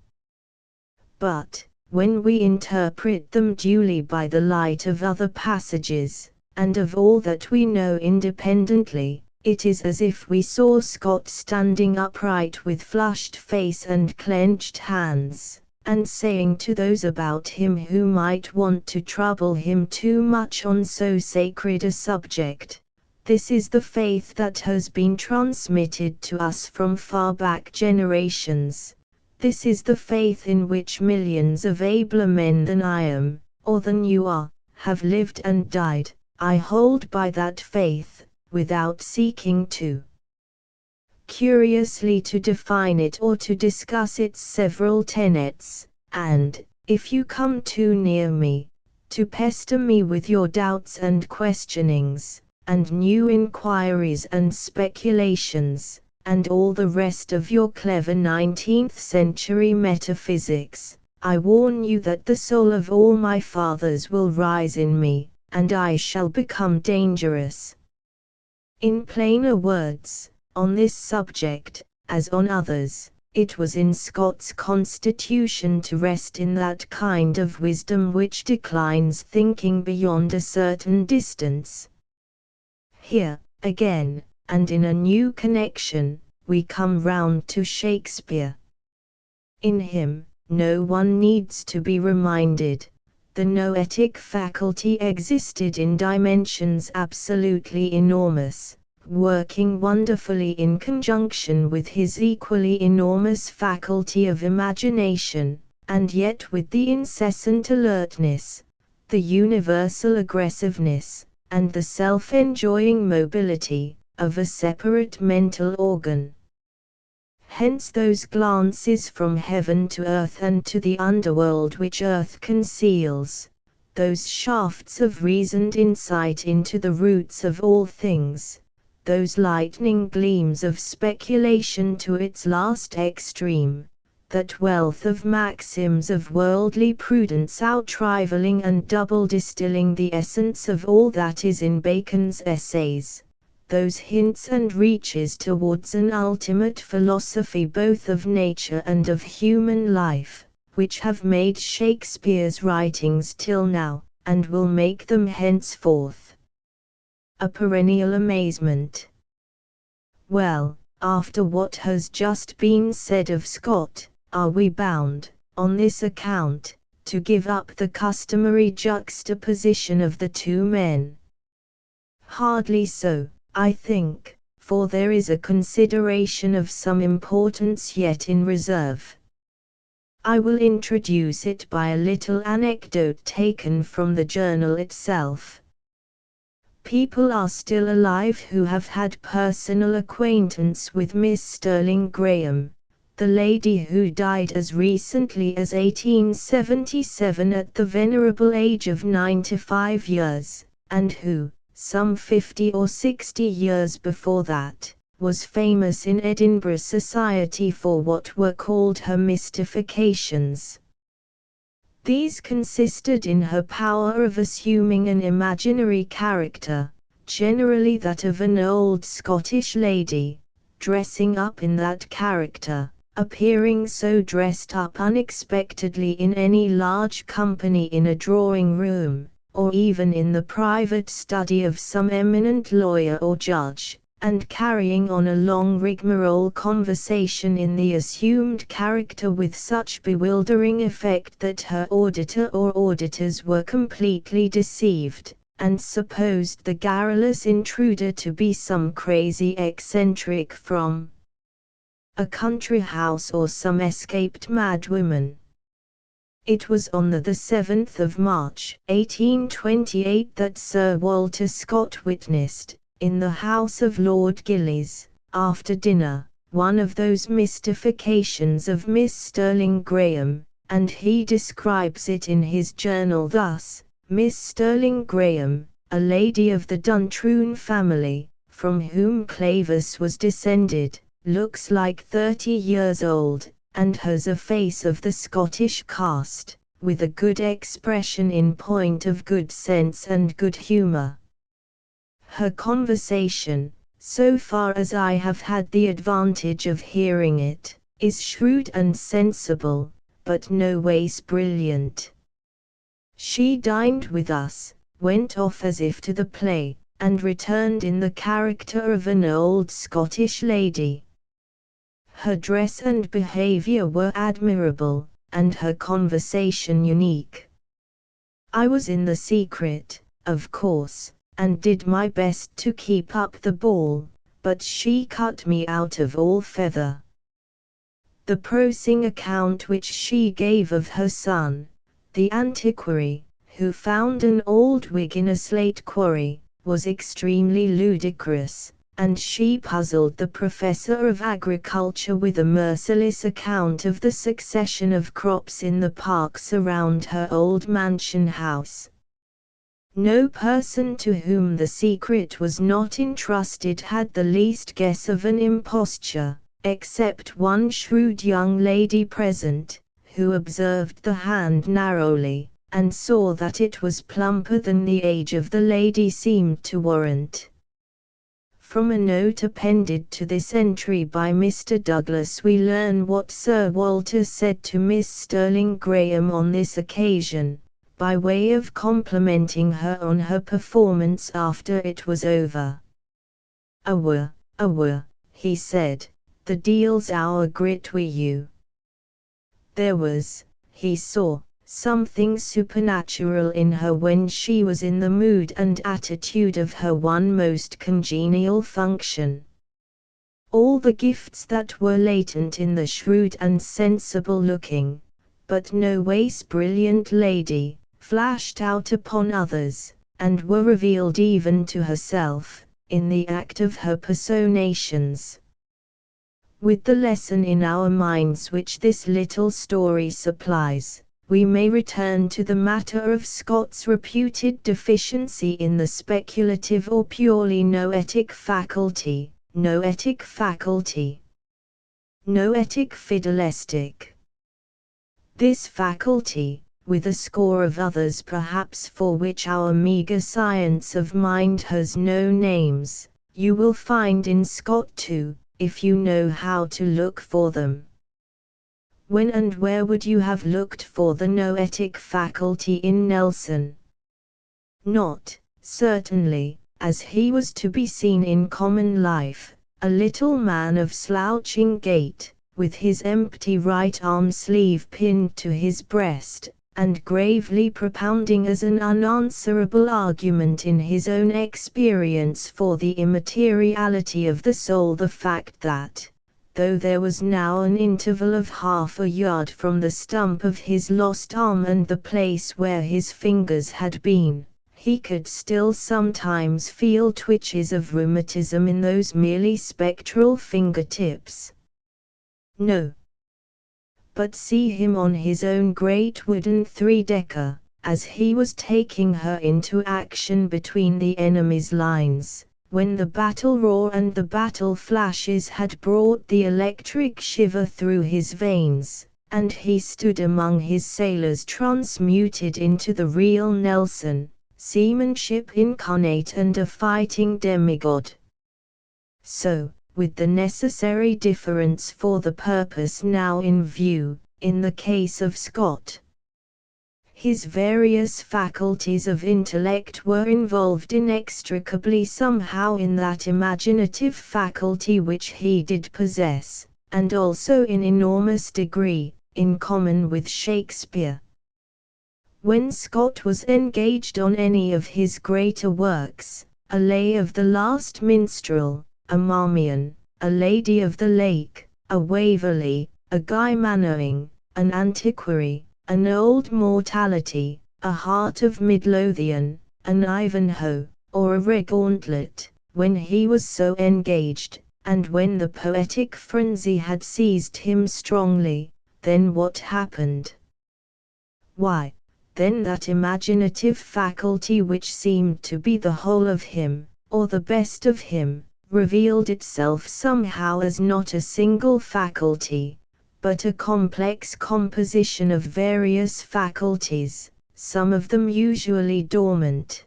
But, when we interpret them duly by the light of other passages, and of all that we know independently, it is as if we saw Scott standing upright with flushed face and clenched hands, and saying to those about him who might want to trouble him too much on so sacred a subject, "This is the faith that has been transmitted to us from far back generations. This is the faith in which millions of abler men than I am, or than you are, have lived and died. I hold by that faith, without seeking to curiously to define it or to discuss its several tenets, and, if you come too near me, to pester me with your doubts and questionings, and new inquiries and speculations, and all the rest of your clever 19th-century metaphysics, I warn you that the soul of all my fathers will rise in me, and I shall become dangerous." In plainer words, on this subject, as on others, it was in Scott's constitution to rest in that kind of wisdom which declines thinking beyond a certain distance. Here, again, and in a new connection, we come round to Shakespeare. In him, no one needs to be reminded, the noetic faculty existed in dimensions absolutely enormous, working wonderfully in conjunction with his equally enormous faculty of imagination, and yet with the incessant alertness, the universal aggressiveness, and the self-enjoying mobility, of a separate mental organ. Hence those glances from heaven to earth and to the underworld which earth conceals, those shafts of reasoned insight into the roots of all things, those lightning gleams of speculation to its last extreme, that wealth of maxims of worldly prudence out-rivaling and double-distilling the essence of all that is in Bacon's essays, those hints and reaches towards an ultimate philosophy both of nature and of human life, which have made Shakespeare's writings till now, and will make them henceforth, a perennial amazement. Well, after what has just been said of Scott, are we bound, on this account, to give up the customary juxtaposition of the two men? Hardly so, I think, for there is a consideration of some importance yet in reserve. I will introduce it by a little anecdote taken from the journal itself. People are still alive who have had personal acquaintance with Miss Sterling Graham, the lady who died as recently as 1877 at the venerable age of 95 years, and who, some 50 or 60 years before that, was famous in Edinburgh society for what were called her mystifications. These consisted in her power of assuming an imaginary character, generally that of an old Scottish lady, dressing up in that character, appearing so dressed up unexpectedly in any large company in a drawing-room, or even in the private study of some eminent lawyer or judge, and carrying on a long rigmarole conversation in the assumed character with such bewildering effect that her auditor or auditors were completely deceived, and supposed the garrulous intruder to be some crazy eccentric from a country house or some escaped madwoman. It was on the 7th of March, 1828 that Sir Walter Scott witnessed, in the house of Lord Gillies, after dinner, one of those mystifications of Miss Sterling Graham, and he describes it in his journal thus: Miss Sterling Graham, a lady of the Duntroon family, from whom Clavis was descended, looks like 30 years old, and has a face of the Scottish cast, with a good expression in point of good sense and good humour. Her conversation, so far as I have had the advantage of hearing it, is shrewd and sensible, but no ways brilliant. She dined with us, went off as if to the play, and returned in the character of an old Scottish lady. Her dress and behavior were admirable, and her conversation unique. I was in the secret, of course, and did my best to keep up the ball, but she cut me out of all feather. The prosing account which she gave of her son, the antiquary, who found an old wig in a slate quarry, was extremely ludicrous, and she puzzled the professor of agriculture with a merciless account of the succession of crops in the parks around her old mansion house. No person to whom the secret was not entrusted had the least guess of an imposture, except one shrewd young lady present, who observed the hand narrowly, and saw that it was plumper than the age of the lady seemed to warrant. From a note appended to this entry by Mr. Douglas we learn what Sir Walter said to Miss Sterling Graham on this occasion, by way of complimenting her on her performance after it was over. "Awa, awa," he said, the deals our grit wi' you. There was, he saw, something supernatural in her when she was in the mood and attitude of her one most congenial function. All the gifts that were latent in the shrewd and sensible-looking, but no ways brilliant lady, flashed out upon others, and were revealed even to herself, in the act of her personations. With the lesson in our minds which this little story supplies, we may return to the matter of Scott's reputed deficiency in the speculative or purely noetic faculty, noetic fidelistic. This faculty, with a score of others perhaps for which our meagre science of mind has no names, you will find in Scott too, if you know how to look for them. When and where would you have looked for the noetic faculty in Nelson? Not, certainly, as he was to be seen in common life, a little man of slouching gait, with his empty right arm sleeve pinned to his breast, and gravely propounding as an unanswerable argument in his own experience for the immateriality of the soul the fact that, though there was now an interval of half a yard from the stump of his lost arm and the place where his fingers had been, he could still sometimes feel twitches of rheumatism in those merely spectral fingertips. No. But see him on his own great wooden three-decker, as he was taking her into action between the enemy's lines, when the battle roar and the battle flashes had brought the electric shiver through his veins, and he stood among his sailors transmuted into the real Nelson, seamanship incarnate and a fighting demigod. So, with the necessary difference for the purpose now in view, in the case of Scott, his various faculties of intellect were involved inextricably somehow in that imaginative faculty which he did possess, and also in enormous degree, in common with Shakespeare. When Scott was engaged on any of his greater works, a Lay of the Last Minstrel, a Marmion, a Lady of the Lake, a Waverley, a Guy Mannering, an Antiquary, an Old Mortality, a Heart of Midlothian, an Ivanhoe, or a Regauntlet, when he was so engaged, and when the poetic frenzy had seized him strongly, then what happened? Why, then that imaginative faculty which seemed to be the whole of him, or the best of him, revealed itself somehow as not a single faculty, but a complex composition of various faculties, some of them usually dormant.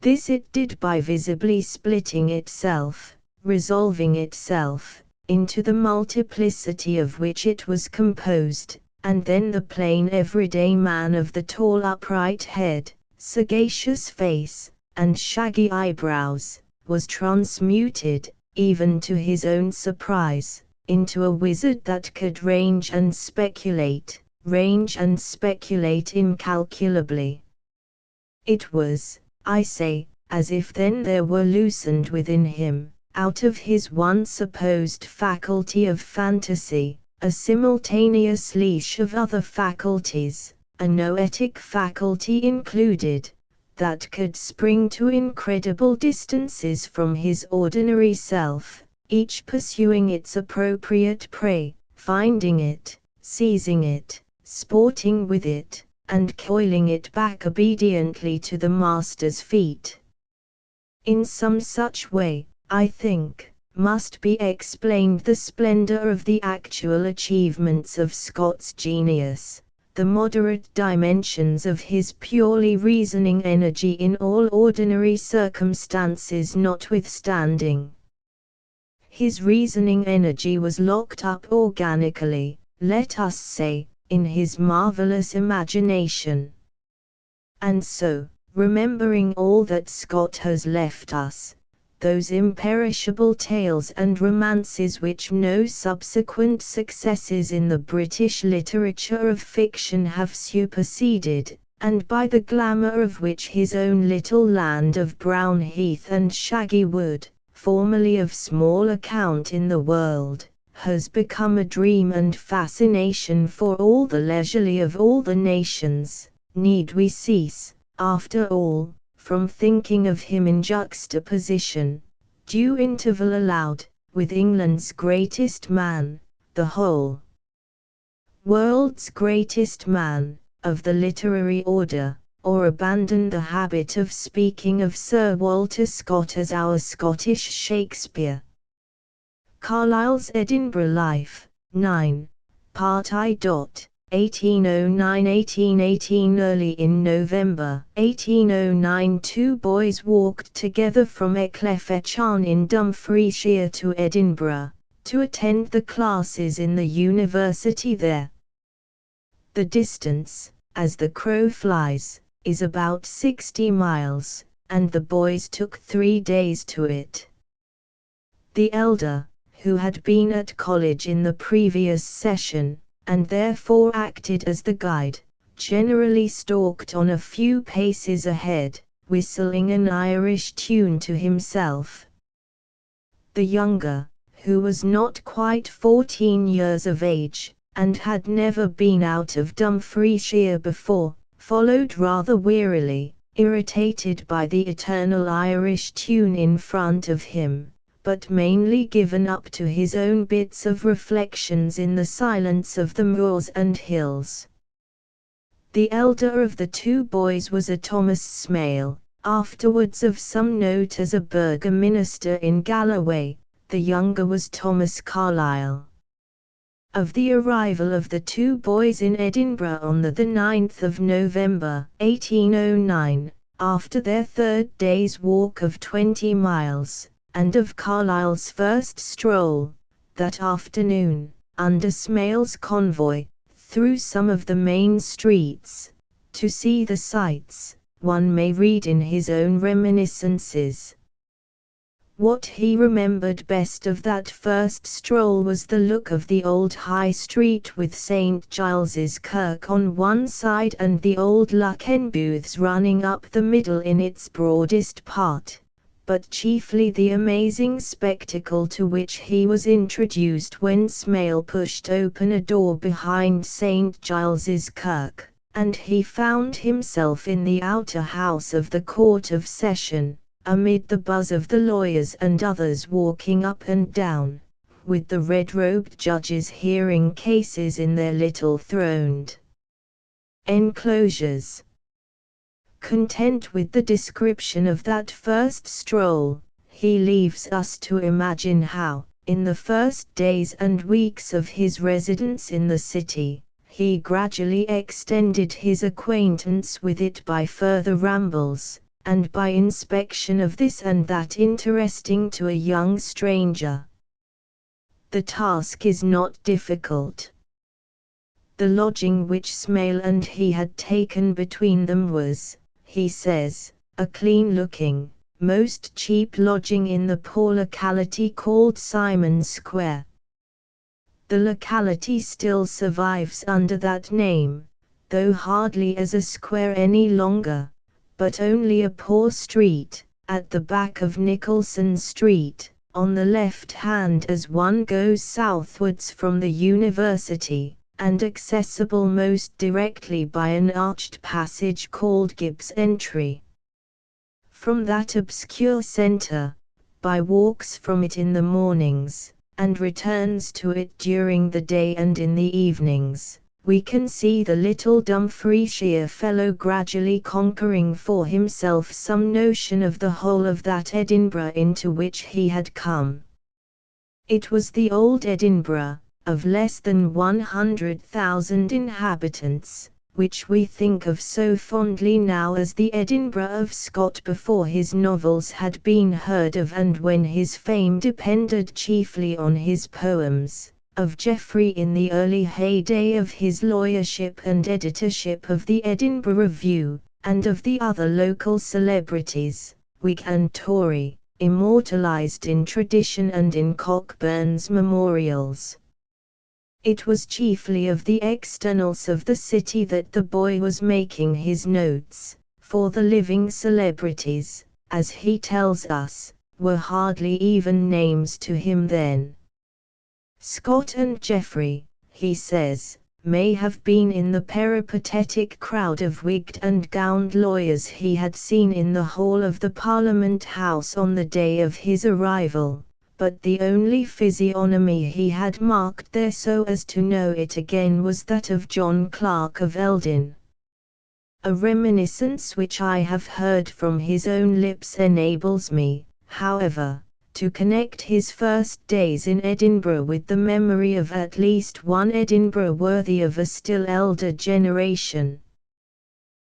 This it did by visibly splitting itself, resolving itself, into the multiplicity of which it was composed, and then the plain everyday man of the tall upright head, sagacious face, and shaggy eyebrows, was transmuted, even to his own surprise, into a wizard that could range and speculate incalculably. It was, I say, as if then there were loosened within him, out of his one supposed faculty of fantasy, a simultaneous leash of other faculties, a noetic faculty included, that could spring to incredible distances from his ordinary self, each pursuing its appropriate prey, finding it, seizing it, sporting with it, and coiling it back obediently to the master's feet. In some such way, I think, must be explained the splendor of the actual achievements of Scott's genius, the moderate dimensions of his purely reasoning energy in all ordinary circumstances notwithstanding. His reasoning energy was locked up organically, let us say, in his marvelous imagination. And so, remembering all that Scott has left us, those imperishable tales and romances which no subsequent successes in the British literature of fiction have superseded, and by the glamour of which his own little land of brown heath and shaggy wood, formerly of small account in the world, has become a dream and fascination for all the leisurely of all the nations. Need we cease, after all, from thinking of him in juxtaposition, due interval allowed, with England's greatest man, the whole world's greatest man, of the literary order, or abandon the habit of speaking of Sir Walter Scott as our Scottish Shakespeare? Carlyle's Edinburgh Life, 9, Part I. 1809–1818. Early in November 1809 two boys walked together from Ecclefechan in Dumfriesshire to Edinburgh, to attend the classes in the university there. The distance, as the crow flies, is about 60 miles, and the boys took 3 days to it. The elder, who had been at college in the previous session, and therefore acted as the guide, generally stalked on a few paces ahead, whistling an Irish tune to himself. The younger, who was not quite 14 years of age, and had never been out of Dumfriesshire before, followed rather wearily, irritated by the eternal Irish tune in front of him, but mainly given up to his own bits of reflections in the silence of the moors and hills. The elder of the two boys was a Thomas Smale, afterwards of some note as a burgomaster in Galloway. The younger was Thomas Carlyle. Of the arrival of the two boys in Edinburgh on the 9th of November 1809, after their third day's walk of 20 miles, and of Carlyle's first stroll, that afternoon, under Smale's convoy, through some of the main streets, to see the sights, one may read in his own reminiscences. What he remembered best of that first stroll was the look of the old High Street with St. Giles's Kirk on one side and the old Luckenbooths running up the middle in its broadest part, but chiefly the amazing spectacle to which he was introduced when Smale pushed open a door behind St. Giles's Kirk, and he found himself in the outer house of the Court of Session, amid the buzz of the lawyers and others walking up and down, with the red-robed judges hearing cases in their little throned enclosures. Content with the description of that first stroll, he leaves us to imagine how, in the first days and weeks of his residence in the city, he gradually extended his acquaintance with it by further rambles, and by inspection of this and that interesting to a young stranger. The task is not difficult. The lodging which Smale and he had taken between them was, he says, a clean-looking, most cheap lodging in the poor locality called Simon Square. The locality still survives under that name, though hardly as a square any longer, but only a poor street, at the back of Nicholson Street, on the left hand as one goes southwards from the university, and accessible most directly by an arched passage called Gibbs Entry. From that obscure centre, by walks from it in the mornings, and returns to it during the day and in the evenings, we can see the little Dumfriesshire fellow gradually conquering for himself some notion of the whole of that Edinburgh into which he had come. It was the old Edinburgh, of less than 100,000 inhabitants, which we think of so fondly now as the Edinburgh of Scott before his novels had been heard of and when his fame depended chiefly on his poems, of Geoffrey in the early heyday of his lawyership and editorship of the Edinburgh Review, and of the other local celebrities, Whig and Tory, immortalized in tradition and in Cockburn's memorials. It was chiefly of the externals of the city that the boy was making his notes, for the living celebrities, as he tells us, were hardly even names to him then. Scott and Geoffrey, he says, may have been in the peripatetic crowd of wigged and gowned lawyers he had seen in the hall of the Parliament House on the day of his arrival, but the only physiognomy he had marked there so as to know it again was that of John Clark of Eldin. A reminiscence which I have heard from his own lips enables me, however, to connect his first days in Edinburgh with the memory of at least one Edinburgh worthy of a still elder generation.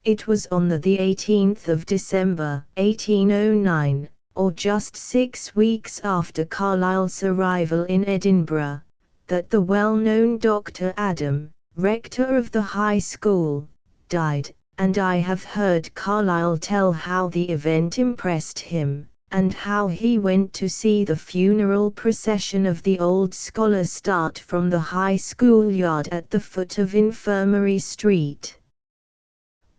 It was on the 18th of December, 1809, or just 6 weeks after Carlyle's arrival in Edinburgh, that the well-known Dr. Adam, rector of the high school, died, and I have heard Carlyle tell how the event impressed him, and how he went to see the funeral procession of the old scholar start from the high school yard at the foot of Infirmary Street.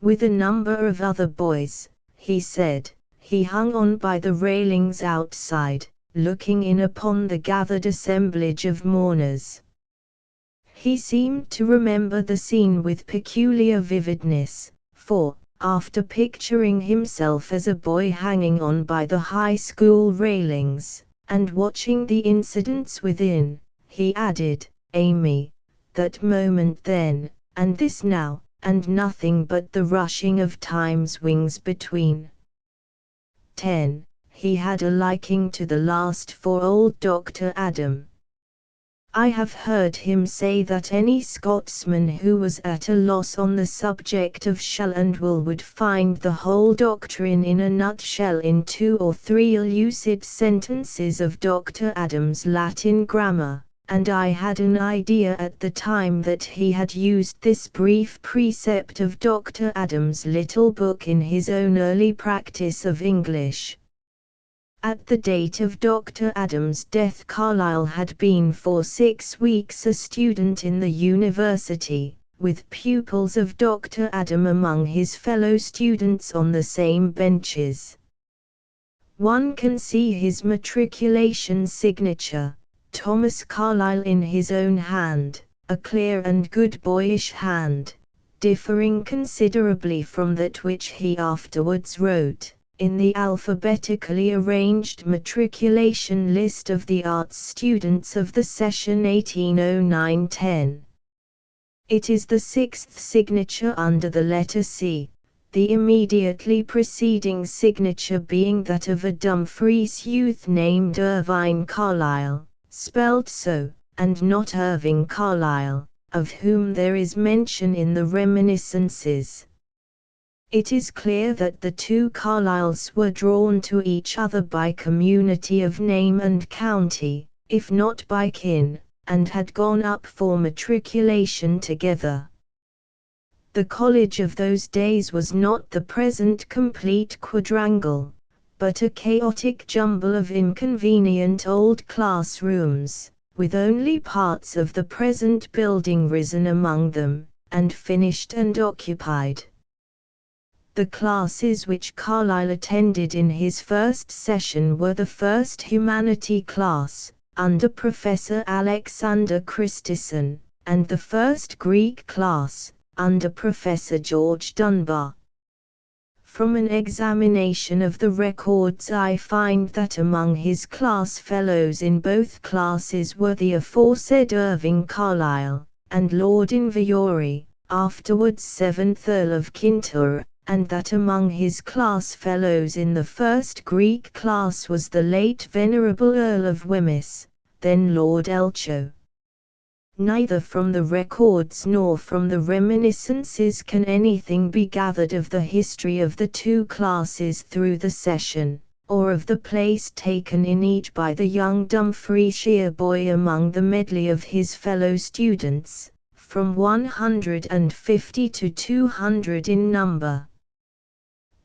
With a number of other boys, he said, he hung on by the railings outside, looking in upon the gathered assemblage of mourners. He seemed to remember the scene with peculiar vividness, for, after picturing himself as a boy hanging on by the high school railings, and watching the incidents within, he added, Amy, that moment then, and this now, and nothing but the rushing of time's wings between. 10. He had a liking to the last for old Dr. Adam. I have heard him say that any Scotsman who was at a loss on the subject of shall and will would find the whole doctrine in a nutshell in 2 or 3 lucid sentences of Dr. Adam's Latin grammar, and I had an idea at the time that he had used this brief precept of Dr. Adam's little book in his own early practice of English. At the date of Dr. Adam's death Carlyle had been for 6 weeks a student in the university, with pupils of Dr. Adam among his fellow students on the same benches. One can see his matriculation signature, Thomas Carlyle in his own hand, a clear and good boyish hand, differing considerably from that which he afterwards wrote in the alphabetically arranged matriculation list of the arts students of the session 1809-10. It is the 6th signature under the letter C, the immediately preceding signature being that of a Dumfries youth named Irvine Carlyle, spelled so, and not Irving Carlyle, of whom there is mention in the reminiscences. It is clear that the two Carlyles were drawn to each other by community of name and county, if not by kin, and had gone up for matriculation together. The college of those days was not the present complete quadrangle, but a chaotic jumble of inconvenient old classrooms, with only parts of the present building risen among them, and finished and occupied. The classes which Carlyle attended in his first session were the first humanity class, under Professor Alexander Christison, and the first Greek class, under Professor George Dunbar. From an examination of the records I find that among his class fellows in both classes were the aforesaid Irving Carlyle, and Lord Inverurie, afterwards 7th Earl of Kintore, and that among his class fellows in the first Greek class was the late Venerable Earl of Wemyss, then Lord Elcho. Neither from the records nor from the reminiscences can anything be gathered of the history of the two classes through the session, or of the place taken in each by the young Dumfriesshire boy among the medley of his fellow students, from 150 to 200 in number.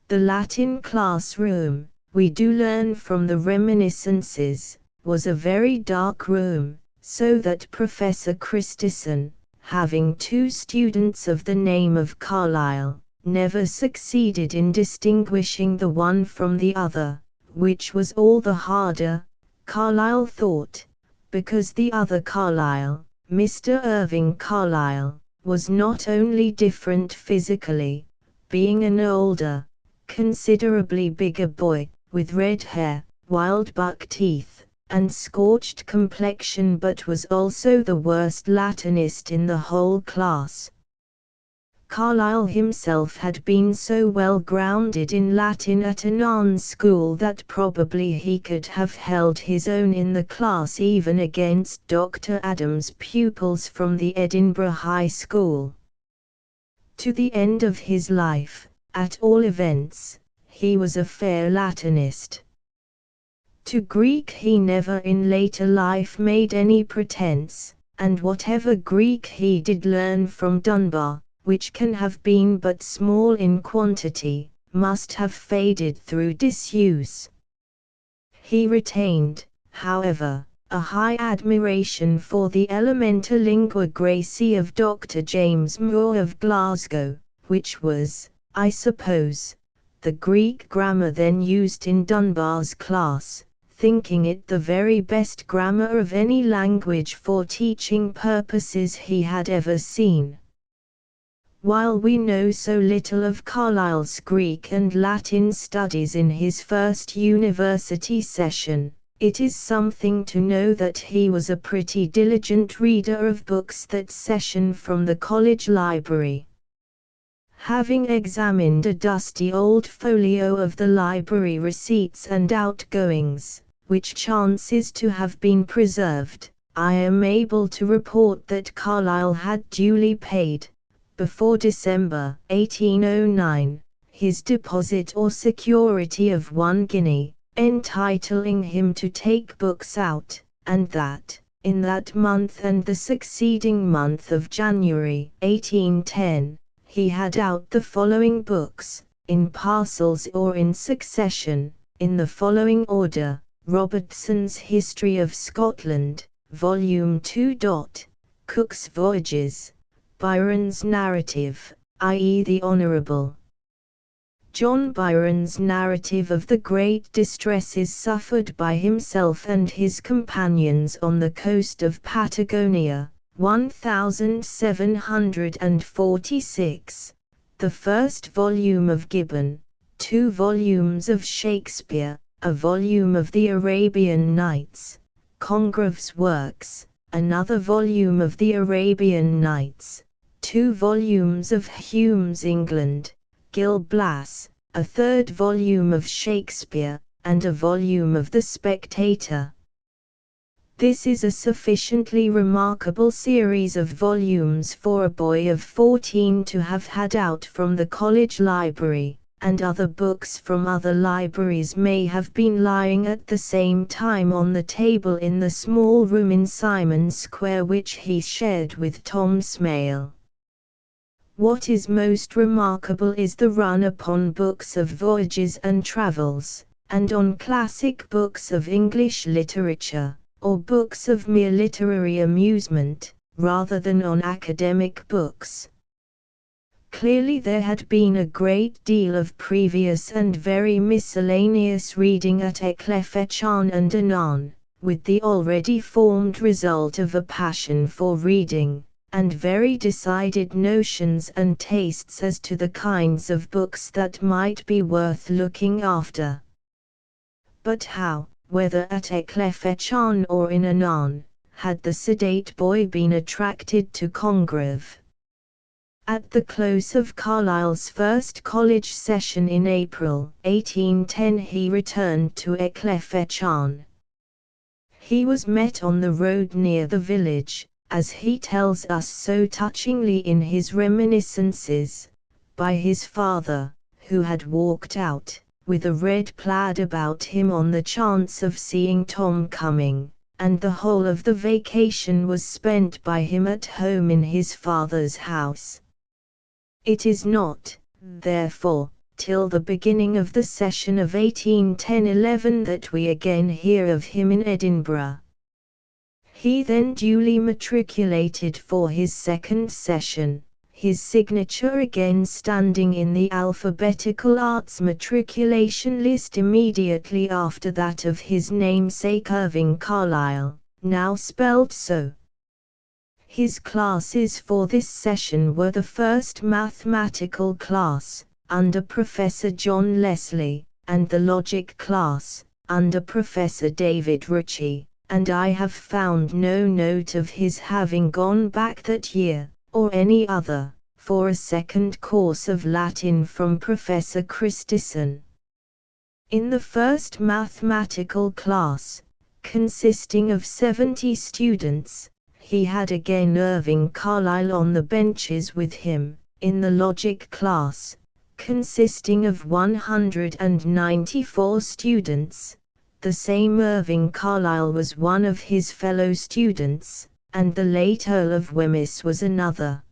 The Latin classroom, we do learn from the reminiscences, was a very dark room, so that Professor Christison, having 2 students of the name of Carlyle, never succeeded in distinguishing the one from the other, which was all the harder, Carlyle thought, because the other Carlyle, Mr. Irving Carlyle, was not only different physically, being an older, considerably bigger boy, with red hair, wild buck teeth, and scorched complexion, but was also the worst Latinist in the whole class. Carlyle himself had been so well grounded in Latin at a non-school that probably he could have held his own in the class even against Dr. Adams' pupils from the Edinburgh High School. To the end of his life, at all events, he was a fair Latinist. To Greek he never in later life made any pretence, and whatever Greek he did learn from Dunbar, which can have been but small in quantity, must have faded through disuse. He retained, however, a high admiration for the Elementa Lingua Graecae of Dr. James Moore of Glasgow, which was, I suppose, the Greek grammar then used in Dunbar's class, thinking it the very best grammar of any language for teaching purposes he had ever seen. While we know so little of Carlyle's Greek and Latin studies in his first university session, it is something to know that he was a pretty diligent reader of books that session from the college library. Having examined a dusty old folio of the library receipts and outgoings, which chances to have been preserved, I am able to report that Carlyle had duly paid, before December 1809, his deposit or security of 1 guinea, entitling him to take books out, and that, in that month and the succeeding month of January 1810, he had out the following books, in parcels or in succession, in the following order: Robertson's History of Scotland, Volume 2. Cook's Voyages, Byron's Narrative, i.e. the Honourable John Byron's narrative of the great distresses suffered by himself and his companions on the coast of Patagonia, 1746, the first volume of Gibbon, 2 volumes of Shakespeare, a volume of the Arabian Nights, Congreve's works, another volume of the Arabian Nights, 2 volumes of Hume's England, Gil Blas, a 3rd volume of Shakespeare, and a volume of The Spectator. This is a sufficiently remarkable series of volumes for a boy of 14 to have had out from the college library, and other books from other libraries may have been lying at the same time on the table in the small room in Simon Square which he shared with Tom Smale. What is most remarkable is the run upon books of voyages and travels, and on classic books of English literature, or books of mere literary amusement, rather than on academic books. Clearly there had been a great deal of previous and very miscellaneous reading at Ecclefechan and anon, with the already formed result of a passion for reading, and very decided notions and tastes as to the kinds of books that might be worth looking after. But how, whether at Ecclefechan or in anon, had the sedate boy been attracted to Congreve? At the close of Carlyle's first college session in April 1810 he returned to Ecclefechan. He was met on the road near the village, as he tells us so touchingly in his reminiscences, by his father, who had walked out, with a red plaid about him on the chance of seeing Tom coming, and the whole of the vacation was spent by him at home in his father's house. It is not, therefore, till the beginning of the session of 1810–11 that we again hear of him in Edinburgh. He then duly matriculated for his second session, his signature again standing in the Alphabetical Arts matriculation list immediately after that of his namesake Irving Carlyle, now spelled so. His classes for this session were the first mathematical class, under Professor John Leslie, and the logic class, under Professor David Ritchie, and I have found no note of his having gone back that year, or any other, for a second course of Latin from Professor Christison. In the first mathematical class, consisting of 70 students, he had again Irving Carlyle on the benches with him. In the logic class, consisting of 194 students, the same Irving Carlyle was one of his fellow students, and the late Earl of Wemyss was another.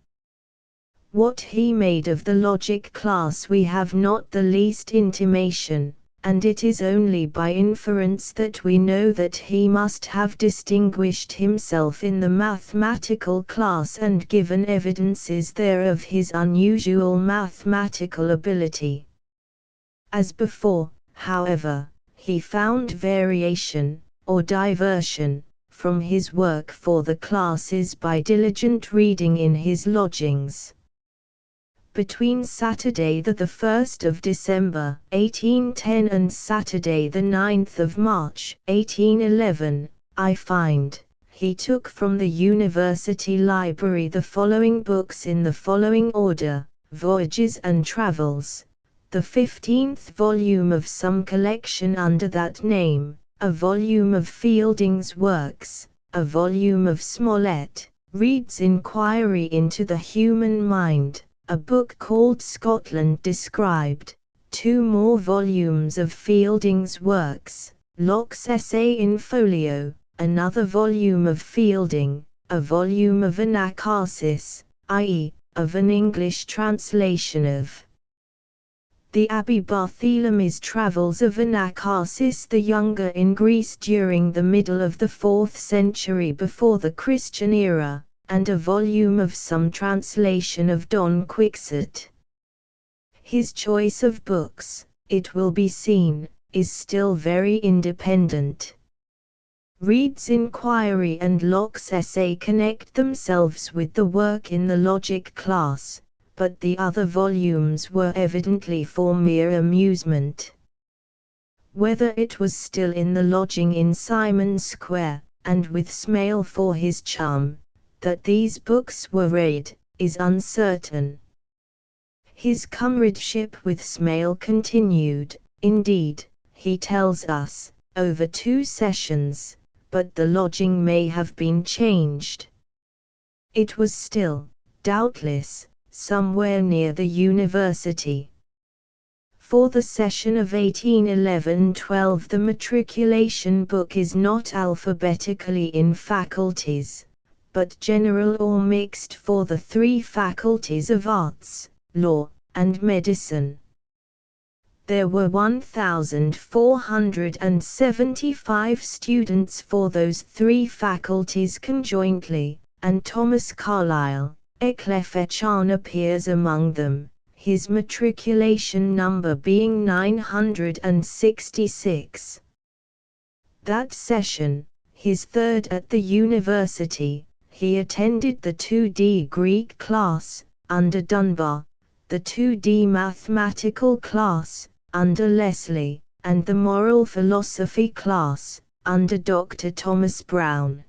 What he made of the logic class we have not the least intimation, and it is only by inference that we know that he must have distinguished himself in the mathematical class and given evidences there of his unusual mathematical ability. As before, however, he found variation, or diversion, from his work for the classes by diligent reading in his lodgings. Between Saturday the 1st of December, 1810 and Saturday the 9th of March, 1811, I find, he took from the University Library the following books in the following order: Voyages and Travels, the 15th volume of some collection under that name, a volume of Fielding's works, a volume of Smollett, Reid's Inquiry into the Human Mind, a book called Scotland Described, 2 more volumes of Fielding's works, Locke's Essay in Folio, another volume of Fielding, a volume of Anacharsis, i.e., of an English translation of the Abbé Bartholomew's Travels of Anacharsis the Younger in Greece during the middle of the 4th century before the Christian era, and a volume of some translation of Don Quixote. His choice of books, it will be seen, is still very independent. Reid's Inquiry and Locke's Essay connect themselves with the work in the logic class, but the other volumes were evidently for mere amusement. Whether it was still in the lodging in Simon Square, and with Smale for his chum, that these books were read, is uncertain. His comradeship with Smale continued, indeed, he tells us, over 2 sessions, but the lodging may have been changed. It was still, doubtless, somewhere near the university. For the session of 1811–12 the matriculation book is not alphabetically in faculties, but general or mixed for the 3 faculties of arts, law, and medicine. There were 1,475 students for those 3 faculties conjointly, and Thomas Carlyle, Eclefechan, appears among them, his matriculation number being 966. That session, his 3rd at the university, he attended the 2D Greek class, under Dunbar, the 2D mathematical class, under Leslie, and the moral philosophy class, under Dr. Thomas Brown.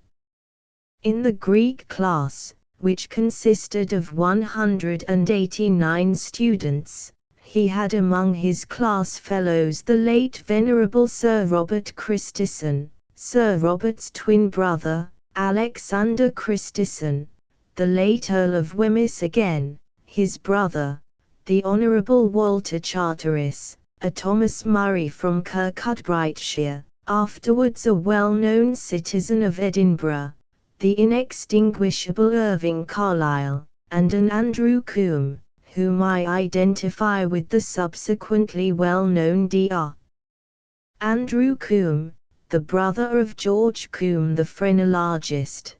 In the Greek class, which consisted of 189 students, he had among his class fellows the late Venerable Sir Robert Christison, Sir Robert's twin brother, Alexander Christison, the late Earl of Wemyss again, his brother, the Honourable Walter Charteris, a Thomas Murray from Kirkcudbrightshire, afterwards a well-known citizen of Edinburgh, the inextinguishable Irving Carlyle, and an Andrew Combe, whom I identify with the subsequently well-known Dr. Andrew Combe, the brother of George Combe the phrenologist.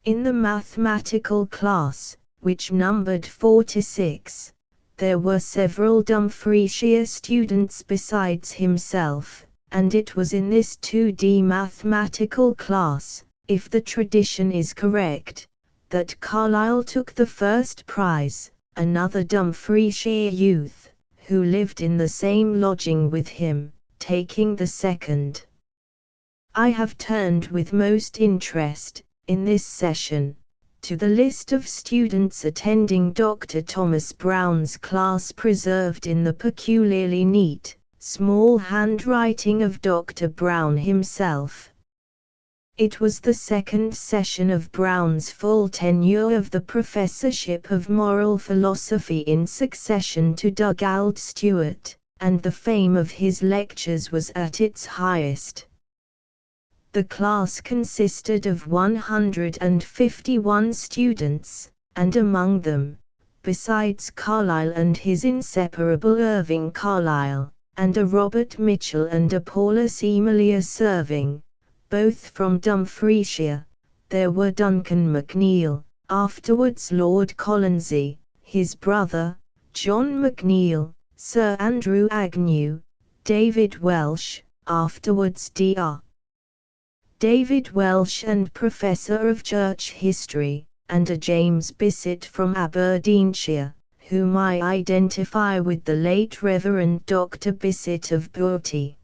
In the mathematical class, which numbered 46, there were several Dumfriesshire students besides himself, and it was in this 2D mathematical class, if the tradition is correct, that Carlyle took the first prize. Another Dumfriesshire youth, who lived in the same lodging with him, taking the second. I have turned with most interest, in this session, to the list of students attending Dr. Thomas Brown's class preserved in the peculiarly neat, small handwriting of Dr. Brown himself. It was the second session of Brown's full tenure of the professorship of moral philosophy in succession to Dugald Stewart, and the fame of his lectures was at its highest. The class consisted of 151 students, and among them, besides Carlyle and his inseparable Irving Carlyle, and a Robert Mitchell and a Paulus Emilia Serving, both from Dumfriesshire, there were Duncan MacNeill, afterwards Lord Colonsay, his brother, John MacNeill, Sir Andrew Agnew, David Welsh, afterwards Dr. David Welsh and Professor of Church History, and a James Bissett from Aberdeenshire, whom I identify with the late Reverend Dr. Bissett of Broughty.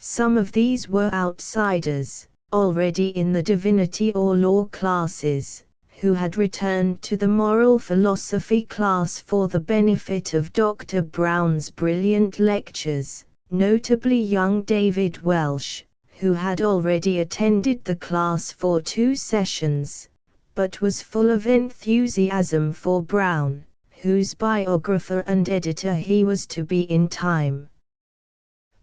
Some of these were outsiders, already in the divinity or law classes, who had returned to the moral philosophy class for the benefit of Dr. Brown's brilliant lectures, notably young David Welsh, who had already attended the class for 2 sessions, but was full of enthusiasm for Brown, whose biographer and editor he was to be in time.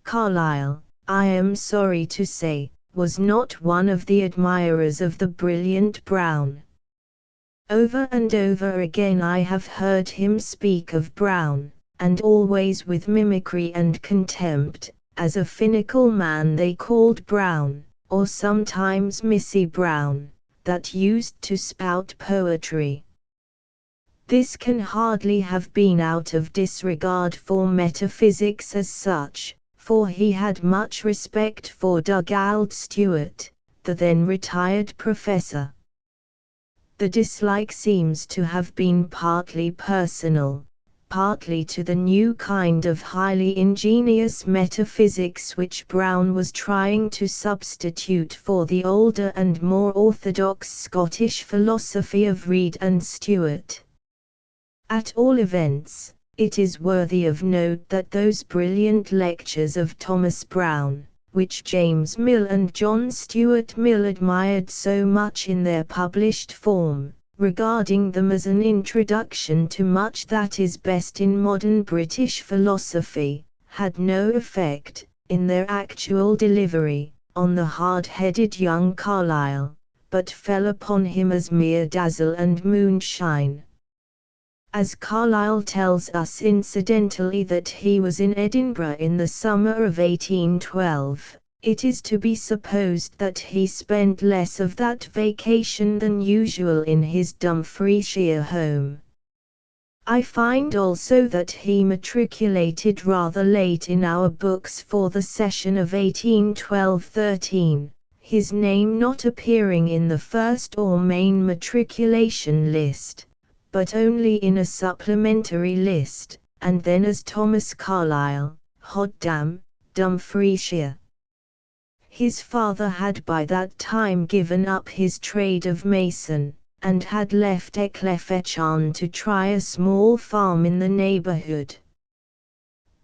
Carlyle, I am sorry to say, was not one of the admirers of the brilliant Brown. Over and over again I have heard him speak of Brown, and always with mimicry and contempt, as a finical man they called Brown, or sometimes Missy Brown, that used to spout poetry. This can hardly have been out of disregard for metaphysics as such, for he had much respect for Dugald Stewart, the then retired professor. The dislike seems to have been partly personal, partly to the new kind of highly ingenious metaphysics which Brown was trying to substitute for the older and more orthodox Scottish philosophy of Reid and Stewart. At all events, it is worthy of note that those brilliant lectures of Thomas Brown, which James Mill and John Stuart Mill admired so much in their published form, regarding them as an introduction to much that is best in modern British philosophy, had no effect, in their actual delivery, on the hard-headed young Carlyle, but fell upon him as mere dazzle and moonshine. As Carlyle tells us incidentally that he was in Edinburgh in the summer of 1812, it is to be supposed that he spent less of that vacation than usual in his Dumfriesshire home. I find also that he matriculated rather late in our books for the session of 1812-13, his name not appearing in the first or main matriculation list, but only in a supplementary list, and then as Thomas Carlyle, Hoddam, Dumfriesshire. His father had by that time given up his trade of mason, and had left Ecclefechan to try a small farm in the neighbourhood.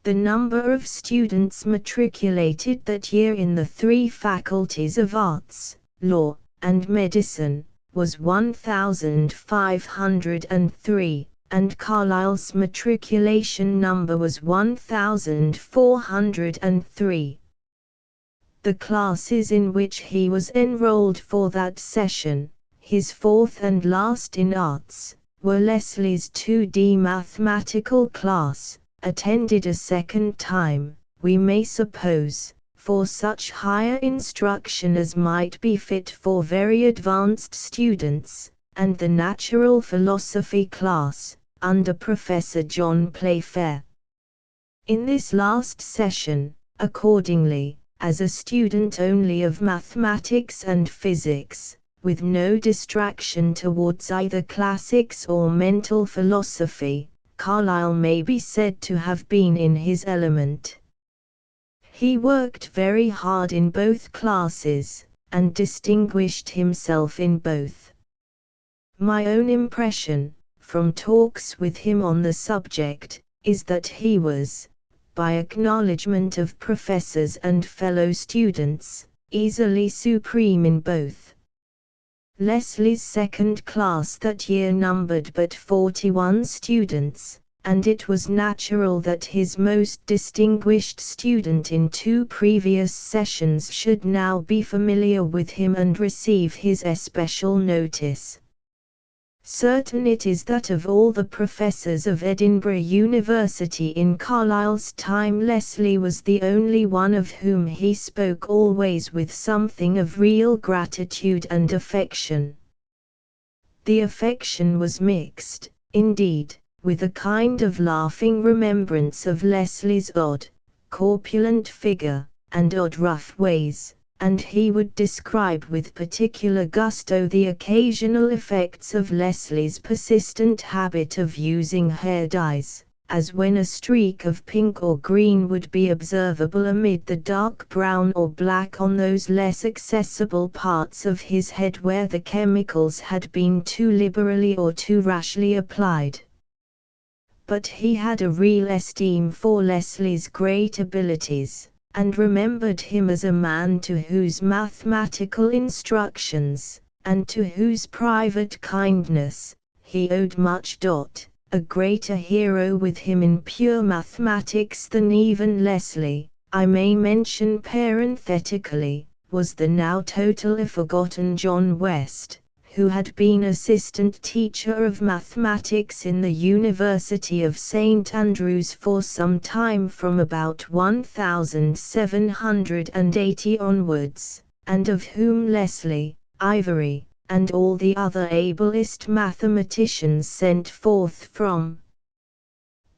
The number of students matriculated that year in the 3 faculties of arts, law, and medicine, was 1,503, and Carlyle's matriculation number was 1,403. The classes in which he was enrolled for that session, his 4th and last in arts, were Leslie's 2D mathematical class, attended a second time, we may suppose, for such higher instruction as might be fit for very advanced students, and the natural philosophy class, under Professor John Playfair. In this last session, accordingly, as a student only of mathematics and physics, with no distraction towards either classics or mental philosophy, Carlyle may be said to have been in his element. He worked very hard in both classes, and distinguished himself in both. My own impression, from talks with him on the subject, is that he was, by acknowledgement of professors and fellow students, easily supreme in both. Leslie's second class that year numbered but 41 students, and it was natural that his most distinguished student in 2 previous sessions should now be familiar with him and receive his especial notice. Certain it is that of all the professors of Edinburgh University in Carlyle's time, Leslie was the only one of whom he spoke always with something of real gratitude and affection. The affection was mixed, indeed, with a kind of laughing remembrance of Leslie's odd, corpulent figure, and odd rough ways, and he would describe with particular gusto the occasional effects of Leslie's persistent habit of using hair dyes, as when a streak of pink or green would be observable amid the dark brown or black on those less accessible parts of his head where the chemicals had been too liberally or too rashly applied. But he had a real esteem for Leslie's great abilities, and remembered him as a man to whose mathematical instructions, and to whose private kindness, he owed much. A greater hero with him in pure mathematics than even Leslie, I may mention parenthetically, was the now totally forgotten John West, who had been assistant teacher of mathematics in the University of St Andrews for some time from about 1780 onwards, and of whom Leslie, Ivory, and all the other ablest mathematicians sent forth from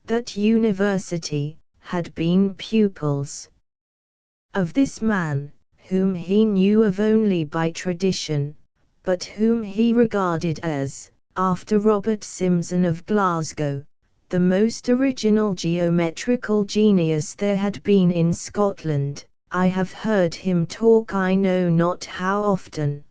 that university, had been pupils. Of this man, whom he knew of only by tradition, but whom he regarded as, after Robert Simson of Glasgow, the most original geometrical genius there had been in Scotland, I have heard him talk I know not how often.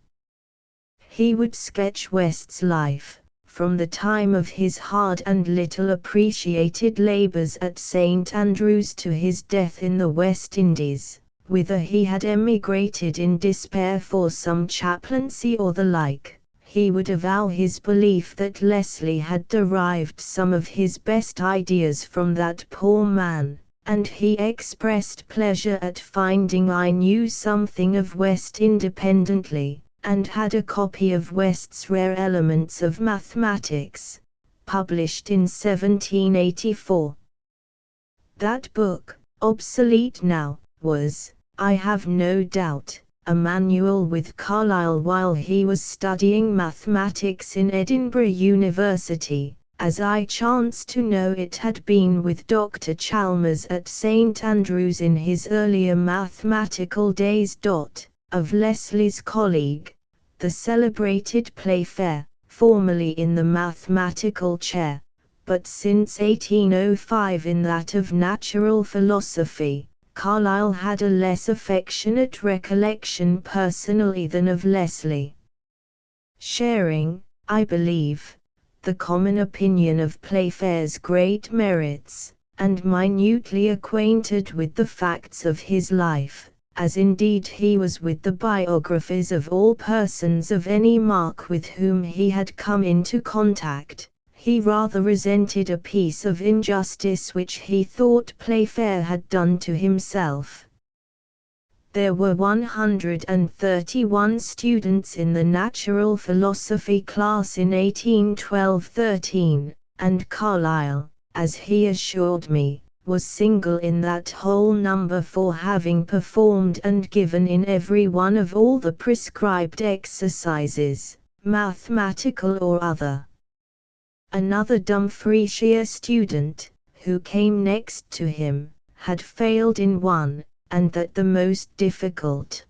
He would sketch West's life, from the time of his hard and little appreciated labours at St Andrews to his death in the West Indies, whither he had emigrated in despair for some chaplaincy or the like. He would avow his belief that Leslie had derived some of his best ideas from that poor man, and he expressed pleasure at finding I knew something of West independently, and had a copy of West's Rare Elements of Mathematics, published in 1784. That book, obsolete now, was, I have no doubt, a manual with Carlyle while he was studying mathematics in Edinburgh University, as I chance to know it had been with Dr. Chalmers at St Andrews in his earlier mathematical days. Of Leslie's colleague, the celebrated Playfair, formerly in the mathematical chair, but since 1805 in that of natural philosophy, Carlyle had a less affectionate recollection personally than of Leslie. Sharing, I believe, the common opinion of Playfair's great merits, and minutely acquainted with the facts of his life, as indeed he was with the biographies of all persons of any mark with whom he had come into contact, he rather resented a piece of injustice which he thought Playfair had done to himself. There were 131 students in the natural philosophy class in 1812-13, and Carlyle, as he assured me, was single in that whole number for having performed and given in every one of all the prescribed exercises, mathematical or other. Another Dumfriesshire student, who came next to him, had failed in one, and that the most difficult.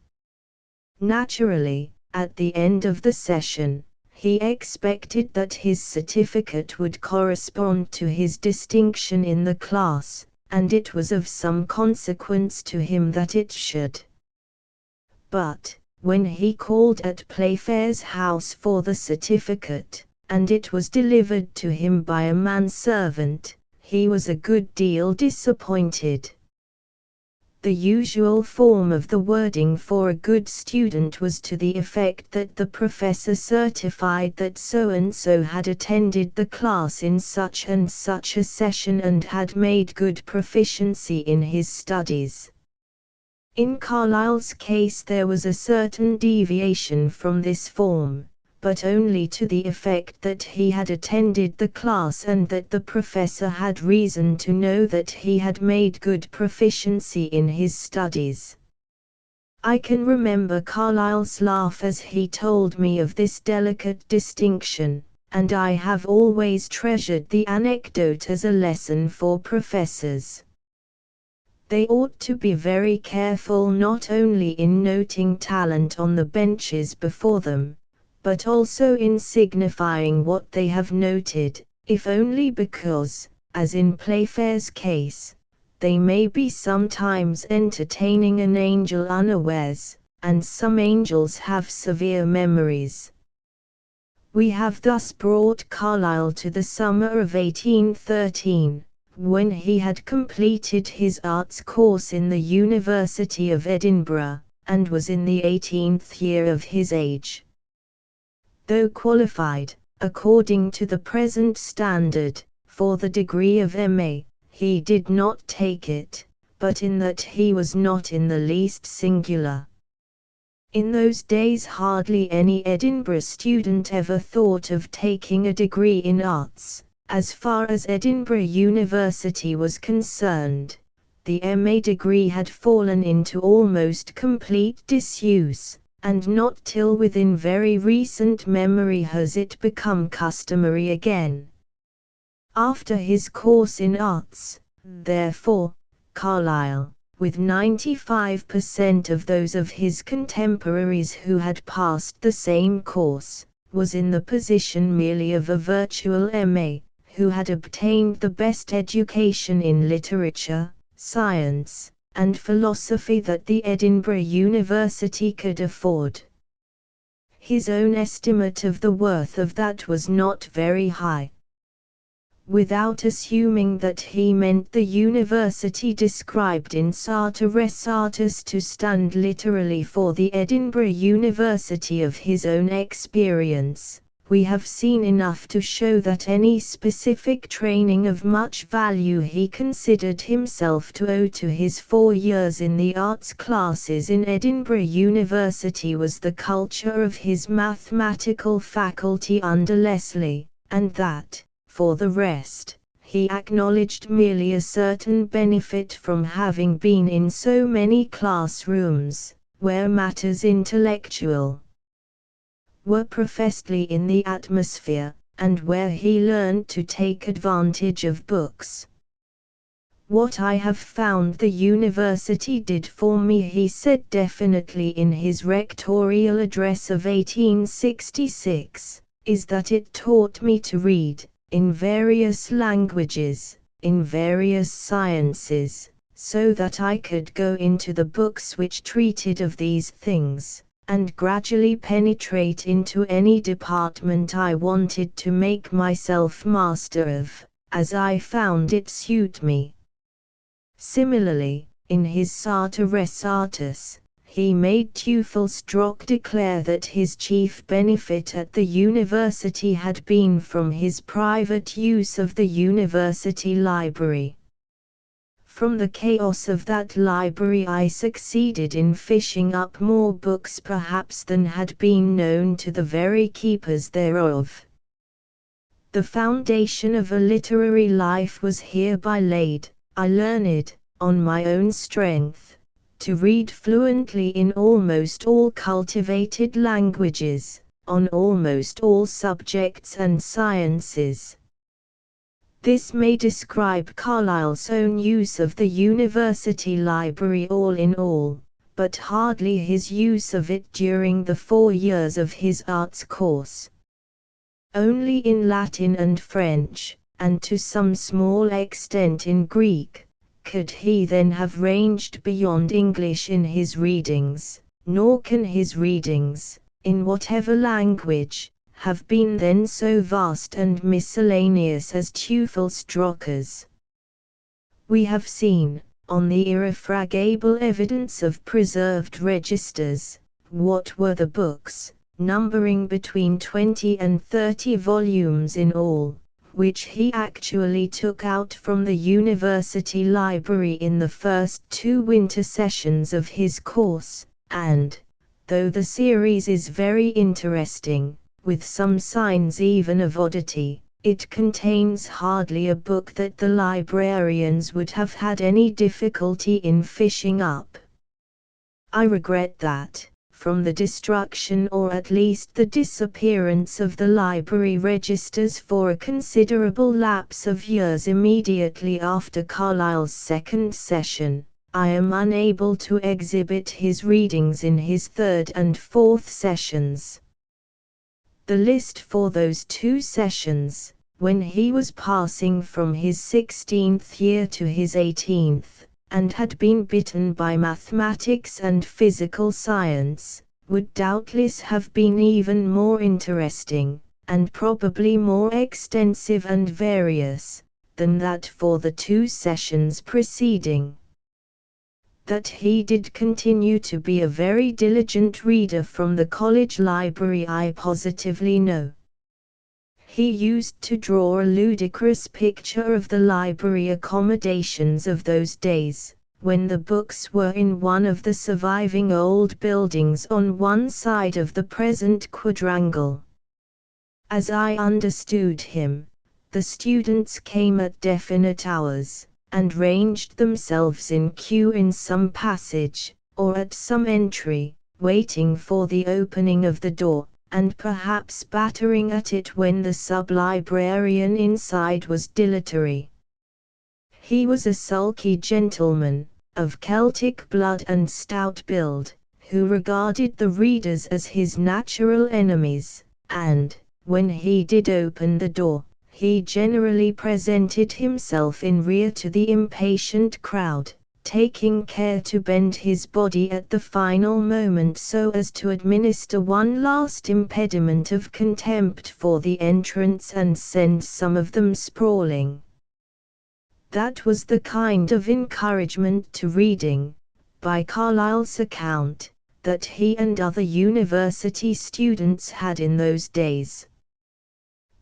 Naturally, at the end of the session, he expected that his certificate would correspond to his distinction in the class, and it was of some consequence to him that it should. But, when he called at Playfair's house for the certificate, and it was delivered to him by a manservant, he was a good deal disappointed. The usual form of the wording for a good student was to the effect that the professor certified that so-and-so had attended the class in such and such a session and had made good proficiency in his studies. In Carlyle's case there was a certain deviation from this form, but only to the effect that he had attended the class and that the professor had reason to know that he had made good proficiency in his studies. I can remember Carlyle's laugh as he told me of this delicate distinction, and I have always treasured the anecdote as a lesson for professors. They ought to be very careful not only in noting talent on the benches before them, but also in signifying what they have noted, if only because, as in Playfair's case, they may be sometimes entertaining an angel unawares, and some angels have severe memories. We have thus brought Carlyle to the summer of 1813, when he had completed his arts course in the University of Edinburgh, and was in the 18th year of his age. Though qualified, according to the present standard, for the degree of M.A., he did not take it, but in that he was not in the least singular. In those days hardly any Edinburgh student ever thought of taking a degree in arts. As far as Edinburgh University was concerned, the M.A. degree had fallen into almost complete disuse, and not till within very recent memory has it become customary again. After his course in arts, therefore, Carlyle, with 95% of those of his contemporaries who had passed the same course, was in the position merely of a virtual M.A., who had obtained the best education in literature, science, and philosophy that the Edinburgh University could afford. His own estimate of the worth of that was not very high. Without assuming that he meant the university described in Sartor Resartus to stand literally for the Edinburgh University of his own experience, we have seen enough to show that any specific training of much value he considered himself to owe to his 4 years in the arts classes in Edinburgh University was the culture of his mathematical faculty under Leslie, and that, for the rest, he acknowledged merely a certain benefit from having been in so many classrooms, where matters intellectual were professedly in the atmosphere, and where he learned to take advantage of books. What I have found the university did for me, he said definitely in his rectorial address of 1866, is that it taught me to read, in various languages, in various sciences, so that I could go into the books which treated of these things, and gradually penetrate into any department I wanted to make myself master of, as I found it suit me. Similarly, in his Sartor Resartus, he made Teufelsdrockh declare that his chief benefit at the university had been from his private use of the university library. From the chaos of that library I succeeded in fishing up more books perhaps than had been known to the very keepers thereof. The foundation of a literary life was hereby laid. I learned, on my own strength, to read fluently in almost all cultivated languages, on almost all subjects and sciences. This may describe Carlyle's own use of the university library all in all, but hardly his use of it during the 4 years of his arts course. Only in Latin and French, and to some small extent in Greek, could he then have ranged beyond English in his readings, nor can his readings, in whatever language, have been then so vast and miscellaneous as Teufelsdrocker's. We have seen, on the irrefragable evidence of preserved registers, what were the books, numbering between 20 and 30 volumes in all, which he actually took out from the university library in the first 2 winter sessions of his course, and, though the series is very interesting, with some signs even of oddity, it contains hardly a book that the librarians would have had any difficulty in fishing up. I regret that, from the destruction or at least the disappearance of the library registers for a considerable lapse of years immediately after Carlyle's second session, I am unable to exhibit his readings in his third and fourth sessions. The list for those 2 sessions, when he was passing from his 16th year to his 18th, and had been bitten by mathematics and physical science, would doubtless have been even more interesting, and probably more extensive and various, than that for the 2 sessions preceding. That he did continue to be a very diligent reader from the college library I positively know. He used to draw a ludicrous picture of the library accommodations of those days, when the books were in one of the surviving old buildings on one side of the present quadrangle. As I understood him, the students came at definite hours, and ranged themselves in queue in some passage, or at some entry, waiting for the opening of the door, and perhaps battering at it when the sub-librarian inside was dilatory. He was a sulky gentleman, of Celtic blood and stout build, who regarded the readers as his natural enemies, and, when he did open the door, he generally presented himself in rear to the impatient crowd, taking care to bend his body at the final moment so as to administer one last impediment of contempt for the entrance and send some of them sprawling. That was the kind of encouragement to reading, by Carlyle's account, that he and other university students had in those days.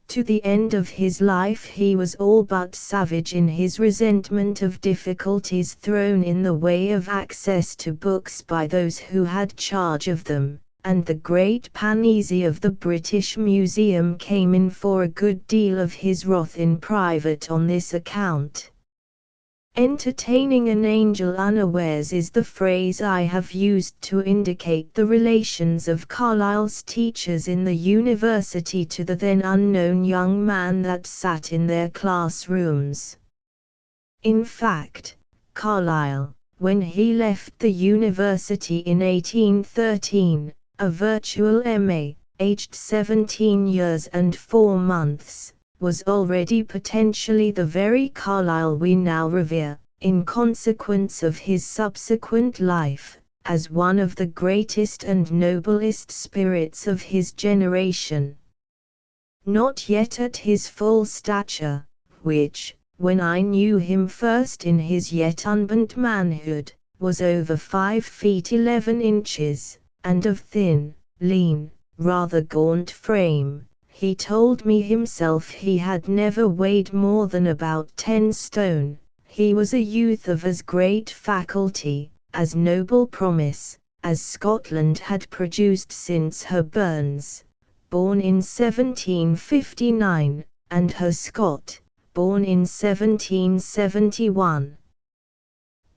To the end of his life he was all but savage in his resentment of difficulties thrown in the way of access to books by those who had charge of them, and the great Panese of the British Museum came in for a good deal of his wrath in private on this account. Entertaining an angel unawares is the phrase I have used to indicate the relations of Carlyle's teachers in the university to the then unknown young man that sat in their classrooms. In fact, Carlyle, when he left the university in 1813, a virtual M.A., aged 17 years and 4 months, was already potentially the very Carlyle we now revere, in consequence of his subsequent life, as one of the greatest and noblest spirits of his generation. Not yet at his full stature, which, when I knew him first in his yet unburnt manhood, was over 5 feet 11 inches, and of thin, lean, rather gaunt frame. He told me himself he had never weighed more than about 10 stone. He was a youth of as great faculty, as noble promise, as Scotland had produced since her Burns, born in 1759, and her Scott, born in 1771.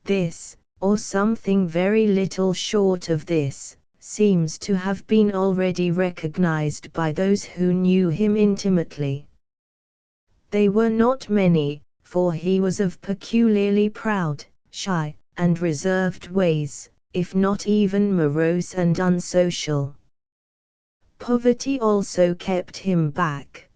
This, or something very little short of this, seems to have been already recognized by those who knew him intimately. They were not many, for he was of peculiarly proud, shy, and reserved ways, if not even morose and unsocial. Poverty also kept him back.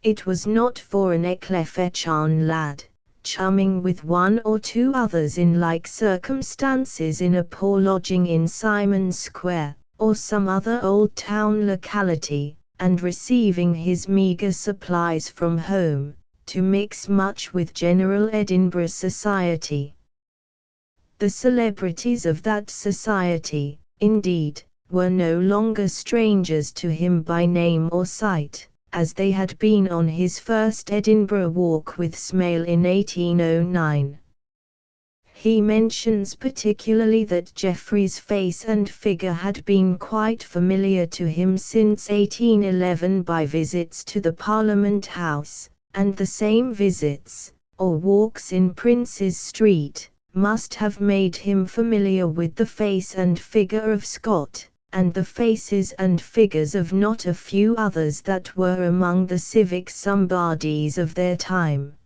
It was not for an Ecclefechan lad, chumming with one or two others in like circumstances in a poor lodging in Simon Square, or some other old town locality, and receiving his meagre supplies from home, to mix much with general Edinburgh society. The celebrities of that society, indeed, were no longer strangers to him by name or sight, as they had been on his first Edinburgh walk with Smale in 1809. He mentions particularly that Geoffrey's face and figure had been quite familiar to him since 1811 by visits to the Parliament House, and the same visits, or walks in Prince's Street, must have made him familiar with the face and figure of Scott, and the faces and figures of not a few others that were among the civic somebodies of their time.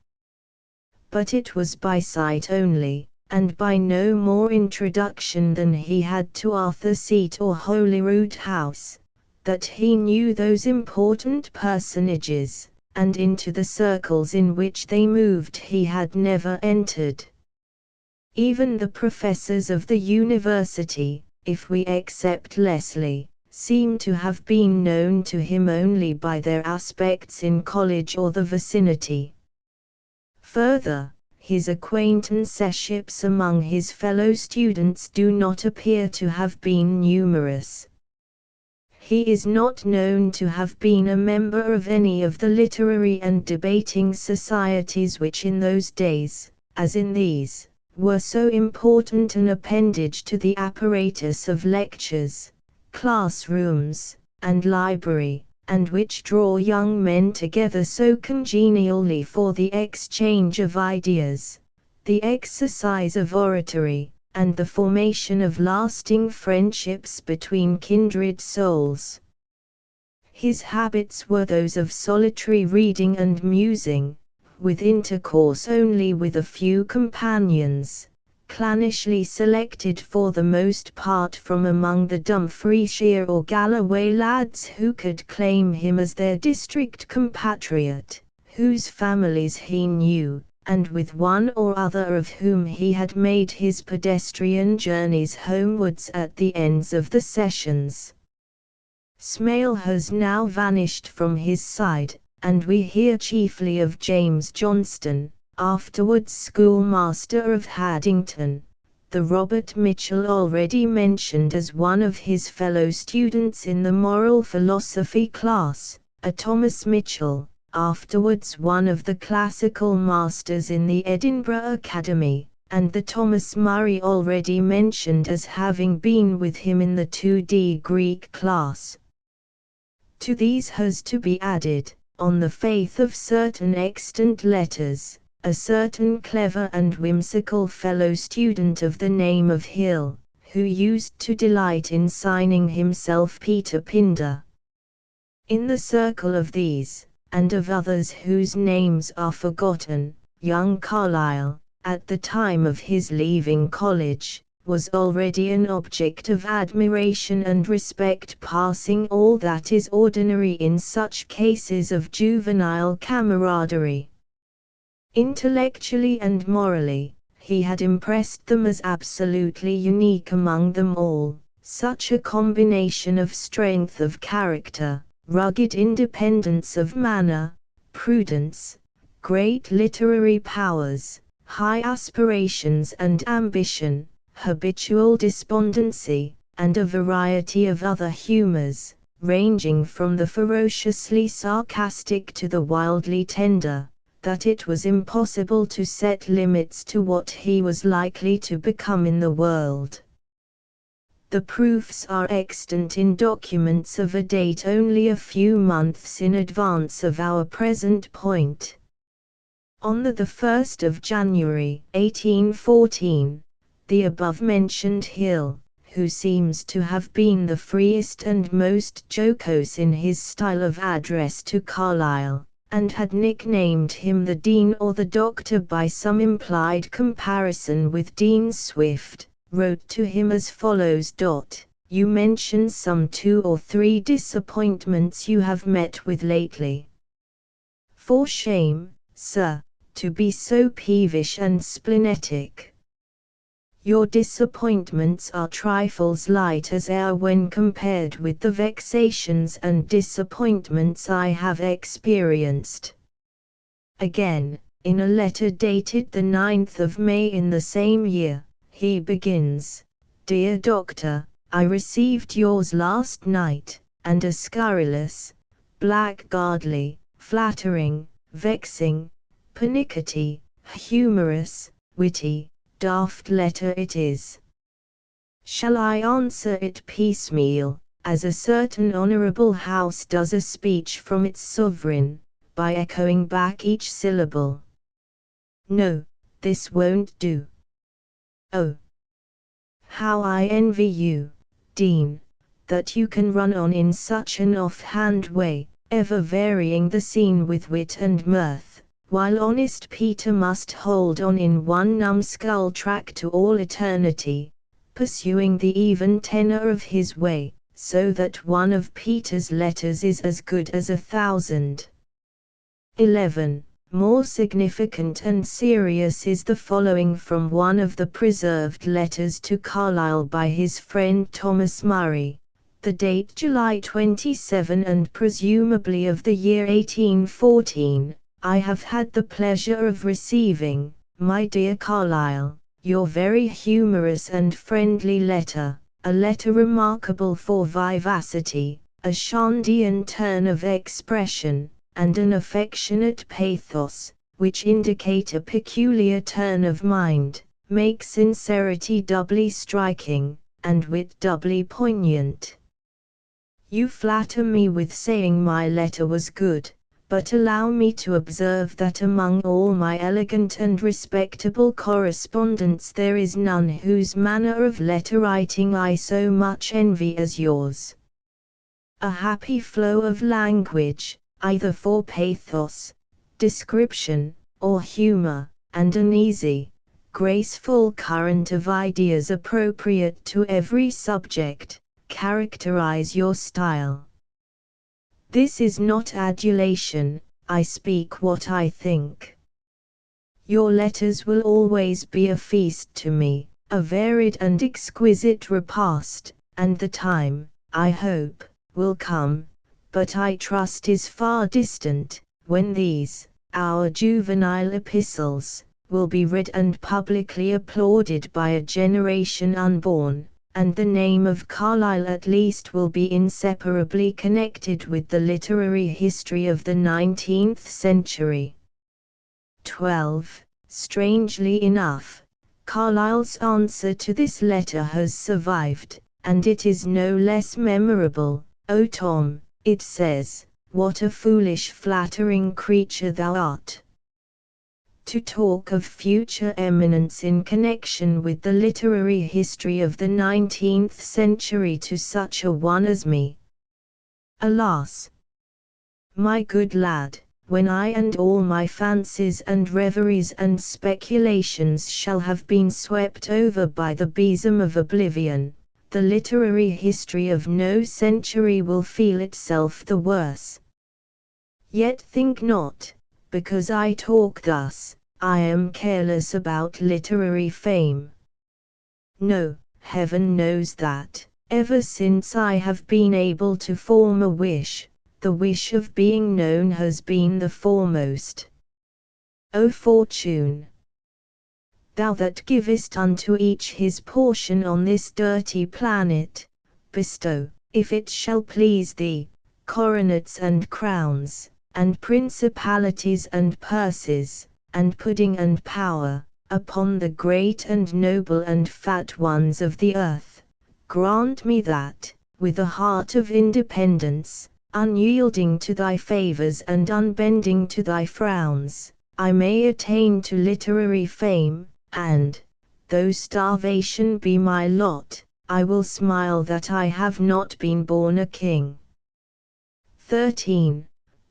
But it was by sight only, and by no more introduction than he had to Arthur Seat or Holyrood House, that he knew those important personages, and into the circles in which they moved he had never entered. Even the professors of the university, if we except Leslie, seem to have been known to him only by their aspects in college or the vicinity. Further, his acquaintanceships among his fellow students do not appear to have been numerous. He is not known to have been a member of any of the literary and debating societies which in those days, as in these, were so important an appendage to the apparatus of lectures, classrooms, and library, and which draw young men together so congenially for the exchange of ideas, the exercise of oratory, and the formation of lasting friendships between kindred souls. His habits were those of solitary reading and musing, with intercourse only with a few companions, clannishly selected for the most part from among the Dumfriesshire or Galloway lads who could claim him as their district compatriot, whose families he knew, and with one or other of whom he had made his pedestrian journeys homewards at the ends of the sessions. Smale has now vanished from his side, and we hear chiefly of James Johnston, afterwards schoolmaster of Haddington, the Robert Mitchell already mentioned as one of his fellow students in the moral philosophy class, a Thomas Mitchell, afterwards one of the classical masters in the Edinburgh Academy, and the Thomas Murray already mentioned as having been with him in the 2D Greek class. To these has to be added, on the faith of certain extant letters, a certain clever and whimsical fellow student of the name of Hill, who used to delight in signing himself Peter Pinder. In the circle of these, and of others whose names are forgotten, young Carlyle, at the time of his leaving college, was already an object of admiration and respect passing all that is ordinary in such cases of juvenile camaraderie. Intellectually and morally, he had impressed them as absolutely unique among them all, such a combination of strength of character, rugged independence of manner, prudence, great literary powers, high aspirations and ambition, habitual despondency, and a variety of other humors, ranging from the ferociously sarcastic to the wildly tender, that it was impossible to set limits to what he was likely to become in the world. The proofs are extant in documents of a date only a few months in advance of our present point. On the 1st of January 1814, the above-mentioned Hill, who seems to have been the freest and most jocose in his style of address to Carlyle, and had nicknamed him the Dean or the Doctor by some implied comparison with Dean Swift, wrote to him as follows: "You mention some 2 or 3 disappointments you have met with lately. For shame, sir, to be so peevish and splenetic. Your disappointments are trifles light as air when compared with the vexations and disappointments I have experienced." Again, in a letter dated the 9th of May in the same year, he begins, "Dear Doctor, I received yours last night, and a scurrilous, blackguardly, flattering, vexing, pernickety, humorous, witty, daft letter it is. Shall I answer it piecemeal, as a certain honourable house does a speech from its sovereign, by echoing back each syllable? No, this won't do. Oh, how I envy you, Dean, that you can run on in such an off-hand way, ever varying the scene with wit and mirth, while honest Peter must hold on in one numbskull track to all eternity, pursuing the even tenor of his way, so that one of Peter's letters is as good as 1,000. 11. More significant and serious is the following from one of the preserved letters to Carlyle by his friend Thomas Murray, the date July 27 and presumably of the year 1814. "I have had the pleasure of receiving, my dear Carlyle, your very humorous and friendly letter, a letter remarkable for vivacity, a Shandian turn of expression, and an affectionate pathos, which indicate a peculiar turn of mind, make sincerity doubly striking, and wit doubly poignant. You flatter me with saying my letter was good, but allow me to observe that among all my elegant and respectable correspondents there is none whose manner of letter writing I so much envy as yours. A happy flow of language, either for pathos, description, or humor, and an easy, graceful current of ideas appropriate to every subject, characterize your style. This is not adulation, I speak what I think. Your letters will always be a feast to me, a varied and exquisite repast, and the time, I hope, will come, but I trust is far distant, when these, our juvenile epistles, will be read and publicly applauded by a generation unborn, and the name of Carlyle at least will be inseparably connected with the literary history of the 19th century. 12. Strangely enough, Carlyle's answer to this letter has survived, and it is no less memorable. "O Tom," it says, "what a foolish flattering creature thou art! To talk of future eminence in connection with the literary history of the 19th century to such a one as me. Alas! My good lad, when I and all my fancies and reveries and speculations shall have been swept over by the besom of oblivion, the literary history of no century will feel itself the worse. Yet think not, because I talk thus, I am careless about literary fame. No, heaven knows that, ever since I have been able to form a wish, the wish of being known has been the foremost. O Fortune! Thou that givest unto each his portion on this dirty planet, bestow, if it shall please thee, coronets and crowns, and principalities and purses, and pudding and power, upon the great and noble and fat ones of the earth. Grant me that, with a heart of independence, unyielding to thy favors and unbending to thy frowns, I may attain to literary fame, and, though starvation be my lot, I will smile that I have not been born a king. 13.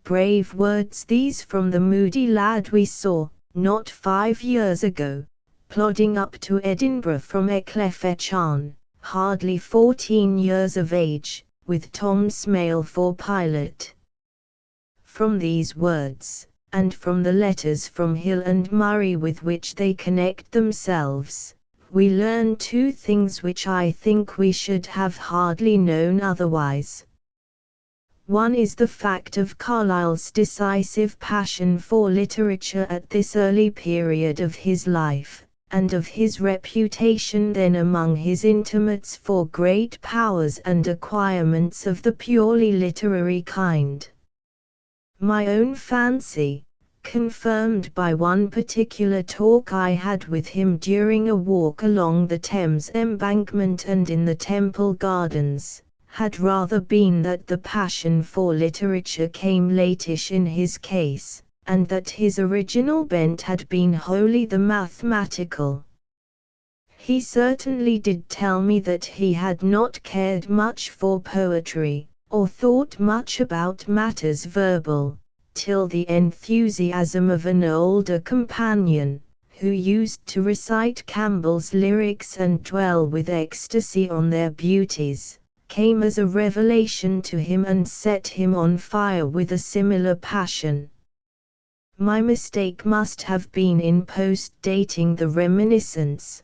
Brave words these from the moody lad we saw, not 5 years ago, plodding up to Edinburgh from Ecclefechan, hardly 14 years of age, with Tom Smale for pilot. From these words, and from the letters from Hill and Murray with which they connect themselves, we learn two things which I think we should have hardly known otherwise. One is the fact of Carlyle's decisive passion for literature at this early period of his life, and of his reputation then among his intimates for great powers and acquirements of the purely literary kind. My own fancy, confirmed by one particular talk I had with him during a walk along the Thames embankment and in the Temple Gardens, had rather been that the passion for literature came latish in his case, and that his original bent had been wholly the mathematical. He certainly did tell me that he had not cared much for poetry, or thought much about matters verbal, till the enthusiasm of an older companion, who used to recite Campbell's lyrics and dwell with ecstasy on their beauties, came as a revelation to him and set him on fire with a similar passion. My mistake must have been in post-dating the reminiscence.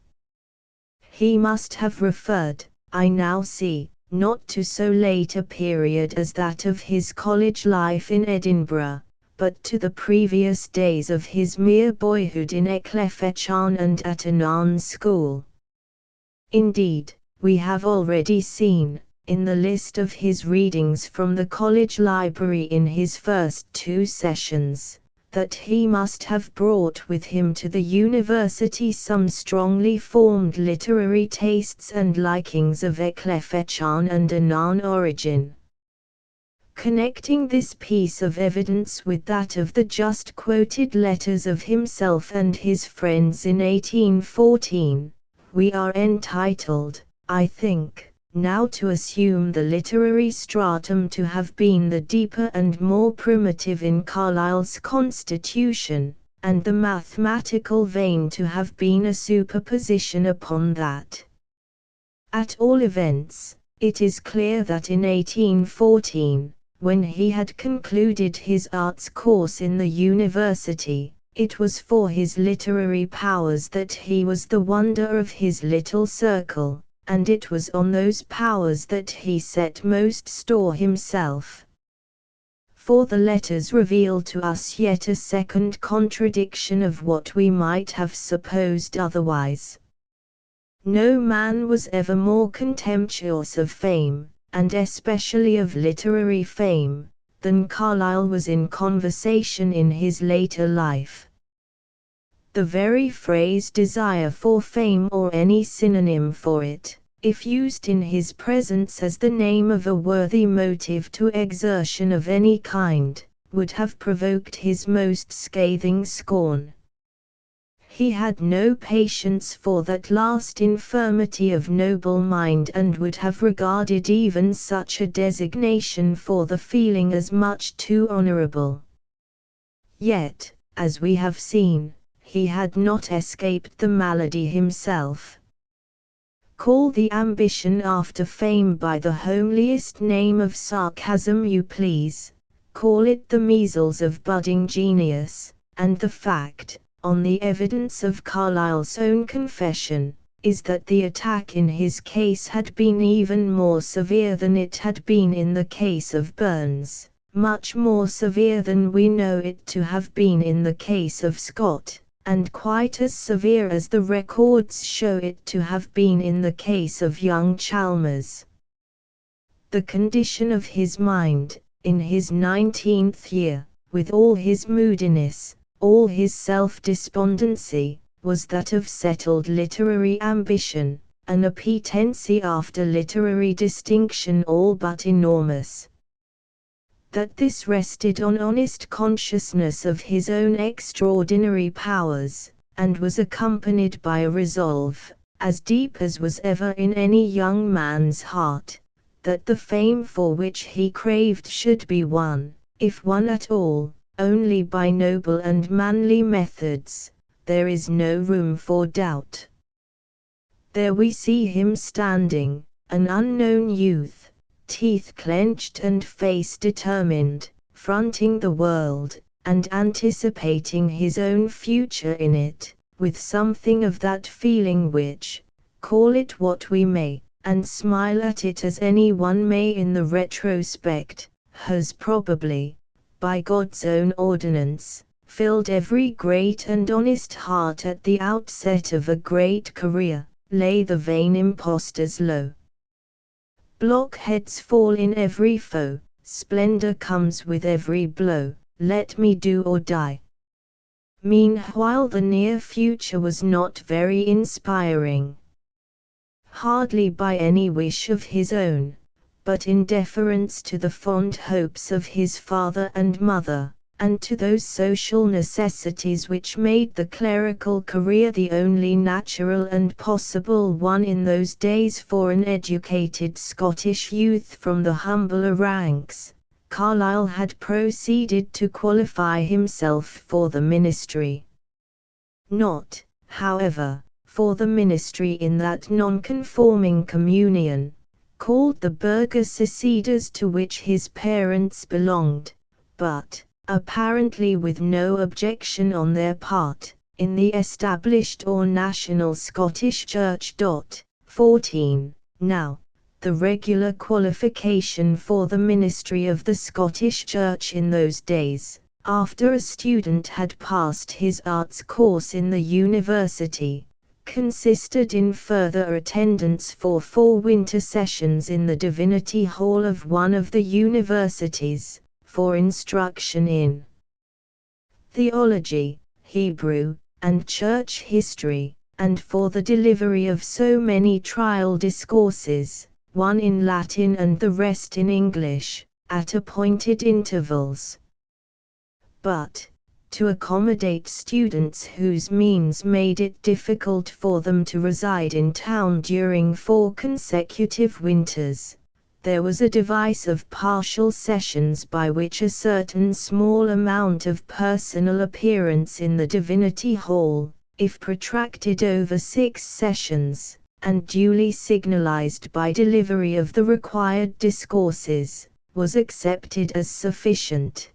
He must have referred, I now see, not to so late a period as that of his college life in Edinburgh, but to the previous days of his mere boyhood in Ecclefechan and at a nuns' school. Indeed, we have already seen, in the list of his readings from the college library in his first 2 sessions, that he must have brought with him to the university some strongly formed literary tastes and likings of Ecclefechan and a nun origin. Connecting this piece of evidence with that of the just quoted letters of himself and his friends in 1814, we are entitled, I think, now to assume the literary stratum to have been the deeper and more primitive in Carlyle's constitution, and the mathematical vein to have been a superposition upon that. At all events, it is clear that in 1814, when he had concluded his arts course in the university, it was for his literary powers that he was the wonder of his little circle, and it was on those powers that he set most store himself. For the letters reveal to us yet a second contradiction of what we might have supposed otherwise. No man was ever more contemptuous of fame, and especially of literary fame, than Carlyle was in conversation in his later life. The very phrase desire for fame or any synonym for it, if used in his presence as the name of a worthy motive to exertion of any kind, would have provoked his most scathing scorn. He had no patience for that last infirmity of noble mind and would have regarded even such a designation for the feeling as much too honorable. Yet, as we have seen, he had not escaped the malady himself. Call the ambition after fame by the homeliest name of sarcasm you please, call it the measles of budding genius, and the fact, on the evidence of Carlyle's own confession, is that the attack in his case had been even more severe than it had been in the case of Burns, much more severe than we know it to have been in the case of Scott, and quite as severe as the records show it to have been in the case of young Chalmers. The condition of his mind, in his 19th year, with all his moodiness, all his self-despondency, was that of settled literary ambition, an appetency after literary distinction all but enormous. That this rested on honest consciousness of his own extraordinary powers, and was accompanied by a resolve, as deep as was ever in any young man's heart, that the fame for which he craved should be won, if won at all, only by noble and manly methods, there is no room for doubt. There we see him standing, an unknown youth, teeth clenched and face determined, fronting the world, and anticipating his own future in it, with something of that feeling which, call it what we may, and smile at it as any one may in the retrospect, has probably, by God's own ordinance, filled every great and honest heart at the outset of a great career, lay the vain impostors low. Blockheads fall in every foe, splendor comes with every blow, let me do or die. Meanwhile the near future was not very inspiring. Hardly by any wish of his own, but in deference to the fond hopes of his father and mother, and to those social necessities which made the clerical career the only natural and possible one in those days for an educated Scottish youth from the humbler ranks, Carlyle had proceeded to qualify himself for the ministry. Not, however, for the ministry in that non-conforming communion, called the Burgher Seceders to which his parents belonged, but, apparently with no objection on their part, in the established or national Scottish Church. 14. Now, the regular qualification for the ministry of the Scottish Church in those days, after a student had passed his arts course in the university, consisted in further attendance for 4 winter sessions in the Divinity Hall of one of the universities, for instruction in theology, Hebrew, and church history, and for the delivery of so many trial discourses, one in Latin and the rest in English, at appointed intervals. But, to accommodate students whose means made it difficult for them to reside in town during 4 consecutive winters, there was a device of partial sessions by which a certain small amount of personal appearance in the Divinity Hall, if protracted over 6 sessions, and duly signalized by delivery of the required discourses, was accepted as sufficient.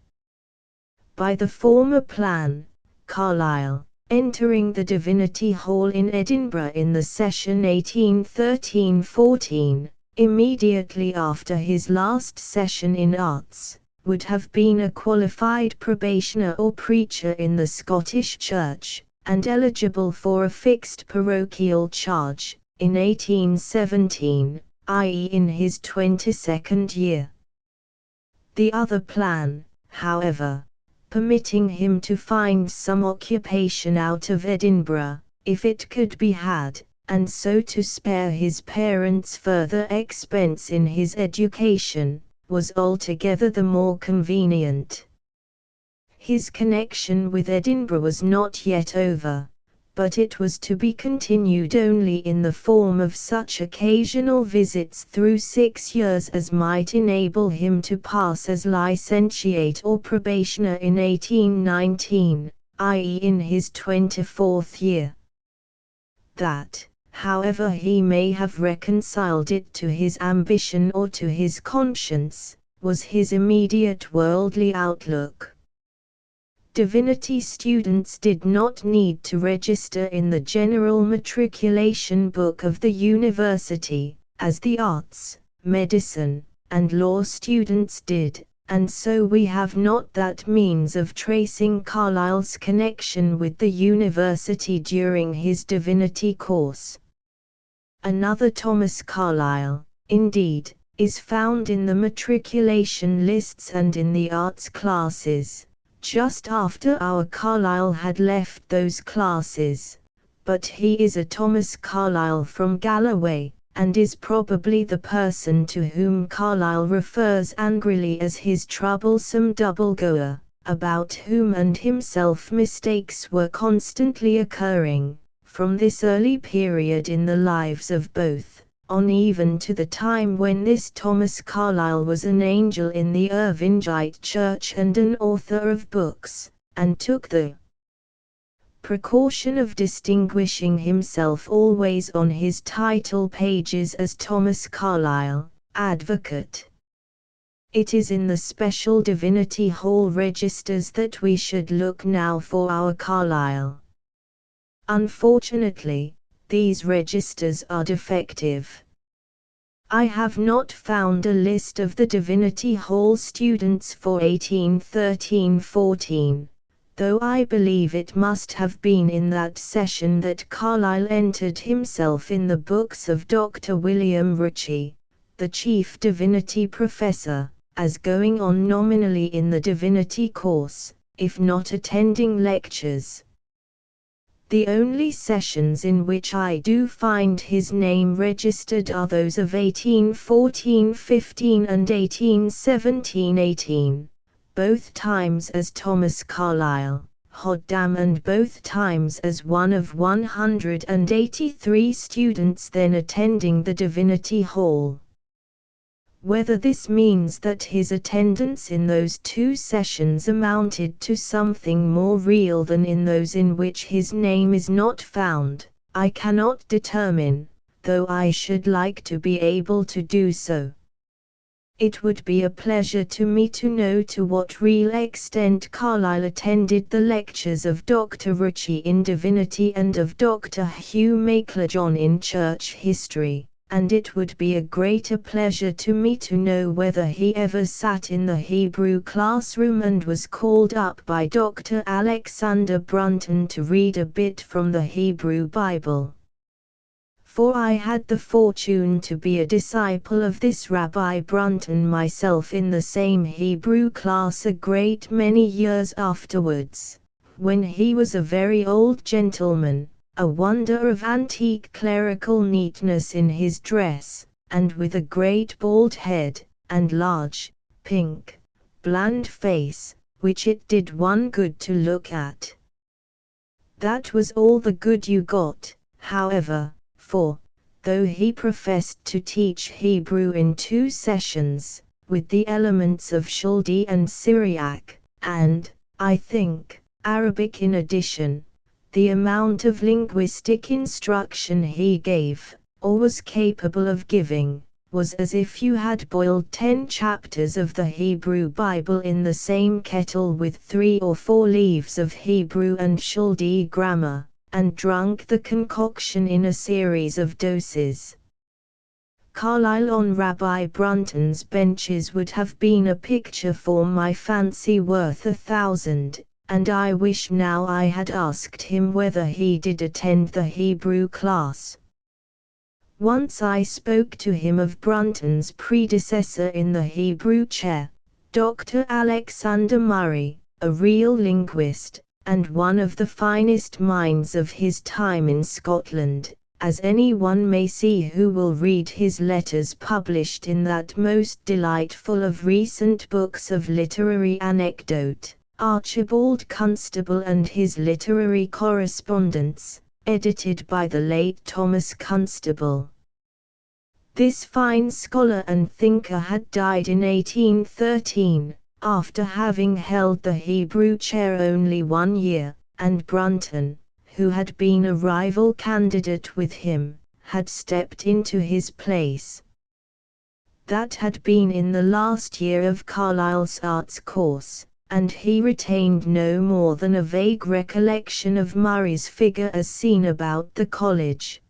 By the former plan, Carlyle, entering the Divinity Hall in Edinburgh in the session 1813-14, immediately after his last session in arts, would have been a qualified probationer or preacher in the Scottish Church, and eligible for a fixed parochial charge, in 1817, i.e. in his 22nd year. The other plan, however, permitting him to find some occupation out of Edinburgh, if it could be had, and so to spare his parents further expense in his education, was altogether the more convenient. His connection with Edinburgh was not yet over, but it was to be continued only in the form of such occasional visits through 6 years as might enable him to pass as licentiate or probationer in 1819, i.e. in his 24th year. That, however he may have reconciled it to his ambition or to his conscience, was his immediate worldly outlook. Divinity students did not need to register in the general matriculation book of the university, as the arts, medicine, and law students did, and so we have not that means of tracing Carlyle's connection with the university during his divinity course. Another Thomas Carlyle, indeed, is found in the matriculation lists and in the arts classes, just after our Carlyle had left those classes. But he is a Thomas Carlyle from Galloway, and is probably the person to whom Carlyle refers angrily as his troublesome double-goer, about whom and himself mistakes were constantly occurring, from this early period in the lives of both, on even to the time when this Thomas Carlyle was an angel in the Irvingite Church and an author of books, and took the precaution of distinguishing himself always on his title pages as Thomas Carlyle, Advocate. It is in the special Divinity Hall registers that we should look now for our Carlyle. Unfortunately, these registers are defective. I have not found a list of the Divinity Hall students for 1813-14, though I believe it must have been in that session that Carlyle entered himself in the books of Dr. William Ritchie, the chief divinity professor, as going on nominally in the divinity course, if not attending lectures. The only sessions in which I do find his name registered are those of 1814-15 and 1817-18, both times as Thomas Carlyle, Hoddam, and both times as one of 183 students then attending the Divinity Hall. Whether this means that his attendance in those two sessions amounted to something more real than in those in which his name is not found, I cannot determine, though I should like to be able to do so. It would be a pleasure to me to know to what real extent Carlyle attended the lectures of Dr. Ritchie in Divinity and of Dr. Hugh Maclejohn in Church History. And it would be a greater pleasure to me to know whether he ever sat in the Hebrew classroom and was called up by Dr. Alexander Brunton to read a bit from the Hebrew Bible. For I had the fortune to be a disciple of this Rabbi Brunton myself in the same Hebrew class a great many years afterwards, when he was a very old gentleman, a wonder of antique clerical neatness in his dress, and with a great bald head, and large, pink, bland face, which it did one good to look at. That was all the good you got, however, for, though he professed to teach Hebrew in 2 sessions, with the elements of Chaldee and Syriac, and, I think, Arabic in addition, the amount of linguistic instruction he gave, or was capable of giving, was as if you had boiled 10 chapters of the Hebrew Bible in the same kettle with 3 or 4 leaves of Hebrew and Chaldee grammar, and drunk the concoction in a series of doses. Carlyle on Rabbi Brunton's benches would have been a picture for my fancy worth 1,000. And I wish now I had asked him whether he did attend the Hebrew class. Once I spoke to him of Brunton's predecessor in the Hebrew chair, Dr. Alexander Murray, a real linguist, and one of the finest minds of his time in Scotland, as anyone may see who will read his letters published in that most delightful of recent books of literary anecdote, Archibald Constable and His Literary Correspondence, edited by the late Thomas Constable. This fine scholar and thinker had died in 1813, after having held the Hebrew chair only 1 year, and Brunton, who had been a rival candidate with him, had stepped into his place. That had been in the last year of Carlyle's arts course, and he retained no more than a vague recollection of Murray's figure as seen about the college.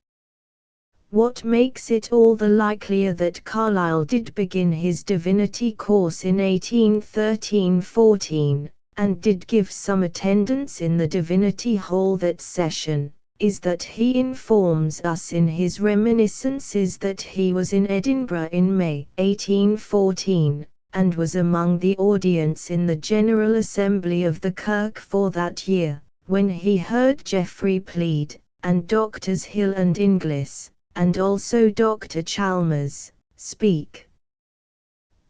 What makes it all the likelier that Carlyle did begin his divinity course in 1813-14, and did give some attendance in the Divinity Hall that session, is that he informs us in his reminiscences that he was in Edinburgh in May 1814, and was among the audience in the General Assembly of the Kirk for that year, when he heard Geoffrey plead, and Doctors Hill and Inglis, and also Dr. Chalmers, speak.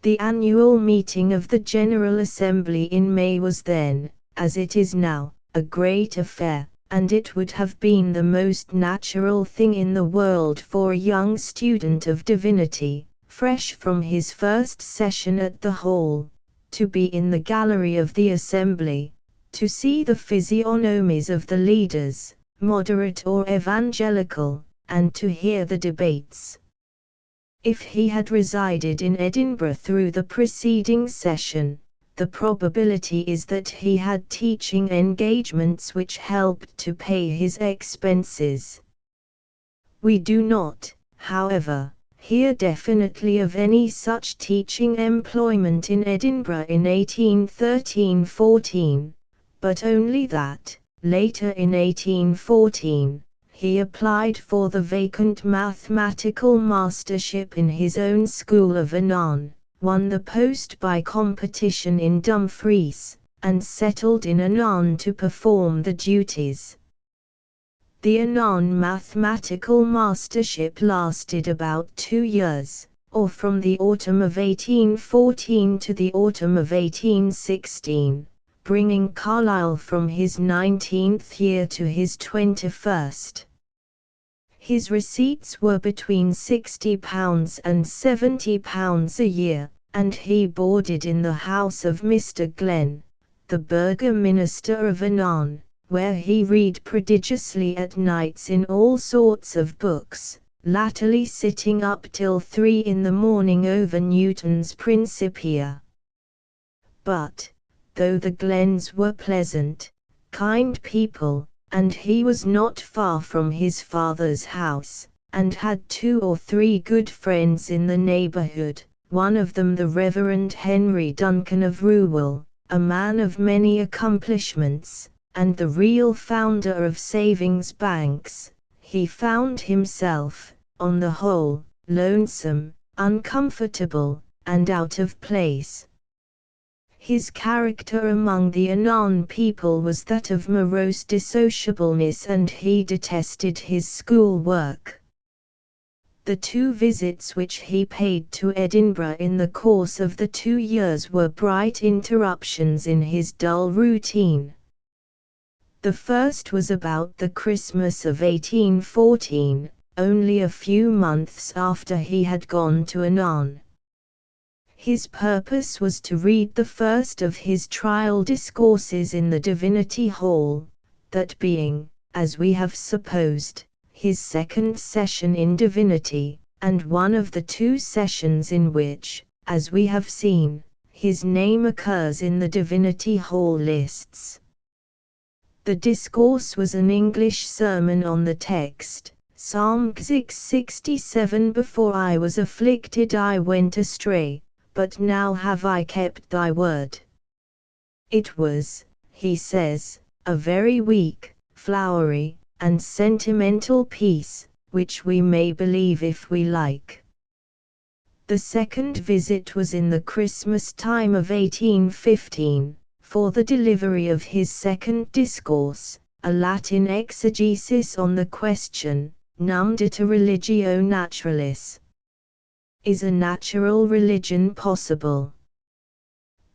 The annual meeting of the General Assembly in May was then, as it is now, a great affair, and it would have been the most natural thing in the world for a young student of divinity, fresh from his first session at the Hall, to be in the gallery of the Assembly, to see the physiognomies of the leaders, moderate or evangelical, and to hear the debates. If he had resided in Edinburgh through the preceding session, the probability is that he had teaching engagements which helped to pay his expenses. We do not, however, hear definitely of any such teaching employment in Edinburgh in 1813-14, but only that, later in 1814, he applied for the vacant mathematical mastership in his own school of Annan, won the post by competition in Dumfries, and settled in Annan to perform the duties. The Annan mathematical mastership lasted about 2 years, or from the autumn of 1814 to the autumn of 1816, bringing Carlyle from his 19th year to his 21st. His receipts were between £60 and £70 a year, and he boarded in the house of Mr. Glenn, the burgomaster of Annan, where he read prodigiously at nights in all sorts of books, latterly sitting up till 3 in the morning over Newton's Principia. But, though the Glens were pleasant, kind people, and he was not far from his father's house, and had 2 or 3 good friends in the neighborhood, one of them the Reverend Henry Duncan of Rewell, a man of many accomplishments, and the real founder of savings banks, he found himself, on the whole, lonesome, uncomfortable, and out of place. His character among the Annan people was that of morose dissociableness, and he detested his school work. The 2 visits which he paid to Edinburgh in the course of the 2 years were bright interruptions in his dull routine. The first was about the Christmas of 1814, only a few months after he had gone to Annan. His purpose was to read the first of his trial discourses in the Divinity Hall, that being, as we have supposed, his second session in divinity, and one of the 2 sessions in which, as we have seen, his name occurs in the Divinity Hall lists. The discourse was an English sermon on the text, Psalm 67. Before I was afflicted I went astray, but now have I kept thy word. It was, he says, a very weak, flowery, and sentimental piece, which we may believe if we like. The second visit was in the Christmas time of 1815, for the delivery of his second discourse, a Latin exegesis on the question, Num dita religio naturalis. Is a natural religion possible?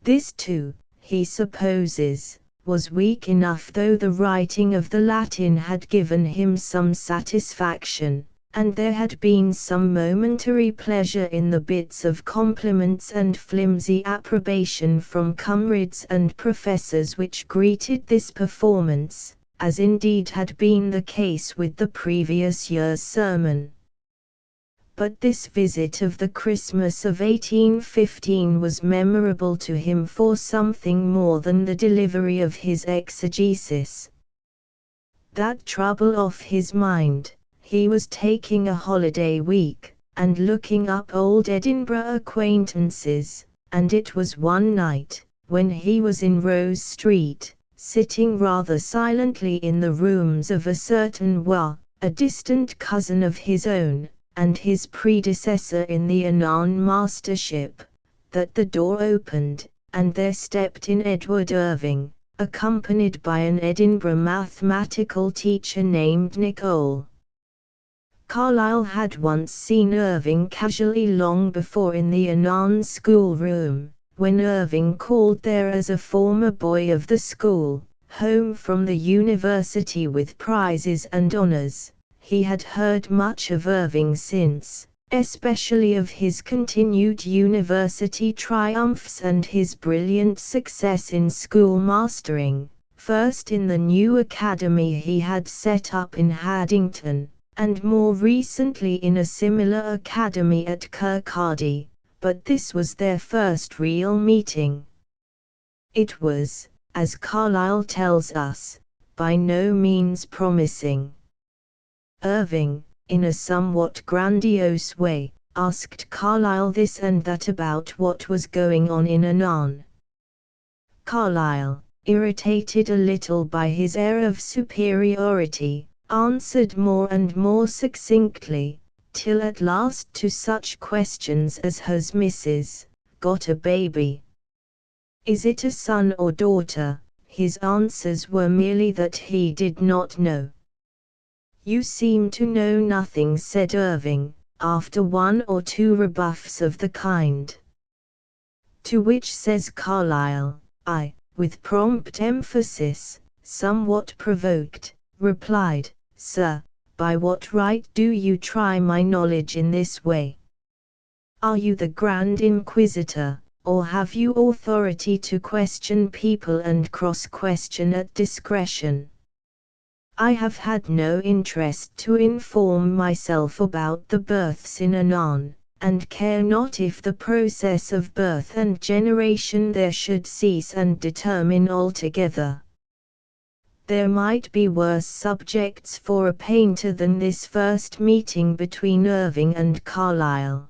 This too, he supposes, was weak enough, though the writing of the Latin had given him some satisfaction, and there had been some momentary pleasure in the bits of compliments and flimsy approbation from comrades and professors which greeted this performance, as indeed had been the case with the previous year's sermon. But this visit of the Christmas of 1815 was memorable to him for something more than the delivery of his exegesis. That trouble off his mind, he was taking a holiday week, and looking up old Edinburgh acquaintances, and it was one night, when he was in Rose Street, sitting rather silently in the rooms of a certain a distant cousin of his own, and his predecessor in the Annan mastership, that the door opened, and there stepped in Edward Irving, accompanied by an Edinburgh mathematical teacher named Nicole. Carlyle had once seen Irving casually long before in the Annan schoolroom, when Irving called there as a former boy of the school, home from the university with prizes and honors. He had heard much of Irving since, especially of his continued university triumphs and his brilliant success in school mastering, first in the new academy he had set up in Haddington, and more recently in a similar academy at Kirkcaldy, but this was their first real meeting. It was, as Carlyle tells us, by no means promising. Irving, in a somewhat grandiose way, asked Carlyle this and that about what was going on in Annan. Carlyle, irritated a little by his air of superiority, answered more and more succinctly, till at last to such questions as "Has Mrs. got a baby? Is it a son or daughter?" his answers were merely that he did not know. "You seem to know nothing," said Irving, after one or two rebuffs of the kind. To which says Carlyle, "I," with prompt emphasis, somewhat provoked, replied, "Sir, by what right do you try my knowledge in this way? Are you the Grand Inquisitor, or have you authority to question people and cross-question at discretion? I have had no interest to inform myself about the births in Annan, and care not if the process of birth and generation there should cease and determine altogether. There might be worse subjects for a painter than this first meeting between Irving and Carlyle.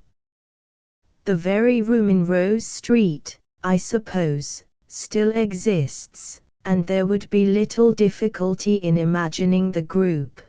The very room in Rose Street, I suppose, still exists, and there would be little difficulty in imagining the group.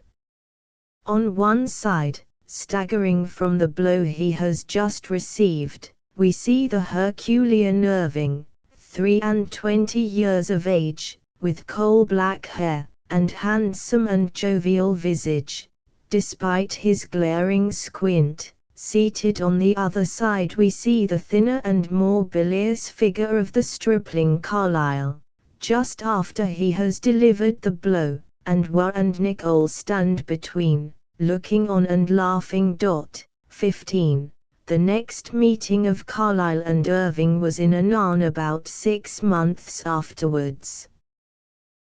On one side, staggering from the blow he has just received, we see the Herculean Irving, 23 years of age, with coal-black hair, and handsome and jovial visage, despite his glaring squint. Seated on the other side we see the thinner and more bilious figure of the stripling Carlyle, just after he has delivered the blow, and Were and Nicole stand between, looking on and laughing. 15. The next meeting of Carlyle and Irving was in Annan about 6 months afterwards.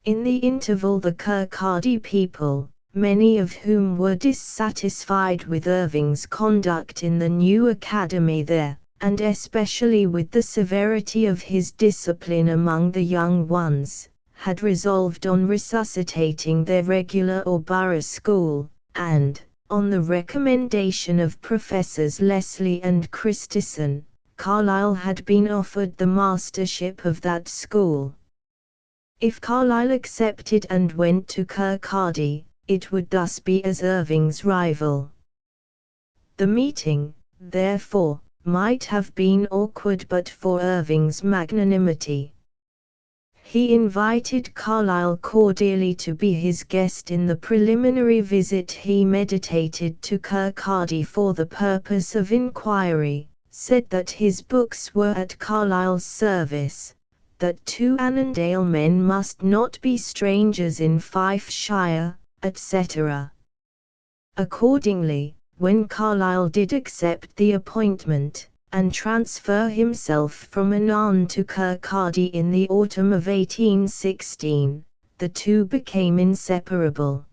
In the interval the Kirkcaldy people, many of whom were dissatisfied with Irving's conduct in the new academy there, and especially with the severity of his discipline among the young ones, had resolved on resuscitating their regular or borough school, and, on the recommendation of Professors Leslie and Christison, Carlyle had been offered the mastership of that school. If Carlyle accepted and went to Kirkcaldy, it would thus be as Irving's rival. The meeting, therefore, might have been awkward but for Irving's magnanimity. He invited Carlyle cordially to be his guest in the preliminary visit he meditated to Kirkcaldy for the purpose of inquiry, said that his books were at Carlyle's service, that 2 Annandale men must not be strangers in Fifeshire, etc. Accordingly, when Carlyle did accept the appointment, and transfer himself from Annan to Kirkcaldy in the autumn of 1816, the two became inseparable.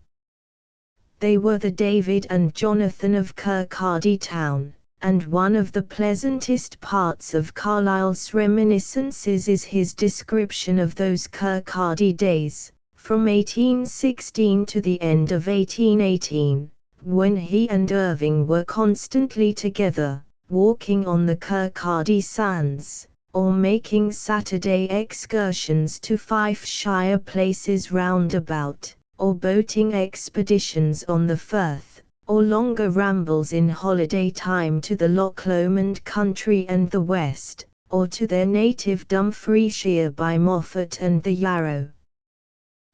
They were the David and Jonathan of Kirkcaldy town, and one of the pleasantest parts of Carlyle's reminiscences is his description of those Kirkcaldy days, from 1816 to the end of 1818, when he and Irving were constantly together, walking on the Kirkcaldy sands, or making Saturday excursions to Fifeshire places round about, or boating expeditions on the Firth, or longer rambles in holiday time to the Loch Lomond country and the west, or to their native Dumfriesshire by Moffat and the Yarrow.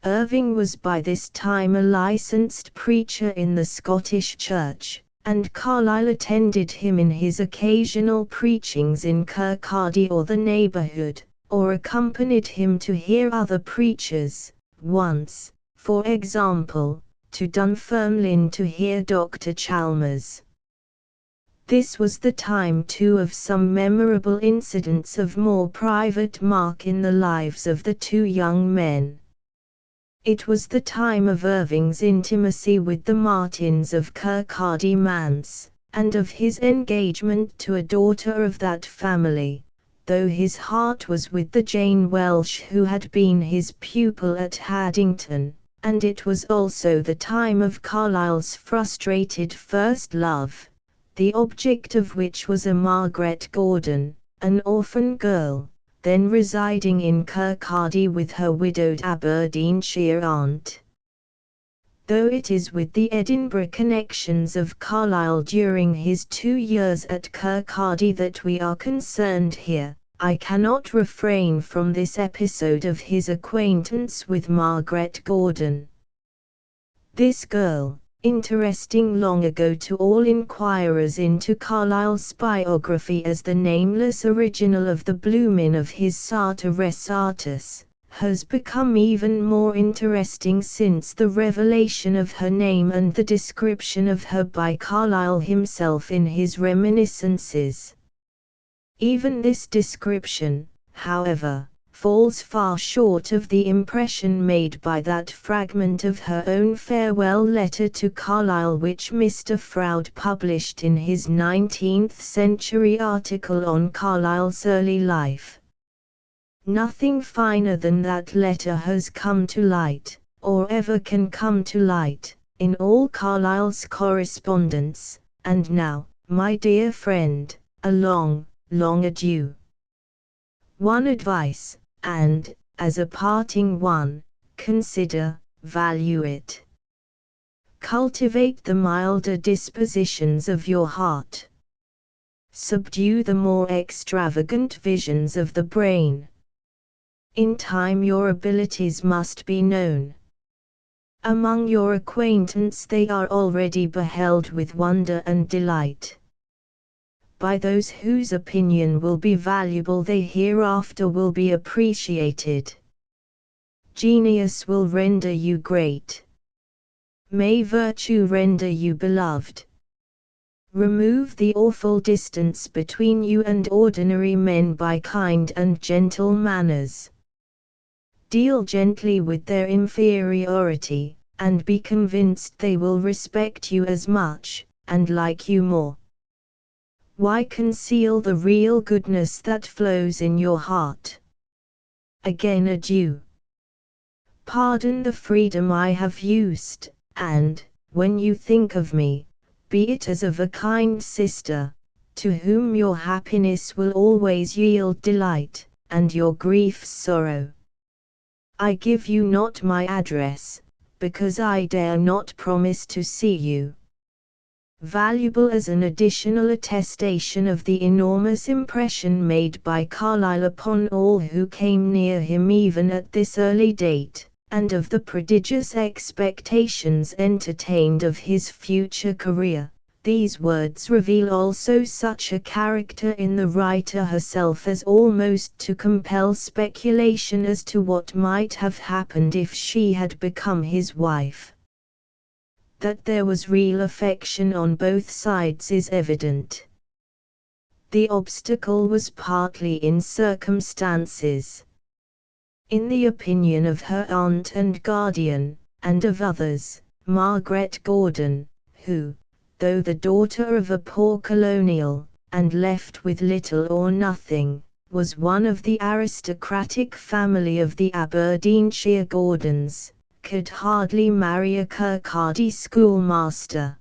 Irving was by this time a licensed preacher in the Scottish Church, and Carlyle attended him in his occasional preachings in Kirkcaldy or the neighbourhood, or accompanied him to hear other preachers, once, for example, to Dunfermline to hear Dr. Chalmers. This was the time too of some memorable incidents of more private mark in the lives of the two young men. It was the time of Irving's intimacy with the Martins of Kirkcaldy Manse, and of his engagement to a daughter of that family, though his heart was with the Jane Welsh who had been his pupil at Haddington, and it was also the time of Carlyle's frustrated first love, the object of which was a Margaret Gordon, an orphan girl, then residing in Kirkcaldy with her widowed Aberdeenshire aunt. Though it is with the Edinburgh connections of Carlyle during his 2 years at Kirkcaldy that we are concerned here, I cannot refrain from this episode of his acquaintance with Margaret Gordon. This girl, interesting long ago to all inquirers into Carlyle's biography as the nameless original of the Bloomin' of his Sartor Resartus, has become even more interesting since the revelation of her name and the description of her by Carlyle himself in his reminiscences. Even this description, however, falls far short of the impression made by that fragment of her own farewell letter to Carlyle which Mr. Froude published in his 19th-century article on Carlyle's early life. Nothing finer than that letter has come to light, or ever can come to light, in all Carlyle's correspondence, and now, my dear friend, a long, long adieu. One advice, and, as a parting one, consider, value it. Cultivate the milder dispositions of your heart. Subdue the more extravagant visions of the brain. In time your abilities must be known. Among your acquaintance they are already beheld with wonder and delight. By those whose opinion will be valuable they hereafter will be appreciated. Genius will render you great. May virtue render you beloved. Remove the awful distance between you and ordinary men by kind and gentle manners. Deal gently with their inferiority, and be convinced they will respect you as much, and like you more. Why conceal the real goodness that flows in your heart? Again adieu. Pardon the freedom I have used, and, when you think of me, be it as of a kind sister, to whom your happiness will always yield delight, and your griefs sorrow. I give you not my address, because I dare not promise to see you. Valuable as an additional attestation of the enormous impression made by Carlyle upon all who came near him even at this early date, and of the prodigious expectations entertained of his future career, these words reveal also such a character in the writer herself as almost to compel speculation as to what might have happened if she had become his wife. That there was real affection on both sides is evident. The obstacle was partly in circumstances. In the opinion of her aunt and guardian, and of others, Margaret Gordon, who, though the daughter of a poor colonial, and left with little or nothing, was one of the aristocratic family of the Aberdeenshire Gordons, could hardly marry a Kirkcaldy schoolmaster.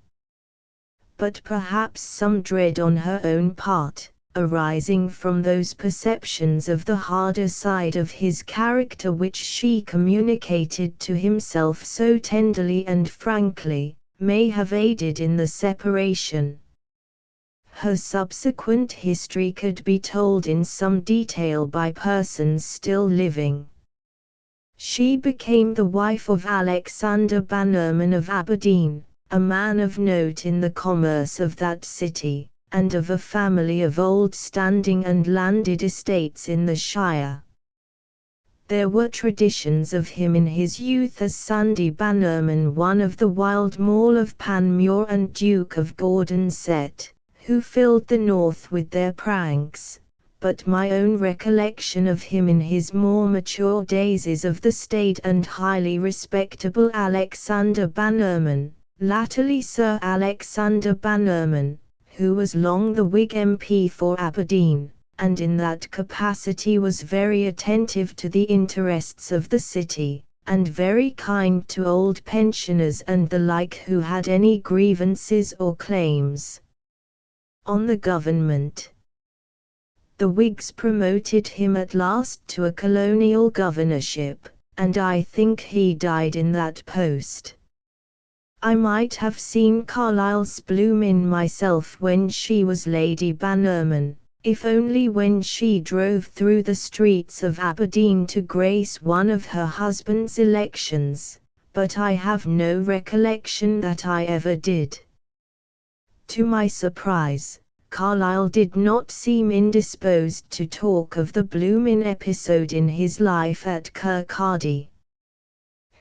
But perhaps some dread on her own part, arising from those perceptions of the harder side of his character which she communicated to himself so tenderly and frankly, may have aided in the separation. Her subsequent history could be told in some detail by persons still living. She became the wife of Alexander Bannerman of Aberdeen, a man of note in the commerce of that city, and of a family of old standing and landed estates in the Shire. There were traditions of him in his youth as Sandy Bannerman, one of the wild Mall of Panmure and Duke of Gordon set, who filled the north with their pranks, but my own recollection of him in his more mature days is of the staid and highly respectable Alexander Bannerman, latterly Sir Alexander Bannerman, who was long the Whig MP for Aberdeen, and in that capacity was very attentive to the interests of the city, and very kind to old pensioners and the like who had any grievances or claims on the government. The Whigs promoted him at last to a colonial governorship, and I think he died in that post. I might have seen Carlyle's Bloomin' myself when she was Lady Bannerman, if only when she drove through the streets of Aberdeen to grace one of her husband's elections, but I have no recollection that I ever did. To my surprise, Carlyle did not seem indisposed to talk of the Bloomin' episode in his life at Kirkcaldy.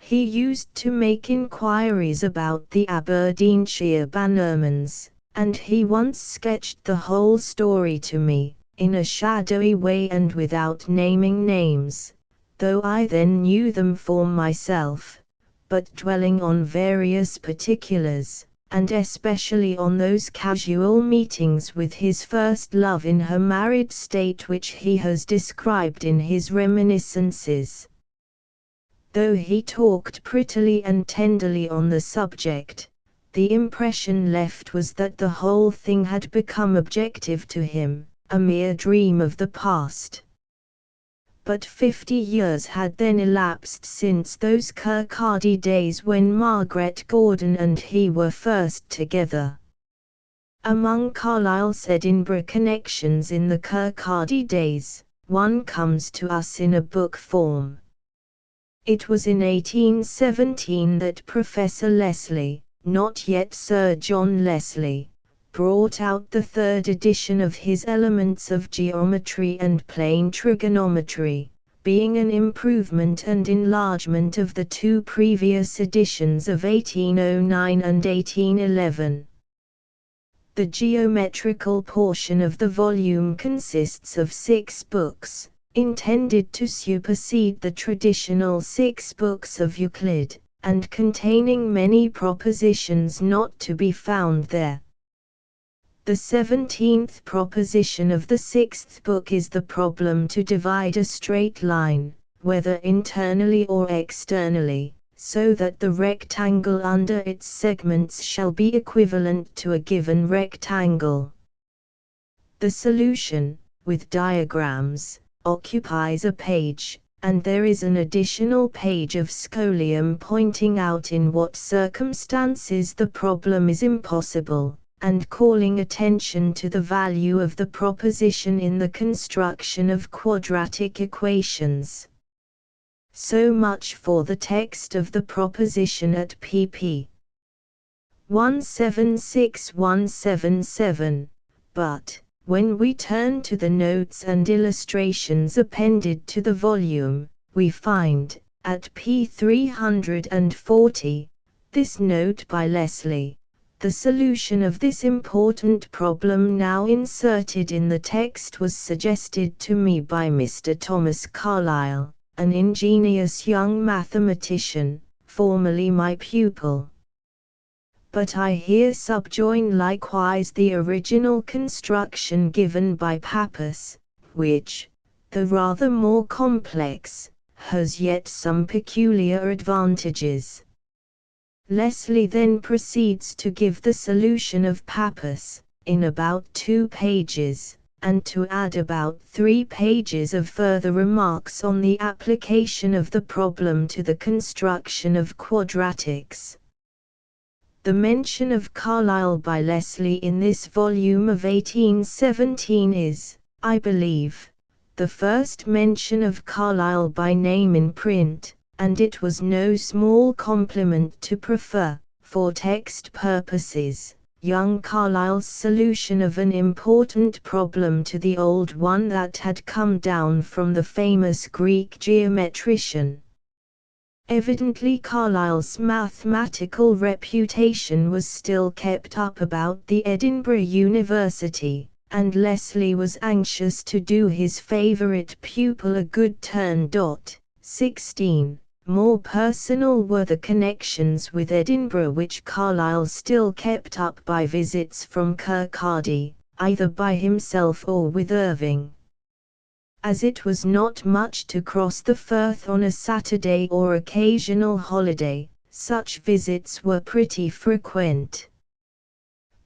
He used to make inquiries about the Aberdeenshire Bannermans, and he once sketched the whole story to me, in a shadowy way and without naming names, though I then knew them for myself, but dwelling on various particulars, and especially on those casual meetings with his first love in her married state which he has described in his reminiscences. Though he talked prettily and tenderly on the subject, the impression left was that the whole thing had become objective to him, a mere dream of the past. But 50 years had then elapsed since those Kirkcaldy days when Margaret Gordon and he were first together. Among Carlyle's Edinburgh connections in the Kirkcaldy days, one comes to us in a book form. It was in 1817 that Professor Leslie, not yet Sir John Leslie, brought out the third edition of his Elements of Geometry and Plane Trigonometry, being an improvement and enlargement of the two previous editions of 1809 and 1811. The geometrical portion of the volume consists of 6 books, intended to supersede the traditional 6 books of Euclid, and containing many propositions not to be found there. The 17th proposition of the 6th book is the problem to divide a straight line, whether internally or externally, so that the rectangle under its segments shall be equivalent to a given rectangle. The solution, with diagrams, occupies a page, and there is an additional page of scholium pointing out in what circumstances the problem is impossible, and calling attention to the value of the proposition in the construction of quadratic equations. So much for the text of the proposition at pp. 176177, but, when we turn to the notes and illustrations appended to the volume, we find, at p. 340, this note by Leslie: the solution of this important problem now inserted in the text was suggested to me by Mr. Thomas Carlyle, an ingenious young mathematician, formerly my pupil. But I here subjoin likewise the original construction given by Pappus, which, though rather more complex, has yet some peculiar advantages. Leslie then proceeds to give the solution of Pappus, in about 2 pages, and to add about 3 pages of further remarks on the application of the problem to the construction of quadratics. The mention of Carlyle by Leslie in this volume of 1817 is, I believe, the first mention of Carlyle by name in print, and it was no small compliment to prefer, for text purposes, young Carlyle's solution of an important problem to the old one that had come down from the famous Greek geometrician. Evidently Carlyle's mathematical reputation was still kept up about the Edinburgh University, and Leslie was anxious to do his favourite pupil a good turn. 16. More personal were the connections with Edinburgh which Carlyle still kept up by visits from Kirkcaldy, either by himself or with Irving. As it was not much to cross the Firth on a Saturday or occasional holiday, such visits were pretty frequent.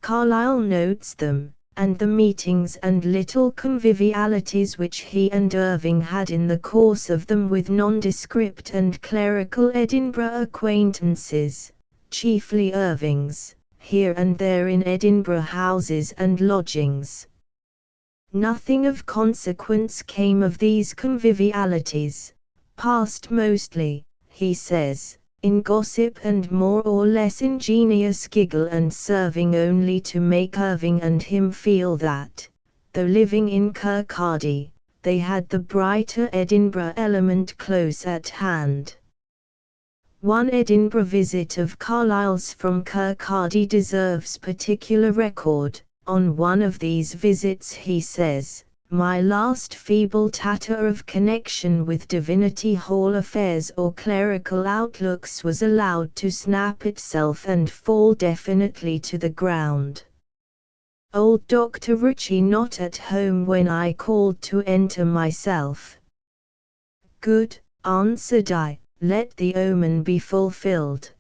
Carlyle notes them, and the meetings and little convivialities which he and Irving had in the course of them with nondescript and clerical Edinburgh acquaintances, chiefly Irving's, here and there in Edinburgh houses and lodgings. Nothing of consequence came of these convivialities, passed mostly, he says, in gossip and more or less ingenious giggle, and serving only to make Irving and him feel that, though living in Kirkcaldy, they had the brighter Edinburgh element close at hand. One Edinburgh visit of Carlyle's from Kirkcaldy deserves particular record. On one of these visits he says, "My last feeble tatter of connection with Divinity Hall affairs or clerical outlooks was allowed to snap itself and fall definitely to the ground. Old Dr. Ritchie not at home when I called to enter myself. Good, answered I, let the omen be fulfilled."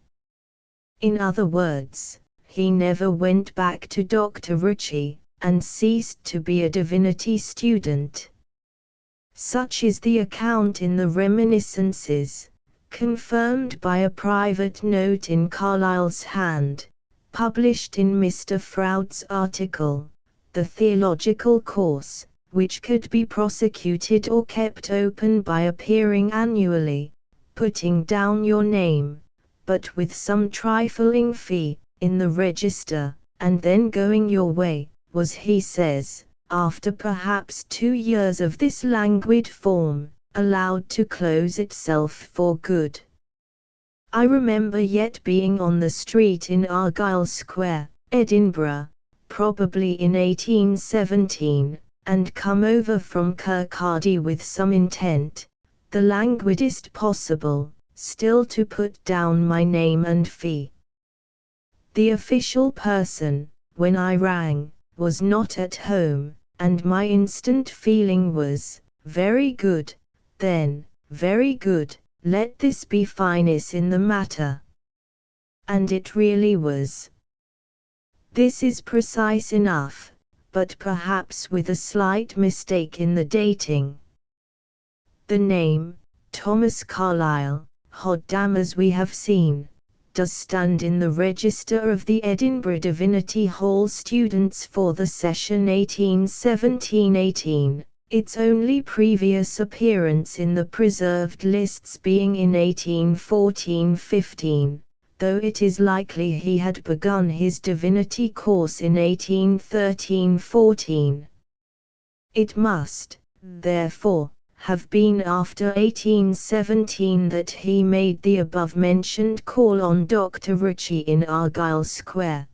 In other words, he never went back to Dr. Ritchie, and ceased to be a divinity student. Such is the account in the Reminiscences, confirmed by a private note in Carlyle's hand, published in Mr. Froude's article, "The Theological Course," which could be prosecuted or kept open by appearing annually, putting down your name, but with some trifling fee, in the register, and then going your way, was, he says, after perhaps 2 years of this languid form, allowed to close itself for good. I remember yet being on the street in Argyle Square, Edinburgh, probably in 1817, and come over from Kirkcaldy with some intent, the languidest possible, still to put down my name and fee. The official person, when I rang, was not at home, and my instant feeling was, very good, then, very good, let this be fineness in the matter. And it really was. This is precise enough, but perhaps with a slight mistake in the dating. The name, Thomas Carlyle, Hoddam, as we have seen, does stand in the register of the Edinburgh Divinity Hall students for the session 1817-18, its only previous appearance in the preserved lists being in 1814-15, though it is likely he had begun his divinity course in 1813-14. It must, therefore, have been after 1817 that he made the above-mentioned call on Dr. Ritchie in Argyle Square.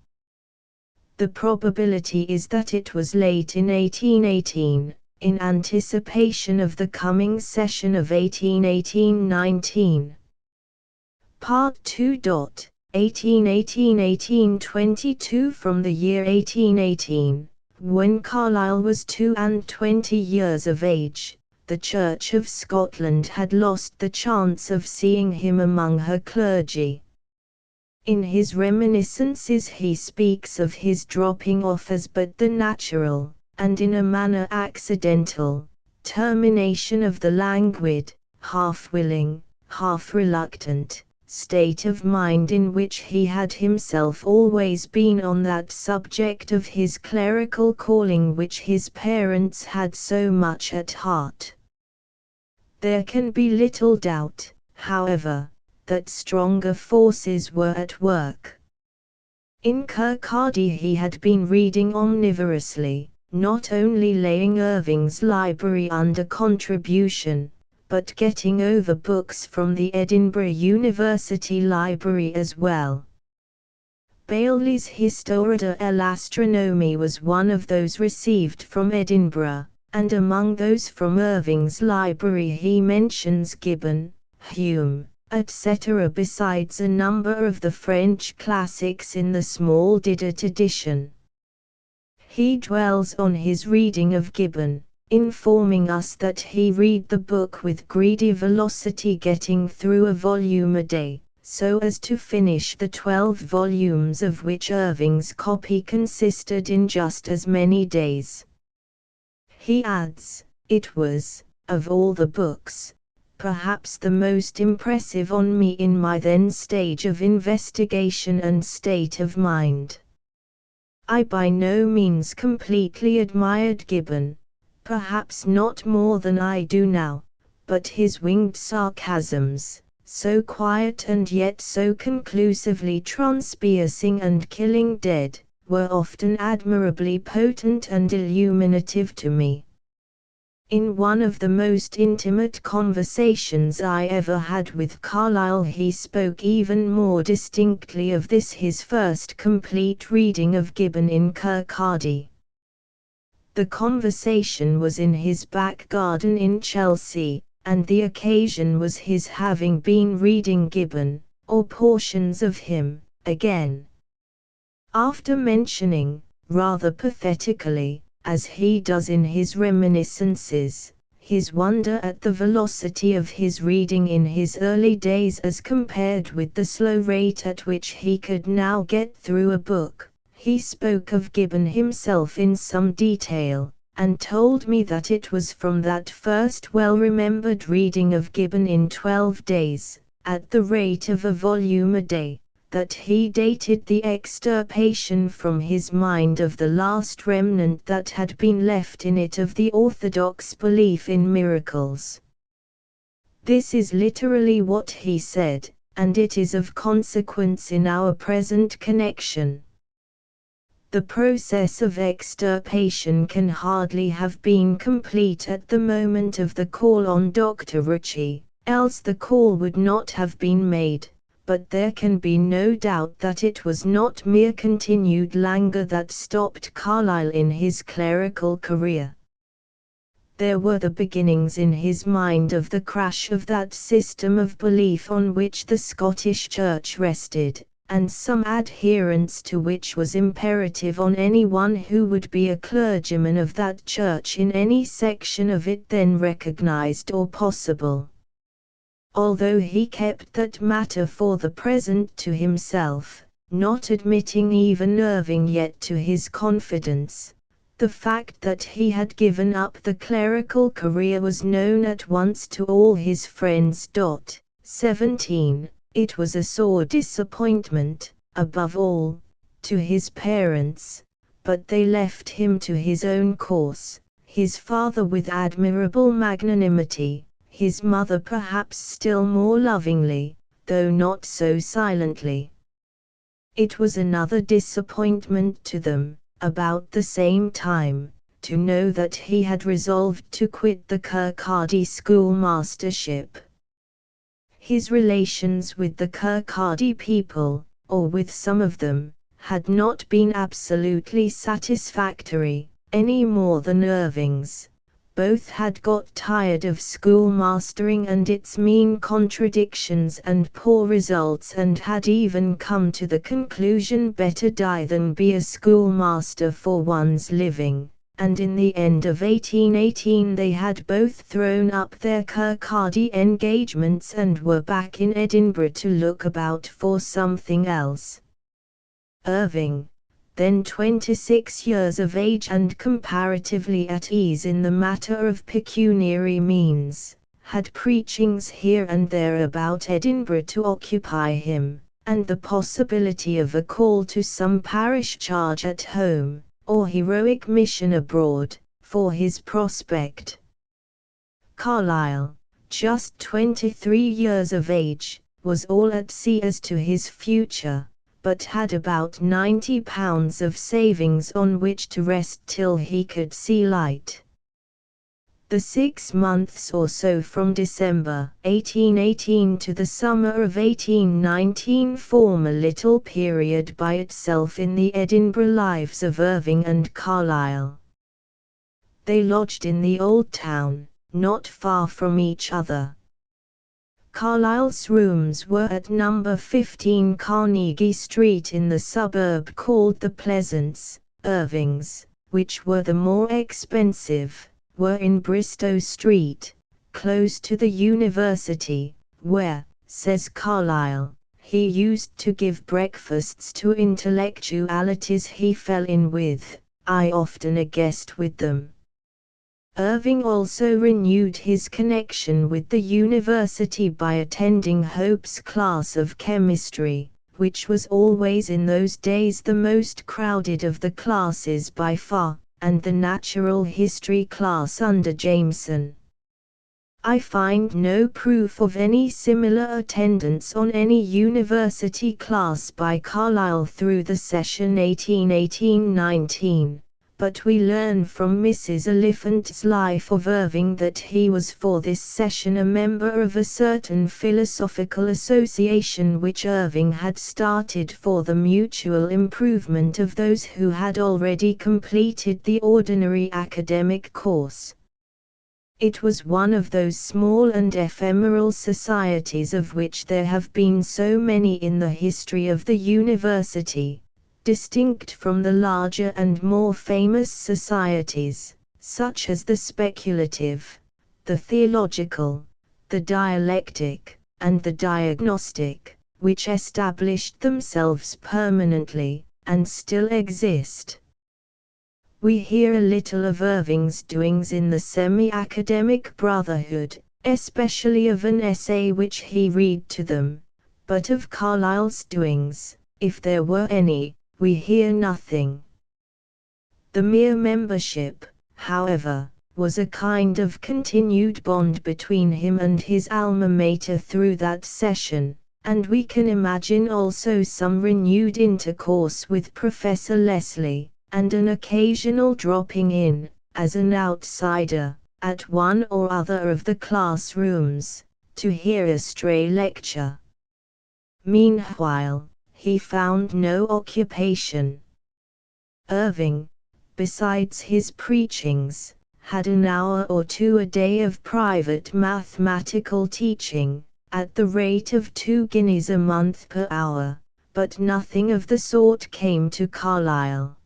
The probability is that it was late in 1818, in anticipation of the coming session of 1818-19. Part 2. 1818-1822. From the year 1818, when Carlyle was 22 years of age, the Church of Scotland had lost the chance of seeing him among her clergy. In his Reminiscences he speaks of his dropping off as but the natural, and in a manner accidental, termination of the languid, half willing, half reluctant, state of mind in which he had himself always been on that subject of his clerical calling which his parents had so much at heart. There can be little doubt, however, that stronger forces were at work. In Kirkcaldy he had been reading omnivorously, not only laying Irving's library under contribution, but getting over books from the Edinburgh University Library as well. Bailey's Histoire de l'Astronomie was one of those received from Edinburgh, and among those from Irving's library he mentions Gibbon, Hume, etc. besides a number of the French classics in the small Didet edition. He dwells on his reading of Gibbon, informing us that he read the book with greedy velocity, getting through a volume a day, so as to finish the 12 volumes of which Irving's copy consisted in just as many days. He adds, "It was, of all the books, perhaps the most impressive on me in my then stage of investigation and state of mind." I by no means completely admired Gibbon, perhaps not more than I do now, but his winged sarcasms, so quiet and yet so conclusively transpiercing and killing dead, were often admirably potent and illuminative to me. In one of the most intimate conversations I ever had with Carlyle he spoke even more distinctly of this his first complete reading of Gibbon in Kirkcaldy. The conversation was in his back garden in Chelsea, and the occasion was his having been reading Gibbon, or portions of him, again. After mentioning, rather pathetically, as he does in his reminiscences, his wonder at the velocity of his reading in his early days as compared with the slow rate at which he could now get through a book, he spoke of Gibbon himself in some detail, and told me that it was from that first well-remembered reading of Gibbon in 12 days, at the rate of a volume a day, that he dated the extirpation from his mind of the last remnant that had been left in it of the orthodox belief in miracles. This is literally what he said, and it is of consequence in our present connection. The process of extirpation can hardly have been complete at the moment of the call on Dr. Ritchie, else the call would not have been made, but there can be no doubt that it was not mere continued languor that stopped Carlyle in his clerical career. There were the beginnings in his mind of the crash of that system of belief on which the Scottish Church rested, and some adherence to which was imperative on anyone who would be a clergyman of that church in any section of it then recognized or possible. Although he kept that matter for the present to himself, not admitting even Irving yet to his confidence, the fact that he had given up the clerical career was known at once to all his friends. 17. It was a sore disappointment, above all, to his parents, but they left him to his own course, his father with admirable magnanimity, his mother perhaps still more lovingly, though not so silently. It was another disappointment to them, about the same time, to know that he had resolved to quit the Kirkcaldy schoolmastership. His relations with the Kirkcaldy people, or with some of them, had not been absolutely satisfactory, any more than Irving's. Both had got tired of schoolmastering and its mean contradictions and poor results, and had even come to the conclusion better die than be a schoolmaster for one's living, and in the end of 1818 they had both thrown up their Kirkcaldy engagements and were back in Edinburgh to look about for something else. Irving, then 26 years of age and comparatively at ease in the matter of pecuniary means, had preachings here and there about Edinburgh to occupy him, and the possibility of a call to some parish charge at home, or heroic mission abroad, for his prospect. Carlyle, just 23 years of age, was all at sea as to his future, but had about £90 of savings on which to rest till he could see light. The 6 months or so from December 1818 to the summer of 1819 form a little period by itself in the Edinburgh lives of Irving and Carlyle. They lodged in the Old Town, not far from each other. Carlyle's rooms were at number 15 Carnegie Street in the suburb called the Pleasance. Irving's, which were the more expensive, were in Bristow Street, close to the university, where, says Carlyle, he used to give breakfasts to intellectualities he fell in with. I often a guest with them. Irving also renewed his connection with the university by attending Hope's class of chemistry, which was always in those days the most crowded of the classes by far, and the natural history class under Jameson. I find no proof of any similar attendance on any university class by Carlyle through the session 1818-19. But we learn from Mrs. Oliphant's Life of Irving that he was for this session a member of a certain philosophical association which Irving had started for the mutual improvement of those who had already completed the ordinary academic course. It was one of those small and ephemeral societies of which there have been so many in the history of the university, distinct from the larger and more famous societies, such as the speculative, the theological, the dialectic, and the diagnostic, which established themselves permanently, and still exist. We hear a little of Irving's doings in the semi-academic brotherhood, especially of an essay which he read to them, but of Carlyle's doings, if there were any, we hear nothing. The mere membership, however, was a kind of continued bond between him and his alma mater through that session, and we can imagine also some renewed intercourse with Professor Leslie, and an occasional dropping in, as an outsider, at one or other of the classrooms, to hear a stray lecture. Meanwhile, he found no occupation. Irving, besides his preachings, had an hour or two a day of private mathematical teaching, at the rate of 2 guineas a month per hour, but nothing of the sort came to Carlyle.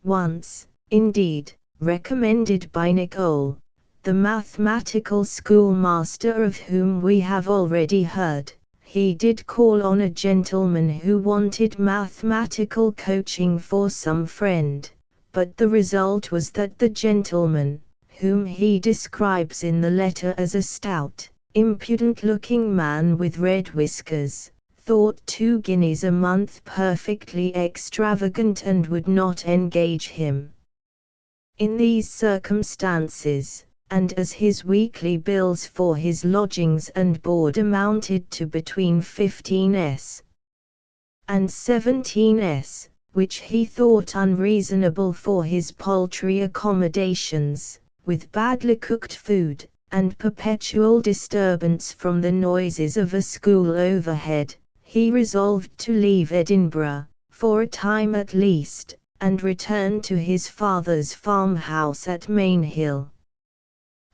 Once, indeed, recommended by Nicole, the mathematical schoolmaster of whom we have already heard, he did call on a gentleman who wanted mathematical coaching for some friend, but the result was that the gentleman, whom he describes in the letter as a stout, impudent-looking man with red whiskers, thought 2 guineas a month perfectly extravagant and would not engage him. In these circumstances, and as his weekly bills for his lodgings and board amounted to between 15s. and 17s, which he thought unreasonable for his paltry accommodations, with badly cooked food, and perpetual disturbance from the noises of a school overhead, he resolved to leave Edinburgh, for a time at least, and return to his father's farmhouse at Mainhill.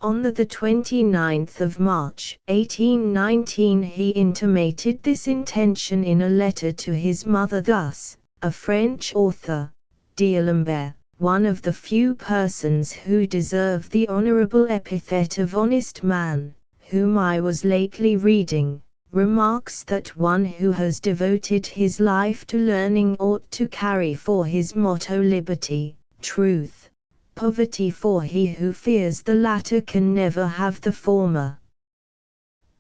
On the 29th of March, 1819 he intimated this intention in a letter to his mother thus: "A French author, D'Alembert, one of the few persons who deserve the honourable epithet of honest man, whom I was lately reading, remarks that one who has devoted his life to learning ought to carry for his motto liberty, truth, poverty, for he who fears the latter can never have the former.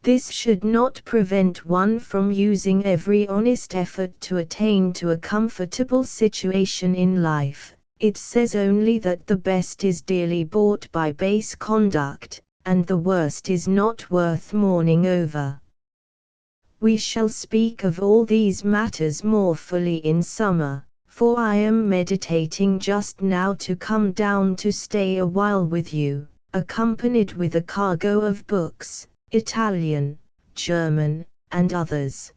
This should not prevent one from using every honest effort to attain to a comfortable situation in life. It says only that the best is dearly bought by base conduct, and the worst is not worth mourning over. We shall speak of all these matters more fully in summer, for I am meditating just now to come down to stay a while with you, accompanied with a cargo of books, Italian, German, and others.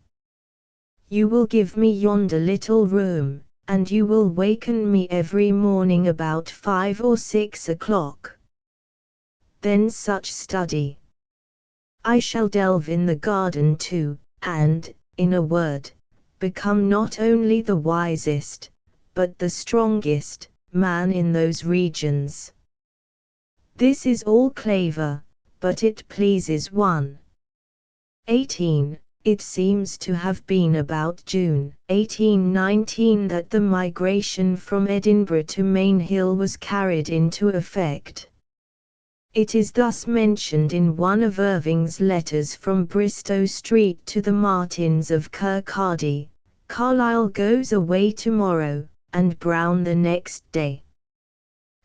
You will give me yonder little room, and you will waken me every morning about 5 or 6 o'clock. Then such study. I shall delve in the garden too, and, in a word, become not only the wisest, but the strongest, man in those regions. This is all clever, but it pleases one. 18. It seems to have been about June 1819 that the migration from Edinburgh to Manehill was carried into effect. It is thus mentioned in one of Irving's letters from Bristow Street to the Martins of Kirkcaldy: Carlyle goes away tomorrow, and Brown the next day.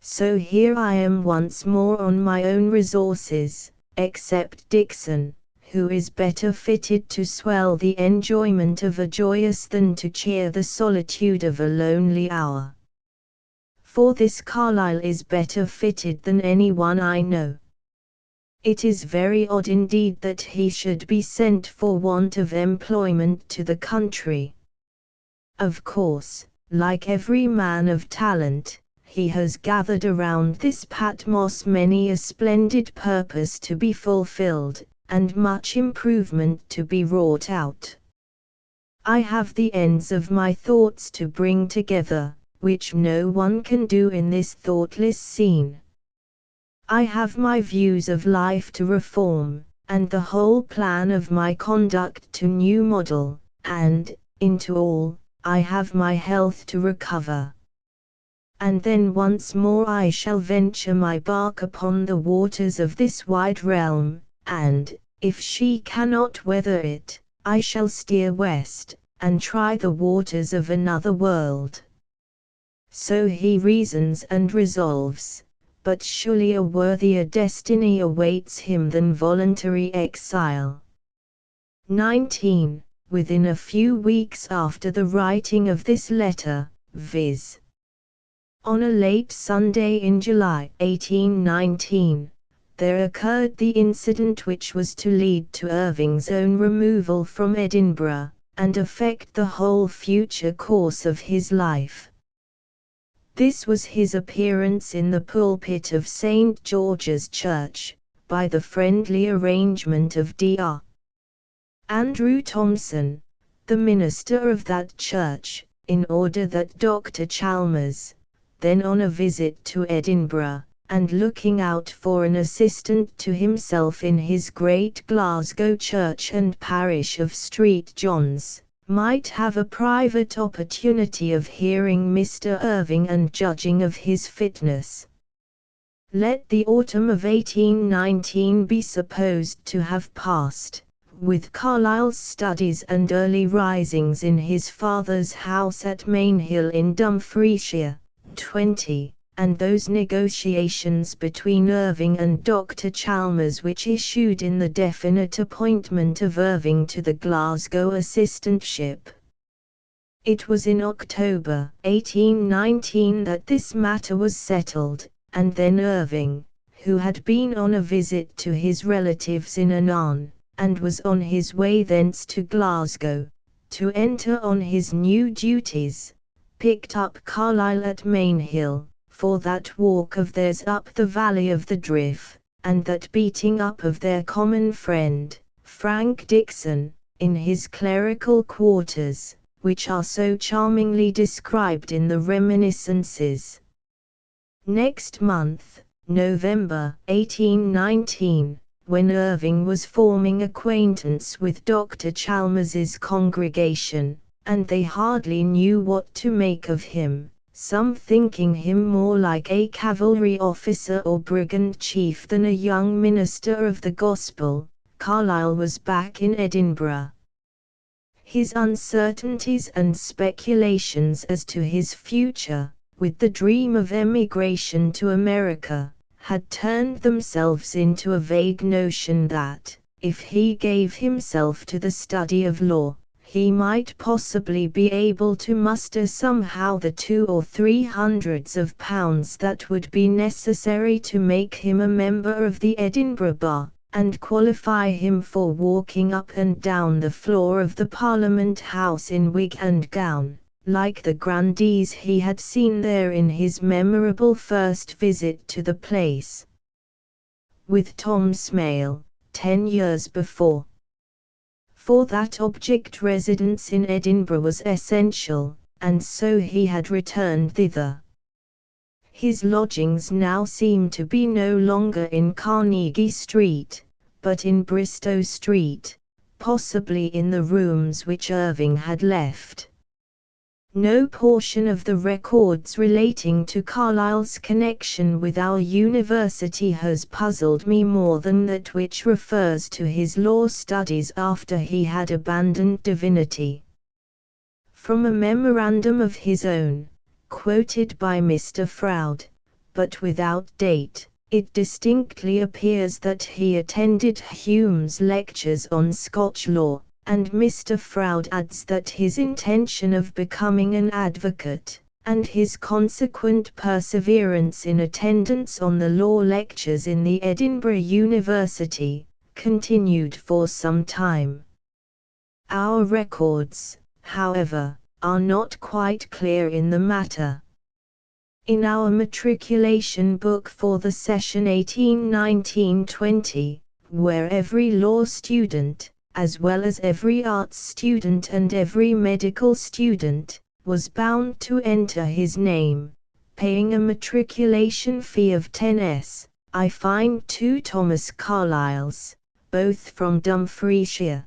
So here I am once more on my own resources, except Dixon, who is better fitted to swell the enjoyment of a joyous than to cheer the solitude of a lonely hour. For this Carlyle is better fitted than anyone I know. It is very odd indeed that he should be sent for want of employment to the country. Of course, like every man of talent, he has gathered around this Patmos many a splendid purpose to be fulfilled, and much improvement to be wrought out. I have the ends of my thoughts to bring together, which no one can do in this thoughtless scene. I have my views of life to reform, and the whole plan of my conduct to new model, and, into all, I have my health to recover. And then once more I shall venture my bark upon the waters of this wide realm, and, if she cannot weather it, I shall steer west, and try the waters of another world. So he reasons and resolves, but surely a worthier destiny awaits him than voluntary exile. 19. Within a few weeks after the writing of this letter, viz. on a late Sunday in July 1819, there occurred the incident which was to lead to Irving's own removal from Edinburgh, and affect the whole future course of his life. This was his appearance in the pulpit of St. George's Church, by the friendly arrangement of Dr. Andrew Thomson, the minister of that church, in order that Dr. Chalmers, then on a visit to Edinburgh, and looking out for an assistant to himself in his great Glasgow church and parish of St. John's, might have a private opportunity of hearing Mr. Irving and judging of his fitness. Let the autumn of 1819 be supposed to have passed, with Carlyle's studies and early risings in his father's house at Manehill in Dumfriesshire, 20, and those negotiations between Irving and Dr. Chalmers which issued in the definite appointment of Irving to the Glasgow assistantship. It was in October 1819 that this matter was settled, and then Irving, who had been on a visit to his relatives in Annan, and was on his way thence to Glasgow, to enter on his new duties, picked up Carlyle at Manehill, for that walk of theirs up the valley of the Drift, and that beating up of their common friend, Frank Dixon, in his clerical quarters, which are so charmingly described in the Reminiscences. Next month, November 1819, when Irving was forming acquaintance with Dr. Chalmers's congregation, and they hardly knew what to make of him, some thinking him more like a cavalry officer or brigand chief than a young minister of the gospel. Carlyle was back in Edinburgh. His uncertainties and speculations as to his future, with the dream of emigration to America, had turned themselves into a vague notion that, if he gave himself to the study of law, he might possibly be able to muster somehow the 200 or 300 pounds that would be necessary to make him a member of the Edinburgh Bar, and qualify him for walking up and down the floor of the Parliament House in wig and gown, like the grandees he had seen there in his memorable first visit to the place with Tom Smale, 10 years before. For that object residence in Edinburgh was essential, and so he had returned thither. His lodgings now seemed to be no longer in Carnegie Street, but in Bristow Street, possibly in the rooms which Irving had left. No portion of the records relating to Carlyle's connection with our university has puzzled me more than that which refers to his law studies after he had abandoned divinity. From a memorandum of his own, quoted by Mr. Froude, but without date, it distinctly appears that he attended Hume's lectures on Scotch law, and Mr. Froude adds that his intention of becoming an advocate, and his consequent perseverance in attendance on the law lectures in the Edinburgh University, continued for some time. Our records, however, are not quite clear in the matter. In our matriculation book for the session 1819-20, where every law student, as well as every arts student and every medical student, was bound to enter his name, paying a matriculation fee of 10s, I find 2 Thomas Carlyles, both from Dumfriesshire.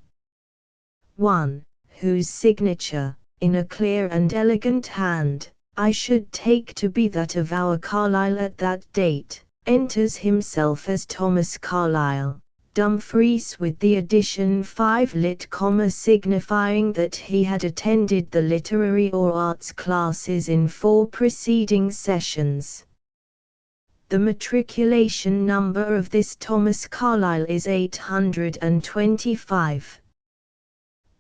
1. Whose signature, in a clear and elegant hand, I should take to be that of our Carlyle at that date, enters himself as Thomas Carlyle, Dumfries, with the addition 5 lit, signifying that he had attended the literary or arts classes in 4 preceding sessions. The matriculation number of this Thomas Carlyle is 825.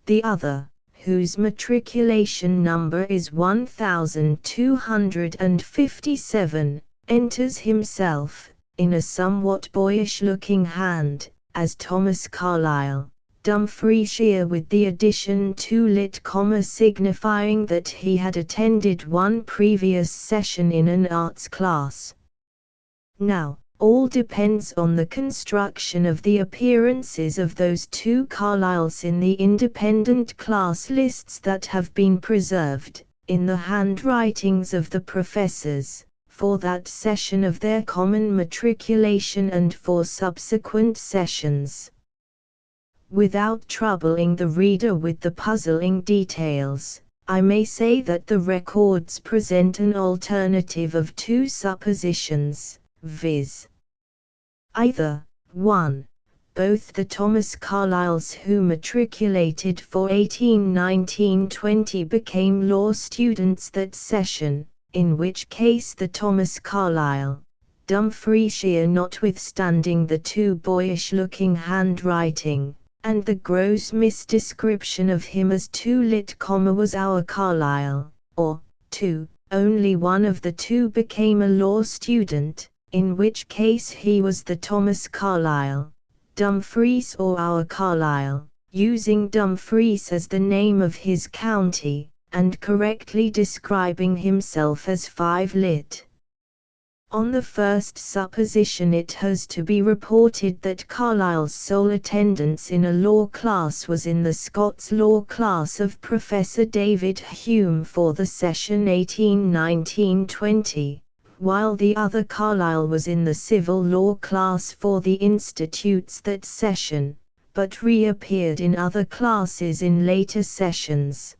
The other, whose matriculation number is 1257, enters himself, in a somewhat boyish-looking hand, as Thomas Carlyle, Dumfriesshire, with the addition 2 lit, signifying that he had attended 1 previous session in an arts class. Now, all depends on the construction of the appearances of those 2 Carlyles in the independent class lists that have been preserved, in the handwritings of the professors, for that session of their common matriculation and for subsequent sessions. Without troubling the reader with the puzzling details, I may say that the records present an alternative of 2 suppositions, viz. Either, 1. Both the Thomas Carlyles who matriculated for 1819-20 became law students that session, in which case the Thomas Carlyle, Dumfriesshire, notwithstanding the too boyish-looking handwriting, and the gross misdescription of him as 2 lit, was our Carlyle, or, 2, only one of the 2 became a law student, in which case he was the Thomas Carlyle, Dumfries, or our Carlyle, using Dumfries as the name of his county, and correctly describing himself as 5 lit. On the first supposition, it has to be reported that Carlyle's sole attendance in a law class was in the Scots law class of Professor David Hume for the session 1819-20, while the other Carlyle was in the civil law class for the institutes that session, but reappeared in other classes in later sessions.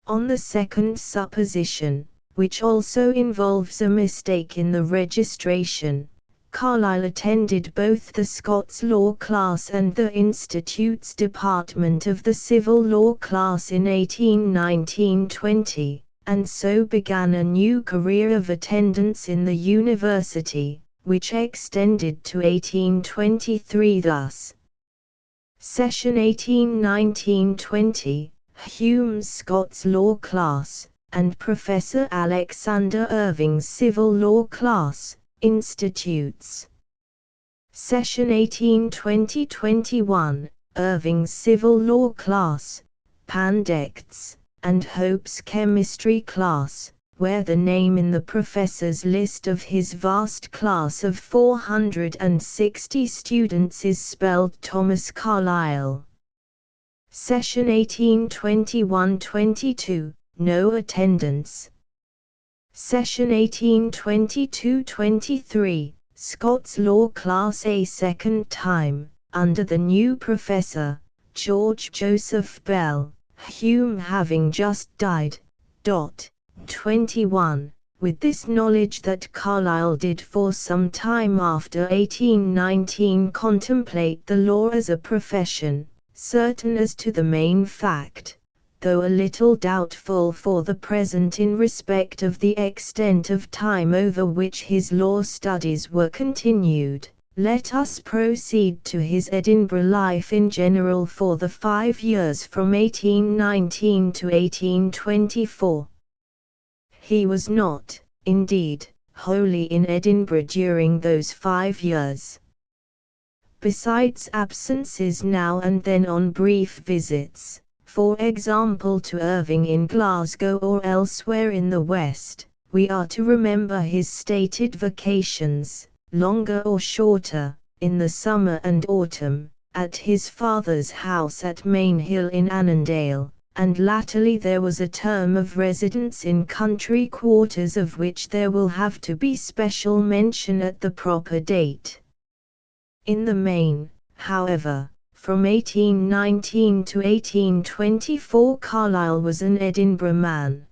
On the second supposition, which also involves a mistake in the registration. Carlyle attended both the Scots Law class and the Institute's Department of the Civil Law class in 1819-20, and so began a new career of attendance in the university, which extended to 1823 thus. Session 1819-20, Hume's Scots Law class, and Professor Alexander Irving's Civil Law class, Institutes. Session 1820-21, Irving's Civil Law class, Pandects, and Hope's Chemistry class, where the name in the professor's list of his vast class of 460 students is spelled Thomas Carlyle. Session 1821-22, no attendance. Session 1822-23, Scots Law Class a second time, under the new professor, George Joseph Bell, Hume having just died. 21. With this knowledge that Carlyle did for some time after 1819 contemplate the law as a profession, certain as to the main fact, though a little doubtful for the present in respect of the extent of time over which his law studies were continued, let us proceed to his Edinburgh life in general for the 5 years from 1819 to 1824. He was not, indeed, wholly in Edinburgh during those 5 years. Besides absences now and then on brief visits, for example to Irving in Glasgow or elsewhere in the West, we are to remember his stated vacations, longer or shorter, in the summer and autumn, at his father's house at Manehill in Annandale, and latterly there was a term of residence in country quarters of which there will have to be special mention at the proper date. In the main, however, from 1819 to 1824 Carlyle was an Edinburgh man.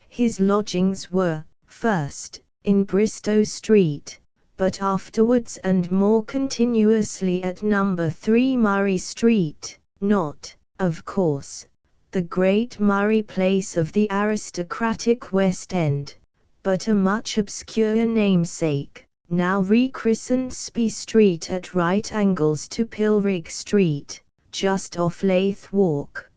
His lodgings were, first, in Bristow Street, but afterwards and more continuously at No. 3 Murray Street, not, of course, the great Murray Place of the aristocratic West End, but a much obscure namesake, now rechristened Spey Street at right angles to Pilrig Street, just off Leith Walk.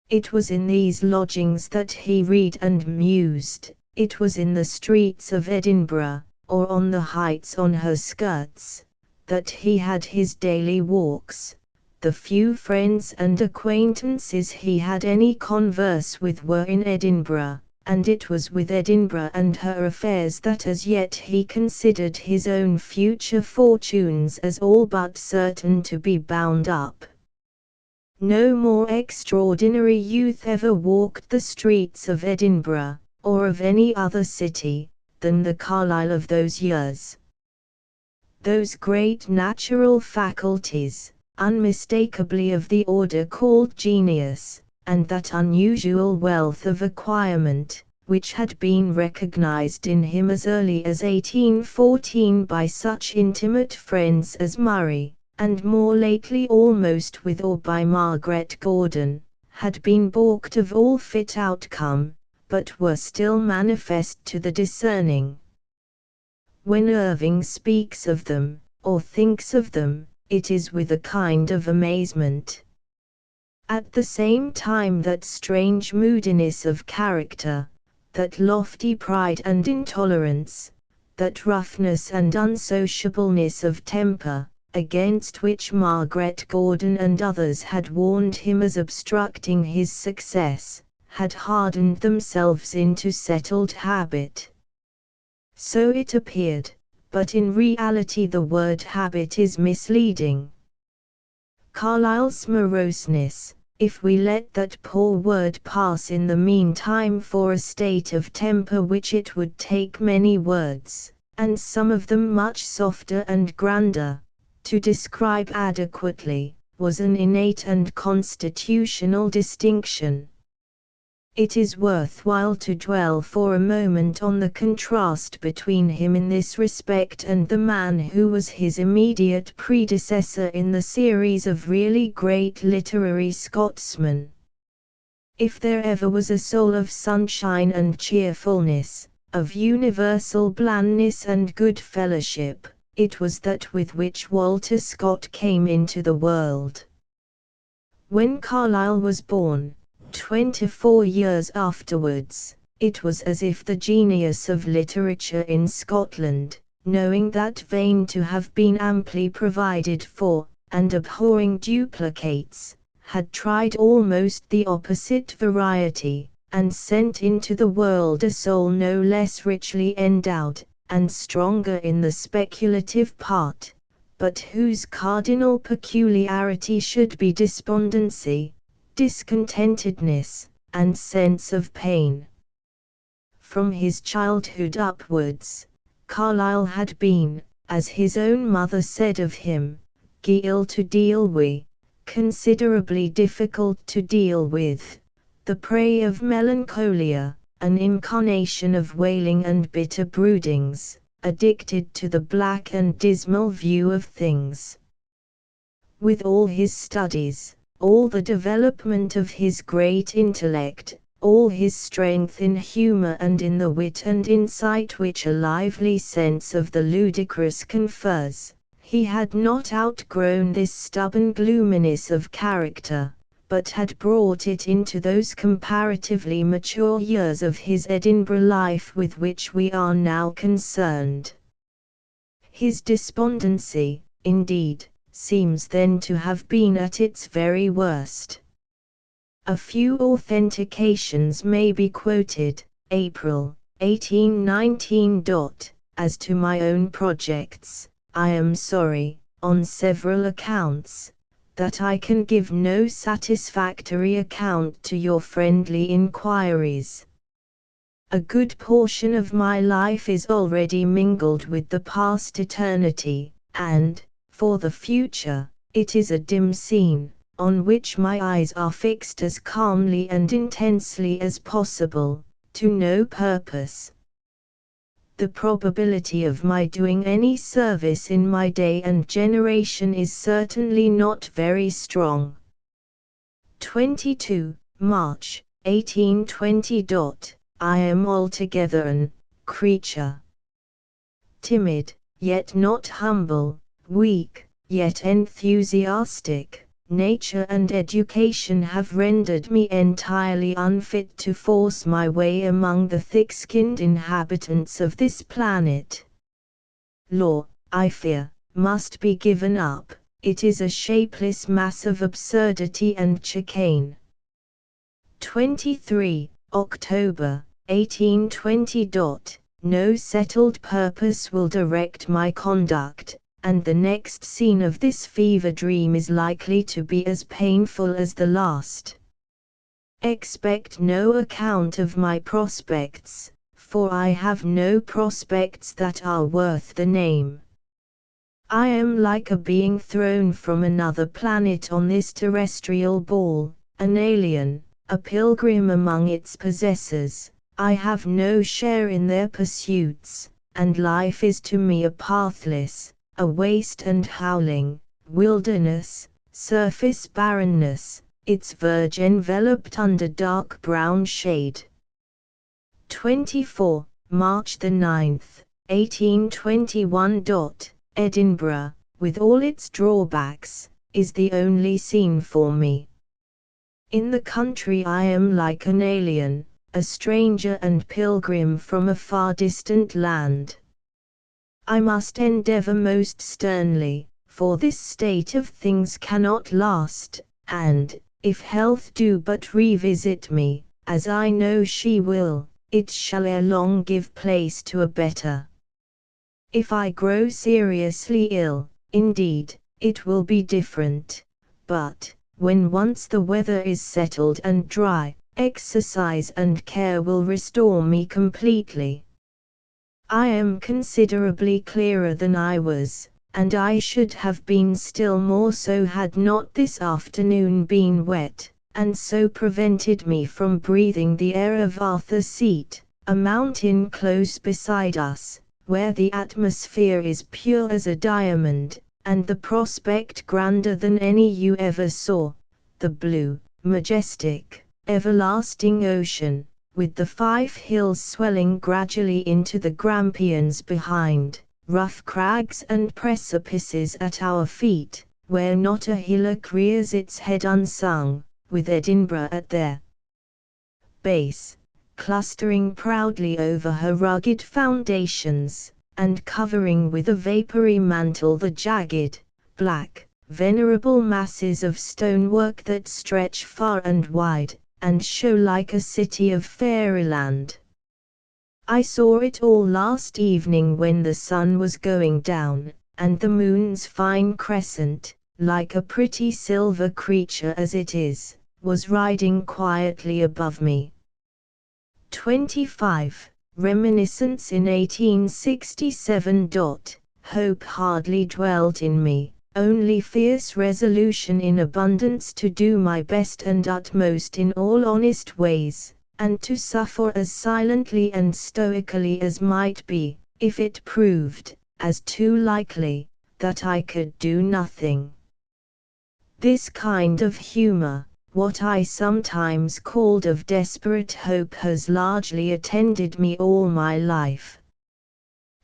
It was in these lodgings that he read and mused, it was in the streets of Edinburgh, or on the heights on her skirts, that he had his daily walks. The few friends and acquaintances he had any converse with were in Edinburgh, and it was with Edinburgh and her affairs that as yet he considered his own future fortunes as all but certain to be bound up. No more extraordinary youth ever walked the streets of Edinburgh, or of any other city, than the Carlyle of those years. Those great natural faculties, unmistakably of the order called genius, and that unusual wealth of acquirement, which had been recognized in him as early as 1814 by such intimate friends as Murray, and more lately almost with or by Margaret Gordon, had been balked of all fit outcome, but were still manifest to the discerning. When Irving speaks of them, or thinks of them, it is with a kind of amazement. At the same time that strange moodiness of character, that lofty pride and intolerance, that roughness and unsociableness of temper, against which Margaret Gordon and others had warned him as obstructing his success, had hardened themselves into settled habit. So it appeared, but in reality the word habit is misleading. Carlyle's moroseness, if we let that poor word pass in the meantime for a state of temper which it would take many words, and some of them much softer and grander, to describe adequately, was an innate and constitutional distinction. It is worthwhile to dwell for a moment on the contrast between him in this respect and the man who was his immediate predecessor in the series of really great literary Scotsmen. If there ever was a soul of sunshine and cheerfulness, of universal blandness and good fellowship, it was that with which Walter Scott came into the world. When Carlyle was born, 24 years afterwards, it was as if the genius of literature in Scotland, knowing that vein to have been amply provided for, and abhorring duplicates, had tried almost the opposite variety, and sent into the world a soul no less richly endowed, and stronger in the speculative part, but whose cardinal peculiarity should be despondency, discontentedness, and sense of pain. From his childhood upwards, Carlyle had been, as his own mother said of him, "gill to deal wi'," considerably difficult to deal with, the prey of melancholia, an incarnation of wailing and bitter broodings, addicted to the black and dismal view of things. With all his studies, all the development of his great intellect, all his strength in humor and in the wit and insight which a lively sense of the ludicrous confers, he had not outgrown this stubborn gloominess of character, but had brought it into those comparatively mature years of his Edinburgh life with which we are now concerned. His despondency, indeed, seems then to have been at its very worst. A few authentications may be quoted. April, 1819. As to my own projects, I am sorry, on several accounts, that I can give no satisfactory account to your friendly inquiries. A good portion of my life is already mingled with the past eternity, and, for the future, it is a dim scene, on which my eyes are fixed as calmly and intensely as possible, to no purpose. The probability of my doing any service in my day and generation is certainly not very strong. 22 March, 1820. I am altogether an creature. Timid, yet not humble, weak, yet enthusiastic. Nature and education have rendered me entirely unfit to force my way among the thick-skinned inhabitants of this planet. Law, I fear, must be given up. It is a shapeless mass of absurdity and chicane. 23 October, 1820. No settled purpose will direct my conduct, and the next scene of this fever dream is likely to be as painful as the last. Expect no account of my prospects, for I have no prospects that are worth the name. I am like a being thrown from another planet on this terrestrial ball, an alien, a pilgrim among its possessors. I have no share in their pursuits, and life is to me a pathless, a waste and howling wilderness, surface barrenness, its verge enveloped under dark brown shade. 24 March 9, 1821. Edinburgh, with all its drawbacks, is the only scene for me. In the country I am like an alien, a stranger and pilgrim from a far distant land. I must endeavor most sternly, for this state of things cannot last, and, if health do but revisit me, as I know she will, it shall ere long give place to a better. If I grow seriously ill, indeed, it will be different, but, when once the weather is settled and dry, exercise and care will restore me completely. I am considerably clearer than I was, and I should have been still more so had not this afternoon been wet, and so prevented me from breathing the air of Arthur's Seat, a mountain close beside us, where the atmosphere is pure as a diamond, and the prospect grander than any you ever saw, the blue, majestic, everlasting ocean, with the 5 hills swelling gradually into the Grampians behind, rough crags and precipices at our feet, where not a hillock rears its head unsung, with Edinburgh at their base, clustering proudly over her rugged foundations, and covering with a vapory mantle the jagged, black, venerable masses of stonework that stretch far and wide, and show like a city of fairyland. I saw it all last evening when the sun was going down, and the moon's fine crescent, like a pretty silver creature as it is, was riding quietly above me. 25. Reminiscence in 1867. Hope hardly dwelt in me, only fierce resolution in abundance to do my best and utmost in all honest ways, and to suffer as silently and stoically as might be, if it proved, as too likely, that I could do nothing. This kind of humor, what I sometimes called of desperate hope, has largely attended me all my life.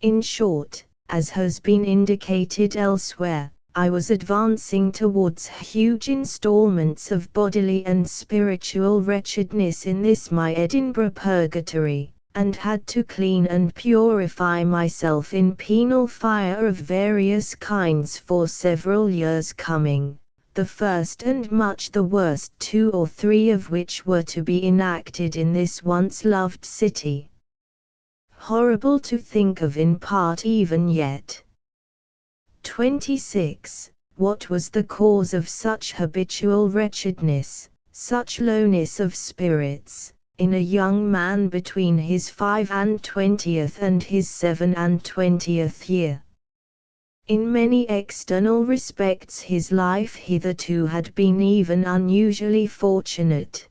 In short, as has been indicated elsewhere, I was advancing towards huge installments of bodily and spiritual wretchedness in this my Edinburgh purgatory, and had to clean and purify myself in penal fire of various kinds for several years coming, the first and much the worst 2 or 3 of which were to be enacted in this once loved city. Horrible to think of in part even yet. 26. What was the cause of such habitual wretchedness, such lowness of spirits, in a young man between his 25th and his 27th year? In many external respects his life hitherto had been even unusually fortunate.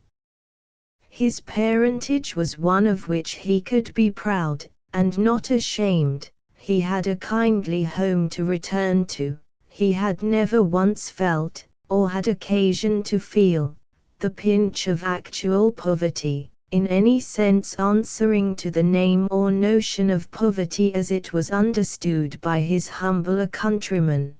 His parentage was one of which he could be proud, and not ashamed. He had a kindly home to return to. He had never once felt, or had occasion to feel, the pinch of actual poverty, in any sense answering to the name or notion of poverty as it was understood by his humbler countrymen.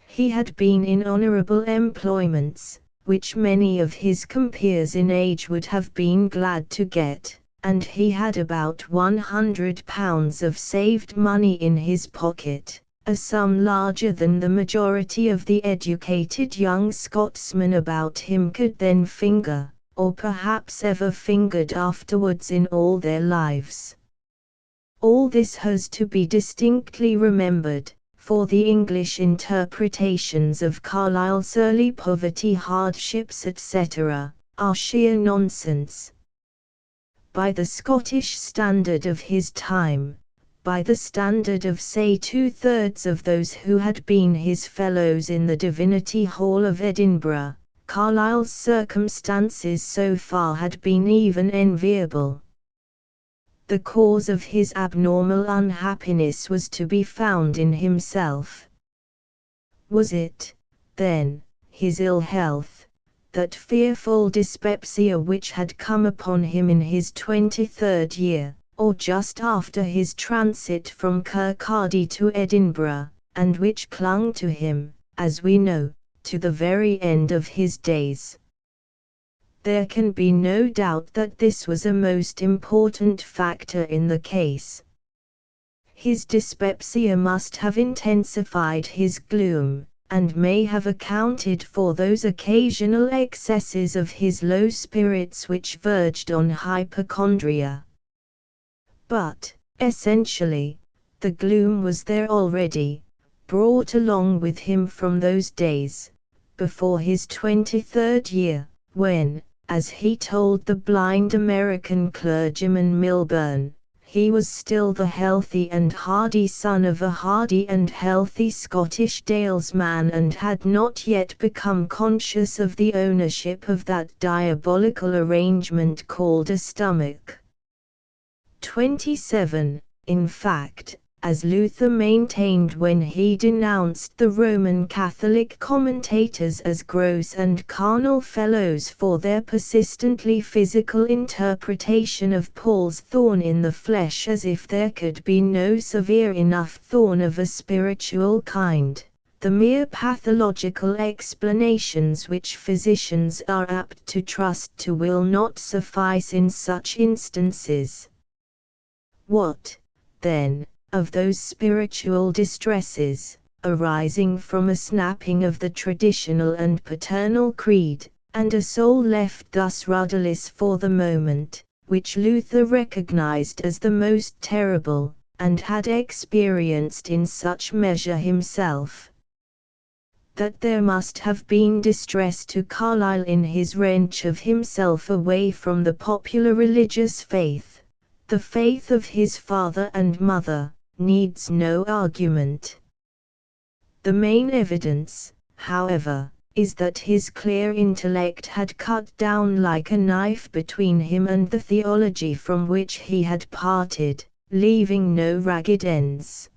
He had been in honourable employments, which many of his compeers in age would have been glad to get, and he had about £100 of saved money in his pocket, a sum larger than the majority of the educated young Scotsmen about him could then finger, or perhaps ever fingered afterwards in all their lives. All this has to be distinctly remembered, for the English interpretations of Carlyle's early poverty, hardships, etc., are sheer nonsense. By the Scottish standard of his time, by the standard of say 2/3 of those who had been his fellows in the Divinity Hall of Edinburgh, Carlyle's circumstances so far had been even enviable. The cause of his abnormal unhappiness was to be found in himself. Was it, then, his ill health, that fearful dyspepsia which had come upon him in his 23rd year, or just after his transit from Kirkcaldy to Edinburgh, and which clung to him, as we know, to the very end of his days? There can be no doubt that this was a most important factor in the case. His dyspepsia must have intensified his gloom, and may have accounted for those occasional excesses of his low spirits which verged on hypochondria. But, essentially, the gloom was there already, brought along with him from those days, before his 23rd year, when, as he told the blind American clergyman Milburn, he was still the healthy and hardy son of a hardy and healthy Scottish dalesman and had not yet become conscious of the ownership of that diabolical arrangement called a stomach. 27. In fact, as Luther maintained when he denounced the Roman Catholic commentators as gross and carnal fellows for their persistently physical interpretation of Paul's thorn in the flesh, as if there could be no severe enough thorn of a spiritual kind, the mere pathological explanations which physicians are apt to trust to will not suffice in such instances. What, then, of those spiritual distresses, arising from a snapping of the traditional and paternal creed, and a soul left thus rudderless for the moment, which Luther recognized as the most terrible, and had experienced in such measure himself, that there must have been distress to Carlyle in his wrench of himself away from the popular religious faith, the faith of his father and mother, needs no argument. The main evidence, however, is that his clear intellect had cut down like a knife between him and the theology from which he had parted, leaving no ragged ends.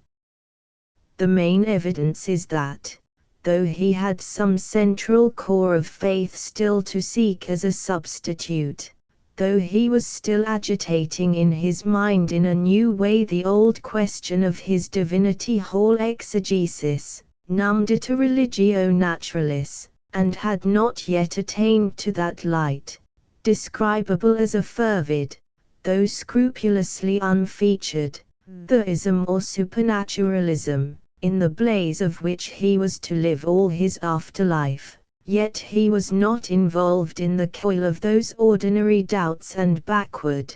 The main evidence is that, though he had some central core of faith still to seek as a substitute, though he was still agitating in his mind in a new way the old question of his divinity hall exegesis, num dita religio naturalis, and had not yet attained to that light, describable as a fervid, though scrupulously unfeatured, theism or supernaturalism, in the blaze of which he was to live all his afterlife. Yet he was not involved in the coil of those ordinary doubts and backward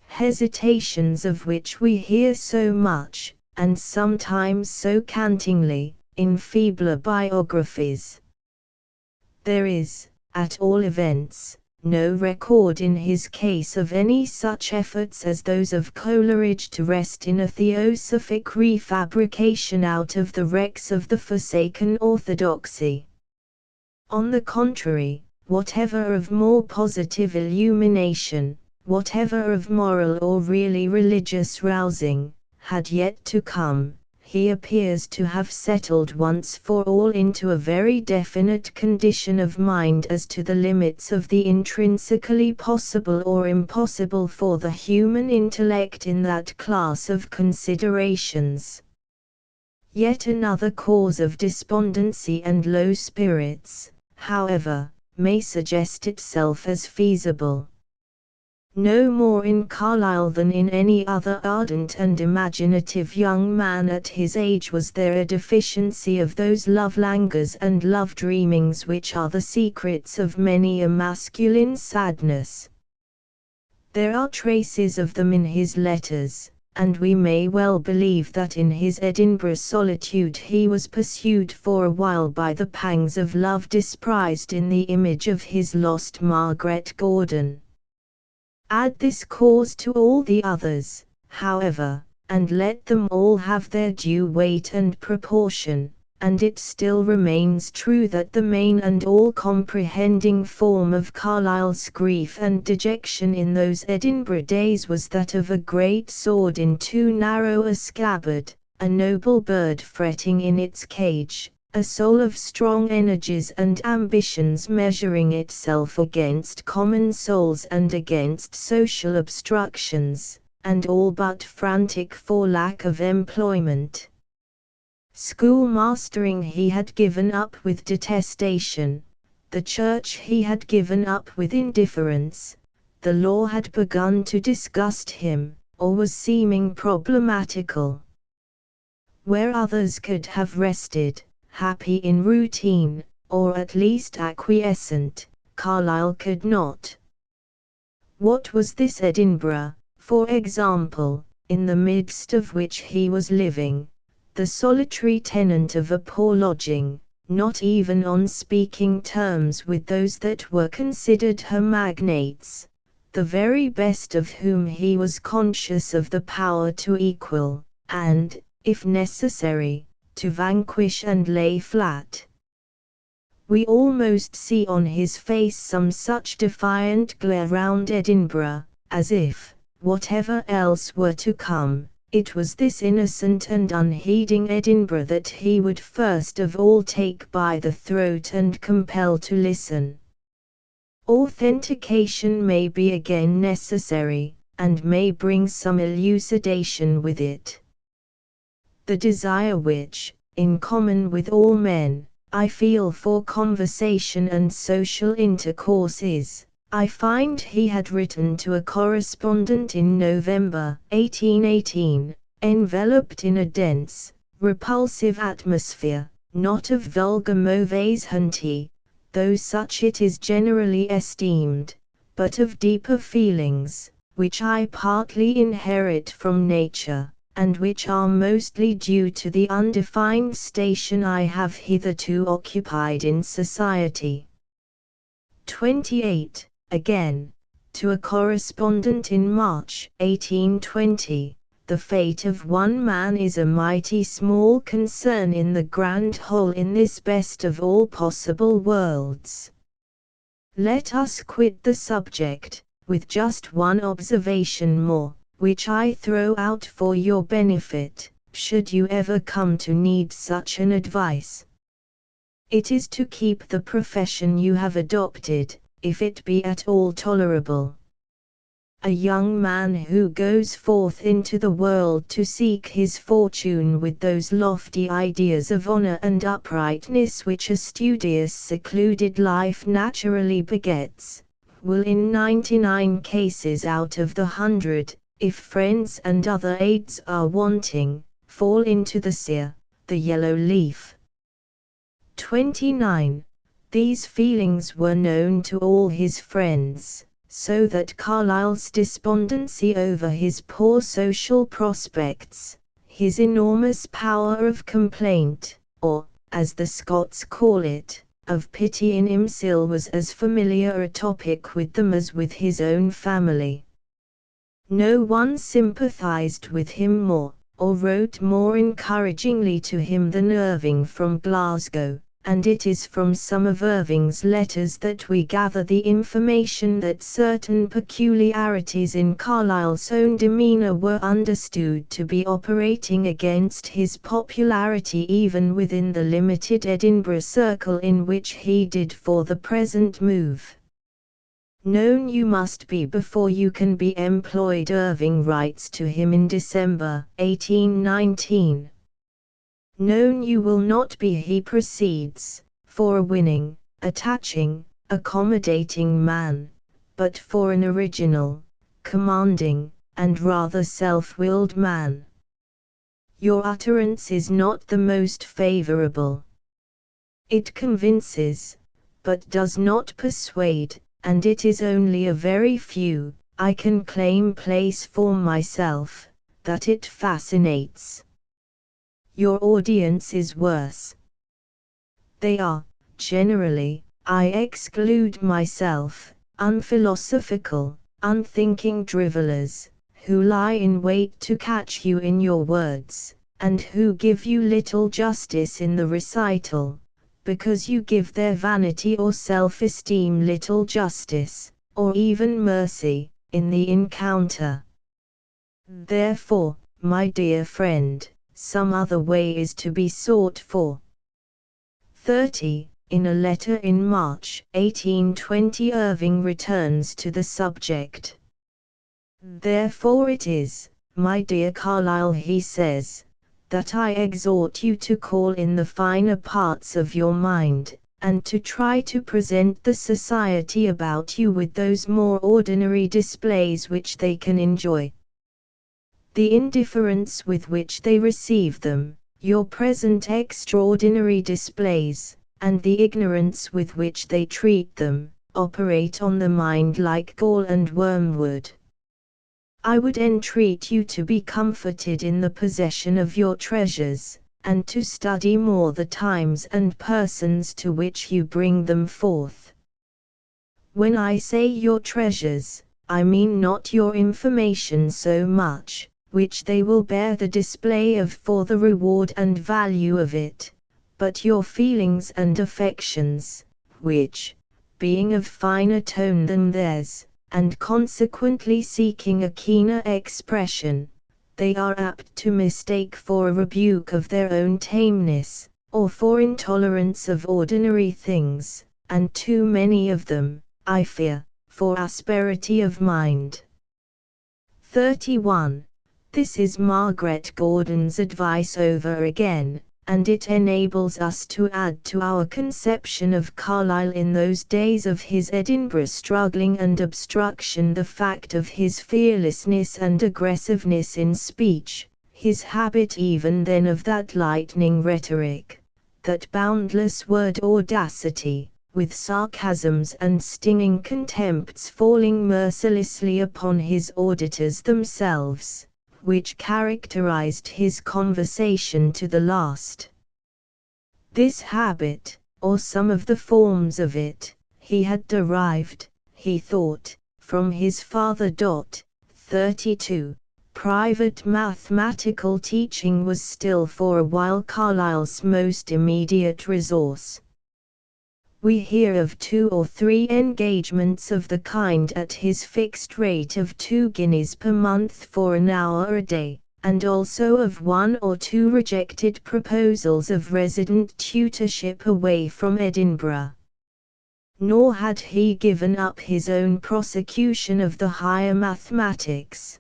hesitations of which we hear so much, and sometimes so cantingly, in feebler biographies. There is, at all events, no record in his case of any such efforts as those of Coleridge to wrest in a theosophic refabrication out of the wrecks of the forsaken orthodoxy. On the contrary, whatever of more positive illumination, whatever of moral or really religious rousing, had yet to come, he appears to have settled once for all into a very definite condition of mind as to the limits of the intrinsically possible or impossible for the human intellect in that class of considerations. Yet another cause of despondency and low spirits, however, may suggest itself as feasible. No more in Carlyle than in any other ardent and imaginative young man at his age was there a deficiency of those love languors and love dreamings which are the secrets of many a masculine sadness. There are traces of them in his letters, and we may well believe that in his Edinburgh solitude he was pursued for a while by the pangs of love desprised in the image of his lost Margaret Gordon. Add this cause to all the others, however, and let them all have their due weight and proportion, and it still remains true that the main and all-comprehending form of Carlyle's grief and dejection in those Edinburgh days was that of a great sword in too narrow a scabbard, a noble bird fretting in its cage, a soul of strong energies and ambitions measuring itself against common souls and against social obstructions, and all but frantic for lack of employment. Schoolmastering he had given up with detestation, the church he had given up with indifference, the law had begun to disgust him, or was seeming problematical. Where others could have rested, happy in routine, or at least acquiescent, Carlyle could not. What was this Edinburgh, for example, in the midst of which he was living, the solitary tenant of a poor lodging, not even on speaking terms with those that were considered her magnates, the very best of whom he was conscious of the power to equal, and, if necessary, to vanquish and lay flat. We almost see on his face some such defiant glare round Edinburgh, as if, whatever else were to come, it was this innocent and unheeding Edinburgh that he would first of all take by the throat and compel to listen. Authentication may be again necessary, and may bring some elucidation with it. The desire which, in common with all men, I feel for conversation and social intercourse is, I find he had written to a correspondent in November 1818, enveloped in a dense, repulsive atmosphere, not of vulgar mauvaise honte, though such it is generally esteemed, but of deeper feelings, which I partly inherit from nature, and which are mostly due to the undefined station I have hitherto occupied in society. 28. Again, to a correspondent in March 1820, the fate of one man is a mighty small concern in the grand whole in this best of all possible worlds. Let us quit the subject, with just one observation more, which I throw out for your benefit, should you ever come to need such an advice. It is to keep the profession you have adopted, if it be at all tolerable. A young man who goes forth into the world to seek his fortune with those lofty ideas of honor and uprightness which a studious secluded life naturally begets, will in 99 cases out of the 100, if friends and other aids are wanting, fall into the sere, the yellow leaf. 29. These feelings were known to all his friends, so that Carlyle's despondency over his poor social prospects, his enormous power of complaint, or, as the Scots call it, of pity in himself, was as familiar a topic with them as with his own family. No one sympathized with him more, or wrote more encouragingly to him than Irving from Glasgow, and it is from some of Irving's letters that we gather the information that certain peculiarities in Carlyle's own demeanor were understood to be operating against his popularity even within the limited Edinburgh circle in which he did for the present move. Known you must be before you can be employed, Irving writes to him in December 1819. Known you will not be, he proceeds, for a winning, attaching, accommodating man, but for an original, commanding, and rather self-willed man. Your utterance is not the most favorable. It convinces, but does not persuade, and it is only a very few, I can claim place for myself, that it fascinates. Your audience is worse. They are, generally, I exclude myself, unphilosophical, unthinking drivellers, who lie in wait to catch you in your words, and who give you little justice in the recital, because you give their vanity or self-esteem little justice, or even mercy, in the encounter. Therefore, my dear friend, some other way is to be sought for. 30. In a letter in March 1820, Irving returns to the subject. Therefore it is, my dear Carlyle, he says, that I exhort you to call in the finer parts of your mind, and to try to present the society about you with those more ordinary displays which they can enjoy. The indifference with which they receive them, your present extraordinary displays, and the ignorance with which they treat them, operate on the mind like gall and wormwood. I would entreat you to be comforted in the possession of your treasures, and to study more the times and persons to which you bring them forth. When I say your treasures, I mean not your information so much, which they will bear the display of for the reward and value of it, but your feelings and affections, which, being of finer tone than theirs, and consequently seeking a keener expression, they are apt to mistake for a rebuke of their own tameness, or for intolerance of ordinary things, and too many of them, I fear, for asperity of mind. 31. This is Margaret Gordon's advice over again, and it enables us to add to our conception of Carlyle in those days of his Edinburgh struggling and obstruction the fact of his fearlessness and aggressiveness in speech, his habit even then of that lightning rhetoric, that boundless word audacity, with sarcasms and stinging contempts falling mercilessly upon his auditors themselves, which characterized his conversation to the last. This habit, or some of the forms of it, he had derived, he thought, from his father. 32. Private mathematical teaching was still for a while Carlyle's most immediate resource. We hear of 2 or 3 engagements of the kind at his fixed rate of 2 guineas per month for an hour a day, and also of 1 or 2 rejected proposals of resident tutorship away from Edinburgh. Nor had he given up his own prosecution of the higher mathematics.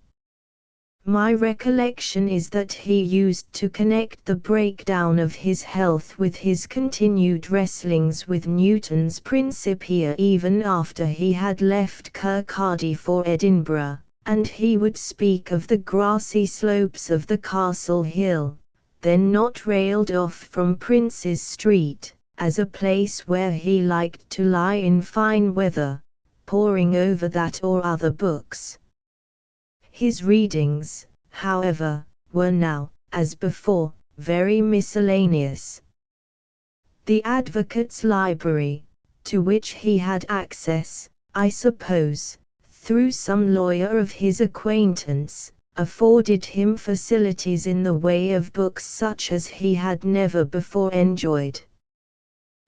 My recollection is that he used to connect the breakdown of his health with his continued wrestlings with Newton's Principia even after he had left Kirkcaldy for Edinburgh, and he would speak of the grassy slopes of the Castle Hill, then not railed off from Prince's Street, as a place where he liked to lie in fine weather, poring over that or other books. His readings, however, were now, as before, very miscellaneous. The Advocate's Library, to which he had access, I suppose, through some lawyer of his acquaintance, afforded him facilities in the way of books such as he had never before enjoyed.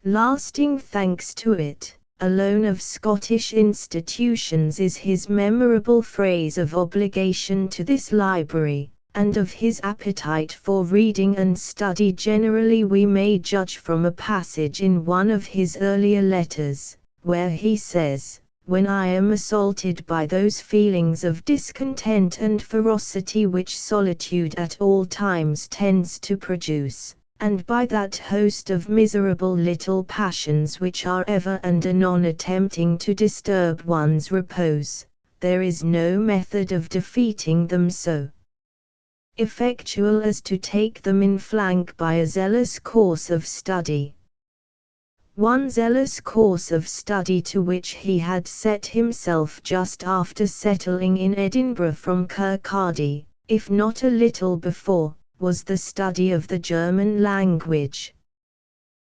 Lasting thanks to it, alone of Scottish institutions is his memorable phrase of obligation to this library, and of his appetite for reading and study generally we may judge from a passage in one of his earlier letters, where he says, "When I am assaulted by those feelings of discontent and ferocity which solitude at all times tends to produce, and by that host of miserable little passions which are ever and anon attempting to disturb one's repose, there is no method of defeating them so effectual as to take them in flank by a zealous course of study." One zealous course of study to which he had set himself just after settling in Edinburgh from Kirkcaldy, if not a little before, was the study of the German language.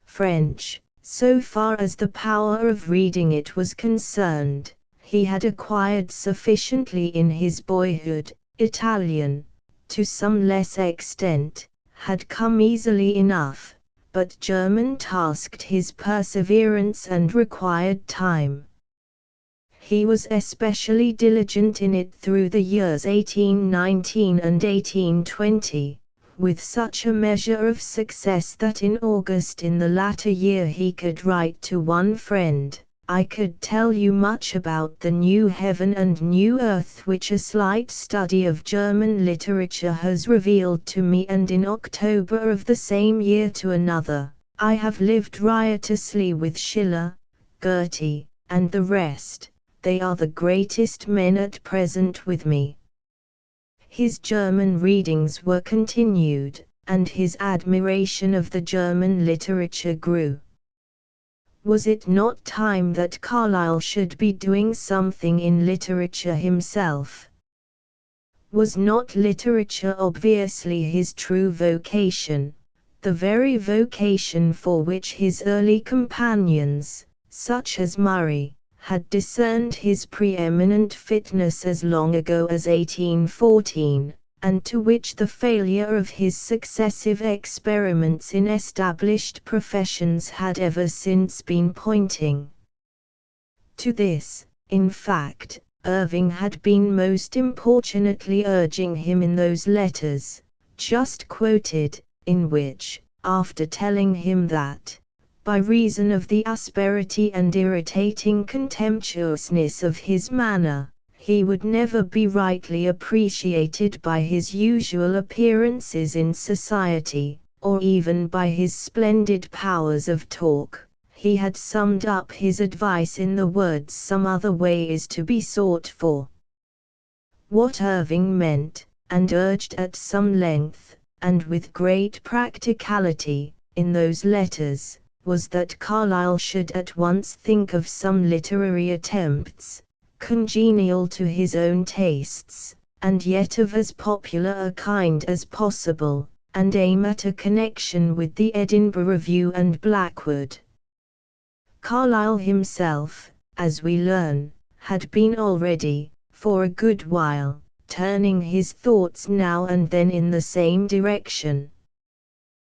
French, so far as the power of reading it was concerned, he had acquired sufficiently in his boyhood. Italian, to some less extent, had come easily enough, but German tasked his perseverance and required time. He was especially diligent in it through the years 1819 and 1820, with such a measure of success that in August in the latter year he could write to one friend, "I could tell you much about the new heaven and new earth which a slight study of German literature has revealed to me," and in October of the same year to another, "I have lived riotously with Schiller, Goethe, and the rest, they are the greatest men at present with me." His German readings were continued, and his admiration of the German literature grew. Was it not time that Carlyle should be doing something in literature himself? Was not literature obviously his true vocation, the very vocation for which his early companions, such as Murray, had discerned his preeminent fitness as long ago as 1814, and to which the failure of his successive experiments in established professions had ever since been pointing. To this, in fact, Irving had been most importunately urging him in those letters, just quoted, in which, after telling him that, by reason of the asperity and irritating contemptuousness of his manner, he would never be rightly appreciated by his usual appearances in society, or even by his splendid powers of talk, he had summed up his advice in the words, "Some other way is to be sought for." What Irving meant, and urged at some length, and with great practicality, in those letters, was that Carlyle should at once think of some literary attempts, congenial to his own tastes, and yet of as popular a kind as possible, and aim at a connection with the Edinburgh Review and Blackwood. Carlyle himself, as we learn, had been already, for a good while, turning his thoughts now and then in the same direction.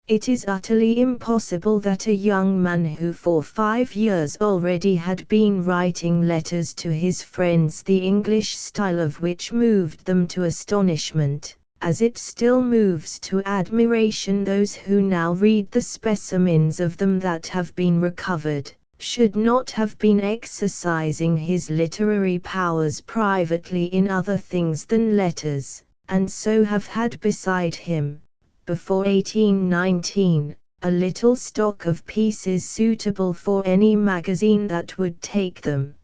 It is utterly impossible that a young man who for 5 years already had been writing letters to his friends, the English style of which moved them to astonishment, as it still moves to admiration those who now read the specimens of them that have been recovered, should not have been exercising his literary powers privately in other things than letters, and so have had beside him, before 1819, a little stock of pieces suitable for any magazine that would take them.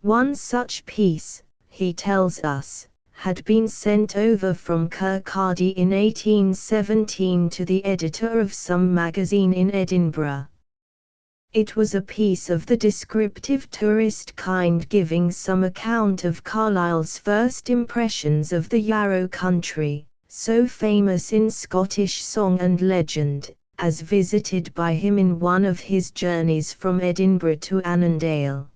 One such piece, he tells us, had been sent over from Kirkcaldy in 1817 to the editor of some magazine in Edinburgh. It was a piece of the descriptive tourist kind, giving some account of Carlyle's first impressions of the Yarrow country, so famous in Scottish song and legend, as visited by him in one of his journeys from Edinburgh to Annandale.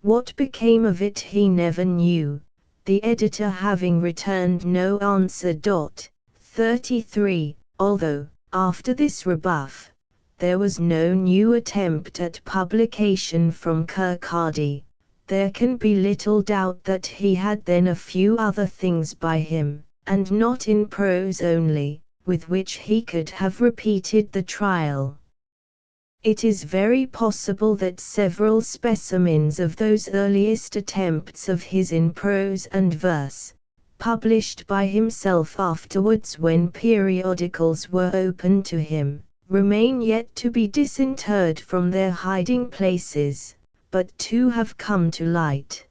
What became of it he never knew, the editor having returned no answer. 33, although, after this rebuff, there was no new attempt at publication from Kirkcaldy, there can be little doubt that he had then a few other things by him, and not in prose only, with which he could have repeated the trial. It is very possible that several specimens of those earliest attempts of his in prose and verse, published by himself afterwards when periodicals were open to him, remain yet to be disinterred from their hiding places, but two have come to light.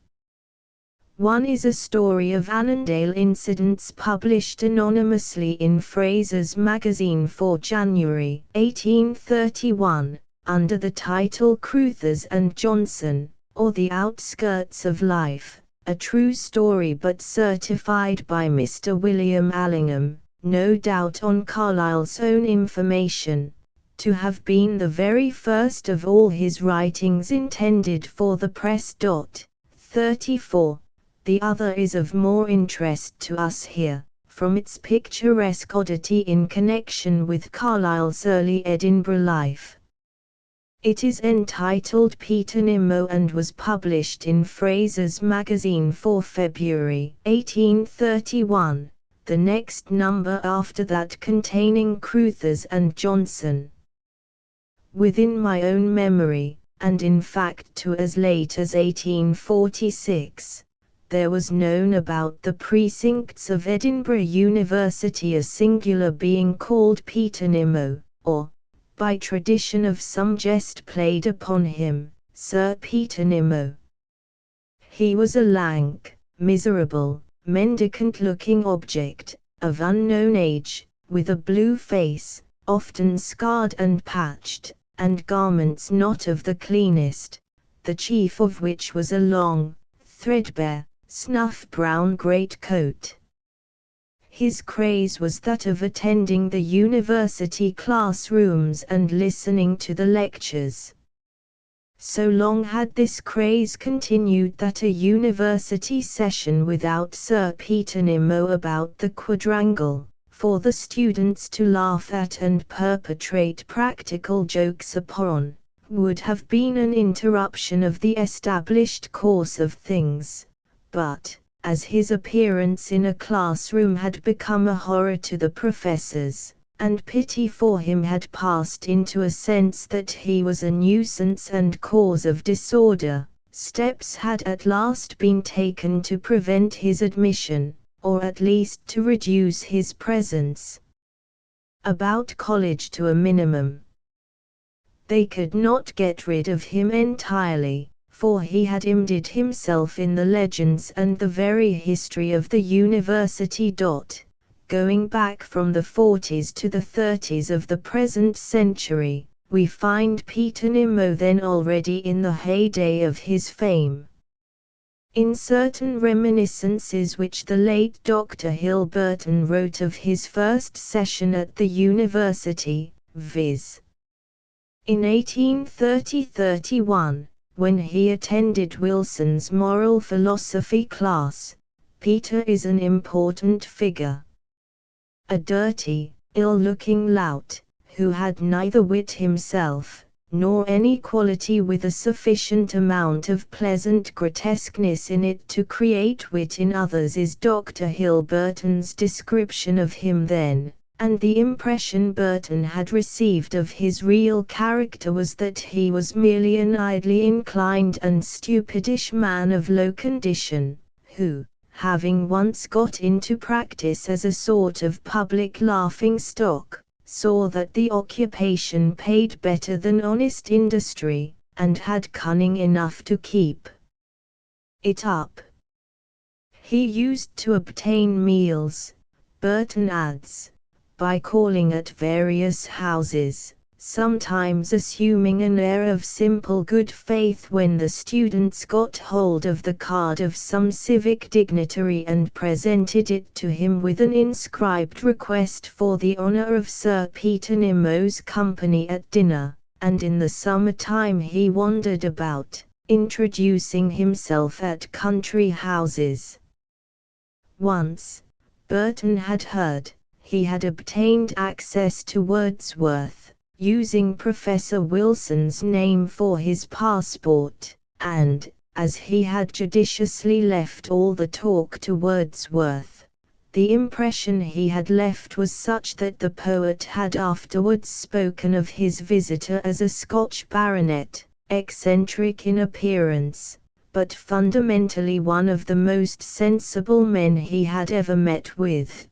One is a story of Annandale incidents published anonymously in Fraser's magazine for January 1831, under the title Cruthers and Johnson, or The Outskirts of Life, a true story but certified by Mr. William Allingham, no doubt on Carlyle's own information, to have been the very first of all his writings intended for the press. 34. The other is of more interest to us here, from its picturesque oddity in connection with Carlyle's early Edinburgh life. It is entitled Peter Nimmo and was published in Fraser's magazine for February 1831, the next number after that containing Cruthers and Johnson. Within my own memory, and in fact to as late as 1846, there was known about the precincts of Edinburgh University a singular being called Peter Nimmo, or, by tradition of some jest played upon him, Sir Peter Nimmo. He was a lank, miserable, mendicant-looking object, of unknown age, with a blue face, often scarred and patched, and garments not of the cleanest, the chief of which was a long, threadbare, snuff-brown greatcoat. His craze was that of attending the university classrooms and listening to the lectures. So long had this craze continued that a university session without Sir Peter Nimmo about the quadrangle, for the students to laugh at and perpetrate practical jokes upon, would have been an interruption of the established course of things. But, as his appearance in a classroom had become a horror to the professors, and pity for him had passed into a sense that he was a nuisance and cause of disorder, steps had at last been taken to prevent his admission, or at least to reduce his presence about college to a minimum. They could not get rid of him entirely, for he had imbedded himself in the legends and the very history of the university. Going back from the 40s to the 30s of the present century, we find Peter Nimmo then already in the heyday of his fame. In certain reminiscences which the late Dr. Hilberton wrote of his first session at the university, viz. in 1830-31, when he attended Wilson's moral philosophy class, Peter is an important figure. A dirty, ill-looking lout, who had neither wit himself, nor any quality with a sufficient amount of pleasant grotesqueness in it to create wit in others, is Dr. Hilberton's description of him then, and the impression Burton had received of his real character was that he was merely an idly inclined and stupidish man of low condition, who, having once got into practice as a sort of public laughing-stock, saw that the occupation paid better than honest industry, and had cunning enough to keep it up. He used to obtain meals, Burton adds, by calling at various houses, sometimes assuming an air of simple good faith when the students got hold of the card of some civic dignitary and presented it to him with an inscribed request for the honor of Sir Peter Nimmo's company at dinner, and in the summer time he wandered about, introducing himself at country houses. Once, Burton had heard, he had obtained access to Wordsworth, using Professor Wilson's name for his passport, and, as he had judiciously left all the talk to Wordsworth, the impression he had left was such that the poet had afterwards spoken of his visitor as a Scotch baronet, eccentric in appearance, but fundamentally one of the most sensible men he had ever met with.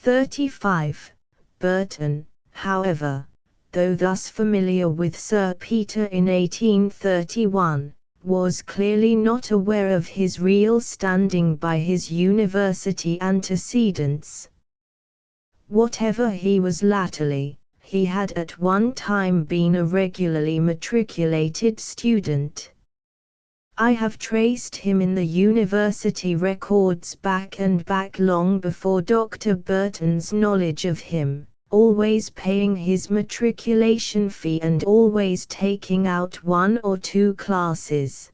35. Burton, however, though thus familiar with Sir Peter in 1831, was clearly not aware of his real standing by his university antecedents. Whatever he was latterly, he had at one time been a regularly matriculated student. I have traced him in the university records back long before Dr. Burton's knowledge of him, always paying his matriculation fee and always taking out 1 or 2 classes.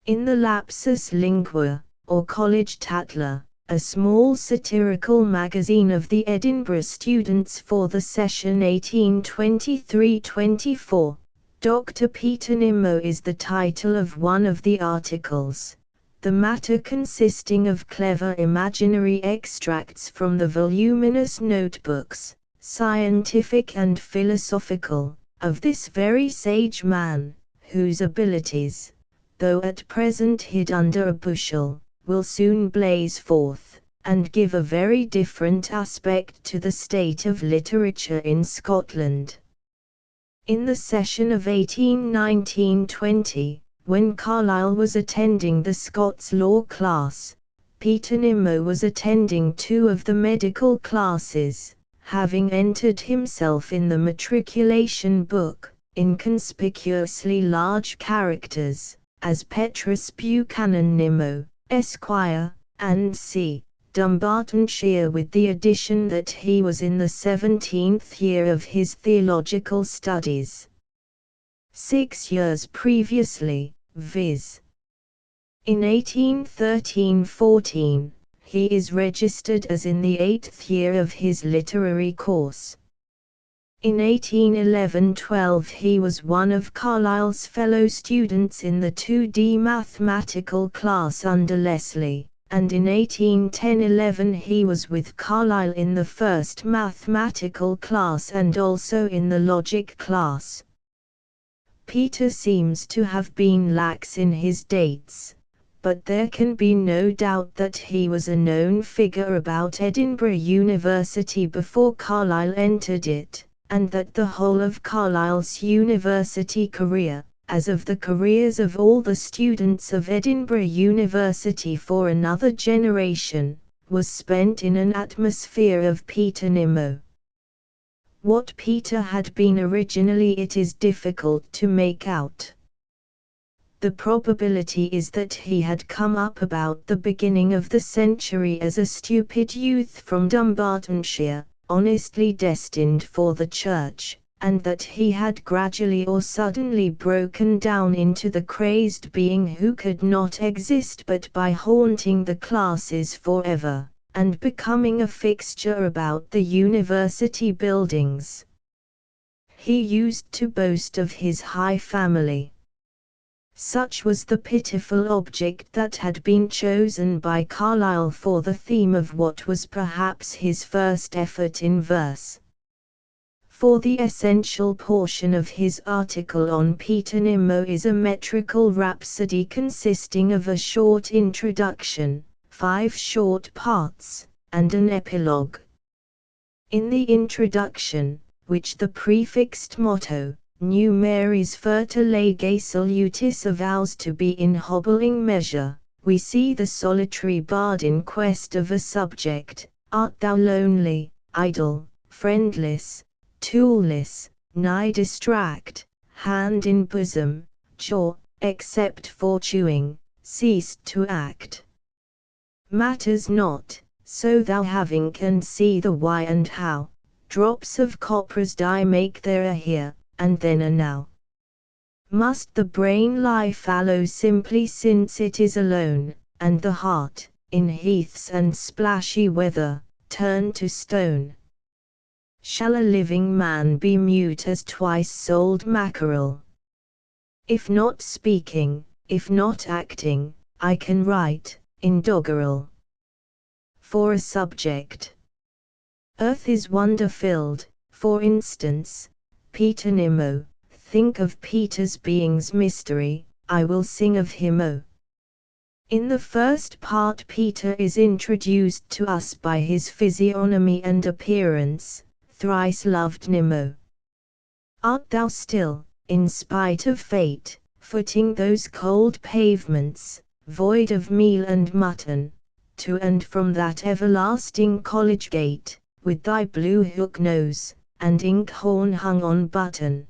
In the Lapsus Lingua, or College Tatler, a small satirical magazine of the Edinburgh students for the session 1823-24, Dr. Peter Nimmo is the title of one of the articles, the matter consisting of clever imaginary extracts from the voluminous notebooks, scientific and philosophical, of this very sage man, whose abilities, though at present hid under a bushel, will soon blaze forth, and give a very different aspect to the state of literature in Scotland. In the session of 1819-20, when Carlyle was attending the Scots law class, Peter Nimmo was attending 2 of the medical classes, having entered himself in the matriculation book, in conspicuously large characters, as Petrus Buchanan Nimmo, Esquire, and C. Dumbartonshire, with the addition that he was in the 17th year of his theological studies. 6 years previously, viz. In 1813-14, he is registered as in the 8th year of his literary course. In 1811-12 he was one of Carlyle's fellow students in the 2D mathematical class under Leslie, and in 1810-11 he was with Carlyle in the first mathematical class and also in the logic class. Peter seems to have been lax in his dates, but there can be no doubt that he was a known figure about Edinburgh University before Carlyle entered it, and that the whole of Carlyle's university career, as of the careers of all the students of Edinburgh University for another generation, was spent in an atmosphere of Peter Nimmo. What Peter had been originally it is difficult to make out. The probability is that he had come up about the beginning of the century as a stupid youth from Dumbartonshire, honestly destined for the church, and that he had gradually or suddenly broken down into the crazed being who could not exist but by haunting the classes forever, and becoming a fixture about the university buildings. He used to boast of his high family. Such was the pitiful object that had been chosen by Carlyle for the theme of what was perhaps his first effort in verse. For the essential portion of his article on Peter Nimmo is a metrical rhapsody consisting of a short introduction, 5 short parts, and an epilogue. In the introduction, which the prefixed motto, New Mary's Furta Lege Salutis avows to be in hobbling measure, we see the solitary bard in quest of a subject. Art thou lonely, idle, friendless, toolless, nigh distract, hand in bosom, jaw, except for chewing, ceased to act? Matters not, so thou having can see the why and how, drops of copper's dye make there a here, and then a now. Must the brain lie fallow simply since it is alone, and the heart, in heaths and splashy weather, turn to stone? Shall a living man be mute as twice-sold mackerel? If not speaking, if not acting, I can write, in doggerel. For a subject. Earth is wonder-filled, for instance, Peter Nimmo. Think of Peter's being's mystery, I will sing of him oh. In the first part Peter is introduced to us by his physiognomy and appearance, thrice loved Nimmo. Art thou still, in spite of fate, footing those cold pavements, void of meal and mutton, to and from that everlasting college gate, with thy blue hook nose, and inkhorn hung on button?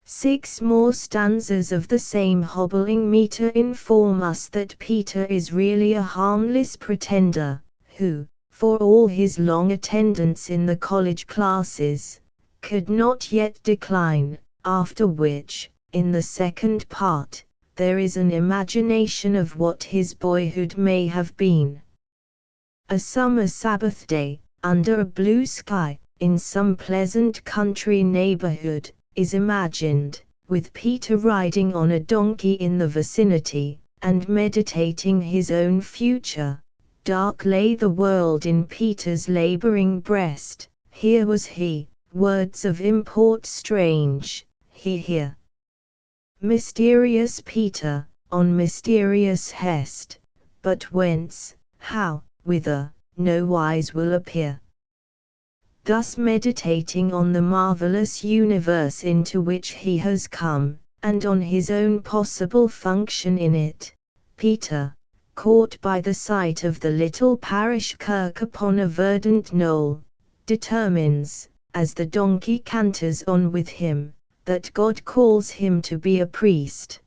6 more stanzas of the same hobbling meter inform us that Peter is really a harmless pretender, who, for all his long attendance in the college classes, could not yet decline, after which, in the second part, there is an imagination of what his boyhood may have been. A summer Sabbath day, under a blue sky, in some pleasant country neighborhood, is imagined, with Peter riding on a donkey in the vicinity, and meditating his own future. Dark lay the world in Peter's laboring breast, here was he, words of import strange, he here. Mysterious Peter, on mysterious hest, but whence, how, whither, no wise will appear. Thus meditating on the marvelous universe into which he has come, and on his own possible function in it, Peter, caught by the sight of the little parish kirk upon a verdant knoll, determines, as the donkey canters on with him, that God calls him to be a priest.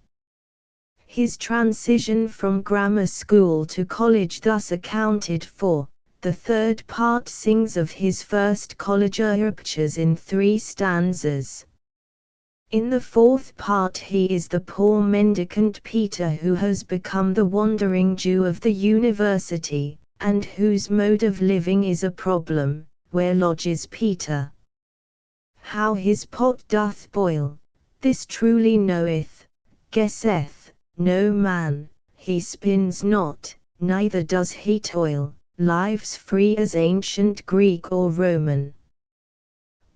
His transition from grammar school to college thus accounted for, the third part sings of his first college raptures in 3 stanzas. In the fourth part he is the poor mendicant Peter who has become the wandering Jew of the university, and whose mode of living is a problem. Where lodges Peter? How his pot doth boil, this truly knoweth, guesseth, no man. He spins not, neither does he toil, lives free as ancient Greek or Roman.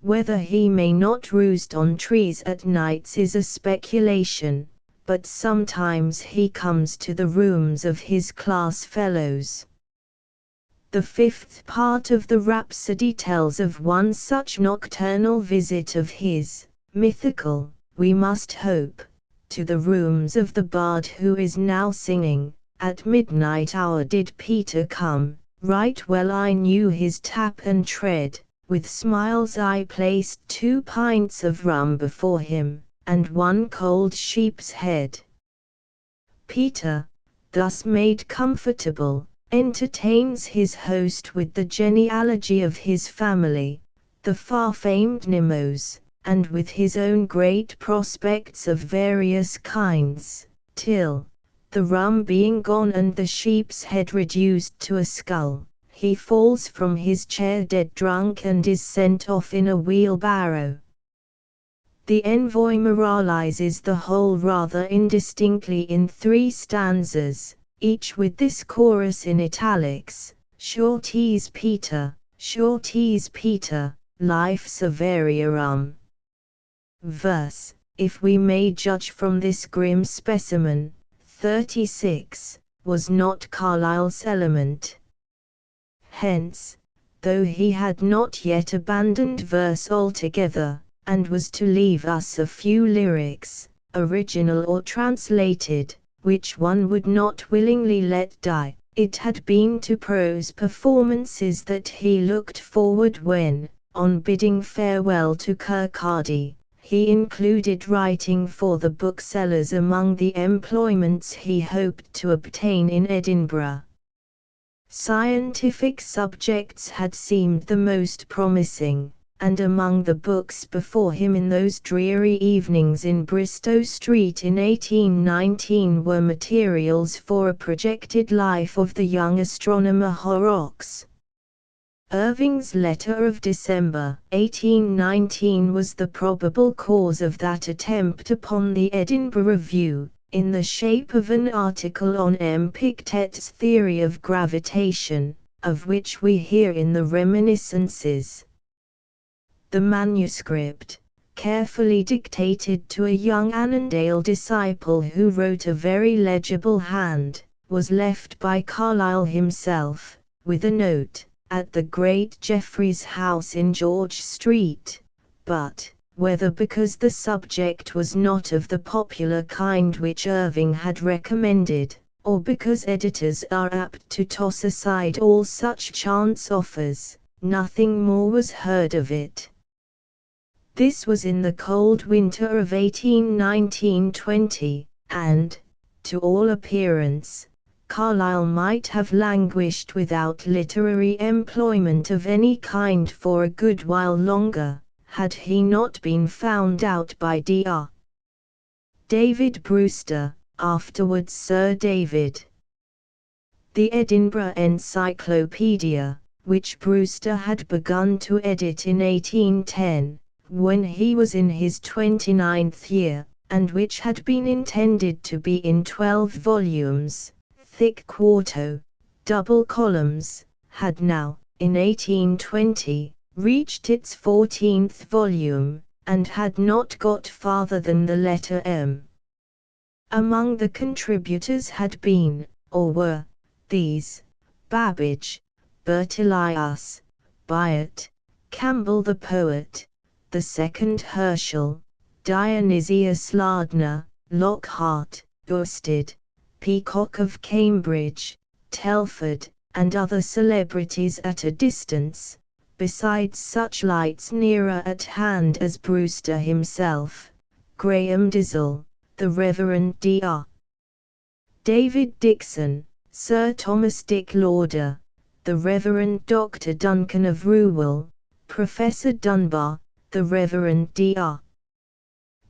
Whether he may not roost on trees at nights is a speculation, but sometimes he comes to the rooms of his class fellows. The fifth part of the Rhapsody tells of one such nocturnal visit of his, mythical, we must hope, to the rooms of the bard who is now singing. At midnight hour did Peter come, right well I knew his tap and tread. With smiles I placed 2 pints of rum before him, and 1 cold sheep's head. Peter, thus made comfortable, entertains his host with the genealogy of his family, the far-famed Nemos, and with his own great prospects of various kinds, till, the rum being gone and the sheep's head reduced to a skull, he falls from his chair dead drunk and is sent off in a wheelbarrow. The envoy moralizes the whole rather indistinctly in 3 stanzas, each with this chorus in italics: sure 'tis Peter, sure 'tis Peter, life's a very verse, if we may judge from this grim specimen. 36 was not Carlyle's element. Hence, though he had not yet abandoned verse altogether, and was to leave us a few lyrics, original or translated, which one would not willingly let die, it had been to prose performances that he looked forward when, on bidding farewell to Kirkcaldy, he included writing for the booksellers among the employments he hoped to obtain in Edinburgh. Scientific subjects had seemed the most promising, and among the books before him in those dreary evenings in Bristow Street in 1819 were materials for a projected life of the young astronomer Horrocks. Irving's letter of December 1819 was the probable cause of that attempt upon the Edinburgh Review, in the shape of an article on Epictet's theory of gravitation, of which we hear in the Reminiscences. The manuscript, carefully dictated to a young Annandale disciple who wrote a very legible hand, was left by Carlyle himself, with a note, at the great Jeffreys house in George Street, but, whether because the subject was not of the popular kind which Irving had recommended, or because editors are apt to toss aside all such chance offers, nothing more was heard of it. This was in the cold winter of 1819-20, and, to all appearance, Carlyle might have languished without literary employment of any kind for a good while longer, had he not been found out by Dr. David Brewster, afterwards Sir David. The Edinburgh Encyclopedia, which Brewster had begun to edit in 1810, when he was in his 29th year, and which had been intended to be in 12 volumes, thick quarto, double columns, had now, in 1820, reached its 14th volume, and had not got farther than the letter M. Among the contributors had been, or were, these: Babbage, Bertilius, Byatt, Campbell the poet, the second Herschel, Dionysius Lardner, Lockhart, Oersted, Peacock of Cambridge, Telford, and other celebrities at a distance, besides such lights nearer at hand as Brewster himself, Graham Dizzle, the Reverend Dr. David Dixon, Sir Thomas Dick Lauder, the Reverend Dr. Duncan of Rewell, Professor Dunbar, the Reverend Dr.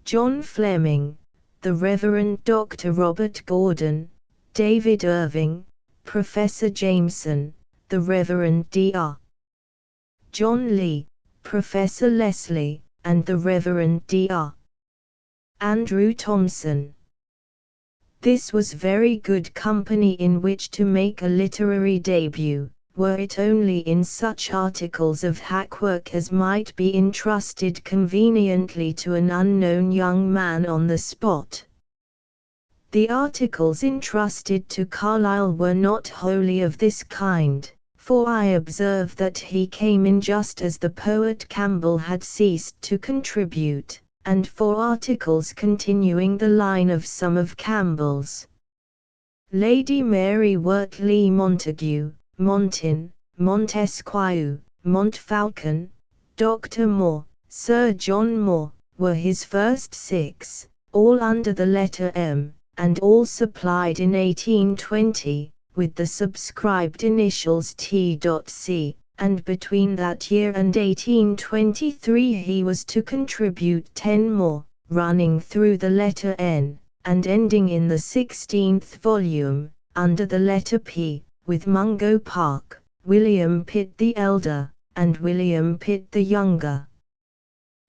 John Fleming, the Reverend Dr. Robert Gordon, David Irving, Professor Jameson, the Reverend Dr. John Lee, Professor Leslie, and the Reverend Dr. Andrew Thompson. This was very good company in which to make a literary debut, were it only in such articles of hackwork as might be entrusted conveniently to an unknown young man on the spot. The articles entrusted to Carlyle were not wholly of this kind, for I observe that he came in just as the poet Campbell had ceased to contribute, and for articles continuing the line of some of Campbell's. Lady Mary Wortley Montague, Montin, Montesquieu, Montfalcon, Dr. Moore, Sir John Moore, were his first 6, all under the letter M, and all supplied in 1820, with the subscribed initials T.C., and between that year and 1823 he was to contribute 10 more, running through the letter N, and ending in the 16th volume, under the letter P, with Mungo Park, William Pitt the elder, and William Pitt the younger.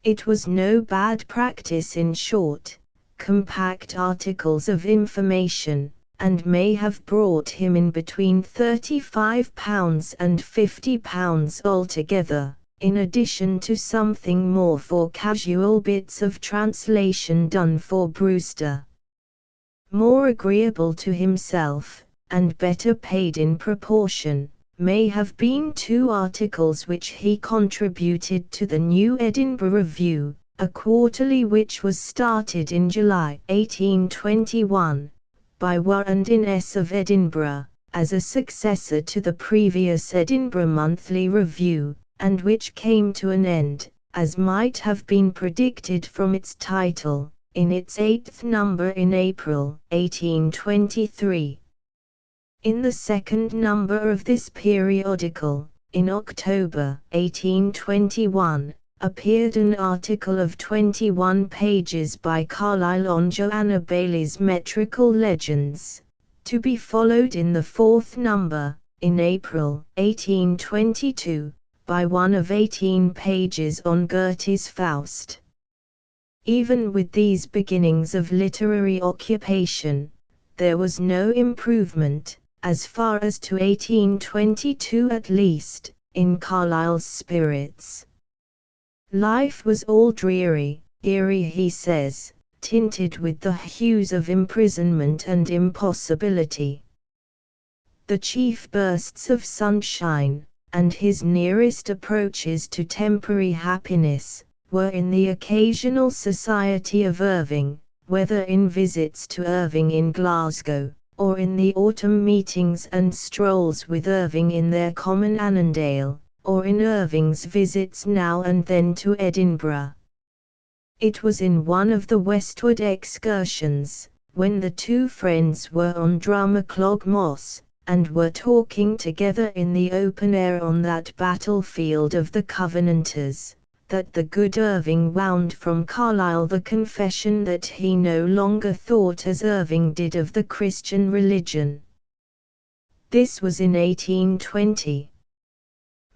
It was no bad practice, in short, compact articles of information, and may have brought him in between £35 and £50 altogether, in addition to something more for casual bits of translation done for Brewster. More agreeable to himself, and better paid in proportion, may have been 2 articles which he contributed to the New Edinburgh Review, a quarterly which was started in July 1821, by Warren Innes of Edinburgh, as a successor to the previous Edinburgh Monthly Review, and which came to an end, as might have been predicted from its title, in its 8th number in April 1823. In the 2nd number of this periodical, in October 1821, appeared an article of 21 pages by Carlyle on Joanna Baillie's metrical legends, to be followed in the 4th number, in April 1822, by one of 18 pages on Goethe's Faust. Even with these beginnings of literary occupation, there was no improvement, as far as to 1822 at least, in Carlyle's spirits. Life was all dreary, eerie he says, tinted with the hues of imprisonment and impossibility. The chief bursts of sunshine, and his nearest approaches to temporary happiness, were in the occasional society of Irving, whether in visits to Irving in Glasgow, or in the autumn meetings and strolls with Irving in their common Annandale, or in Irving's visits now and then to Edinburgh. It was in one of the westward excursions, when the 2 friends were on Drumaclog Moss, and were talking together in the open air on that battlefield of the Covenanters, that the good Irving wound from Carlyle the confession that he no longer thought as Irving did of the Christian religion. This was in 1820.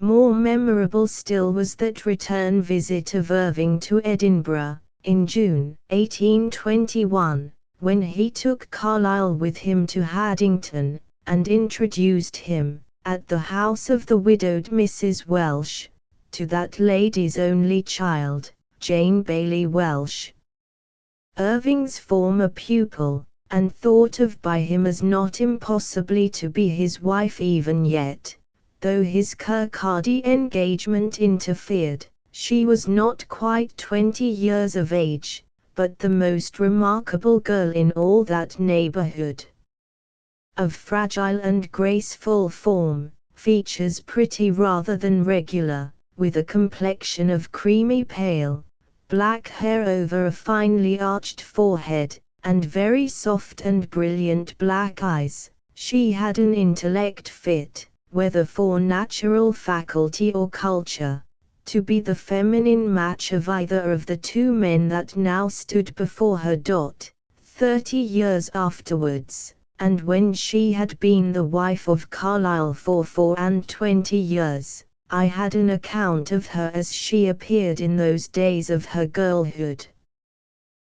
More memorable still was that return visit of Irving to Edinburgh, in June 1821, when he took Carlyle with him to Haddington, and introduced him, at the house of the widowed Mrs. Welsh, to that lady's only child, Jane Baillie Welsh. Irving's former pupil, and thought of by him as not impossibly to be his wife even yet, though his Kirkcaldy engagement interfered. She was not quite 20 years of age, but the most remarkable girl in all that neighborhood. Of fragile and graceful form, features pretty rather than regular, with a complexion of creamy pale, black hair over a finely arched forehead, and very soft and brilliant black eyes. She had an intellect fit, whether for natural faculty or culture, to be the feminine match of either of the two men that now stood before her. 30 years afterwards, and when she had been the wife of Carlyle for 24 years, I had an account of her as she appeared in those days of her girlhood.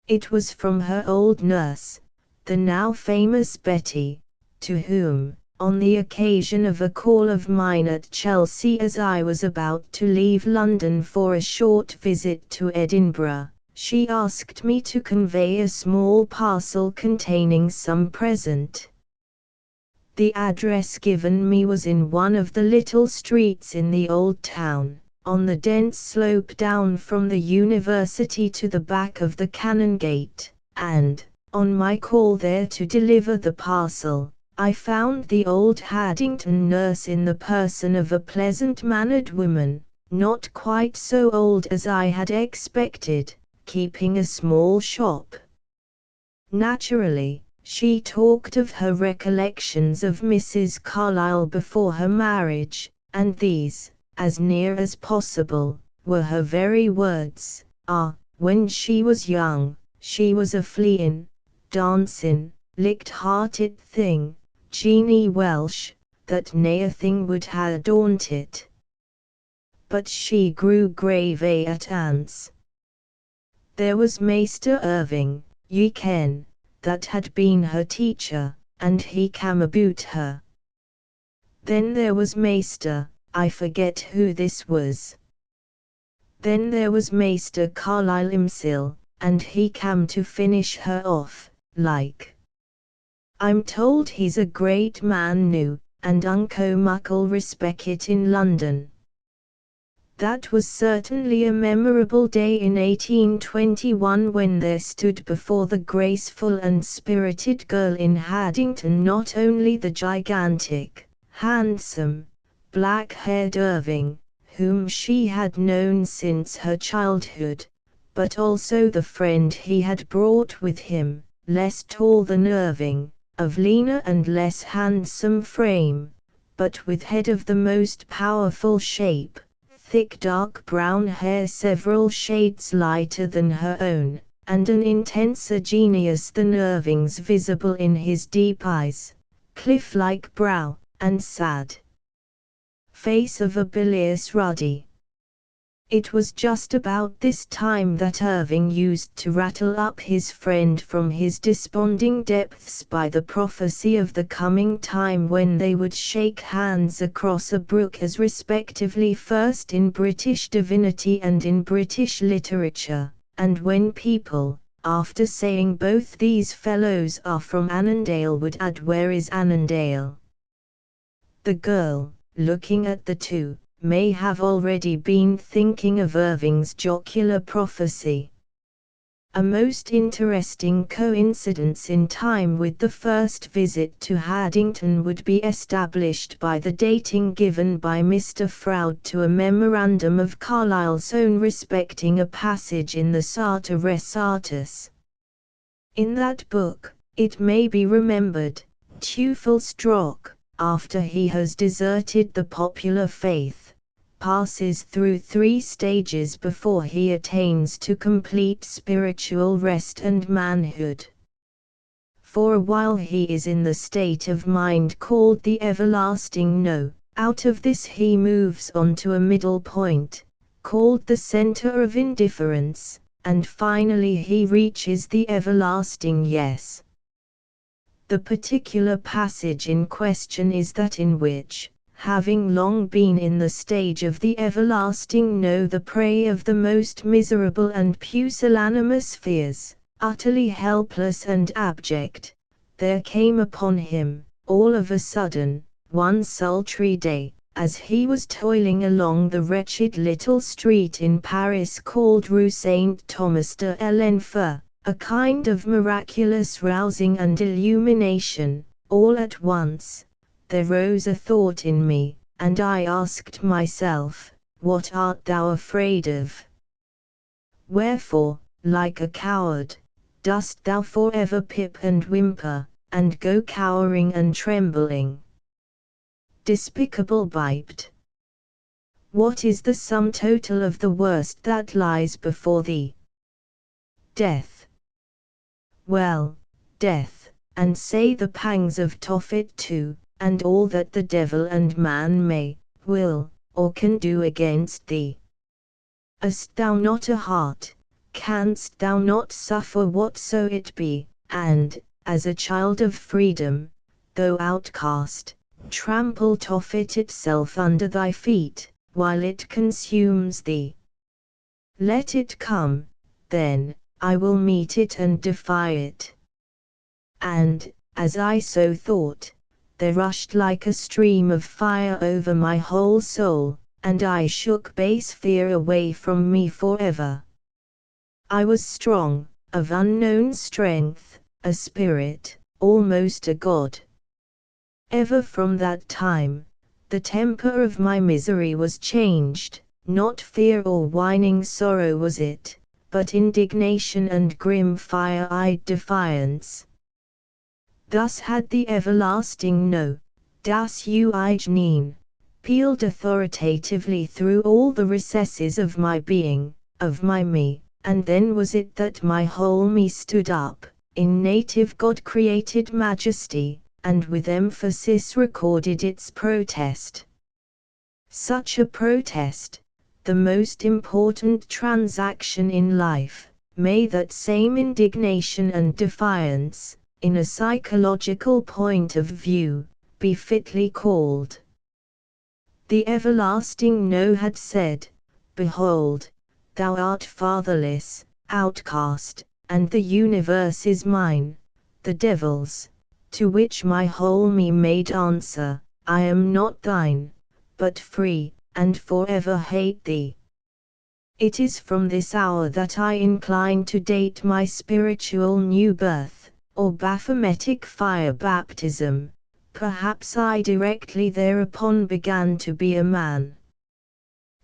It was from her old nurse, the now famous Betty, to whom, on the occasion of a call of mine at Chelsea as I was about to leave London for a short visit to Edinburgh, she asked me to convey a small parcel containing some present. The address given me was in one of the little streets in the old town, on the dense slope down from the university to the back of the Canongate, and, on my call there to deliver the parcel, I found the old Haddington nurse in the person of a pleasant-mannered woman, not quite so old as I had expected, keeping a small shop. Naturally, she talked of her recollections of Mrs. Carlyle before her marriage, and these, as near as possible, were her very words. When she was young, she was a fleein', dancin', light-hearted thing, Jeanie Welsh, that naething would ha' daunted. But she grew grave at ance. There was Maister Irving, ye ken, that had been her teacher, and he cam aboot her. Then there was Maister, I forget who this was. Then there was Maister Carlyle himsel, and he cam to finish her off, like. I'm told he's a great man noo, and unco muckle respect in London. That was certainly a memorable day in 1821 when there stood before the graceful and spirited girl in Haddington not only the gigantic, handsome, black-haired Irving, whom she had known since her childhood, but also the friend he had brought with him, less tall than Irving, of leaner and less handsome frame, but with head of the most powerful shape, thick dark brown hair several shades lighter than her own, and an intenser genius than Irving's visible in his deep eyes, cliff-like brow, and sad face of a bilious ruddy. It was just about this time that Irving used to rattle up his friend from his desponding depths by the prophecy of the coming time when they would shake hands across a brook as respectively first in British divinity and in British literature, and when people, after saying both these fellows are from Annandale, would add where is Annandale. The girl, looking at the two, may have already been thinking of Irving's jocular prophecy. A most interesting coincidence in time with the first visit to Haddington would be established by the dating given by Mr. Froude to a memorandum of Carlyle's own respecting a passage in the Sartor Resartus. In that book, it may be remembered, Teufelsdrock, after he has deserted the popular faith, passes through 3 stages before he attains to complete spiritual rest and manhood. For a while he is in the state of mind called the everlasting no, out of this he moves on to a middle point, called the center of indifference, and finally he reaches the everlasting yes. The particular passage in question is that in which, having long been in the stage of the everlasting no, the prey of the most miserable and pusillanimous fears, utterly helpless and abject, there came upon him, all of a sudden, one sultry day, as he was toiling along the wretched little street in Paris called Rue Saint-Thomas de l'Enfer, a kind of miraculous rousing and illumination, all at once. There rose a thought in me, and I asked myself, what art thou afraid of? Wherefore, like a coward, dost thou forever pip and whimper, and go cowering and trembling? Despicable biped! What is the sum total of the worst that lies before thee? Death. Well, death, and say the pangs of Tophet too, and all that the devil and man may, will, or can do against thee. Hast thou not a heart? Canst thou not suffer whatso it be, and, as a child of freedom, though outcast, trample Tophet itself under thy feet, while it consumes thee? Let it come, then, I will meet it and defy it. And, as I so thought, there rushed like a stream of fire over my whole soul, and I shook base fear away from me forever. I was strong, of unknown strength, a spirit, almost a god. Ever from that time, the temper of my misery was changed, not fear or whining sorrow was it, but indignation and grim fire-eyed defiance. Thus had the everlasting No, das Eugene, pealed authoritatively through all the recesses of my being, of my me, and then was it that my whole me stood up, in native God-created majesty, and with emphasis recorded its protest. Such a protest, the most important transaction in life, may that same indignation and defiance, in a psychological point of view, be fitly called. The everlasting No had said, Behold, thou art fatherless, outcast, and the universe is mine, the devil's, to which my whole me made answer, I am not thine, but free, and forever hate thee. It is from this hour that I incline to date my spiritual new birth, or Baphometic fire baptism. Perhaps I directly thereupon began to be a man.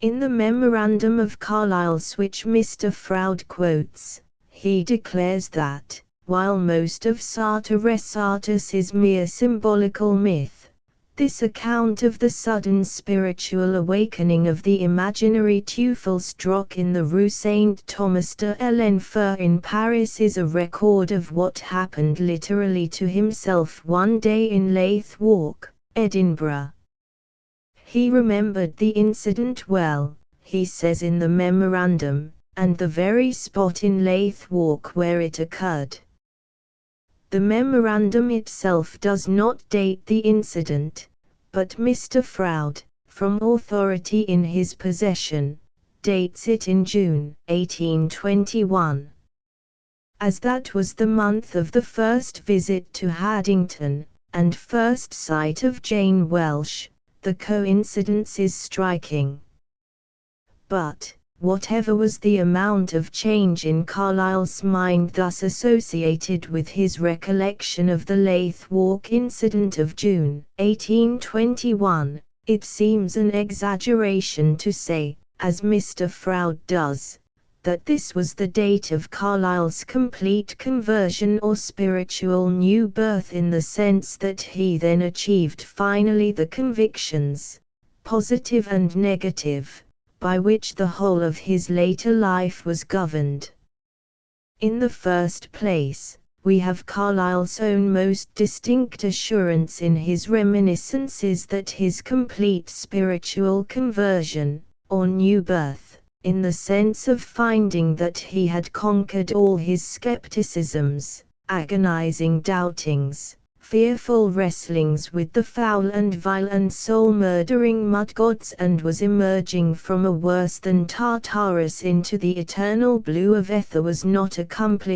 In the memorandum of Carlyle's which Mr. Froude quotes, he declares that, while most of Sartor Resartus is mere symbolical myth, this account of the sudden spiritual awakening of the imaginary Teufelsdrock in the Rue Saint-Thomas de l'Enfer in Paris is a record of what happened literally to himself one day in Leith Walk, Edinburgh. He remembered the incident well, he says in the memorandum, and the very spot in Leith Walk where it occurred. The memorandum itself does not date the incident, but Mr. Froude, from authority in his possession, dates it in June 1821. As that was the month of the first visit to Haddington, and first sight of Jane Welsh, the coincidence is striking. But, whatever was the amount of change in Carlyle's mind thus associated with his recollection of the Leith Walk incident of June 1821, it seems an exaggeration to say, as Mr. Froude does, that this was the date of Carlyle's complete conversion or spiritual new birth in the sense that he then achieved finally the convictions, positive and negative, by which the whole of his later life was governed. In the first place, we have Carlyle's own most distinct assurance in his reminiscences that his complete spiritual conversion, or new birth, in the sense of finding that he had conquered all his skepticisms, agonizing doubtings, fearful wrestlings with the foul and vile and soul-murdering mud-gods, and was emerging from a worse than Tartarus into the eternal blue of ether, was not accomplished